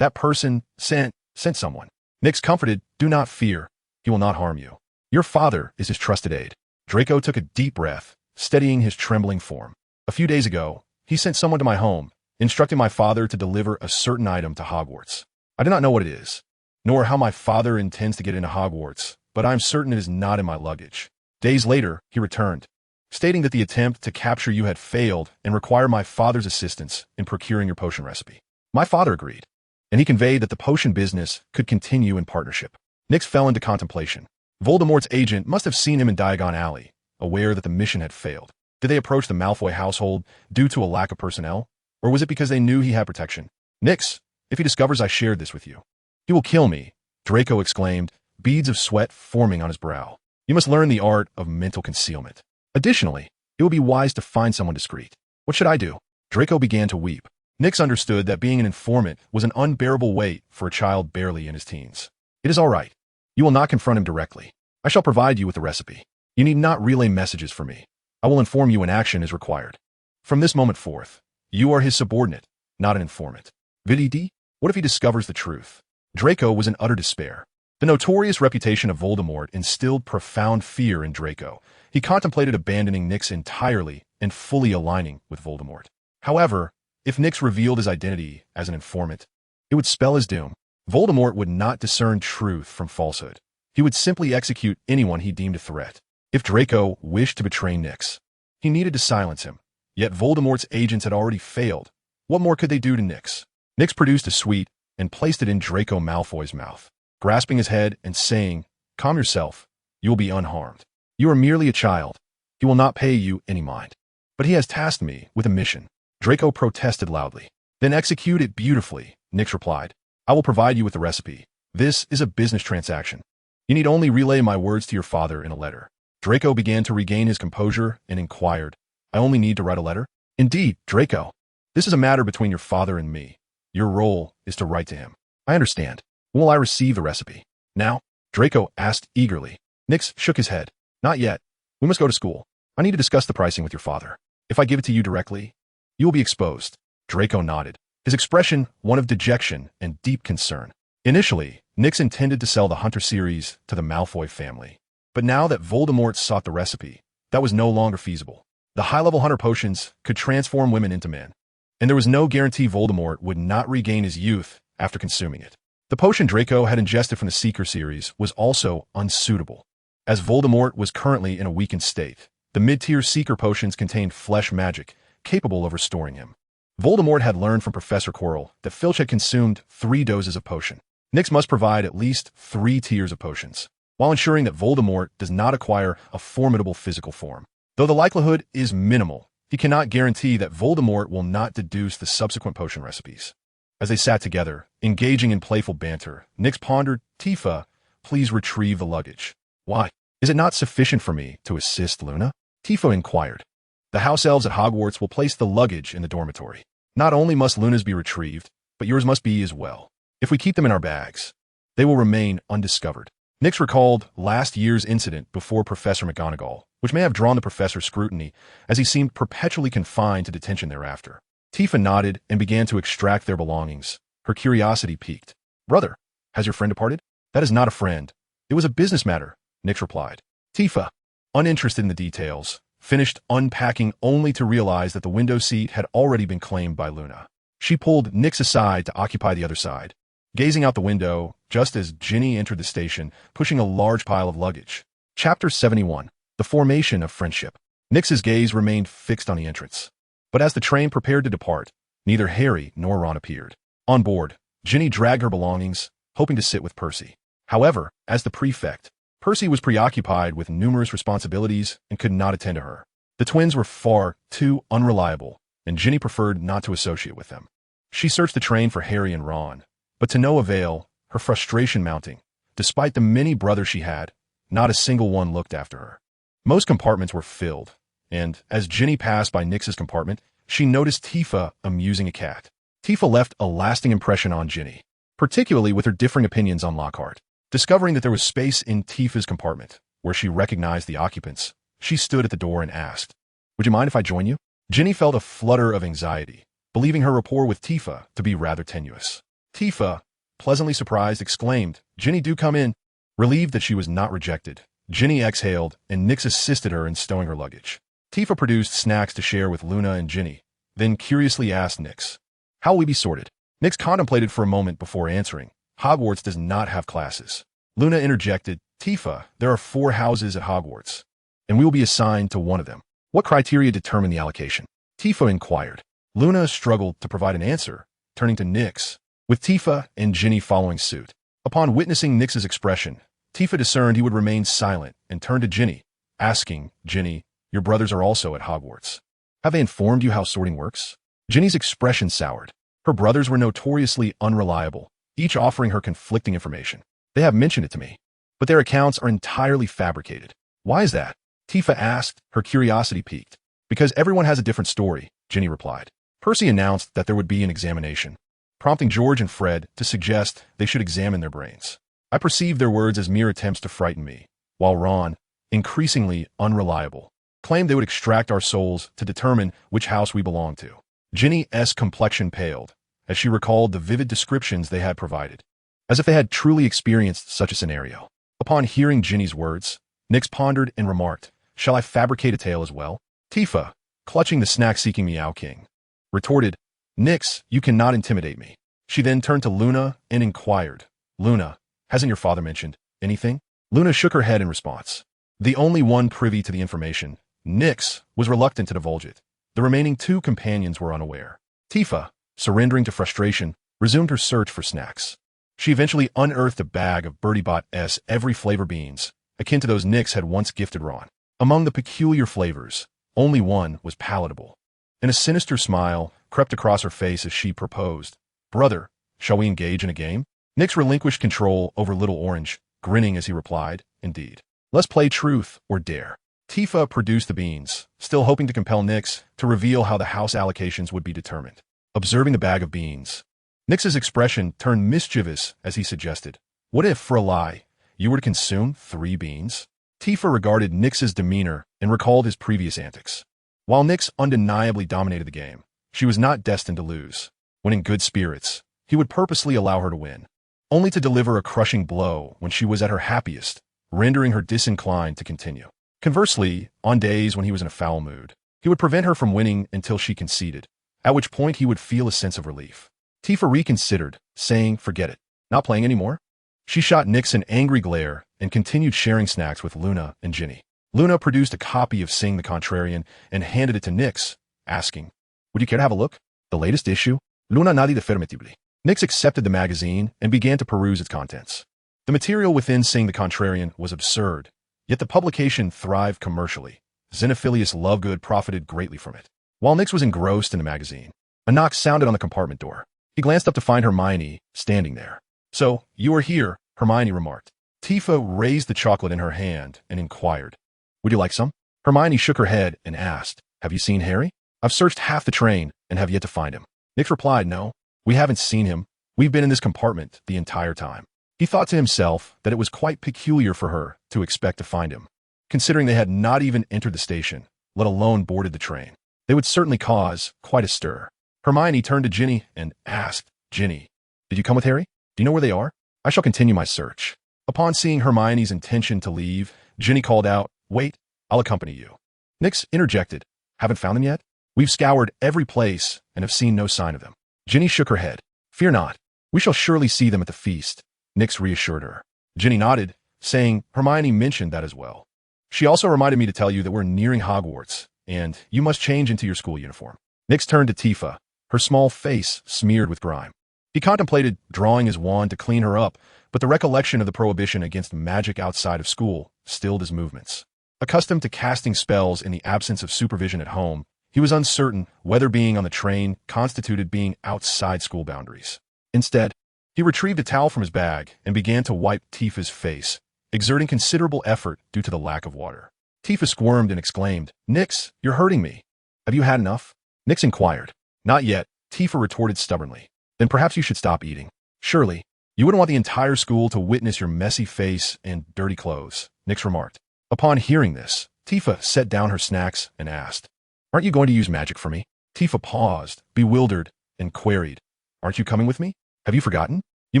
person sent someone. Nyx comforted, do not fear. He will not harm you. Your father is his trusted aide. Draco took a deep breath, steadying his trembling form. A few days ago, he sent someone to my home, instructing my father to deliver a certain item to Hogwarts. I do not know what it is, nor how my father intends to get into Hogwarts, but I am certain it is not in my luggage. Days later, he returned, stating that the attempt to capture you had failed and required my father's assistance in procuring your potion recipe. My father agreed, and he conveyed that the potion business could continue in partnership. Nyx fell into contemplation. Voldemort's agent must have seen him in Diagon Alley, aware that the mission had failed. Did they approach the Malfoy household due to a lack of personnel? Or was it because they knew he had protection? Nyx, if he discovers I shared this with you, he will kill me, Draco exclaimed, beads of sweat forming on his brow. You must learn the art of mental concealment. Additionally, it would be wise to find someone discreet. What should I do? Draco began to weep. Nyx understood that being an informant was an unbearable weight for a child barely in his teens. It is all right. You will not confront him directly. I shall provide you with the recipe. You need not relay messages for me. I will inform you when action is required. From this moment forth, you are his subordinate, not an informant. VDD? What if he discovers the truth? Draco was in utter despair. The notorious reputation of Voldemort instilled profound fear in Draco. He contemplated abandoning Nyx entirely and fully aligning with Voldemort. However, if Nyx revealed his identity as an informant, it would spell his doom. Voldemort would not discern truth from falsehood. He would simply execute anyone he deemed a threat. If Draco wished to betray Nyx, he needed to silence him. Yet Voldemort's agents had already failed. What more could they do to Nyx? Nyx produced a sweet and placed it in Draco Malfoy's mouth, grasping his head and saying, "Calm yourself. You will be unharmed. You are merely a child. He will not pay you any mind. But he has tasked me with a mission." Draco protested loudly. "Then execute it beautifully," Nyx replied. "I will provide you with the recipe. This is a business transaction. You need only relay my words to your father in a letter." Draco began to regain his composure and inquired, "I only need to write a letter?" "Indeed, Draco. This is a matter between your father and me. Your role is to write to him." "I understand. When will I receive the recipe?" "Now?" Draco asked eagerly. Nyx shook his head. "Not yet. We must go to school. I need to discuss the pricing with your father. If I give it to you directly, you will be exposed." Draco nodded, his expression one of dejection and deep concern. Initially, Nyx intended to sell the Hunter series to the Malfoy family. But now that Voldemort sought the recipe, that was no longer feasible. The high-level Hunter potions could transform women into men, and there was no guarantee Voldemort would not regain his youth after consuming it. The potion Draco had ingested from the Seeker series was also unsuitable. As Voldemort was currently in a weakened state, the mid-tier Seeker potions contained flesh magic, capable of restoring him. Voldemort had learned from Professor Quirrell that Filch had consumed 3 doses of potion. Nyx must provide at least 3 tiers of potions, while ensuring that Voldemort does not acquire a formidable physical form. Though the likelihood is minimal, he cannot guarantee that Voldemort will not deduce the subsequent potion recipes. As they sat together, engaging in playful banter, Nyx pondered, "Tifa, please retrieve the luggage." "Why? Is it not sufficient for me to assist Luna?" Tifa inquired. "The house elves at Hogwarts will place the luggage in the dormitory. Not only must Luna's be retrieved, but yours must be as well. If we keep them in our bags, they will remain undiscovered." Nyx recalled last year's incident before Professor McGonagall, which may have drawn the professor's scrutiny, as he seemed perpetually confined to detention thereafter. Tifa nodded and began to extract their belongings. Her curiosity piqued. "Brother, has your friend departed?" "That is not a friend. It was a business matter," Nyx replied. Tifa, uninterested in the details, finished unpacking only to realize that the window seat had already been claimed by Luna. She pulled Nyx aside to occupy the other side, gazing out the window just as Ginny entered the station, pushing a large pile of luggage. Chapter 71. The Formation of Friendship. Nyx's gaze remained fixed on the entrance. But as the train prepared to depart, neither Harry nor Ron appeared. On board, Ginny dragged her belongings, hoping to sit with Percy. However, as the prefect, Percy was preoccupied with numerous responsibilities and could not attend to her. The twins were far too unreliable, and Ginny preferred not to associate with them. She searched the train for Harry and Ron, but to no avail, her frustration mounting. Despite the many brothers she had, not a single one looked after her. Most compartments were filled, and as Ginny passed by Nyx's compartment, she noticed Tifa amusing a cat. Tifa left a lasting impression on Ginny, particularly with her differing opinions on Lockhart. Discovering that there was space in Tifa's compartment, where she recognized the occupants, she stood at the door and asked, "Would you mind if I join you?" Ginny felt a flutter of anxiety, believing her rapport with Tifa to be rather tenuous. Tifa, pleasantly surprised, exclaimed, "Ginny, do come in." Relieved that she was not rejected, Ginny exhaled, and Nyx assisted her in stowing her luggage. Tifa produced snacks to share with Luna and Ginny, then curiously asked Nyx, "How will we be sorted?" Nyx contemplated for a moment before answering, "Hogwarts does not have classes." Luna interjected, "Tifa, there are 4 houses at Hogwarts, and we will be assigned to one of them. What criteria determine the allocation?" Tifa inquired. Luna struggled to provide an answer, turning to Nyx, with Tifa and Ginny following suit. Upon witnessing Nyx's expression, Tifa discerned he would remain silent and turned to Ginny, asking, "Ginny, your brothers are also at Hogwarts. Have they informed you how sorting works?" Ginny's expression soured. Her brothers were notoriously unreliable, each offering her conflicting information. "They have mentioned it to me, but their accounts are entirely fabricated." "Why is that?" Tifa asked, her curiosity piqued. "Because everyone has a different story," Ginny replied. Percy announced that there would be an examination, prompting George and Fred to suggest they should examine their brains. I perceived their words as mere attempts to frighten me, while Ron, increasingly unreliable, claimed they would extract our souls to determine which house we belonged to. Ginny's complexion paled, as she recalled the vivid descriptions they had provided. as if they had truly experienced such a scenario. Upon hearing Ginny's words, Nyx pondered and remarked, "Shall I fabricate a tale as well?" Tifa, clutching the snack-seeking Meow King, retorted, "Nyx, you cannot intimidate me." She then turned to Luna and inquired, "Luna, hasn't your father mentioned anything?" Luna shook her head in response. The only one privy to the information, Nyx, was reluctant to divulge it. The remaining two companions were unaware. Tifa, surrendering to frustration, resumed her search for snacks. She eventually unearthed a bag of Bertie Bott's every flavor beans, akin to those Nyx had once gifted Ron. Among the peculiar flavors, only one was palatable, and a sinister smile crept across her face as she proposed, "Brother, shall we engage in a game?" Nyx relinquished control over Little Orange, grinning as he replied, "Indeed. Let's play truth or dare." Tifa produced the beans, still hoping to compel Nyx to reveal how the house allocations would be determined. Observing the bag of beans, Nyx's expression turned mischievous as he suggested, "What if, for a lie, you were to consume 3 beans?" Tifa regarded Nyx's demeanor and recalled his previous antics. While Nyx undeniably dominated the game, she was not destined to lose. When in good spirits, he would purposely allow her to win, only to deliver a crushing blow when she was at her happiest, rendering her disinclined to continue. Conversely, on days when he was in a foul mood, he would prevent her from winning until she conceded, at which point he would feel a sense of relief. Tifa reconsidered, saying, "Forget it. Not playing anymore?" She shot Nyx an angry glare and continued sharing snacks with Luna and Ginny. Luna produced a copy of Sing the Contrarian and handed it to Nyx, asking, "Would you care to have a look? The latest issue? Luna nadi definitively." Nyx accepted the magazine and began to peruse its contents. The material within Sing the Contrarian was absurd, yet the publication thrived commercially. Xenophilius Lovegood profited greatly from it. While Nyx was engrossed in the magazine, a knock sounded on the compartment door. He glanced up to find Hermione standing there. "So, you are here," Hermione remarked. Tifa raised the chocolate in her hand and inquired, "Would you like some?" Hermione shook her head and asked, "Have you seen Harry? I've searched half the train and have yet to find him." Nyx replied, "No, we haven't seen him. We've been in this compartment the entire time." He thought to himself that it was quite peculiar for her to expect to find him, considering they had not even entered the station, let alone boarded the train. They would certainly cause quite a stir. Hermione turned to Ginny and asked, "Ginny, did you come with Harry? Do you know where they are? I shall continue my search." Upon seeing Hermione's intention to leave, Ginny called out, "Wait, I'll accompany you." Nyx interjected, "Haven't found them yet? We've scoured every place and have seen no sign of them." Ginny shook her head. "Fear not. We shall surely see them at the feast," Nyx reassured her. Ginny nodded, saying Hermione mentioned that as well. "She also reminded me to tell you that we're nearing Hogwarts, and you must change into your school uniform." Nyx turned to Tifa, her small face smeared with grime. He contemplated drawing his wand to clean her up, but the recollection of the prohibition against magic outside of school stilled his movements. Accustomed to casting spells in the absence of supervision at home, he was uncertain whether being on the train constituted being outside school boundaries. Instead, he retrieved a towel from his bag and began to wipe Tifa's face, exerting considerable effort due to the lack of water. Tifa squirmed and exclaimed, "Nyx, you're hurting me. Have you had enough?" Nyx inquired. "Not yet," Tifa retorted stubbornly. "Then perhaps you should stop eating. Surely, you wouldn't want the entire school to witness your messy face and dirty clothes," Nyx remarked. Upon hearing this, Tifa set down her snacks and asked, "Aren't you going to use magic for me?" Tifa paused, bewildered, and queried, "Aren't you coming with me? Have you forgotten? You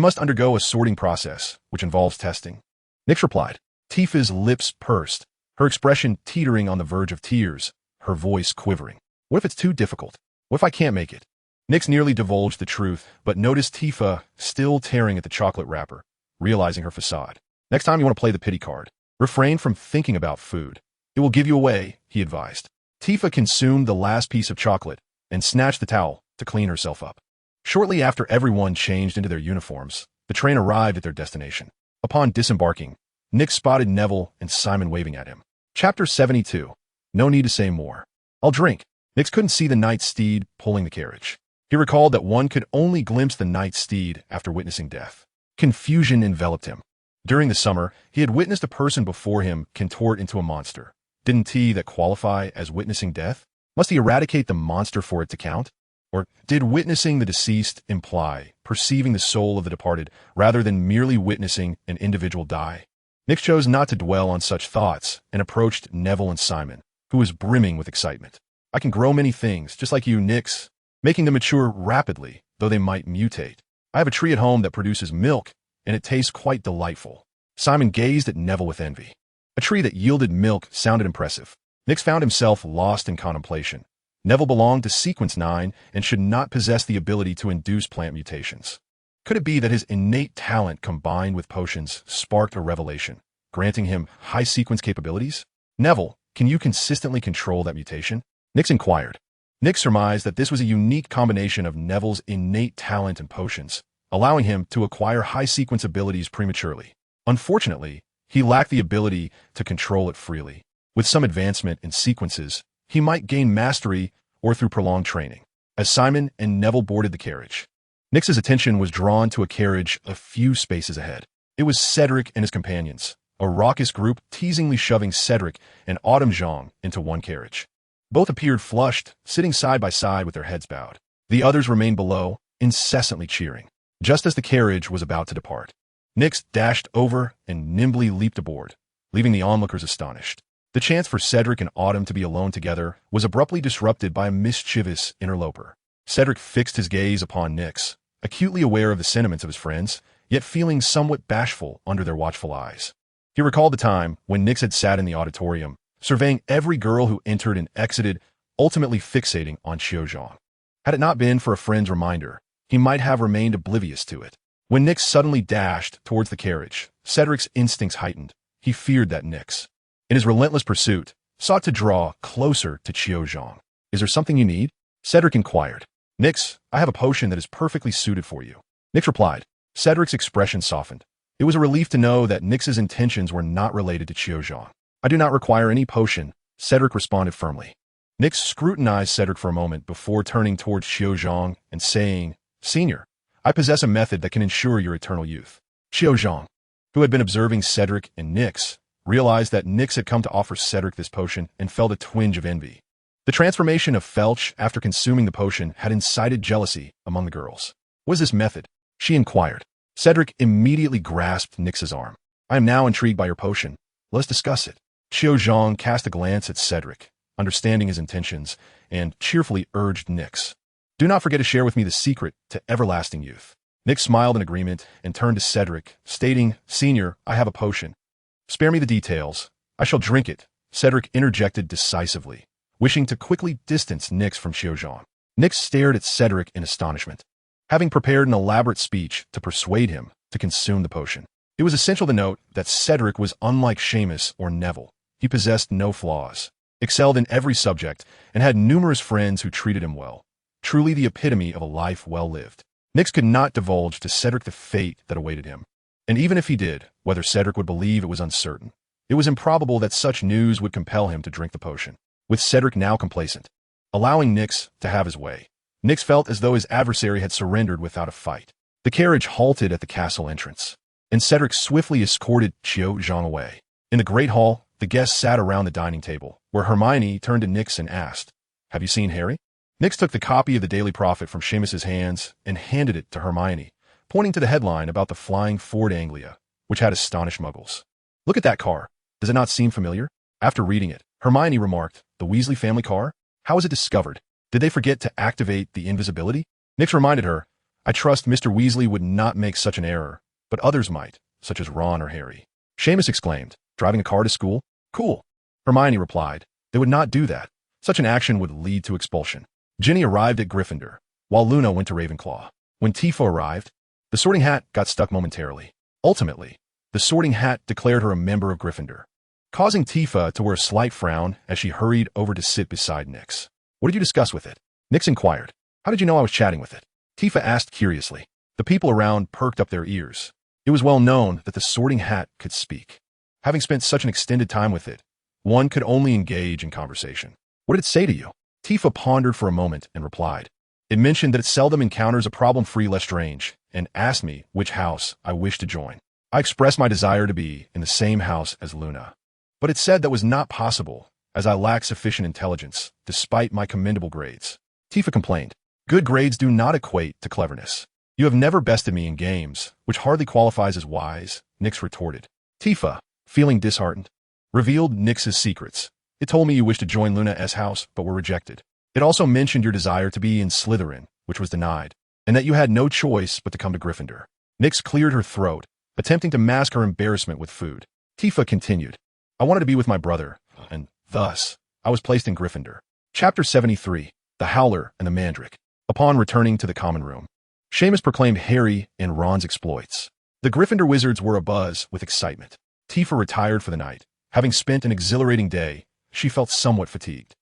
must undergo a sorting process, which involves testing." Nyx replied. Tifa's lips pursed, her expression teetering on the verge of tears, her voice quivering. "What if it's too difficult? What if I can't make it?" Nyx nearly divulged the truth, but noticed Tifa still tearing at the chocolate wrapper, realizing her facade. "Next time you want to play the pity card, refrain from thinking about food. It will give you away," he advised. Tifa consumed the last piece of chocolate and snatched the towel to clean herself up. Shortly after everyone changed into their uniforms, the train arrived at their destination. Upon disembarking, Nyx spotted Neville and Simon waving at him. Chapter 72. No need to say more. "I'll drink." Nyx couldn't see the knight's steed pulling the carriage. He recalled that one could only glimpse the knight's steed after witnessing death. Confusion enveloped him. During the summer, he had witnessed a person before him contort into a monster. Didn't that qualify as witnessing death? Must he eradicate the monster for it to count? Or did witnessing the deceased imply perceiving the soul of the departed rather than merely witnessing an individual die? Nyx chose not to dwell on such thoughts and approached Neville and Simon, who was brimming with excitement. "I can grow many things, just like you, Nyx, making them mature rapidly, though they might mutate. I have a tree at home that produces milk, and it tastes quite delightful. Simon gazed at Neville with envy. A tree that yielded milk sounded impressive. Nix found himself lost in contemplation. Neville belonged to Sequence 9 and should not possess the ability to induce plant mutations. Could it be that his innate talent combined with potions sparked a revelation, granting him high sequence capabilities? Neville, can you consistently control that mutation? Nix inquired. Nix surmised that this was a unique combination of Neville's innate talent and potions, allowing him to acquire high sequence abilities prematurely. Unfortunately, he lacked the ability to control it freely. With some advancement in sequences, he might gain mastery or through prolonged training. As Simon and Neville boarded the carriage, Nix's attention was drawn to a carriage a few spaces ahead. It was Cedric and his companions, a raucous group teasingly shoving Cedric and Autumn Zhang into one carriage. Both appeared flushed, sitting side by side with their heads bowed. The others remained below, incessantly cheering. Just as the carriage was about to depart, Nix dashed over and nimbly leaped aboard, leaving the onlookers astonished. The chance for Cedric and Autumn to be alone together was abruptly disrupted by a mischievous interloper. Cedric fixed his gaze upon Nix, acutely aware of the sentiments of his friends, yet feeling somewhat bashful under their watchful eyes. He recalled the time when Nix had sat in the auditorium, surveying every girl who entered and exited, ultimately fixating on Xiaozhang. Had it not been for a friend's reminder, he might have remained oblivious to it. When Nix suddenly dashed towards the carriage, Cedric's instincts heightened. He feared that Nix, in his relentless pursuit, sought to draw closer to Xiaozhang. Is there something you need? Cedric inquired. Nix, I have a potion that is perfectly suited for you. Nix replied. Cedric's expression softened. It was a relief to know that Nix's intentions were not related to Xiaozhang. I do not require any potion, Cedric responded firmly. Nix scrutinized Cedric for a moment before turning towards Xiaozhang and saying, Senior, I possess a method that can ensure your eternal youth. Xiaozhang, who had been observing Cedric and Nix, realized that Nix had come to offer Cedric this potion and felt a twinge of envy. The transformation of Filch after consuming the potion had incited jealousy among the girls. What is this method? She inquired. Cedric immediately grasped Nix's arm. I am now intrigued by your potion. Let us discuss it. Xiaozhang cast a glance at Cedric, understanding his intentions, and cheerfully urged Nix. Do not forget to share with me the secret to everlasting youth. Nix smiled in agreement and turned to Cedric, stating, Senior, I have a potion. Spare me the details. I shall drink it, Cedric interjected decisively, wishing to quickly distance Nix from Xiaozhang. Nix stared at Cedric in astonishment, having prepared an elaborate speech to persuade him to consume the potion. It was essential to note that Cedric was unlike Seamus or Neville. He possessed no flaws, excelled in every subject, and had numerous friends who treated him well. Truly the epitome of a life well lived. Nix could not divulge to Cedric the fate that awaited him. And even if he did, whether Cedric would believe it was uncertain. It was improbable that such news would compel him to drink the potion. With Cedric now complacent, allowing Nix to have his way, Nix felt as though his adversary had surrendered without a fight. The carriage halted at the castle entrance, and Cedric swiftly escorted Xiaozhang away. In the great hall, the guests sat around the dining table, where Hermione turned to Nix and asked, Have you seen Harry? Nix took the copy of the Daily Prophet from Seamus's hands and handed it to Hermione, pointing to the headline about the flying Ford Anglia, which had astonished muggles. Look at that car. Does it not seem familiar? After reading it, Hermione remarked, The Weasley family car? How was it discovered? Did they forget to activate the invisibility? Nix reminded her, I trust Mr. Weasley would not make such an error, but others might, such as Ron or Harry. Seamus exclaimed, Driving a car to school? Cool. Hermione replied, They would not do that. Such an action would lead to expulsion. Ginny arrived at Gryffindor, while Luna went to Ravenclaw. When Tifa arrived, the Sorting Hat got stuck momentarily. Ultimately, the Sorting Hat declared her a member of Gryffindor, causing Tifa to wear a slight frown as she hurried over to sit beside Nix. What did you discuss with it? Nix inquired. How did you know I was chatting with it? Tifa asked curiously. The people around perked up their ears. It was well known that the Sorting Hat could speak. Having spent such an extended time with it, one could only engage in conversation. What did it say to you? Tifa pondered for a moment and replied. It mentioned that it seldom encounters a problem-free Lestrange and asked me which house I wished to join. I expressed my desire to be in the same house as Luna. But it said that was not possible, as I lacked sufficient intelligence, despite my commendable grades. Tifa complained. Good grades do not equate to cleverness. You have never bested me in games, which hardly qualifies as wise, Nix retorted. Tifa, feeling disheartened, revealed Nix's secrets. It told me you wished to join Luna's house, but were rejected. It also mentioned your desire to be in Slytherin, which was denied, and that you had no choice but to come to Gryffindor. Nix cleared her throat, attempting to mask her embarrassment with food. Tifa continued, I wanted to be with my brother, and thus, I was placed in Gryffindor. Chapter 73, The Howler and the Mandrake. Upon returning to the common room, Seamus proclaimed Harry and Ron's exploits. The Gryffindor wizards were abuzz with excitement. Tifa retired for the night. Having spent an exhilarating day, she felt somewhat fatigued.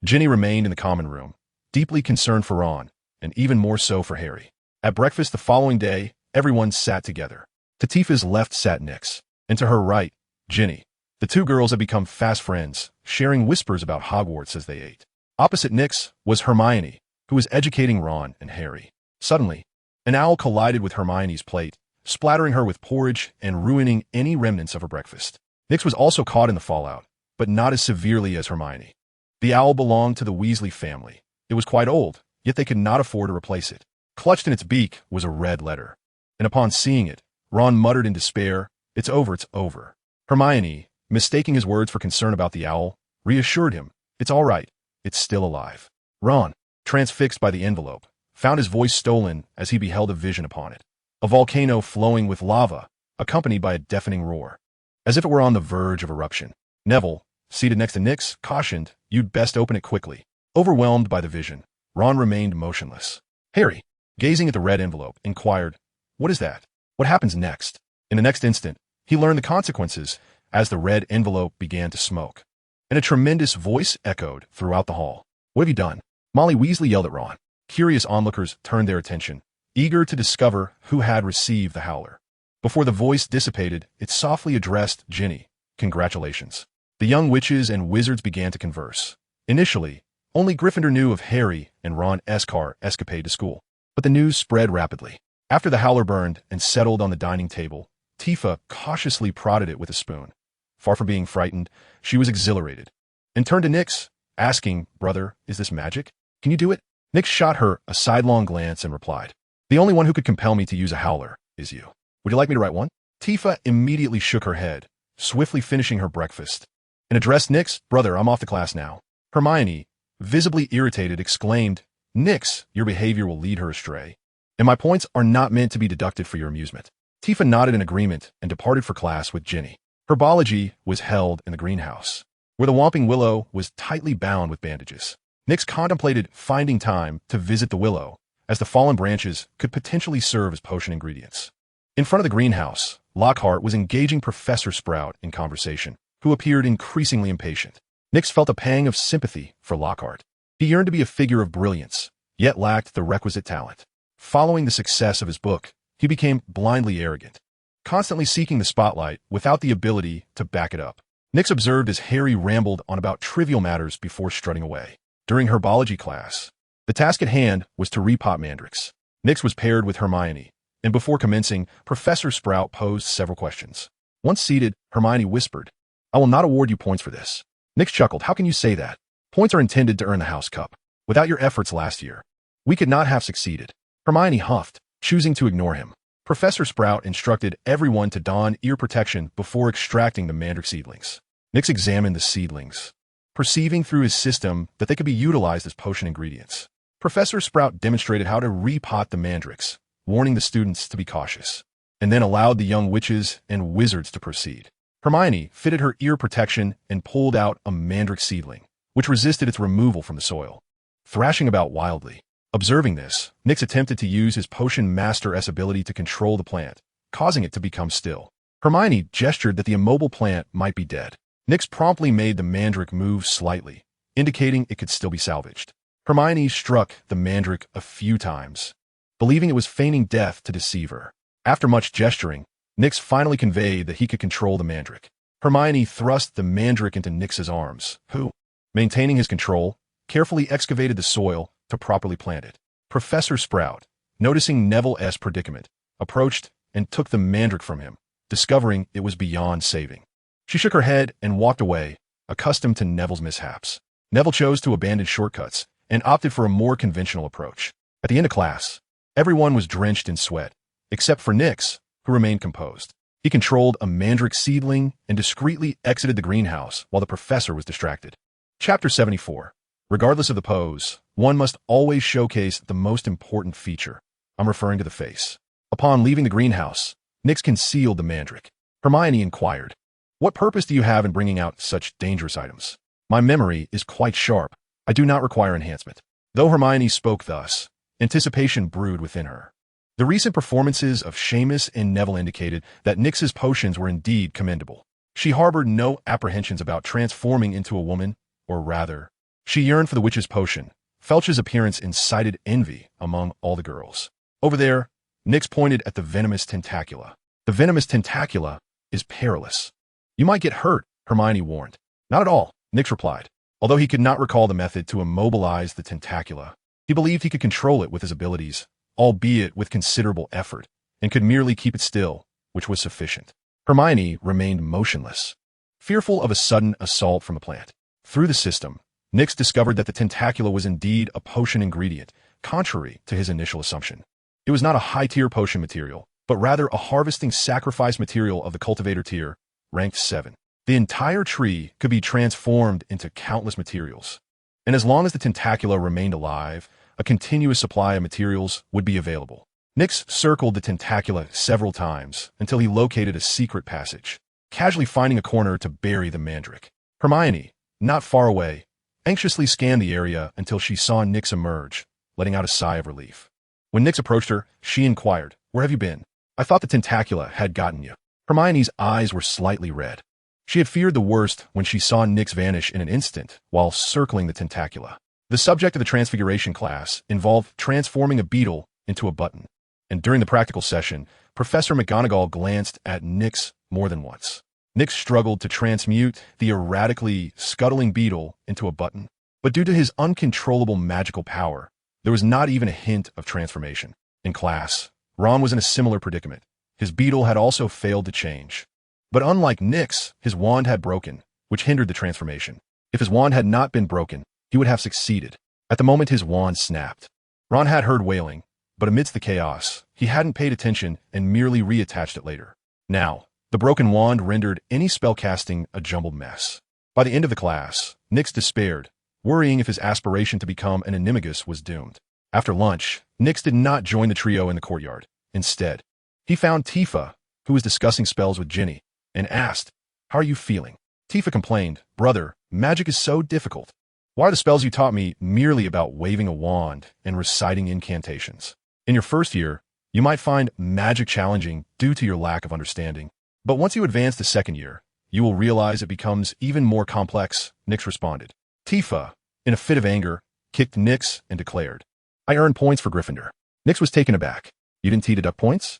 Ginny remained in the common room, deeply concerned for Ron, and even more so for Harry. At breakfast the following day, everyone sat together. To Tifa's left sat Nyx, and to her right, Ginny. The two girls had become fast friends, sharing whispers about Hogwarts as they ate. Opposite Nyx was Hermione, who was educating Ron and Harry. Suddenly, an owl collided with Hermione's plate, splattering her with porridge and ruining any remnants of her breakfast. Nyx was also caught in the fallout, but not as severely as Hermione. The owl belonged to the Weasley family. It was quite old, yet they could not afford to replace it. Clutched in its beak was a red letter, and upon seeing it, Ron muttered in despair, It's over, it's over. Hermione, mistaking his words for concern about the owl, reassured him, It's all right, it's still alive. Ron, transfixed by the envelope, found his voice stolen as he beheld a vision upon it. A volcano flowing with lava, accompanied by a deafening roar, as if it were on the verge of eruption. Neville, seated next to Nyx, cautioned, You'd best open it quickly. Overwhelmed by the vision, Ron remained motionless. Harry, gazing at the red envelope, inquired, What is that? What happens next? In the next instant, he learned the consequences as the red envelope began to smoke. And a tremendous voice echoed throughout the hall. What have you done? Molly Weasley yelled at Ron. Curious onlookers turned their attention, eager to discover who had received the howler. Before the voice dissipated, it softly addressed Ginny. Congratulations. The young witches and wizards began to converse. Initially, only Gryffindor knew of Harry and Ron Escar escapade to school. But the news spread rapidly. After the howler burned and settled on the dining table, Tifa cautiously prodded it with a spoon. Far from being frightened, she was exhilarated, and turned to Nyx, asking, Brother, is this magic? Can you do it? Nyx shot her a sidelong glance and replied, The only one who could compel me to use a howler is you. Would you like me to write one? Tifa immediately shook her head, swiftly finishing her breakfast, and addressed Nyx, Brother, I'm off to class now. Hermione, visibly irritated, exclaimed, Nyx, your behavior will lead her astray, and my points are not meant to be deducted for your amusement. Tifa nodded in agreement and departed for class with Ginny. Herbology was held in the greenhouse, where the Whomping Willow was tightly bound with bandages. Nyx contemplated finding time to visit the willow, as the fallen branches could potentially serve as potion ingredients. In front of the greenhouse, Lockhart was engaging Professor Sprout in conversation, who appeared increasingly impatient. Nyx felt a pang of sympathy for Lockhart. He yearned to be a figure of brilliance, yet lacked the requisite talent. Following the success of his book, he became blindly arrogant, constantly seeking the spotlight without the ability to back it up. Nyx observed as Harry rambled on about trivial matters before strutting away. During herbology class, the task at hand was to repot mandrakes. Nyx was paired with Hermione, and before commencing, Professor Sprout posed several questions. Once seated, Hermione whispered, I will not award you points for this. Nyx chuckled, How can you say that? Points are intended to earn the house cup. Without your efforts last year, we could not have succeeded. Hermione huffed, choosing to ignore him. Professor Sprout instructed everyone to don ear protection before extracting the mandrake seedlings. Nyx examined the seedlings, perceiving through his system that they could be utilized as potion ingredients. Professor Sprout demonstrated how to repot the mandrakes, warning the students to be cautious, and then allowed the young witches and wizards to proceed. Hermione fitted her ear protection and pulled out a mandrake seedling, which resisted its removal from the soil, thrashing about wildly. Observing this, Nyx attempted to use his Potion Master-S ability to control the plant, causing it to become still. Hermione gestured that the immobile plant might be dead. Nyx promptly made the mandrake move slightly, indicating it could still be salvaged. Hermione struck the mandrake a few times, believing it was feigning death to deceive her. After much gesturing, Nyx finally conveyed that he could control the mandrake. Hermione thrust the mandrake into Nyx's arms, who, maintaining his control, carefully excavated the soil to properly plant it. Professor Sprout, noticing Neville's predicament, approached and took the mandrake from him, discovering it was beyond saving. She shook her head and walked away, accustomed to Neville's mishaps. Neville chose to abandon shortcuts and opted for a more conventional approach. At the end of class, everyone was drenched in sweat, except for Nyx, who remained composed. He controlled a mandrake seedling and discreetly exited the greenhouse while the professor was distracted. Chapter 74. Regardless of the pose, one must always showcase the most important feature. I'm referring to the face. Upon leaving the greenhouse, Nyx concealed the mandrake. Hermione inquired, "What purpose do you have in bringing out such dangerous items?" "My memory is quite sharp. I do not require enhancement." Though Hermione spoke thus, anticipation brewed within her. The recent performances of Seamus and Neville indicated that Nyx's potions were indeed commendable. She harbored no apprehensions about transforming into a woman, or rather, she yearned for the witch's potion. Filch's appearance incited envy among all the girls. "Over there," Nyx pointed at the venomous tentacula. "The venomous tentacula is perilous. You might get hurt," Hermione warned. "Not at all," Nyx replied. Although he could not recall the method to immobilize the tentacula, he believed he could control it with his abilities, albeit with considerable effort, and could merely keep it still, which was sufficient. Hermione remained motionless, fearful of a sudden assault from a plant. Through the system, Nyx discovered that the tentacula was indeed a potion ingredient, contrary to his initial assumption. It was not a high-tier potion material, but rather a harvesting sacrifice material of the cultivator tier, ranked 7. The entire tree could be transformed into countless materials, and as long as the tentacula remained alive, a continuous supply of materials would be available. Nyx circled the tentacula several times until he located a secret passage, casually finding a corner to bury the mandrake. Hermione, not far away, anxiously scanned the area until she saw Nyx emerge, letting out a sigh of relief. When Nyx approached her, she inquired, "Where have you been? I thought the tentacula had gotten you." Hermione's eyes were slightly red. She had feared the worst when she saw Nyx vanish in an instant while circling the tentacula. The subject of the Transfiguration class involved transforming a beetle into a button, and during the practical session, Professor McGonagall glanced at Nyx more than once. Nyx struggled to transmute the erratically scuttling beetle into a button, but due to his uncontrollable magical power, there was not even a hint of transformation. In class, Ron was in a similar predicament. His beetle had also failed to change. But unlike Nyx, his wand had broken, which hindered the transformation. If his wand had not been broken, he would have succeeded. At the moment his wand snapped. Ron had heard wailing, but amidst the chaos, he hadn't paid attention and merely reattached it later. Now, the broken wand rendered any spellcasting a jumbled mess. By the end of the class, Nyx despaired, worrying if his aspiration to become an animagus was doomed. After lunch, Nyx did not join the trio in the courtyard. Instead, he found Tifa, who was discussing spells with Ginny, and asked, "How are you feeling?" Tifa complained, "Brother, magic is so difficult. Why are the spells you taught me merely about waving a wand and reciting incantations? In your first year, you might find magic challenging due to your lack of understanding. But once you advance to second year, you will realize it becomes even more complex," Nyx responded. Tifa, in a fit of anger, kicked Nyx and declared, "I earned points for Gryffindor." Nyx was taken aback. "You didn't deduct points?"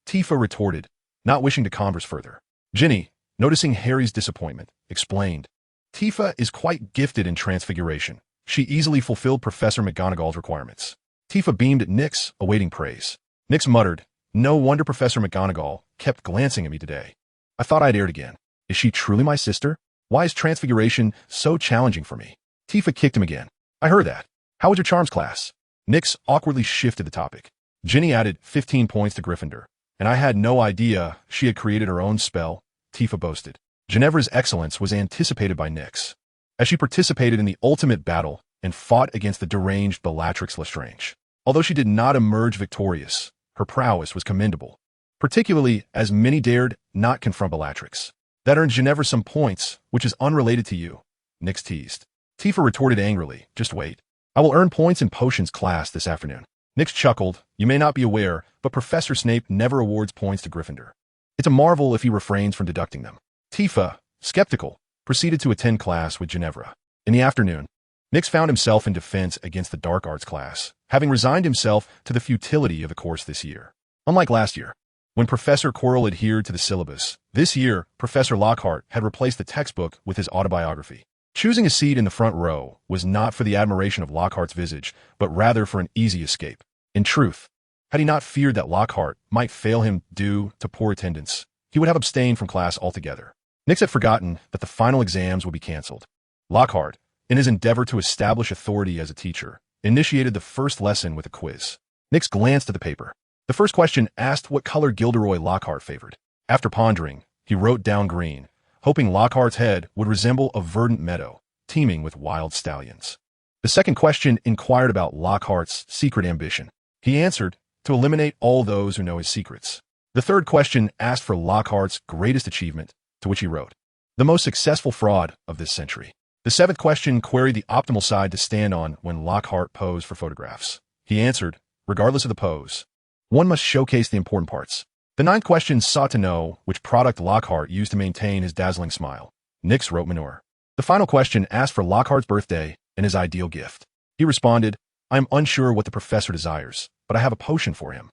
Tifa retorted, not wishing to converse further. Ginny, noticing Harry's disappointment, explained, "Tifa is quite gifted in transfiguration. She easily fulfilled Professor McGonagall's requirements." Tifa beamed at Nyx, awaiting praise. Nyx muttered, "No wonder Professor McGonagall kept glancing at me today. I thought I'd erred again. Is she truly my sister? Why is transfiguration so challenging for me?" Tifa kicked him again. "I heard that. How was your charms class?" Nyx awkwardly shifted the topic. Ginny added 15 points to Gryffindor, and I had no idea she had created her own spell, Tifa boasted. Ginevra's excellence was anticipated by Nyx, as she participated in the ultimate battle and fought against the deranged Bellatrix Lestrange. Although she did not emerge victorious, her prowess was commendable, particularly as many dared not confront Bellatrix. "That earned Ginevra some points, which is unrelated to you," Nyx teased. Tifa retorted angrily, "Just wait. I will earn points in potions class this afternoon." Nyx chuckled, "You may not be aware, but Professor Snape never awards points to Gryffindor. It's a marvel if he refrains from deducting them." Tifa, skeptical, proceeded to attend class with Ginevra. In the afternoon, Nyx found himself in defense against the dark arts class, having resigned himself to the futility of the course this year. Unlike last year, when Professor Quirrell adhered to the syllabus, this year Professor Lockhart had replaced the textbook with his autobiography. Choosing a seat in the front row was not for the admiration of Lockhart's visage, but rather for an easy escape. In truth, had he not feared that Lockhart might fail him due to poor attendance, he would have abstained from class altogether. Nyx had forgotten that the final exams would be cancelled. Lockhart, in his endeavor to establish authority as a teacher, initiated the first lesson with a quiz. Nyx glanced at the paper. The first question asked what color Gilderoy Lockhart favored. After pondering, he wrote down green, hoping Lockhart's head would resemble a verdant meadow, teeming with wild stallions. The second question inquired about Lockhart's secret ambition. He answered, to eliminate all those who know his secrets. The third question asked for Lockhart's greatest achievement, to which he wrote, "The most successful fraud of this century." The seventh question queried the optimal side to stand on when Lockhart posed for photographs. He answered, regardless of the pose, one must showcase the important parts. The ninth question sought to know which product Lockhart used to maintain his dazzling smile. Nix wrote manure. The final question asked for Lockhart's birthday and his ideal gift. He responded, "I am unsure what the professor desires, but I have a potion for him."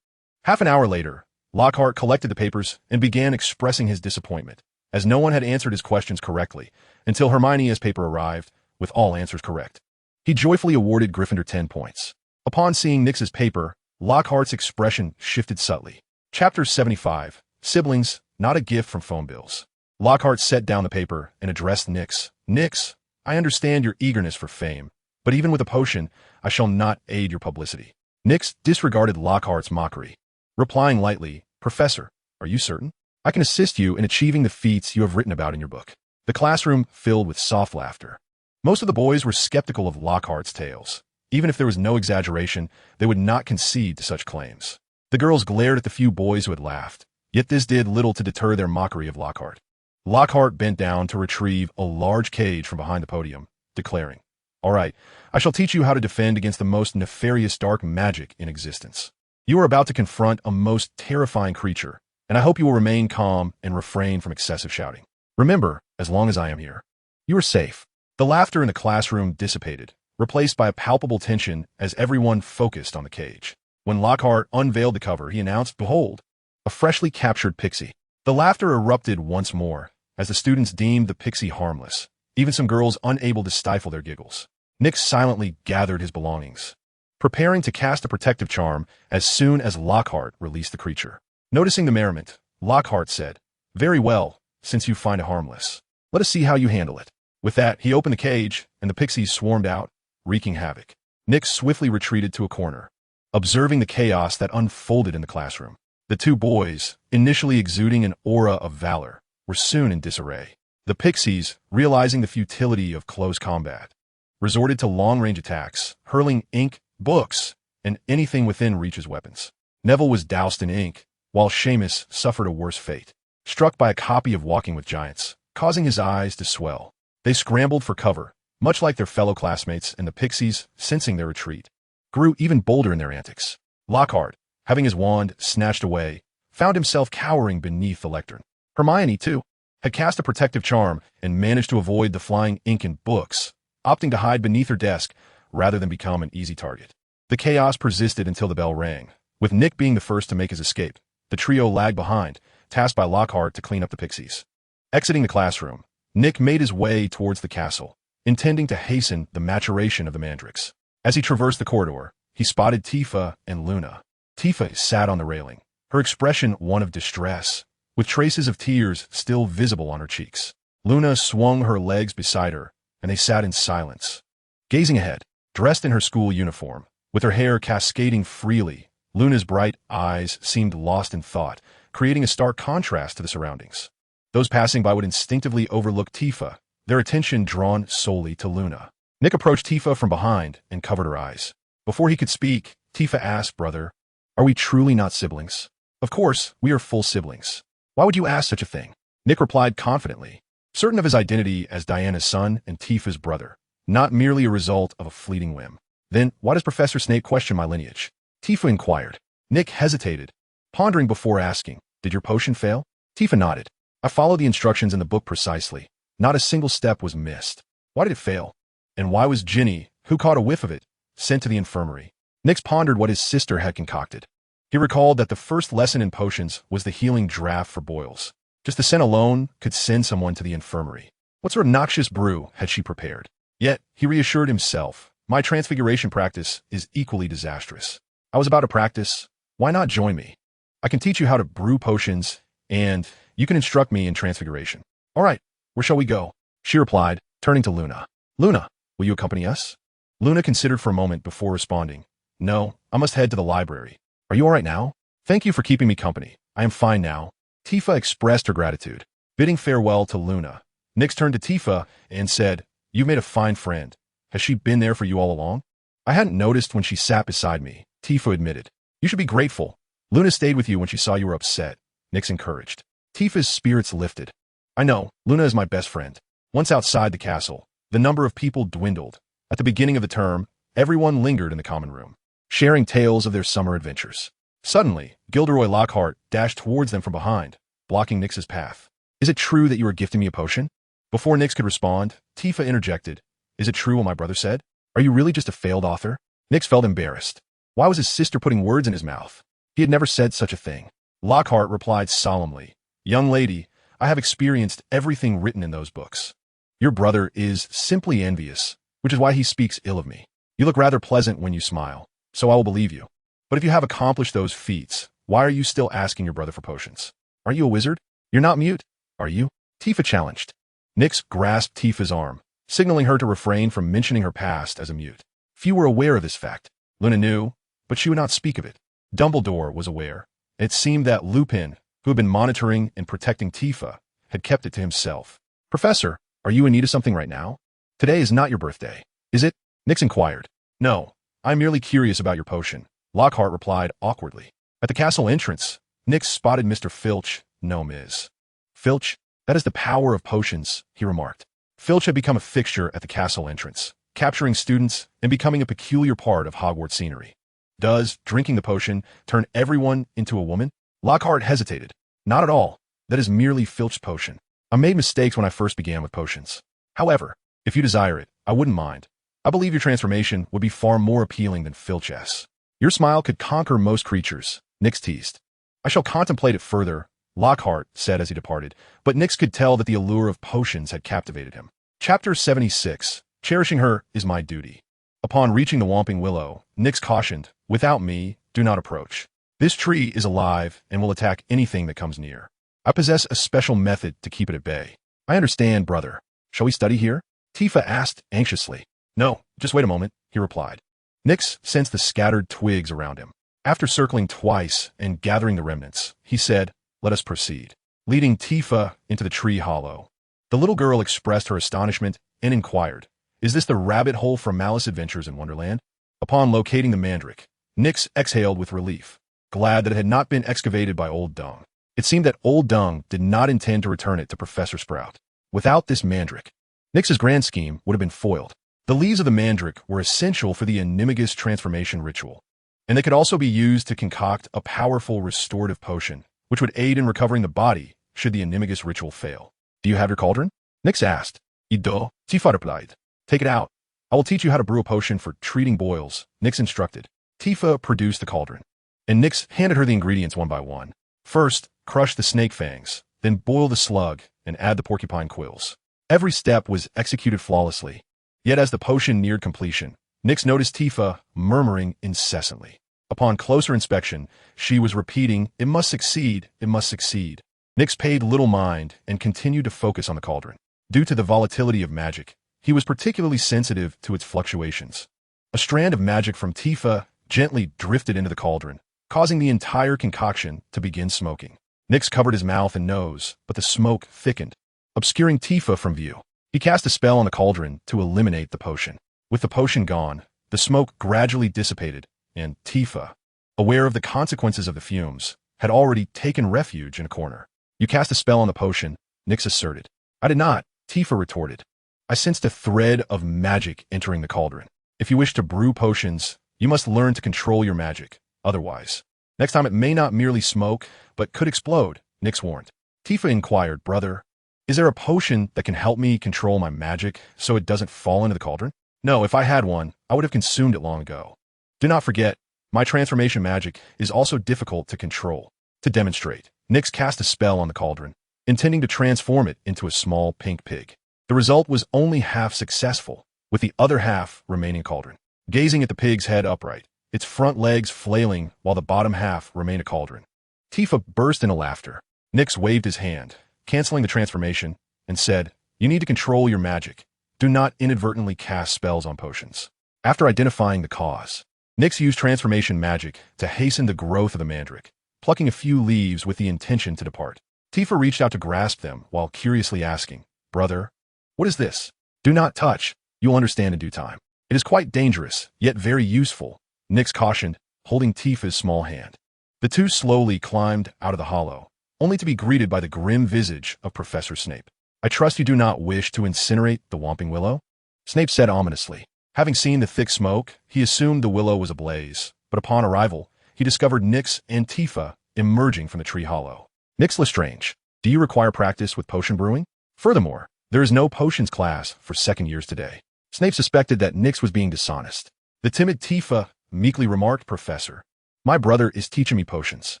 Half an hour later, Lockhart collected the papers and began expressing his disappointment, as no one had answered his questions correctly, until Hermione's paper arrived, with all answers correct. He joyfully awarded Gryffindor 10 points. Upon seeing Nix's paper, Lockhart's expression shifted subtly. Chapter 75, Siblings, Not a Gift from Phone Bills. Lockhart set down the paper and addressed Nix. "Nix, I understand your eagerness for fame, but even with a potion, I shall not aid your publicity." Nix disregarded Lockhart's mockery, replying lightly, "Professor, are you certain? I can assist you in achieving the feats you have written about in your book." The classroom filled with soft laughter. Most of the boys were skeptical of Lockhart's tales. Even if there was no exaggeration, they would not concede to such claims. The girls glared at the few boys who had laughed, yet this did little to deter their mockery of Lockhart. Lockhart bent down to retrieve a large cage from behind the podium, declaring, "All right, I shall teach you how to defend against the most nefarious dark magic in existence. You are about to confront a most terrifying creature, and I hope you will remain calm and refrain from excessive shouting. Remember, as long as I am here, you are safe." The laughter in the classroom dissipated, replaced by a palpable tension as everyone focused on the cage. When Lockhart unveiled the cover, he announced, "Behold, a freshly captured pixie." The laughter erupted once more, as the students deemed the pixie harmless, even some girls unable to stifle their giggles. Nix silently gathered his belongings, preparing to cast a protective charm as soon as Lockhart released the creature. Noticing the merriment, Lockhart said, "Very well, since you find it harmless. Let us see how you handle it." With that, he opened the cage, and the pixies swarmed out, wreaking havoc. Nix swiftly retreated to a corner, observing the chaos that unfolded in the classroom. The two boys, initially exuding an aura of valor, were soon in disarray. The pixies, realizing the futility of close combat, resorted to long-range attacks, hurling ink, books, and anything within reach as weapons. Neville was doused in ink, while Seamus suffered a worse fate, struck by a copy of Walking with Giants, causing his eyes to swell. They scrambled for cover, much like their fellow classmates, and the pixies, sensing their retreat, grew even bolder in their antics. Lockhart, having his wand snatched away, found himself cowering beneath the lectern. Hermione, too, had cast a protective charm and managed to avoid the flying ink and books, opting to hide beneath her desk rather than become an easy target. The chaos persisted until the bell rang, with Nick being the first to make his escape. The trio lagged behind, tasked by Lockhart to clean up the pixies. Exiting the classroom, Nick made his way towards the castle, intending to hasten the maturation of the mandrakes. As he traversed the corridor, he spotted Tifa and Luna. Tifa sat on the railing, her expression one of distress, with traces of tears still visible on her cheeks. Luna swung her legs beside her, and they sat in silence. Gazing ahead, dressed in her school uniform, with her hair cascading freely, Luna's bright eyes seemed lost in thought, creating a stark contrast to the surroundings. Those passing by would instinctively overlook Tifa, their attention drawn solely to Luna. Nick approached Tifa from behind and covered her eyes. Before he could speak, Tifa asked, "Brother, are we truly not siblings?" "Of course, we are full siblings. Why would you ask such a thing?" Nick replied confidently, certain of his identity as Diana's son and Tifa's brother, not merely a result of a fleeting whim. "Then, why does Professor Snape question my lineage?" Tifa inquired. Nick hesitated, pondering before asking, "Did your potion fail?" Tifa nodded. "I followed the instructions in the book precisely. Not a single step was missed." "Why did it fail? And why was Ginny, who caught a whiff of it, sent to the infirmary?" Nick pondered what his sister had concocted. He recalled that the first lesson in potions was the healing draught for boils. Just the scent alone could send someone to the infirmary. What sort of noxious brew had she prepared? Yet, he reassured himself, my transfiguration practice is equally disastrous. I was about to practice. Why not join me? I can teach you how to brew potions, and you can instruct me in transfiguration. "All right, where shall we go?" she replied, turning to Luna. "Luna, will you accompany us?" Luna considered for a moment before responding. "No, I must head to the library." "Are you all right now?" "Thank you for keeping me company. I am fine now." Tifa expressed her gratitude. Bidding farewell to Luna, Nix turned to Tifa and said, "You've made a fine friend. Has she been there for you all along?" "I hadn't noticed when she sat beside me," Tifa admitted. "You should be grateful. Luna stayed with you when she saw you were upset. Nyx encouraged. Tifa's spirits lifted. I know, Luna is my best friend. Once outside the castle, the number of people dwindled. At the beginning of the term, everyone lingered in the common room, sharing tales of their summer adventures. Suddenly, Gilderoy Lockhart dashed towards them from behind, blocking Nyx's path. Is it true that you are gifting me a potion? Before Nyx could respond, Tifa interjected. Is it true what my brother said? Are you really just a failed author? Nyx felt embarrassed. Why was his sister putting words in his mouth? He had never said such a thing. Lockhart replied solemnly. Young lady, I have experienced everything written in those books. Your brother is simply envious, which is why he speaks ill of me. You look rather pleasant when you smile, so I will believe you. But if you have accomplished those feats, why are you still asking your brother for potions? Are you a wizard? You're not mute, are you? Tifa challenged. Nyx grasped Tifa's arm, signaling her to refrain from mentioning her past as a mute. Few were aware of this fact. Luna knew, but she would not speak of it. Dumbledore was aware. It seemed that Lupin, who had been monitoring and protecting Tifa, had kept it to himself. Professor, are you in need of something right now? Today is not your birthday, is it? Nyx inquired. No, I'm merely curious about your potion, Lockhart replied awkwardly. At the castle entrance, Nyx spotted Mr. Filch. No, Ms. Filch, that is the power of potions, he remarked. Filch had become a fixture at the castle entrance, capturing students and becoming a peculiar part of Hogwarts scenery. Does drinking the potion turn everyone into a woman? Lockhart hesitated. Not at all. That is merely Filch's potion. I made mistakes when I first began with potions. However, if you desire it, I wouldn't mind. I believe your transformation would be far more appealing than Filch's. Your smile could conquer most creatures, Nyx teased. I shall contemplate it further, Lockhart said as he departed, but Nyx could tell that the allure of potions had captivated him. Chapter 76. Cherishing her is my duty. Upon reaching the Whomping Willow, Nyx cautioned, without me, do not approach. This tree is alive and will attack anything that comes near. I possess a special method to keep it at bay. I understand, brother. Shall we study here? Tifa asked anxiously. No, just wait a moment, he replied. Nyx sensed the scattered twigs around him. After circling twice and gathering the remnants, he said, let us proceed, leading Tifa into the tree hollow. The little girl expressed her astonishment and inquired, is this the rabbit hole from Malice Adventures in Wonderland? Upon locating the mandrake, Nyx exhaled with relief, glad that it had not been excavated by Old Dung. It seemed that Old Dung did not intend to return it to Professor Sprout. Without this mandrake, Nyx's grand scheme would have been foiled. The leaves of the mandrake were essential for the animagus transformation ritual, and they could also be used to concoct a powerful restorative potion, which would aid in recovering the body should the animagus ritual fail. Do you have your cauldron? Nyx asked. Ido, Tifa replied. Take it out. I will teach you how to brew a potion for treating boils, Nyx instructed. Tifa produced the cauldron, and Nyx handed her the ingredients one by one. First, crush the snake fangs, then boil the slug and add the porcupine quills. Every step was executed flawlessly. Yet as the potion neared completion, Nyx noticed Tifa murmuring incessantly. Upon closer inspection, she was repeating, it must succeed, it must succeed. Nyx paid little mind and continued to focus on the cauldron. Due to the volatility of magic, he was particularly sensitive to its fluctuations. A strand of magic from Tifa gently drifted into the cauldron, causing the entire concoction to begin smoking. Nyx covered his mouth and nose, but the smoke thickened, obscuring Tifa from view. He cast a spell on the cauldron to eliminate the potion. With the potion gone, the smoke gradually dissipated, and Tifa, aware of the consequences of the fumes, had already taken refuge in a corner. You cast a spell on the potion, Nyx asserted. I did not, Tifa retorted. I sensed a thread of magic entering the cauldron. If you wish to brew potions, you must learn to control your magic. Otherwise, next time it may not merely smoke, but could explode, Nyx warned. Tifa inquired, brother, is there a potion that can help me control my magic so it doesn't fall into the cauldron? No, if I had one, I would have consumed it long ago. Do not forget, my transformation magic is also difficult to control. To demonstrate, Nyx cast a spell on the cauldron, intending to transform it into a small pink pig. The result was only half successful, with the other half remaining cauldron. Gazing at the pig's head upright, its front legs flailing while the bottom half remained a cauldron, Tifa burst into laughter. Nyx waved his hand, canceling the transformation, and said, you need to control your magic. Do not inadvertently cast spells on potions. After identifying the cause, Nyx used transformation magic to hasten the growth of the mandrake, plucking a few leaves with the intention to depart. Tifa reached out to grasp them while curiously asking, brother, what is this? Do not touch. You'll understand in due time. It is quite dangerous, yet very useful, Nyx cautioned, holding Tifa's small hand. The two slowly climbed out of the hollow, only to be greeted by the grim visage of Professor Snape. "I trust you do not wish to incinerate the Whomping Willow?" Snape said ominously. Having seen the thick smoke, he assumed the willow was ablaze, but upon arrival, he discovered Nyx and Tifa emerging from the tree hollow. "Nyx Lestrange, do you require practice with potion brewing? Furthermore, there is no potions class for second years today." Snape suspected that Nyx was being dishonest. The timid Tifa meekly remarked, "Professor, my brother is teaching me potions."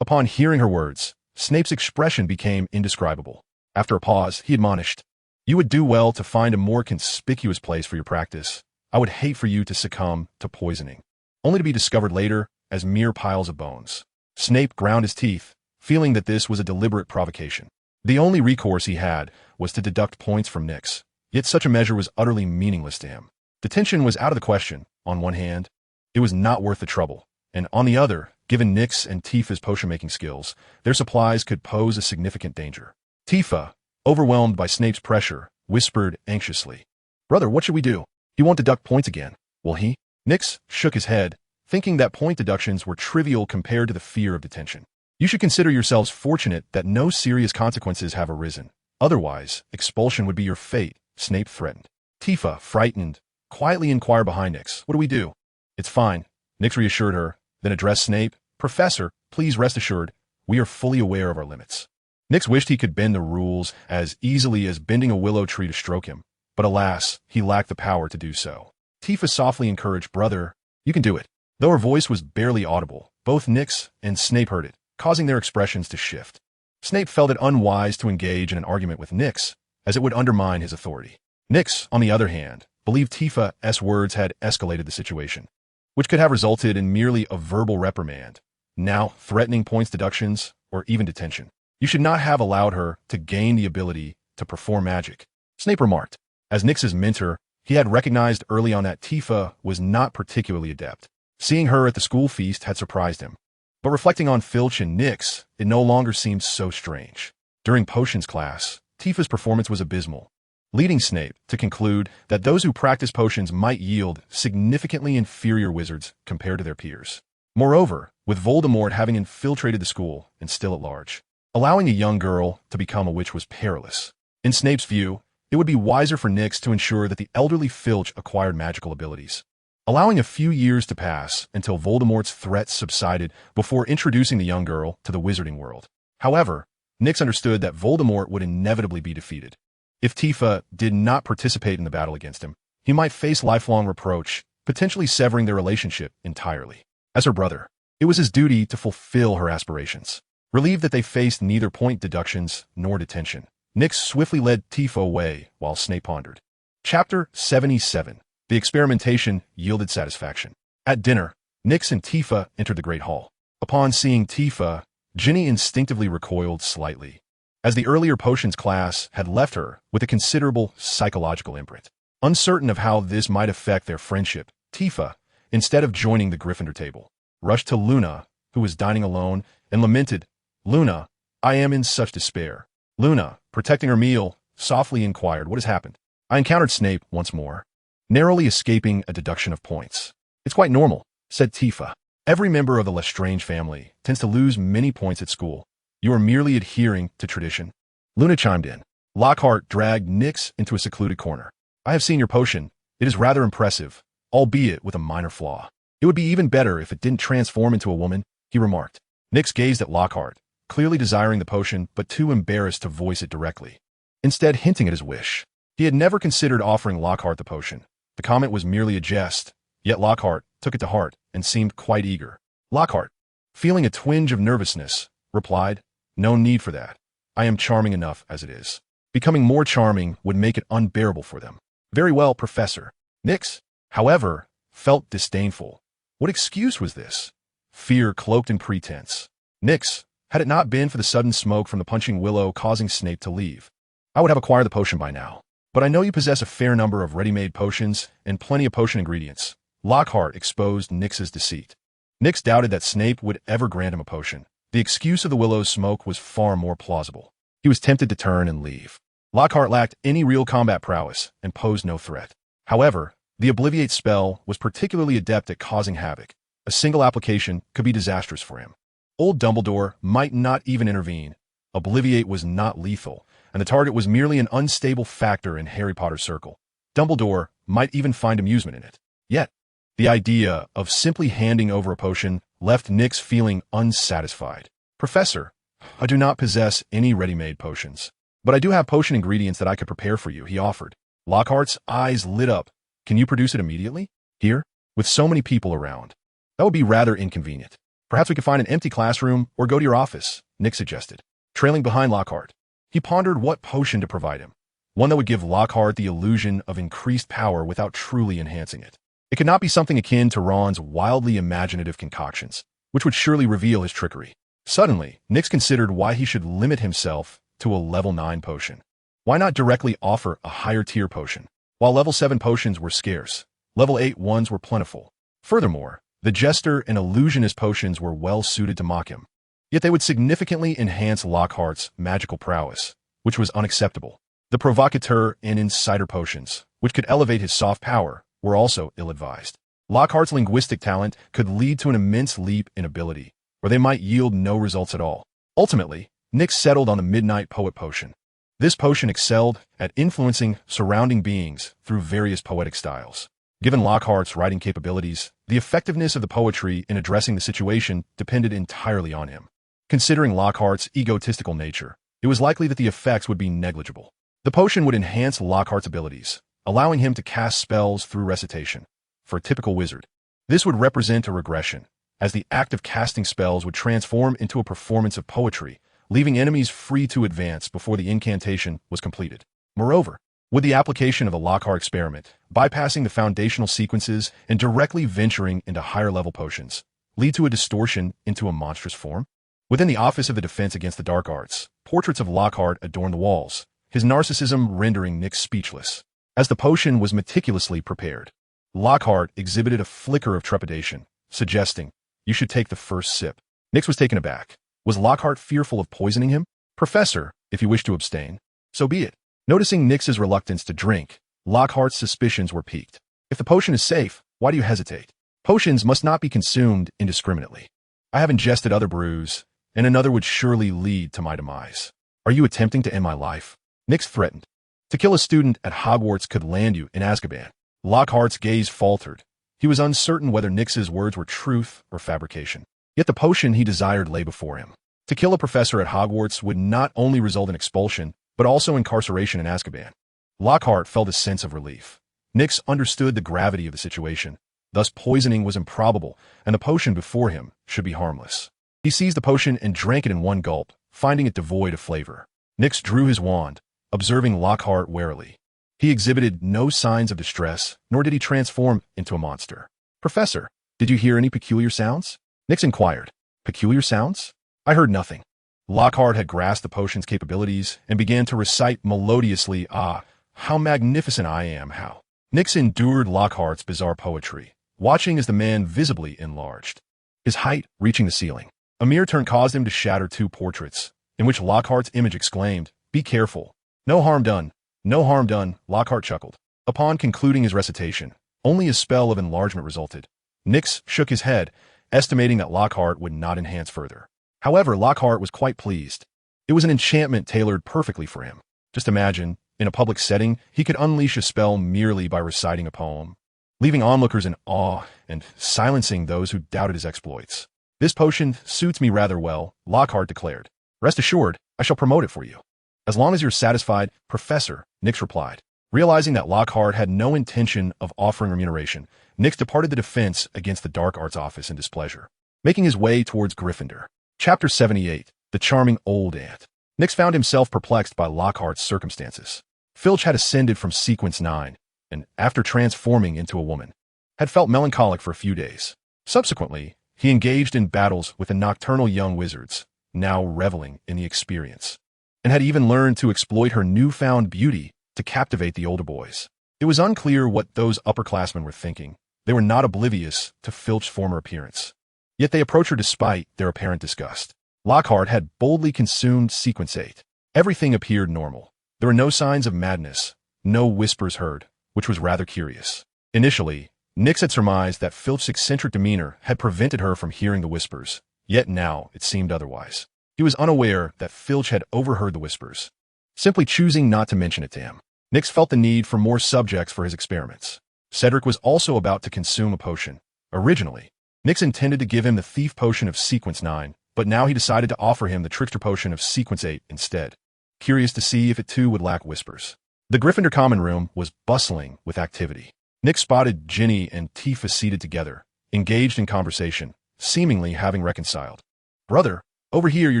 Upon hearing her words, Snape's expression became indescribable. After a pause, he admonished, "You would do well to find a more conspicuous place for your practice. I would hate for you to succumb to poisoning, only to be discovered later as mere piles of bones." Snape ground his teeth, feeling that this was a deliberate provocation. The only recourse he had was to deduct points from Nyx, yet such a measure was utterly meaningless to him. Detention was out of the question. On one hand, it was not worth the trouble, and on the other, given Nyx and Tifa's potion-making skills, their supplies could pose a significant danger. Tifa, overwhelmed by Snape's pressure, whispered anxiously, "Brother, what should we do? He won't deduct points again, will he?" Nyx shook his head, thinking that point deductions were trivial compared to the fear of detention. "You should consider yourselves fortunate that no serious consequences have arisen. Otherwise, expulsion would be your fate," Snape threatened. Tifa, frightened, quietly inquired behind Nyx, "What do we do?" "It's fine," Nyx reassured her, then addressed Snape, "Professor, please rest assured, we are fully aware of our limits." Nyx wished he could bend the rules as easily as bending a willow tree to stroke him, but alas, he lacked the power to do so. Tifa softly encouraged, "Brother, you can do it." Though her voice was barely audible, both Nyx and Snape heard it, causing their expressions to shift. Snape felt it unwise to engage in an argument with Nyx, as it would undermine his authority. Nyx, on the other hand, believed Tifa's words had escalated the situation, which could have resulted in merely a verbal reprimand, now threatening points deductions or even detention. "You should not have allowed her to gain the ability to perform magic," Snape remarked. As Nyx's mentor, he had recognized early on that Tifa was not particularly adept. Seeing her at the school feast had surprised him. But reflecting on Filch and Nyx, it no longer seemed so strange. During potions class, Tifa's performance was abysmal, leading Snape to conclude that those who practice potions might yield significantly inferior wizards compared to their peers. Moreover, with Voldemort having infiltrated the school and still at large, allowing a young girl to become a witch was perilous. In Snape's view, it would be wiser for Nyx to ensure that the elderly Filch acquired magical abilities, allowing a few years to pass until Voldemort's threats subsided before introducing the young girl to the wizarding world. However, Nyx understood that Voldemort would inevitably be defeated. If Tifa did not participate in the battle against him, he might face lifelong reproach, potentially severing their relationship entirely. As her brother, it was his duty to fulfill her aspirations. Relieved that they faced neither point deductions nor detention, Nyx swiftly led Tifa away while Snape pondered. Chapter 77. The experimentation yielded satisfaction. At dinner, Nyx and Tifa entered the Great Hall. Upon seeing Tifa, Ginny instinctively recoiled slightly, as the earlier potions class had left her with a considerable psychological imprint. Uncertain of how this might affect their friendship, Tifa, instead of joining the Gryffindor table, rushed to Luna, who was dining alone, and lamented, "Luna, I am in such despair." Luna, protecting her meal, softly inquired, "What has happened?" "I encountered Snape once more, narrowly escaping a deduction of points." "It's quite normal," said Tifa. "Every member of the Lestrange family tends to lose many points at school. You are merely adhering to tradition." Luna chimed in. Lockhart dragged Nyx into a secluded corner. "I have seen your potion. It is rather impressive, albeit with a minor flaw. It would be even better if it didn't transform into a woman," he remarked. Nyx gazed at Lockhart, clearly desiring the potion but too embarrassed to voice it directly, instead hinting at his wish. He had never considered offering Lockhart the potion. The comment was merely a jest, yet Lockhart took it to heart and seemed quite eager. Lockhart, feeling a twinge of nervousness, replied, "No need for that. I am charming enough as it is. Becoming more charming would make it unbearable for them." "Very well, Professor." Nyx, however, felt disdainful. What excuse was this? Fear cloaked in pretense. "Nyx, had it not been for the sudden smoke from the punching willow causing Snape to leave, I would have acquired the potion by now. But I know you possess a fair number of ready-made potions and plenty of potion ingredients." Lockhart exposed Nyx's deceit. Nyx doubted that Snape would ever grant him a potion. The excuse of the willow's smoke was far more plausible. He was tempted to turn and leave. Lockhart lacked any real combat prowess and posed no threat. However, the Obliviate spell was particularly adept at causing havoc. A single application could be disastrous for him. Old Dumbledore might not even intervene, Obliviate was not lethal, and the target was merely an unstable factor in Harry Potter's circle. Dumbledore might even find amusement in it. Yet, the idea of simply handing over a potion left Nix feeling unsatisfied. Professor, I do not possess any ready-made potions, but I do have potion ingredients that I could prepare for you, he offered. Lockhart's eyes lit up. Can you produce it immediately? Here? With so many people around. That would be rather inconvenient. Perhaps we could find an empty classroom or go to your office, Nix suggested. Trailing behind Lockhart, he pondered what potion to provide him. One that would give Lockhart the illusion of increased power without truly enhancing it. It could not be something akin to Ron's wildly imaginative concoctions, which would surely reveal his trickery. Suddenly, Nix considered why he should limit himself to a level 9 potion. Why not directly offer a higher tier potion? While level 7 potions were scarce, level 8 ones were plentiful. Furthermore, the Jester and Illusionist potions were well suited to mock him. Yet they would significantly enhance Lockhart's magical prowess, which was unacceptable. The Provocateur and Inciter potions, which could elevate his soft power, were also ill-advised. Lockhart's linguistic talent could lead to an immense leap in ability, or they might yield no results at all. Ultimately, Nix settled on the Midnight Poet potion. This potion excelled at influencing surrounding beings through various poetic styles. Given Lockhart's writing capabilities, the effectiveness of the poetry in addressing the situation depended entirely on him. Considering Lockhart's egotistical nature, it was likely that the effects would be negligible. The potion would enhance Lockhart's abilities, allowing him to cast spells through recitation. For a typical wizard, this would represent a regression, as the act of casting spells would transform into a performance of poetry, leaving enemies free to advance before the incantation was completed. Moreover, would the application of the Lockhart experiment, bypassing the foundational sequences and directly venturing into higher-level potions, lead to a distortion into a monstrous form? Within the Office of the Defense Against the Dark Arts, portraits of Lockhart adorned the walls, his narcissism rendering Nix speechless. As the potion was meticulously prepared, Lockhart exhibited a flicker of trepidation, suggesting, "You should take the first sip." Nix was taken aback. Was Lockhart fearful of poisoning him? "Professor, if you wish to abstain, so be it." Noticing Nix's reluctance to drink, Lockhart's suspicions were piqued. If the potion is safe, why do you hesitate? Potions must not be consumed indiscriminately. I have ingested other brews, and another would surely lead to my demise. Are you attempting to end my life? Nix threatened. To kill a student at Hogwarts could land you in Azkaban. Lockhart's gaze faltered. He was uncertain whether Nix's words were truth or fabrication. Yet the potion he desired lay before him. To kill a professor at Hogwarts would not only result in expulsion, but also incarceration in Azkaban. Lockhart felt a sense of relief. Nix understood the gravity of the situation. Thus poisoning was improbable, and the potion before him should be harmless. He seized the potion and drank it in one gulp, finding it devoid of flavor. Nix drew his wand, observing Lockhart warily. He exhibited no signs of distress, nor did he transform into a monster. "Professor, did you hear any peculiar sounds?" Nix inquired. "Peculiar sounds? I heard nothing." Lockhart had grasped the potion's capabilities and began to recite melodiously, "Ah, how magnificent I am, how." Nix endured Lockhart's bizarre poetry, watching as the man visibly enlarged, his height reaching the ceiling. A mere turn caused him to shatter 2 portraits, in which Lockhart's image exclaimed, "Be careful. No harm done. No harm done," Lockhart chuckled. Upon concluding his recitation, only a spell of enlargement resulted. Nix shook his head, estimating that Lockhart would not enhance further. However, Lockhart was quite pleased. It was an enchantment tailored perfectly for him. Just imagine, in a public setting, he could unleash a spell merely by reciting a poem, leaving onlookers in awe and silencing those who doubted his exploits. "This potion suits me rather well," Lockhart declared. "Rest assured, I shall promote it for you." "As long as you're satisfied, Professor," Nix replied. Realizing that Lockhart had no intention of offering remuneration, Nix departed the defense against the Dark Arts office in displeasure, making his way towards Gryffindor. Chapter 78, The Charming Old Aunt. Nix found himself perplexed by Lockhart's circumstances. Filch had ascended from Sequence 9, and, after transforming into a woman, had felt melancholic for a few days. Subsequently, he engaged in battles with the nocturnal young wizards, now reveling in the experience, and had even learned to exploit her newfound beauty to captivate the older boys. It was unclear what those upperclassmen were thinking. They were not oblivious to Filch's former appearance. Yet they approached her despite their apparent disgust. Lockhart had boldly consumed Sequence 8. Everything appeared normal. There were no signs of madness, no whispers heard, which was rather curious. Initially, Nix had surmised that Filch's eccentric demeanor had prevented her from hearing the whispers, yet now it seemed otherwise. He was unaware that Filch had overheard the whispers, simply choosing not to mention it to him. Nyx felt the need for more subjects for his experiments. Cedric was also about to consume a potion. Originally, Nyx intended to give him the thief potion of Sequence 9, but now he decided to offer him the trickster potion of Sequence 8 instead, curious to see if it too would lack whispers. The Gryffindor common room was bustling with activity. Nyx spotted Ginny and Tifa seated together, engaged in conversation, seemingly having reconciled. "Brother, over here your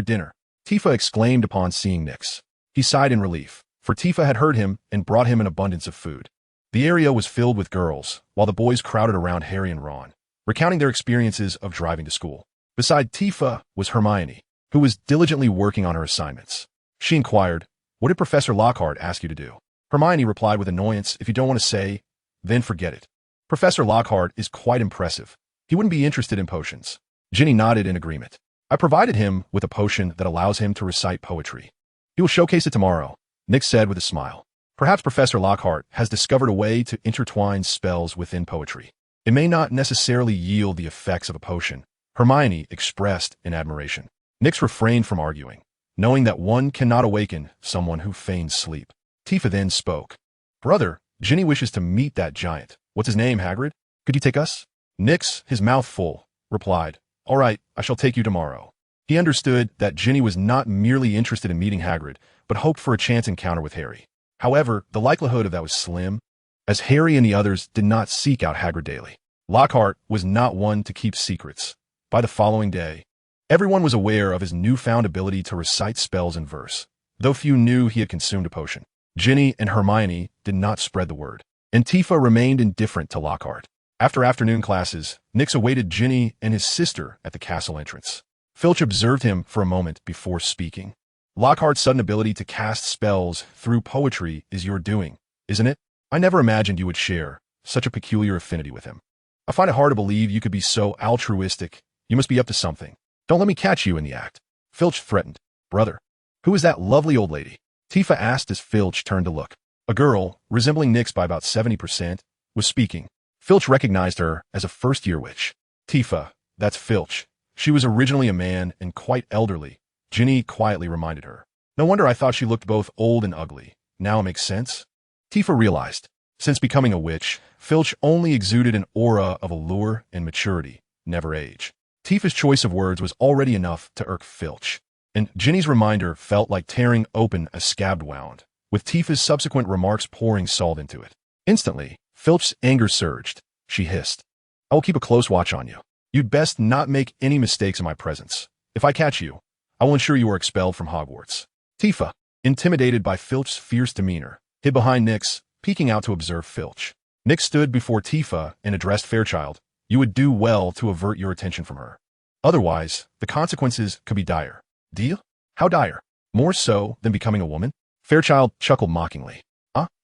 dinner," Tifa exclaimed upon seeing Nyx. He sighed in relief, for Tifa had heard him and brought him an abundance of food. The area was filled with girls, while the boys crowded around Harry and Ron, recounting their experiences of driving to school. Beside Tifa was Hermione, who was diligently working on her assignments. She inquired, "What did Professor Lockhart ask you to do?" Hermione replied with annoyance, "If you don't want to say, then forget it. Professor Lockhart is quite impressive. He wouldn't be interested in potions." Ginny nodded in agreement. "I provided him with a potion that allows him to recite poetry. He will showcase it tomorrow," Nyx said with a smile. "Perhaps Professor Lockhart has discovered a way to intertwine spells within poetry. It may not necessarily yield the effects of a potion," Hermione expressed in admiration. Nyx refrained from arguing, knowing that one cannot awaken someone who feigns sleep. Tifa then spoke. "Brother, Ginny wishes to meet that giant. What's his name, Hagrid? Could you take us?" Nyx, his mouth full, replied, "All right, I shall take you tomorrow." He understood that Ginny was not merely interested in meeting Hagrid, but hoped for a chance encounter with Harry. However, the likelihood of that was slim, as Harry and the others did not seek out Hagrid daily. Lockhart was not one to keep secrets. By the following day, everyone was aware of his newfound ability to recite spells in verse, though few knew he had consumed a potion. Ginny and Hermione did not spread the word, and Tifa remained indifferent to Lockhart. After afternoon classes, Nyx awaited Ginny and his sister at the castle entrance. Filch observed him for a moment before speaking. "Lockhart's sudden ability to cast spells through poetry is your doing, isn't it? I never imagined you would share such a peculiar affinity with him. I find it hard to believe you could be so altruistic. You must be up to something. Don't let me catch you in the act." Filch threatened. "Brother, who is that lovely old lady?" Tifa asked as Filch turned to look. A girl, resembling Nyx by about 70%, was speaking. Filch recognized her as a first-year witch. "Tifa, that's Filch. She was originally a man and quite elderly," Ginny quietly reminded her. "No wonder I thought she looked both old and ugly. Now it makes sense." Tifa realized, since becoming a witch, Filch only exuded an aura of allure and maturity, never age. Tifa's choice of words was already enough to irk Filch, and Ginny's reminder felt like tearing open a scabbed wound, with Tifa's subsequent remarks pouring salt into it. Instantly, Filch's anger surged. She hissed, "I will keep a close watch on you. You'd best not make any mistakes in my presence. If I catch you, I will ensure you are expelled from Hogwarts." Tifa, intimidated by Filch's fierce demeanor, hid behind Nyx, peeking out to observe Filch. Nyx stood before Tifa and addressed Fairchild. "You would do well to avert your attention from her. Otherwise, the consequences could be dire." "Deal? How dire? More so than becoming a woman?" Fairchild chuckled mockingly.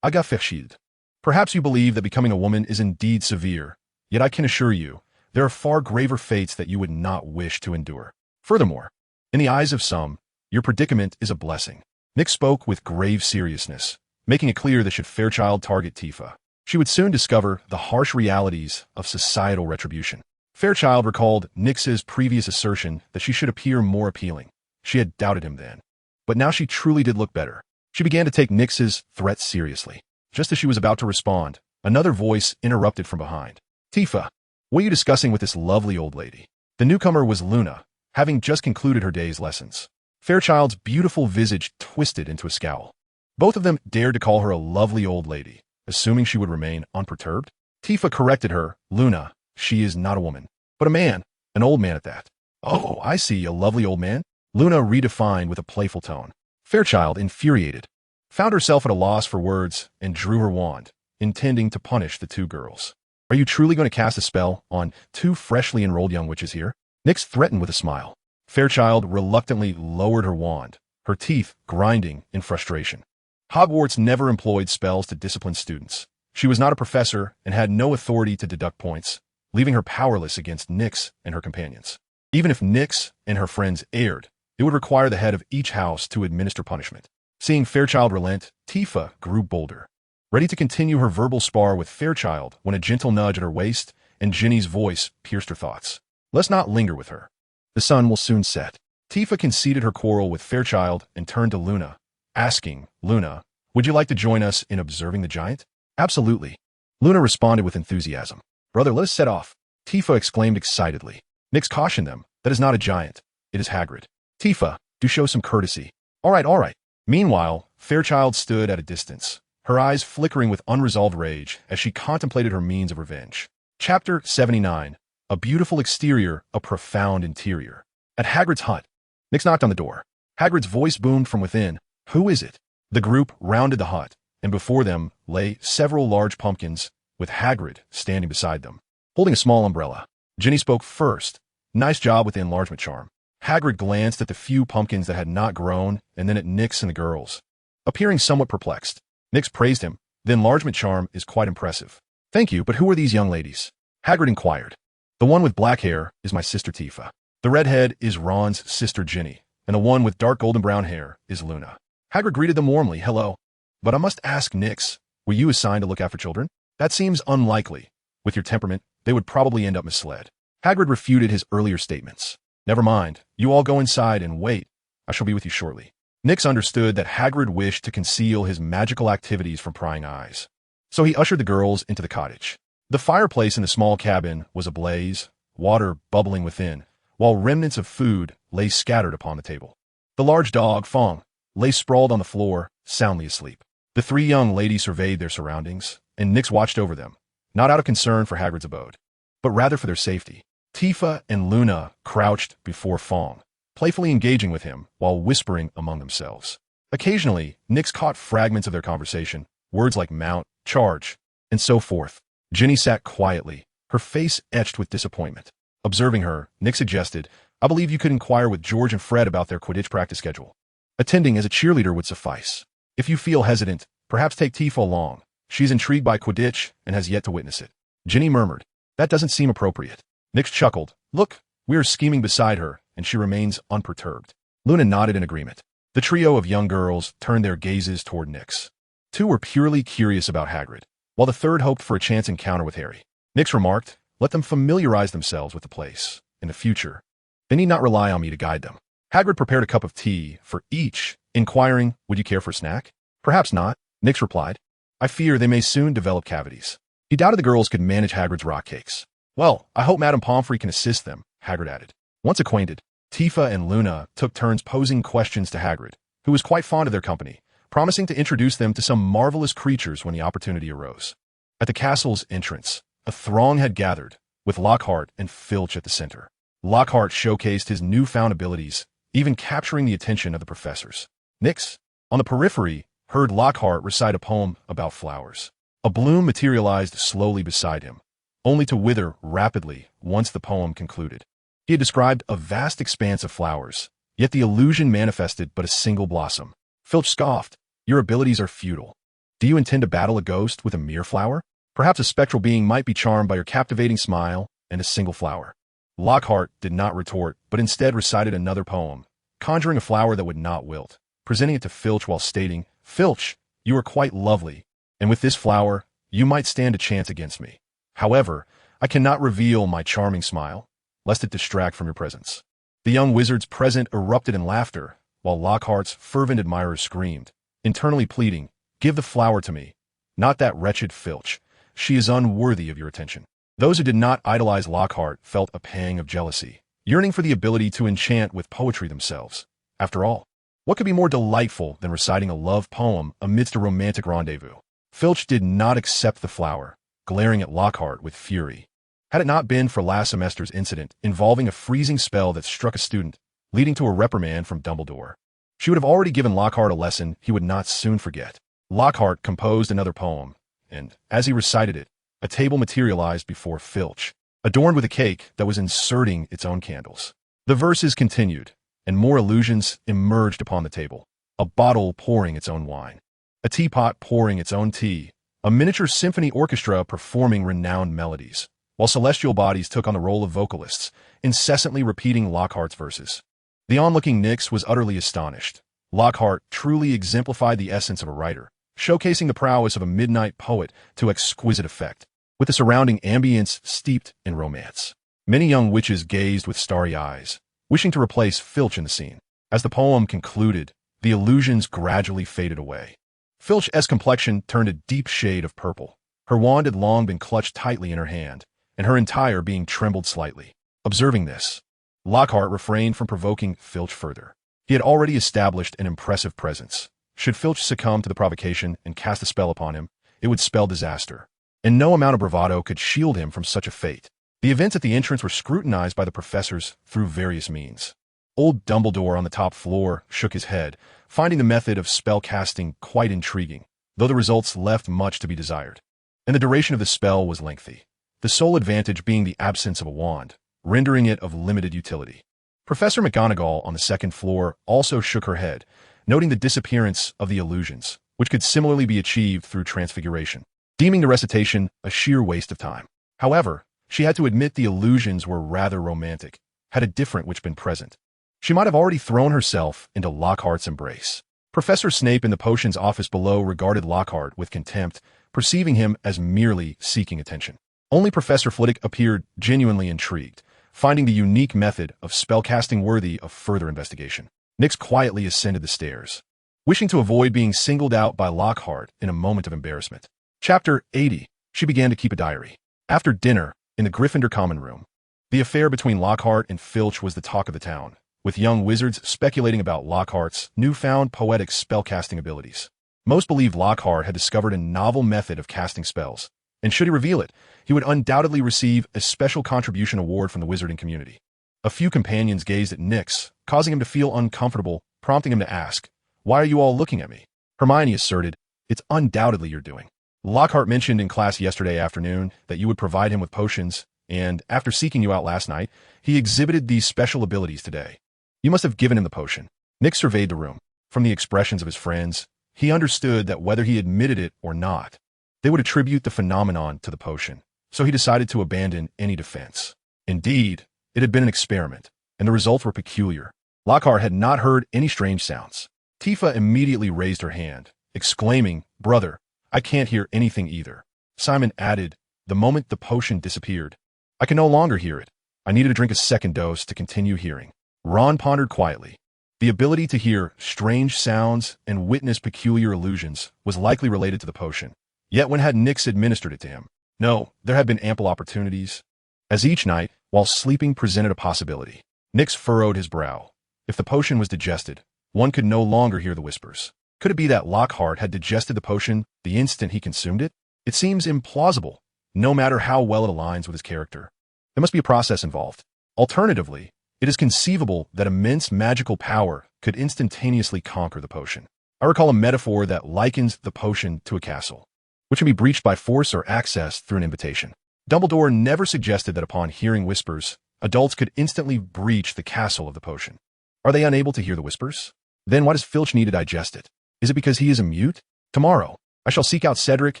I got Fairchild. Perhaps you believe that becoming a woman is indeed severe, yet I can assure you, there are far graver fates that you would not wish to endure. Furthermore, in the eyes of some, your predicament is a blessing." Nyx spoke with grave seriousness, making it clear that should Fairchild target Tifa, she would soon discover the harsh realities of societal retribution. Fairchild recalled Nyx's previous assertion that she should appear more appealing. She had doubted him then, but now she truly did look better. She began to take Nyx's threats seriously. Just as she was about to respond, another voice interrupted from behind. "Tifa, what are you discussing with this lovely old lady?" The newcomer was Luna, having just concluded her day's lessons. Fairchild's beautiful visage twisted into a scowl. Both of them dared to call her a lovely old lady, assuming she would remain unperturbed. Tifa corrected her. "Luna, she is not a woman, but a man, an old man at that." "Oh, I see, a lovely old man," Luna redefined with a playful tone. Fairchild, infuriated, found herself at a loss for words and drew her wand, intending to punish the two girls. "Are you truly going to cast a spell on two freshly enrolled young witches here?" Nyx threatened with a smile. Fairchild reluctantly lowered her wand, her teeth grinding in frustration. Hogwarts never employed spells to discipline students. She was not a professor and had no authority to deduct points, leaving her powerless against Nyx and her companions. Even if Nyx and her friends erred, it would require the head of each house to administer punishment. Seeing Fairchild relent, Tifa grew bolder, ready to continue her verbal spar with Fairchild when a gentle nudge at her waist and Ginny's voice pierced her thoughts. "Let's not linger with her. The sun will soon set." Tifa conceded her quarrel with Fairchild and turned to Luna, asking, Luna, would you like to join us in observing the giant? Absolutely. Luna responded with enthusiasm. Brother, let us set off. Tifa exclaimed excitedly. Nyx cautioned them, that is not a giant. It is Hagrid. Tifa, do show some courtesy. All right. Meanwhile, Fairchild stood at a distance, her eyes flickering with unresolved rage as she contemplated her means of revenge. Chapter 79. A beautiful exterior, a profound interior. At Hagrid's hut, Nyx knocked on the door. Hagrid's voice boomed from within. Who is it? The group rounded the hut, and before them lay several large pumpkins, with Hagrid standing beside them, holding a small umbrella. Ginny spoke first. Nice job with the enlargement charm. Hagrid glanced at the few pumpkins that had not grown, and then at Nyx and the girls. Appearing somewhat perplexed, Nyx praised him. The enlargement charm is quite impressive. Thank you, but who are these young ladies? Hagrid inquired. The one with black hair is my sister Tifa. The redhead is Ron's sister Ginny, and the one with dark golden brown hair is Luna. Hagrid greeted them warmly. Hello. But I must ask Nyx, were you assigned to look after children? That seems unlikely. With your temperament, they would probably end up misled. Hagrid refuted his earlier statements. Never mind. You all go inside and wait. I shall be with you shortly. Nyx understood that Hagrid wished to conceal his magical activities from prying eyes. So he ushered the girls into the cottage. The fireplace in the small cabin was ablaze, water bubbling within, while remnants of food lay scattered upon the table. The large dog, Fong, lay sprawled on the floor, soundly asleep. The three young ladies surveyed their surroundings, and Nyx watched over them, not out of concern for Hagrid's abode, but rather for their safety. Tifa and Luna crouched before Fong, playfully engaging with him while whispering among themselves. Occasionally, Nyx caught fragments of their conversation, words like mount, charge, and so forth. Ginny sat quietly, her face etched with disappointment. Observing her, Nyx suggested, I believe you could inquire with George and Fred about their Quidditch practice schedule. Attending as a cheerleader would suffice. If you feel hesitant, perhaps take Tifa along. She's intrigued by Quidditch and has yet to witness it. Ginny murmured, that doesn't seem appropriate. Nyx chuckled, look, we are scheming beside her, and she remains unperturbed. Luna nodded in agreement. The trio of young girls turned their gazes toward Nyx. Two were purely curious about Hagrid, while the third hoped for a chance encounter with Harry. Nyx remarked, let them familiarize themselves with the place. In the future, they need not rely on me to guide them. Hagrid prepared a cup of tea for each, inquiring, would you care for a snack? Perhaps not, Nyx replied. I fear they may soon develop cavities. He doubted the girls could manage Hagrid's rock cakes. Well, I hope Madame Pomfrey can assist them, Hagrid added. Once acquainted, Tifa and Luna took turns posing questions to Hagrid, who was quite fond of their company, promising to introduce them to some marvelous creatures when the opportunity arose. At the castle's entrance, a throng had gathered, with Lockhart and Filch at the center. Lockhart showcased his newfound abilities, even capturing the attention of the professors. Nyx, on the periphery, heard Lockhart recite a poem about flowers. A bloom materialized slowly beside him, only to wither rapidly once the poem concluded. He had described a vast expanse of flowers, yet the illusion manifested but a single blossom. Filch scoffed, your abilities are futile. Do you intend to battle a ghost with a mere flower? Perhaps a spectral being might be charmed by your captivating smile and a single flower. Lockhart did not retort, but instead recited another poem, conjuring a flower that would not wilt, presenting it to Filch while stating, Filch, you are quite lovely, and with this flower, you might stand a chance against me. However, I cannot reveal my charming smile, lest it distract from your presence. The young wizards present erupted in laughter, while Lockhart's fervent admirers screamed, internally pleading, give the flower to me, not that wretched Filch. She is unworthy of your attention. Those who did not idolize Lockhart felt a pang of jealousy, yearning for the ability to enchant with poetry themselves. After all, what could be more delightful than reciting a love poem amidst a romantic rendezvous? Filch did not accept the flower, glaring at Lockhart with fury. Had it not been for last semester's incident involving a freezing spell that struck a student, leading to a reprimand from Dumbledore, she would have already given Lockhart a lesson he would not soon forget. Lockhart composed another poem, and, as he recited it, a table materialized before Filch, adorned with a cake that was inserting its own candles. The verses continued, and more illusions emerged upon the table, a bottle pouring its own wine, a teapot pouring its own tea, a miniature symphony orchestra performing renowned melodies, while celestial bodies took on the role of vocalists, incessantly repeating Lockhart's verses. The onlooking Nyx was utterly astonished. Lockhart truly exemplified the essence of a writer, showcasing the prowess of a midnight poet to exquisite effect, with the surrounding ambience steeped in romance. Many young witches gazed with starry eyes, wishing to replace Filch in the scene. As the poem concluded, the illusions gradually faded away. Filch's complexion turned a deep shade of purple. Her wand had long been clutched tightly in her hand, and her entire being trembled slightly. Observing this, Lockhart refrained from provoking Filch further. He had already established an impressive presence. Should Filch succumb to the provocation and cast a spell upon him, it would spell disaster. And no amount of bravado could shield him from such a fate. The events at the entrance were scrutinized by the professors through various means. Old Dumbledore on the top floor shook his head, finding the method of spell casting quite intriguing, though the results left much to be desired. And the duration of the spell was lengthy, the sole advantage being the absence of a wand, rendering it of limited utility. Professor McGonagall on the second floor also shook her head, noting the disappearance of the illusions, which could similarly be achieved through transfiguration, deeming the recitation a sheer waste of time. However, she had to admit the illusions were rather romantic. Had a different witch been present, she might have already thrown herself into Lockhart's embrace. Professor Snape in the potions office below regarded Lockhart with contempt, perceiving him as merely seeking attention. Only Professor Flitwick appeared genuinely intrigued, finding the unique method of spellcasting worthy of further investigation. Nyx quietly ascended the stairs, wishing to avoid being singled out by Lockhart in a moment of embarrassment. Chapter 80. She began to keep a diary. After dinner, in the Gryffindor common room, the affair between Lockhart and Filch was the talk of the town, with young wizards speculating about Lockhart's newfound poetic spellcasting abilities. Most believed Lockhart had discovered a novel method of casting spells, and should he reveal it, he would undoubtedly receive a special contribution award from the wizarding community. A few companions gazed at Nyx, causing him to feel uncomfortable, prompting him to ask, "Why are you all looking at me?" Hermione asserted, "It's undoubtedly your doing. Lockhart mentioned in class yesterday afternoon that you would provide him with potions, and after seeking you out last night, he exhibited these special abilities today. You must have given him the potion." Nyx surveyed the room. From the expressions of his friends, he understood that whether he admitted it or not, they would attribute the phenomenon to the potion, so he decided to abandon any defense. Indeed, it had been an experiment, and the results were peculiar. Lockhart had not heard any strange sounds. Tifa immediately raised her hand, exclaiming, "Brother, I can't hear anything either." Simon added, "The moment the potion disappeared, I can no longer hear it. I needed to drink a second dose to continue hearing." Ron pondered quietly. The ability to hear strange sounds and witness peculiar illusions was likely related to the potion. Yet when had Nyx administered it to him? No, there had been ample opportunities. As each night, while sleeping presented a possibility, Nyx furrowed his brow. If the potion was digested, one could no longer hear the whispers. Could it be that Lockhart had digested the potion the instant he consumed it? It seems implausible, no matter how well it aligns with his character. There must be a process involved. Alternatively, it is conceivable that immense magical power could instantaneously conquer the potion. I recall a metaphor that likens the potion to a castle, which can be breached by force or accessed through an invitation. Dumbledore never suggested that upon hearing whispers, adults could instantly breach the castle of the potion. Are they unable to hear the whispers? Then why does Filch need to digest it? Is it because he is a mute? Tomorrow, I shall seek out Cedric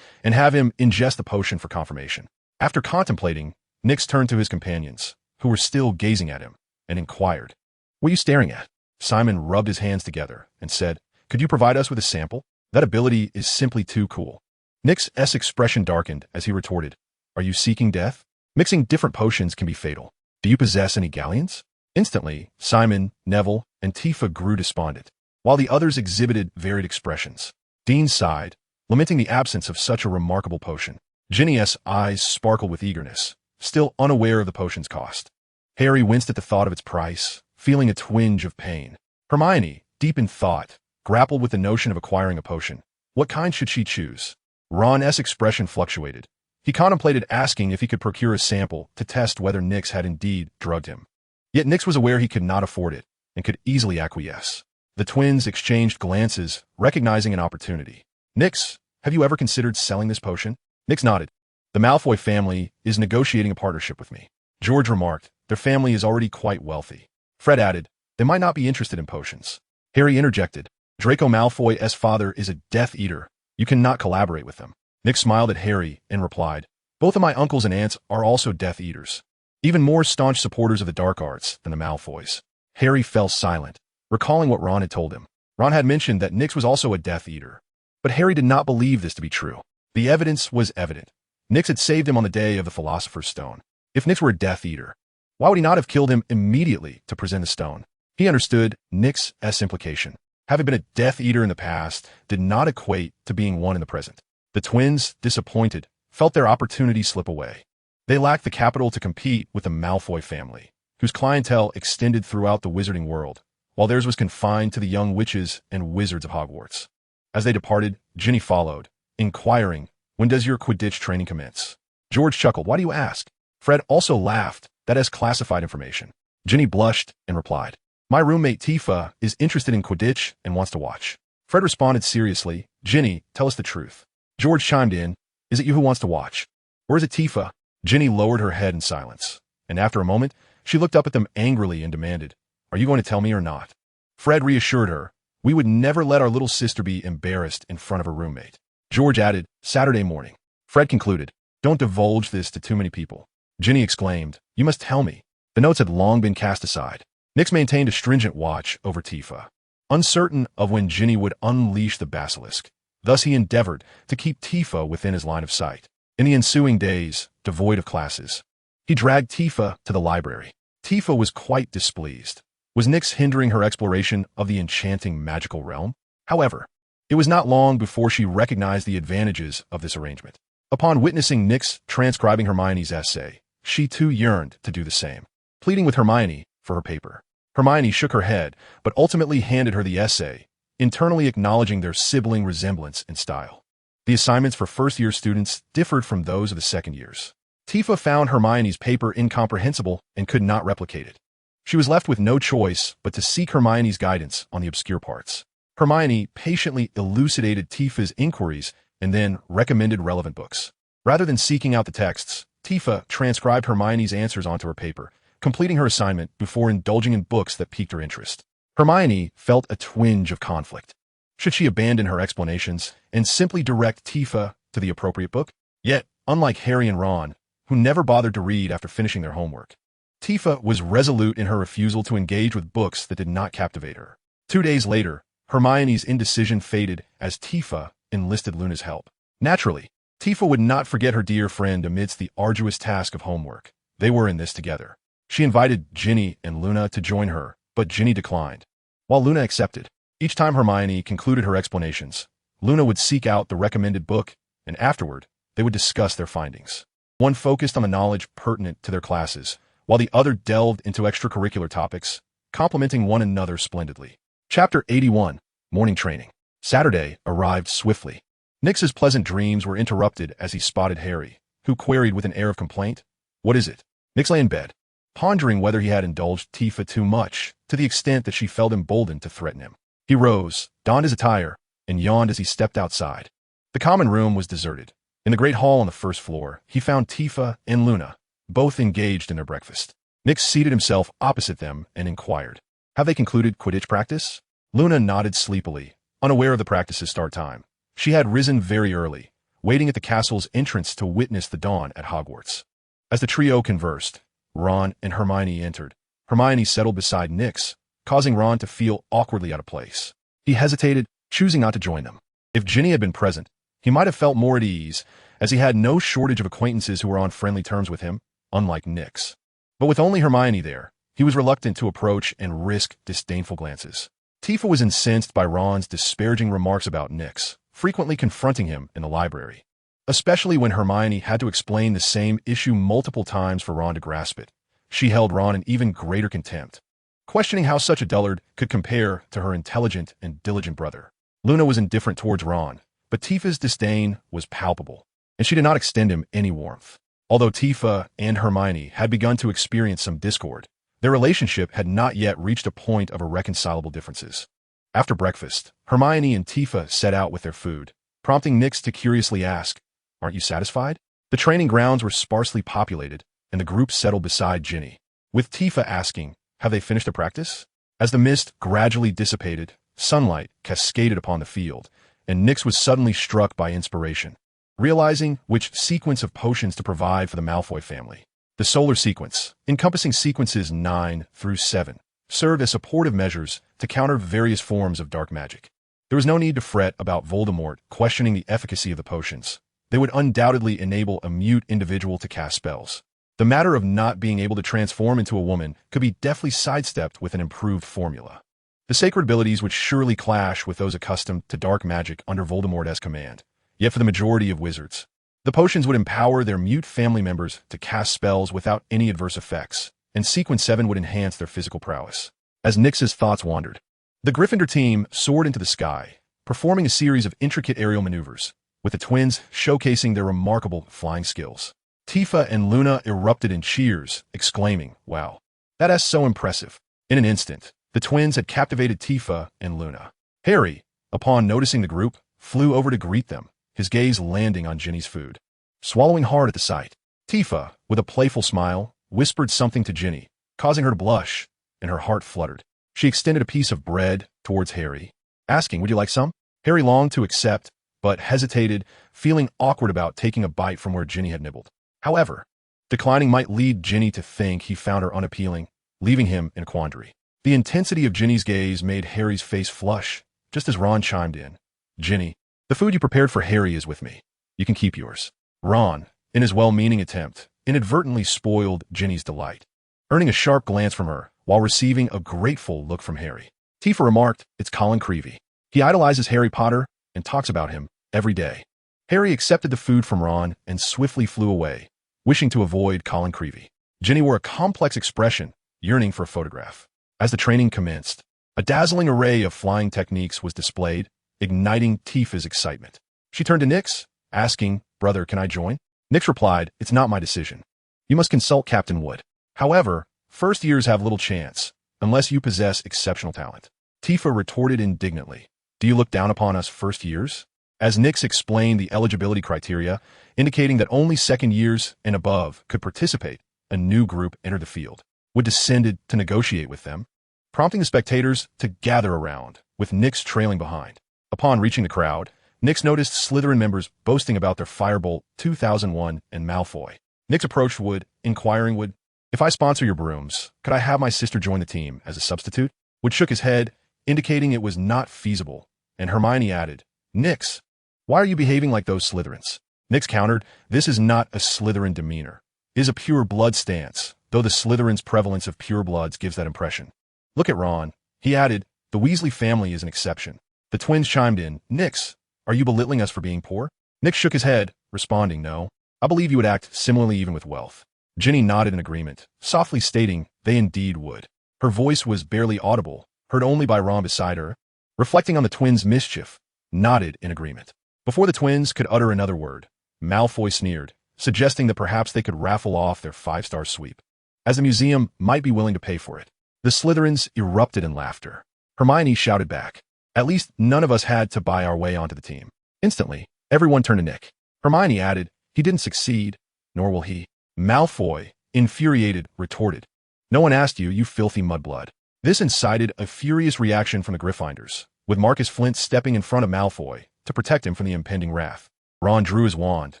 and have him ingest the potion for confirmation. After contemplating, Nyx turned to his companions, who were still gazing at him, and inquired, "What are you staring at?" Simon rubbed his hands together and said, "Could you provide us with a sample? That ability is simply too cool." Nyx's expression darkened as he retorted, "Are you seeking death? Mixing different potions can be fatal. Do you possess any galleons?" Instantly, Simon, Neville, and Tifa grew despondent, while the others exhibited varied expressions. Dean sighed, lamenting the absence of such a remarkable potion. Ginny's eyes sparkled with eagerness, still unaware of the potion's cost. Harry winced at the thought of its price, feeling a twinge of pain. Hermione, deep in thought, grappled with the notion of acquiring a potion. What kind should she choose? Ron's expression fluctuated. He contemplated asking if he could procure a sample to test whether Nyx had indeed drugged him. Yet Nyx was aware he could not afford it, and could easily acquiesce. The twins exchanged glances, recognizing an opportunity. "Nyx, have you ever considered selling this potion?" Nyx nodded. "The Malfoy family is negotiating a partnership with me." George remarked, "Their family is already quite wealthy." Fred added, "They might not be interested in potions." Harry interjected, "Draco Malfoy's father is a Death Eater. You cannot collaborate with them." Nyx smiled at Harry and replied, "Both of my uncles and aunts are also Death Eaters, even more staunch supporters of the dark arts than the Malfoys." Harry fell silent, recalling what Ron had told him. Ron had mentioned that Nyx was also a Death Eater, but Harry did not believe this to be true. The evidence was evident. Nyx had saved him on the day of the Philosopher's Stone. If Nyx were a Death Eater, Why would he not have killed him immediately to present the stone? He understood Nick's implication. Having been a Death Eater in the past did not equate to being one in the present. The twins, disappointed, felt their opportunity slip away. They lacked the capital to compete with the Malfoy family, whose clientele extended throughout the wizarding world, while theirs was confined to the young witches and wizards of Hogwarts. As they departed, Ginny followed, inquiring, "When does your Quidditch training commence?" George chuckled. "Why do you ask?" Fred also laughed. "That is classified information." Ginny blushed and replied, "My roommate Tifa is interested in Quidditch and wants to watch." Fred responded seriously, "Ginny, tell us the truth." George chimed in, "Is it you who wants to watch? Or is it Tifa?" Ginny lowered her head in silence, and after a moment, she looked up at them angrily and demanded, "Are you going to tell me or not?" Fred reassured her, "We would never let our little sister be embarrassed in front of her roommate." George added, "Saturday morning." Fred concluded, "Don't divulge this to too many people." Ginny exclaimed, "You must tell me." The notes had long been cast aside. Nix maintained a stringent watch over Tifa, uncertain of when Ginny would unleash the basilisk. Thus he endeavored to keep Tifa within his line of sight. In the ensuing days, devoid of classes, he dragged Tifa to the library. Tifa was quite displeased. Was Nix hindering her exploration of the enchanting magical realm? However, it was not long before she recognized the advantages of this arrangement. Upon witnessing Nix transcribing Hermione's essay, she too yearned to do the same, pleading with Hermione for her paper. Hermione shook her head, but ultimately handed her the essay, internally acknowledging their sibling resemblance in style. The assignments for first-year students differed from those of the second years. Tifa found Hermione's paper incomprehensible and could not replicate it. She was left with no choice but to seek Hermione's guidance on the obscure parts. Hermione patiently elucidated Tifa's inquiries and then recommended relevant books. Rather than seeking out the texts, Tifa transcribed Hermione's answers onto her paper, completing her assignment before indulging in books that piqued her interest. Hermione felt a twinge of conflict. Should she abandon her explanations and simply direct Tifa to the appropriate book? Yet, unlike Harry and Ron, who never bothered to read after finishing their homework, Tifa was resolute in her refusal to engage with books that did not captivate her. 2 days later, Hermione's indecision faded as Tifa enlisted Luna's help. Naturally, Tifa would not forget her dear friend amidst the arduous task of homework. They were in this together. She invited Ginny and Luna to join her, but Ginny declined, while Luna accepted. Each time Hermione concluded her explanations, Luna would seek out the recommended book, and afterward, they would discuss their findings. One focused on the knowledge pertinent to their classes, while the other delved into extracurricular topics, complementing one another splendidly. Chapter 81, Morning Training. Saturday arrived swiftly. Nix's pleasant dreams were interrupted as he spotted Harry, who queried with an air of complaint, "What is it?" Nix lay in bed, pondering whether he had indulged Tifa too much, to the extent that she felt emboldened to threaten him. He rose, donned his attire, and yawned as he stepped outside. The common room was deserted. In the great hall on the first floor, he found Tifa and Luna, both engaged in their breakfast. Nix seated himself opposite them and inquired, "Have they concluded Quidditch practice?" Luna nodded sleepily, unaware of the practice's start time. She had risen very early, waiting at the castle's entrance to witness the dawn at Hogwarts. As the trio conversed, Ron and Hermione entered. Hermione settled beside Nix, causing Ron to feel awkwardly out of place. He hesitated, choosing not to join them. If Ginny had been present, he might have felt more at ease, as he had no shortage of acquaintances who were on friendly terms with him, unlike Nix. But with only Hermione there, he was reluctant to approach and risk disdainful glances. Tifa was incensed by Ron's disparaging remarks about Nix, frequently confronting him in the library, especially when Hermione had to explain the same issue multiple times for Ron to grasp it. She held Ron in even greater contempt, questioning how such a dullard could compare to her intelligent and diligent brother. Luna was indifferent towards Ron, but Tifa's disdain was palpable, and she did not extend him any warmth. Although Tifa and Hermione had begun to experience some discord, their relationship had not yet reached a point of irreconcilable differences. After breakfast, Hermione and Tifa set out with their food, prompting Nix to curiously ask, "Aren't you satisfied?" The training grounds were sparsely populated, and the group settled beside Ginny, with Tifa asking, "Have they finished the practice?" As the mist gradually dissipated, sunlight cascaded upon the field, and Nix was suddenly struck by inspiration, realizing which sequence of potions to provide for the Malfoy family. The solar sequence, encompassing sequences 9 through 7, served as supportive measures to counter various forms of dark magic. There was no need to fret about Voldemort questioning the efficacy of the potions. They would undoubtedly enable a mute individual to cast spells. The matter of not being able to transform into a woman could be deftly sidestepped with an improved formula. The sacred abilities would surely clash with those accustomed to dark magic under Voldemort's command. Yet for the majority of wizards, the potions would empower their mute family members to cast spells without any adverse effects, and Sequence 7 would enhance their physical prowess. As Nyx's thoughts wandered, the Gryffindor team soared into the sky, performing a series of intricate aerial maneuvers, with the twins showcasing their remarkable flying skills. Tifa and Luna erupted in cheers, exclaiming, "Wow, that's so impressive." In an instant, the twins had captivated Tifa and Luna. Harry, upon noticing the group, flew over to greet them, his gaze landing on Ginny's food. Swallowing hard at the sight, Tifa, with a playful smile, whispered something to Ginny, causing her to blush, and her heart fluttered. She extended a piece of bread towards Harry, asking, "Would you like some?" Harry longed to accept, but hesitated, feeling awkward about taking a bite from where Ginny had nibbled. However, declining might lead Ginny to think he found her unappealing, leaving him in a quandary. The intensity of Ginny's gaze made Harry's face flush, just as Ron chimed in. "Ginny, the food you prepared for Harry is with me. You can keep yours." Ron, in his well-meaning attempt, inadvertently spoiled Ginny's delight, earning a sharp glance from her while receiving a grateful look from Harry. Tifa remarked, "It's Colin Creevey. He idolizes Harry Potter and talks about him every day." Harry accepted the food from Ron and swiftly flew away, wishing to avoid Colin Creevey. Ginny wore a complex expression, yearning for a photograph. As the training commenced, a dazzling array of flying techniques was displayed, igniting Tifa's excitement. She turned to Nyx, asking, "Brother, can I join?" Nyx replied, "It's not my decision. You must consult Captain Wood. However, first years have little chance, unless you possess exceptional talent." Tifa retorted indignantly, "Do you look down upon us first years?" As Nyx explained the eligibility criteria, indicating that only second years and above could participate, a new group entered the field. Wood descended to negotiate with them, prompting the spectators to gather around, with Nyx trailing behind. Upon reaching the crowd, Nyx noticed Slytherin members boasting about their Firebolt 2001 and Malfoy. Nyx approached Wood, inquiring, "Wood, if I sponsor your brooms, could I have my sister join the team as a substitute?" Wood shook his head, indicating it was not feasible, and Hermione added, "Nyx, why are you behaving like those Slytherins?" Nyx countered, "This is not a Slytherin demeanor. It is a pure blood stance, though the Slytherin's prevalence of pure bloods gives that impression." "Look at Ron," he added, "the Weasley family is an exception." The twins chimed in, "Nyx, are you belittling us for being poor?" Nyx shook his head, responding, "No. I believe you would act similarly even with wealth." Ginny nodded in agreement, softly stating they indeed would. Her voice was barely audible, heard only by Ron beside her, reflecting on the twins' mischief, nodded in agreement. Before the twins could utter another word, Malfoy sneered, suggesting that perhaps they could raffle off their 5-star sweep, as the museum might be willing to pay for it. The Slytherins erupted in laughter. Hermione shouted back, "At least none of us had to buy our way onto the team." Instantly, everyone turned to Nick. Hermione added, "He didn't succeed, nor will he." Malfoy, infuriated, retorted, "No one asked you, you filthy mudblood." This incited a furious reaction from the Gryffindors, with Marcus Flint stepping in front of Malfoy to protect him from the impending wrath. Ron drew his wand,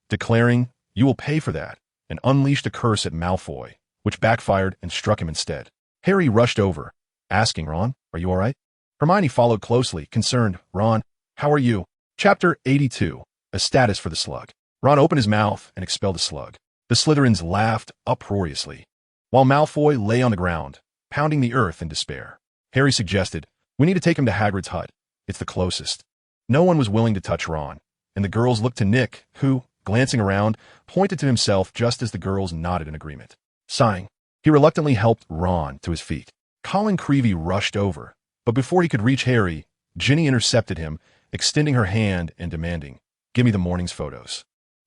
declaring, "You will pay for that," and unleashed a curse at Malfoy, which backfired and struck him instead. Harry rushed over, asking, "Ron, are you all right?" Hermione followed closely, concerned, "Ron, how are you?" Chapter 82, A Status for the Slug. Ron opened his mouth and expelled the slug. The Slytherins laughed uproariously, while Malfoy lay on the ground, pounding the earth in despair. Harry suggested, "We need to take him to Hagrid's hut. It's the closest." No one was willing to touch Ron, and the girls looked to Nick, who, glancing around, pointed to himself just as the girls nodded in agreement. Sighing, he reluctantly helped Ron to his feet. Colin Creevey rushed over, but before he could reach Harry, Ginny intercepted him, extending her hand and demanding, "Give me the morning's photos."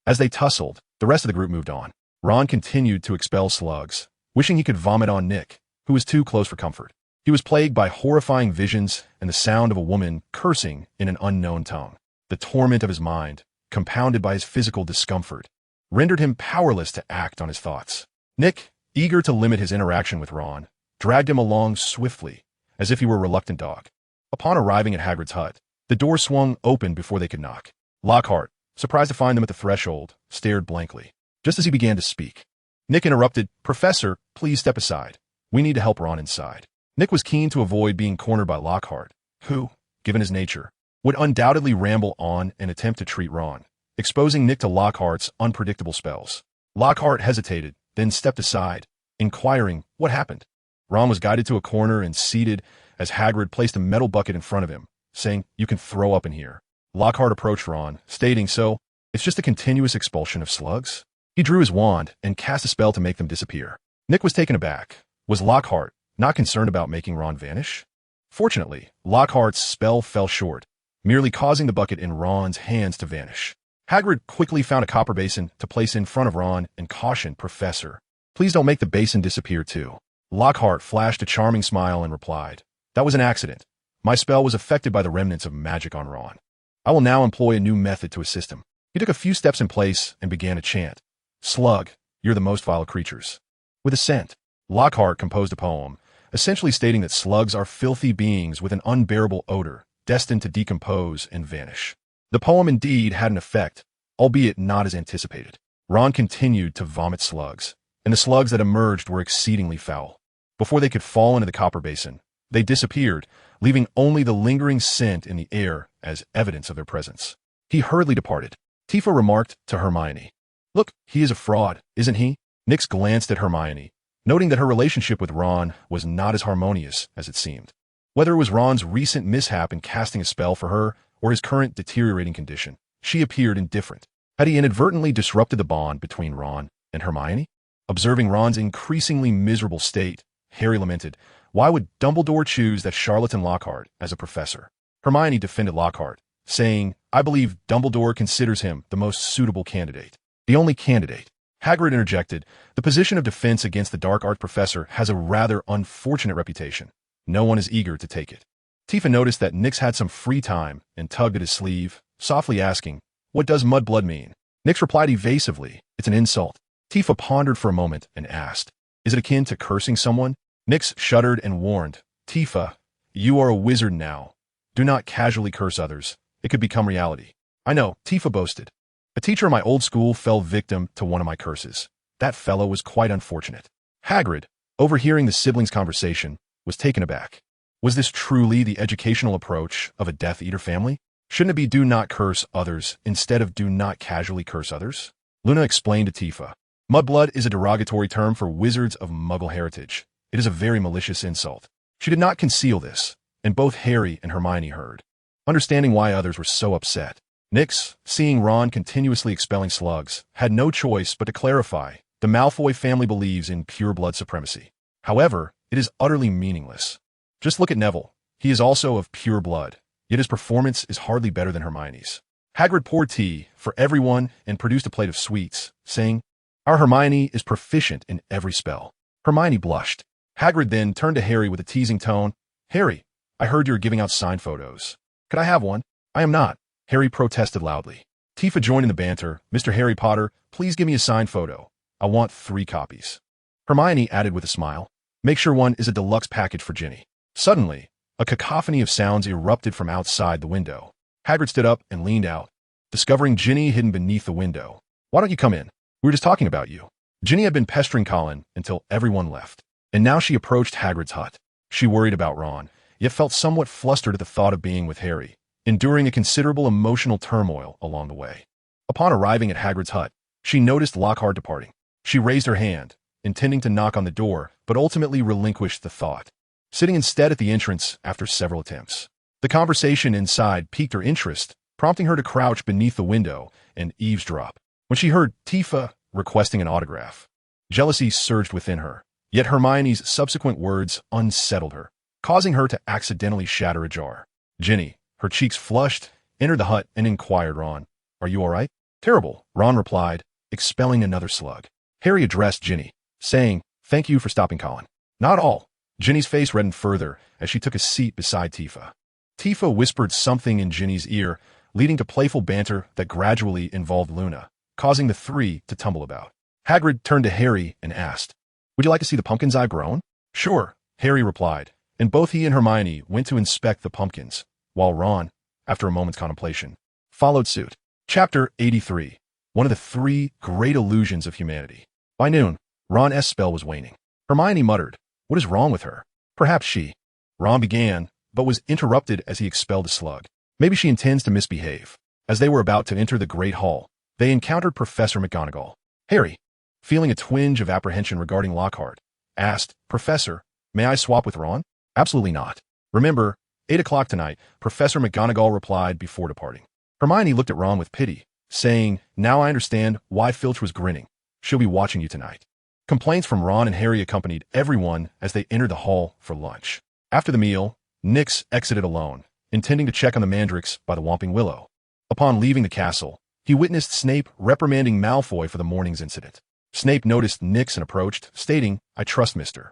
As they tussled, the rest of the group moved on. Ron continued to expel slugs, wishing he could vomit on Nick, who was too close for comfort. He was plagued by horrifying visions and the sound of a woman cursing in an unknown tongue. The torment of his mind, compounded by his physical discomfort, rendered him powerless to act on his thoughts. Nick, eager to limit his interaction with Ron, dragged him along swiftly, as if he were a reluctant dog. Upon arriving at Hagrid's hut, the door swung open before they could knock. Lockhart, surprised to find them at the threshold, stared blankly. Just as he began to speak, Nick interrupted, "Professor, please step aside. We need to help Ron inside." Nick was keen to avoid being cornered by Lockhart, who, given his nature, would undoubtedly ramble on and attempt to treat Ron, exposing Nick to Lockhart's unpredictable spells. Lockhart hesitated, then stepped aside, inquiring what happened. Ron was guided to a corner and seated as Hagrid placed a metal bucket in front of him, saying, "You can throw up in here." Lockhart approached Ron, stating, "So, it's just a continuous expulsion of slugs?" He drew his wand and cast a spell to make them disappear. Nick was taken aback. Was Lockhart not concerned about making Ron vanish? Fortunately, Lockhart's spell fell short, merely causing the bucket in Ron's hands to vanish. Hagrid quickly found a copper basin to place in front of Ron and cautioned, "Professor, please don't make the basin disappear too." Lockhart flashed a charming smile and replied, "That was an accident. My spell was affected by the remnants of magic on Ron. I will now employ a new method to assist him." He took a few steps in place and began a chant. "Slug, you're the most vile of creatures." With a scent, Lockhart composed a poem, essentially stating that slugs are filthy beings with an unbearable odor, destined to decompose and vanish. The poem indeed had an effect, albeit not as anticipated. Ron continued to vomit slugs, and the slugs that emerged were exceedingly foul. Before they could fall into the copper basin, they disappeared, leaving only the lingering scent in the air as evidence of their presence. He hurriedly departed. Tifa remarked to Hermione, "Look, he is a fraud, isn't he?" Nyx glanced at Hermione, noting that her relationship with Ron was not as harmonious as it seemed. Whether it was Ron's recent mishap in casting a spell for her or his current deteriorating condition, she appeared indifferent. Had he inadvertently disrupted the bond between Ron and Hermione? Observing Ron's increasingly miserable state, Harry lamented, "Why would Dumbledore choose that charlatan Lockhart as a professor?" Hermione defended Lockhart, saying, "I believe Dumbledore considers him the most suitable candidate." The only candidate. Hagrid interjected, "The position of defense against the dark art professor has a rather unfortunate reputation. No one is eager to take it." Tifa noticed that Nyx had some free time and tugged at his sleeve, softly asking, "What does mudblood mean?" Nyx replied evasively, "It's an insult." Tifa pondered for a moment and asked, "Is it akin to cursing someone?" Nyx shuddered and warned, "Tifa, you are a wizard now. Do not casually curse others. It could become reality." "I know," Tifa boasted. "A teacher in my old school fell victim to one of my curses. That fellow was quite unfortunate." Hagrid, overhearing the siblings' conversation, was taken aback. Was this truly the educational approach of a Death Eater family? Shouldn't it be do not curse others instead of do not casually curse others? Luna explained to Tifa, "Mudblood is a derogatory term for wizards of Muggle heritage. It is a very malicious insult." She did not conceal this, and both Harry and Hermione heard. Understanding why others were so upset, Nyx, seeing Ron continuously expelling slugs, had no choice but to clarify, "The Malfoy family believes in pure blood supremacy. However, it is utterly meaningless. Just look at Neville. He is also of pure blood, yet his performance is hardly better than Hermione's." Hagrid poured tea for everyone and produced a plate of sweets, saying, "Our Hermione is proficient in every spell." Hermione blushed. Hagrid then turned to Harry with a teasing tone, "Harry, I heard you're giving out signed photos. Could I have one?" "I am not," Harry protested loudly. Tifa joined in the banter, "Mr. Harry Potter, please give me a signed photo. I want 3 copies." Hermione added with a smile, "Make sure one is a deluxe package for Ginny." Suddenly, a cacophony of sounds erupted from outside the window. Hagrid stood up and leaned out, discovering Ginny hidden beneath the window. "Why don't you come in? We were just talking about you." Ginny had been pestering Colin until everyone left, and now she approached Hagrid's hut. She worried about Ron, yet felt somewhat flustered at the thought of being with Harry, enduring a considerable emotional turmoil along the way. Upon arriving at Hagrid's hut, she noticed Lockhart departing. She raised her hand, intending to knock on the door, but ultimately relinquished the thought, sitting instead at the entrance after several attempts. The conversation inside piqued her interest, prompting her to crouch beneath the window and eavesdrop. When she heard Tifa requesting an autograph, jealousy surged within her, yet Hermione's subsequent words unsettled her, causing her to accidentally shatter a jar. Ginny, her cheeks flushed, entered the hut and inquired Ron, "Are you all right?" "Terrible," Ron replied, expelling another slug. Harry addressed Ginny, saying, "Thank you for stopping Colin." "Not all." Ginny's face reddened further as she took a seat beside Tifa. Tifa whispered something in Ginny's ear, leading to playful banter that gradually involved Luna, causing the 3 to tumble about. Hagrid turned to Harry and asked, "Would you like to see the pumpkins I've grown?" "Sure," Harry replied, and both he and Hermione went to inspect the pumpkins, while Ron, after a moment's contemplation, followed suit. Chapter 83. One of the 3 great illusions of humanity. By noon, Ron's spell was waning. Hermione muttered, "What is wrong with her?" "Perhaps she." Ron began, but was interrupted as he expelled a slug. "Maybe she intends to misbehave." As they were about to enter the Great Hall, they encountered Professor McGonagall. "Harry, feeling a twinge of apprehension regarding Lockhart, asked, "Professor, may I swap with Ron?" "Absolutely not. Remember, 8 o'clock tonight," Professor McGonagall replied before departing. Hermione looked at Ron with pity, saying, "Now I understand why Filch was grinning. She'll be watching you tonight." Complaints from Ron and Harry accompanied everyone as they entered the hall for lunch. After the meal, Nix exited alone, intending to check on the Mandrix by the Whomping Willow. Upon leaving the castle, he witnessed Snape reprimanding Malfoy for the morning's incident. Snape noticed Nix and approached, stating, "I trust Mr.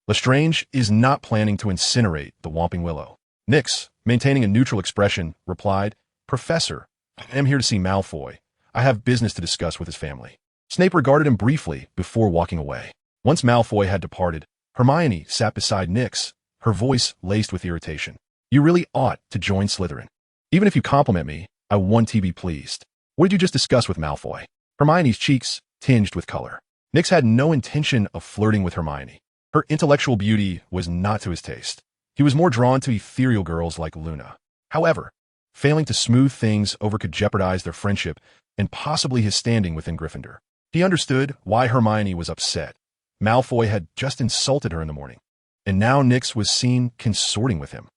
Lestrange is not planning to incinerate the Whomping Willow." Nix, maintaining a neutral expression, replied, "Professor, I am here to see Malfoy. I have business to discuss with his family." Snape regarded him briefly before walking away. Once Malfoy had departed, Hermione sat beside Nix, her voice laced with irritation. "You really ought to join Slytherin. Even if you compliment me, I want to be pleased. What did you just discuss with Malfoy?" Hermione's cheeks tinged with color. Nix had no intention of flirting with Hermione. Her intellectual beauty was not to his taste. He was more drawn to ethereal girls like Luna. However, failing to smooth things over could jeopardize their friendship and possibly his standing within Gryffindor. He understood why Hermione was upset. Malfoy had just insulted her in the morning, and now Nix was seen consorting with him.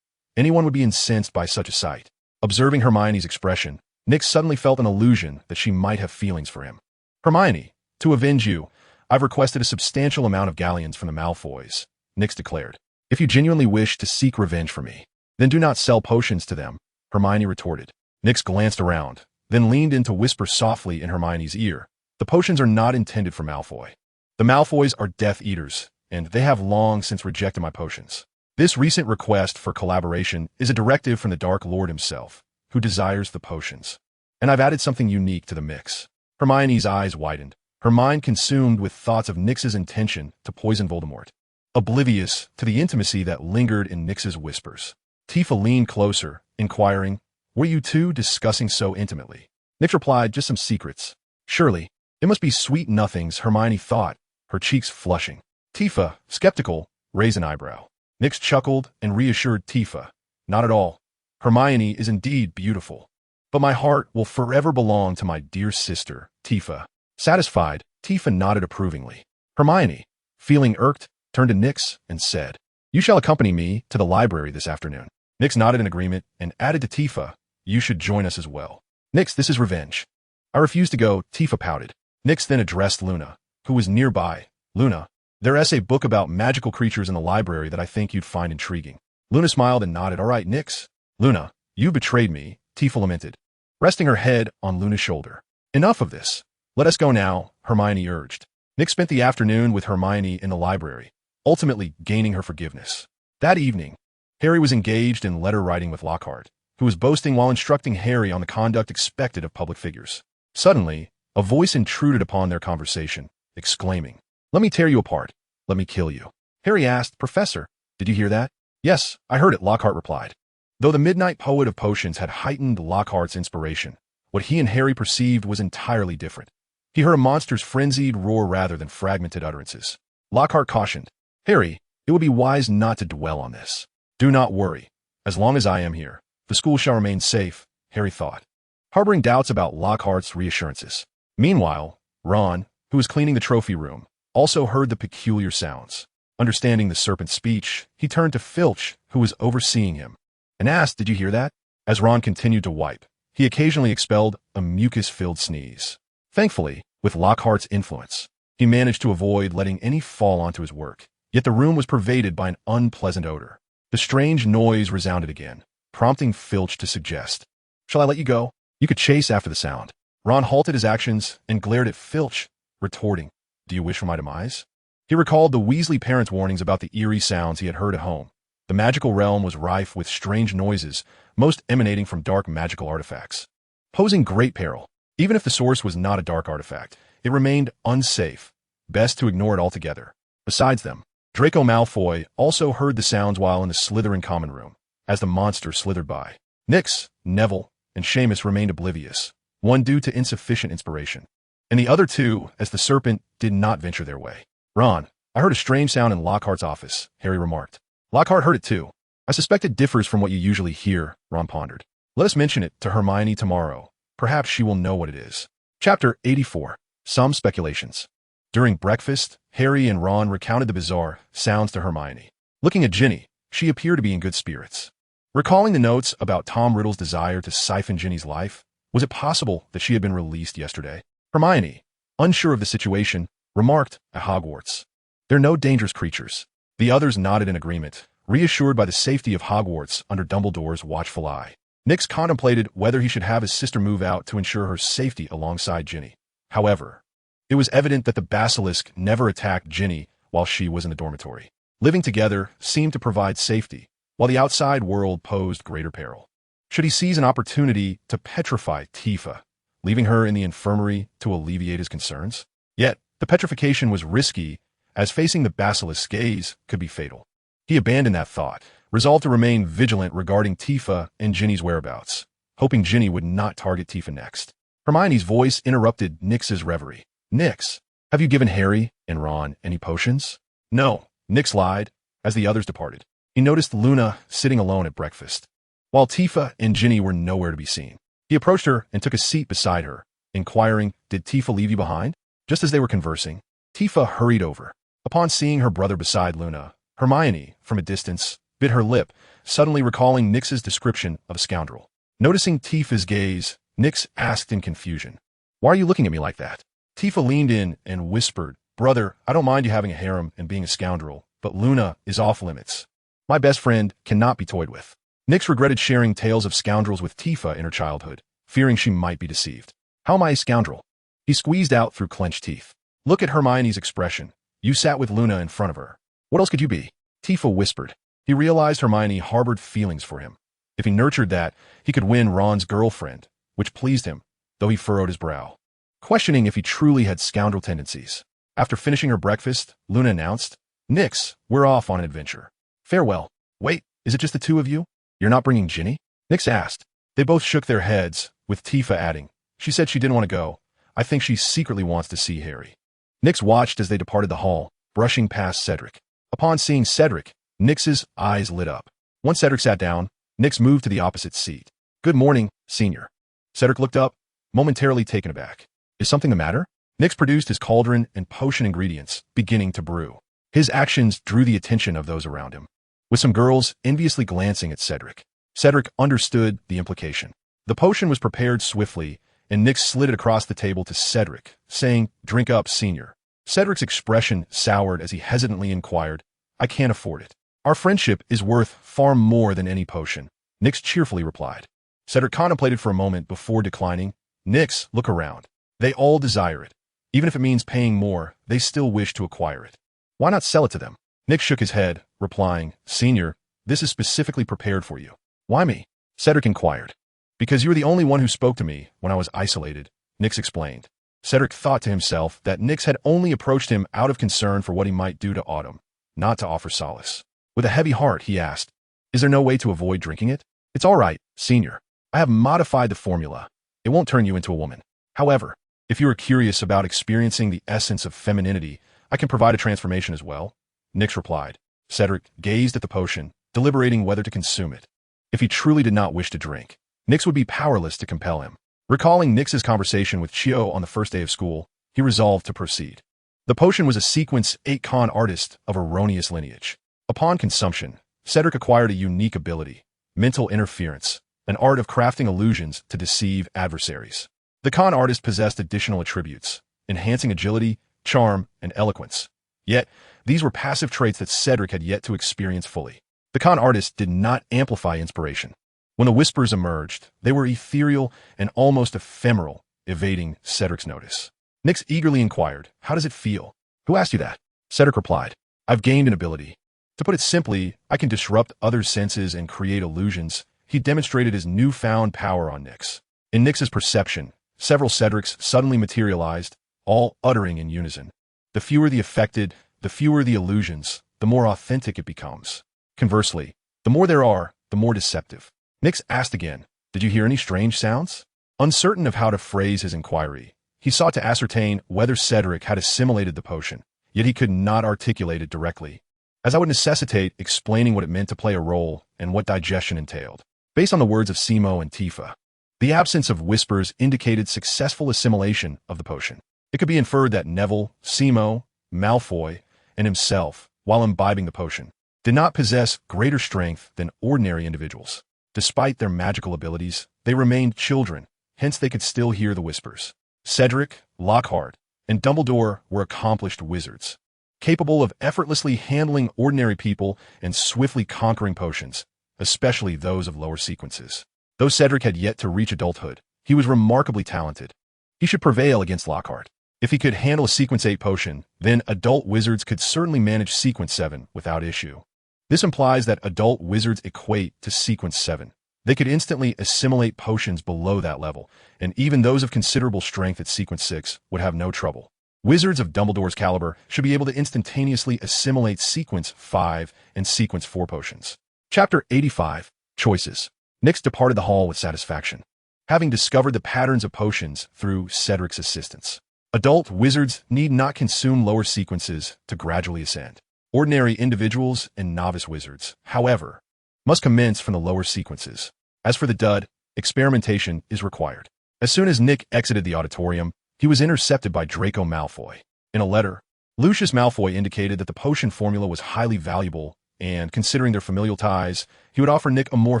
Anyone would be incensed by such a sight. Observing Hermione's expression, Nix suddenly felt an illusion that she might have feelings for him. "Hermione, to avenge you, I've requested a substantial amount of galleons from the Malfoys," Nix declared. "If you genuinely wish to seek revenge for me, then do not sell potions to them," Hermione retorted. Nix glanced around, then leaned in to whisper softly in Hermione's ear, "The potions are not intended for Malfoy. The Malfoys are Death Eaters, and they have long since rejected my potions. This recent request for collaboration is a directive from the Dark Lord himself, who desires the potions. And I've added something unique to the mix." Hermione's eyes widened, her mind consumed with thoughts of Nix's intention to poison Voldemort, oblivious to the intimacy that lingered in Nix's whispers. Tifa leaned closer, inquiring, "Were you two discussing so intimately?" Nix replied, "Just some secrets." "Surely, it must be sweet nothings," Hermione thought, her cheeks flushing. Tifa, skeptical, raised an eyebrow. Nix chuckled and reassured Tifa, "Not at all. Hermione is indeed beautiful. But my heart will forever belong to my dear sister, Tifa." Satisfied, Tifa nodded approvingly. Hermione, feeling irked, turned to Nix and said, "You shall accompany me to the library this afternoon." Nix nodded in agreement and added to Tifa, "You should join us as well." "Nix, this is revenge." "I refuse to go," Tifa pouted. Nix then addressed Luna, who was nearby. "Luna, there is a book about magical creatures in the library that I think you'd find intriguing." Luna smiled and nodded. "All right, Nix." "Luna, you betrayed me," Tifa lamented, resting her head on Luna's shoulder. "Enough of this. Let us go now," Hermione urged. Nix spent the afternoon with Hermione in the library, ultimately gaining her forgiveness. That evening, Harry was engaged in letter writing with Lockhart, who was boasting while instructing Harry on the conduct expected of public figures. Suddenly, a voice intruded upon their conversation, exclaiming, "Let me tear you apart. Let me kill you." Harry asked, "Professor, did you hear that?" "Yes, I heard it," Lockhart replied. Though the Midnight Poet of Potions had heightened Lockhart's inspiration, what he and Harry perceived was entirely different. He heard a monster's frenzied roar rather than fragmented utterances. Lockhart cautioned, "Harry, it would be wise not to dwell on this." "Do not worry. As long as I am here, the school shall remain safe," Harry thought, harboring doubts about Lockhart's reassurances. Meanwhile, Ron, who was cleaning the trophy room, also heard the peculiar sounds. Understanding the serpent's speech, he turned to Filch, who was overseeing him, and asked, "Did you hear that?" As Ron continued to wipe, he occasionally expelled a mucus-filled sneeze. Thankfully, with Lockhart's influence, he managed to avoid letting any fall onto his work, yet the room was pervaded by an unpleasant odor. The strange noise resounded again, prompting Filch to suggest, "Shall I let you go? You could chase after the sound." Ron halted his actions and glared at Filch, retorting, "Do you wish for my demise?" He recalled the Weasley parents' warnings about the eerie sounds he had heard at home. The magical realm was rife with strange noises, most emanating from dark magical artifacts, posing great peril. Even if the source was not a dark artifact, it remained unsafe, best to ignore it altogether. Besides them, Draco Malfoy also heard the sounds while in the Slytherin common room, as the monster slithered by. Nix, Neville, and Seamus remained oblivious, one due to insufficient inspiration, and the other two as the serpent did not venture their way. "Ron, I heard a strange sound in Lockhart's office," Harry remarked. "Lockhart heard it too. I suspect it differs from what you usually hear," Ron pondered. "Let us mention it to Hermione tomorrow. Perhaps she will know what it is." Chapter 84. Some Speculations. During breakfast, Harry and Ron recounted the bizarre sounds to Hermione. Looking at Ginny, she appeared to be in good spirits. Recalling the notes about Tom Riddle's desire to siphon Ginny's life, was it possible that she had been released yesterday? Hermione, unsure of the situation, remarked, "At Hogwarts, they're no dangerous creatures." The others nodded in agreement, reassured by the safety of Hogwarts under Dumbledore's watchful eye. Nix contemplated whether he should have his sister move out to ensure her safety alongside Ginny. However, it was evident that the basilisk never attacked Ginny while she was in the dormitory. Living together seemed to provide safety, while the outside world posed greater peril. Should he seize an opportunity to petrify Tifa, leaving her in the infirmary to alleviate his concerns? Yet, the petrification was risky, as facing the basilisk's gaze could be fatal. He abandoned that thought, resolved to remain vigilant regarding Tifa and Ginny's whereabouts, hoping Ginny would not target Tifa next. Hermione's voice interrupted Nix's reverie. "Nix, have you given Harry and Ron any potions?" "No," Nix lied, as the others departed. He noticed Luna sitting alone at breakfast, while Tifa and Ginny were nowhere to be seen. He approached her and took a seat beside her, inquiring, "Did Tifa leave you behind?" Just as they were conversing, Tifa hurried over. Upon seeing her brother beside Luna, Hermione, from a distance, bit her lip, suddenly recalling Nix's description of a scoundrel. Noticing Tifa's gaze, Nix asked in confusion, "Why are you looking at me like that?" Tifa leaned in and whispered, "Brother, I don't mind you having a harem and being a scoundrel, but Luna is off limits. My best friend cannot be toyed with." Nix regretted sharing tales of scoundrels with Tifa in her childhood, fearing she might be deceived. "How am I a scoundrel?" He squeezed out through clenched teeth. "Look at Hermione's expression. You sat with Luna in front of her. What else could you be?" Tifa whispered. He realized Hermione harbored feelings for him. If he nurtured that, he could win Ron's girlfriend, which pleased him, though he furrowed his brow, questioning if he truly had scoundrel tendencies. After finishing her breakfast, Luna announced, "Nix, we're off on an adventure. Farewell." "Wait, is it just the two of you? You're not bringing Ginny?" Nix asked. They both shook their heads, with Tifa adding, "She said she didn't want to go. I think she secretly wants to see Harry." Nix watched as they departed the hall, brushing past Cedric. Upon seeing Cedric, Nix's eyes lit up. Once Cedric sat down, Nix moved to the opposite seat. "Good morning, Senior." Cedric looked up, momentarily taken aback. "Is something the matter?" Nix produced his cauldron and potion ingredients, beginning to brew. His actions drew the attention of those around him, with some girls enviously glancing at Cedric. Cedric understood the implication. The potion was prepared swiftly, and Nix slid it across the table to Cedric, saying, "Drink up, Senior." Cedric's expression soured as he hesitantly inquired, "I can't afford it." "Our friendship is worth far more than any potion," Nix cheerfully replied. Cedric contemplated for a moment before declining. "Nix, look around. They all desire it. Even if it means paying more, they still wish to acquire it. Why not sell it to them?" Nix shook his head, replying, "Senior, this is specifically prepared for you." "Why me?" Cedric inquired. "Because you were the only one who spoke to me when I was isolated," Nix explained. Cedric thought to himself that Nix had only approached him out of concern for what he might do to Autumn, not to offer solace. With a heavy heart, he asked, "Is there no way to avoid drinking it?" "It's all right, Senior. I have modified the formula. It won't turn you into a woman. However, if you are curious about experiencing the essence of femininity, I can provide a transformation as well," Nix replied. Cedric gazed at the potion, deliberating whether to consume it. If he truly did not wish to drink, Nix would be powerless to compel him. Recalling Nix's conversation with Chio on the first day of school, he resolved to proceed. The potion was a sequence 8 con artist of erroneous lineage. Upon consumption, Cedric acquired a unique ability, mental interference, an art of crafting illusions to deceive adversaries. The con artist possessed additional attributes, enhancing agility, charm, and eloquence. Yet, these were passive traits that Cedric had yet to experience fully. The con artist did not amplify inspiration. When the whispers emerged, they were ethereal and almost ephemeral, evading Cedric's notice. Nix eagerly inquired, "How does it feel?" "Who asked you that?" Cedric replied, "I've gained an ability. To put it simply, I can disrupt others' senses and create illusions." He demonstrated his newfound power on Nix. In Nix's perception, several Cedrics suddenly materialized, all uttering in unison. The fewer the affected, the fewer the illusions, the more authentic it becomes. Conversely, the more there are, the more deceptive. Nix asked again, "Did you hear any strange sounds?" Uncertain of how to phrase his inquiry, he sought to ascertain whether Cedric had assimilated the potion, yet he could not articulate it directly, as that would necessitate explaining what it meant to play a role and what digestion entailed. Based on the words of Simo and Tifa, the absence of whispers indicated successful assimilation of the potion. It could be inferred that Neville, Simo, Malfoy, and himself, while imbibing the potion, did not possess greater strength than ordinary individuals. Despite their magical abilities, they remained children, hence they could still hear the whispers. Cedric, Lockhart, and Dumbledore were accomplished wizards, capable of effortlessly handling ordinary people and swiftly conquering potions, especially those of lower sequences. Though Cedric had yet to reach adulthood, he was remarkably talented. He should prevail against Lockhart. If he could handle a Sequence 8 potion, then adult wizards could certainly manage Sequence 7 without issue. This implies that adult wizards equate to Sequence 7. They could instantly assimilate potions below that level, and even those of considerable strength at Sequence 6 would have no trouble. Wizards of Dumbledore's caliber should be able to instantaneously assimilate Sequence 5 and Sequence 4 potions. Chapter 85, Choices. Nyx departed the hall with satisfaction, having discovered the patterns of potions through Cedric's assistance. Adult wizards need not consume lower sequences to gradually ascend. Ordinary individuals and novice wizards, however, must commence from the lower sequences. As for the dud, experimentation is required. As soon as Nick exited the auditorium, he was intercepted by Draco Malfoy. In a letter, Lucius Malfoy indicated that the potion formula was highly valuable, and considering their familial ties, he would offer Nick a more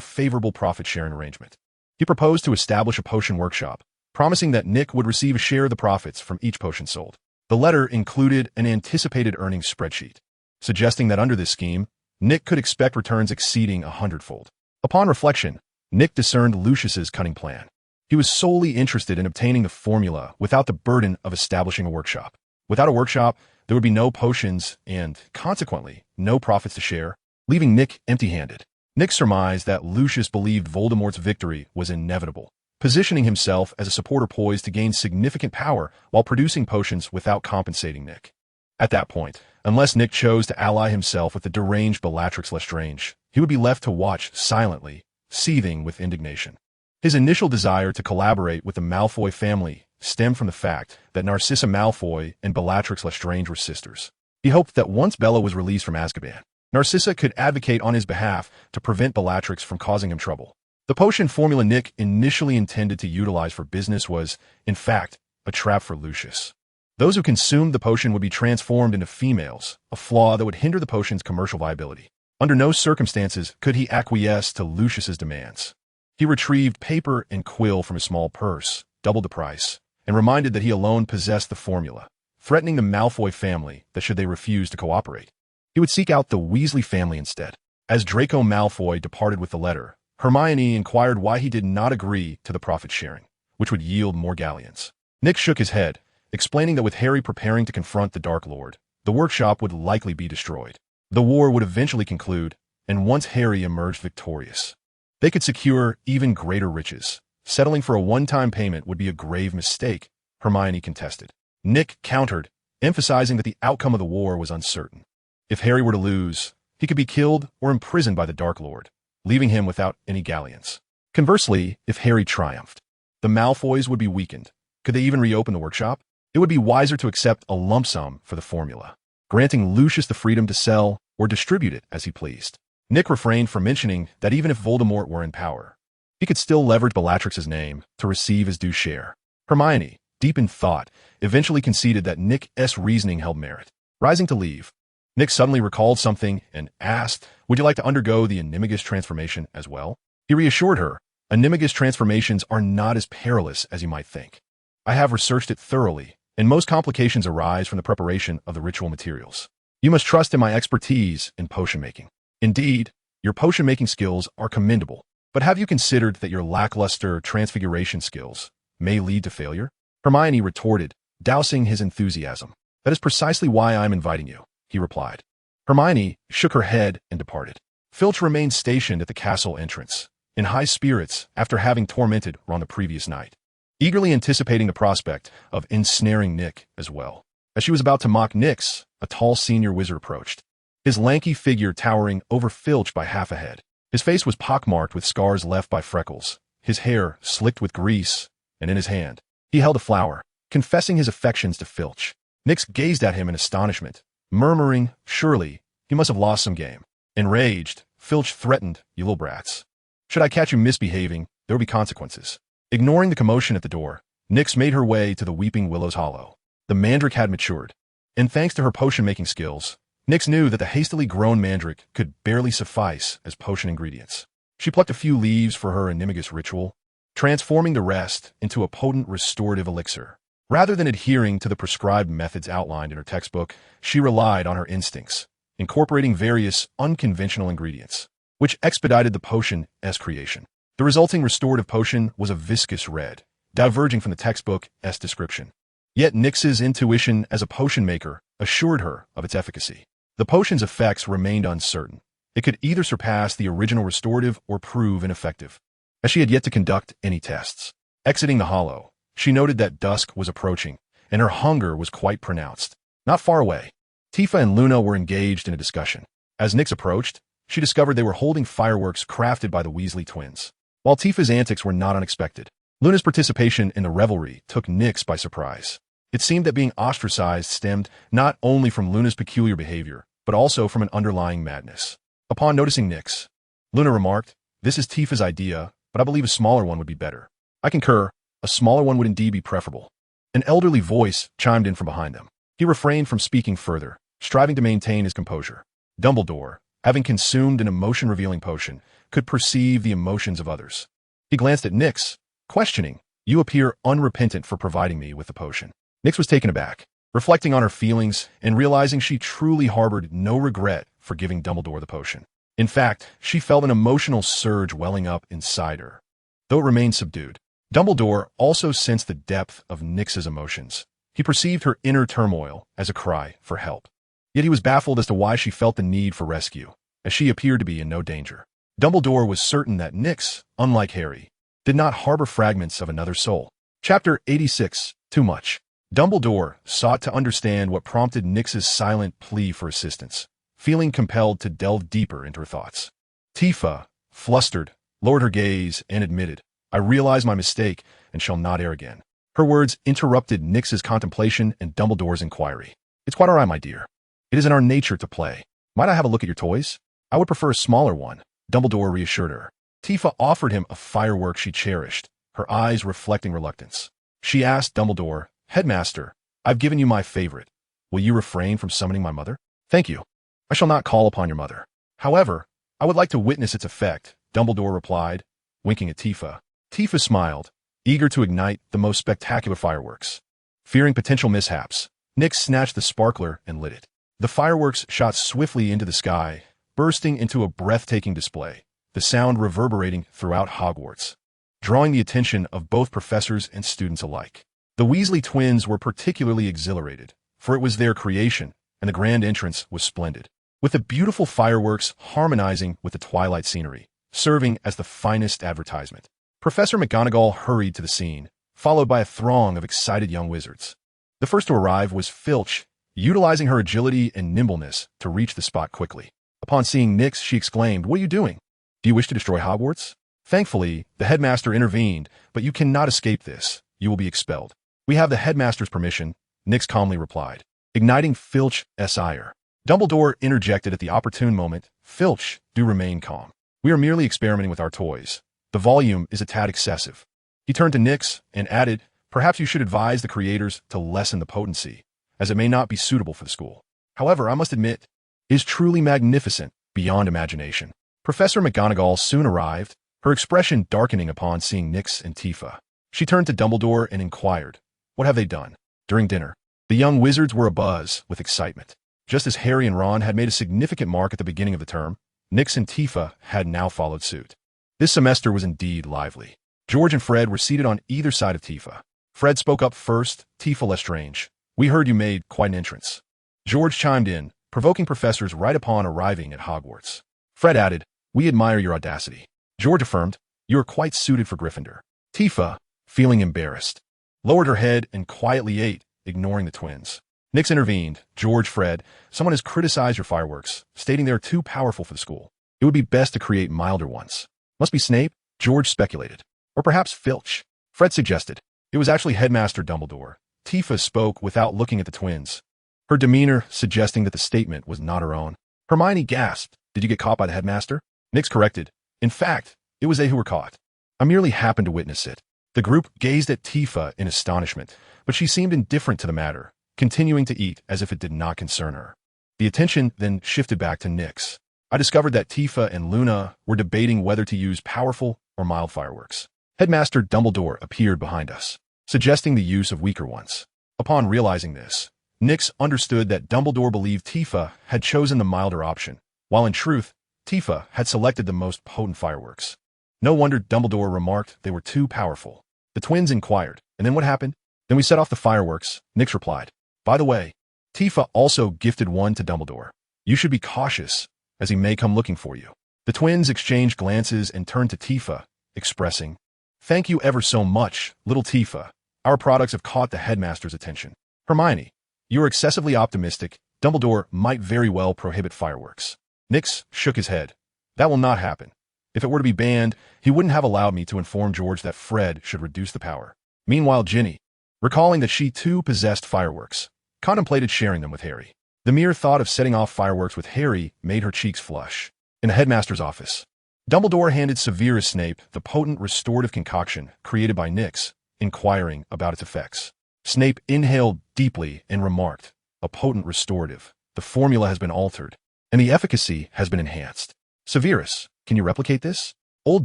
favorable profit-sharing arrangement. He proposed to establish a potion workshop, promising that Nick would receive a share of the profits from each potion sold. The letter included an anticipated earnings spreadsheet, suggesting that under this scheme, Nick could expect returns exceeding 100-fold. Upon reflection, Nick discerned Lucius's cunning plan. He was solely interested in obtaining the formula without the burden of establishing a workshop. Without a workshop, there would be no potions and, consequently, no profits to share, leaving Nick empty-handed. Nick surmised that Lucius believed Voldemort's victory was inevitable, positioning himself as a supporter poised to gain significant power while producing potions without compensating Nick. At that point, unless Nick chose to ally himself with the deranged Bellatrix Lestrange, he would be left to watch silently, seething with indignation. His initial desire to collaborate with the Malfoy family stemmed from the fact that Narcissa Malfoy and Bellatrix Lestrange were sisters. He hoped that once Bella was released from Azkaban, Narcissa could advocate on his behalf to prevent Bellatrix from causing him trouble. The potion formula Nick initially intended to utilize for business was, in fact, a trap for Lucius. Those who consumed the potion would be transformed into females, a flaw that would hinder the potion's commercial viability. Under no circumstances could he acquiesce to Lucius's demands. He retrieved paper and quill from his small purse, doubled the price, and reminded that he alone possessed the formula, threatening the Malfoy family that should they refuse to cooperate, he would seek out the Weasley family instead. As Draco Malfoy departed with the letter, Hermione inquired why he did not agree to the profit sharing, which would yield more galleons. Nick shook his head, explaining that with Harry preparing to confront the Dark Lord, the workshop would likely be destroyed. The war would eventually conclude, and once Harry emerged victorious, they could secure even greater riches. Settling for a one-time payment would be a grave mistake, Hermione contested. Nick countered, emphasizing that the outcome of the war was uncertain. If Harry were to lose, he could be killed or imprisoned by the Dark Lord, leaving him without any galleons. Conversely, if Harry triumphed, the Malfoys would be weakened. Could they even reopen the workshop? It would be wiser to accept a lump sum for the formula, granting Lucius the freedom to sell or distribute it as he pleased. Nick refrained from mentioning that even if Voldemort were in power, he could still leverage Bellatrix's name to receive his due share. Hermione, deep in thought, eventually conceded that Nick's reasoning held merit. Rising to leave, Nick suddenly recalled something and asked, "Would you like to undergo the Animagus transformation as well?" He reassured her, "Animagus transformations are not as perilous as you might think. I have researched it thoroughly, and most complications arise from the preparation of the ritual materials. You must trust in my expertise in potion making. Indeed, your potion-making skills are commendable, but have you considered that your lackluster transfiguration skills may lead to failure?" Hermione retorted, dousing his enthusiasm. "That is precisely why I am inviting you," he replied. Hermione shook her head and departed. Filch remained stationed at the castle entrance, in high spirits after having tormented Ron the previous night, eagerly anticipating the prospect of ensnaring Nick as well. As she was about to mock Nyx, a tall senior wizard approached, his lanky figure towering over Filch by half a head. His face was pockmarked with scars left by freckles, his hair slicked with grease, and in his hand, he held a flower, confessing his affections to Filch. Nyx gazed at him in astonishment, murmuring, "Surely, he must have lost some game." Enraged, Filch threatened, "You little brats. Should I catch you misbehaving, there will be consequences." Ignoring the commotion at the door, Nyx made her way to the Weeping Willow's Hollow. The mandrake had matured, and thanks to her potion-making skills, Nyx knew that the hastily grown mandrake could barely suffice as potion ingredients. She plucked a few leaves for her animagus ritual, transforming the rest into a potent restorative elixir. Rather than adhering to the prescribed methods outlined in her textbook, she relied on her instincts, incorporating various unconventional ingredients, which expedited the potion's creation. The resulting restorative potion was a viscous red, diverging from the textbook's description. Yet Nyx's intuition as a potion maker assured her of its efficacy. The potion's effects remained uncertain. It could either surpass the original restorative or prove ineffective, as she had yet to conduct any tests. Exiting the hollow, she noted that dusk was approaching, and her hunger was quite pronounced. Not far away, Tifa and Luna were engaged in a discussion. As Nyx approached, she discovered they were holding fireworks crafted by the Weasley twins. While Tifa's antics were not unexpected, Luna's participation in the revelry took Nyx by surprise. It seemed that being ostracized stemmed not only from Luna's peculiar behavior, but also from an underlying madness. Upon noticing Nyx, Luna remarked, "This is Tifa's idea, but I believe a smaller one would be better." "I concur. A smaller one would indeed be preferable." An elderly voice chimed in from behind them. He refrained from speaking further, striving to maintain his composure. Dumbledore, having consumed an emotion-revealing potion, could perceive the emotions of others. He glanced at Nyx, questioning, "You appear unrepentant for providing me with the potion." Nyx was taken aback, reflecting on her feelings and realizing she truly harbored no regret for giving Dumbledore the potion. In fact, she felt an emotional surge welling up inside her, though it remained subdued. Dumbledore also sensed the depth of Nyx's emotions. He perceived her inner turmoil as a cry for help. Yet he was baffled as to why she felt the need for rescue, as she appeared to be in no danger. Dumbledore was certain that Nyx, unlike Harry, did not harbor fragments of another soul. Chapter 86, Too Much. Dumbledore sought to understand what prompted Nyx's silent plea for assistance, feeling compelled to delve deeper into her thoughts. Tifa, flustered, lowered her gaze and admitted, "I realize my mistake and shall not err again." Her words interrupted Nyx's contemplation and Dumbledore's inquiry. "It's quite all right, my dear. It is in our nature to play. Might I have a look at your toys?" "I would prefer a smaller one," Dumbledore reassured her. Tifa offered him a firework she cherished, her eyes reflecting reluctance. She asked Dumbledore, "Headmaster, I've given you my favorite. Will you refrain from summoning my mother?" "Thank you. I shall not call upon your mother. However, I would like to witness its effect," Dumbledore replied, winking at Tifa. Tifa smiled, eager to ignite the most spectacular fireworks. Fearing potential mishaps, Nyx snatched the sparkler and lit it. The fireworks shot swiftly into the sky, bursting into a breathtaking display, the sound reverberating throughout Hogwarts, drawing the attention of both professors and students alike. The Weasley twins were particularly exhilarated, for it was their creation, and the grand entrance was splendid, with the beautiful fireworks harmonizing with the twilight scenery, serving as the finest advertisement. Professor McGonagall hurried to the scene, followed by a throng of excited young wizards. The first to arrive was Filch, utilizing her agility and nimbleness to reach the spot quickly. Upon seeing Nyx, she exclaimed, "What are you doing? Do you wish to destroy Hogwarts?" Thankfully, the headmaster intervened, "But you cannot escape this. You will be expelled." "We have the headmaster's permission," Nyx calmly replied, igniting Filch's ire. Dumbledore interjected at the opportune moment, "Filch, do remain calm. We are merely experimenting with our toys. The volume is a tad excessive." He turned to Nyx and added, "Perhaps you should advise the creators to lessen the potency, as it may not be suitable for the school. However, I must admit, it is truly magnificent beyond imagination." Professor McGonagall soon arrived, her expression darkening upon seeing Nyx and Tifa. She turned to Dumbledore and inquired, "What have they done?" During dinner, the young wizards were abuzz with excitement. Just as Harry and Ron had made a significant mark at the beginning of the term, Nyx and Tifa had now followed suit. This semester was indeed lively. George and Fred were seated on either side of Tifa. Fred spoke up first, "Tifa Lestrange, we heard you made quite an entrance." George chimed in, provoking professors right upon arriving at Hogwarts. Fred added, "We admire your audacity." George affirmed, "You are quite suited for Gryffindor." Tifa, feeling embarrassed, lowered her head and quietly ate, ignoring the twins. Nyx intervened. "George, Fred, someone has criticized your fireworks, stating they are too powerful for the school. It would be best to create milder ones." "Must be Snape," George speculated. "Or perhaps Filch," Fred suggested. It was actually Headmaster Dumbledore. Tifa spoke without looking at the twins, her demeanor suggesting that the statement was not her own. Hermione gasped, "Did you get caught by the headmaster?" Nyx corrected, "In fact, it was they who were caught. I merely happened to witness it." The group gazed at Tifa in astonishment, but she seemed indifferent to the matter, continuing to eat as if it did not concern her. The attention then shifted back to Nyx. I discovered that Tifa and Luna were debating whether to use powerful or mild fireworks. Headmaster Dumbledore appeared behind us, suggesting the use of weaker ones. Upon realizing this, Nyx understood that Dumbledore believed Tifa had chosen the milder option, while in truth, Tifa had selected the most potent fireworks. No wonder Dumbledore remarked they were too powerful. The twins inquired, "And then what happened?" "Then we set off the fireworks," Nyx replied. "By the way, Tifa also gifted one to Dumbledore. You should be cautious, as he may come looking for you." The twins exchanged glances and turned to Tifa, expressing, "Thank you ever so much, little Tifa. Our products have caught the headmaster's attention." "Hermione, you are excessively optimistic. Dumbledore might very well prohibit fireworks." Nyx shook his head. "That will not happen. If it were to be banned, he wouldn't have allowed me to inform George that Fred should reduce the power." Meanwhile, Ginny, recalling that she too possessed fireworks, contemplated sharing them with Harry. The mere thought of setting off fireworks with Harry made her cheeks flush. In the headmaster's office, Dumbledore handed Severus Snape the potent restorative concoction created by Nyx, inquiring about its effects. Snape inhaled deeply and remarked, "A potent restorative. The formula has been altered, and the efficacy has been enhanced. Severus, can you replicate this?" Old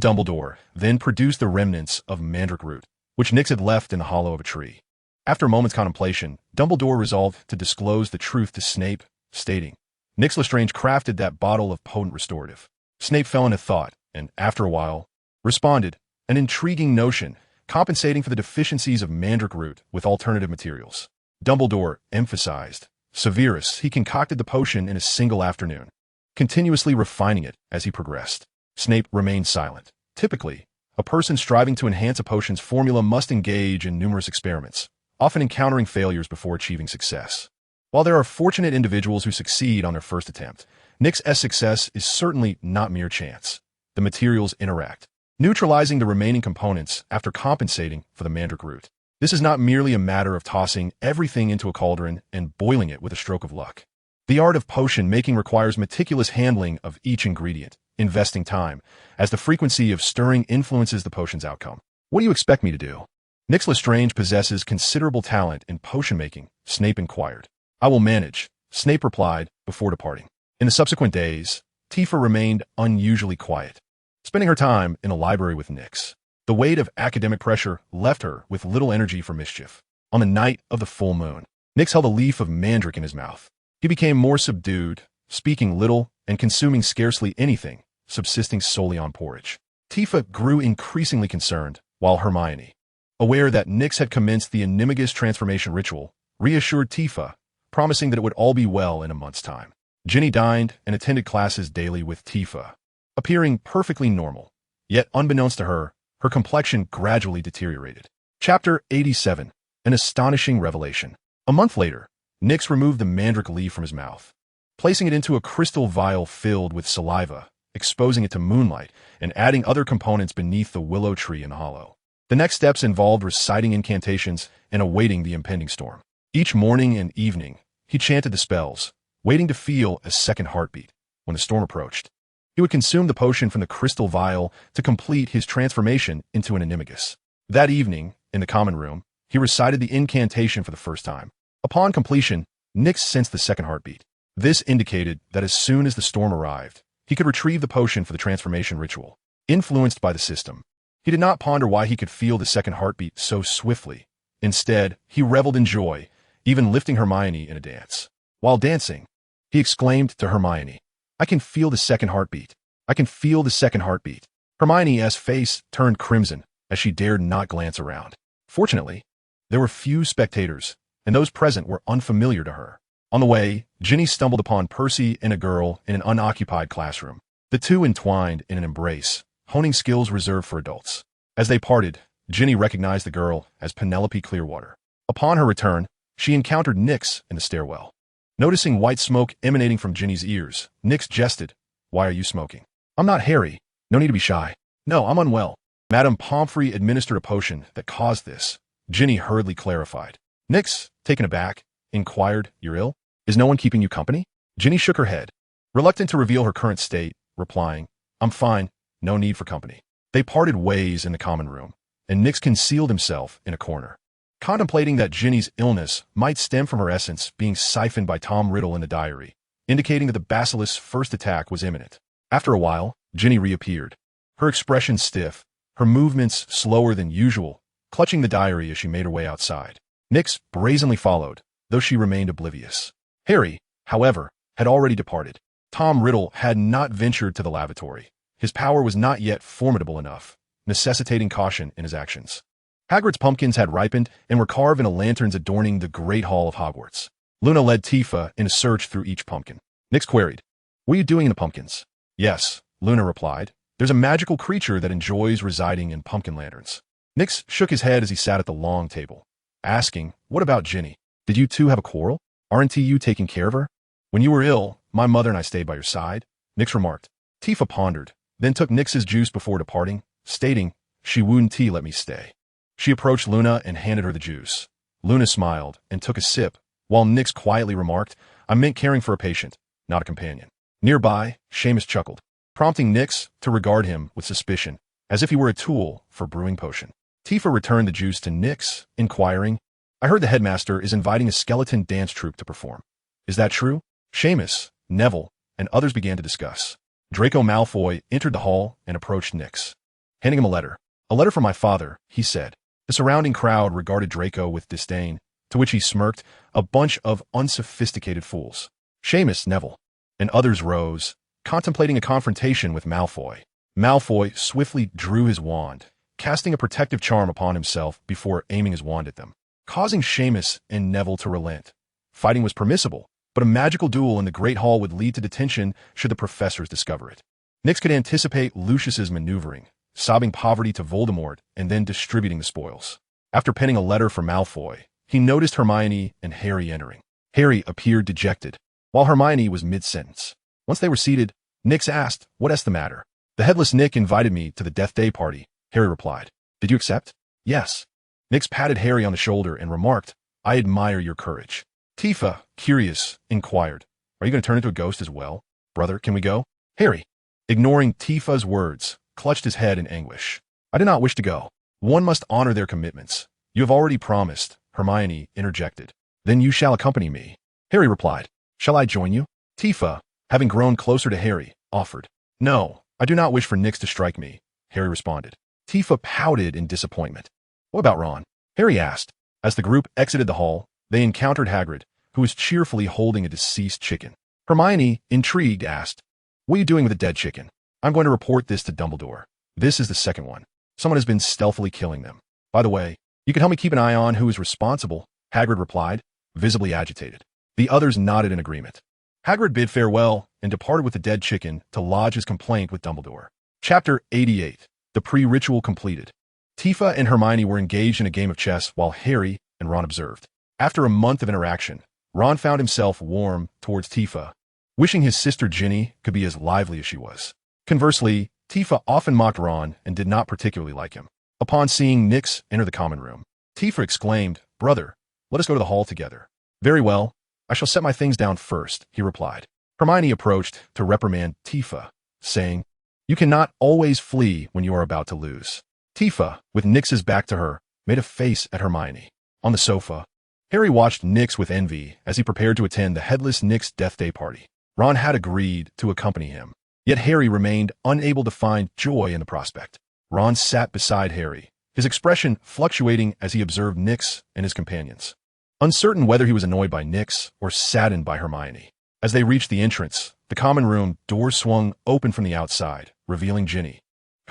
Dumbledore then produced the remnants of mandrake root, which Nyx had left in the hollow of a tree. After a moment's contemplation, Dumbledore resolved to disclose the truth to Snape, stating, "Nyx Lestrange crafted that bottle of potent restorative." Snape fell into thought, and, after a while, responded, "An intriguing notion, compensating for the deficiencies of mandrake root with alternative materials." Dumbledore emphasized, "Severus, he concocted the potion in a single afternoon, continuously refining it as he progressed." Snape remained silent. Typically, a person striving to enhance a potion's formula must engage in numerous experiments, often encountering failures before achieving success. While there are fortunate individuals who succeed on their first attempt, Nyx's success is certainly not mere chance. The materials interact, neutralizing the remaining components after compensating for the mandrake root. This is not merely a matter of tossing everything into a cauldron and boiling it with a stroke of luck. The art of potion making requires meticulous handling of each ingredient, investing time, as the frequency of stirring influences the potion's outcome. "What do you expect me to do?" "Nyx Lestrange possesses considerable talent in potion making," Snape inquired. "I will manage," Snape replied before departing. In the subsequent days, Tifa remained unusually quiet, spending her time in the library with Nyx. The weight of academic pressure left her with little energy for mischief. On the night of the full moon, Nyx held a leaf of mandrake in his mouth. He became more subdued, speaking little and consuming scarcely anything, subsisting solely on porridge. Tifa grew increasingly concerned, while Hermione, aware that Nyx had commenced the animagus transformation ritual, reassured Tifa, promising that it would all be well in a month's time. Ginny dined and attended classes daily with Tifa, appearing perfectly normal. Yet, unbeknownst to her, her complexion gradually deteriorated. Chapter 87. An Astonishing Revelation. A month later, Nyx removed the mandrake leaf from his mouth, placing it into a crystal vial filled with saliva, exposing it to moonlight, and adding other components beneath the willow tree in the hollow. The next steps involved reciting incantations and awaiting the impending storm. Each morning and evening, he chanted the spells, waiting to feel a second heartbeat. When the storm approached, he would consume the potion from the crystal vial to complete his transformation into an animagus. That evening, in the common room, he recited the incantation for the first time. Upon completion, Nyx sensed the second heartbeat. This indicated that as soon as the storm arrived, he could retrieve the potion for the transformation ritual. Influenced by the system, he did not ponder why he could feel the second heartbeat so swiftly. Instead, he reveled in joy, even lifting Hermione in a dance. While dancing, he exclaimed to Hermione, "I can feel the second heartbeat. I can feel the second heartbeat." Hermione's face turned crimson as she dared not glance around. Fortunately, there were few spectators, and those present were unfamiliar to her. On the way, Ginny stumbled upon Percy and a girl in an unoccupied classroom. The two entwined in an embrace, honing skills reserved for adults. As they parted, Ginny recognized the girl as Penelope Clearwater. Upon her return, she encountered Nyx in the stairwell. Noticing white smoke emanating from Ginny's ears, Nyx jested, "Why are you smoking?" "I'm not Harry. No need to be shy." "No, I'm unwell. Madame Pomfrey administered a potion that caused this," Ginny hurriedly clarified. Nyx, taken aback, inquired, "You're ill? Is no one keeping you company?" Ginny shook her head, reluctant to reveal her current state, replying, "I'm fine. No need for company." They parted ways in the common room, and Nyx concealed himself in a corner. contemplating that Ginny's illness might stem from her essence being siphoned by Tom Riddle in the diary, indicating that the basilisk's first attack was imminent. After a while, Ginny reappeared, her expression stiff, her movements slower than usual, clutching the diary as she made her way outside. Nyx brazenly followed, though she remained oblivious. Harry, however, had already departed. Tom Riddle had not ventured to the lavatory. His power was not yet formidable enough, necessitating caution in his actions. Hagrid's pumpkins had ripened and were carved into lanterns adorning the Great Hall of Hogwarts. Luna led Tifa in a search through each pumpkin. Nyx queried, "What are you doing in the pumpkins?" "Yes," Luna replied. "There's a magical creature that enjoys residing in pumpkin lanterns." Nyx shook his head as he sat at the long table, asking, "What about Ginny? Did you two have a quarrel? Aren't you taking care of her?" "When you were ill, my mother and I stayed by your side," Nyx remarked. Tifa pondered, then took Nyx's juice before departing, stating, "She wouldn't let me stay." She approached Luna and handed her the juice. Luna smiled and took a sip, while Nyx quietly remarked, "I meant caring for a patient, not a companion." Nearby, Seamus chuckled, prompting Nyx to regard him with suspicion, as if he were a tool for brewing potion. Tifa returned the juice to Nyx, inquiring, "I heard the headmaster is inviting a skeleton dance troupe to perform. Is that true?" Seamus, Neville, and others began to discuss. Draco Malfoy entered the hall and approached Nyx, handing him a letter. "A letter from my father," he said. The surrounding crowd regarded Draco with disdain, to which he smirked, "A bunch of unsophisticated fools." Seamus, Neville, and others rose, contemplating a confrontation with Malfoy. Malfoy swiftly drew his wand, casting a protective charm upon himself before aiming his wand at them, causing Seamus and Neville to relent. Fighting was permissible, but a magical duel in the Great Hall would lead to detention should the professors discover it. Nyx could anticipate Lucius's maneuvering, sobbing poverty to Voldemort and then distributing the spoils. After penning a letter for Malfoy, he noticed Hermione and Harry entering. Harry appeared dejected, while Hermione was mid-sentence. Once they were seated, Nyx asked, "What's the matter?" "The headless Nick invited me to the Death Day party," Harry replied. "Did you accept?" "Yes." Nyx patted Harry on the shoulder and remarked, "I admire your courage." Tifa, curious, inquired, "Are you going to turn into a ghost as well? Brother, can we go?" Harry, ignoring Tifa's words, clutched his head in anguish. "I do not wish to go. One must honor their commitments. You have already promised," Hermione interjected. "Then you shall accompany me," Harry replied. "Shall I join you?" Tifa, having grown closer to Harry, offered. "No, I do not wish for Nyx to strike me," Harry responded. Tifa pouted in disappointment. "What about Ron?" Harry asked. As the group exited the hall, they encountered Hagrid, who was cheerfully holding a deceased chicken. Hermione, intrigued, asked, "What are you doing with a dead chicken?" "I'm going to report this to Dumbledore. This is the second one. Someone has been stealthily killing them. By the way, you can help me keep an eye on who is responsible," Hagrid replied, visibly agitated. The others nodded in agreement. Hagrid bid farewell and departed with the dead chicken to lodge his complaint with Dumbledore. Chapter 88. The pre-ritual completed. Tifa and Hermione were engaged in a game of chess while Harry and Ron observed. After a month of interaction, Ron found himself warm towards Tifa, wishing his sister Ginny could be as lively as she was. Conversely, Tifa often mocked Ron and did not particularly like him. Upon seeing Nyx enter the common room, Tifa exclaimed, "Brother, let us go to the hall together." "Very well, I shall set my things down first," he replied. Hermione approached to reprimand Tifa, saying, "You cannot always flee when you are about to lose." Tifa, with Nyx's back to her, made a face at Hermione. On the sofa, Harry watched Nyx with envy as he prepared to attend the headless Nyx Death Day party. Ron had agreed to accompany him, yet Harry remained unable to find joy in the prospect. Ron sat beside Harry, his expression fluctuating as he observed Nyx and his companions, uncertain whether he was annoyed by Nyx or saddened by Hermione. As they reached the entrance, the common room door swung open from the outside, revealing Ginny,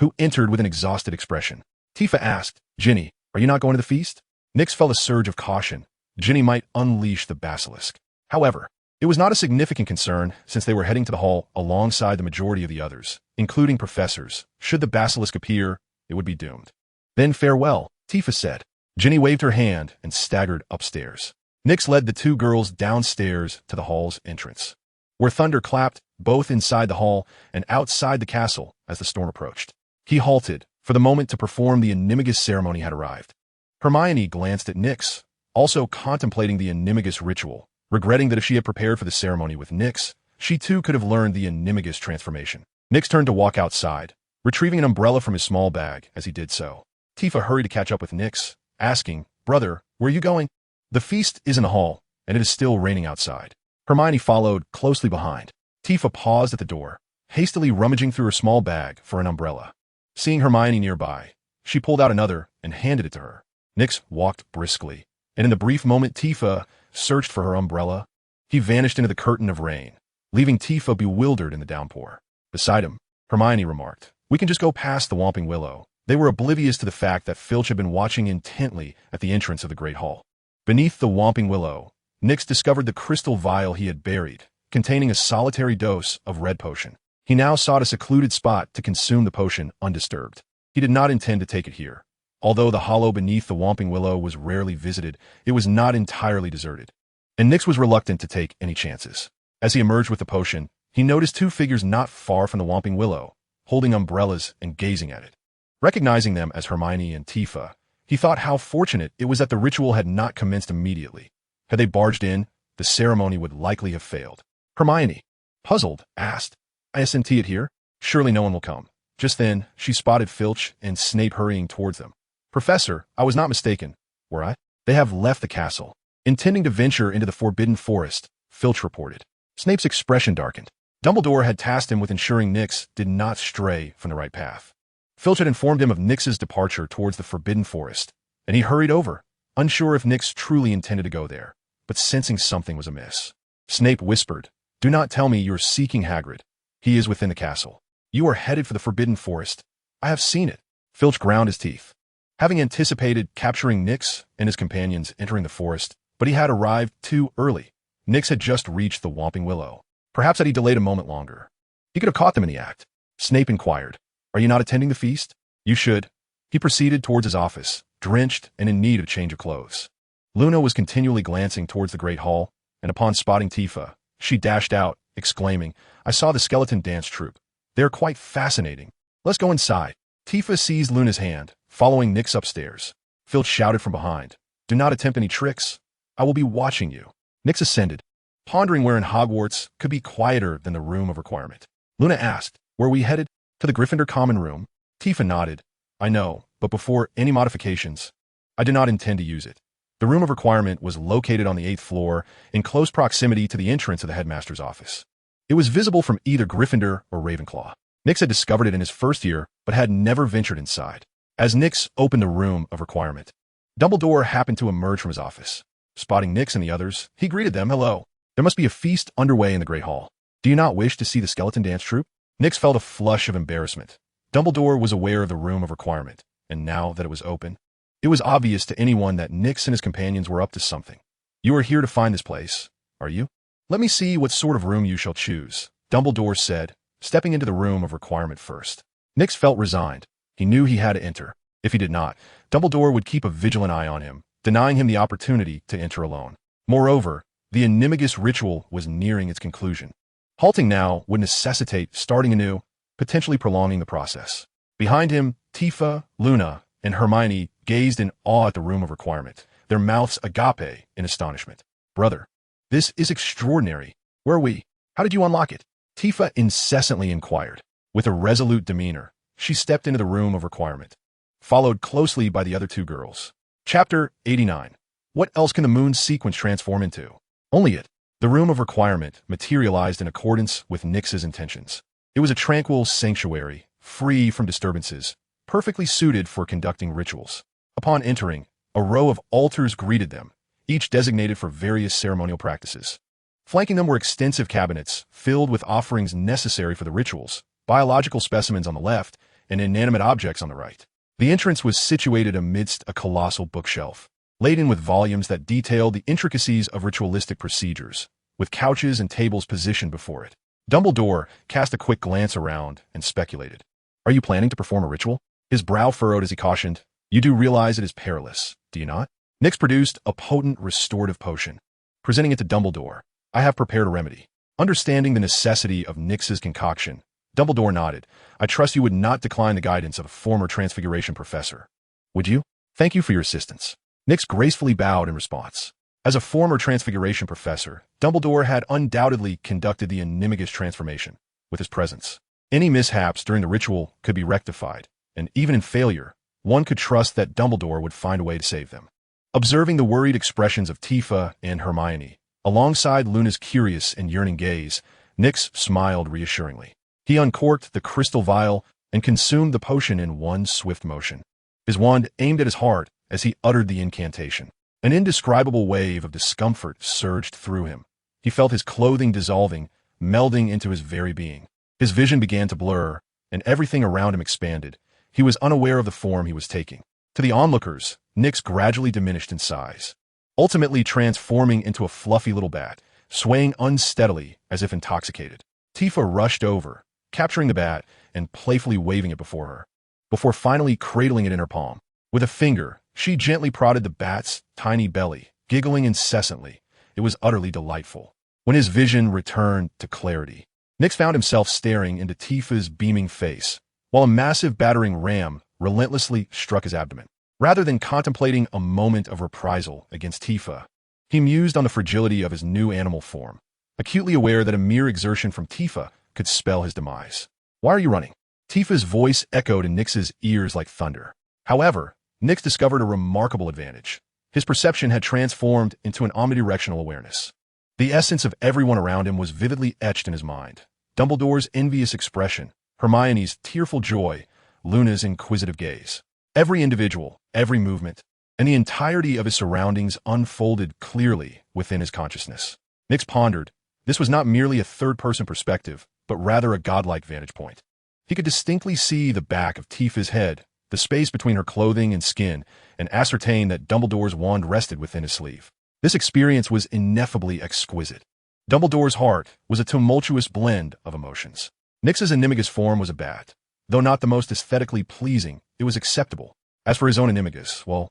who entered with an exhausted expression. Tifa asked, "Ginny, are you not going to the feast?" Nyx felt a surge of caution. Ginny might unleash the basilisk. However, it was not a significant concern since they were heading to the hall alongside the majority of the others, including professors. Should the basilisk appear, it would be doomed. "Then farewell," Tifa said. Ginny waved her hand and staggered upstairs. Nyx led the two girls downstairs to the hall's entrance, where thunder clapped both inside the hall and outside the castle as the storm approached. He halted, for the moment to perform the Animagus ceremony had arrived. Hermione glanced at Nyx, also contemplating the Animagus ritual, regretting that if she had prepared for the ceremony with Nyx, she too could have learned the Animagus transformation. Nyx turned to walk outside, retrieving an umbrella from his small bag as he did so. Tifa hurried to catch up with Nyx, asking, Brother, where are you going? The feast is in the hall, and it is still raining outside. Hermione followed closely behind. Tifa paused at the door, hastily rummaging through her small bag for an umbrella. Seeing Hermione nearby, she pulled out another and handed it to her. Nyx walked briskly, and in the brief moment Tifa searched for her umbrella, he vanished into the curtain of rain, leaving Tifa bewildered in the downpour. Beside him, Hermione remarked, "We can just go past the Whomping Willow." They were oblivious to the fact that Filch had been watching intently at the entrance of the Great Hall. Beneath the Whomping Willow, Nyx discovered the crystal vial he had buried, containing a solitary dose of red potion. He now sought a secluded spot to consume the potion undisturbed. He did not intend to take it here. Although the hollow beneath the Whomping Willow was rarely visited, it was not entirely deserted, and Nyx was reluctant to take any chances. As he emerged with the potion, he noticed two figures not far from the Whomping Willow, holding umbrellas and gazing at it. Recognizing them as Hermione and Tifa, he thought how fortunate it was that the ritual had not commenced immediately. Had they barged in, the ceremony would likely have failed. Hermione, puzzled, asked, "Isn't it here? Surely no one will come." Just then, she spotted Filch and Snape hurrying towards them. "Professor, I was not mistaken, were I? They have left the castle, intending to venture into the Forbidden Forest," Filch reported. Snape's expression darkened. Dumbledore had tasked him with ensuring Nyx did not stray from the right path. Filch had informed him of Nyx's departure towards the Forbidden Forest, and he hurried over, unsure if Nyx truly intended to go there, but sensing something was amiss. Snape whispered, "Do not tell me you are seeking Hagrid. He is within the castle. You are headed for the Forbidden Forest. I have seen it." Filch ground his teeth. Having anticipated capturing Nyx and his companions entering the forest, but he had arrived too early. Nyx had just reached the Whomping Willow. Perhaps had he delayed a moment longer, he could have caught them in the act. Snape inquired, "Are you not attending the feast?" "You should." He proceeded towards his office, drenched and in need of a change of clothes. Luna was continually glancing towards the Great Hall, and upon spotting Tifa, she dashed out, exclaiming, "I saw the skeleton dance troupe. They are quite fascinating. Let's go inside." Tifa seized Luna's hand, following Nyx upstairs. Filch shouted from behind, "Do not attempt any tricks. I will be watching you." Nyx ascended, pondering where in Hogwarts could be quieter than the Room of Requirement. Luna asked, "Were we headed to the Gryffindor Common Room?" Tifa nodded. "I know, but before any modifications, I do not intend to use it." The Room of Requirement was located on the 8th floor, in close proximity to the entrance of the headmaster's office. It was visible from either Gryffindor or Ravenclaw. Nyx had discovered it in his first year, but had never ventured inside. As Nyx opened the Room of Requirement, Dumbledore happened to emerge from his office. Spotting Nyx and the others, he greeted them, "Hello. There must be a feast underway in the Great Hall. Do you not wish to see the skeleton dance troupe?" Nyx felt a flush of embarrassment. Dumbledore was aware of the Room of Requirement, and now that it was open, it was obvious to anyone that Nyx and his companions were up to something. "You are here to find this place, are you? Let me see what sort of room you shall choose," Dumbledore said, stepping into the Room of Requirement first. Nyx felt resigned. He knew he had to enter. If he did not, Dumbledore would keep a vigilant eye on him, denying him the opportunity to enter alone. Moreover, the Animagus ritual was nearing its conclusion. Halting now would necessitate starting anew, potentially prolonging the process. Behind him, Tifa, Luna, and Hermione gazed in awe at the Room of Requirement, their mouths agape in astonishment. "Brother, this is extraordinary. Where are we? How did you unlock it?" Tifa incessantly inquired. With a resolute demeanor, she stepped into the Room of Requirement, followed closely by the other two girls. Chapter 89. What else can the moon's sequence transform into? Only it. The Room of Requirement materialized in accordance with Nyx's intentions. It was a tranquil sanctuary, free from disturbances, perfectly suited for conducting rituals. Upon entering, a row of altars greeted them, each designated for various ceremonial practices. Flanking them were extensive cabinets filled with offerings necessary for the rituals, biological specimens on the left, and inanimate objects on the right. The entrance was situated amidst a colossal bookshelf, laden with volumes that detailed the intricacies of ritualistic procedures, with couches and tables positioned before it. Dumbledore cast a quick glance around and speculated, "Are you planning to perform a ritual?" His brow furrowed as he cautioned, "You do realize it is perilous, do you not?" Nyx produced a potent restorative potion. Presenting it to Dumbledore, "I have prepared a remedy." Understanding the necessity of Nyx's concoction, Dumbledore nodded. "I trust you would not decline the guidance of a former Transfiguration professor. Would you? Thank you for your assistance." Nyx gracefully bowed in response. As a former Transfiguration professor, Dumbledore had undoubtedly conducted the Animagus transformation with his presence. Any mishaps during the ritual could be rectified, and even in failure, one could trust that Dumbledore would find a way to save them. Observing the worried expressions of Tifa and Hermione, alongside Luna's curious and yearning gaze, Nyx smiled reassuringly. He uncorked the crystal vial and consumed the potion in one swift motion. His wand aimed at his heart as he uttered the incantation. An indescribable wave of discomfort surged through him. He felt his clothing dissolving, melding into his very being. His vision began to blur, and everything around him expanded. He was unaware of the form he was taking. To the onlookers, Nyx gradually diminished in size, ultimately transforming into a fluffy little bat, swaying unsteadily as if intoxicated. Tifa rushed over, capturing the bat and playfully waving it before her, before finally cradling it in her palm. With a finger, she gently prodded the bat's tiny belly, giggling incessantly. It was utterly delightful. When his vision returned to clarity, Nyx found himself staring into Tifa's beaming face, while a massive battering ram relentlessly struck his abdomen. Rather than contemplating a moment of reprisal against Tifa, he mused on the fragility of his new animal form, acutely aware that a mere exertion from Tifa could spell his demise. "Why are you running?" Tifa's voice echoed in Nyx's ears like thunder. However, Nyx discovered a remarkable advantage. His perception had transformed into an omnidirectional awareness. The essence of everyone around him was vividly etched in his mind. Dumbledore's envious expression, Hermione's tearful joy, Luna's inquisitive gaze. Every individual, every movement, and the entirety of his surroundings unfolded clearly within his consciousness. Nyx pondered. This was not merely a third-person perspective, but rather a godlike vantage point. He could distinctly see the back of Tifa's head, the space between her clothing and skin, and ascertain that Dumbledore's wand rested within his sleeve. This experience was ineffably exquisite. Dumbledore's heart was a tumultuous blend of emotions. Nyx's animagus form was a bat. Though not the most aesthetically pleasing, it was acceptable. As for his own animagus, well,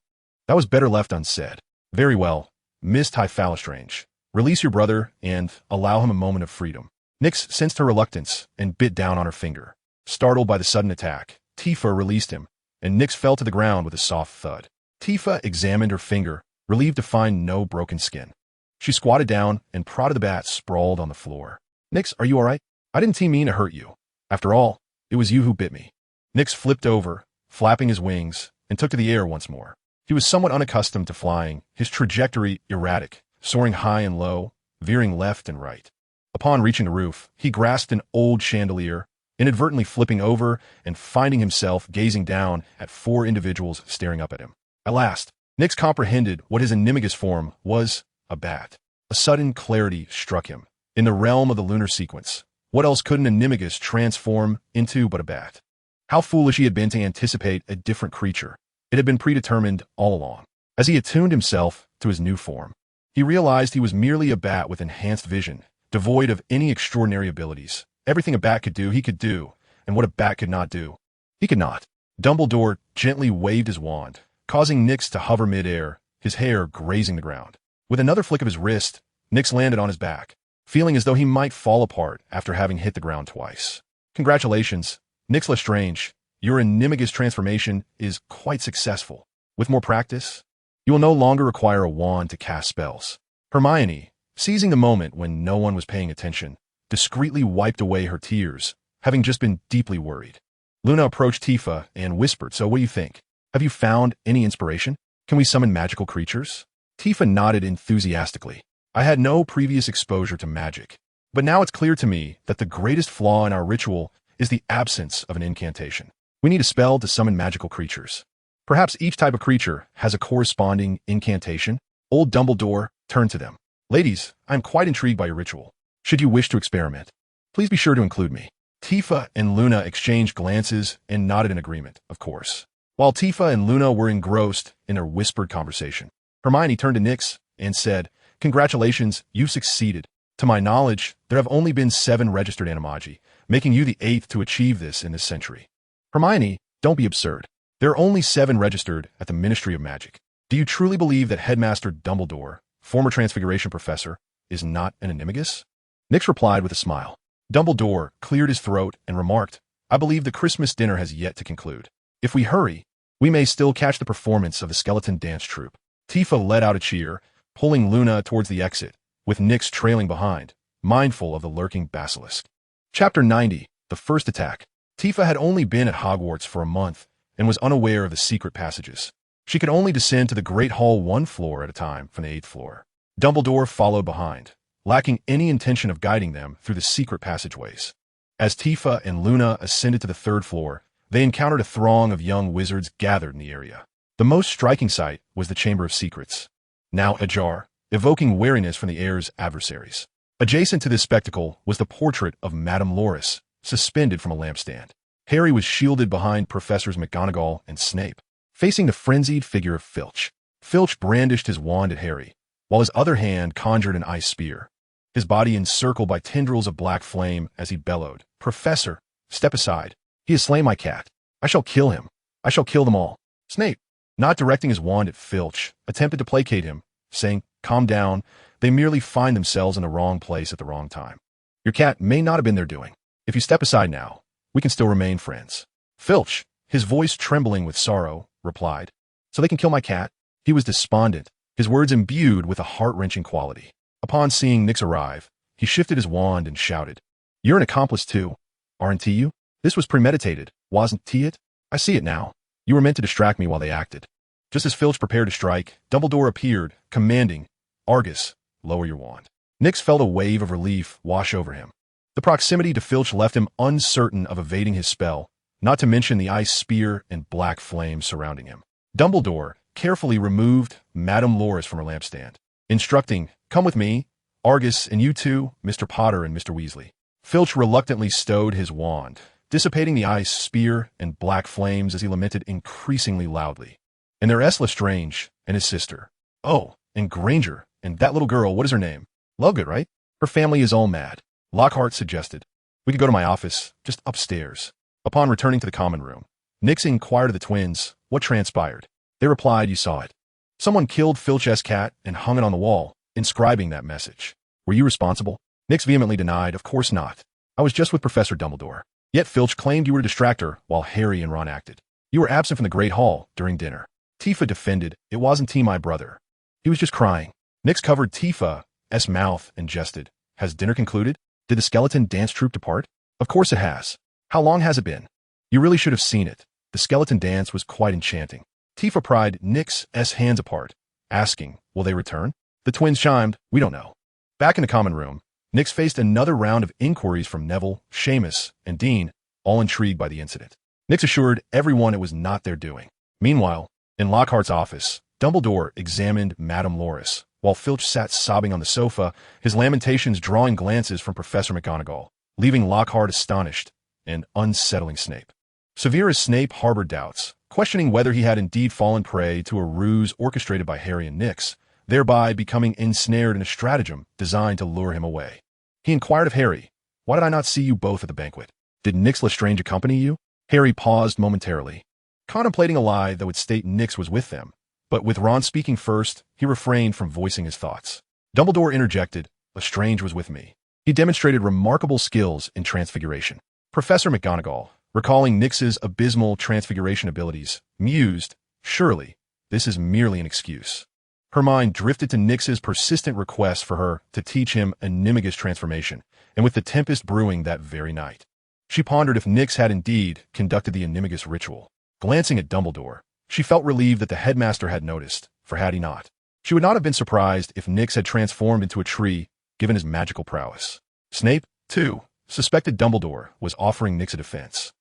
that was better left unsaid. Very well, Miss Typhallastrange. Release your brother and allow him a moment of freedom. Nyx sensed her reluctance and bit down on her finger. Startled by the sudden attack, Tifa released him, and Nyx fell to the ground with a soft thud. Tifa examined her finger, relieved to find no broken skin. She squatted down and prodded the bat sprawled on the floor. "Nyx, are you all right? I didn't mean to hurt you. After all, it was you who bit me." Nyx flipped over, flapping his wings, and took to the air once more. He was somewhat unaccustomed to flying, his trajectory erratic, soaring high and low, veering left and right. Upon reaching the roof, he grasped an old chandelier, inadvertently flipping over and finding himself gazing down at 4 individuals staring up at him. At last, Nyx comprehended what his animagus form was: a bat. A sudden clarity struck him. In the realm of the lunar sequence, what else could an animagus transform into but a bat? How foolish he had been to anticipate a different creature. It had been predetermined all along. As he attuned himself to his new form, he realized he was merely a bat with enhanced vision, devoid of any extraordinary abilities. Everything a bat could do, he could do, and what a bat could not do, he could not. Dumbledore gently waved his wand, causing Nyx to hover mid-air, his hair grazing the ground. With another flick of his wrist, Nyx landed on his back, feeling as though he might fall apart after having hit the ground twice. "Congratulations, Nyx Lestrange. Your animagus transformation is quite successful. With more practice, you will no longer require a wand to cast spells." Hermione, seizing the moment when no one was paying attention, discreetly wiped away her tears, having just been deeply worried. Luna approached Tifa and whispered, "So what do you think? Have you found any inspiration? Can we summon magical creatures?" Tifa nodded enthusiastically. "I had no previous exposure to magic, but now it's clear to me that the greatest flaw in our ritual is the absence of an incantation. We need a spell to summon magical creatures. Perhaps each type of creature has a corresponding incantation." Old Dumbledore turned to them. "Ladies, I am quite intrigued by your ritual. Should you wish to experiment, please be sure to include me." Tifa and Luna exchanged glances and nodded in agreement, of course. While Tifa and Luna were engrossed in their whispered conversation, Hermione turned to Nyx and said, "Congratulations, you've succeeded. To my knowledge, there have only been 7 registered animagi, making you the 8th to achieve this in this century." "Hermione, don't be absurd. There are only 7 registered at the Ministry of Magic. Do you truly believe that Headmaster Dumbledore, former Transfiguration Professor, is not an animagus?" Nyx replied with a smile. Dumbledore cleared his throat and remarked, "I believe the Christmas dinner has yet to conclude. If we hurry, we may still catch the performance of the skeleton dance troupe." Tifa let out a cheer, pulling Luna towards the exit, with Nyx trailing behind, mindful of the lurking basilisk. Chapter 90, The First Attack. Tifa had only been at Hogwarts for a month and was unaware of the secret passages. She could only descend to the Great Hall one floor at a time from the 8th floor. Dumbledore followed behind, lacking any intention of guiding them through the secret passageways. As Tifa and Luna ascended to the 3rd floor, they encountered a throng of young wizards gathered in the area. The most striking sight was the Chamber of Secrets, now ajar, evoking wariness from the air's adversaries. Adjacent to this spectacle was the portrait of Madame Loris, suspended from a lampstand. Harry was shielded behind Professors McGonagall and Snape, facing the frenzied figure of Filch. Filch brandished his wand at Harry, while his other hand conjured an ice spear, his body encircled by tendrils of black flame as he bellowed, "Professor, step aside. He has slain my cat. I shall kill him. I shall kill them all." Snape, not directing his wand at Filch, attempted to placate him, saying, "Calm down. They merely find themselves in the wrong place at the wrong time. Your cat may not have been their doing. If you step aside now, we can still remain friends." Filch, his voice trembling with sorrow, replied, "So they can kill my cat?" He was despondent, his words imbued with a heart-wrenching quality. Upon seeing Nyx arrive, he shifted his wand and shouted, "You're an accomplice too, aren't you? This was premeditated, wasn't it? I see it now. You were meant to distract me while they acted." Just as Filch prepared to strike, Dumbledore appeared, commanding, "Argus, lower your wand." Nyx felt a wave of relief wash over him. The proximity to Filch left him uncertain of evading his spell, not to mention the ice spear and black flames surrounding him. Dumbledore carefully removed Madame Loris from her lampstand, instructing, "Come with me, Argus, and you too, Mr. Potter and Mr. Weasley." Filch reluctantly stowed his wand, dissipating the ice spear and black flames as he lamented increasingly loudly. "And there's Lestrange and his sister. Oh, and Granger, and that little girl, what is her name? Lovegood, right? Her family is all mad." Lockhart suggested, "We could go to my office, just upstairs." Upon returning to the common room, Nyx inquired of the twins what transpired. They replied, "You saw it. Someone killed Filch's cat and hung it on the wall, inscribing that message. Were you responsible?" Nyx vehemently denied, "Of course not. I was just with Professor Dumbledore." Yet Filch claimed you were a distractor while Harry and Ron acted. "You were absent from the Great Hall during dinner." Tifa defended, "It wasn't he, my brother. He was just crying." Nyx covered Tifa's mouth and jested, "Has dinner concluded? Did the skeleton dance troupe depart?" "Of course it has. How long has it been? You really should have seen it. The skeleton dance was quite enchanting." Tifa pried Nyx's hands apart, asking, "Will they return?" The twins chimed, "We don't know." Back in the common room, Nyx faced another round of inquiries from Neville, Seamus, and Dean, all intrigued by the incident. Nyx assured everyone it was not their doing. Meanwhile, in Lockhart's office, Dumbledore examined Madame Loris, while Filch sat sobbing on the sofa, his lamentations drawing glances from Professor McGonagall, leaving Lockhart astonished and unsettling Snape. Severus Snape harbored doubts, questioning whether he had indeed fallen prey to a ruse orchestrated by Harry and Nyx, thereby becoming ensnared in a stratagem designed to lure him away. He inquired of Harry, "Why did I not see you both at the banquet? Did Nyx Lestrange accompany you?" Harry paused momentarily, contemplating a lie that would state Nyx was with them, but with Ron speaking first, he refrained from voicing his thoughts. Dumbledore interjected, "Lestrange was with me. He demonstrated remarkable skills in transfiguration." Professor McGonagall, recalling Nyx's abysmal transfiguration abilities, mused, "Surely, this is merely an excuse." Her mind drifted to Nyx's persistent request for her to teach him animagus transformation, and with the tempest brewing that very night, she pondered if Nyx had indeed conducted the animagus ritual. Glancing at Dumbledore, she felt relieved that the headmaster had noticed, for had he not, she would not have been surprised if Nyx had transformed into a tree, given his magical prowess. Snape, too, suspected Dumbledore was offering Nyx a defense.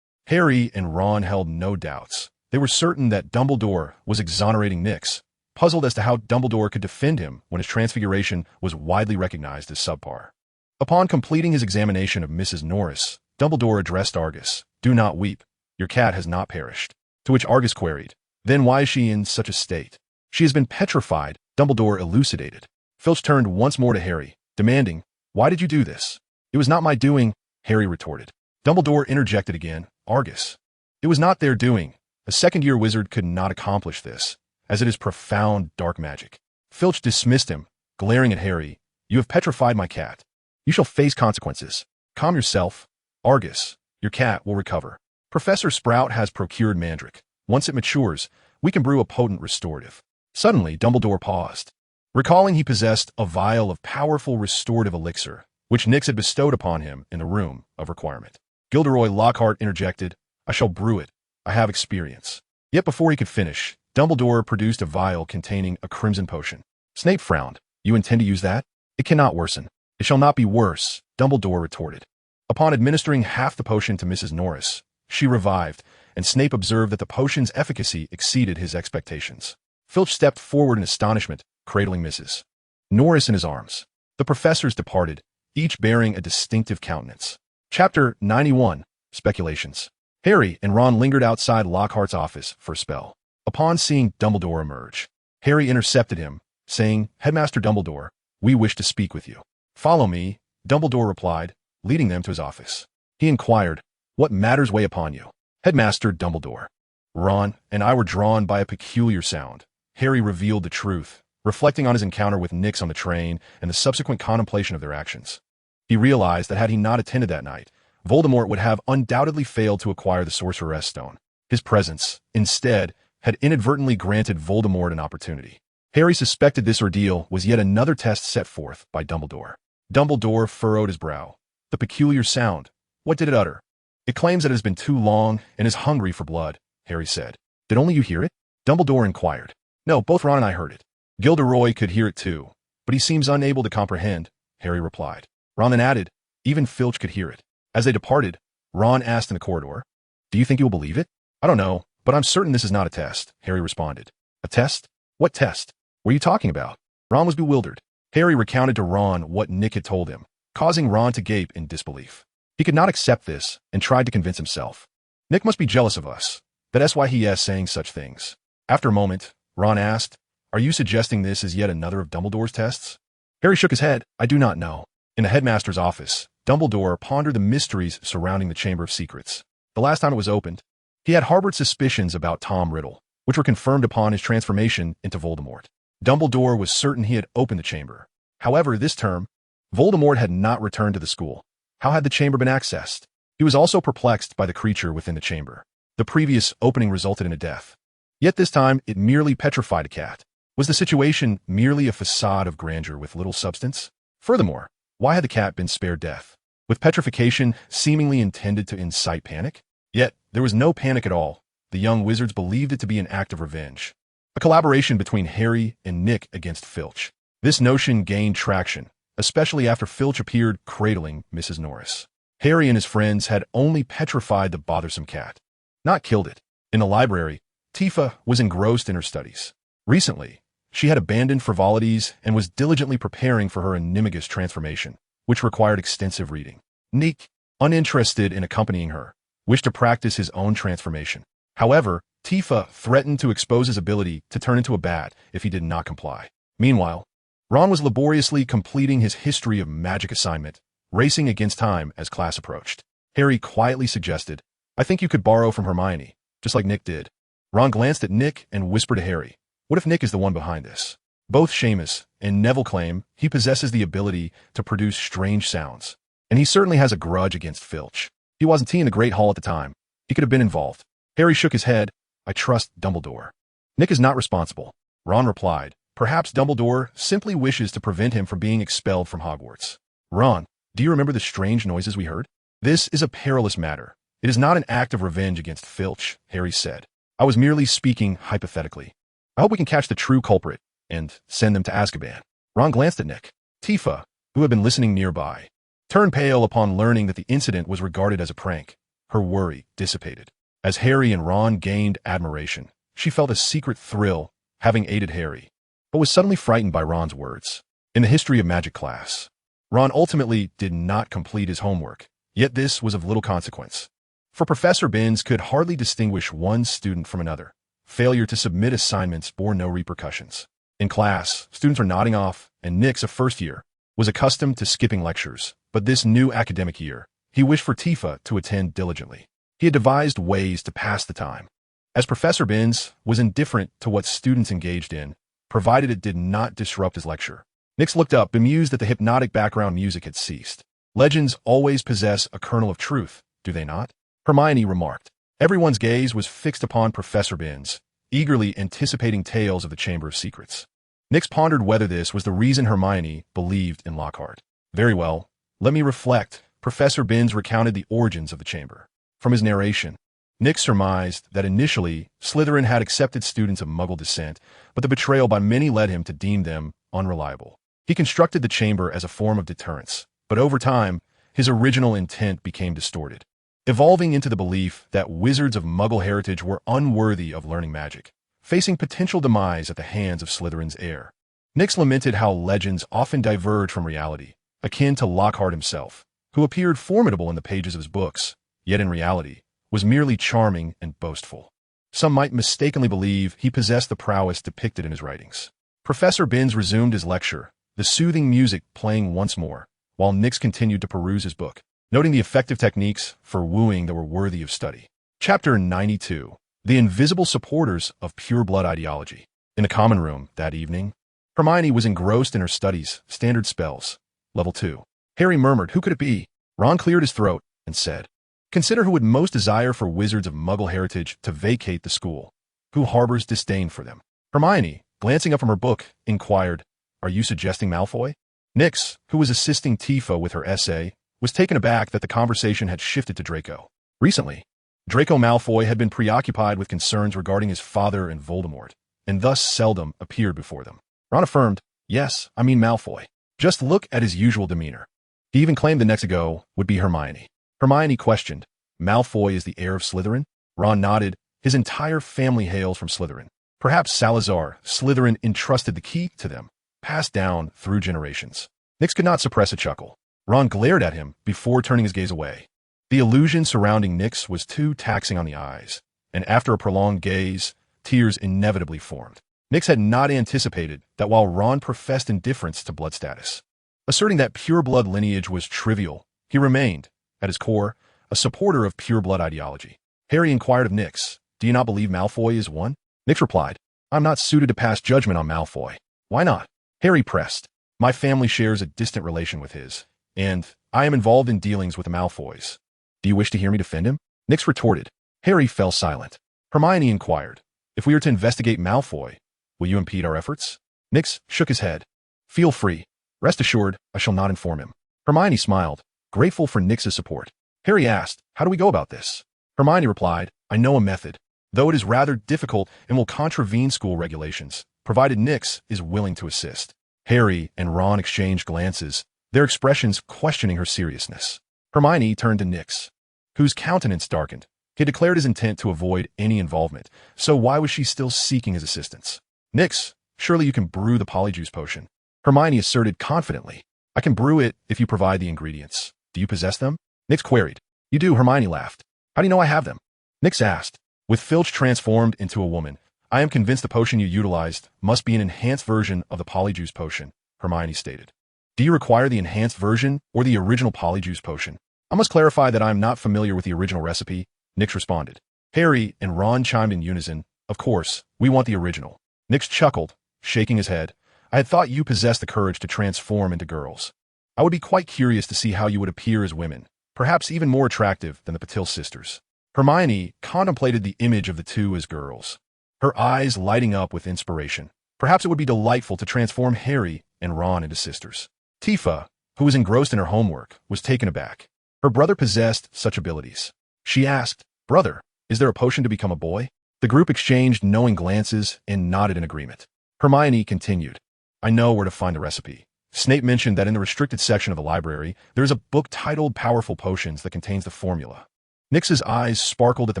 Harry and Ron held no doubts. They were certain that Dumbledore was exonerating Nyx, puzzled as to how Dumbledore could defend him when his transfiguration was widely recognized as subpar. Upon completing his examination of Mrs. Norris, Dumbledore addressed Argus, "Do not weep. Your cat has not perished." To which Argus queried, "Then why is she in such a state?" "She has been petrified," Dumbledore elucidated. Filch turned once more to Harry, demanding, "Why did you do this?" "It was not my doing," Harry retorted. Dumbledore interjected again, "Argus, it was not their doing. A second-year wizard could not accomplish this, as it is profound dark magic." Filch dismissed him, glaring at Harry, "You have petrified my cat. You shall face consequences. Calm yourself. Argus, your cat will recover. Professor Sprout has procured mandrake. Once it matures, we can brew a potent restorative." Suddenly, Dumbledore paused, recalling he possessed a vial of powerful restorative elixir, which Nyx had bestowed upon him in the room of requirement. Gilderoy Lockhart interjected, "I shall brew it. I have experience." Yet before he could finish, Dumbledore produced a vial containing a crimson potion. Snape frowned. You intend to use that? It cannot worsen. It shall not be worse, Dumbledore retorted. Upon administering half the potion to Mrs. Norris, she revived, and Snape observed that the potion's efficacy exceeded his expectations. Filch stepped forward in astonishment, cradling Mrs. Norris in his arms. The professors departed, each bearing a distinctive countenance. Chapter 91, Speculations. Harry and Ron lingered outside Lockhart's office for a spell. Upon seeing Dumbledore emerge, Harry intercepted him, saying, Headmaster Dumbledore, we wish to speak with you. Follow me, Dumbledore replied, leading them to his office. He inquired, what matters weigh upon you? Headmaster Dumbledore. Ron and I were drawn by a peculiar sound. Harry revealed the truth, reflecting on his encounter with Nix on the train and the subsequent contemplation of their actions. He realized that had he not attended that night, Voldemort would have undoubtedly failed to acquire the Sorcerer's Stone. His presence, instead, had inadvertently granted Voldemort an opportunity. Harry suspected this ordeal was yet another test set forth by Dumbledore. Dumbledore furrowed his brow. The peculiar sound. What did it utter? It claims that it has been too long and is hungry for blood, Harry said. Did only you hear it? Dumbledore inquired. No, both Ron and I heard it. Gilderoy could hear it too, but he seems unable to comprehend, Harry replied. Ron then added, even Filch could hear it. As they departed, Ron asked in the corridor, do you think you'll believe it? I don't know, but I'm certain this is not a test, Harry responded. A test? What test? What are you talking about? Ron was bewildered. Harry recounted to Ron what Nick had told him, causing Ron to gape in disbelief. He could not accept this and tried to convince himself. Nick must be jealous of us. That's why he is saying such things. After a moment, Ron asked, are you suggesting this is yet another of Dumbledore's tests? Harry shook his head. I do not know. In the headmaster's office, Dumbledore pondered the mysteries surrounding the Chamber of Secrets. The last time it was opened, he had harbored suspicions about Tom Riddle, which were confirmed upon his transformation into Voldemort. Dumbledore was certain he had opened the chamber. However, this term, Voldemort had not returned to the school. How had the chamber been accessed? He was also perplexed by the creature within the chamber. The previous opening resulted in a death. Yet this time, it merely petrified a cat. Was the situation merely a facade of grandeur with little substance? Furthermore, why had the cat been spared death? With petrification seemingly intended to incite panic? Yet, there was no panic at all. The young wizards believed it to be an act of revenge. A collaboration between Harry and Nick against Filch. This notion gained traction, especially after Filch appeared cradling Mrs. Norris. Harry and his friends had only petrified the bothersome cat, not killed it. In the library, Tifa was engrossed in her studies. Recently, she had abandoned frivolities and was diligently preparing for her animagus transformation, which required extensive reading. Nick, uninterested in accompanying her, wished to practice his own transformation. However, Tifa threatened to expose his ability to turn into a bat if he did not comply. Meanwhile, Ron was laboriously completing his history of magic assignment, racing against time as class approached. Harry quietly suggested, I think you could borrow from Hermione, just like Nick did. Ron glanced at Nick and whispered to Harry, what if Nick is the one behind this? Both Seamus and Neville claim he possesses the ability to produce strange sounds, and he certainly has a grudge against Filch. He wasn't in the Great Hall at the time. He could have been involved. Harry shook his head. I trust Dumbledore. Nick is not responsible. Ron replied, perhaps Dumbledore simply wishes to prevent him from being expelled from Hogwarts. Ron, do you remember the strange noises we heard? This is a perilous matter. It is not an act of revenge against Filch, Harry said. I was merely speaking hypothetically. I hope we can catch the true culprit and send them to Azkaban. Ron glanced at Nick. Tifa, who had been listening nearby, turned pale upon learning that the incident was regarded as a prank. Her worry dissipated. As Harry and Ron gained admiration, she felt a secret thrill, having aided Harry, but was suddenly frightened by Ron's words. In the history of magic class, Ron ultimately did not complete his homework, yet this was of little consequence. For Professor Binns could hardly distinguish one student from another. Failure to submit assignments bore no repercussions. In class, students were nodding off, and Nix, a first year, was accustomed to skipping lectures, but this new academic year, he wished for Tifa to attend diligently. He had devised ways to pass the time. As Professor Binns was indifferent to what students engaged in, provided it did not disrupt his lecture. Nix looked up, bemused that the hypnotic background music had ceased. Legends always possess a kernel of truth, do they not? Hermione remarked. Everyone's gaze was fixed upon Professor Binns, eagerly anticipating tales of the Chamber of Secrets. Nix pondered whether this was the reason Hermione believed in Lockhart. Very well, let me reflect. Professor Binns recounted the origins of the chamber. From his narration, Nick surmised that initially, Slytherin had accepted students of Muggle descent, but the betrayal by many led him to deem them unreliable. He constructed the chamber as a form of deterrence, but over time, his original intent became distorted, evolving into the belief that wizards of Muggle heritage were unworthy of learning magic, facing potential demise at the hands of Slytherin's heir. Nick lamented how legends often diverge from reality, akin to Lockhart himself, who appeared formidable in the pages of his books, yet in reality, was merely charming and boastful. Some might mistakenly believe he possessed the prowess depicted in his writings. Professor Binns resumed his lecture, the soothing music playing once more, while Nix continued to peruse his book, noting the effective techniques for wooing that were worthy of study. Chapter 92. The Invisible Supporters of Pure Blood Ideology. In the common room that evening, Hermione was engrossed in her studies, standard spells. Level 2. Harry murmured, "Who could it be?" Ron cleared his throat and said, "Consider who would most desire for wizards of Muggle heritage to vacate the school, who harbors disdain for them." Hermione, glancing up from her book, inquired, "Are you suggesting Malfoy?" Nix, who was assisting Tifa with her essay, was taken aback that the conversation had shifted to Draco. Recently, Draco Malfoy had been preoccupied with concerns regarding his father and Voldemort, and thus seldom appeared before them. Ron affirmed, "Yes, I mean Malfoy. Just look at his usual demeanor." He even claimed the next to go would be Hermione. Hermione questioned, "Malfoy is the heir of Slytherin?" Ron nodded. His entire family hails from Slytherin. Perhaps Salazar, Slytherin entrusted the key to them, passed down through generations. Nix could not suppress a chuckle. Ron glared at him before turning his gaze away. The illusion surrounding Nix was too taxing on the eyes, and after a prolonged gaze, tears inevitably formed. Nix had not anticipated that while Ron professed indifference to blood status, asserting that pure blood lineage was trivial, he remained, at his core, a supporter of pure blood ideology. Harry inquired of Nix, "Do you not believe Malfoy is one?" Nix replied, "I'm not suited to pass judgment on Malfoy." "Why not?" Harry pressed. "My family shares a distant relation with his, and I am involved in dealings with the Malfoys. Do you wish to hear me defend him?" Nix retorted. Harry fell silent. Hermione inquired, "If we are to investigate Malfoy, will you impede our efforts?" Nix shook his head. "Feel free. Rest assured, I shall not inform him." Hermione smiled, grateful for Nix's support. Harry asked, "How do we go about this?" Hermione replied, "I know a method, though it is rather difficult and will contravene school regulations, provided Nix is willing to assist." Harry and Ron exchanged glances, their expressions questioning her seriousness. Hermione turned to Nix, whose countenance darkened. He declared his intent to avoid any involvement, so why was she still seeking his assistance? "Nix, surely you can brew the polyjuice potion." Hermione asserted confidently, "I can brew it if you provide the ingredients. Do you possess them?" Nix queried. "You do," Hermione laughed. "How do you know I have them?" Nix asked. "With Filch transformed into a woman, I am convinced the potion you utilized must be an enhanced version of the polyjuice potion," Hermione stated. "Do you require the enhanced version or the original polyjuice potion?" "I must clarify that I am not familiar with the original recipe," Nix responded. Harry and Ron chimed in unison, "Of course, we want the original." Nix chuckled, shaking his head. "I had thought you possessed the courage to transform into girls. I would be quite curious to see how you would appear as women, perhaps even more attractive than the Patil sisters." Hermione contemplated the image of the two as girls, her eyes lighting up with inspiration. Perhaps it would be delightful to transform Harry and Ron into sisters. Tifa, who was engrossed in her homework, was taken aback. Her brother possessed such abilities. She asked, "Brother, is there a potion to become a boy?" The group exchanged knowing glances and nodded in agreement. Hermione continued, "I know where to find the recipe. Snape mentioned that in the restricted section of the library, there is a book titled Powerful Potions that contains the formula." Nix's eyes sparkled at the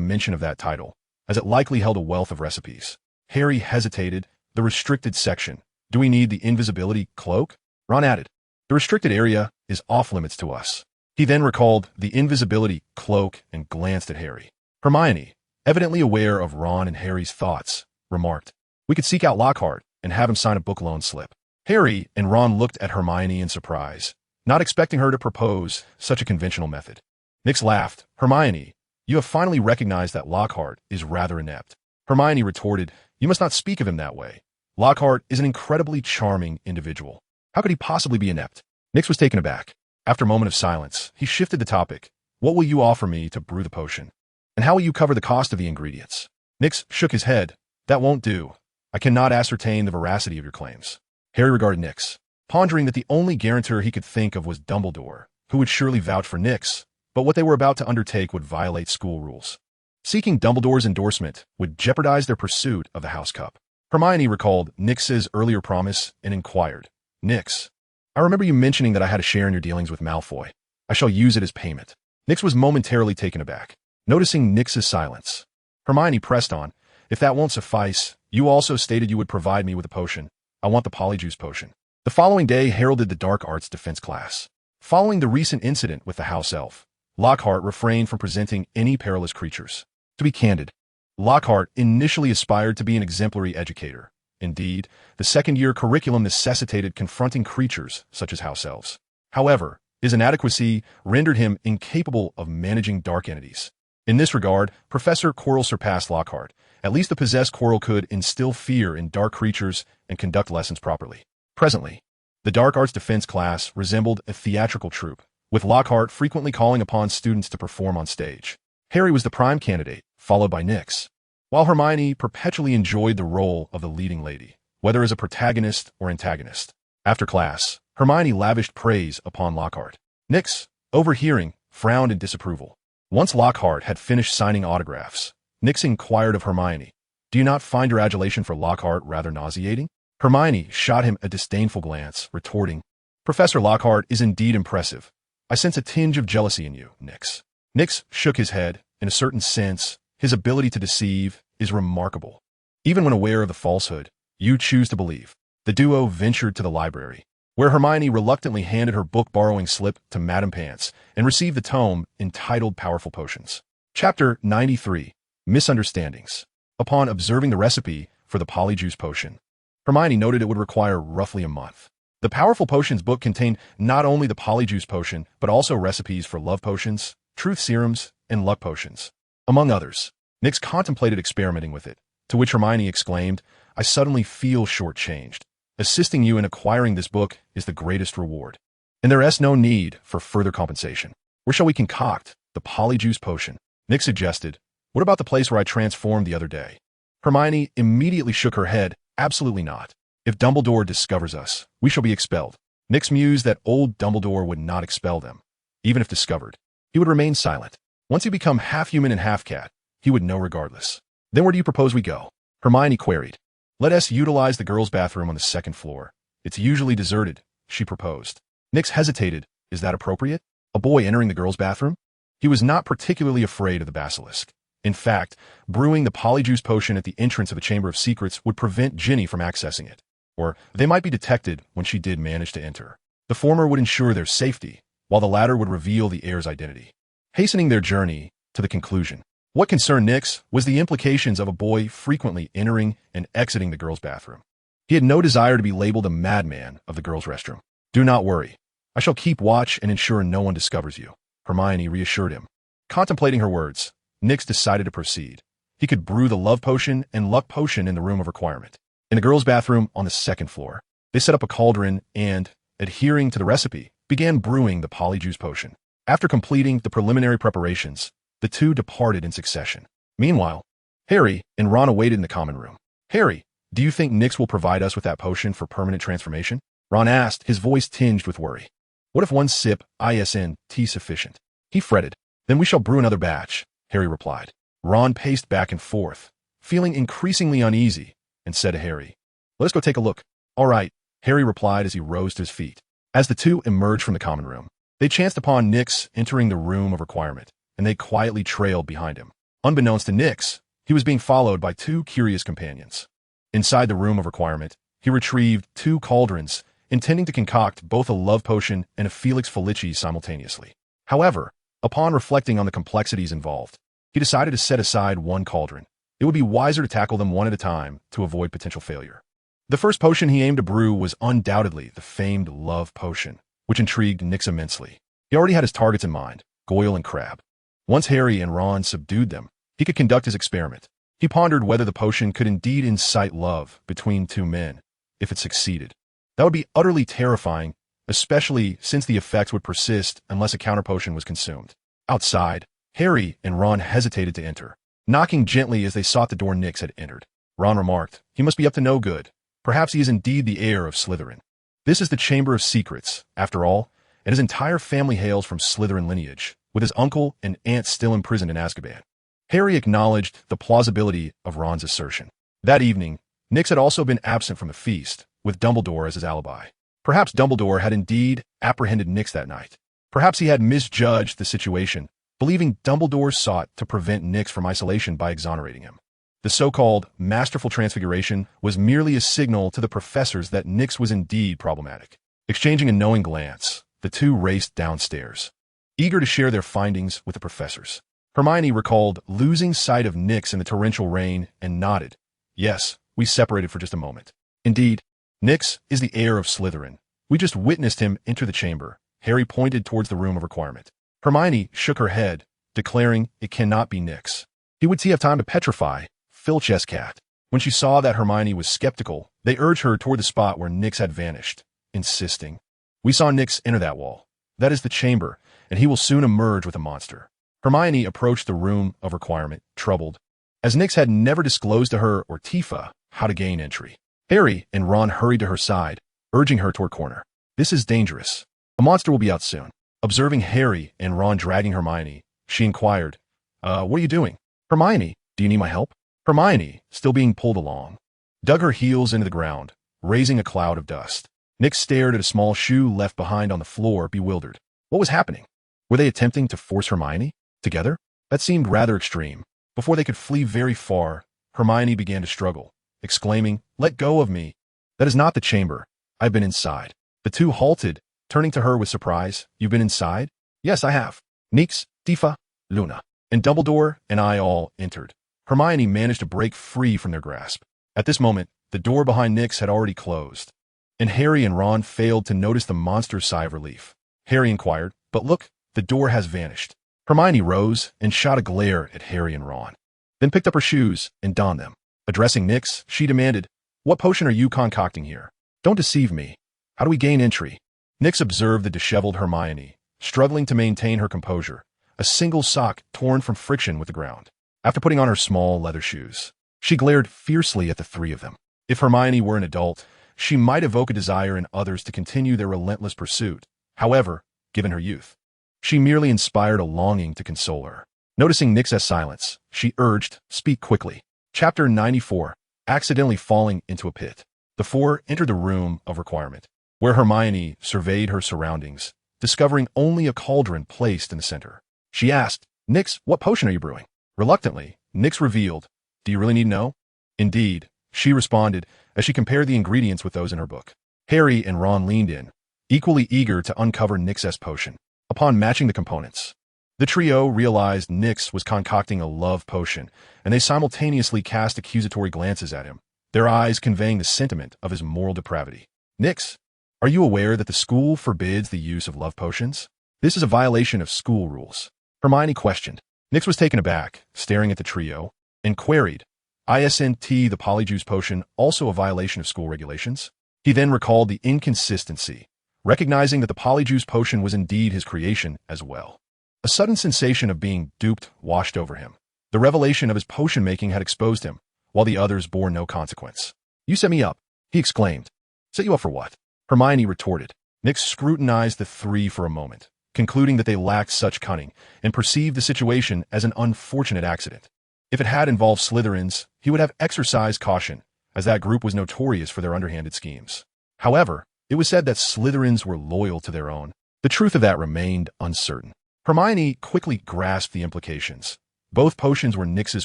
mention of that title, as it likely held a wealth of recipes. Harry hesitated. "The restricted section. Do we need the invisibility cloak?" Ron added, "The restricted area is off limits to us." He then recalled the invisibility cloak and glanced at Harry. Hermione, evidently aware of Ron and Harry's thoughts, remarked, "We could seek out Lockhart and have him sign a book loan slip." Harry and Ron looked at Hermione in surprise, not expecting her to propose such a conventional method. Nix laughed. "Hermione, you have finally recognized that Lockhart is rather inept." Hermione retorted, "You must not speak of him that way. Lockhart is an incredibly charming individual. How could he possibly be inept?" Nix was taken aback. After a moment of silence, he shifted the topic. "What will you offer me to brew the potion? And how will you cover the cost of the ingredients?" Nix shook his head. "That won't do. I cannot ascertain the veracity of your claims." Harry regarded Nix, pondering that the only guarantor he could think of was Dumbledore, who would surely vouch for Nix, but what they were about to undertake would violate school rules. Seeking Dumbledore's endorsement would jeopardize their pursuit of the House Cup. Hermione recalled Nix's earlier promise and inquired, "Nix, I remember you mentioning that I had a share in your dealings with Malfoy. I shall use it as payment." Nix was momentarily taken aback, noticing Nix's silence. Hermione pressed on, "If that won't suffice, you also stated you would provide me with a potion. I want the Polyjuice potion." The following day heralded the Dark Arts defense class. Following the recent incident with the House Elf, Lockhart refrained from presenting any perilous creatures. To be candid, Lockhart initially aspired to be an exemplary educator. Indeed, the second-year curriculum necessitated confronting creatures such as house elves. However, his inadequacy rendered him incapable of managing dark entities. In this regard, Professor Quirrell surpassed Lockhart. At least the possessed Quirrell could instill fear in dark creatures and conduct lessons properly. Presently, the Dark Arts defense class resembled a theatrical troupe, with Lockhart frequently calling upon students to perform on stage. Harry was the prime candidate, followed by Nix, while Hermione perpetually enjoyed the role of the leading lady, whether as a protagonist or antagonist. After class, Hermione lavished praise upon Lockhart. Nix, overhearing, frowned in disapproval. Once Lockhart had finished signing autographs, Nix inquired of Hermione, "Do you not find your adulation for Lockhart rather nauseating?" Hermione shot him a disdainful glance, retorting, "Professor Lockhart is indeed impressive. I sense a tinge of jealousy in you, Nix." Nix shook his head. In a certain sense, his ability to deceive is remarkable. Even when aware of the falsehood you choose to believe. The duo ventured to the library, where Hermione reluctantly handed her book-borrowing slip to Madame Pants and received the tome entitled Powerful Potions. Chapter 93, Misunderstandings. Upon observing the recipe for the Polyjuice potion, Hermione noted it would require roughly a month. The Powerful Potions book contained not only the Polyjuice potion, but also recipes for love potions, truth serums, and luck potions, among others. Nix contemplated experimenting with it, to which Hermione exclaimed, "I suddenly feel shortchanged. Assisting you in acquiring this book is the greatest reward, and there is no need for further compensation. Where shall we concoct the Polyjuice potion?" Nix suggested, "What about the place where I transformed the other day?" Hermione immediately shook her head, "Absolutely not. If Dumbledore discovers us, we shall be expelled." Nix mused that old Dumbledore would not expel them. Even if discovered, he would remain silent. Once he become half human and half cat, he would know regardless. "Then where do you propose we go?" Hermione queried. "Let us utilize the girls' bathroom on the second floor. It's usually deserted," she proposed. Nix hesitated. Is that appropriate? A boy entering the girls' bathroom? He was not particularly afraid of the basilisk. In fact, brewing the Polyjuice potion at the entrance of the Chamber of Secrets would prevent Ginny from accessing it, or they might be detected when she did manage to enter. The former would ensure their safety, while the latter would reveal the heir's identity, hastening their journey to the conclusion. What concerned Nix was the implications of a boy frequently entering and exiting the girls' bathroom. He had no desire to be labeled a madman of the girls' restroom. "Do not worry. I shall keep watch and ensure no one discovers you," Hermione reassured him. Contemplating her words, Nix decided to proceed. He could brew the love potion and luck potion in the room of requirement. In the girls' bathroom on the second floor, they set up a cauldron and, adhering to the recipe, began brewing the Polyjuice potion. After completing the preliminary preparations, the two departed in succession. Meanwhile, Harry and Ron awaited in the common room. "Harry, do you think Nix will provide us with that potion for permanent transformation?" Ron asked, his voice tinged with worry. "What if one sip isn't sufficient?" He fretted. "Then we shall brew another batch," Harry replied. Ron paced back and forth, feeling increasingly uneasy, and said to Harry, "Let us go take a look." "All right," Harry replied as he rose to his feet. As the two emerged from the common room, they chanced upon Nix entering the room of requirement, and they quietly trailed behind him. Unbeknownst to Nix, he was being followed by two curious companions. Inside the room of requirement, he retrieved two cauldrons, intending to concoct both a love potion and a Felix Felicis simultaneously. However, upon reflecting on the complexities involved, he decided to set aside one cauldron. It would be wiser to tackle them one at a time to avoid potential failure. The first potion he aimed to brew was undoubtedly the famed love potion, which intrigued Nix immensely. He already had his targets in mind, Goyle and Crabbe. Once Harry and Ron subdued them, he could conduct his experiment. He pondered whether the potion could indeed incite love between two men. If it succeeded, that would be utterly terrifying, especially since the effects would persist unless a counter potion was consumed. Outside, Harry and Ron hesitated to enter, knocking gently as they sought the door Nix had entered. Ron remarked, "He must be up to no good. Perhaps he is indeed the heir of Slytherin. This is the Chamber of Secrets, after all, and his entire family hails from Slytherin lineage, with his uncle and aunt still imprisoned in Azkaban." Harry acknowledged the plausibility of Ron's assertion. That evening, Nix had also been absent from the feast, with Dumbledore as his alibi. Perhaps Dumbledore had indeed apprehended Nix that night. Perhaps he had misjudged the situation, believing Dumbledore sought to prevent Nix from isolation by exonerating him. The so-called masterful transfiguration was merely a signal to the professors that Nix was indeed problematic. Exchanging a knowing glance, the two raced downstairs, eager to share their findings with the professors. Hermione recalled losing sight of Nix in the torrential rain and nodded. Yes, we separated for just a moment. Indeed, Nix is the heir of Slytherin. We just witnessed him enter the chamber. Harry pointed towards the room of requirement. Hermione shook her head, declaring it cannot be Nix. He would have time to petrify Filch's cat. When she saw that Hermione was skeptical, they urged her toward the spot where Nix had vanished, insisting, "We saw Nix enter that wall. That is the chamber, and he will soon emerge with a monster." Hermione approached the room of requirement, troubled, as Nix had never disclosed to her or Tifa how to gain entry. Harry and Ron hurried to her side, urging her toward corner. "This is dangerous. A monster will be out soon." Observing Harry and Ron dragging Hermione, she inquired, what are you doing? Hermione, do you need my help? Hermione, still being pulled along, dug her heels into the ground, raising a cloud of dust. Nix stared at a small shoe left behind on the floor, bewildered. What was happening? Were they attempting to force Hermione? Together? That seemed rather extreme. Before they could flee very far, Hermione began to struggle, exclaiming, "Let go of me. That is not the chamber. I've been inside." The two halted, turning to her with surprise. "You've been inside?" "Yes, I have. Nix, Tifa, Luna, and Dumbledore and I all entered." Hermione managed to break free from their grasp. At this moment, the door behind Nix had already closed, and Harry and Ron failed to notice the monster's sigh of relief. Harry inquired, "But look, the door has vanished." Hermione rose and shot a glare at Harry and Ron, then picked up her shoes and donned them. Addressing Nix, she demanded, "What potion are you concocting here? Don't deceive me. How do we gain entry?" Nix observed the disheveled Hermione, struggling to maintain her composure, a single sock torn from friction with the ground. After putting on her small leather shoes, she glared fiercely at the three of them. If Hermione were an adult, she might evoke a desire in others to continue their relentless pursuit. However, given her youth, she merely inspired a longing to console her. Noticing Nix's silence, she urged, "Speak quickly." Chapter 94, Accidentally Falling into a Pit. The four entered the room of requirement, where Hermione surveyed her surroundings, discovering only a cauldron placed in the center. She asked, "Nix, what potion are you brewing?" Reluctantly, Nix revealed, "Do you really need to know?" "Indeed," she responded as she compared the ingredients with those in her book. Harry and Ron leaned in, equally eager to uncover Nix's potion. Upon matching the components, the trio realized Nix was concocting a love potion, and they simultaneously cast accusatory glances at him, their eyes conveying the sentiment of his moral depravity. "Nix, are you aware that the school forbids the use of love potions? This is a violation of school rules." Hermione questioned. Nix was taken aback, staring at the trio, and queried, "Isn't the Polyjuice potion also a violation of school regulations?" He then recalled the inconsistency, recognizing that the Polyjuice potion was indeed his creation as well. A sudden sensation of being duped washed over him. The revelation of his potion-making had exposed him, while the others bore no consequence. "You set me up," he exclaimed. "Set you up for what?" Hermione retorted. Nix scrutinized the three for a moment, concluding that they lacked such cunning, and perceived the situation as an unfortunate accident. If it had involved Slytherins, he would have exercised caution, as that group was notorious for their underhanded schemes. However, it was said that Slytherins were loyal to their own. The truth of that remained uncertain. Hermione quickly grasped the implications. Both potions were Nix's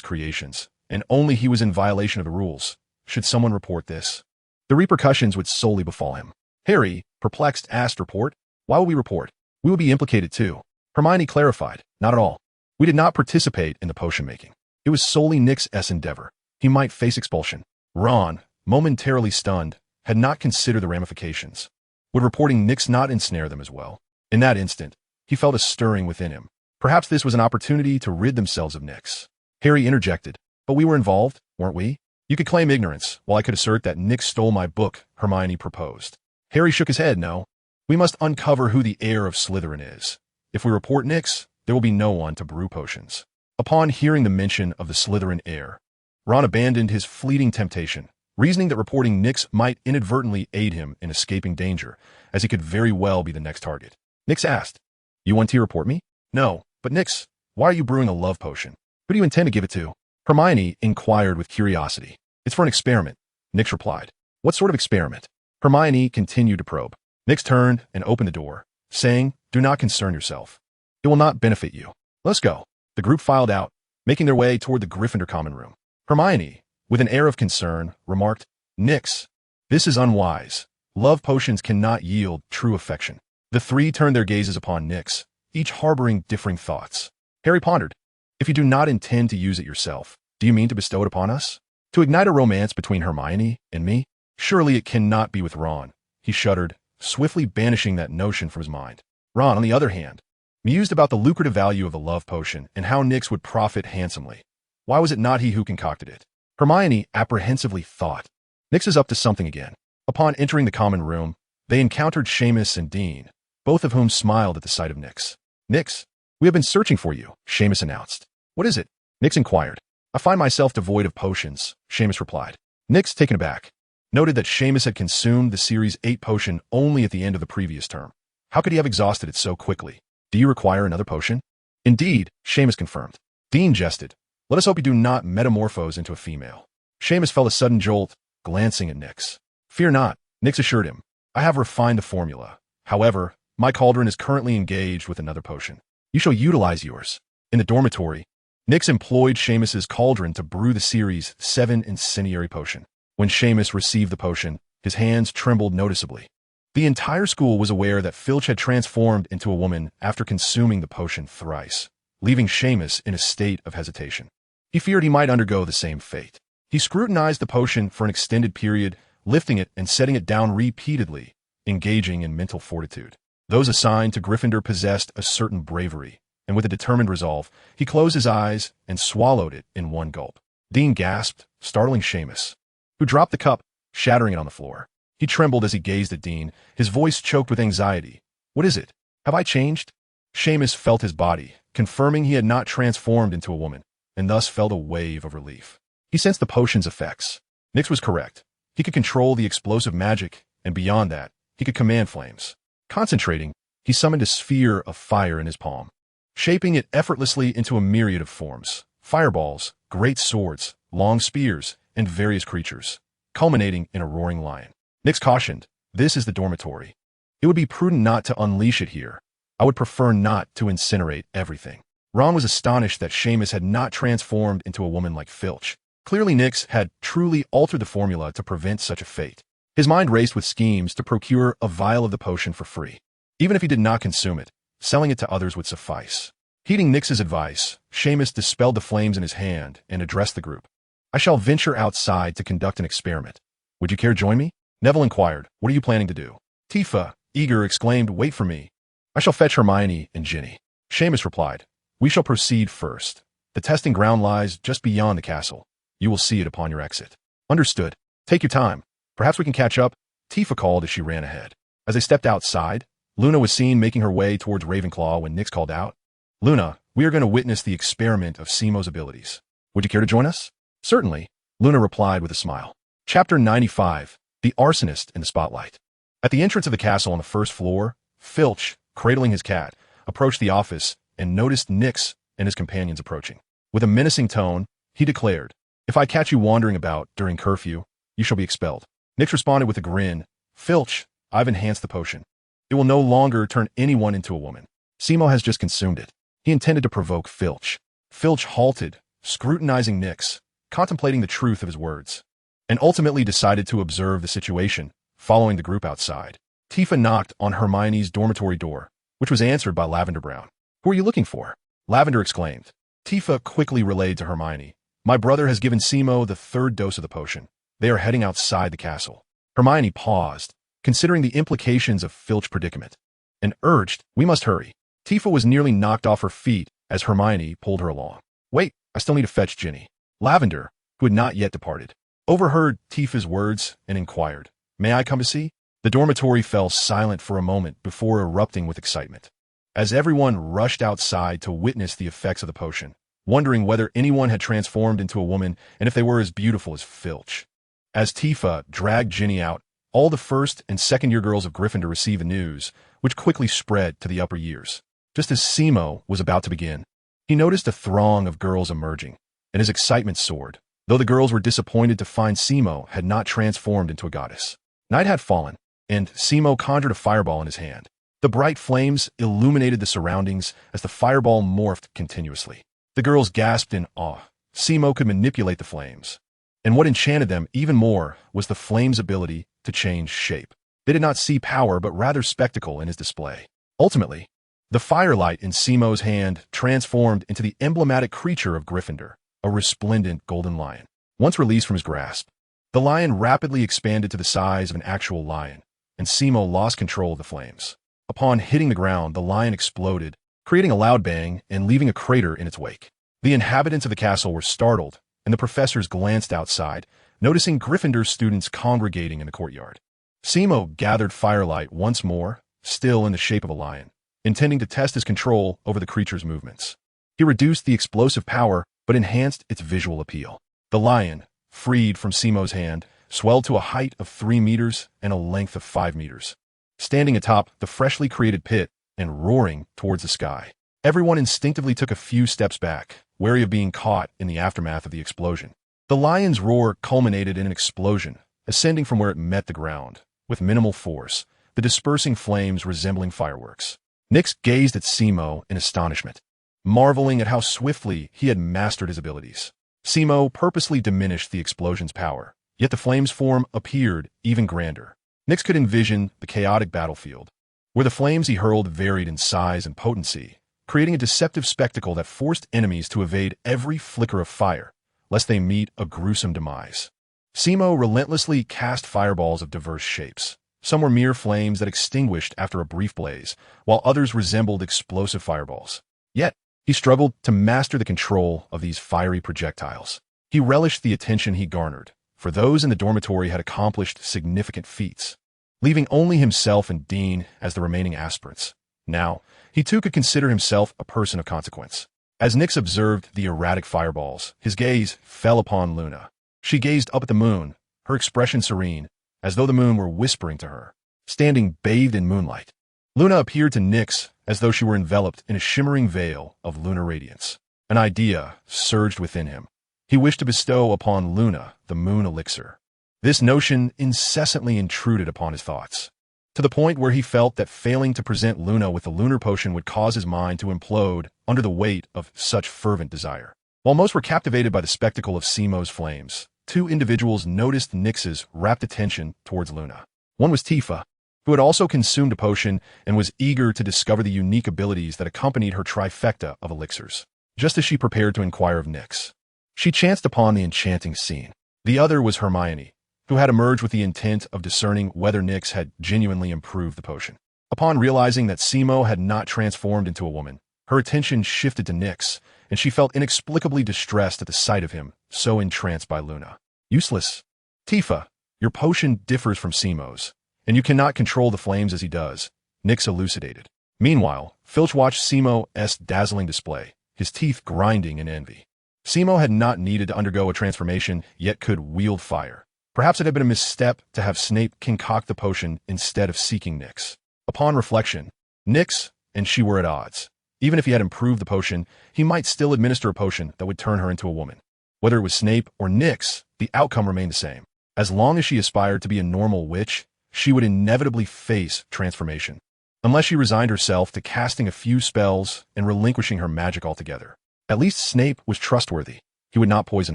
creations, and only he was in violation of the rules. Should someone report this, the repercussions would solely befall him. Harry, perplexed, asked, "Report? Why will we report? We will be implicated too." Hermione clarified, "Not at all. We did not participate in the potion-making. It was solely Nix's endeavor. He might face expulsion." Ron, momentarily stunned, had not considered the ramifications. Would reporting Nix not ensnare them as well? In that instant, he felt a stirring within him. Perhaps this was an opportunity to rid themselves of Nix. Harry interjected, "But we were involved, weren't we?" "You could claim ignorance, while I could assert that Nix stole my book," Hermione proposed. Harry shook his head. "No. We must uncover who the heir of Slytherin is. If we report Nix, there will be no one to brew potions." Upon hearing the mention of the Slytherin heir, Ron abandoned his fleeting temptation, reasoning that reporting Nix might inadvertently aid him in escaping danger, as he could very well be the next target. Nix asked, "You want to report me?" "No, but Nix, why are you brewing a love potion?" Who do you intend to give it to? Hermione inquired with curiosity. It's for an experiment, Nyx replied. What sort of experiment? Hermione continued to probe. Nyx turned and opened the door, saying, Do not concern yourself. It will not benefit you. Let's go. The group filed out, making their way toward the Gryffindor common room. Hermione, with an air of concern, remarked, Nyx, this is unwise. Love potions cannot yield true affection. The three turned their gazes upon Nyx, each harboring differing thoughts. Harry pondered, If you do not intend to use it yourself, do you mean to bestow it upon us? To ignite a romance between Hermione and me? Surely it cannot be with Ron. He shuddered, swiftly banishing that notion from his mind. Ron, on the other hand, mused about the lucrative value of the love potion and how Nyx would profit handsomely. Why was it not he who concocted it? Hermione apprehensively thought. Nyx is up to something again. Upon entering the common room, they encountered Seamus and Dean, both of whom smiled at the sight of Nyx. Nyx, we have been searching for you, Seamus announced. What is it? Nyx inquired. I find myself devoid of potions, Seamus replied. Nyx, taken aback, noted that Seamus had consumed the Series 8 potion only at the end of the previous term. How could he have exhausted it so quickly? Do you require another potion? Indeed, Seamus confirmed. Dean jested. Let us hope you do not metamorphose into a female. Seamus felt a sudden jolt, glancing at Nyx. Fear not, Nyx assured him. I have refined the formula. However, my cauldron is currently engaged with another potion. You shall utilize yours. In the dormitory, Nyx employed Seamus's cauldron to brew the Series 7 incendiary potion. When Seamus received the potion, his hands trembled noticeably. The entire school was aware that Filch had transformed into a woman after consuming the potion thrice, leaving Seamus in a state of hesitation. He feared he might undergo the same fate. He scrutinized the potion for an extended period, lifting it and setting it down repeatedly, engaging in mental fortitude. Those assigned to Gryffindor possessed a certain bravery, and with a determined resolve, he closed his eyes and swallowed it in one gulp. Dean gasped, startling Seamus, who dropped the cup, shattering it on the floor. He trembled as he gazed at Dean, his voice choked with anxiety. What is it? Have I changed? Seamus felt his body, confirming he had not transformed into a woman, and thus felt a wave of relief. He sensed the potion's effects. Nyx was correct. He could control the explosive magic, and beyond that, he could command flames. Concentrating, he summoned a sphere of fire in his palm, shaping it effortlessly into a myriad of forms: fireballs, great swords, long spears, and various creatures, culminating in a roaring lion. Nyx cautioned, This is the dormitory. It would be prudent not to unleash it here. I would prefer not to incinerate everything. Ron was astonished that Seamus had not transformed into a woman like Filch. Clearly Nyx had truly altered the formula to prevent such a fate. His mind raced with schemes to procure a vial of the potion for free. Even if he did not consume it, selling it to others would suffice. Heeding Nyx's advice, Seamus dispelled the flames in his hand and addressed the group. I shall venture outside to conduct an experiment. Would you care to join me? Neville inquired. What are you planning to do? Tifa, eager, exclaimed, Wait for me. I shall fetch Hermione and Ginny. Seamus replied. We shall proceed first. The testing ground lies just beyond the castle. You will see it upon your exit. Understood. Take your time. Perhaps we can catch up, Tifa called as she ran ahead. As they stepped outside, Luna was seen making her way towards Ravenclaw when Nyx called out, Luna, we are going to witness the experiment of Simo's abilities. Would you care to join us? Certainly, Luna replied with a smile. Chapter 95, The Arsonist in the Spotlight. At the entrance of the castle on the first floor, Filch, cradling his cat, approached the office and noticed Nyx and his companions approaching. With a menacing tone, he declared, If I catch you wandering about during curfew, you shall be expelled. Nyx responded with a grin, Filch, I've enhanced the potion. It will no longer turn anyone into a woman. Simo has just consumed it. He intended to provoke Filch. Filch halted, scrutinizing Nyx, contemplating the truth of his words, and ultimately decided to observe the situation, following the group outside. Tifa knocked on Hermione's dormitory door, which was answered by Lavender Brown. Who are you looking for? Lavender exclaimed. Tifa quickly relayed to Hermione. My brother has given Simo the 3rd dose of the potion. They are heading outside the castle. Hermione paused, considering the implications of Filch's predicament, and urged, We must hurry. Tifa was nearly knocked off her feet as Hermione pulled her along. Wait, I still need to fetch Ginny. Lavender, who had not yet departed, overheard Tifa's words and inquired, May I come to see? The dormitory fell silent for a moment before erupting with excitement, as everyone rushed outside to witness the effects of the potion, wondering whether anyone had transformed into a woman and if they were as beautiful as Filch. As Tifa dragged Ginny out, all the 1st and 2nd year girls of Gryffindor received the news, which quickly spread to the upper years. Just as Simo was about to begin, He noticed a throng of girls emerging, and his excitement soared, though the girls were disappointed to find Simo had not transformed into a goddess. Night had fallen, and Simo conjured a fireball in his hand. The bright flames illuminated the surroundings as the fireball morphed continuously. The girls gasped in awe. Simo could manipulate the flames. And what enchanted them even more was the flame's ability to change shape. They did not see power, but rather spectacle in his display. Ultimately, the firelight in Simo's hand transformed into the emblematic creature of Gryffindor, a resplendent golden lion. Once released from his grasp, the lion rapidly expanded to the size of an actual lion, and Simo lost control of the flames. Upon hitting the ground, the lion exploded, creating a loud bang and leaving a crater in its wake. The inhabitants of the castle were startled, and the professors glanced outside, noticing Gryffindor students congregating in the courtyard. Simo gathered firelight once more, still in the shape of a lion, intending to test his control over the creature's movements. He reduced the explosive power, but enhanced its visual appeal. The lion, freed from Simo's hand, swelled to a height of 3 meters and a length of 5 meters. Standing atop the freshly created pit and roaring towards the sky, everyone instinctively took a few steps back, wary of being caught in the aftermath of the explosion. The lion's roar culminated in an explosion, ascending from where it met the ground, with minimal force, the dispersing flames resembling fireworks. Nyx gazed at Simo in astonishment, marveling at how swiftly he had mastered his abilities. Simo purposely diminished the explosion's power, yet the flame's form appeared even grander. Nyx could envision the chaotic battlefield, where the flames he hurled varied in size and potency, creating a deceptive spectacle that forced enemies to evade every flicker of fire, lest they meet a gruesome demise. Simo relentlessly cast fireballs of diverse shapes. Some were mere flames that extinguished after a brief blaze, while others resembled explosive fireballs. Yet, he struggled to master the control of these fiery projectiles. He relished the attention he garnered, for those in the dormitory had accomplished significant feats, leaving only himself and Dean as the remaining aspirants. Now, he too could consider himself a person of consequence. As Nyx observed the erratic fireballs, his gaze fell upon Luna. She gazed up at the moon, her expression serene, as though the moon were whispering to her. Standing bathed in moonlight, Luna appeared to Nyx as though she were enveloped in a shimmering veil of lunar radiance. An idea surged within him. He wished to bestow upon Luna the moon elixir. This notion incessantly intruded upon his thoughts, to the point where he felt that failing to present Luna with the lunar potion would cause his mind to implode under the weight of such fervent desire. While most were captivated by the spectacle of Simo's flames, 2 individuals noticed Nyx's rapt attention towards Luna. One was Tifa, who had also consumed a potion and was eager to discover the unique abilities that accompanied her trifecta of elixirs. Just as she prepared to inquire of Nyx, she chanced upon the enchanting scene. The other was Hermione, who had emerged with the intent of discerning whether Nyx had genuinely improved the potion. Upon realizing that Simo had not transformed into a woman, her attention shifted to Nyx, and she felt inexplicably distressed at the sight of him, so entranced by Luna. Useless. Tifa, your potion differs from Simo's, and you cannot control the flames as he does, Nyx elucidated. Meanwhile, Filch watched Simo's dazzling display, his teeth grinding in envy. Simo had not needed to undergo a transformation, yet could wield fire. Perhaps it had been a misstep to have Snape concoct the potion instead of seeking Nyx. Upon reflection, Nyx and she were at odds. Even if he had improved the potion, he might still administer a potion that would turn her into a woman. Whether it was Snape or Nyx, the outcome remained the same. As long as she aspired to be a normal witch, she would inevitably face transformation, unless she resigned herself to casting a few spells and relinquishing her magic altogether. At least Snape was trustworthy. He would not poison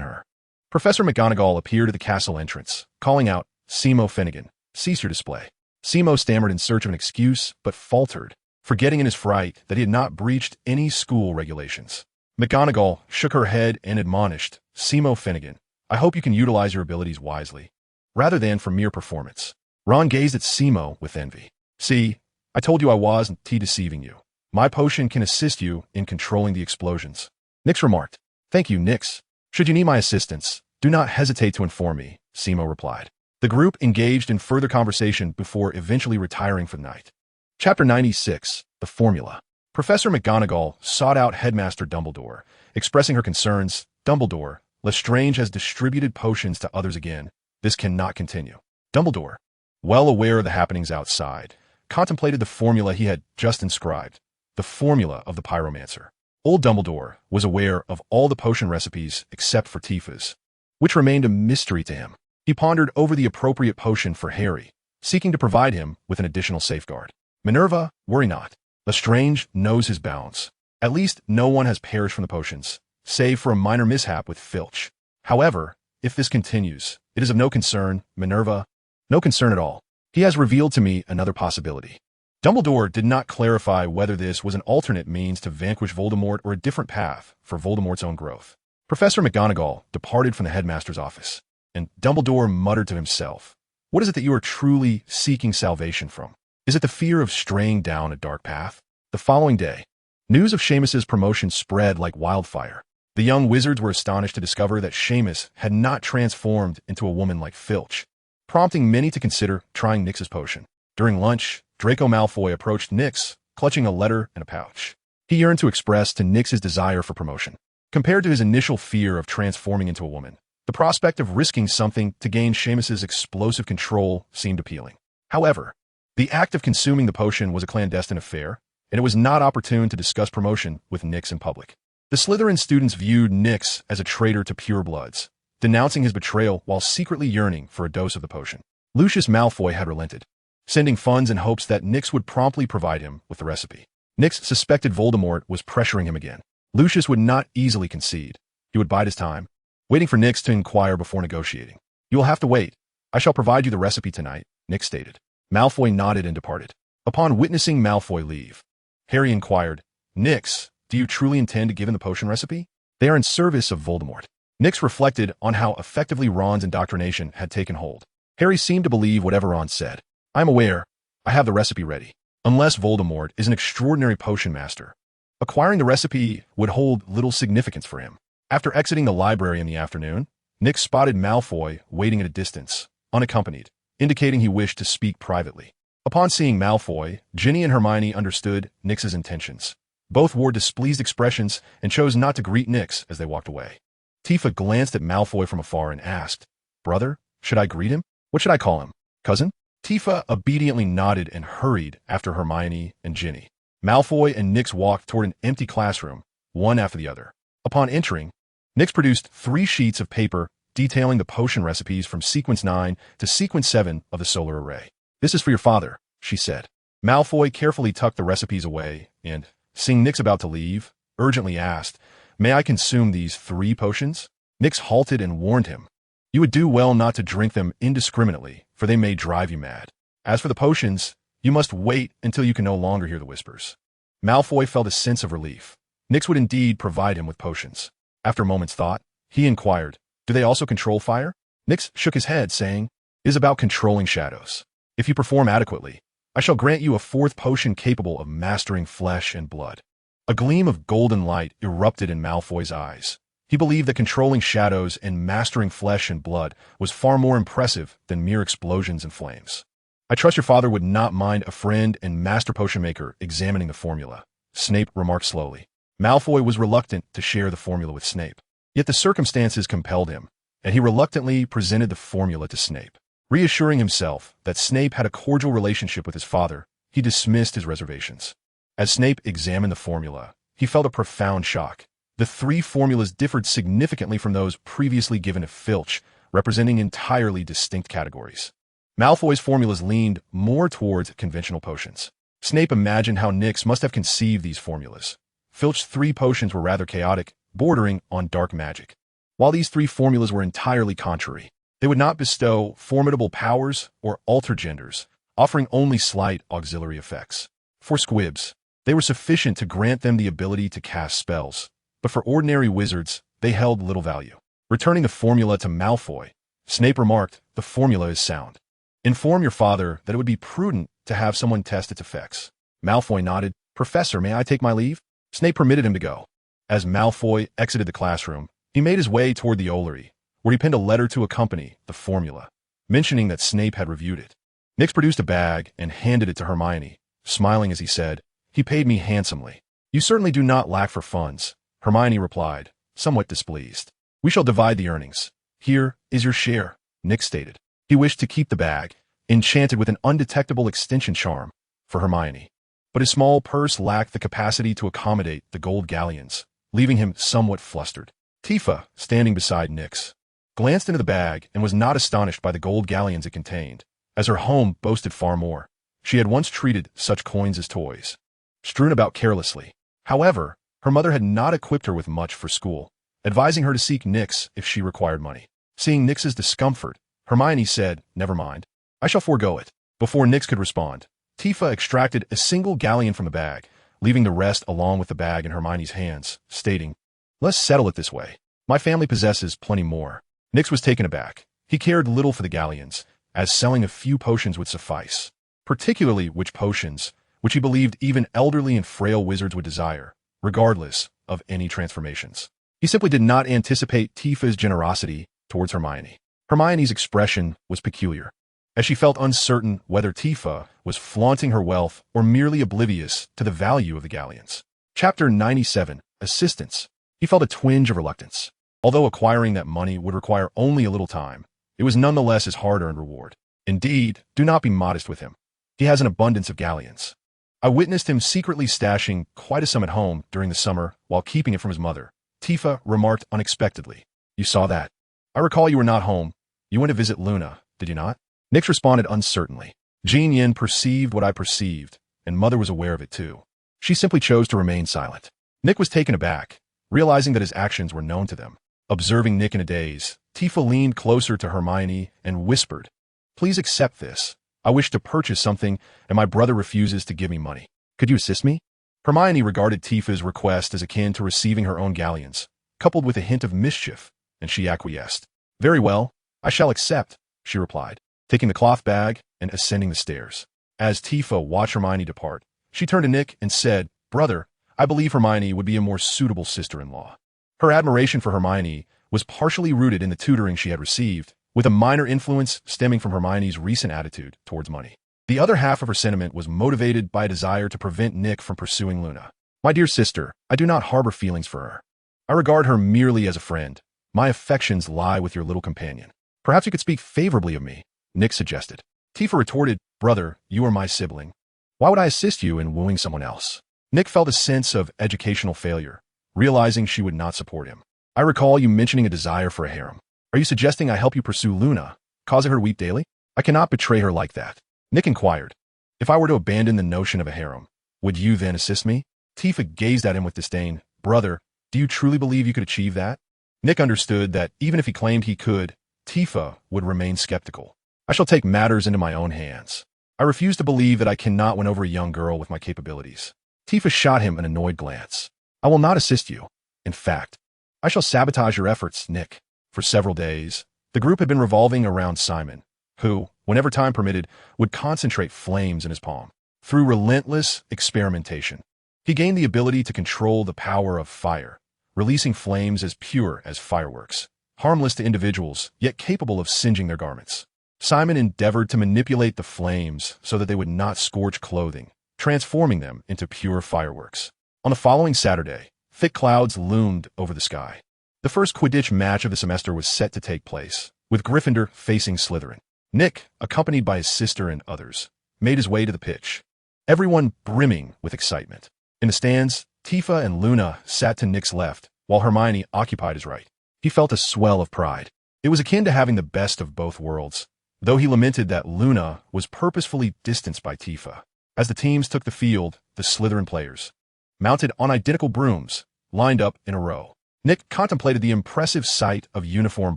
her. Professor McGonagall appeared at the castle entrance, calling out, "Simo Finnegan, cease your display." Simo stammered in search of an excuse, but faltered, forgetting in his fright that he had not breached any school regulations. McGonagall shook her head and admonished, "Simo Finnegan, I hope you can utilize your abilities wisely, rather than for mere performance." Ron gazed at Simo with envy. "See, I told you I wasn't deceiving you. My potion can assist you in controlling the explosions." Nyx remarked. "Thank you, Nyx. Should you need my assistance, do not hesitate to inform me," Simo replied. The group engaged in further conversation before eventually retiring for the night. Chapter 96, The Formula. Professor McGonagall sought out Headmaster Dumbledore, expressing her concerns. "Dumbledore, Lestrange has distributed potions to others again. This cannot continue." Dumbledore, well aware of the happenings outside, contemplated the formula he had just inscribed, the formula of the pyromancer. Old Dumbledore was aware of all the potion recipes except for Tifa's, which remained a mystery to him. He pondered over the appropriate potion for Harry, seeking to provide him with an additional safeguard. Minerva, worry not. Lestrange knows his bounds. At least no one has perished from the potions, save for a minor mishap with Filch. However, if this continues, it is of no concern, Minerva. No concern at all. He has revealed to me another possibility. Dumbledore did not clarify whether this was an alternate means to vanquish Voldemort or a different path for Voldemort's own growth. Professor McGonagall departed from the headmaster's office, and Dumbledore muttered to himself, "What is it that you are truly seeking salvation from? Is it the fear of straying down a dark path?" The following day, news of Seamus's promotion spread like wildfire. The young wizards were astonished to discover that Seamus had not transformed into a woman like Filch, prompting many to consider trying Nyx's potion. During lunch, Draco Malfoy approached Nyx, clutching a letter and a pouch. He yearned to express to Nyx his desire for promotion. Compared to his initial fear of transforming into a woman, the prospect of risking something to gain Seamus's explosive control seemed appealing. However, the act of consuming the potion was a clandestine affair, and it was not opportune to discuss promotion with Nyx in public. The Slytherin students viewed Nyx as a traitor to purebloods, denouncing his betrayal while secretly yearning for a dose of the potion. Lucius Malfoy had relented, sending funds in hopes that Nyx would promptly provide him with the recipe. Nyx suspected Voldemort was pressuring him again. Lucius would not easily concede. He would bide his time, waiting for Nyx to inquire before negotiating. "You will have to wait. I shall provide you the recipe tonight," Nyx stated. Malfoy nodded and departed. Upon witnessing Malfoy leave, Harry inquired, "Nyx, do you truly intend to give him the potion recipe?" "They are in service of Voldemort." Nyx reflected on how effectively Ron's indoctrination had taken hold. Harry seemed to believe whatever Ron said. "I am aware. I have the recipe ready. Unless Voldemort is an extraordinary potion master, acquiring the recipe would hold little significance for him." After exiting the library in the afternoon, Nyx spotted Malfoy waiting at a distance, unaccompanied, indicating he wished to speak privately. Upon seeing Malfoy, Ginny and Hermione understood Nyx's intentions. Both wore displeased expressions and chose not to greet Nyx as they walked away. Tifa glanced at Malfoy from afar and asked, "Brother, should I greet him? What should I call him? Cousin?" Tifa obediently nodded and hurried after Hermione and Ginny. Malfoy and Nyx walked toward an empty classroom, one after the other. Upon entering, Nyx produced 3 sheets of paper detailing the potion recipes from Sequence 9 to Sequence 7 of the solar array. "This is for your father," she said. Malfoy carefully tucked the recipes away and, seeing Nyx about to leave, urgently asked, "May I consume these 3 potions?" Nyx halted and warned him, "You would do well not to drink them indiscriminately, for they may drive you mad. As for the potions, you must wait until you can no longer hear the whispers." Malfoy felt a sense of relief. Nyx would indeed provide him with potions. After a moment's thought, he inquired, "Do they also control fire?" Nyx shook his head, saying, "It is about controlling shadows. If you perform adequately, I shall grant you a 4th potion capable of mastering flesh and blood." A gleam of golden light erupted in Malfoy's eyes. He believed that controlling shadows and mastering flesh and blood was far more impressive than mere explosions and flames. "I trust your father would not mind a friend and master potion maker examining the formula," Snape remarked slowly. Malfoy was reluctant to share the formula with Snape. Yet the circumstances compelled him, and he reluctantly presented the formula to Snape. Reassuring himself that Snape had a cordial relationship with his father, he dismissed his reservations. As Snape examined the formula, he felt a profound shock. The 3 formulas differed significantly from those previously given to Filch, representing entirely distinct categories. Malfoy's formulas leaned more towards conventional potions. Snape imagined how Nyx must have conceived these formulas. Filch's 3 potions were rather chaotic, bordering on dark magic. While these 3 formulas were entirely contrary, they would not bestow formidable powers or alter genders, offering only slight auxiliary effects. For squibs, they were sufficient to grant them the ability to cast spells, but for ordinary wizards, they held little value. Returning the formula to Malfoy, Snape remarked, "The formula is sound. Inform your father that it would be prudent to have someone test its effects." Malfoy nodded. "Professor, may I take my leave?" Snape permitted him to go. As Malfoy exited the classroom, he made his way toward the Ollery, where he penned a letter to accompany the formula, mentioning that Snape had reviewed it. Nyx produced a bag and handed it to Hermione, smiling as he said, "He paid me handsomely." "You certainly do not lack for funds," Hermione replied, somewhat displeased. "We shall divide the earnings. Here is your share," Nyx stated. He wished to keep the bag, enchanted with an undetectable extension charm, for Hermione. but his small purse lacked the capacity to accommodate the gold galleons, leaving him somewhat flustered. Tifa, standing beside Nyx, glanced into the bag and was not astonished by the gold galleons it contained, as her home boasted far more. She had once treated such coins as toys, strewn about carelessly. However, her mother had not equipped her with much for school, advising her to seek Nyx if she required money. Seeing Nyx's discomfort, Hermione said, "Never mind. I shall forego it." Before Nyx could respond, Tifa extracted a single galleon from the bag, leaving the rest along with the bag in Hermione's hands, stating, "Let's settle it this way. My family possesses plenty more." Nyx was taken aback. He cared little for the galleons, as selling a few potions would suffice, particularly witch potions, which he believed even elderly and frail wizards would desire, regardless of any transformations. He simply did not anticipate Tifa's generosity towards Hermione. Hermione's expression was peculiar, as she felt uncertain whether Tifa was flaunting her wealth or merely oblivious to the value of the galleons. Chapter 97, Assistance. He felt a twinge of reluctance. Although acquiring that money would require only a little time, it was nonetheless his hard-earned reward. Indeed, do not be modest with him. He has an abundance of galleons. I witnessed him secretly stashing quite a sum at home during the summer while keeping it from his mother. Tifa remarked unexpectedly, "You saw that? I recall you were not home. You went to visit Luna, did you not?" Nyx responded uncertainly. Jean Yin perceived what I perceived, and Mother was aware of it too. She simply chose to remain silent. Nick was taken aback, realizing that his actions were known to them. Observing Nick in a daze, Tifa leaned closer to Hermione and whispered, "Please accept this. I wish to purchase something, and my brother refuses to give me money. Could you assist me?" Hermione regarded Tifa's request as akin to receiving her own galleons, coupled with a hint of mischief, and she acquiesced. "Very well, I shall accept," she replied, taking the cloth bag and ascending the stairs. As Tifa watched Hermione depart, she turned to Nick and said, "Brother, I believe Hermione would be a more suitable sister-in-law." Her admiration for Hermione was partially rooted in the tutoring she had received, with a minor influence stemming from Hermione's recent attitude towards money. The other half of her sentiment was motivated by a desire to prevent Nick from pursuing Luna. "My dear sister, I do not harbor feelings for her. I regard her merely as a friend. My affections lie with your little companion. Perhaps you could speak favorably of me," Nick suggested. Tifa retorted, "Brother, you are my sibling. Why would I assist you in wooing someone else?" Nick felt a sense of educational failure, realizing she would not support him. "I recall you mentioning a desire for a harem. Are you suggesting I help you pursue Luna, causing her to weep daily?" "I cannot betray her like that," Nick inquired. "If I were to abandon the notion of a harem, would you then assist me?" Tifa gazed at him with disdain. "Brother, do you truly believe you could achieve that?" Nick understood that even if he claimed he could, Tifa would remain skeptical. "I shall take matters into my own hands. I refuse to believe that I cannot win over a young girl with my capabilities." Tifa shot him an annoyed glance. "I will not assist you. In fact, I shall sabotage your efforts, Nick." For several days, the group had been revolving around Simon, who, whenever time permitted, would concentrate flames in his palm. Through relentless experimentation, he gained the ability to control the power of fire, releasing flames as pure as fireworks, harmless to individuals, yet capable of singeing their garments. Simon endeavored to manipulate the flames so that they would not scorch clothing, transforming them into pure fireworks. On the following Saturday, thick clouds loomed over the sky. The first Quidditch match of the semester was set to take place, with Gryffindor facing Slytherin. Nick, accompanied by his sister and others, made his way to the pitch, everyone brimming with excitement. In the stands, Tifa and Luna sat to Nick's left, while Hermione occupied his right. He felt a swell of pride. It was akin to having the best of both worlds, though he lamented that Luna was purposefully distanced by Tifa. As the teams took the field, the Slytherin players, mounted on identical brooms, lined up in a row. Nick contemplated the impressive sight of uniform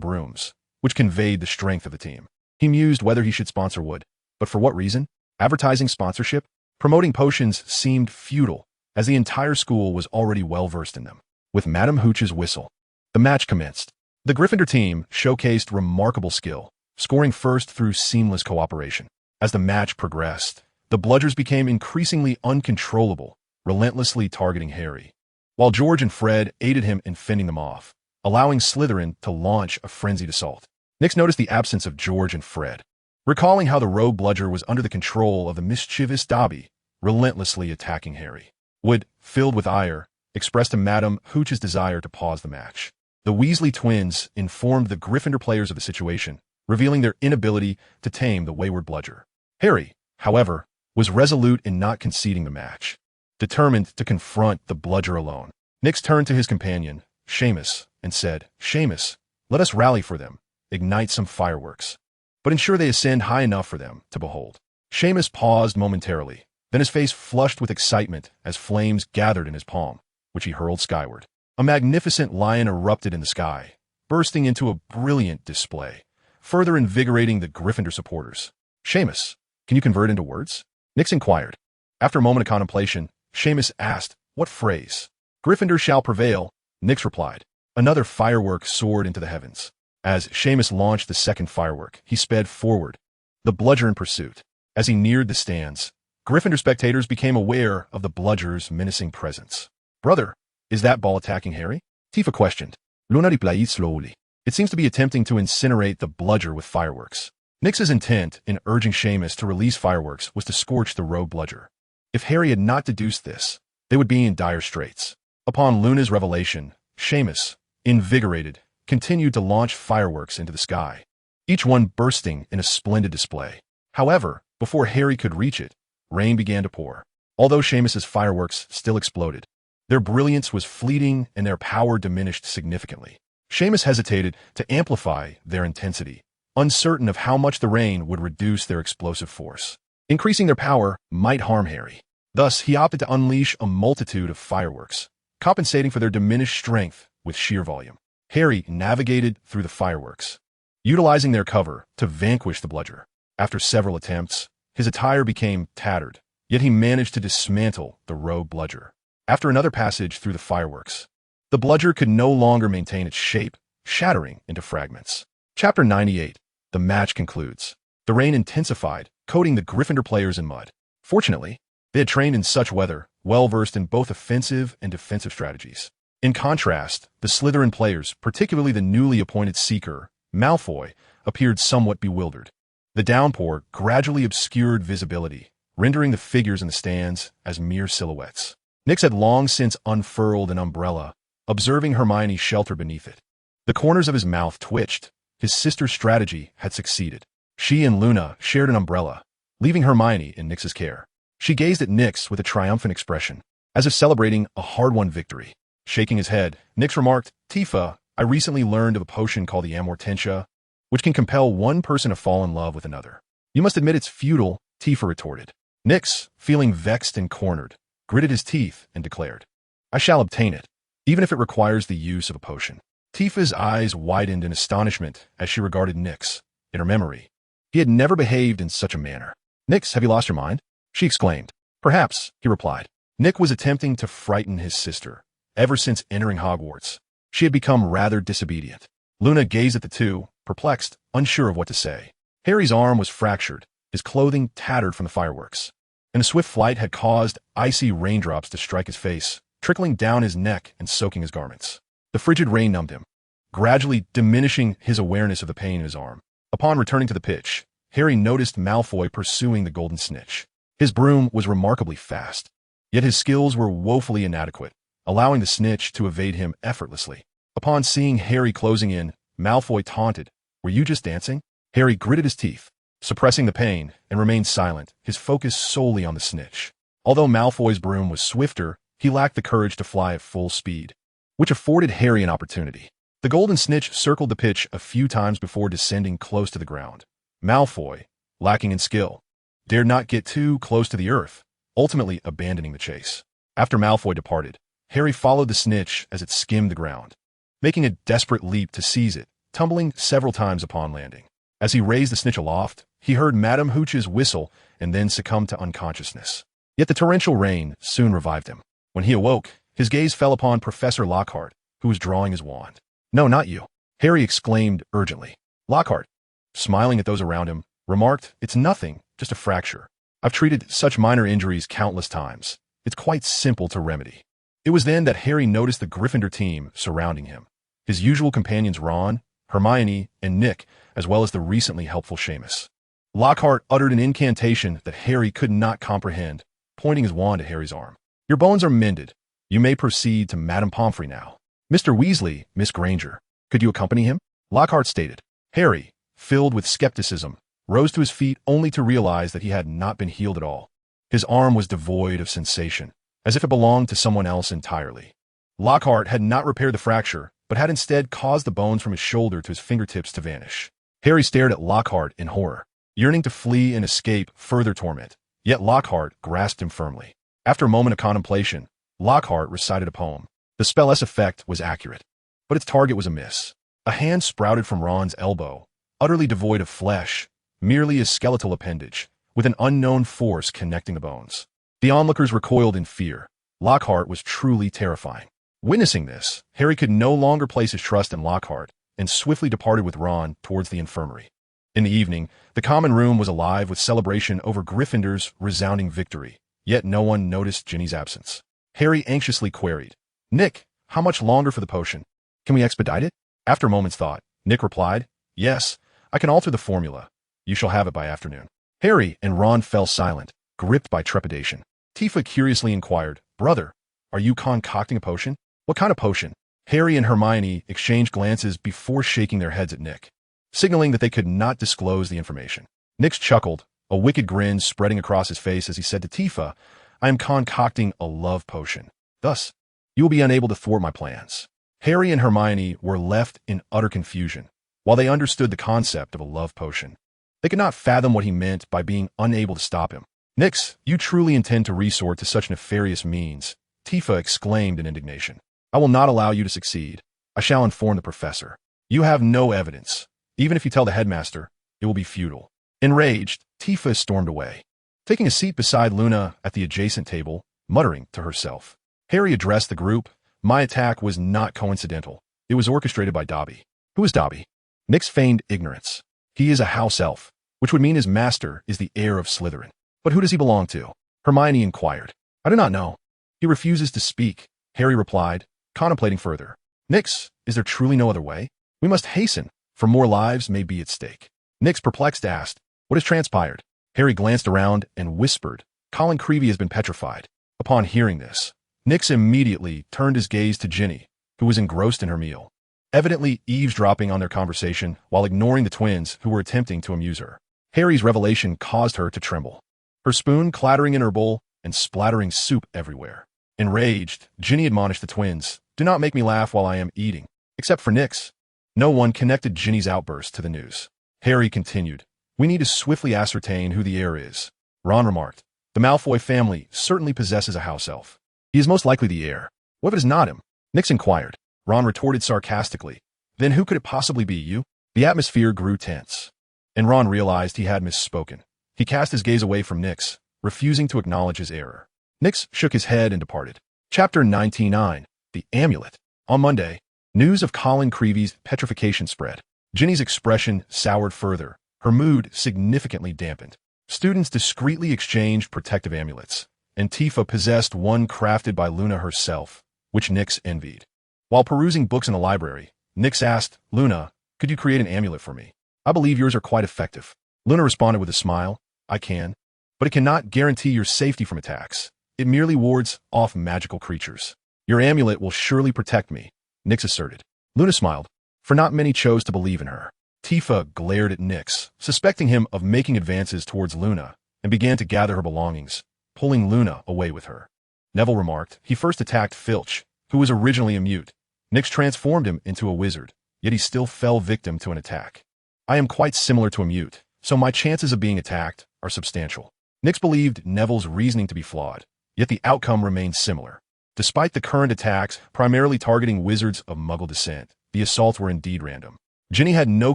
brooms, which conveyed the strength of the team. He mused whether he should sponsor Wood, but for what reason? Advertising sponsorship? Promoting potions seemed futile, as the entire school was already well-versed in them. With Madame Hooch's whistle, the match commenced. The Gryffindor team showcased remarkable skill, scoring first through seamless cooperation. As the match progressed, the bludgers became increasingly uncontrollable, relentlessly targeting Harry, while George and Fred aided him in fending them off, allowing Slytherin to launch a frenzied assault. Nyx noticed the absence of George and Fred, recalling how the rogue bludger was under the control of the mischievous Dobby, relentlessly attacking Harry. Wood, filled with ire, expressed to Madame Hooch's desire to pause the match. The Weasley twins informed the Gryffindor players of the situation, revealing their inability to tame the wayward bludger. Harry, however, was resolute in not conceding the match. Determined to confront the bludger alone, Nix turned to his companion, Seamus, and said, "Seamus, let us rally for them, ignite some fireworks, but ensure they ascend high enough for them to behold." Seamus paused momentarily, then his face flushed with excitement as flames gathered in his palm, which he hurled skyward. A magnificent lion erupted in the sky, bursting into a brilliant display, further invigorating the Gryffindor supporters. "Seamus, can you convert into words?" Nix inquired. After a moment of contemplation, Seamus asked, "What phrase?" "Gryffindor shall prevail," Nix replied. Another firework soared into the heavens. As Seamus launched the second firework, he sped forward, the bludger in pursuit. As he neared the stands, Gryffindor spectators became aware of the bludger's menacing presence. "Brother, is that ball attacking Harry?" Tifa questioned. Luna replied slowly. "It seems to be attempting to incinerate the bludger with fireworks." Nix's intent in urging Seamus to release fireworks was to scorch the rogue bludger. If Harry had not deduced this, they would be in dire straits. Upon Luna's revelation, Seamus, invigorated, continued to launch fireworks into the sky, each one bursting in a splendid display. However, before Harry could reach it, rain began to pour. Although Seamus's fireworks still exploded, their brilliance was fleeting and their power diminished significantly. Seamus hesitated to amplify their intensity, uncertain of how much the rain would reduce their explosive force. Increasing their power might harm Harry. Thus, he opted to unleash a multitude of fireworks, compensating for their diminished strength with sheer volume. Harry navigated through the fireworks, utilizing their cover to vanquish the bludger. After several attempts, his attire became tattered, yet he managed to dismantle the rogue bludger. After another passage through the fireworks, the bludger could no longer maintain its shape, shattering into fragments. Chapter 98. The match concludes. The rain intensified, coating the Gryffindor players in mud. Fortunately, they had trained in such weather, well-versed in both offensive and defensive strategies. In contrast, the Slytherin players, particularly the newly appointed Seeker, Malfoy, appeared somewhat bewildered. The downpour gradually obscured visibility, rendering the figures in the stands as mere silhouettes. Nix had long since unfurled an umbrella, observing Hermione shelter beneath it. The corners of his mouth twitched. His sister's strategy had succeeded. She and Luna shared an umbrella, leaving Hermione in Nix's care. She gazed at Nix with a triumphant expression, as if celebrating a hard-won victory. Shaking his head, Nix remarked, "Tifa, I recently learned of a potion called the Amortentia, which can compel one person to fall in love with another." "You must admit it's futile," Tifa retorted. Nix, feeling vexed and cornered, gritted his teeth and declared, "I shall obtain it, even if it requires the use of a potion." Tifa's eyes widened in astonishment as she regarded Nix. In her memory, he had never behaved in such a manner. "Nix, have you lost your mind?" she exclaimed. "Perhaps," he replied. Nick was attempting to frighten his sister. Ever since entering Hogwarts, she had become rather disobedient. Luna gazed at the two, perplexed, unsure of what to say. Harry's arm was fractured, his clothing tattered from the fireworks, and the swift flight had caused icy raindrops to strike his face, trickling down his neck and soaking his garments. The frigid rain numbed him, gradually diminishing his awareness of the pain in his arm. Upon returning to the pitch, Harry noticed Malfoy pursuing the golden snitch. His broom was remarkably fast, yet his skills were woefully inadequate, allowing the snitch to evade him effortlessly. Upon seeing Harry closing in, Malfoy taunted, "Were you just dancing?" Harry gritted his teeth, suppressing the pain, and remained silent, his focus solely on the snitch. Although Malfoy's broom was swifter, he lacked the courage to fly at full speed, which afforded Harry an opportunity. The golden snitch circled the pitch a few times before descending close to the ground. Malfoy, lacking in skill, dared not get too close to the earth, ultimately abandoning the chase. After Malfoy departed, Harry followed the snitch as it skimmed the ground, making a desperate leap to seize it, tumbling several times upon landing. As he raised the snitch aloft, he heard Madame Hooch's whistle and then succumbed to unconsciousness. Yet the torrential rain soon revived him. When he awoke, his gaze fell upon Professor Lockhart, who was drawing his wand. "No, not you," Harry exclaimed urgently. Lockhart, smiling at those around him, remarked, "It's nothing, just a fracture. I've treated such minor injuries countless times. It's quite simple to remedy." It was then that Harry noticed the Gryffindor team surrounding him. His usual companions Ron, Hermione, and Nick, as well as the recently helpful Seamus. Lockhart uttered an incantation that Harry could not comprehend, pointing his wand at Harry's arm. "Your bones are mended. You may proceed to Madame Pomfrey now. Mr. Weasley, Miss Granger, could you accompany him?" Lockhart stated. Harry, filled with skepticism, rose to his feet only to realize that he had not been healed at all. His arm was devoid of sensation, as if it belonged to someone else entirely. Lockhart had not repaired the fracture, but had instead caused the bones from his shoulder to his fingertips to vanish. Harry stared at Lockhart in horror, yearning to flee and escape further torment. Yet Lockhart grasped him firmly. After a moment of contemplation, Lockhart recited a poem. The spell's effect was accurate, but its target was a miss. A hand sprouted from Ron's elbow, utterly devoid of flesh, merely a skeletal appendage, with an unknown force connecting the bones. The onlookers recoiled in fear. Lockhart was truly terrifying. Witnessing this, Harry could no longer place his trust in Lockhart, and swiftly departed with Ron towards the infirmary. In the evening, the common room was alive with celebration over Gryffindor's resounding victory, yet no one noticed Ginny's absence. Harry anxiously queried, "Nick, how much longer for the potion? Can we expedite it?" After a moment's thought, Nick replied, "Yes, I can alter the formula. You shall have it by afternoon." Harry and Ron fell silent, gripped by trepidation. Tifa curiously inquired, "Brother, are you concocting a potion? What kind of potion?" Harry and Hermione exchanged glances before shaking their heads at Nick, signaling that they could not disclose the information. Nick chuckled, a wicked grin spreading across his face as he said to Tifa, "I am concocting a love potion. Thus, you will be unable to thwart my plans." Harry and Hermione were left in utter confusion. While they understood the concept of a love potion, they could not fathom what he meant by being unable to stop him. "Nix, you truly intend to resort to such nefarious means," Tifa exclaimed in indignation. "I will not allow you to succeed. I shall inform the professor. You have no evidence. Even if you tell the headmaster, it will be futile." Enraged, Tifa stormed away, taking a seat beside Luna at the adjacent table, muttering to herself. Harry addressed the group. "My attack was not coincidental. It was orchestrated by Dobby." "Who is Dobby?" Nix feigned ignorance. "He is a house elf, which would mean his master is the heir of Slytherin." "But who does he belong to?" Hermione inquired. "I do not know. He refuses to speak," Harry replied, contemplating further. "Nix, is there truly no other way? We must hasten, for more lives may be at stake." Nix, perplexed, asked, "What has transpired?" Harry glanced around and whispered, "Colin Creevey has been petrified." Upon hearing this, Nix immediately turned his gaze to Ginny, who was engrossed in her meal, evidently eavesdropping on their conversation while ignoring the twins who were attempting to amuse her. Harry's revelation caused her to tremble, her spoon clattering in her bowl and splattering soup everywhere. Enraged, Ginny admonished the twins, "Do not make me laugh while I am eating." Except for Nix. No one connected Ginny's outburst to the news. Harry continued, "We need to swiftly ascertain who the heir is." Ron remarked, "The Malfoy family certainly possesses a house elf. He is most likely the heir. What if it is not him?" Nix inquired. Ron retorted sarcastically, "Then who could it possibly be, you?" The atmosphere grew tense, and Ron realized he had misspoken. He cast his gaze away from Nix, refusing to acknowledge his error. Nix shook his head and departed. Chapter 99. The Amulet. On Monday, news of Colin Creevey's petrification spread. Ginny's expression soured further, her mood significantly dampened. Students discreetly exchanged protective amulets, and Tifa possessed one crafted by Luna herself, which Nix envied. While perusing books in the library, Nix asked, "Luna, could you create an amulet for me? I believe yours are quite effective." Luna responded with a smile, "I can, but it cannot guarantee your safety from attacks. It merely wards off magical creatures." "Your amulet will surely protect me," Nix asserted. Luna smiled, for not many chose to believe in her. Tifa glared at Nix, suspecting him of making advances towards Luna, and began to gather her belongings, pulling Luna away with her. Neville remarked, "He first attacked Filch, who was originally a mute. Nix transformed him into a wizard, yet he still fell victim to an attack. I am quite similar to a mute, so my chances of being attacked are substantial." Nix believed Neville's reasoning to be flawed, yet the outcome remained similar. Despite the current attacks primarily targeting wizards of Muggle descent, the assaults were indeed random. Ginny had no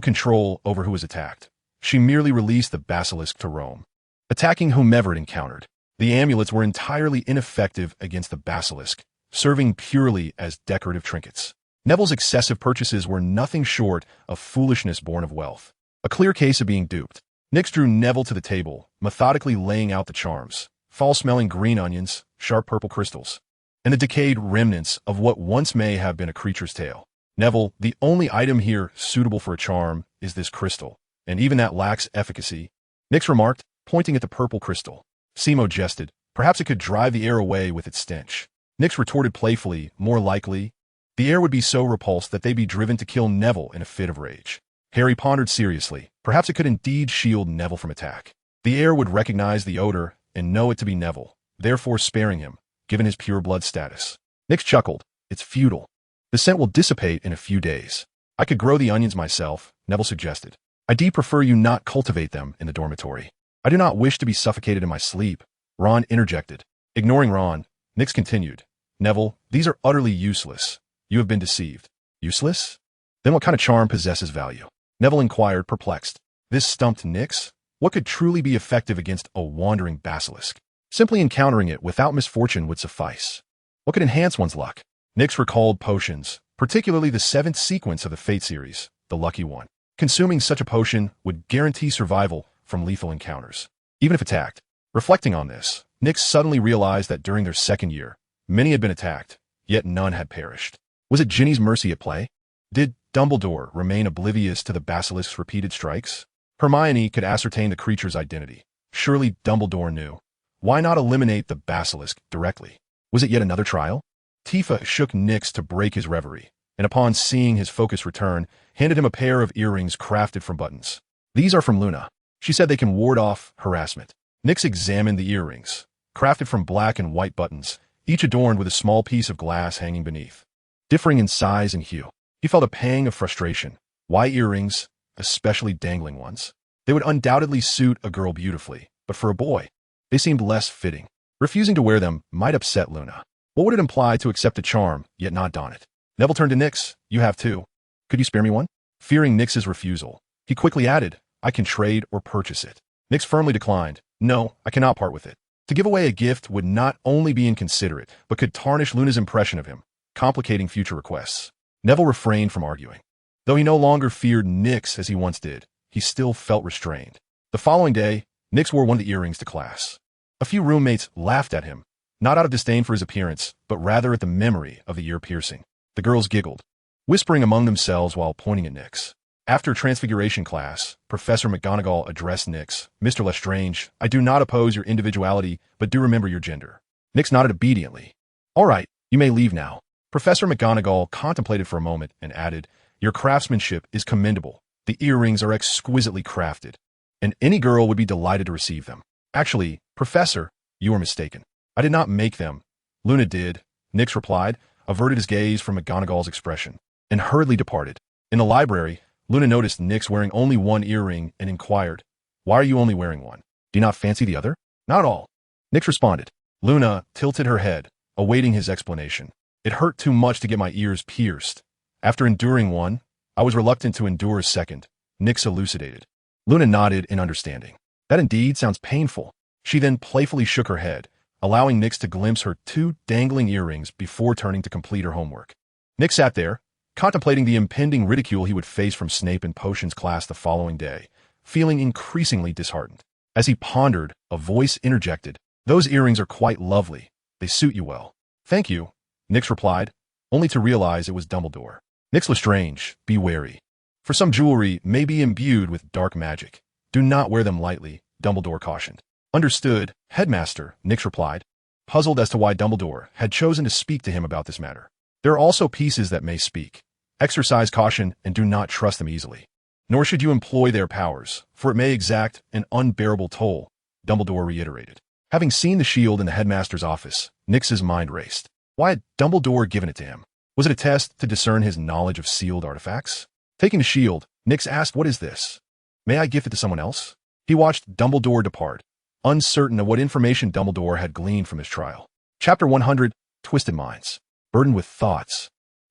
control over who was attacked. She merely released the basilisk to roam, attacking whomever it encountered. The amulets were entirely ineffective against the basilisk, serving purely as decorative trinkets. Neville's excessive purchases were nothing short of foolishness born of wealth. A clear case of being duped. Nix drew Neville to the table, methodically laying out the charms, foul-smelling green onions, sharp purple crystals, and the decayed remnants of what once may have been a creature's tail. "Neville, the only item here suitable for a charm is this crystal, and even that lacks efficacy," Nix remarked, pointing at the purple crystal. Simo jested, "Perhaps it could drive the air away with its stench." Nix retorted playfully, "More likely, the air would be so repulsed that they'd be driven to kill Neville in a fit of rage." Harry pondered seriously. Perhaps it could indeed shield Neville from attack. The air would recognize the odor and know it to be Neville, therefore sparing him, given his pure blood status. Nyx chuckled. It's futile. The scent will dissipate in a few days. I could grow the onions myself, Neville suggested. I prefer you not cultivate them in the dormitory. I do not wish to be suffocated in my sleep, Ron interjected. Ignoring Ron, Nyx continued. Neville, these are utterly useless. You have been deceived. Useless? Then what kind of charm possesses value? Neville inquired, perplexed. This stumped Nyx. What could truly be effective against a wandering basilisk? Simply encountering it without misfortune would suffice. What could enhance one's luck? Nyx recalled potions, particularly the 7th sequence of the Fate series, the Lucky One. Consuming such a potion would guarantee survival from lethal encounters, even if attacked. Reflecting on this, Nyx suddenly realized that during their 2nd year, many had been attacked, yet none had perished. Was it Ginny's mercy at play? Did Dumbledore remain oblivious to the basilisk's repeated strikes? Hermione could ascertain the creature's identity. Surely Dumbledore knew. Why not eliminate the basilisk directly? Was it yet another trial? Tifa shook Nyx to break his reverie, and upon seeing his focus return, handed him a pair of earrings crafted from buttons. These are from Luna. She said they can ward off harassment. Nyx examined the earrings, crafted from black and white buttons, each adorned with a small piece of glass hanging beneath. Differing in size and hue, he felt a pang of frustration. Why earrings, especially dangling ones? They would undoubtedly suit a girl beautifully, but for a boy, they seemed less fitting. Refusing to wear them might upset Luna. What would it imply to accept a charm, yet not don it? Neville turned to Nyx. You have two. Could you spare me one? Fearing Nyx's refusal, he quickly added, I can trade or purchase it. Nyx firmly declined. No, I cannot part with it. To give away a gift would not only be inconsiderate, but could tarnish Luna's impression of him, complicating future requests. Neville refrained from arguing. Though he no longer feared Nyx as he once did, he still felt restrained. The following day, Nyx wore one of the earrings to class. A few roommates laughed at him, not out of disdain for his appearance, but rather at the memory of the ear piercing. The girls giggled, whispering among themselves while pointing at Nyx. After Transfiguration class, Professor McGonagall addressed Nyx. Mr. Lestrange, I do not oppose your individuality, but do remember your gender. Nyx nodded obediently. All right, you may leave now. Professor McGonagall contemplated for a moment and added, your craftsmanship is commendable. The earrings are exquisitely crafted, and any girl would be delighted to receive them. Actually, Professor, you are mistaken. I did not make them. Luna did, Nyx replied, averted his gaze from McGonagall's expression, and hurriedly departed. In the library, Luna noticed Nyx wearing only one earring and inquired, why are you only wearing one? Do you not fancy the other? Not at all. Nyx responded. Luna tilted her head, awaiting his explanation. It hurt too much to get my ears pierced. After enduring one, I was reluctant to endure a second, Nyx elucidated. Luna nodded in understanding. That indeed sounds painful. She then playfully shook her head, allowing Nyx to glimpse her 2 dangling earrings before turning to complete her homework. Nyx sat there, contemplating the impending ridicule he would face from Snape in Potions class the following day, feeling increasingly disheartened. As he pondered, a voice interjected, those earrings are quite lovely. They suit you well. Thank you, Nyx replied, only to realize it was Dumbledore. Nyx Lestrange, be wary. For some jewelry may be imbued with dark magic. Do not wear them lightly, Dumbledore cautioned. Understood, Headmaster, Nyx replied, puzzled as to why Dumbledore had chosen to speak to him about this matter. There are also pieces that may speak. Exercise caution and do not trust them easily. Nor should you employ their powers, for it may exact an unbearable toll, Dumbledore reiterated. Having seen the shield in the headmaster's office, Nyx's mind raced. Why had Dumbledore given it to him? Was it a test to discern his knowledge of sealed artifacts? Taking the shield, Nyx asked, what is this? May I gift it to someone else? He watched Dumbledore depart, uncertain of what information Dumbledore had gleaned from his trial. Chapter 100, Twisted Minds. Burdened with thoughts.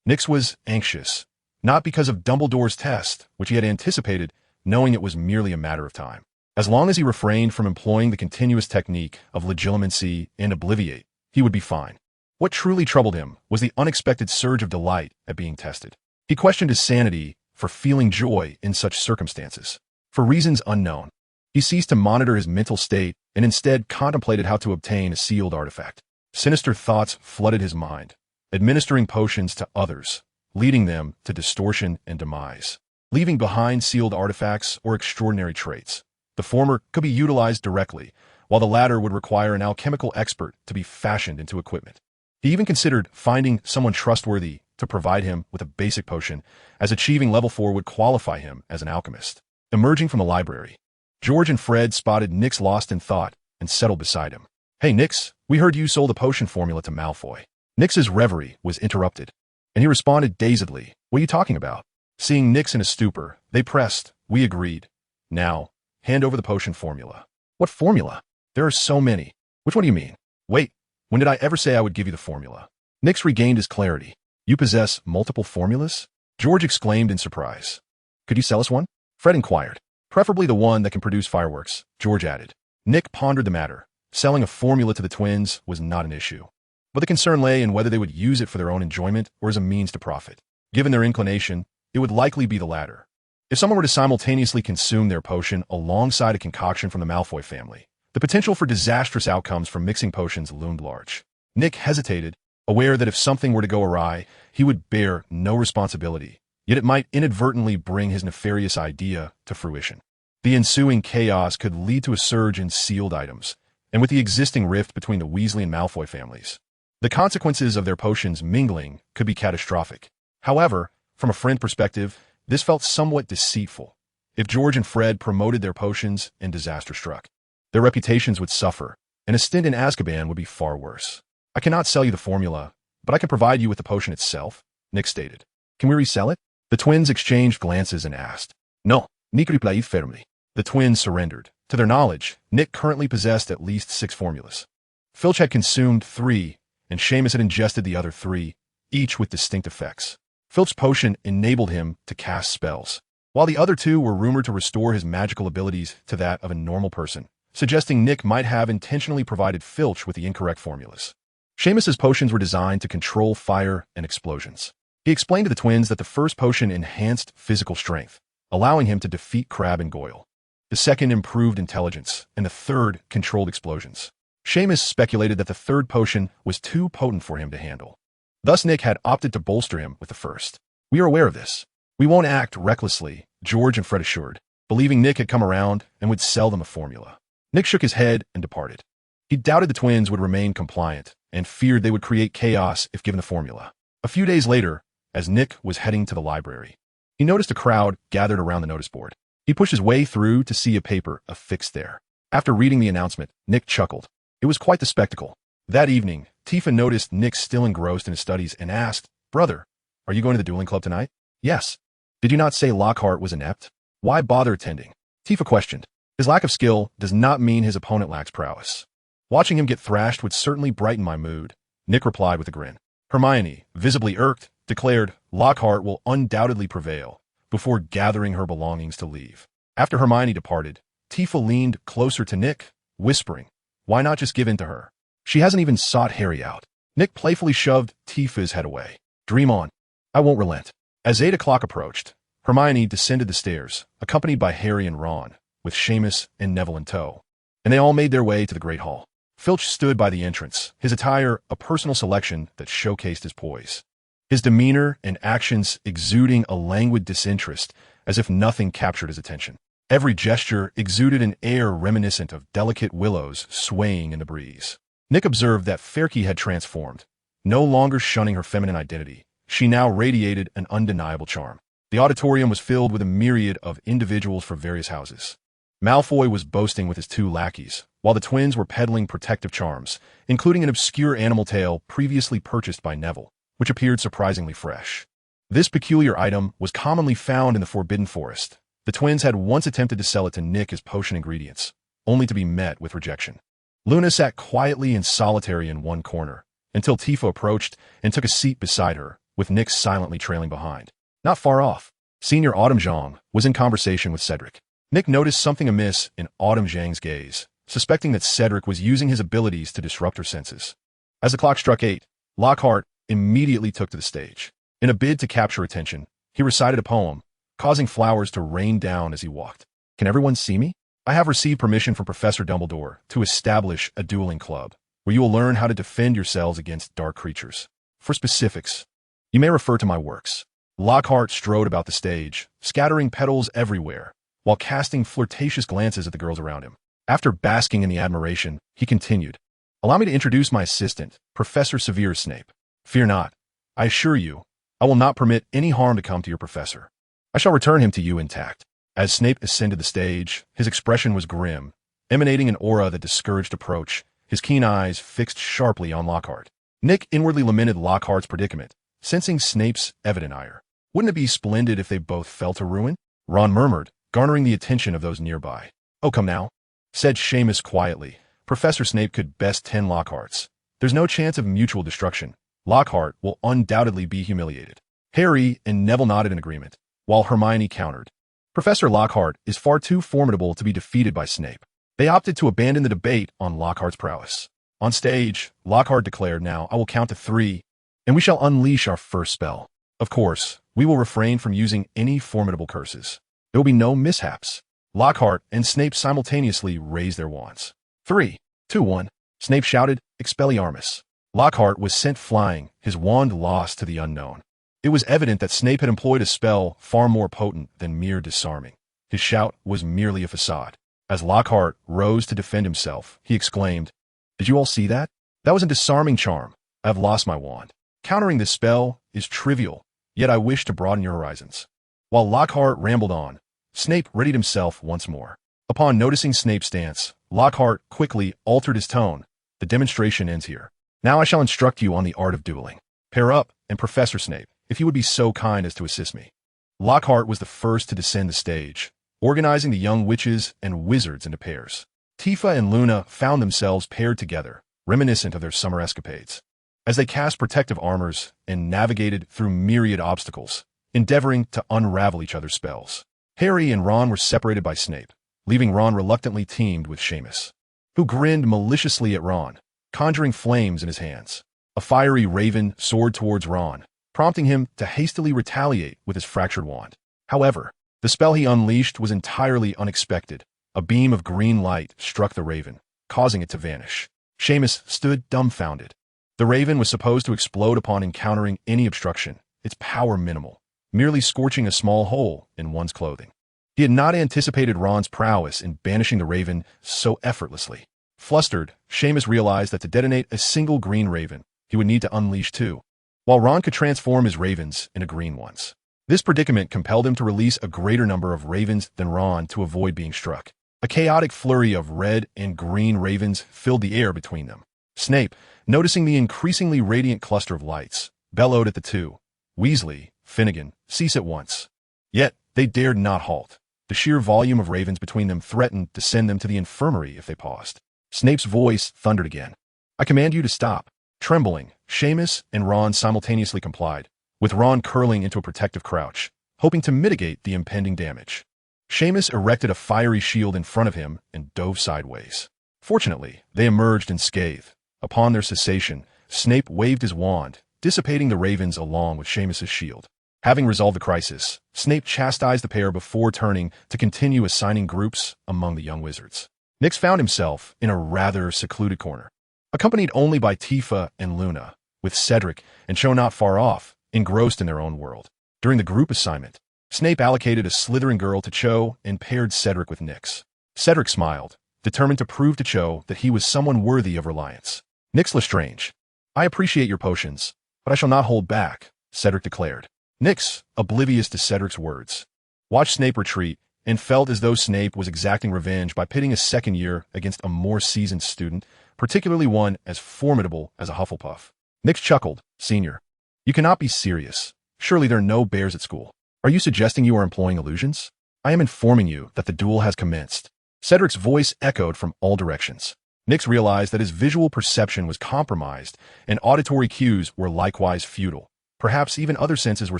Nyx was anxious, not because of Dumbledore's test, which he had anticipated, knowing it was merely a matter of time. As long as he refrained from employing the continuous technique of legilimency and obliviate, he would be fine. What truly troubled him was the unexpected surge of delight at being tested. He questioned his sanity for feeling joy in such circumstances. For reasons unknown, he ceased to monitor his mental state and instead contemplated how to obtain a sealed artifact. Sinister thoughts flooded his mind, administering potions to others, leading them to distortion and demise, leaving behind sealed artifacts or extraordinary traits. The former could be utilized directly, while the latter would require an alchemical expert to be fashioned into equipment. He even considered finding someone trustworthy to provide him with a basic potion, as achieving level 4 would qualify him as an alchemist. Emerging from the library, George and Fred spotted Nyx lost in thought and settled beside him. "Hey, Nix, we heard you sold a potion formula to Malfoy." Nix's reverie was interrupted, and he responded dazedly, "What are you talking about?" Seeing Nix in a stupor, they pressed, "We agreed. Now, hand over the potion formula." "What formula? There are so many. Which one do you mean?" "Wait, when did I ever say I would give you the formula?" Nix regained his clarity. "You possess multiple formulas?" George exclaimed in surprise. "Could you sell us one?" Fred inquired. "Preferably the one that can produce fireworks," George added. Nick pondered the matter. Selling a formula to the twins was not an issue, but the concern lay in whether they would use it for their own enjoyment or as a means to profit. Given their inclination, it would likely be the latter. If someone were to simultaneously consume their potion alongside a concoction from the Malfoy family, the potential for disastrous outcomes from mixing potions loomed large. Nick hesitated, aware that if something were to go awry, he would bear no responsibility, yet it might inadvertently bring his nefarious idea to fruition. The ensuing chaos could lead to a surge in sealed items, and with the existing rift between the Weasley and Malfoy families, the consequences of their potions mingling could be catastrophic. However, from a friend perspective, this felt somewhat deceitful. If George and Fred promoted their potions and disaster struck, their reputations would suffer, and a stint in Azkaban would be far worse. "I cannot sell you the formula, but I can provide you with the potion itself," Nick stated. "Can we resell it?" The twins exchanged glances and asked. "No, Nick replied firmly." The twins surrendered. To their knowledge, Nick currently possessed at least 6 formulas. Filch had consumed 3, and Seamus had ingested the other 3, each with distinct effects. Filch's potion enabled him to cast spells, while the other 2 were rumored to restore his magical abilities to that of a normal person, suggesting Nick might have intentionally provided Filch with the incorrect formulas. Seamus's potions were designed to control fire and explosions. He explained to the twins that the first potion enhanced physical strength, allowing him to defeat Crabbe and Goyle. The second improved intelligence, and the third controlled explosions. Seamus speculated that the third potion was too potent for him to handle. Thus Nick had opted to bolster him with the first. "We are aware of this. We won't act recklessly," George and Fred assured, believing Nick had come around and would sell them a formula. Nick shook his head and departed. He doubted the twins would remain compliant and feared they would create chaos if given the formula. A few days later, as Nick was heading to the library, he noticed a crowd gathered around the notice board. He pushed his way through to see a paper affixed there. After reading the announcement, Nick chuckled. It was quite the spectacle. That evening, Tifa noticed Nick still engrossed in his studies and asked, "Brother, are you going to the dueling club tonight?" "Yes." "Did you not say Lockhart was inept? Why bother attending?" Tifa questioned. "His lack of skill does not mean his opponent lacks prowess. Watching him get thrashed would certainly brighten my mood," Nick replied with a grin. Hermione, visibly irked, declared, "Lockhart will undoubtedly prevail," before gathering her belongings to leave. After Hermione departed, Tifa leaned closer to Nick, whispering, "Why not just give in to her? She hasn't even sought Harry out." Nick playfully shoved Tifa's head away. "Dream on. I won't relent." As 8 o'clock approached, Hermione descended the stairs, accompanied by Harry and Ron, with Seamus and Neville in tow, and they all made their way to the Great Hall. Filch stood by the entrance, his attire a personal selection that showcased his poise. His demeanor and actions exuding a languid disinterest, as if nothing captured his attention. Every gesture exuded an air reminiscent of delicate willows swaying in the breeze. Nick observed that Ferky had transformed. No longer shunning her feminine identity, she now radiated an undeniable charm. The auditorium was filled with a myriad of individuals from various houses. Malfoy was boasting with his 2 lackeys, while the twins were peddling protective charms, including an obscure animal tail previously purchased by Neville, which appeared surprisingly fresh. This peculiar item was commonly found in the Forbidden Forest. The twins had once attempted to sell it to Nick as potion ingredients, only to be met with rejection. Luna sat quietly and solitary in one corner, until Tifa approached and took a seat beside her, with Nick silently trailing behind. Not far off, Senior Autumn Zhang was in conversation with Cedric. Nick noticed something amiss in Autumn Zhang's gaze, suspecting that Cedric was using his abilities to disrupt her senses. As the clock struck 8, Lockhart immediately took to the stage. In a bid to capture attention, he recited a poem, causing flowers to rain down as he walked. "Can everyone see me? I have received permission from Professor Dumbledore to establish a dueling club, where you will learn how to defend yourselves against dark creatures. For specifics, you may refer to my works." Lockhart strode about the stage, scattering petals everywhere, while casting flirtatious glances at the girls around him. After basking in the admiration, he continued, "Allow me to introduce my assistant, Professor Severus Snape. Fear not. I assure you, I will not permit any harm to come to your professor. I shall return him to you intact." As Snape ascended the stage, his expression was grim, emanating an aura that discouraged approach, his keen eyes fixed sharply on Lockhart. Nick inwardly lamented Lockhart's predicament, sensing Snape's evident ire. Wouldn't it be splendid if they both fell to ruin? Ron murmured, garnering the attention of those nearby. Oh, come now, said Seamus quietly. Professor Snape could best 10 Lockharts. There's no chance of mutual destruction. Lockhart will undoubtedly be humiliated. Harry and Neville nodded in agreement, while Hermione countered. Professor Lockhart is far too formidable to be defeated by Snape. They opted to abandon the debate on Lockhart's prowess. On stage, Lockhart declared, "Now I will count to 3, and we shall unleash our first spell. Of course, we will refrain from using any formidable curses. There will be no mishaps." Lockhart and Snape simultaneously raised their wands. 3, 2, 1. Snape shouted, "Expelliarmus." Lockhart was sent flying, his wand lost to the unknown. It was evident that Snape had employed a spell far more potent than mere disarming. His shout was merely a facade. As Lockhart rose to defend himself, he exclaimed, "Did you all see that? That was a disarming charm. I have lost my wand. Countering this spell is trivial, yet I wish to broaden your horizons." While Lockhart rambled on, Snape readied himself once more. Upon noticing Snape's stance, Lockhart quickly altered his tone. "The demonstration ends here. Now I shall instruct you on the art of dueling. Pair up, and Professor Snape, if you would be so kind as to assist me." Lockhart was the first to descend the stage, organizing the young witches and wizards into pairs. Tifa and Luna found themselves paired together, reminiscent of their summer escapades. As they cast protective armors and navigated through myriad obstacles, endeavoring to unravel each other's spells. Harry and Ron were separated by Snape, leaving Ron reluctantly teamed with Seamus, who grinned maliciously at Ron, conjuring flames in his hands. A fiery raven soared towards Ron, prompting him to hastily retaliate with his fractured wand. However, the spell he unleashed was entirely unexpected. A beam of green light struck the raven, causing it to vanish. Seamus stood dumbfounded. The raven was supposed to explode upon encountering any obstruction, its power minimal, merely scorching a small hole in one's clothing. He had not anticipated Ron's prowess in banishing the raven so effortlessly. Flustered, Seamus realized that to detonate a single green raven, he would need to unleash 2, while Ron could transform his ravens into green ones. This predicament compelled him to release a greater number of ravens than Ron to avoid being struck. A chaotic flurry of red and green ravens filled the air between them. Snape, noticing the increasingly radiant cluster of lights, bellowed at the two. "Weasley, Finnegan, cease at once." Yet they dared not halt. The sheer volume of ravens between them threatened to send them to the infirmary if they paused. Snape's voice thundered again. "I command you to stop." Trembling, Seamus and Ron simultaneously complied, with Ron curling into a protective crouch, hoping to mitigate the impending damage. Seamus erected a fiery shield in front of him and dove sideways. Fortunately, they emerged unscathed. Upon their cessation, Snape waved his wand, dissipating the ravens along with Seamus's shield. Having resolved the crisis, Snape chastised the pair before turning to continue assigning groups among the young wizards. Nix found himself in a rather secluded corner, accompanied only by Tifa and Luna, with Cedric and Cho not far off, engrossed in their own world. During the group assignment, Snape allocated a Slytherin girl to Cho and paired Cedric with Nix. Cedric smiled, determined to prove to Cho that he was someone worthy of reliance. "Nix Lestrange, I appreciate your potions, but I shall not hold back," Cedric declared. Nix, oblivious to Cedric's words, watched Snape retreat and felt as though Snape was exacting revenge by pitting a second year against a more seasoned student, particularly one as formidable as a Hufflepuff. Nix chuckled. "Senior, you cannot be serious. Surely there are no bears at school. Are you suggesting you are employing illusions? I am informing you that the duel has commenced." Cedric's voice echoed from all directions. Nix realized that his visual perception was compromised and auditory cues were likewise futile. Perhaps even other senses were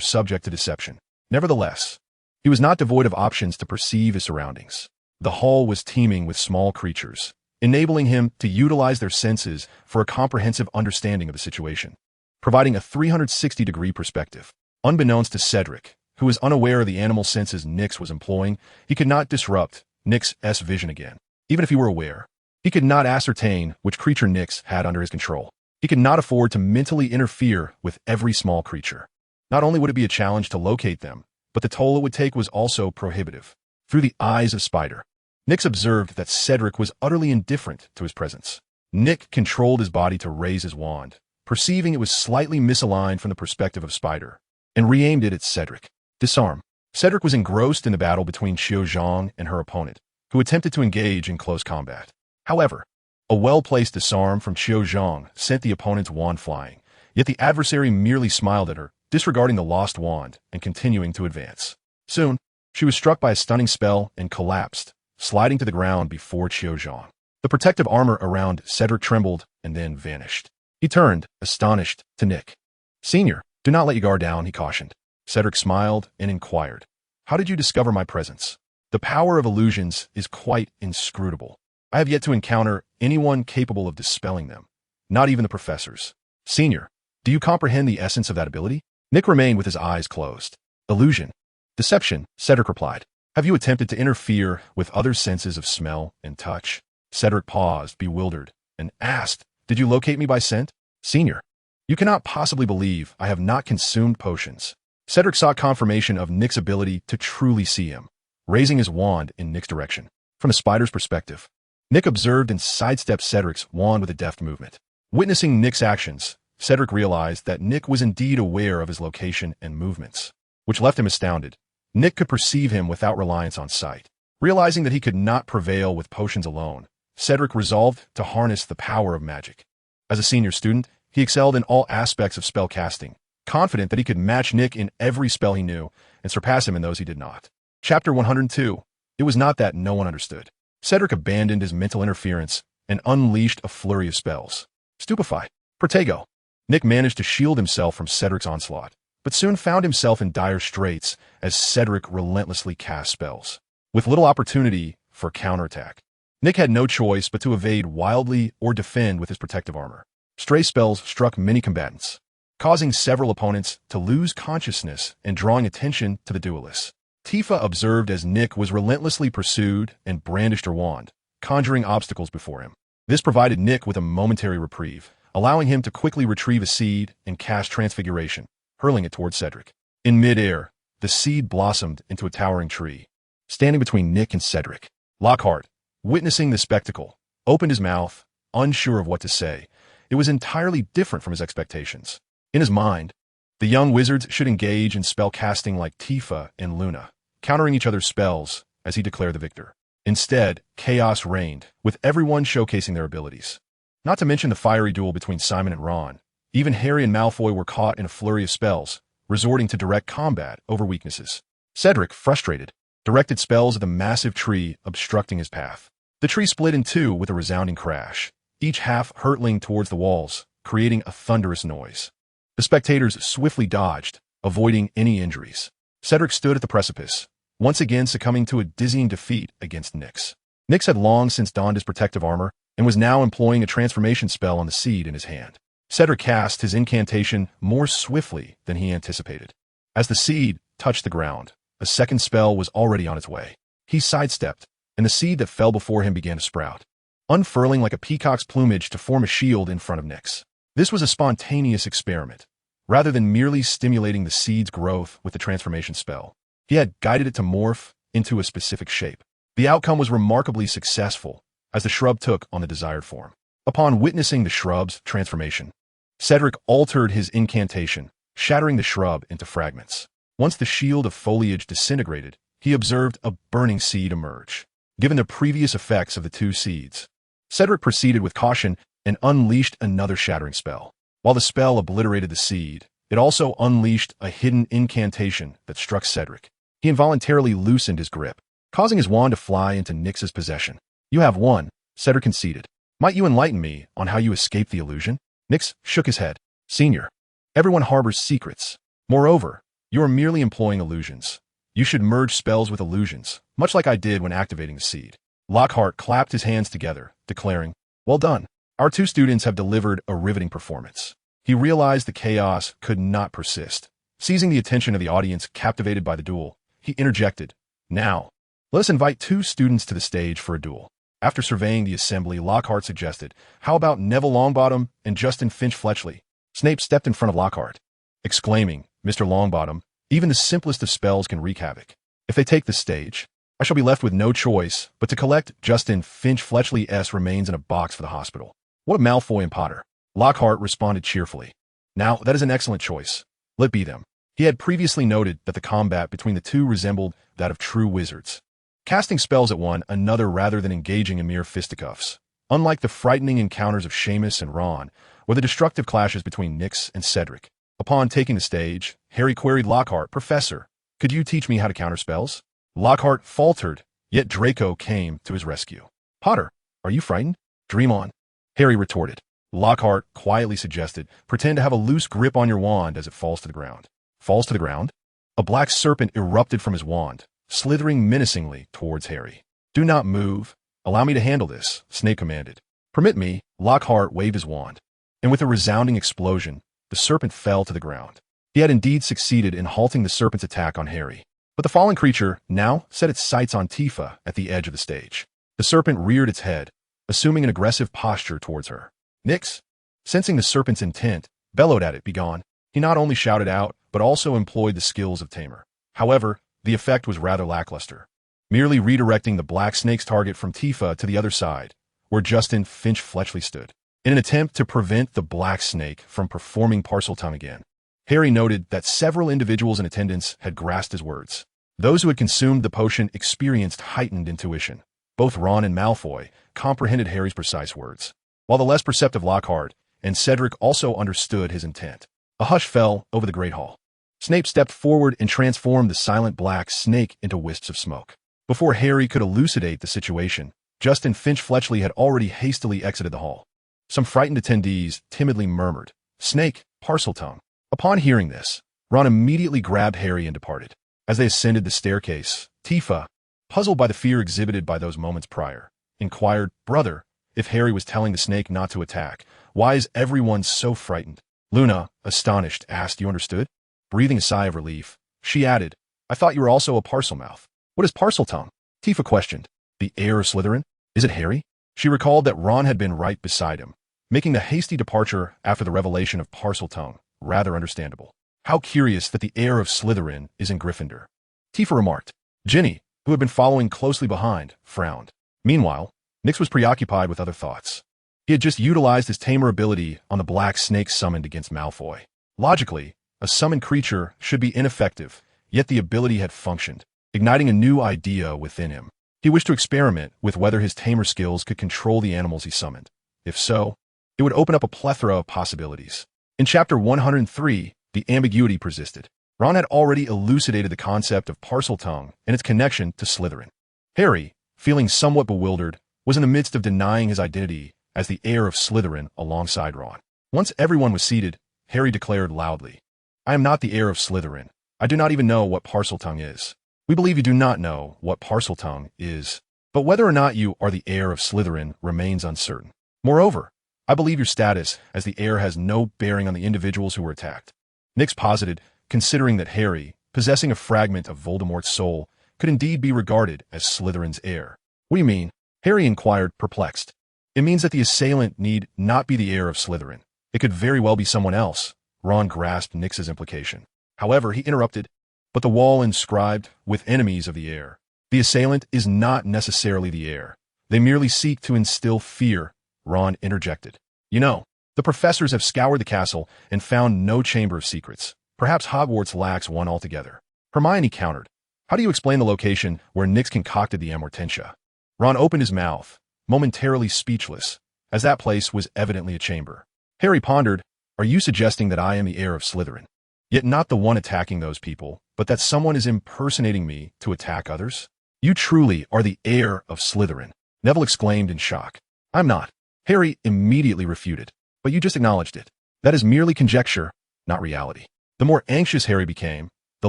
subject to deception. Nevertheless, he was not devoid of options to perceive his surroundings. The hall was teeming with small creatures, enabling him to utilize their senses for a comprehensive understanding of the situation, providing a 360-degree perspective. Unbeknownst to Cedric, who was unaware of the animal senses Nix was employing, he could not disrupt Nix's vision again. Even if he were aware, he could not ascertain which creature Nix had under his control. He could not afford to mentally interfere with every small creature. Not only would it be a challenge to locate them, but the toll it would take was also prohibitive. Through the eyes of Spider, Nix observed that Cedric was utterly indifferent to his presence. Nick controlled his body to raise his wand, perceiving it was slightly misaligned from the perspective of Spider, and re-aimed it at Cedric. Disarm. Cedric was engrossed in the battle between Xiao Zhang and her opponent, who attempted to engage in close combat. However, a well-placed disarm from Qiu Zhang sent the opponent's wand flying, yet the adversary merely smiled at her, disregarding the lost wand and continuing to advance. Soon, she was struck by a stunning spell and collapsed, sliding to the ground before Qiu Zhang. The protective armor around Cedric trembled and then vanished. He turned, astonished, to Nick. "Senior, do not let your guard down," he cautioned. Cedric smiled and inquired, "How did you discover my presence?" "The power of illusions is quite inscrutable. I have yet to encounter anyone capable of dispelling them, not even the professors." "Senior, do you comprehend the essence of that ability?" Nick remained with his eyes closed. "Illusion. Deception," Cedric replied. "Have you attempted to interfere with other senses of smell and touch?" Cedric paused, bewildered, and asked, "Did you locate me by scent?" "Senior, you cannot possibly believe I have not consumed potions." Cedric sought confirmation of Nick's ability to truly see him, raising his wand in Nick's direction. From a spider's perspective, Nick observed and sidestepped Cedric's wand with a deft movement. Witnessing Nick's actions, Cedric realized that Nick was indeed aware of his location and movements, which left him astounded. Nick could perceive him without reliance on sight. Realizing that he could not prevail with potions alone, Cedric resolved to harness the power of magic. As a senior student, he excelled in all aspects of spell casting, confident that he could match Nick in every spell he knew and surpass him in those he did not. Chapter 102. It was not that no one understood. Cedric abandoned his mental interference and unleashed a flurry of spells. Stupefy. Protego. Nick managed to shield himself from Cedric's onslaught, but soon found himself in dire straits as Cedric relentlessly cast spells. With little opportunity for counterattack, Nick had no choice but to evade wildly or defend with his protective armor. Stray spells struck many combatants, causing several opponents to lose consciousness and drawing attention to the duelists. Tifa observed as Nick was relentlessly pursued and brandished her wand, conjuring obstacles before him. This provided Nick with a momentary reprieve, allowing him to quickly retrieve a seed and cast Transfiguration, hurling it toward Cedric. In mid-air, the seed blossomed into a towering tree. Standing between Nick and Cedric, Lockhart, witnessing the spectacle, opened his mouth, unsure of what to say. It was entirely different from his expectations. In his mind, the young wizards should engage in spell casting like Tifa and Luna, countering each other's spells as he declared the victor. Instead, chaos reigned, with everyone showcasing their abilities. Not to mention the fiery duel between Simon and Ron. Even Harry and Malfoy were caught in a flurry of spells, resorting to direct combat over weaknesses. Cedric, frustrated, directed spells at the massive tree obstructing his path. The tree split in two with a resounding crash, each half hurtling towards the walls, creating a thunderous noise. The spectators swiftly dodged, avoiding any injuries. Cedric stood at the precipice, once again succumbing to a dizzying defeat against Nyx. Nyx had long since donned his protective armor and was now employing a transformation spell on the seed in his hand. Cedric cast his incantation more swiftly than he anticipated. As the seed touched the ground, a second spell was already on its way. He sidestepped, and the seed that fell before him began to sprout, unfurling like a peacock's plumage to form a shield in front of Nyx. This was a spontaneous experiment. Rather than merely stimulating the seed's growth with the transformation spell, he had guided it to morph into a specific shape. The outcome was remarkably successful, as the shrub took on the desired form. Upon witnessing the shrub's transformation, Cedric altered his incantation, shattering the shrub into fragments. Once the shield of foliage disintegrated, he observed a burning seed emerge. Given the previous effects of the two seeds, Cedric proceeded with caution and unleashed another shattering spell. While the spell obliterated the seed, it also unleashed a hidden incantation that struck Cedric. He involuntarily loosened his grip, causing his wand to fly into Nyx's possession. "You have won," Cedric conceded. "Might you enlighten me on how you escaped the illusion?" Nyx shook his head. "Senior, everyone harbors secrets. Moreover, you are merely employing illusions. You should merge spells with illusions, much like I did when activating the seed." Lockhart clapped his hands together, declaring, "Well done. Our two students have delivered a riveting performance." He realized the chaos could not persist. Seizing the attention of the audience captivated by the duel, he interjected, "Now, let us invite two students to the stage for a duel." After surveying the assembly, Lockhart suggested, "How about Neville Longbottom and Justin Finch-Fletchley?" Snape stepped in front of Lockhart, exclaiming, "Mr. Longbottom, even the simplest of spells can wreak havoc. If they take the stage, I shall be left with no choice but to collect Justin Finch-Fletchley's remains in a box for the hospital." "What of Malfoy and Potter?" Lockhart responded cheerfully. "Now, that is an excellent choice. Let be them." He had previously noted that the combat between the two resembled that of true wizards. casting spells at one another rather than engaging in mere fisticuffs. Unlike the frightening encounters of Seamus and Ron, or the destructive clashes between Nix and Cedric. Upon taking the stage, Harry queried Lockhart, "Professor, could you teach me how to counter spells?" Lockhart faltered, yet Draco came to his rescue. "Potter, are you frightened? Dream on," Harry retorted. Lockhart quietly suggested, "Pretend to have a loose grip on your wand as it falls to the ground." Falls to the ground? A black serpent erupted from his wand, slithering menacingly towards Harry. "Do not move. Allow me to handle this," Snape commanded. "Permit me." Lockhart waved his wand, and with a resounding explosion, the serpent fell to the ground. He had indeed succeeded in halting the serpent's attack on Harry. But the fallen creature now set its sights on Tifa at the edge of the stage. The serpent reared its head, assuming an aggressive posture towards her. Nix, sensing the serpent's intent, bellowed at it, "Begone." He not only shouted out, but also employed the skills of Tamer. However, the effect was rather lackluster, merely redirecting the black snake's target from Tifa to the other side, where Justin Finch Fletchley stood. In an attempt to prevent the black snake from performing Parseltongue again, Harry noted that several individuals in attendance had grasped his words. Those who had consumed the potion experienced heightened intuition. Both Ron and Malfoy comprehended Harry's precise words, while the less perceptive Lockhart and Cedric also understood his intent. A hush fell over the Great Hall. Snape stepped forward and transformed the silent black snake into wisps of smoke. Before Harry could elucidate the situation, Justin Finch Fletchley had already hastily exited the hall. Some frightened attendees timidly murmured, "Snake, Parseltongue." Upon hearing this, Ron immediately grabbed Harry and departed. As they ascended the staircase, Tifa, puzzled by the fear exhibited by those moments prior, inquired, "Brother, if Harry was telling the snake not to attack, why is everyone so frightened?" Luna, astonished, asked, "You understood?" Breathing a sigh of relief, she added, "I thought you were also a Parselmouth." "What is Parseltongue?" Tifa questioned. "The heir of Slytherin? Is it Harry?" She recalled that Ron had been right beside him, making the hasty departure after the revelation of Parseltongue rather understandable. "How curious that the heir of Slytherin is in Gryffindor," Tifa remarked. Ginny, who had been following closely behind, frowned. Meanwhile, Nix was preoccupied with other thoughts. He had just utilized his tamer ability on the black snake summoned against Malfoy. Logically, a summoned creature should be ineffective, yet the ability had functioned, igniting a new idea within him. He wished to experiment with whether his tamer skills could control the animals he summoned. If so, it would open up a plethora of possibilities. In Chapter 103, the ambiguity persisted. Ron had already elucidated the concept of Parseltongue and its connection to Slytherin. Harry, feeling somewhat bewildered, was in the midst of denying his identity as the heir of Slytherin alongside Ron. Once everyone was seated, Harry declared loudly, "I am not the heir of Slytherin. I do not even know what Parseltongue is." "We believe you do not know what Parseltongue is, but whether or not you are the heir of Slytherin remains uncertain. Moreover, I believe your status as the heir has no bearing on the individuals who were attacked." Nix posited, considering that Harry, possessing a fragment of Voldemort's soul, could indeed be regarded as Slytherin's heir. "What do you mean?" Harry inquired, perplexed. "It means that the assailant need not be the heir of Slytherin. It could very well be someone else." Ron grasped Nix's implication. However, he interrupted, "But the wall inscribed, 'With enemies of the heir.' The assailant is not necessarily the heir. They merely seek to instill fear," Ron interjected. "You know, the professors have scoured the castle and found no chamber of secrets. Perhaps Hogwarts lacks one altogether." Hermione countered, "How do you explain the location where Nix concocted the Amortentia?" Ron opened his mouth, momentarily speechless, as that place was evidently a chamber. Harry pondered, "Are you suggesting that I am the heir of Slytherin? Yet not the one attacking those people, but that someone is impersonating me to attack others?" "You truly are the heir of Slytherin," Neville exclaimed in shock. "I'm not," Harry immediately refuted. "But you just acknowledged it. That is merely conjecture, not reality." The more anxious Harry became, the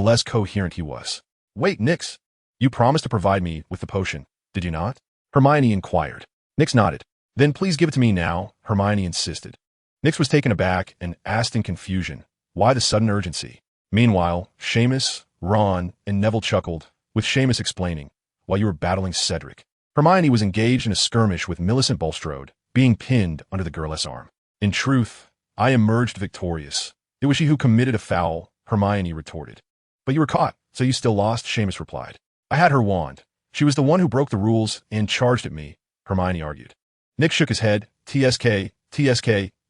less coherent he was. "Wait, Nix, you promised to provide me with the potion, did you not?" Hermione inquired. Nix nodded. "Then please give it to me now," Hermione insisted. Nix was taken aback and asked in confusion, why the sudden urgency? Meanwhile, Seamus, Ron, and Neville chuckled, with Seamus explaining, "While you were battling Cedric, Hermione was engaged in a skirmish with Millicent Bulstrode, being pinned under the girl's arm. In truth, I emerged victorious. It was she who committed a foul," Hermione retorted. "But you were caught, so you still lost," Seamus replied. "I had her wand. She was the one who broke the rules and charged at me," Hermione argued. Nick shook his head. "TSK,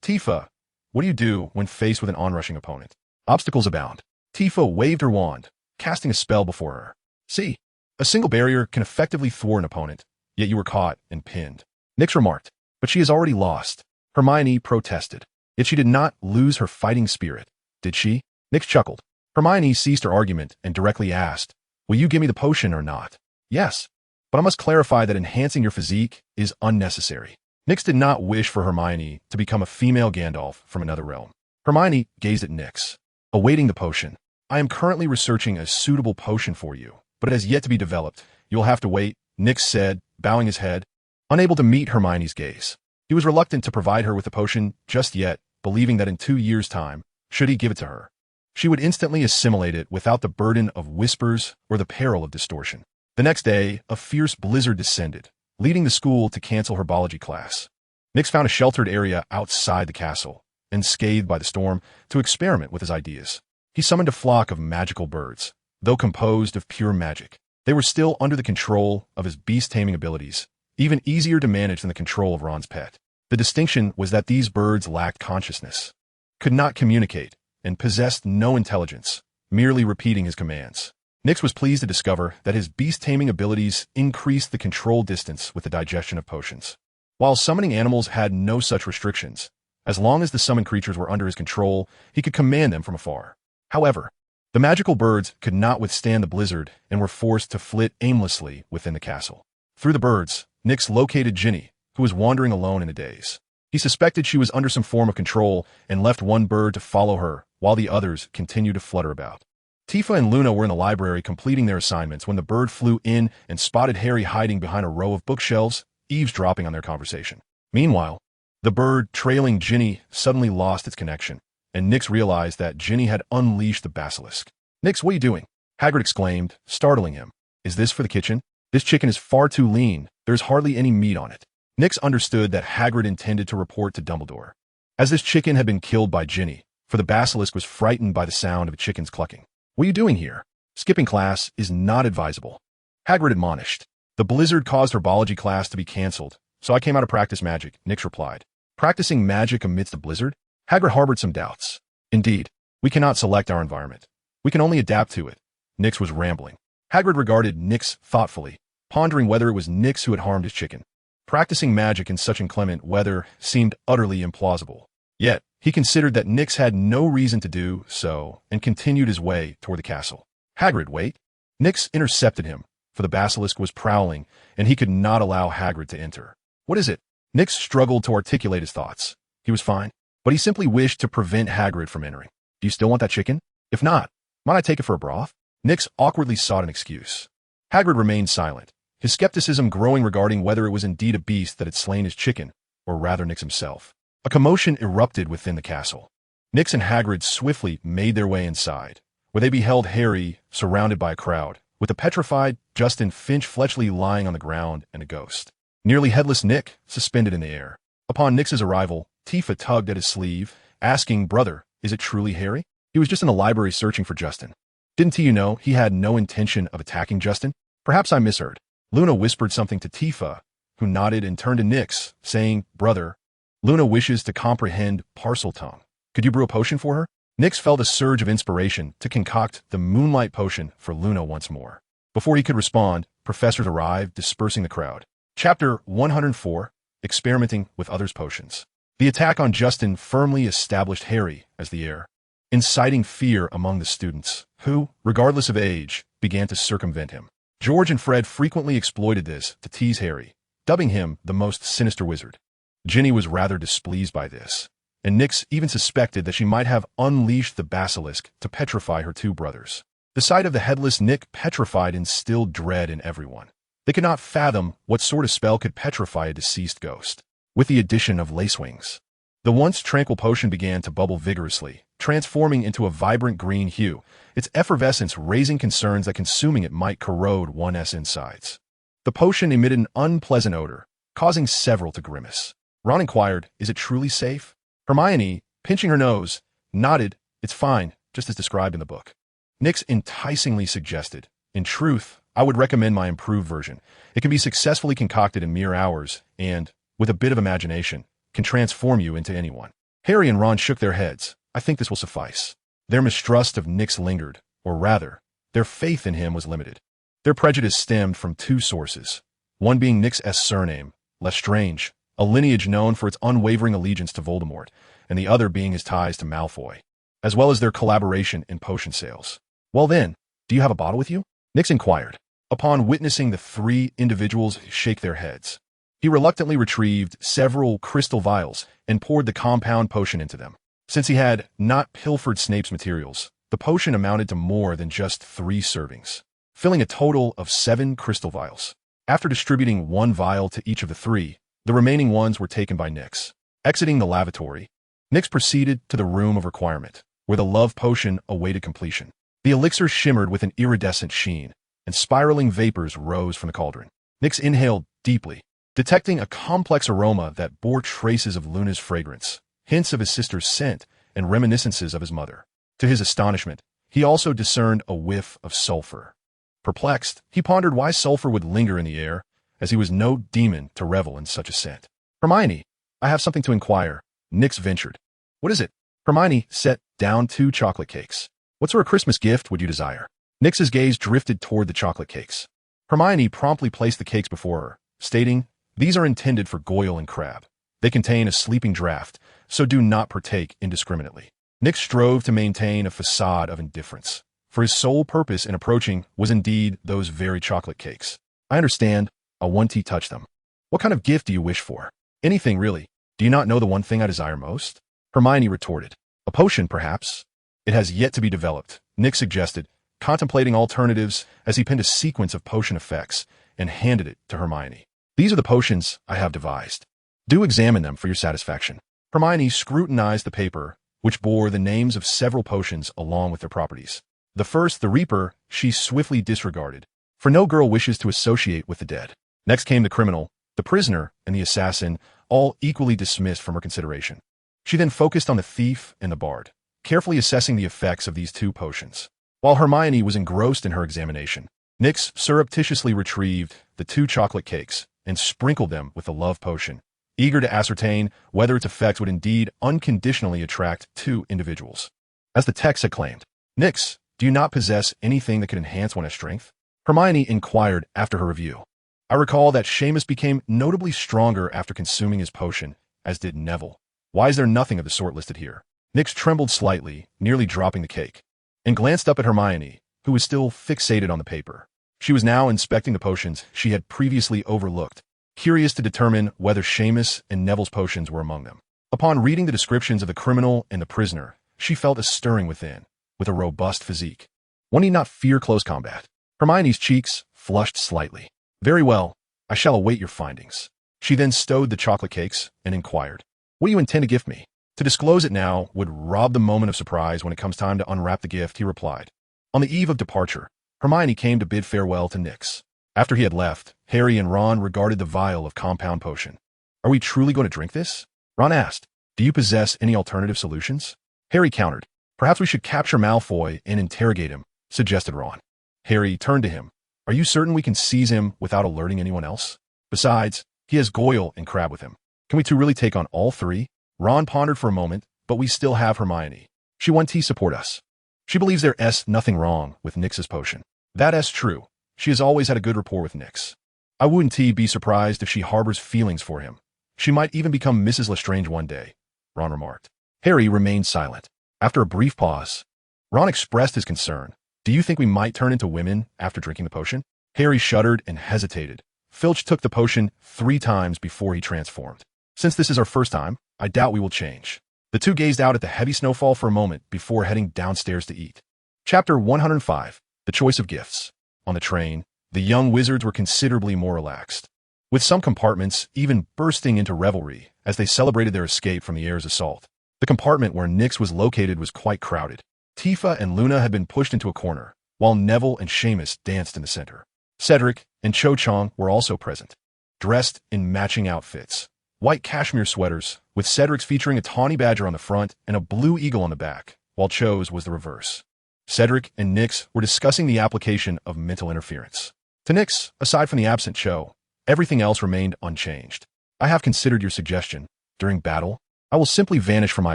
Tifa, what do you do when faced with an onrushing opponent? Obstacles abound." Tifa waved her wand, casting a spell before her. "See." A single barrier can effectively thwart an opponent, yet you were caught and pinned. Nyx remarked, but she has already lost. Hermione protested. Yet she did not lose her fighting spirit, did she? Nyx chuckled. Hermione ceased her argument and directly asked, will you give me the potion or not? Yes, but I must clarify that enhancing your physique is unnecessary. Nyx did not wish for Hermione to become a female Gandalf from another realm. Hermione gazed at Nyx, awaiting the potion. I am currently researching a suitable potion for you, but it has yet to be developed. You'll have to wait, Nyx said, bowing his head. Unable to meet Hermione's gaze, he was reluctant to provide her with the potion just yet, believing that in 2 years' time, should he give it to her, she would instantly assimilate it without the burden of whispers or the peril of distortion. The next day, a fierce blizzard descended, leading the school to cancel her biology class. Nyx found a sheltered area outside the castle, unscathed by the storm, to experiment with his ideas. He summoned a flock of magical birds, though composed of pure magic. They were still under the control of his beast-taming abilities, even easier to manage than the control of Ron's pet. The distinction was that these birds lacked consciousness, could not communicate, and possessed no intelligence, merely repeating his commands. Nyx was pleased to discover that his beast-taming abilities increased the control distance with the digestion of potions. While summoning animals had no such restrictions, as long as the summoned creatures were under his control, he could command them from afar. However, the magical birds could not withstand the blizzard and were forced to flit aimlessly within the castle. Through the birds, Nyx located Ginny, who was wandering alone in a daze. He suspected she was under some form of control and left one bird to follow her while the others continued to flutter about. Tifa and Luna were in the library completing their assignments when the bird flew in and spotted Harry hiding behind a row of bookshelves, eavesdropping on their conversation. Meanwhile, the bird trailing Ginny suddenly lost its connection, and Nyx realized that Ginny had unleashed the basilisk. Nyx, what are you doing? Hagrid exclaimed, startling him. Is this for the kitchen? This chicken is far too lean. There's hardly any meat on it. Nyx understood that Hagrid intended to report to Dumbledore, as this chicken had been killed by Ginny, for the basilisk was frightened by the sound of a chicken's clucking. What are you doing here? Skipping class is not advisable. Hagrid admonished. The blizzard caused her biology class to be cancelled, so I came out to practice magic, Nyx replied. Practicing magic amidst a blizzard? Hagrid harbored some doubts. Indeed, we cannot select our environment. We can only adapt to it. Nyx was rambling. Hagrid regarded Nyx thoughtfully, pondering whether it was Nyx who had harmed his chicken. Practicing magic in such inclement weather seemed utterly implausible. Yet, he considered that Nyx had no reason to do so and continued his way toward the castle. Hagrid, wait. Nyx intercepted him, for the basilisk was prowling, and he could not allow Hagrid to enter. What is it? Nyx struggled to articulate his thoughts. He was fine, but he simply wished to prevent Hagrid from entering. Do you still want that chicken? If not, might I take it for a broth? Nyx awkwardly sought an excuse. Hagrid remained silent, his skepticism growing regarding whether it was indeed a beast that had slain his chicken, or rather Nyx himself. A commotion erupted within the castle. Nyx and Hagrid swiftly made their way inside, where they beheld Harry surrounded by a crowd, with a petrified Justin Finch Fletchley lying on the ground and a ghost. Nearly headless Nick suspended in the air. Upon Nyx's arrival, Tifa tugged at his sleeve, asking, Brother, is it truly Harry? He was just in the library searching for Justin. Didn't you know he had no intention of attacking Justin? Perhaps I misheard. Luna whispered something to Tifa, who nodded and turned to Nyx, saying, Brother, Luna wishes to comprehend parcel tongue. Could you brew a potion for her? Nyx felt a surge of inspiration to concoct the moonlight potion for Luna once more. Before he could respond, professors arrived, dispersing the crowd. Chapter 104, Experimenting with Others' Potions. The attack on Justin firmly established Harry as the heir, inciting fear among the students, who, regardless of age, began to circumvent him. George and Fred frequently exploited this to tease Harry, dubbing him the most sinister wizard. Ginny was rather displeased by this, and Nyx even suspected that she might have unleashed the basilisk to petrify her two brothers. The sight of the headless Nick petrified instilled dread in everyone. They could not fathom what sort of spell could petrify a deceased ghost. With the addition of lacewings, the once tranquil potion began to bubble vigorously, transforming into a vibrant green hue, its effervescence raising concerns that consuming it might corrode one's insides. The potion emitted an unpleasant odor, causing several to grimace. Ron inquired, Is it truly safe? Hermione, pinching her nose, nodded, It's fine, just as described in the book. Nyx enticingly suggested, In truth, I would recommend my improved version. It can be successfully concocted in mere hours and, with a bit of imagination, can transform you into anyone. Harry and Ron shook their heads. I think this will suffice. Their mistrust of Nyx lingered, or rather, their faith in him was limited. Their prejudice stemmed from two sources, one being Nick's surname, Lestrange, a lineage known for its unwavering allegiance to Voldemort, and the other being his ties to Malfoy, as well as their collaboration in potion sales. Well then, do you have a bottle with you? Nix inquired, upon witnessing the three individuals shake their heads. He reluctantly retrieved several crystal vials and poured the compound potion into them. Since he had not pilfered Snape's materials, the potion amounted to more than just 3 servings, filling a total of 7 crystal vials. After distributing 1 vial to each of the 3, the remaining ones were taken by Nix. Exiting the lavatory, Nix proceeded to the room of requirement, where the love potion awaited completion. The elixir shimmered with an iridescent sheen, and spiraling vapors rose from the cauldron. Nix inhaled deeply, detecting a complex aroma that bore traces of Luna's fragrance, hints of his sister's scent, and reminiscences of his mother. To his astonishment, he also discerned a whiff of sulfur. Perplexed, he pondered why sulfur would linger in the air, as he was no demon to revel in such a scent. Hermione, I have something to inquire, Nix ventured. What is it? Hermione set down 2 chocolate cakes. What sort of Christmas gift would you desire? Nix's gaze drifted toward the chocolate cakes. Hermione promptly placed the cakes before her, stating, These are intended for Goyle and Crabbe. They contain a sleeping draught, so do not partake indiscriminately. Nix strove to maintain a facade of indifference, for his sole purpose in approaching was indeed those very chocolate cakes. I understand. A 1T touched them. What kind of gift do you wish for? Anything, really. Do you not know the one thing I desire most? Hermione retorted. A potion, perhaps? It has yet to be developed, Nix suggested, contemplating alternatives as he pinned a sequence of potion effects and handed it to Hermione. These are the potions I have devised. Do examine them for your satisfaction. Hermione scrutinized the paper, which bore the names of several potions along with their properties. The first, the Reaper, she swiftly disregarded, for no girl wishes to associate with the dead. Next came the criminal, the prisoner, and the assassin, all equally dismissed from her consideration. She then focused on the thief and the bard, carefully assessing the effects of these 2 potions. While Hermione was engrossed in her examination, Nix surreptitiously retrieved the 2 chocolate cakes and sprinkled them with the love potion, eager to ascertain whether its effects would indeed unconditionally attract 2 individuals. As the text had claimed, Nix, do you not possess anything that could enhance one's strength? Hermione inquired after her review. I recall that Seamus became notably stronger after consuming his potion, as did Neville. Why is there nothing of the sort listed here? Nix trembled slightly, nearly dropping the cake, and glanced up at Hermione, who was still fixated on the paper. She was now inspecting the potions she had previously overlooked, curious to determine whether Seamus and Neville's potions were among them. Upon reading the descriptions of the criminal and the prisoner, she felt a stirring within, with a robust physique. One need not fear close combat. Hermione's cheeks flushed slightly. Very well, I shall await your findings. She then stowed the chocolate cakes and inquired, What do you intend to gift me? To disclose it now would rob the moment of surprise when it comes time to unwrap the gift, he replied. On the eve of departure, Hermione came to bid farewell to Nix. After he had left, Harry and Ron regarded the vial of compound potion. Are we truly going to drink this? Ron asked. Do you possess any alternative solutions? Harry countered. Perhaps we should capture Malfoy and interrogate him, suggested Ron. Harry turned to him. Are you certain we can seize him without alerting anyone else? Besides, he has Goyle and Crabbe with him. Can we 2 really take on all 3? Ron pondered for a moment, but we still have Hermione. She 1T support us. She believes there's nothing wrong with Nix's potion. That's true. She has always had a good rapport with Nix. I wouldn't be surprised if she harbors feelings for him. She might even become Mrs. Lestrange one day, Ron remarked. Harry remained silent. After a brief pause, Ron expressed his concern. Do you think we might turn into women after drinking the potion? Harry shuddered and hesitated. Filch took the potion 3 times before he transformed. Since this is our first time, I doubt we will change. The 2 gazed out at the heavy snowfall for a moment before heading downstairs to eat. Chapter 105, The Choice of Gifts. On the train, the young wizards were considerably more relaxed, with some compartments even bursting into revelry as they celebrated their escape from the heir's assault. The compartment where Nix was located was quite crowded. Tifa and Luna had been pushed into a corner, while Neville and Seamus danced in the center. Cedric and Cho Chang were also present, dressed in matching outfits. White cashmere sweaters, with Cedric's featuring a tawny badger on the front and a blue eagle on the back, while Cho's was the reverse. Cedric and Nix were discussing the application of mental interference. To Nix, aside from the absent Cho, everything else remained unchanged. I have considered your suggestion. During battle, I will simply vanish from my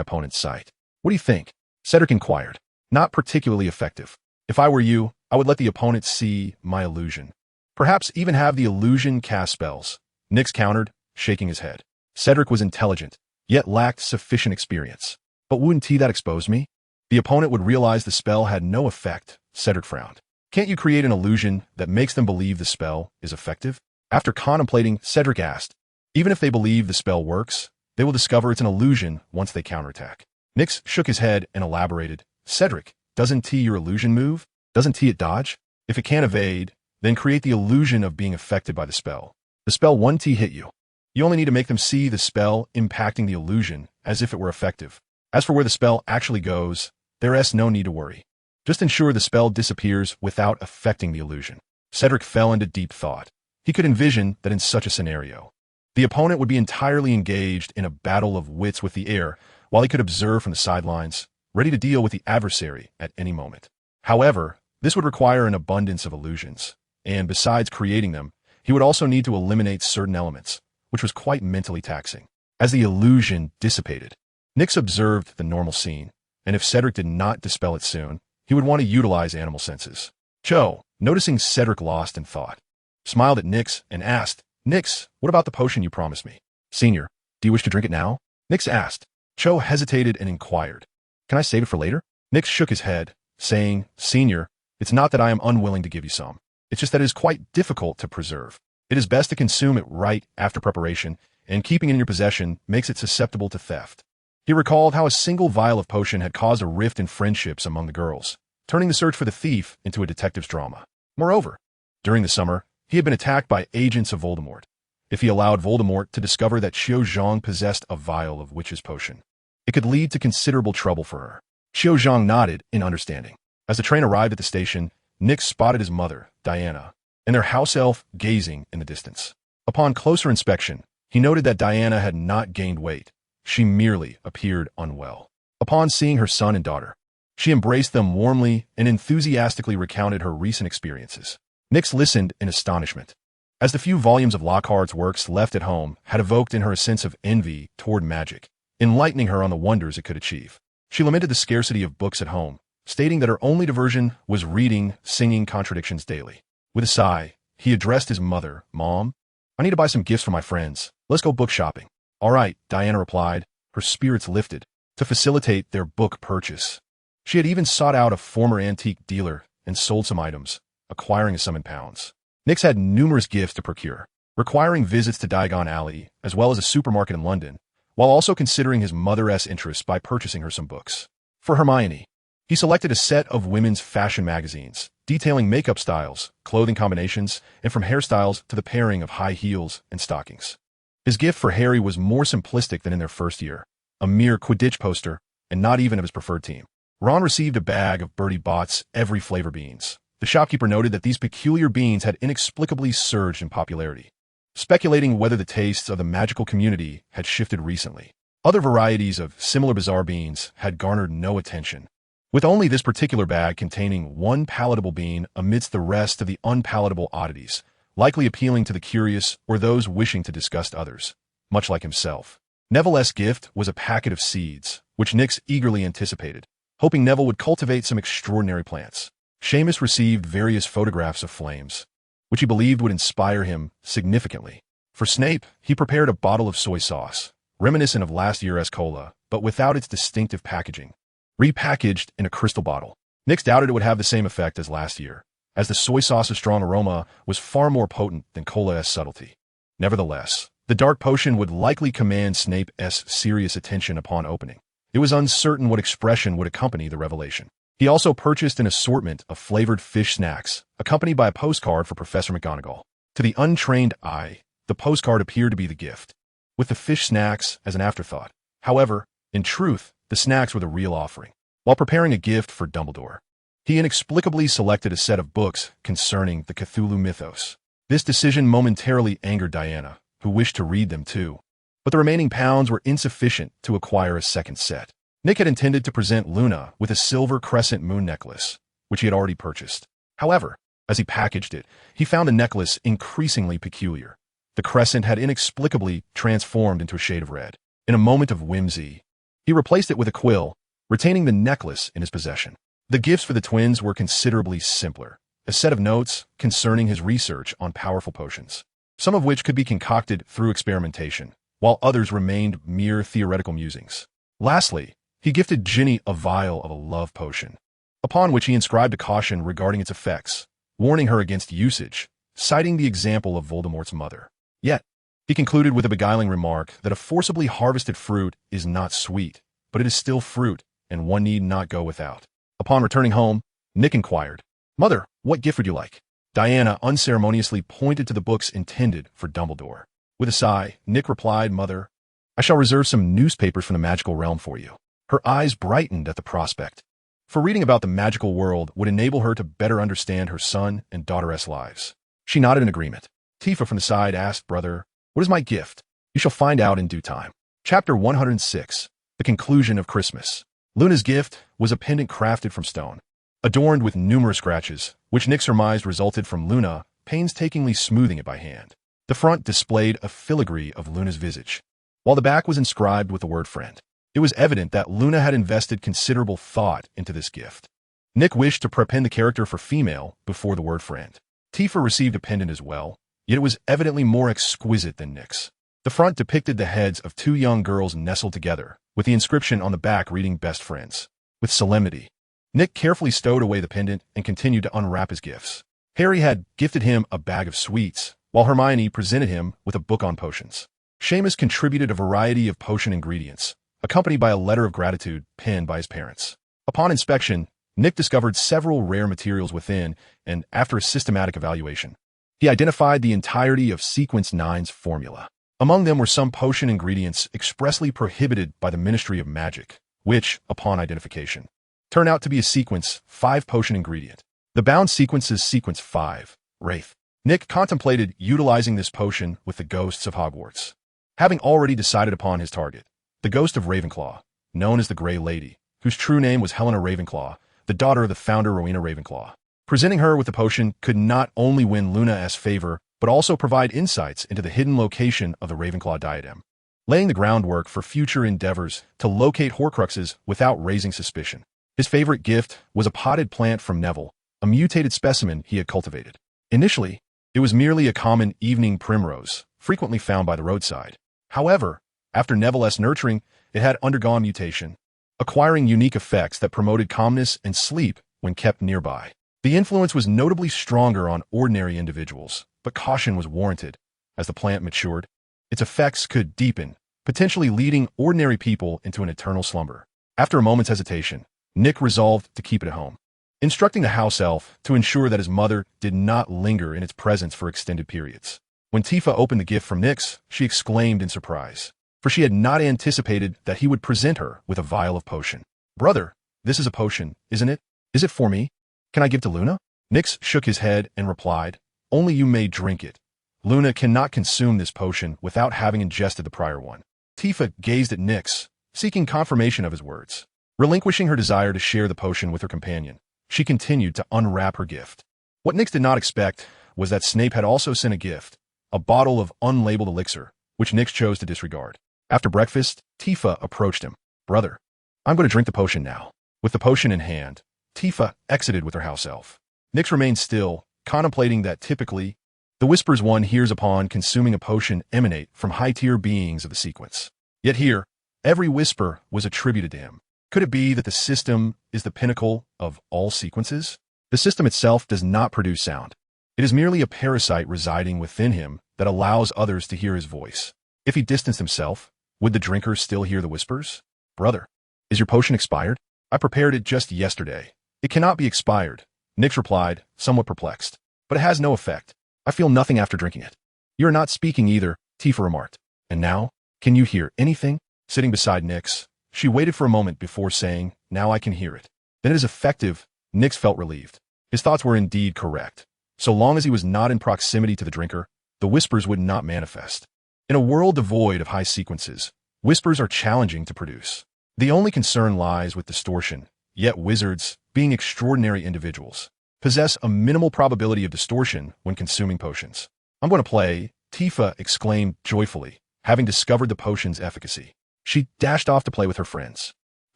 opponent's sight. What do you think? Cedric inquired. Not particularly effective. If I were you, I would let the opponent see my illusion. Perhaps even have the illusion cast spells. Nyx countered, shaking his head. Cedric was intelligent, yet lacked sufficient experience. But wouldn't that expose me? The opponent would realize the spell had no effect. Cedric frowned. Can't you create an illusion that makes them believe the spell is effective? After contemplating, Cedric asked, even if they believe the spell works, they will discover it's an illusion once they counterattack. Nyx shook his head and elaborated, Cedric, doesn't your illusion move? Doesn't it dodge? If it can't evade, then create the illusion of being affected by the spell. The spell won't hit you. You only need to make them see the spell impacting the illusion as if it were effective. As for where the spell actually goes, there's no need to worry. Just ensure the spell disappears without affecting the illusion. Cedric fell into deep thought. He could envision that in such a scenario, the opponent would be entirely engaged in a battle of wits with the air, while he could observe from the sidelines, ready to deal with the adversary at any moment. However, this would require an abundance of illusions, and besides creating them, he would also need to eliminate certain elements, which was quite mentally taxing. As the illusion dissipated, Nyx observed the normal scene, and if Cedric did not dispel it soon, he would want to utilize animal senses. Cho, noticing Cedric lost in thought, smiled at Nyx and asked, Nyx, what about the potion you promised me? Senior, do you wish to drink it now? Nyx asked. Cho hesitated and inquired, can I save it for later? Nyx shook his head, saying, Senior, it's not that I am unwilling to give you some. It's just that it is quite difficult to preserve. It is best to consume it right after preparation, and keeping it in your possession makes it susceptible to theft. He recalled how a single vial of potion had caused a rift in friendships among the girls, turning the search for the thief into a detective's drama. Moreover, during the summer, he had been attacked by agents of Voldemort. If he allowed Voldemort to discover that Xiao Zhang possessed a vial of witch's potion, it could lead to considerable trouble for her. Xiao Zhang nodded in understanding. As the train arrived at the station, Nyx spotted his mother, Diana, and their house elf gazing in the distance. Upon closer inspection, he noted that Diana had not gained weight. She merely appeared unwell. Upon seeing her son and daughter, she embraced them warmly and enthusiastically recounted her recent experiences. Nyx listened in astonishment, as the few volumes of Lockhart's works left at home had evoked in her a sense of envy toward magic, enlightening her on the wonders it could achieve. She lamented the scarcity of books at home, stating that her only diversion was reading singing contradictions daily. With a sigh, he addressed his mother, Mom, I need to buy some gifts for my friends. Let's go book shopping. All right, Diana replied, her spirits lifted, to facilitate their book purchase. She had even sought out a former antique dealer and sold some items, acquiring a sum in pounds. Nyx had numerous gifts to procure, requiring visits to Diagon Alley, as well as a supermarket in London, while also considering his mother's interests by purchasing her some books. For Hermione, he selected a set of women's fashion magazines, detailing makeup styles, clothing combinations, and from hairstyles to the pairing of high heels and stockings. His gift for Harry was more simplistic than in their first year, a mere Quidditch poster, and not even of his preferred team. Ron received a bag of Bertie Bott's every flavor beans. The shopkeeper noted that these peculiar beans had inexplicably surged in popularity, speculating whether the tastes of the magical community had shifted recently. Other varieties of similar bizarre beans had garnered no attention, with only this particular bag containing one palatable bean amidst the rest of the unpalatable oddities, likely appealing to the curious or those wishing to disgust others, much like himself. Neville's gift was a packet of seeds, which Nyx eagerly anticipated, hoping Neville would cultivate some extraordinary plants. Seamus received various photographs of flames, which he believed would inspire him significantly. For Snape, he prepared a bottle of soy sauce, reminiscent of last year's cola, but without its distinctive packaging, repackaged in a crystal bottle. Nyx doubted it would have the same effect as last year, as the soy sauce's strong aroma was far more potent than cola's subtlety. Nevertheless, the dark potion would likely command Snape's serious attention upon opening. It was uncertain what expression would accompany the revelation. He also purchased an assortment of flavored fish snacks, accompanied by a postcard for Professor McGonagall. To the untrained eye, the postcard appeared to be the gift, with the fish snacks as an afterthought. However, in truth, the snacks were the real offering. While preparing a gift for Dumbledore, he inexplicably selected a set of books concerning the Cthulhu mythos. This decision momentarily angered Diana, who wished to read them too, but the remaining pounds were insufficient to acquire a second set. Nick had intended to present Luna with a silver crescent moon necklace, which he had already purchased. However, as he packaged it, he found the necklace increasingly peculiar. The crescent had inexplicably transformed into a shade of red. In a moment of whimsy, he replaced it with a quill, retaining the necklace in his possession. The gifts for the twins were considerably simpler. A set of notes concerning his research on powerful potions, some of which could be concocted through experimentation, while others remained mere theoretical musings. Lastly, he gifted Ginny a vial of a love potion, upon which he inscribed a caution regarding its effects, warning her against usage, citing the example of Voldemort's mother. Yet, he concluded with a beguiling remark that a forcibly harvested fruit is not sweet, but it is still fruit, and one need not go without. Upon returning home, Nick inquired, "Mother, what gift would you like?" Diana unceremoniously pointed to the books intended for Dumbledore. With a sigh, Nick replied, "Mother, I shall reserve some newspapers from the magical realm for you." Her eyes brightened at the prospect, for reading about the magical world would enable her to better understand her son and daughter's lives. She nodded in agreement. Tifa from the side asked, "Brother, what is my gift?" "You shall find out in due time." Chapter 106. The Conclusion of Christmas. Luna's gift was a pendant crafted from stone, adorned with numerous scratches, which Nick surmised resulted from Luna painstakingly smoothing it by hand. The front displayed a filigree of Luna's visage, while the back was inscribed with the word friend. It was evident that Luna had invested considerable thought into this gift. Nick wished to prepend the character for female before the word friend. Tifa received a pendant as well, yet it was evidently more exquisite than Nick's. The front depicted the heads of two young girls nestled together, with the inscription on the back reading "Best Friends." With solemnity, Nick carefully stowed away the pendant and continued to unwrap his gifts. Harry had gifted him a bag of sweets, while Hermione presented him with a book on potions. Seamus contributed a variety of potion ingredients, accompanied by a letter of gratitude penned by his parents. Upon inspection, Nick discovered several rare materials within, and after a systematic evaluation, he identified the entirety of Sequence 9's formula. Among them were some potion ingredients expressly prohibited by the Ministry of Magic, which, upon identification, turned out to be a Sequence 5 potion ingredient. The bound sequence is Sequence 5, Wraith. Nick contemplated utilizing this potion with the ghosts of Hogwarts, having already decided upon his target. The ghost of Ravenclaw, known as the Grey Lady, whose true name was Helena Ravenclaw, the daughter of the founder Rowena Ravenclaw. Presenting her with the potion could not only win Luna's favor, but also provide insights into the hidden location of the Ravenclaw diadem, laying the groundwork for future endeavors to locate Horcruxes without raising suspicion. His favorite gift was a potted plant from Neville, a mutated specimen he had cultivated. Initially, it was merely a common evening primrose, frequently found by the roadside. However, after Neville's nurturing, it had undergone mutation, acquiring unique effects that promoted calmness and sleep when kept nearby. The influence was notably stronger on ordinary individuals, but caution was warranted. As the plant matured, its effects could deepen, potentially leading ordinary people into an eternal slumber. After a moment's hesitation, Nick resolved to keep it at home, instructing the house elf to ensure that his mother did not linger in its presence for extended periods. When Tifa opened the gift from Nyx, she exclaimed in surprise, for she had not anticipated that he would present her with a vial of potion. "Brother, this is a potion, isn't it? Is it for me? Can I give to Luna?" Nyx shook his head and replied, "Only you may drink it. Luna cannot consume this potion without having ingested the prior one." Tifa gazed at Nyx, seeking confirmation of his words. Relinquishing her desire to share the potion with her companion, she continued to unwrap her gift. What Nyx did not expect was that Snape had also sent a gift, a bottle of unlabeled elixir, which Nyx chose to disregard. After breakfast, Tifa approached him. "Brother, I'm going to drink the potion now." With the potion in hand, Tifa exited with her house elf. Nyx remained still, contemplating that typically, the whispers one hears upon consuming a potion emanate from high-tier beings of the sequence. Yet here, every whisper was attributed to him. Could it be that the system is the pinnacle of all sequences? The system itself does not produce sound. It is merely a parasite residing within him that allows others to hear his voice. If he distanced himself, would the drinker still hear the whispers? "Brother, is your potion expired?" "I prepared it just yesterday. It cannot be expired," Nyx replied, somewhat perplexed. "But it has no effect. I feel nothing after drinking it." "You are not speaking either," Tifa remarked. "And now, can you hear anything?" Sitting beside Nyx, she waited for a moment before saying, "Now I can hear it." "Then it is effective." Nyx felt relieved. His thoughts were indeed correct. So long as he was not in proximity to the drinker, the whispers would not manifest. In a world devoid of high sequences, whispers are challenging to produce. The only concern lies with distortion, yet wizards, being extraordinary individuals, possess a minimal probability of distortion when consuming potions. "I'm going to play," Tifa exclaimed joyfully, having discovered the potion's efficacy. She dashed off to play with her friends,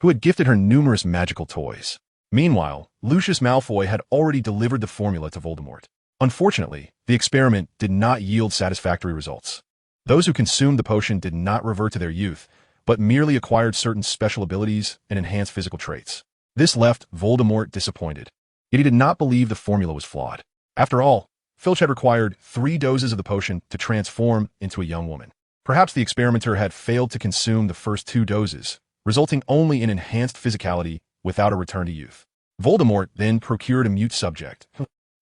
who had gifted her numerous magical toys. Meanwhile, Lucius Malfoy had already delivered the formula to Voldemort. Unfortunately, the experiment did not yield satisfactory results. Those who consumed the potion did not revert to their youth, but merely acquired certain special abilities and enhanced physical traits. This left Voldemort disappointed. Yet he did not believe the formula was flawed. After all, Filch had required 3 doses of the potion to transform into a young woman. Perhaps the experimenter had failed to consume the first 2 doses, resulting only in enhanced physicality without a return to youth. Voldemort then procured a mute subject.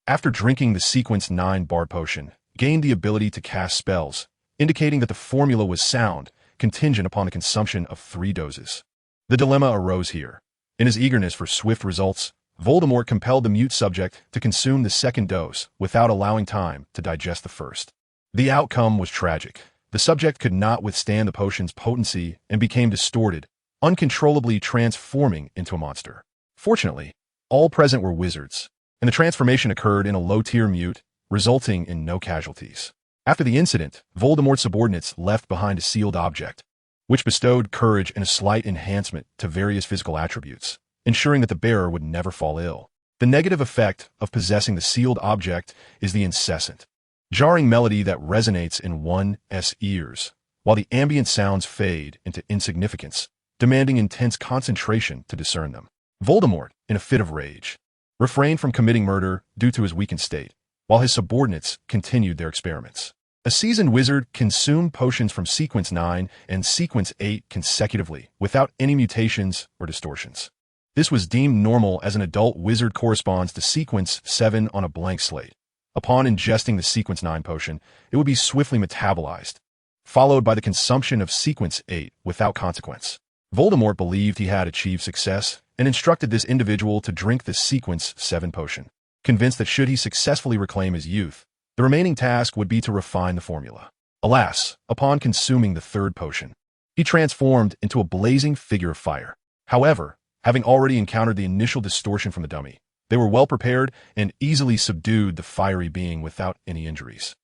After drinking the Sequence 9 Bard Potion, gained the ability to cast spells, indicating that the formula was sound, contingent upon the consumption of 3 doses. The dilemma arose here. In his eagerness for swift results, Voldemort compelled the mute subject to consume the 2nd dose without allowing time to digest the first. The outcome was tragic. The subject could not withstand the potion's potency and became distorted, uncontrollably transforming into a monster. Fortunately, all present were wizards, and the transformation occurred in a low-tier mute, resulting in no casualties. After the incident, Voldemort's subordinates left behind a sealed object, which bestowed courage and a slight enhancement to various physical attributes, ensuring that the bearer would never fall ill. The negative effect of possessing the sealed object is the incessant, jarring melody that resonates in one's ears, while the ambient sounds fade into insignificance, demanding intense concentration to discern them. Voldemort, in a fit of rage, refrained from committing murder due to his weakened state, while his subordinates continued their experiments. A seasoned wizard consumed potions from Sequence 9 and Sequence 8 consecutively, without any mutations or distortions. This was deemed normal as an adult wizard corresponds to Sequence 7 on a blank slate. Upon ingesting the Sequence 9 potion, it would be swiftly metabolized, followed by the consumption of Sequence 8 without consequence. Voldemort believed he had achieved success and instructed this individual to drink the Sequence 7 potion, convinced that should he successfully reclaim his youth, the remaining task would be to refine the formula. Alas, upon consuming the 3rd potion, he transformed into a blazing figure of fire. However, having already encountered the initial distortion from the dummy, they were well prepared and easily subdued the fiery being without any injuries.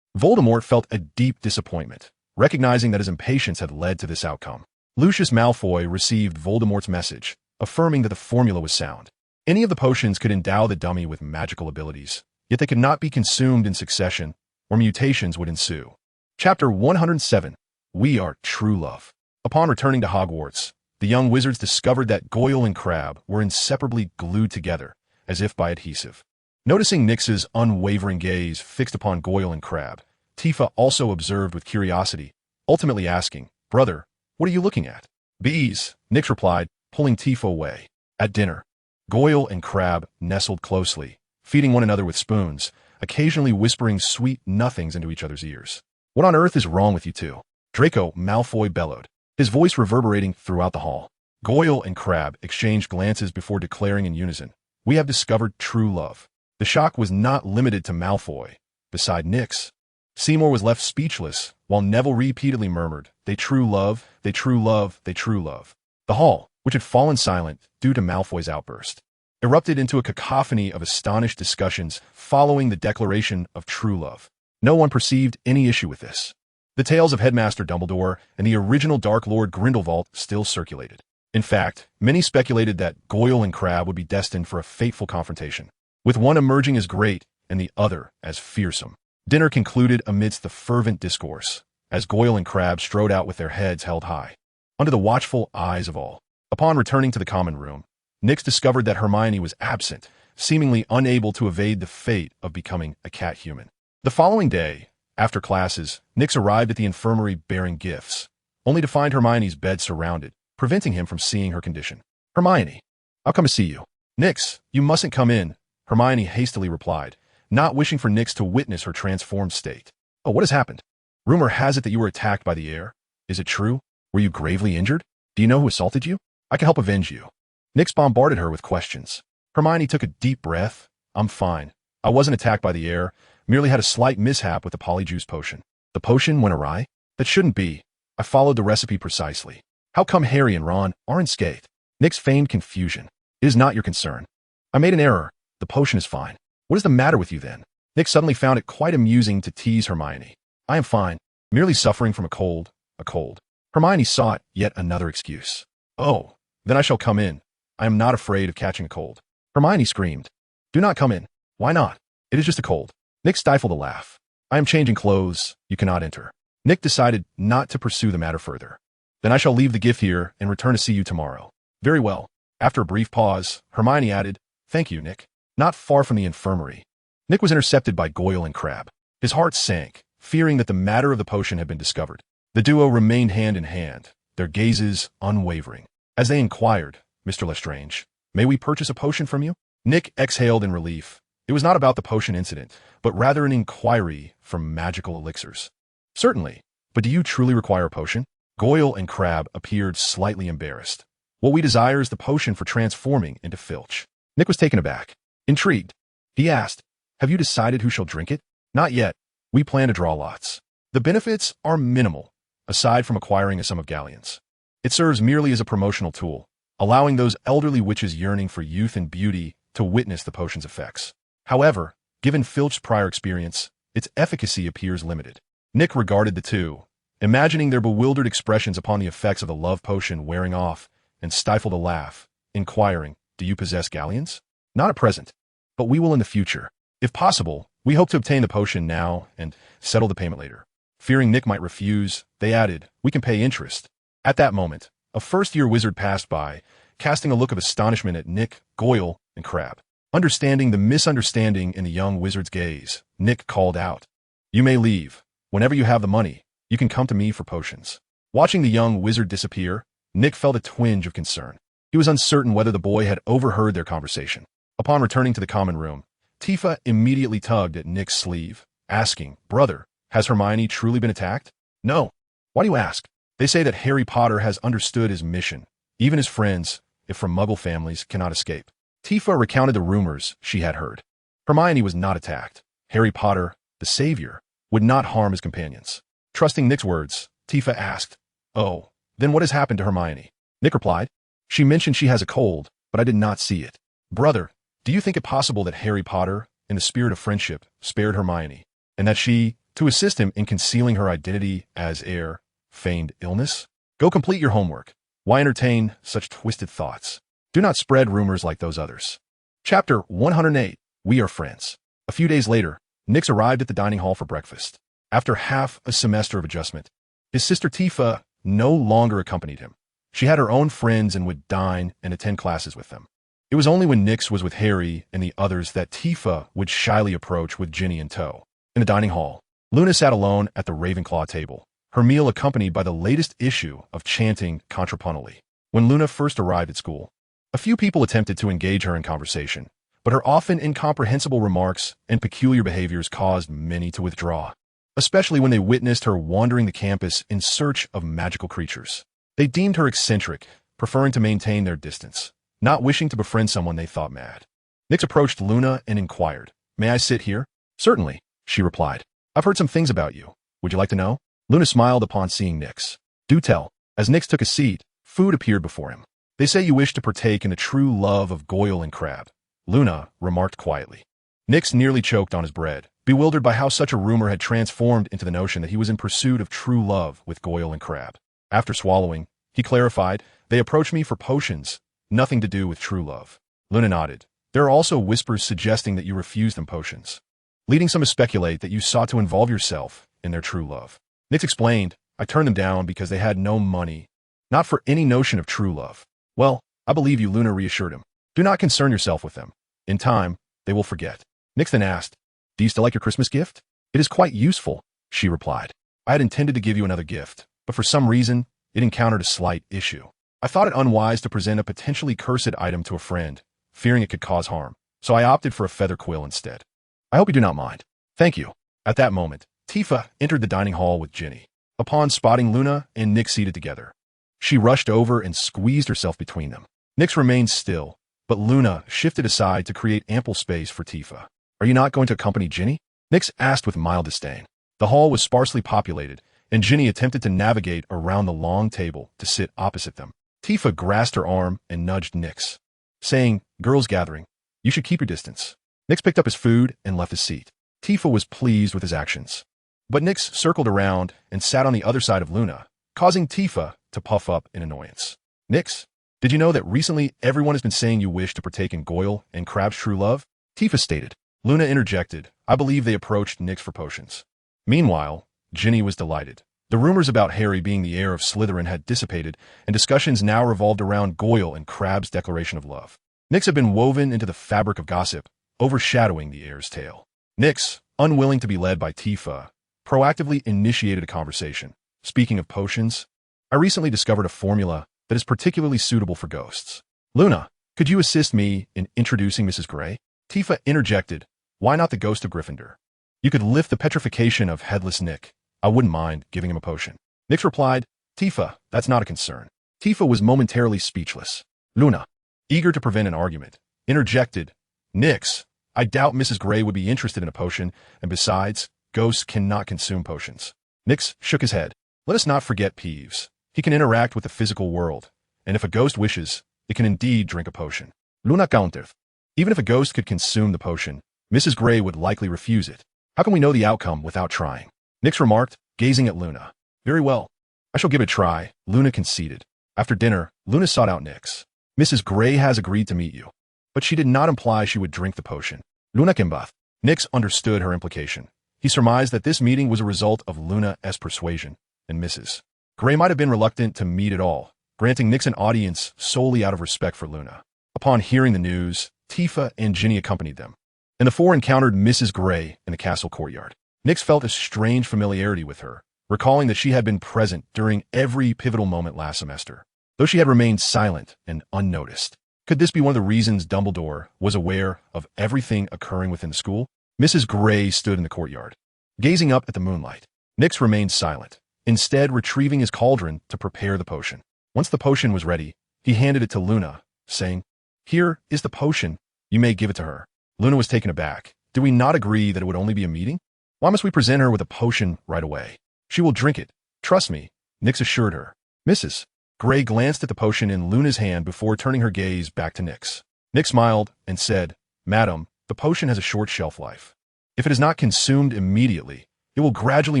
Voldemort felt a deep disappointment, recognizing that his impatience had led to this outcome. Lucius Malfoy received Voldemort's message, affirming that the formula was sound. Any of the potions could endow the dummy with magical abilities, yet they could not be consumed in succession, or mutations would ensue. Chapter 107. We Are True Love. Upon returning to Hogwarts, the young wizards discovered that Goyle and Crabbe were inseparably glued together, as if by adhesive. Noticing Nyx's unwavering gaze fixed upon Goyle and Crabbe, Tifa also observed with curiosity, ultimately asking, "Brother, what are you looking at?" "Bees," Nyx replied, pulling Tifa away. At dinner, Goyle and Crabbe nestled closely, feeding one another with spoons, occasionally whispering sweet nothings into each other's ears. "What on earth is wrong with you two?" Draco Malfoy bellowed, his voice reverberating throughout the hall. Goyle and Crabbe exchanged glances before declaring in unison, "We have discovered true love." The shock was not limited to Malfoy. Beside Nyx, Seymour was left speechless, while Neville repeatedly murmured, "They true love, they true love, they true love." The hall, which had fallen silent due to Malfoy's outburst, erupted into a cacophony of astonished discussions following the declaration of true love. No one perceived any issue with this. The tales of Headmaster Dumbledore and the original Dark Lord Grindelwald still circulated. In fact, many speculated that Goyle and Crabbe would be destined for a fateful confrontation, with one emerging as great and the other as fearsome. Dinner concluded amidst the fervent discourse, as Goyle and Crabbe strode out with their heads held high, under the watchful eyes of all. Upon returning to the common room, Nyx discovered that Hermione was absent, seemingly unable to evade the fate of becoming a cat human. The following day, after classes, Nyx arrived at the infirmary bearing gifts, only to find Hermione's bed surrounded, preventing him from seeing her condition. "Hermione, I'll come to see you." "Nyx, you mustn't come in," Hermione hastily replied, not wishing for Nyx to witness her transformed state. "Oh, what has happened? Rumor has it that you were attacked by the air. Is it true? Were you gravely injured? Do you know who assaulted you? I can help avenge you." Nyx bombarded her with questions. Hermione took a deep breath. "I'm fine. I wasn't attacked by the air, merely had a slight mishap with the polyjuice potion." "The potion went awry?" "That shouldn't be. I followed the recipe precisely." "How come Harry and Ron are unscathed?" Nyx feigned confusion. "It is not your concern. I made an error. The potion is fine." "What is the matter with you then?" Nyx suddenly found it quite amusing to tease Hermione. "I am fine, merely suffering from a cold. A cold." Hermione sought yet another excuse. "Oh, then I shall come in. I am not afraid of catching a cold." Hermione screamed. Do not come in. Why not? It is just a cold. Nick stifled a laugh. I am changing clothes. You cannot enter. Nick decided not to pursue the matter further. Then I shall leave the gift here and return to see you tomorrow. Very well. After a brief pause, Hermione added, Thank you, Nick. Not far from the infirmary. Nick was intercepted by Goyle and Crabbe. His heart sank, fearing that the matter of the potion had been discovered. The duo remained hand in hand, their gazes unwavering. As they inquired, Mr. Lestrange, may we purchase a potion from you? Nick exhaled in relief. It was not about the potion incident, but rather an inquiry from magical elixirs. Certainly, but do you truly require a potion? Goyle and Crabbe appeared slightly embarrassed. What we desire is the potion for transforming into Filch. Nick was taken aback. Intrigued, he asked, Have you decided who shall drink it? Not yet. We plan to draw lots. The benefits are minimal, aside from acquiring a sum of galleons. It serves merely as a promotional tool, allowing those elderly witches yearning for youth and beauty to witness the potion's effects. However, given Filch's prior experience, its efficacy appears limited. Nick regarded the two, imagining their bewildered expressions upon the effects of the love potion wearing off, and stifled a laugh, inquiring, Do you possess galleons? Not at present, but we will in the future. If possible, we hope to obtain the potion now and settle the payment later. Fearing Nick might refuse, they added, We can pay interest. At that moment, a first-year wizard passed by, casting a look of astonishment at Nick, Goyle, and Crabbe. Understanding the misunderstanding in the young wizard's gaze, Nick called out, You may leave. Whenever you have the money, you can come to me for potions. Watching the young wizard disappear, Nick felt a twinge of concern. He was uncertain whether the boy had overheard their conversation. Upon returning to the common room, Tifa immediately tugged at Nick's sleeve, asking, Brother, has Hermione truly been attacked? No. Why do you ask? They say that Harry Potter has understood his mission. Even his friends, if from Muggle families, cannot escape. Tifa recounted the rumors she had heard. Hermione was not attacked. Harry Potter, the savior, would not harm his companions. Trusting Nick's words, Tifa asked, Oh, then what has happened to Hermione? Nick replied, She mentioned she has a cold, but I did not see it. Brother, do you think it possible that Harry Potter, in the spirit of friendship, spared Hermione, and that she, to assist him in concealing her identity as heir, feigned illness? Go complete your homework. Why entertain such twisted thoughts? Do not spread rumors like those others. Chapter 108, We Are Friends. A few days later, Nix arrived at the dining hall for breakfast. After half a semester of adjustment, his sister Tifa no longer accompanied him. She had her own friends and would dine and attend classes with them. It was only when Nix was with Harry and the others that Tifa would shyly approach with Ginny in tow. In the dining hall, Luna sat alone at the Ravenclaw table, her meal accompanied by the latest issue of Chanting Contrapuntally. When Luna first arrived at school, a few people attempted to engage her in conversation, but her often incomprehensible remarks and peculiar behaviors caused many to withdraw, especially when they witnessed her wandering the campus in search of magical creatures. They deemed her eccentric, preferring to maintain their distance, not wishing to befriend someone they thought mad. Nix approached Luna and inquired, May I sit here? Certainly, she replied. I've heard some things about you. Would you like to know? Luna smiled upon seeing Nix. Do tell. As Nix took a seat, food appeared before him. They say you wish to partake in the true love of Goyle and Crabbe, Luna remarked quietly. Nix nearly choked on his bread, bewildered by how such a rumor had transformed into the notion that he was in pursuit of true love with Goyle and Crabbe. After swallowing, he clarified, They approached me for potions, nothing to do with true love. Luna nodded. There are also whispers suggesting that you refused them potions, leading some to speculate that you sought to involve yourself in their true love. Nix explained, I turned them down because they had no money, not for any notion of true love. Well, I believe you, Luna reassured him. Do not concern yourself with them. In time, they will forget. Nix then asked, Do you still like your Christmas gift? It is quite useful, she replied. I had intended to give you another gift, but for some reason, it encountered a slight issue. I thought it unwise to present a potentially cursed item to a friend, fearing it could cause harm, so I opted for a feather quill instead. I hope you do not mind. Thank you. At that moment, Tifa entered the dining hall with Ginny. Upon spotting Luna and Nix seated together, she rushed over and squeezed herself between them. Nix remained still, but Luna shifted aside to create ample space for Tifa. Are you not going to accompany Ginny? Nix asked with mild disdain. The hall was sparsely populated, and Ginny attempted to navigate around the long table to sit opposite them. Tifa grasped her arm and nudged Nix, saying, Girls gathering, you should keep your distance. Nix picked up his food and left his seat. Tifa was pleased with his actions. But Nix circled around and sat on the other side of Luna, causing Tifa to puff up in annoyance. Nix, Did you know that recently everyone has been saying you wish to partake in Goyle and Crabbe's true love? Tifa stated. Luna interjected. I believe they approached Nyx for potions. Meanwhile, Ginny was delighted. The rumors about Harry being the heir of Slytherin had dissipated, and discussions now revolved around Goyle and Crabbe's declaration of love. Nyx had been woven into the fabric of gossip, overshadowing the heir's tale. Nyx, unwilling to be led by Tifa, proactively initiated a conversation. Speaking of potions, I recently discovered a formula that is particularly suitable for ghosts. Luna, could you assist me in introducing Mrs. Grey? Tifa interjected. Why not the ghost of Gryffindor? You could lift the petrification of headless Nick. I wouldn't mind giving him a potion. Nyx replied, Tifa, that's not a concern. Tifa was momentarily speechless. Luna, eager to prevent an argument, interjected, Nyx, I doubt Mrs. Grey would be interested in a potion, and besides, ghosts cannot consume potions. Nyx shook his head. Let us not forget Peeves. He can interact with the physical world, and if a ghost wishes, it can indeed drink a potion. Luna countered. Even if a ghost could consume the potion, Mrs. Grey would likely refuse it. How can we know the outcome without trying? Nyx remarked, gazing at Luna. Very well. I shall give it a try, Luna conceded. After dinner, Luna sought out Nyx. Mrs. Grey has agreed to meet you, but she did not imply she would drink the potion. Luna Kimbath. Nyx understood her implication. He surmised that this meeting was a result of Luna's persuasion, and Mrs. Grey might have been reluctant to meet at all, granting Nyx an audience solely out of respect for Luna. Upon hearing the news, Tifa and Ginny accompanied them, and the four encountered Mrs. Grey in the castle courtyard. Nyx felt a strange familiarity with her, recalling that she had been present during every pivotal moment last semester, though she had remained silent and unnoticed. Could this be one of the reasons Dumbledore was aware of everything occurring within the school? Mrs. Grey stood in the courtyard, gazing up at the moonlight. Nyx remained silent, instead retrieving his cauldron to prepare the potion. Once the potion was ready, he handed it to Luna, saying, Here is the potion. You may give it to her. Luna was taken aback. Did we not agree that it would only be a meeting? Why must we present her with a potion right away? She will drink it. Trust me, Nyx assured her. Mrs. Grey glanced at the potion in Luna's hand before turning her gaze back to Nyx. Nyx smiled and said, Madam, the potion has a short shelf life. If it is not consumed immediately, it will gradually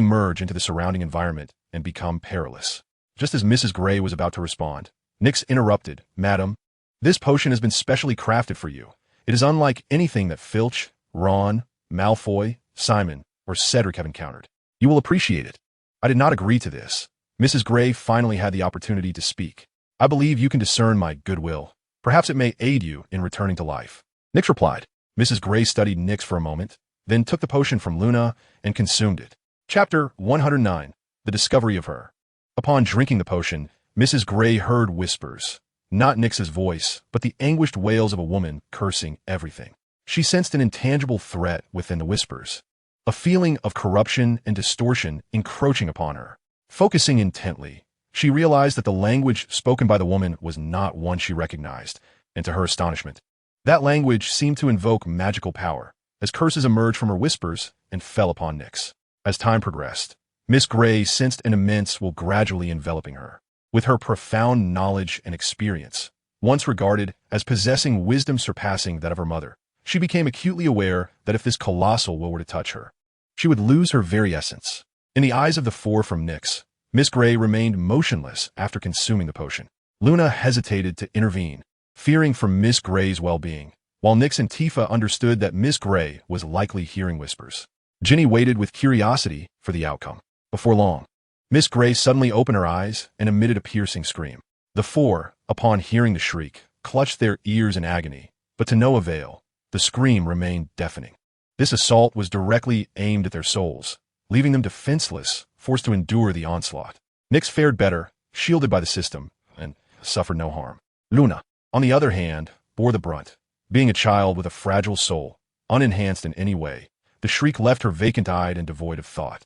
merge into the surrounding environment and become perilous. Just as Mrs. Grey was about to respond, Nyx interrupted, Madam, this potion has been specially crafted for you. It is unlike anything that Filch, Ron, Malfoy, Simon, or Cedric have encountered. You will appreciate it. I did not agree to this. Mrs. Grey finally had the opportunity to speak. I believe you can discern my goodwill. Perhaps it may aid you in returning to life. Nyx replied. Mrs. Grey studied Nyx for a moment, then took the potion from Luna and consumed it. Chapter 109. The Discovery of Her. Upon drinking the potion, Mrs. Grey heard whispers. Not Nyx's voice, but the anguished wails of a woman cursing everything. She sensed an intangible threat within the whispers, a feeling of corruption and distortion encroaching upon her. Focusing intently, she realized that the language spoken by the woman was not one she recognized, and to her astonishment, that language seemed to invoke magical power, as curses emerged from her whispers and fell upon Nyx. As time progressed, Miss Grey sensed an immense will gradually enveloping her. With her profound knowledge and experience, once regarded as possessing wisdom surpassing that of her mother, she became acutely aware that if this colossal will were to touch her, she would lose her very essence. In the eyes of the four from Nyx, Miss Grey remained motionless after consuming the potion. Luna hesitated to intervene, fearing for Miss Grey's well-being, while Nyx and Tifa understood that Miss Grey was likely hearing whispers. Ginny waited with curiosity for the outcome. Before long, Miss Grey suddenly opened her eyes and emitted a piercing scream. The four, upon hearing the shriek, clutched their ears in agony, but to no avail. The scream remained deafening. This assault was directly aimed at their souls, leaving them defenseless, forced to endure the onslaught. Nyx fared better, shielded by the system, and suffered no harm. Luna, on the other hand, bore the brunt. Being a child with a fragile soul, unenhanced in any way, the shriek left her vacant-eyed and devoid of thought.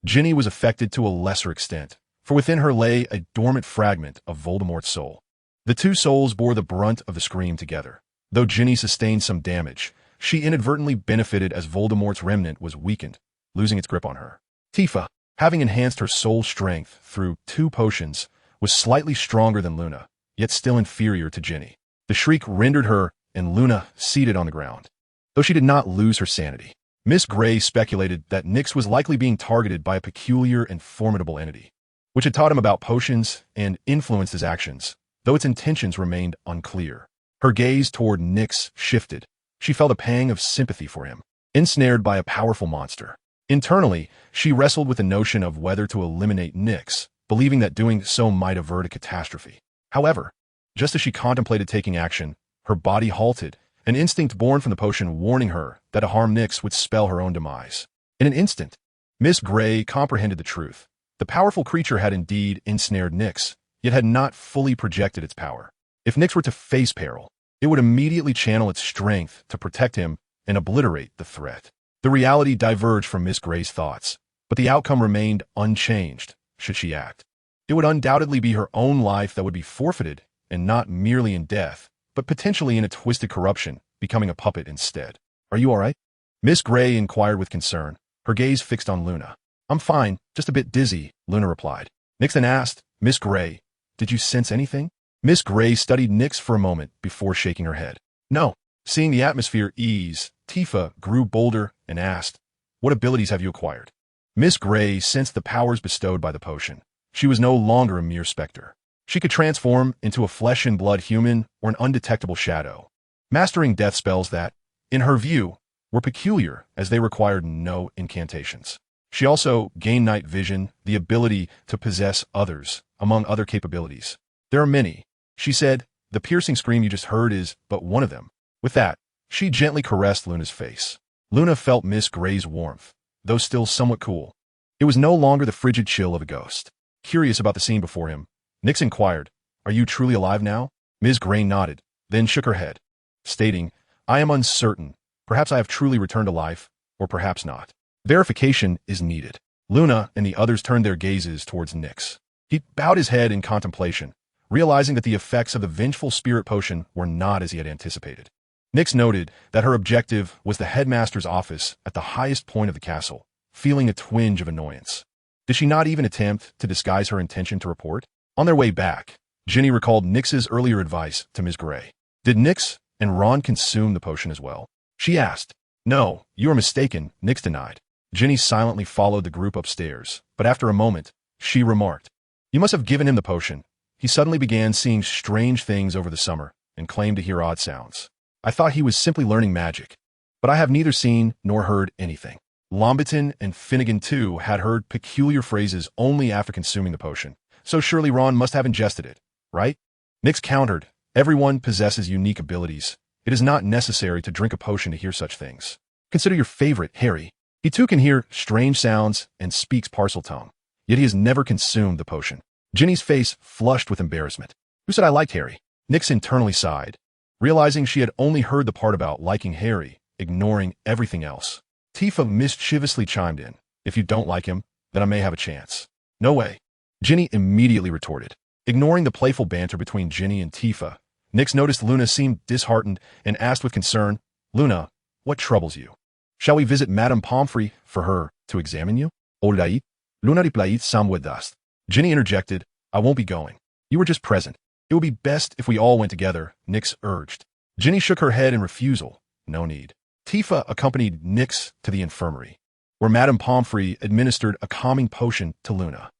Ginny was affected to a lesser extent, for within her lay a dormant fragment of Voldemort's soul. The two souls bore the brunt of the scream together. Though Ginny sustained some damage, she inadvertently benefited as Voldemort's remnant was weakened, losing its grip on her. Tifa, having enhanced her soul strength through 2 potions, was slightly stronger than Luna, yet still inferior to Ginny. The shriek rendered her and Luna seated on the ground, though she did not lose her sanity. Miss Grey speculated that Nyx was likely being targeted by a peculiar and formidable entity, which had taught him about potions and influenced his actions, though its intentions remained unclear. Her gaze toward Nyx shifted. She felt a pang of sympathy for him, ensnared by a powerful monster. Internally, she wrestled with the notion of whether to eliminate Nyx, believing that doing so might avert a catastrophe. However, just as she contemplated taking action, her body halted, an instinct born from the potion warning her that to harm Nyx would spell her own demise. In an instant, Miss Gray comprehended the truth. The powerful creature had indeed ensnared Nyx, yet had not fully projected its power. If Nyx were to face peril, it would immediately channel its strength to protect him and obliterate the threat. The reality diverged from Miss Gray's thoughts, but the outcome remained unchanged, should she act. It would undoubtedly be her own life that would be forfeited, and not merely in death, but potentially in a twisted corruption, becoming a puppet instead. Are you all right? Miss Gray inquired with concern, her gaze fixed on Luna. I'm fine, just a bit dizzy, Luna replied. Nyx then asked, Miss Gray, did you sense anything? Miss Gray studied Nyx for a moment before shaking her head. No. Seeing the atmosphere ease, Tifa grew bolder and asked, what abilities have you acquired? Miss Gray sensed the powers bestowed by the potion. She was no longer a mere specter. She could transform into a flesh-and-blood human or an undetectable shadow, mastering death spells that, in her view, were peculiar as they required no incantations. She also gained night vision, the ability to possess others, among other capabilities. There are many, she said. The piercing scream you just heard is but one of them. With that, she gently caressed Luna's face. Luna felt Miss Gray's warmth, though still somewhat cool. It was no longer the frigid chill of a ghost. Curious about the scene before him, Nyx inquired, are you truly alive now? Ms. Gray nodded, then shook her head, stating, I am uncertain. Perhaps I have truly returned to life, or perhaps not. Verification is needed. Luna and the others turned their gazes towards Nyx. He bowed his head in contemplation, realizing that the effects of the vengeful spirit potion were not as he had anticipated. Nyx noted that her objective was the headmaster's office at the highest point of the castle, feeling a twinge of annoyance. Did she not even attempt to disguise her intention to report? On their way back, Ginny recalled Nyx's earlier advice to Ms. Gray. Did Nyx and Ron consume the potion as well? She asked. No, you are mistaken, Nyx denied. Ginny silently followed the group upstairs, but after a moment, she remarked, you must have given him the potion. He suddenly began seeing strange things over the summer and claimed to hear odd sounds. I thought he was simply learning magic, but I have neither seen nor heard anything. Lombiton and Finnegan, too, had heard peculiar phrases only after consuming the potion, so surely Ron must have ingested it, right? Nyx countered, everyone possesses unique abilities. It is not necessary to drink a potion to hear such things. Consider your favorite, Harry. He too can hear strange sounds and speaks Parseltongue, yet he has never consumed the potion. Ginny's face flushed with embarrassment. Who said I liked Harry? Nyx internally sighed, realizing she had only heard the part about liking Harry, ignoring everything else. Tifa mischievously chimed in, if you don't like him, then I may have a chance. No way. Ginny immediately retorted. Ignoring the playful banter between Ginny and Tifa, Nyx noticed Luna seemed disheartened and asked with concern, Luna, what troubles you? Shall we visit Madame Pomfrey for her to examine you? Alright. Luna replied samwedast. Ginny interjected, I won't be going. You were just present. It would be best if we all went together, Nyx urged. Ginny shook her head in refusal. No need. Tifa accompanied Nyx to the infirmary, where Madame Pomfrey administered a calming potion to Luna.